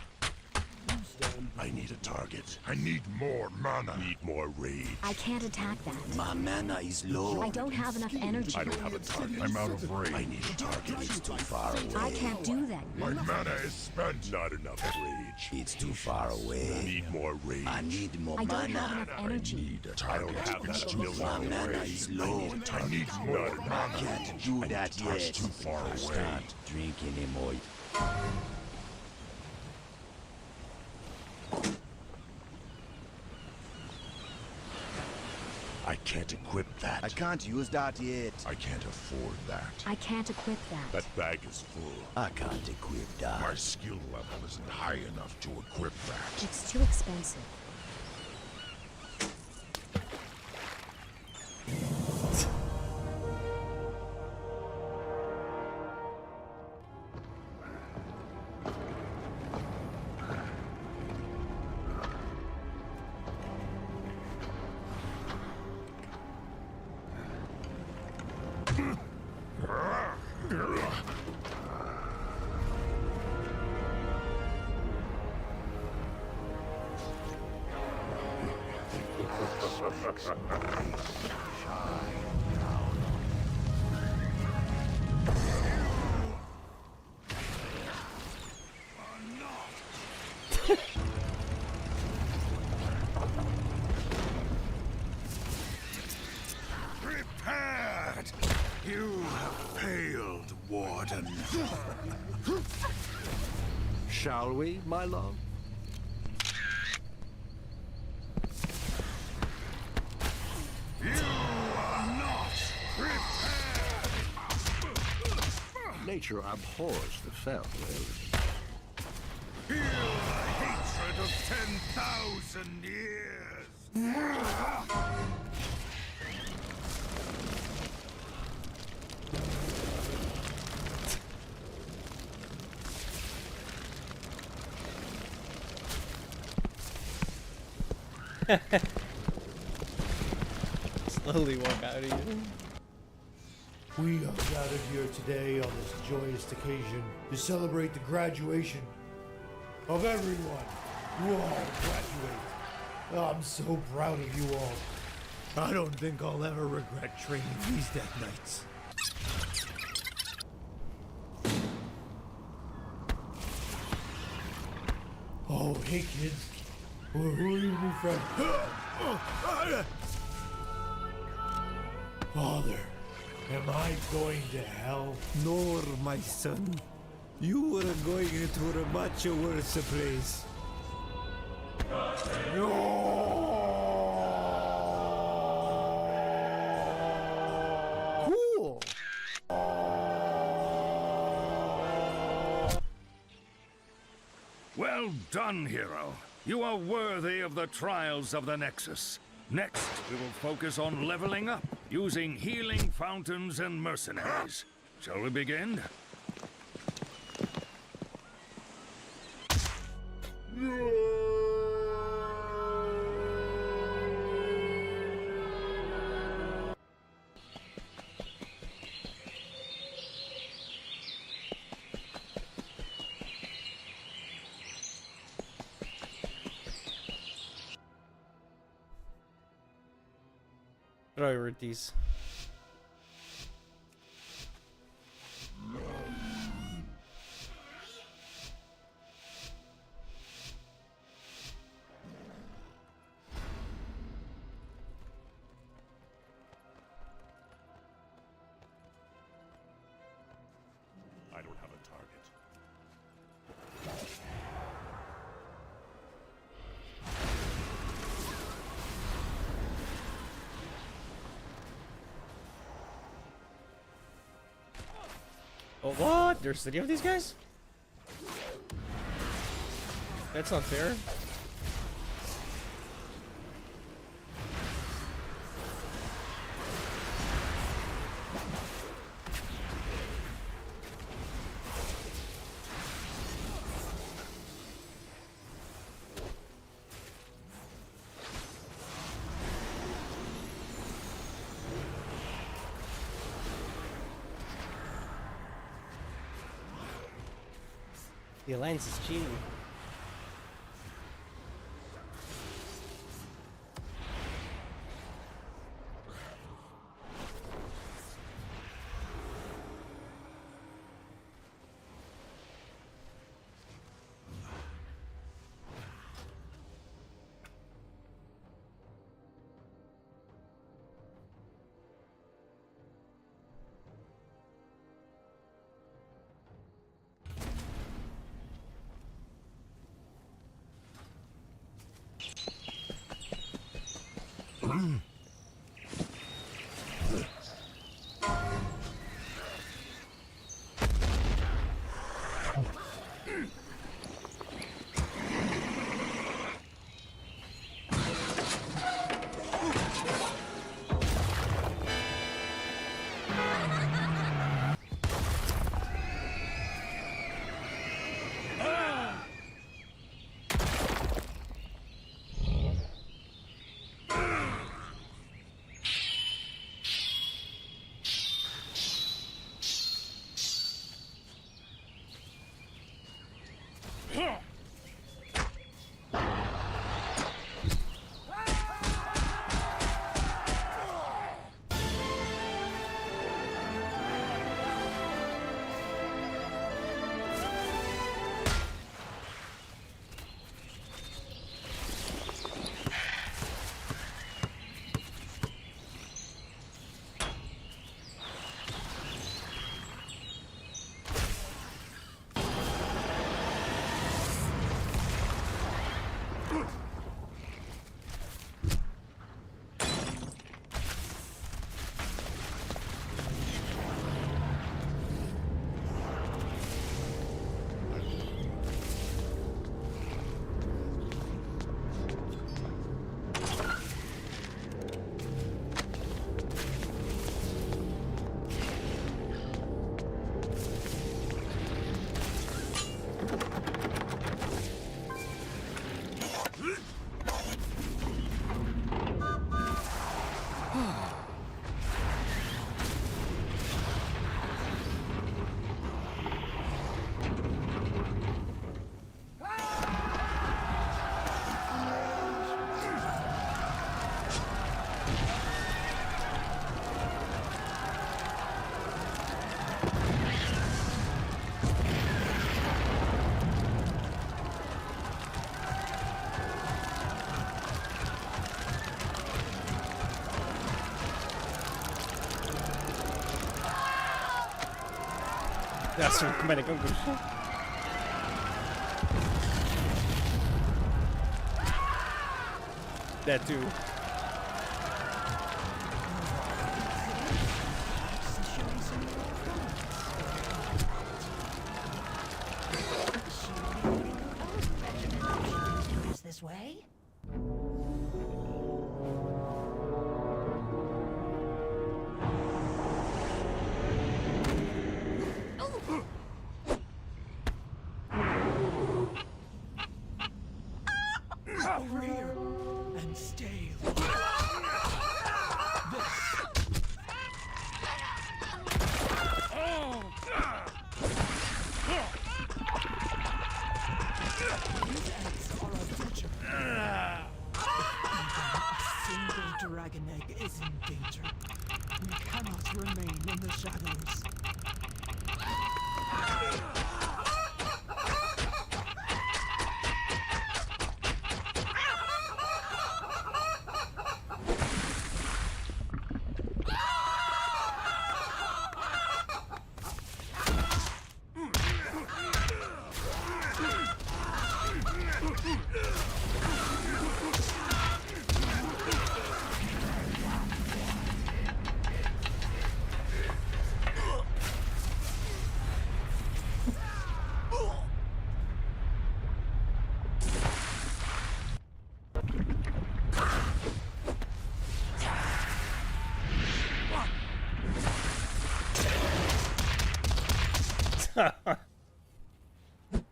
I need a target. I need more mana. Need more rage. I can't attack that. My mana is low. I don't have enough energy. I don't have a target. I'm out of rage. I need a target. It's too far away. I can't do that. My mana is spent. Not enough rage. It's too far away. Need more rage. I need more I don't have enough energy. I need a target. I don't have that million. My mana is low. I need more mana. I can't do that yet. It's too far away. Start drinking anymore. I can't equip that. I can't use that yet. I can't afford that. I can't equip that. That bag is full. I can't equip that. My skill level isn't high enough to equip that. It's too expensive. Prepared! You have failed, Warden. Shall we, my love? You are not prepared! Nature abhors the fell. Feel the hatred of 10,000 years! Slowly walk out of here. We are gathered here today on this joyous occasion to celebrate the graduation of everyone. You all graduate. I'm so proud of you all. I don't think I'll ever regret training these Death Knights. Oh, hey kids. Who are you new friends? Father, am I going to hell? Nor, my son. You are going into a much worse place. Cool. Well done, hero. You are worthy of the trials of the Nexus. Next, we will focus on leveling up, using healing fountains and mercenaries. Shall we begin? Priorities. I don't have a target. Oh, what? There's 3 of these guys? That's not fair. The Alliance is cheating. Kaso kumain kang gusto. That too. This way? Over here and stay. These eggs are our future. A single dragon egg is in danger. We cannot remain in the shadows.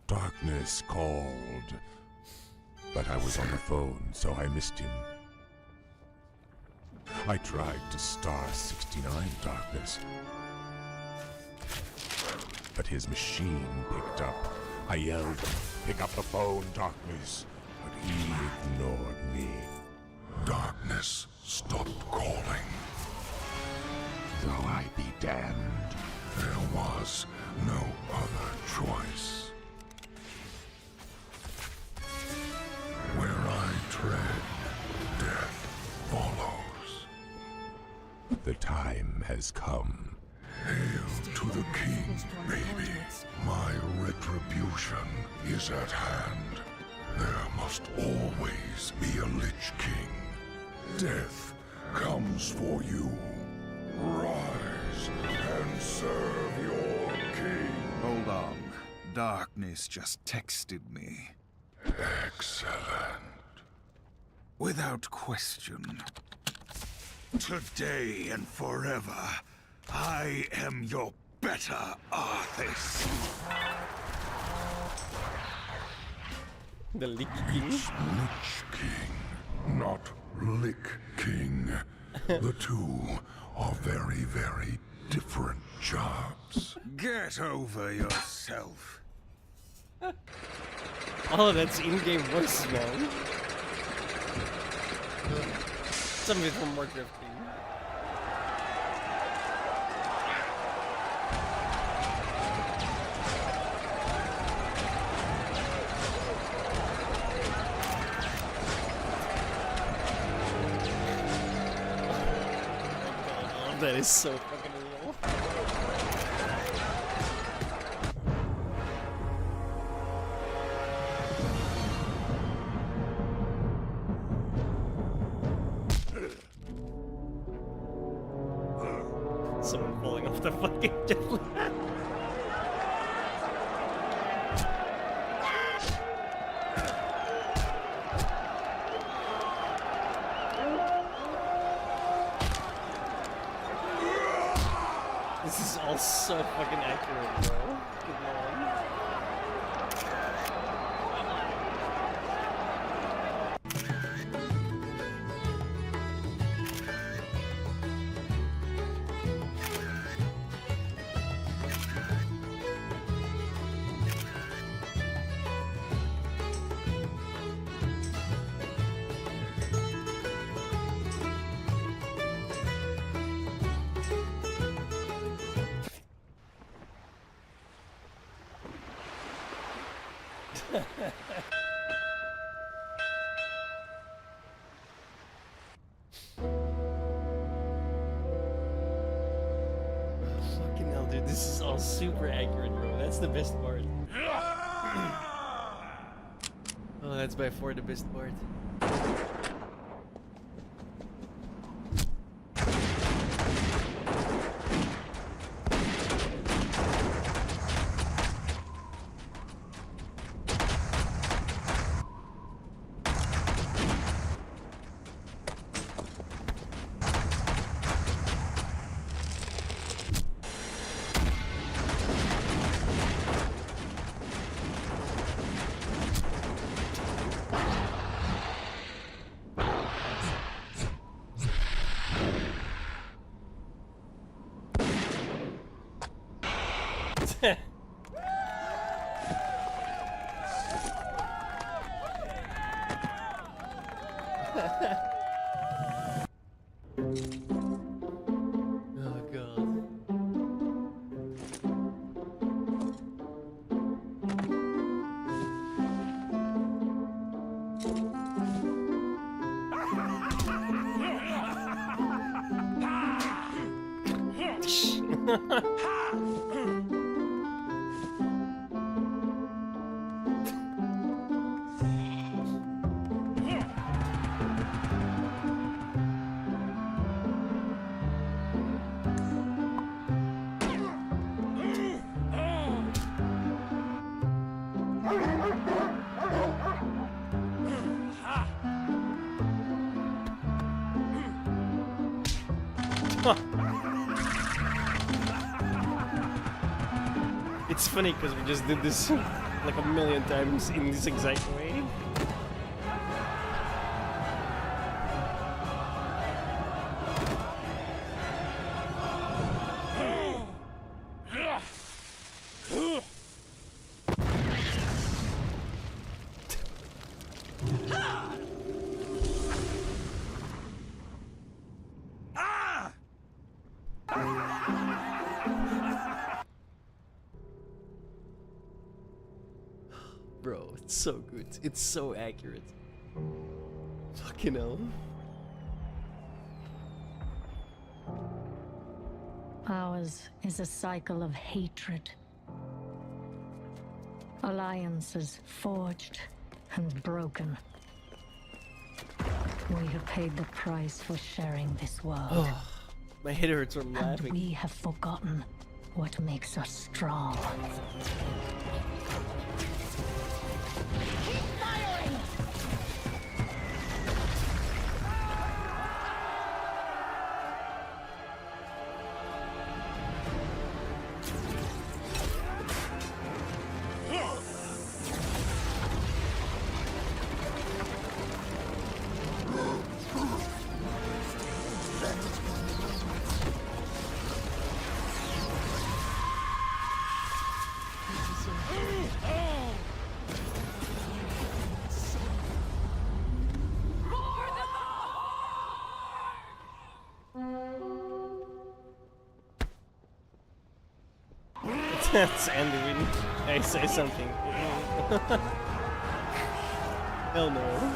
Darkness called. But I was on the phone, so I missed him. I tried to star 69 Darkness. But his machine picked up. I yelled, "Pick up the phone, Darkness." But he ignored me. Darkness stopped calling. Though I be damned. There was no other choice. Where I tread, death follows. The time has come. Hail to the king, baby. My retribution is at hand. There must always be a Lich King. Death comes for you. Rise and serve your king. Hold on. Darkness just texted me. Excellent. Without question. Today and forever, I am your better Arthas. The Lich King? Lich King, not Lick King. The two are very, very different jobs. Get over yourself. Oh, that's in-game voice now. Some of it from Warcraft 3. That is so fucking real. Someone falling off the fucking jetpack. This is all so fucking accurate, bro. Good lord. Fucking hell, dude. this is all super accurate, bro. That's the best part. Oh, that's by far the best part. Oh god. It's funny because we just did this like a million times in this exact way. Bro, it's so good. It's so accurate. Fucking hell. Ours is a cycle of hatred. Alliances forged and broken. We have paid the price for sharing this world. Oh, my head hurts from And laughing. we have forgotten what makes us strong. That's Andy when I say something. Hell no.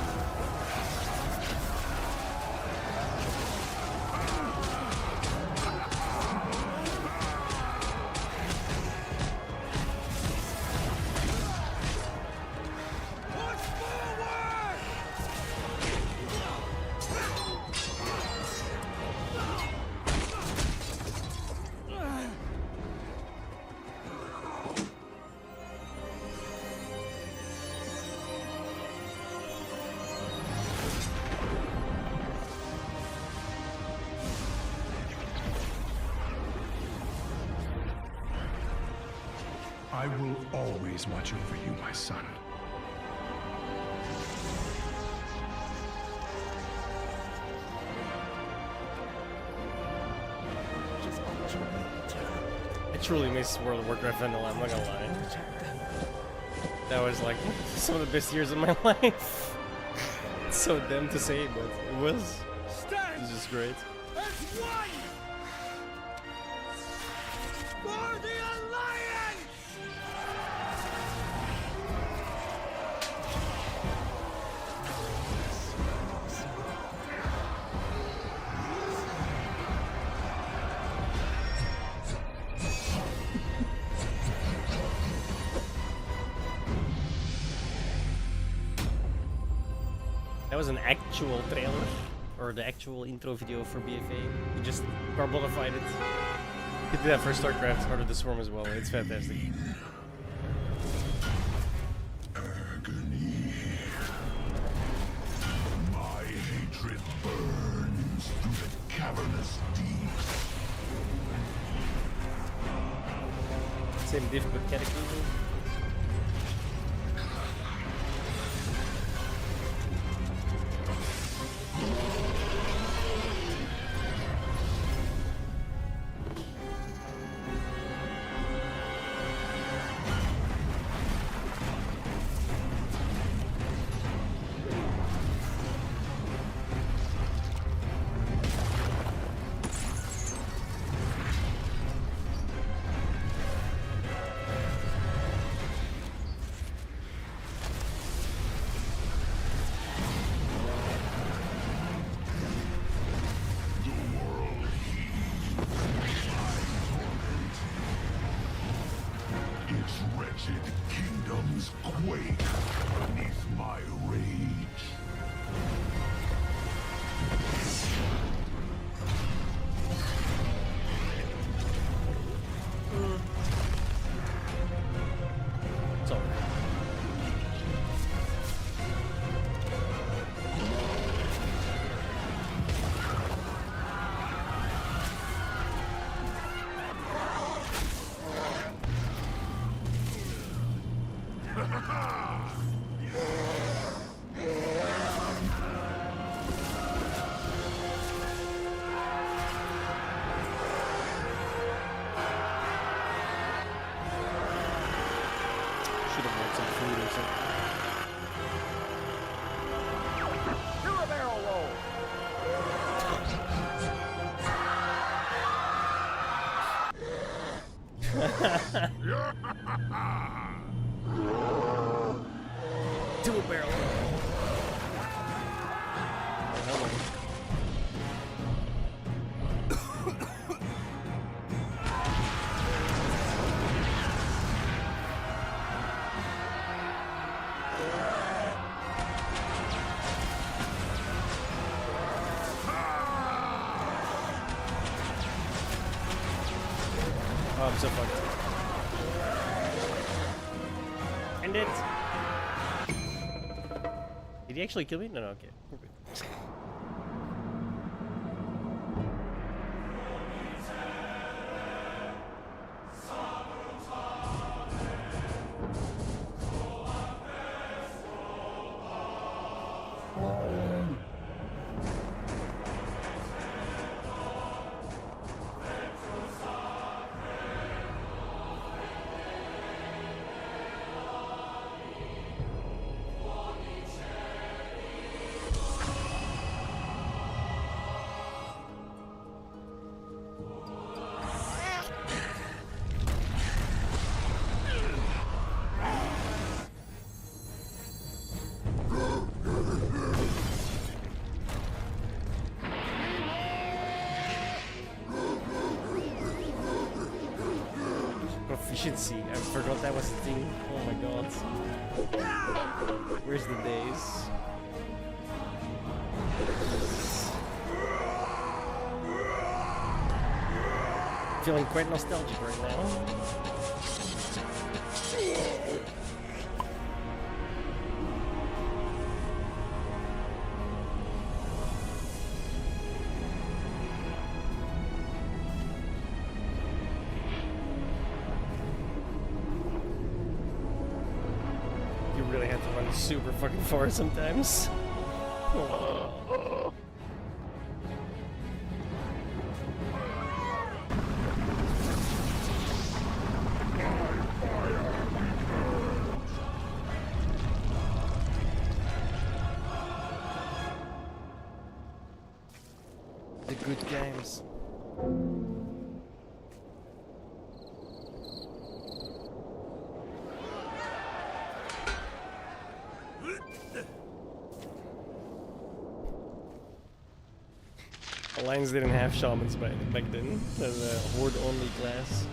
I will always watch over you, my son. I truly miss World of Warcraft Vanilla, I'm not gonna lie. That was like some of the best years of my life. It's so dumb to say, but it was. It's just great. As one! For the Alliance! was an actual trailer, or the actual intro video for BFA. You just carbonified it. You did that for StarCraft, Heart of the Swarm as well. It's fantastic. Agony. My hatred burns through the cavernous deeps. Same diff but Cataclysm. Kingdoms quake beneath my rage. It's alright. Should have brought some food or something. Do a barrel roll. Do a barrel roll. Hello. Oh, I'm so fucked. End it! Did he actually kill me? No, no, okay. We're good. Proficiency. I forgot that was a thing. Oh my god. Where's the days? Feeling quite nostalgic right now. You really have to run super fucking far sometimes. Oh. The good games. Alliance didn't have shamans back then, as a horde only class.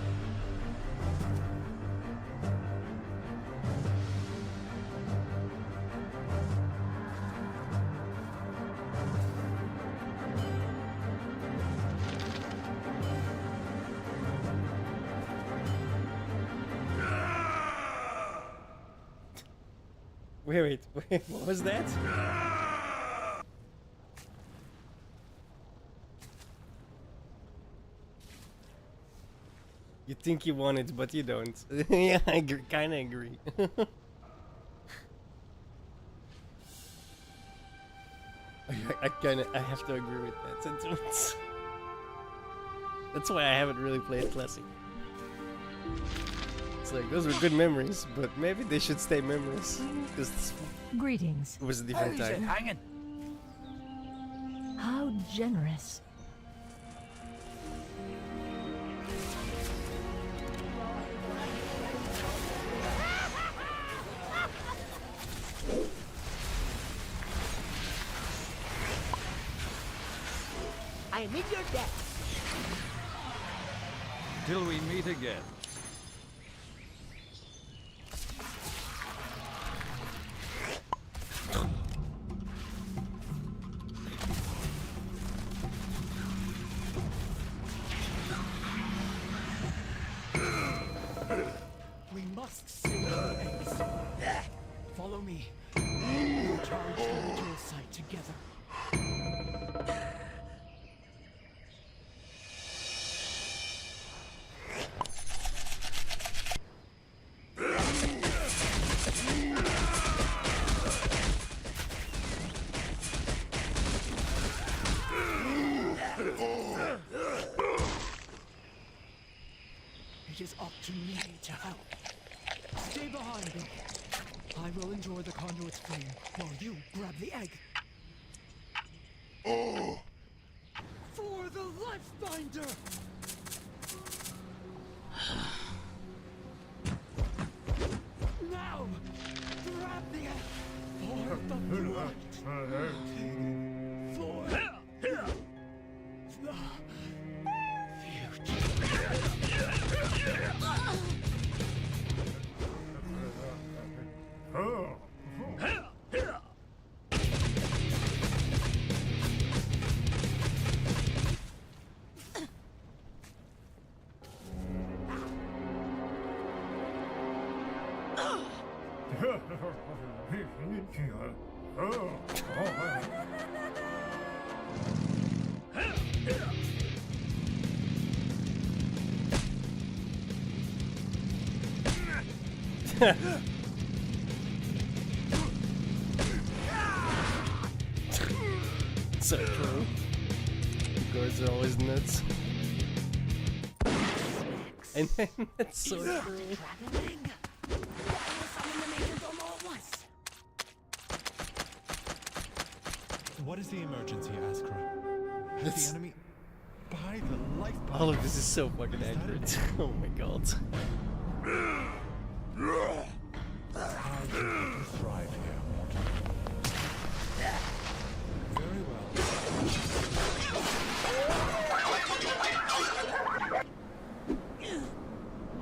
Wait, what was that? You think you want it, but you don't. Yeah, I kinda agree. I have to agree with that sentiment. That's why I haven't really played Classic. It's like, those were good memories, but maybe they should stay memories. Because Greetings. it was a different time. Hanging. How generous. I am in your debt. Till we meet again. We must save the eggs. Follow me. We'll charge the ritual site together. It is up to me to help. Stay behind me. I will enjoy the conduit's flame while you grab the egg. Oh! For the life binder! Now! Grab the egg! For the blood! For the future! So true. Guards are always nuts. And then that's so true. What is the emergency, Askra? Has It's- the enemy by the life All of this is so fucking accurate. Oh my god. How do you thrive here, mortal? Very well.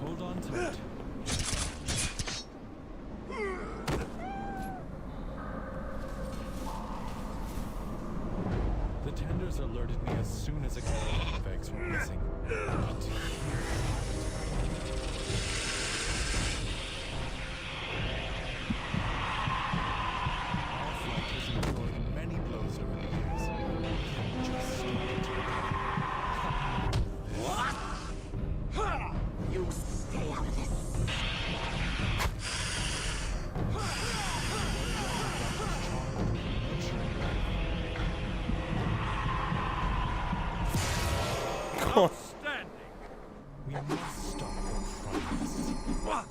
Hold on to it. The tenders alerted me as soon as a couple of eggs were missing. But our flight has endured many blows over the years. Just started to recover. You stay out of this. Outstanding! We must stop them from this.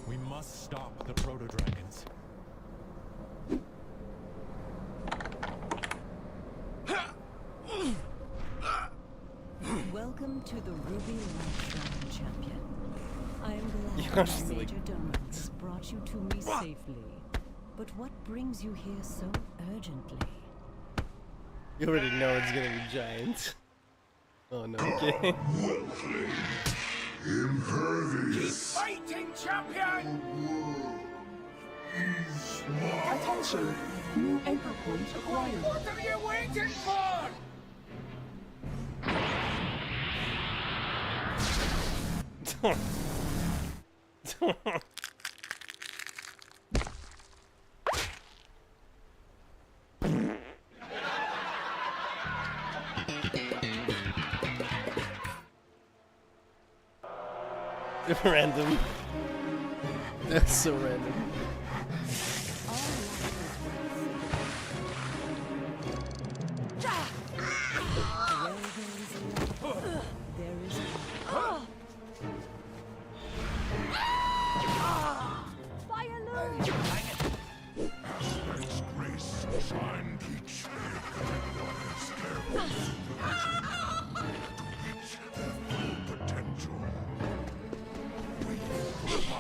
We must stop the proto-dragons. Welcome to the Ruby Light Shrine, champion. I am You're glad just that like- Major Domo has brought you to me safely. But what brings you here so urgently? You already know it's gonna be giant. Oh no, okay. Impervious. Fighting champion! Attention! New anchor point acquired. What are you waiting for? Random. That's so random.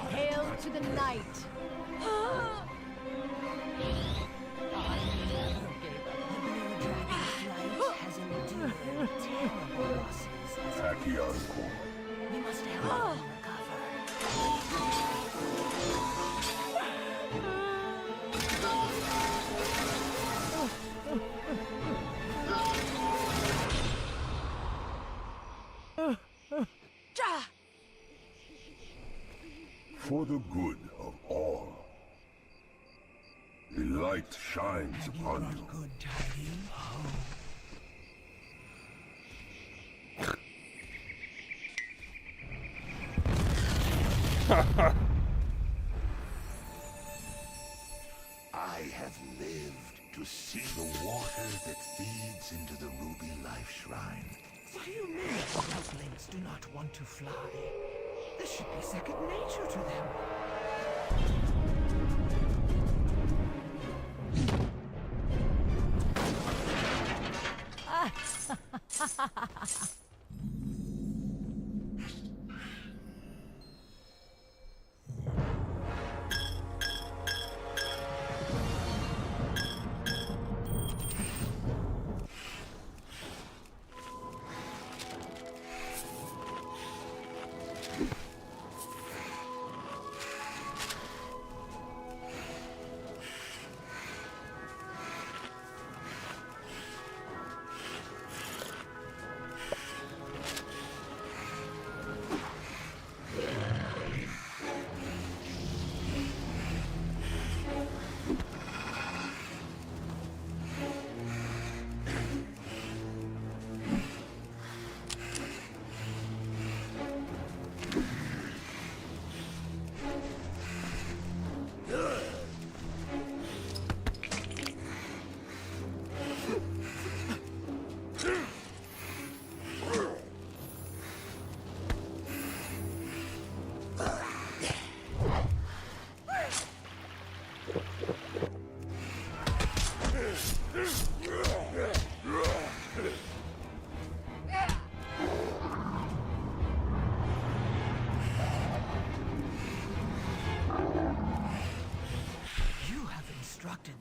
Hail to the night. Has endured terrible losses. We must help him recover. For the good of all. The light shines upon you. Good tidings. I have lived to see the water that feeds into the ruby life shrine. What do you mean the Helplings do not want to fly? This should be second nature to them.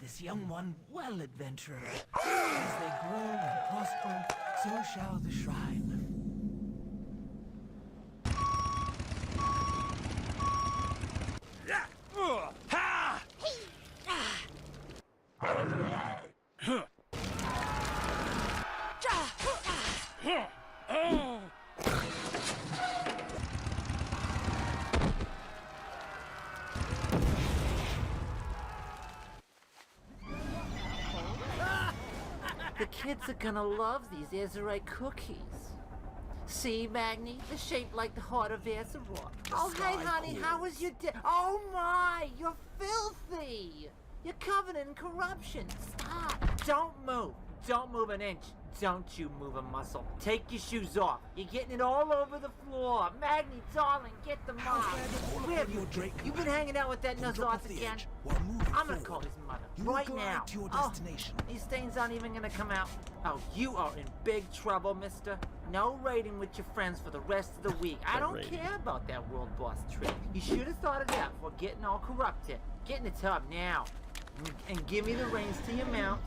This young one well, adventurer. As they grow and prosper, so shall the shrine. The kids are gonna love these Azurite cookies. See, Magni? They're shaped like the heart of Azeroth. Oh, hey, honey, how was your day? Oh, my! You're filthy! You're covered in corruption. Stop! Don't move. Don't move an inch. Don't you move a muscle. Take your shoes off. You're getting it all over the floor. Magni, darling, get the mop. Where have you been? You've been hanging out with that Nazarth again? I'm gonna call his mother. Right now. To your destination. These stains aren't even gonna come out. Oh, you are in big trouble, mister. No raiding with your friends for the rest of the week. I don't care about that world boss trip. You should have thought of that before getting all corrupted. Get in the tub now. And give me the reins to your mount.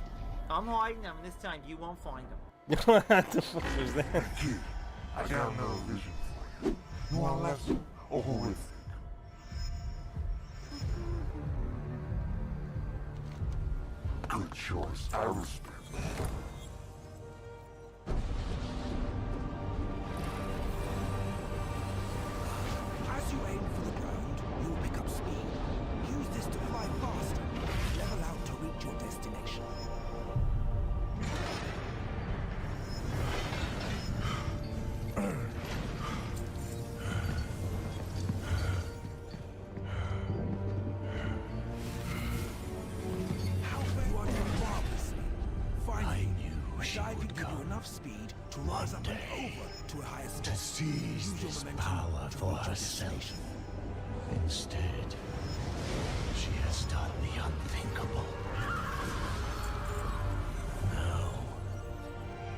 I'm hiding them. This time you won't find them. What the fuck was that? I got another vision for you. You want a lesson? Or horrific? Good choice. I respect it. As you aim for the ground, you will pick up speed. Use this to fly faster. Level out to reach your destination. To rise up and over to a higher spot. To seize this power for herself. Instead, she has done the unthinkable. Now,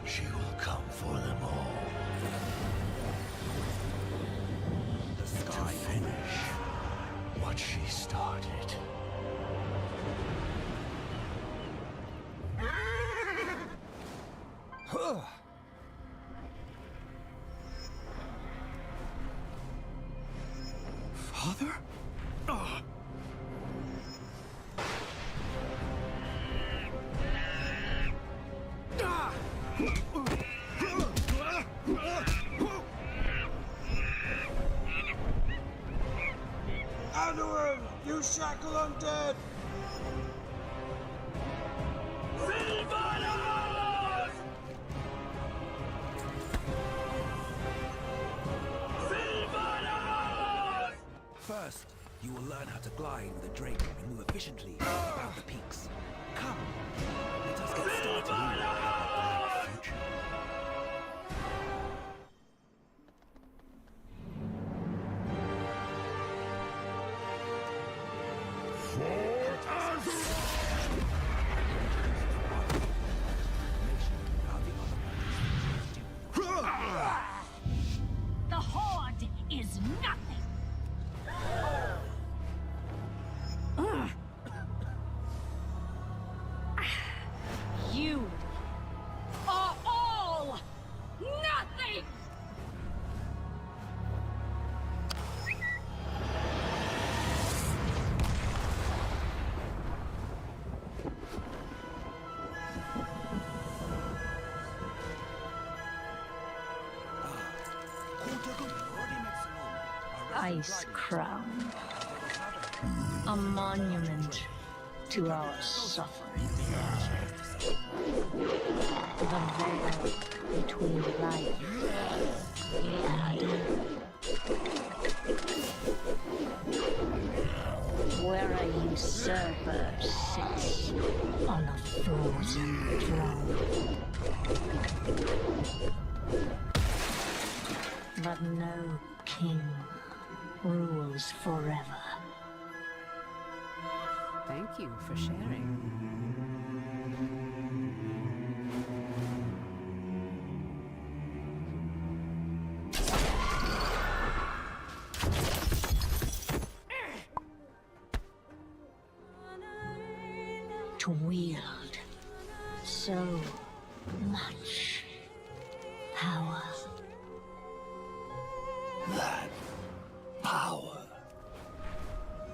she will come for them all. To finish what she started. Father? Underworld, you shackle undead! First, you will learn how to glide with a drake and move efficiently about the peaks. Come, let us get started. The horde is nothing. You are all nothing! Ice Crown. A monument to our suffering. The veil between life and death. Where a usurper sits on a frozen throne. But no king rules forever. Thank you for sharing. To wield so much power. That power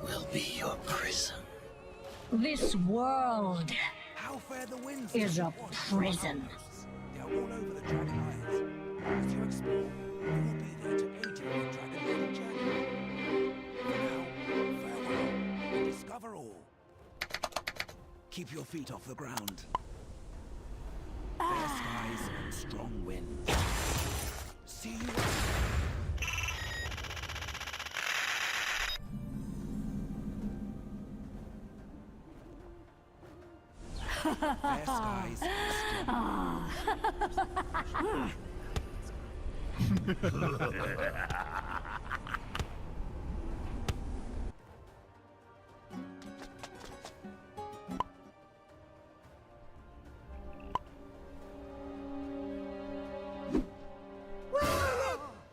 will be your prison. This world How fare the winds? is a prison. They are all over the Dragon Isles. As you explore, we will be there to aid you in your dragon journey. For now, farewell, and discover all. Keep your feet off the ground. Fair skies and strong winds. See you. Fair skies and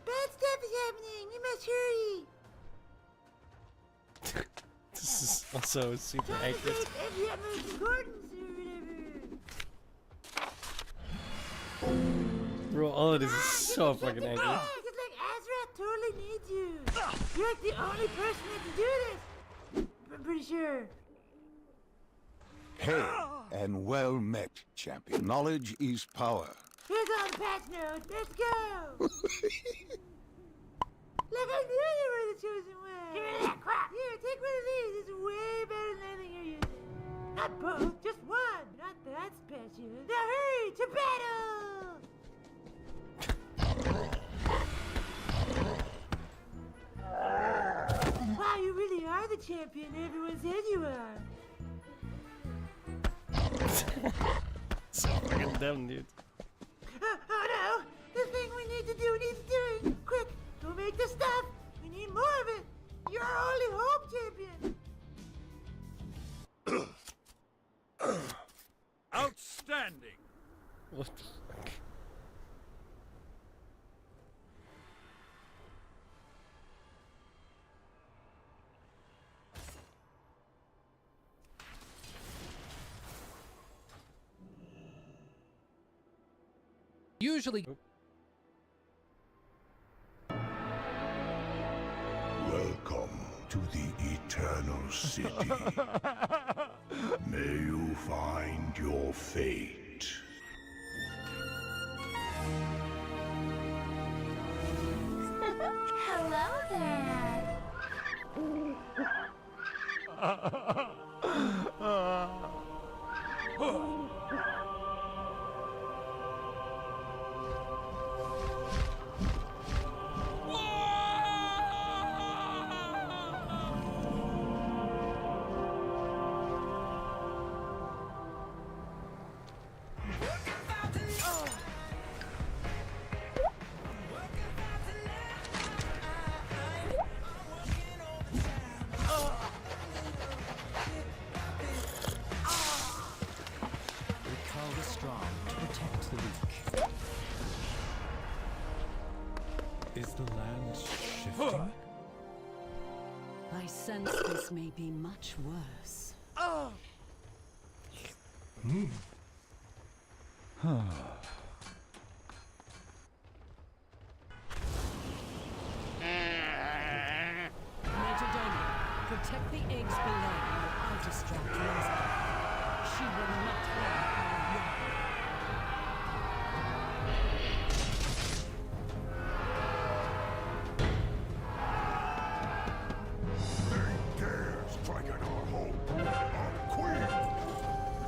Bad stuff is happening. We must hurry. This is also super accurate. Bro, all of this is so fucking accurate. It's like Azra totally needs you. You're like the only person that can do this. I'm pretty sure. Hail and well met, champion. Knowledge is power. Here's all the patch notes. Let's go. Like I knew you were the chosen one. Give me that crap. Here, take one of these. It's way better than anything you're using. Not both, just one. Not that special. Now hurry to battle. Wow, you really are the champion everyone said you are. So fucking dumb, dude. Oh no! Usually. Welcome to the Eternal City. May you find your fate. Hello there. Recall the strong to protect the weak. Is the land shifting? I sense this may be much worse. Major Domo, protect the eggs below while I distract Elizabeth. She will not learn our yard. Dare strike at our home, our queen.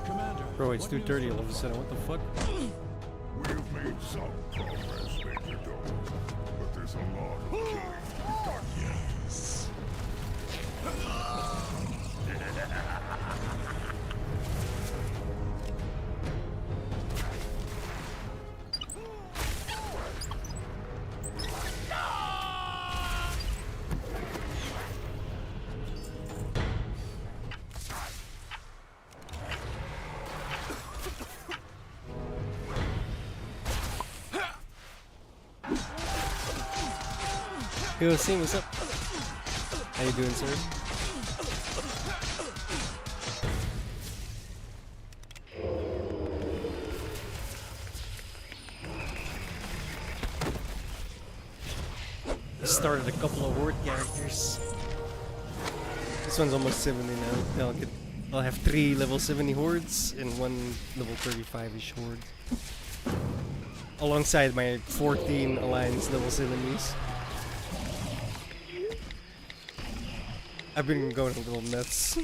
Commander. Bro, it's 2:30 all of a sudden. What the fuck? We've made some progress, Major Domo, but there's a lot of killing to be done yet. Yes. Yo, Sing, what's up? How you doing, sir? Started a couple of horde characters. This one's almost 70 now. I'll have 3 level 70 hordes and 1 level 35-ish horde. Alongside my 14 alliance level 70s. I've been going a little nuts.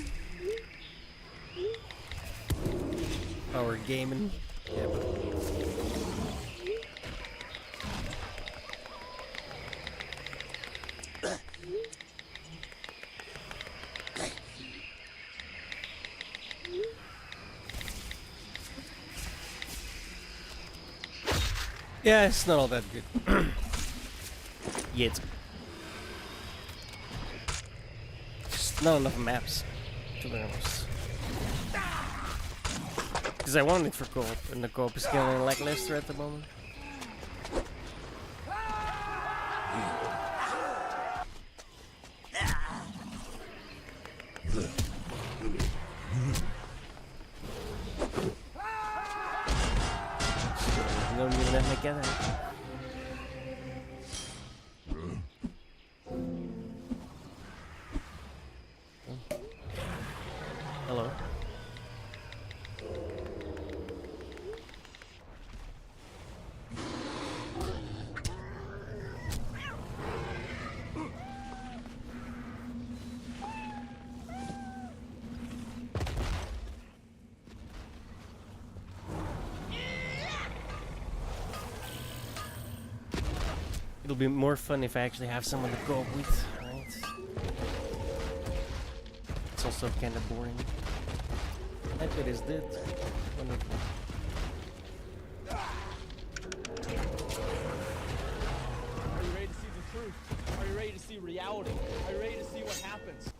Power gaming. Yeah, but yeah, it's not all that good. Yet. Just not enough maps, to be honest. Because I wanted it for co-op, and the co-op is getting lackluster at the moment. Don't even let me get it. Hello. It'll be more fun if I actually have someone to go up with, right? It's also kind of boring. That bit is dead. Wonderful. Are you ready to see the truth? Are you ready to see reality? Are you ready to see what happens?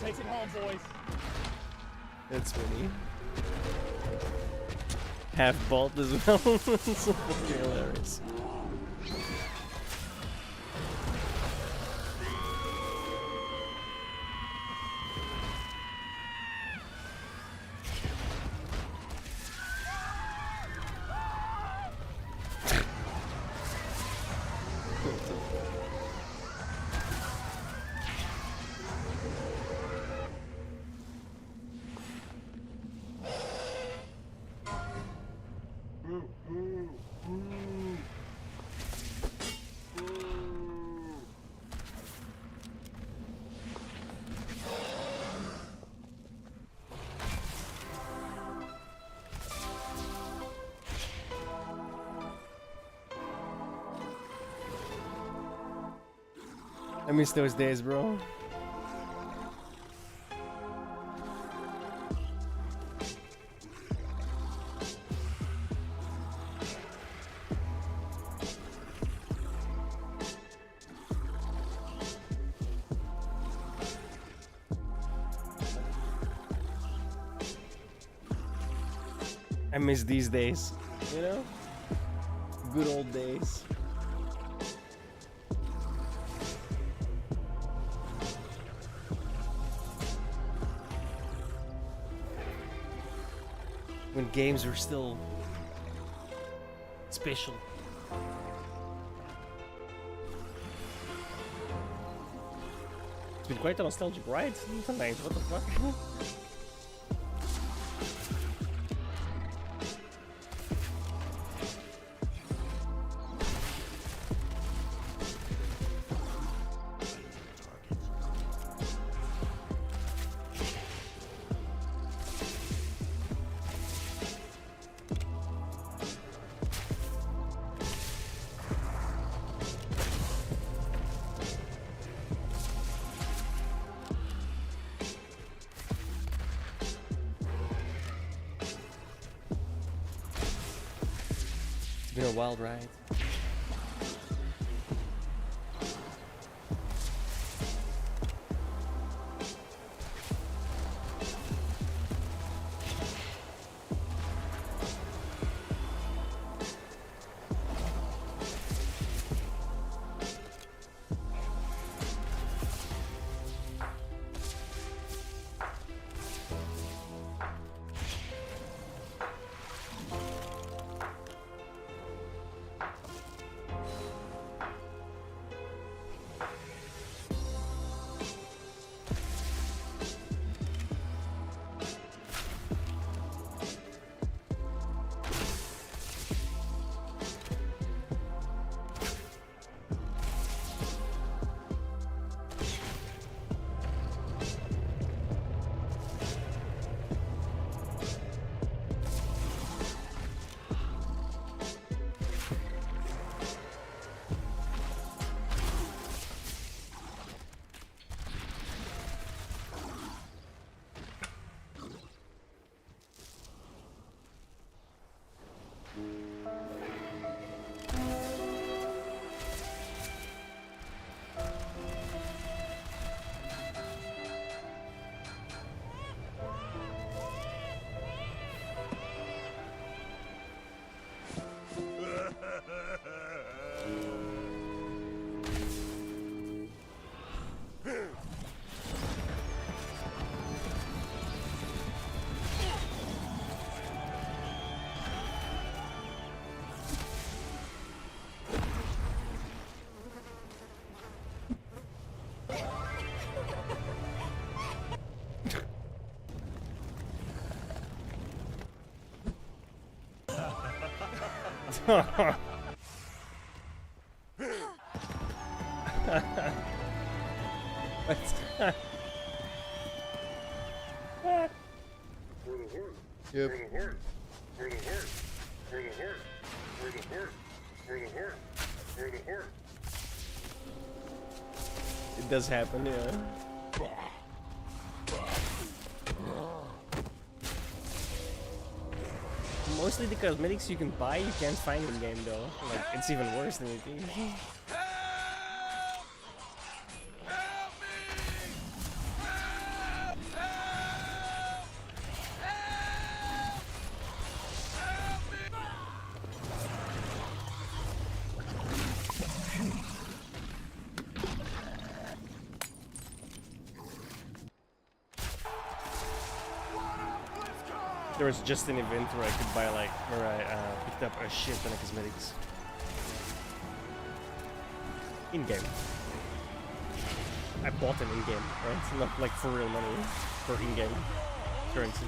Take it home, boys. That's funny. Half bald as well. It's fucking hilarious. I miss those days, bro. I miss these days, you know? Good old days. When games were still special. It's been quite a nostalgic ride tonight, what the fuck? It's been a wild ride. Yep. It does happen, yeah. Mostly the cosmetics you can buy, you can't find in game though. Like, it's even worse than you think. There was just an event where I could buy like, where I picked up a shit ton of cosmetics. In-game. I bought them in-game, right? Not like for real money, for in-game currency.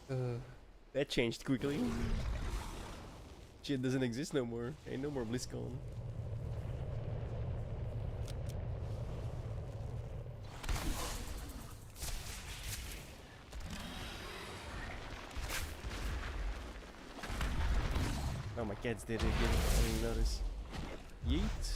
That changed quickly. Shit doesn't exist no more. Ain't no more BlizzCon. Oh, my cats did it again. I didn't notice. Yeet.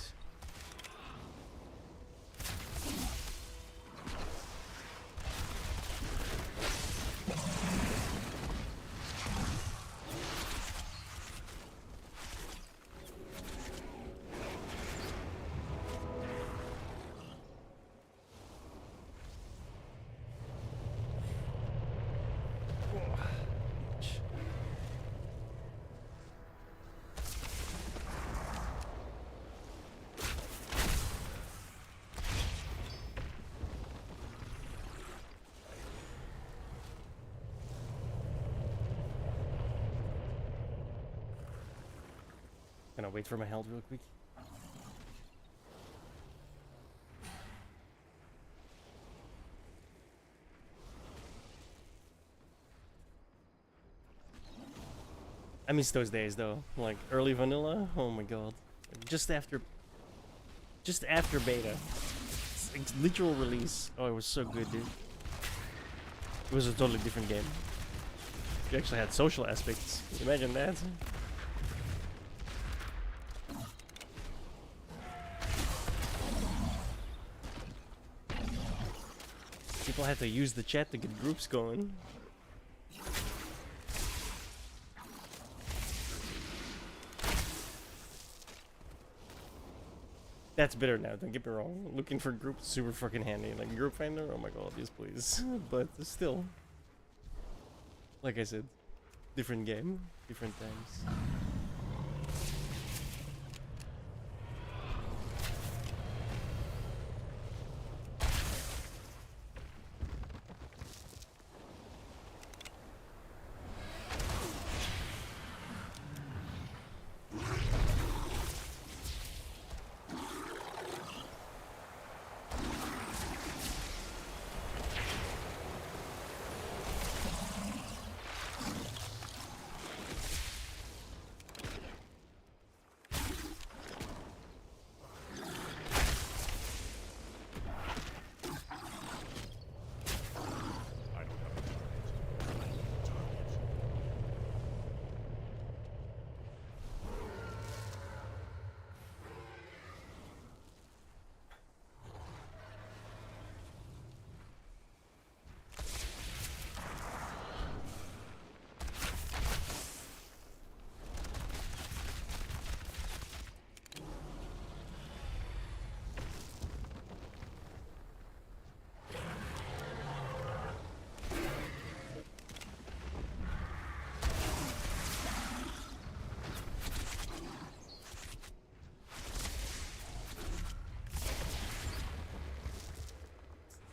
Gonna wait for my health real quick. I miss those days though, like early vanilla. Oh my god, just after beta, it's literal release. Oh, it was so good, dude. It was a totally different game. You actually had social aspects. Imagine that. People had to use the chat to get groups going. That's better now, don't get me wrong. Looking for groups super fucking handy. Like group finder, oh my god, yes please. But still, like I said, different game, different times.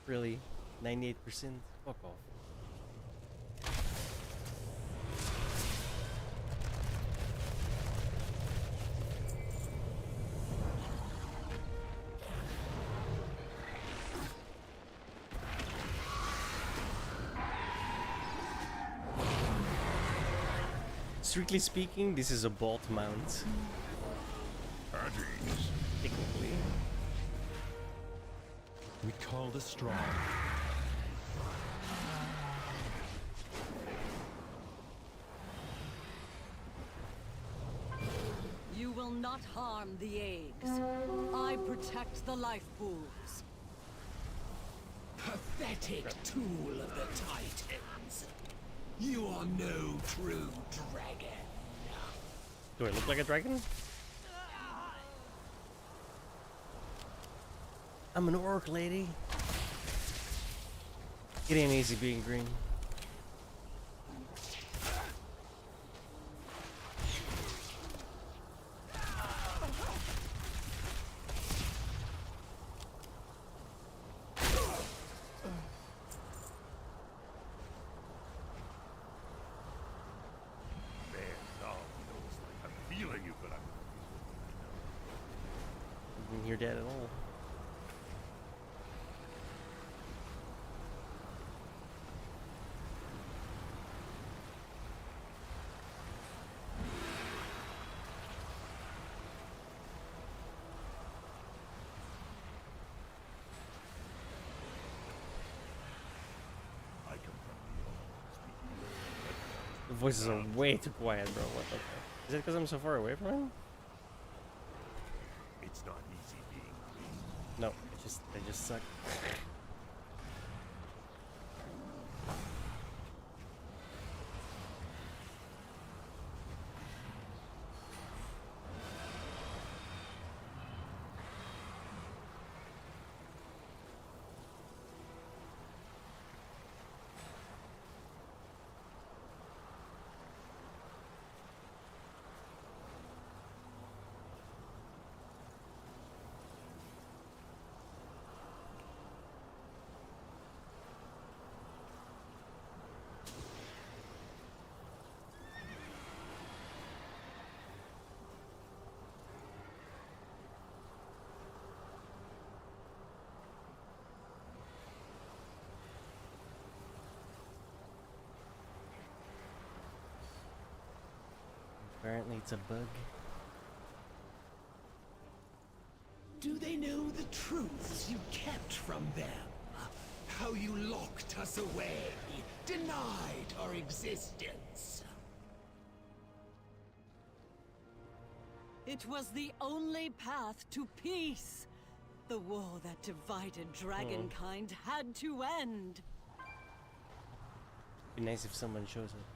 Really? 98%? Fuck off. Strictly speaking, this is a bolt mount. Technically. We call the strong. You will not harm the eggs. I protect the life pools. Pathetic tool of the Titans. You are no true dragon. Do I look like a dragon? I'm an orc, lady. It ain't easy being green. You're dead at all. voices are way too quiet, bro. What the fuck? Is it because I'm so far away from him? It's not easy being No, they just suck. Apparently it's a bug. Do they know the truths you kept from them? How you locked us away, denied our existence? It was the only path to peace. The war that divided dragonkind had to end. Be nice if someone shows up.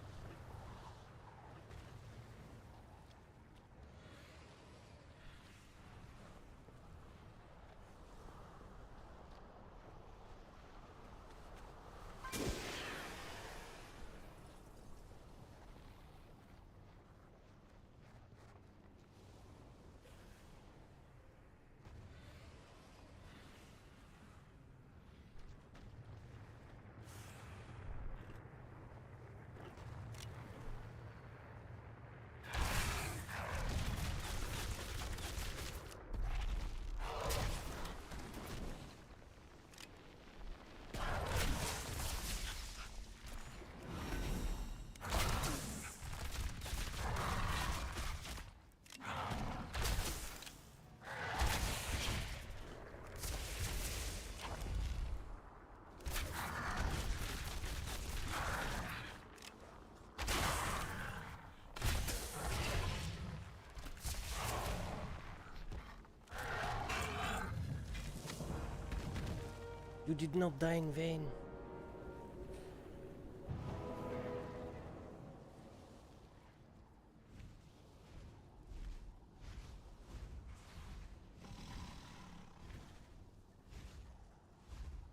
You did not die in vain.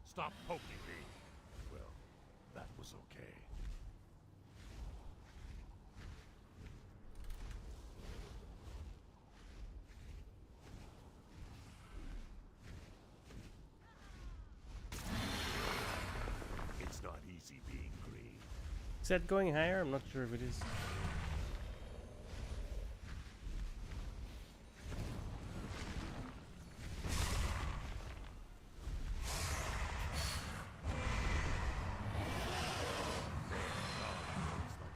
Stop poking me. Well, that was okay. It's not easy being green. Is that going higher? I'm not sure if it is.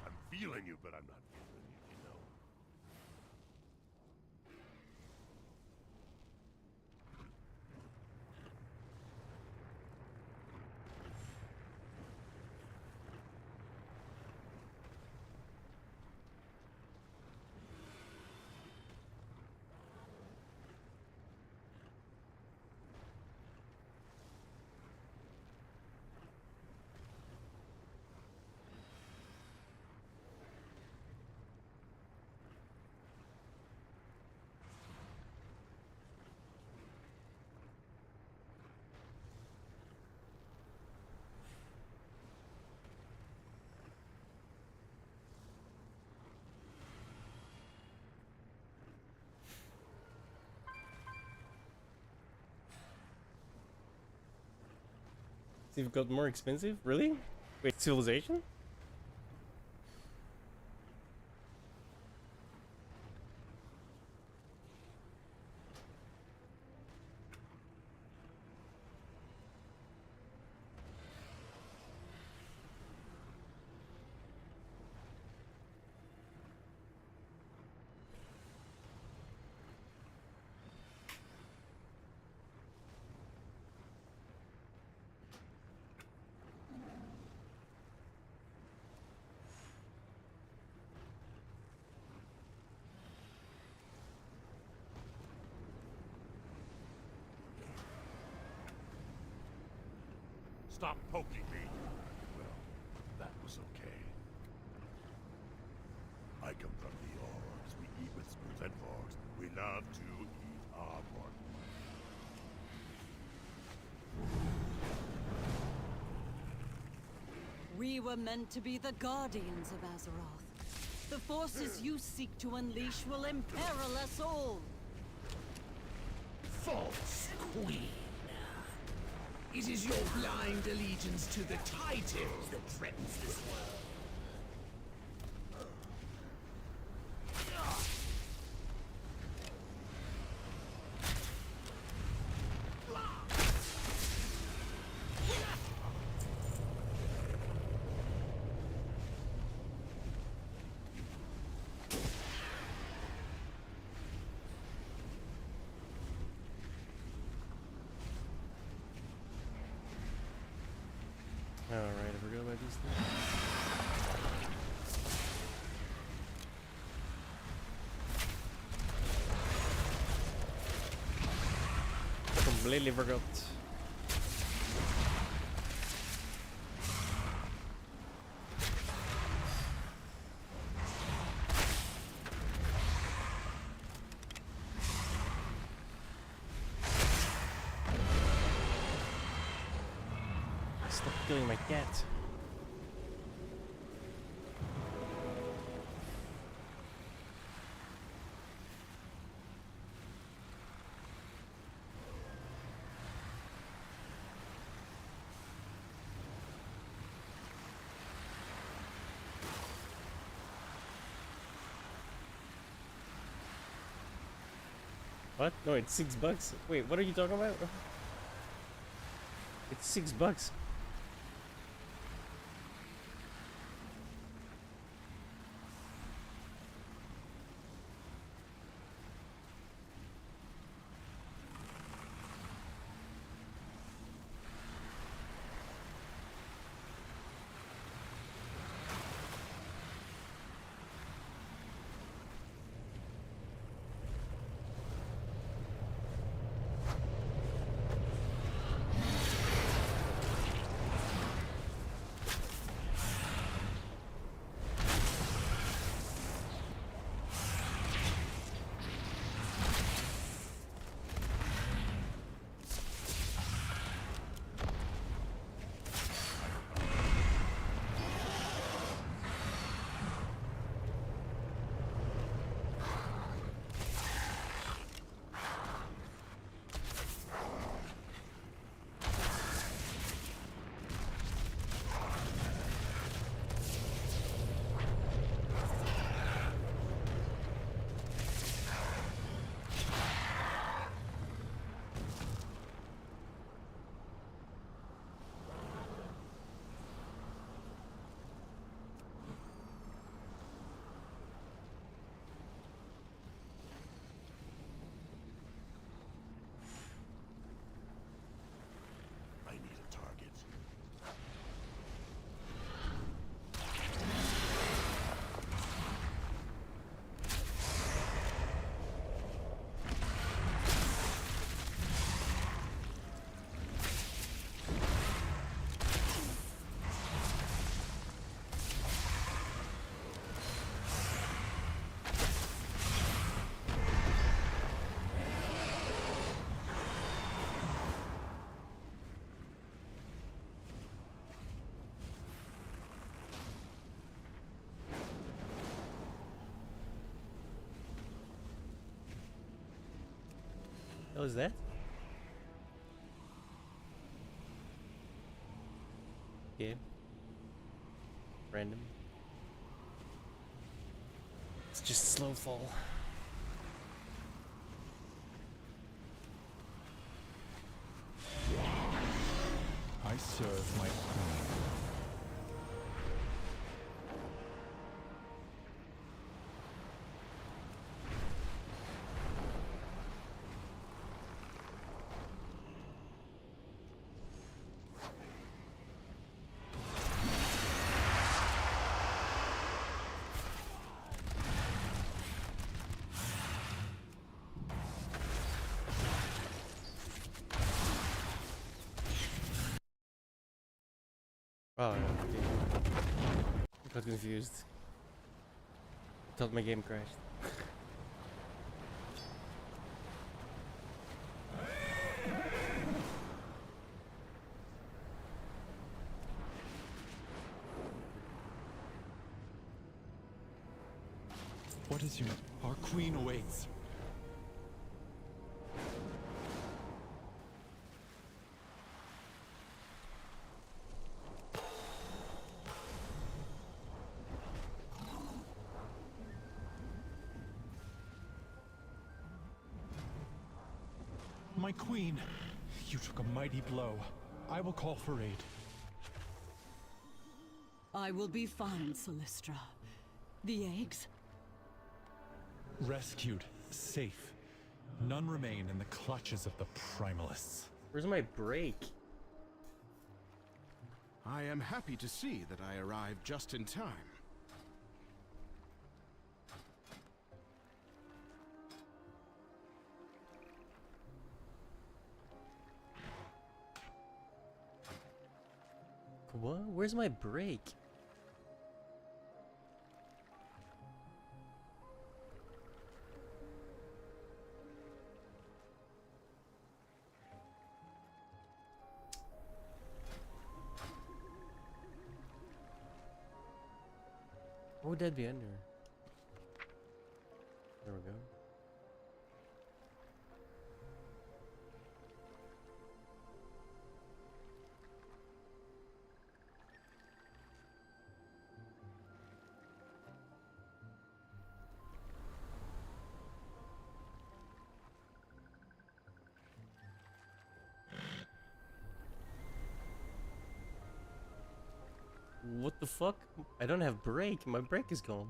I'm feeling you, but I'm not feeling you, you know. They've got more expensive? Really? Wait, civilization? Stop poking me. Well, that was okay. I come from the orcs. We eat with spoons and forks. We love to eat our pork. We were meant to be the guardians of Azeroth. The forces you seek to unleash will imperil us all. False queen. It is your blind allegiance to the Titans that threatens this world. Alright, I forgot about these things. Completely forgot. Stop killing my cat. What? No, it's $6. Wait, what are you talking about? It's $6. What was that? Okay. Random. It's just slow fall. I serve my queen. Oh, okay. I got confused. Thought my game crashed. What is your... Our queen awaits. My queen, you took a mighty blow. I will call for aid. I will be fine, Solistra. The eggs? Rescued, safe. None remain in the clutches of the primalists. Where's my break? I am happy to see that I arrived just in time. What? Where's my break? What would that be under? There we go. What the fuck? I don't have brake. My brake is gone.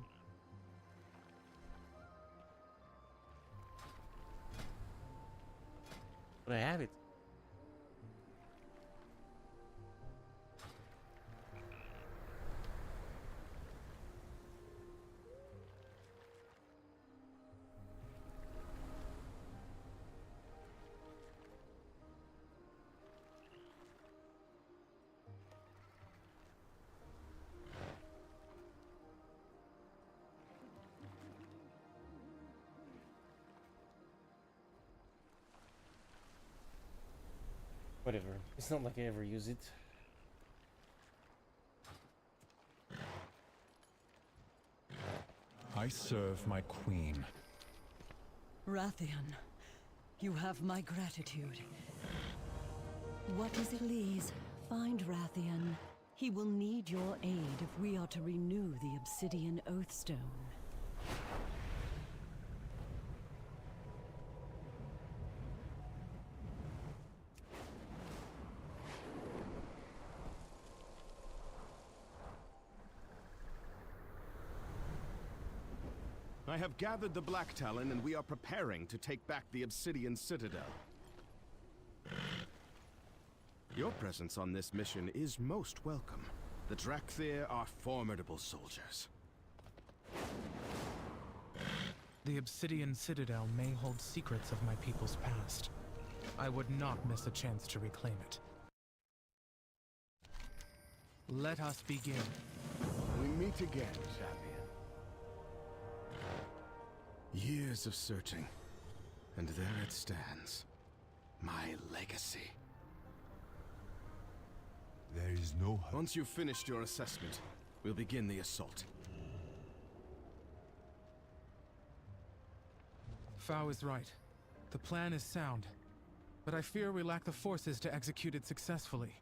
But I have it. Whatever. It's not like I ever use it. I serve my queen. Rathian, you have my gratitude. What is it, please? Find Rathian. He will need your aid if we are to renew the Obsidian Oathstone. I have gathered the Black Talon and we are preparing to take back the Obsidian Citadel. Your presence on this mission is most welcome. The Drakthir are formidable soldiers. The Obsidian Citadel may hold secrets of my people's past. I would not miss a chance to reclaim it. Let us begin. We meet again, champion. Years of searching, and there it stands. My legacy. There is no hope. Once you've finished your assessment, we'll begin the assault. Fao is right. The plan is sound, but I fear we lack the forces to execute it successfully.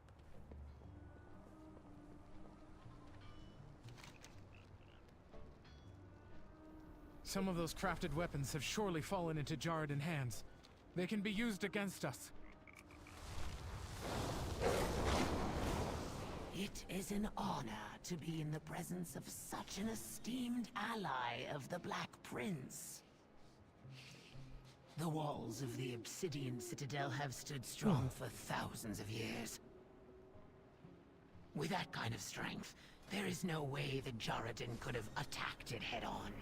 Some of those crafted weapons have surely fallen into Jarradin hands. They can be used against us. It is an honor to be in the presence of such an esteemed ally of the Black Prince. The walls of the Obsidian Citadel have stood strong for thousands of years. With that kind of strength, there is no way the Jarradin could have attacked it head-on.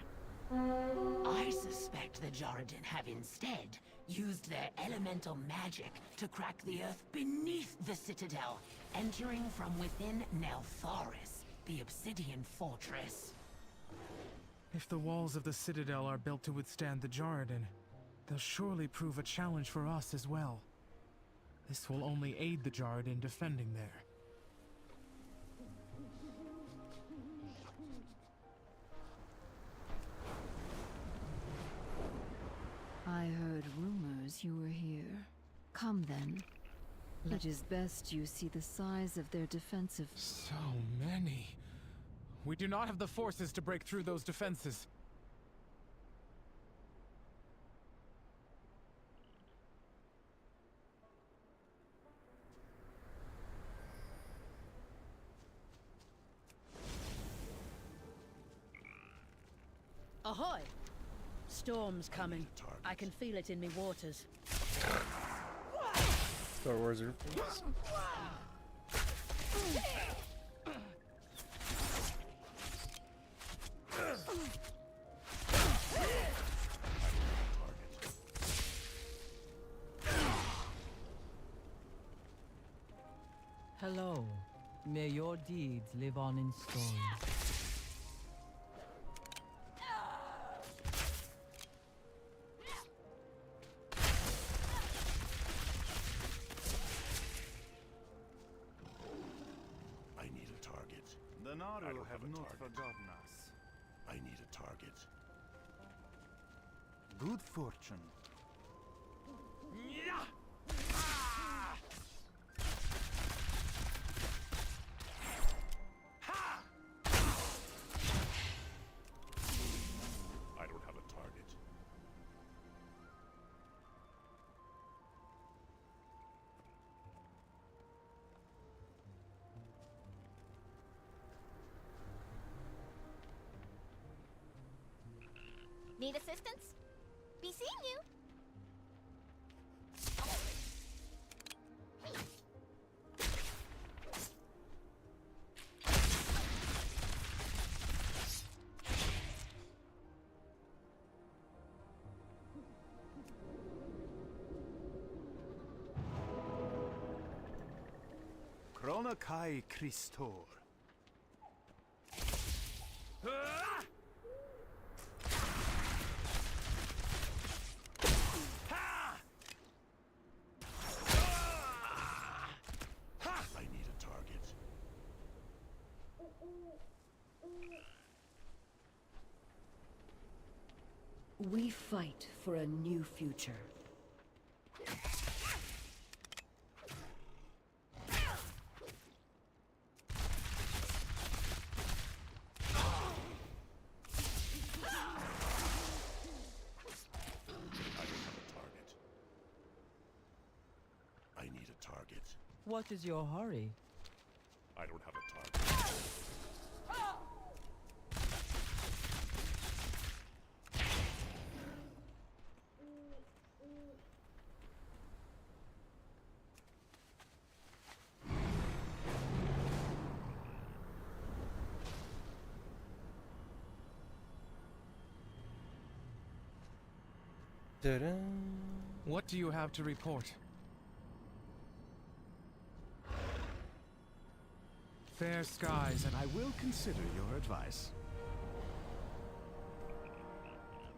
I suspect the Jordan have instead used their elemental magic to crack the earth beneath the Citadel, entering from within Neltharis, the Obsidian Fortress. If the walls of the Citadel are built to withstand the Jordan, they'll surely prove a challenge for us as well. This will only aid the Jordan defending there. I heard rumors you were here. Come then. It is best you see the size of their defensive... So many. We do not have the forces to break through those defenses. Ahoy! Storm's coming. I can feel it in me waters. Star Wars reference. Hello. May your deeds live on in story. I need a target. The Naru have not forgotten us. I need a target. Good fortune. I don't have a target. Need assistance? Be seeing you. Krona Kai Christor. I need a target. We fight for a new future. I need a target. What is your hurry? I don't have a target. Ta-da. What do you have to report? Fair skies, and I will consider your advice.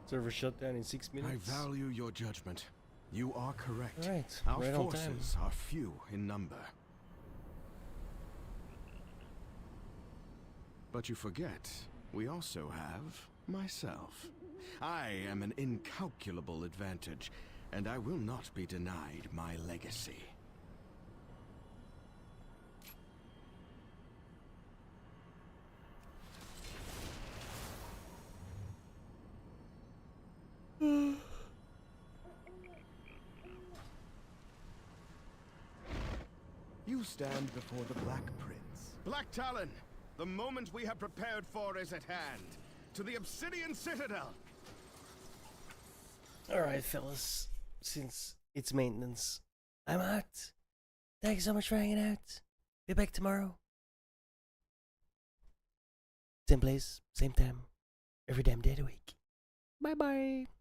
Server shutdown in 6 minutes. I value your judgment. You are correct. Right, Our right on time. forces are few in number. But you forget, we also have myself. I am an incalculable advantage, and I will not be denied my legacy. You stand before the Black Prince. Black Talon! The moment we have prepared for is at hand. To the Obsidian Citadel! Alright, fellas. Since it's maintenance, I'm out. Thanks so much for hanging out. Be back tomorrow. Same place, same time, every damn day of the week. Bye bye.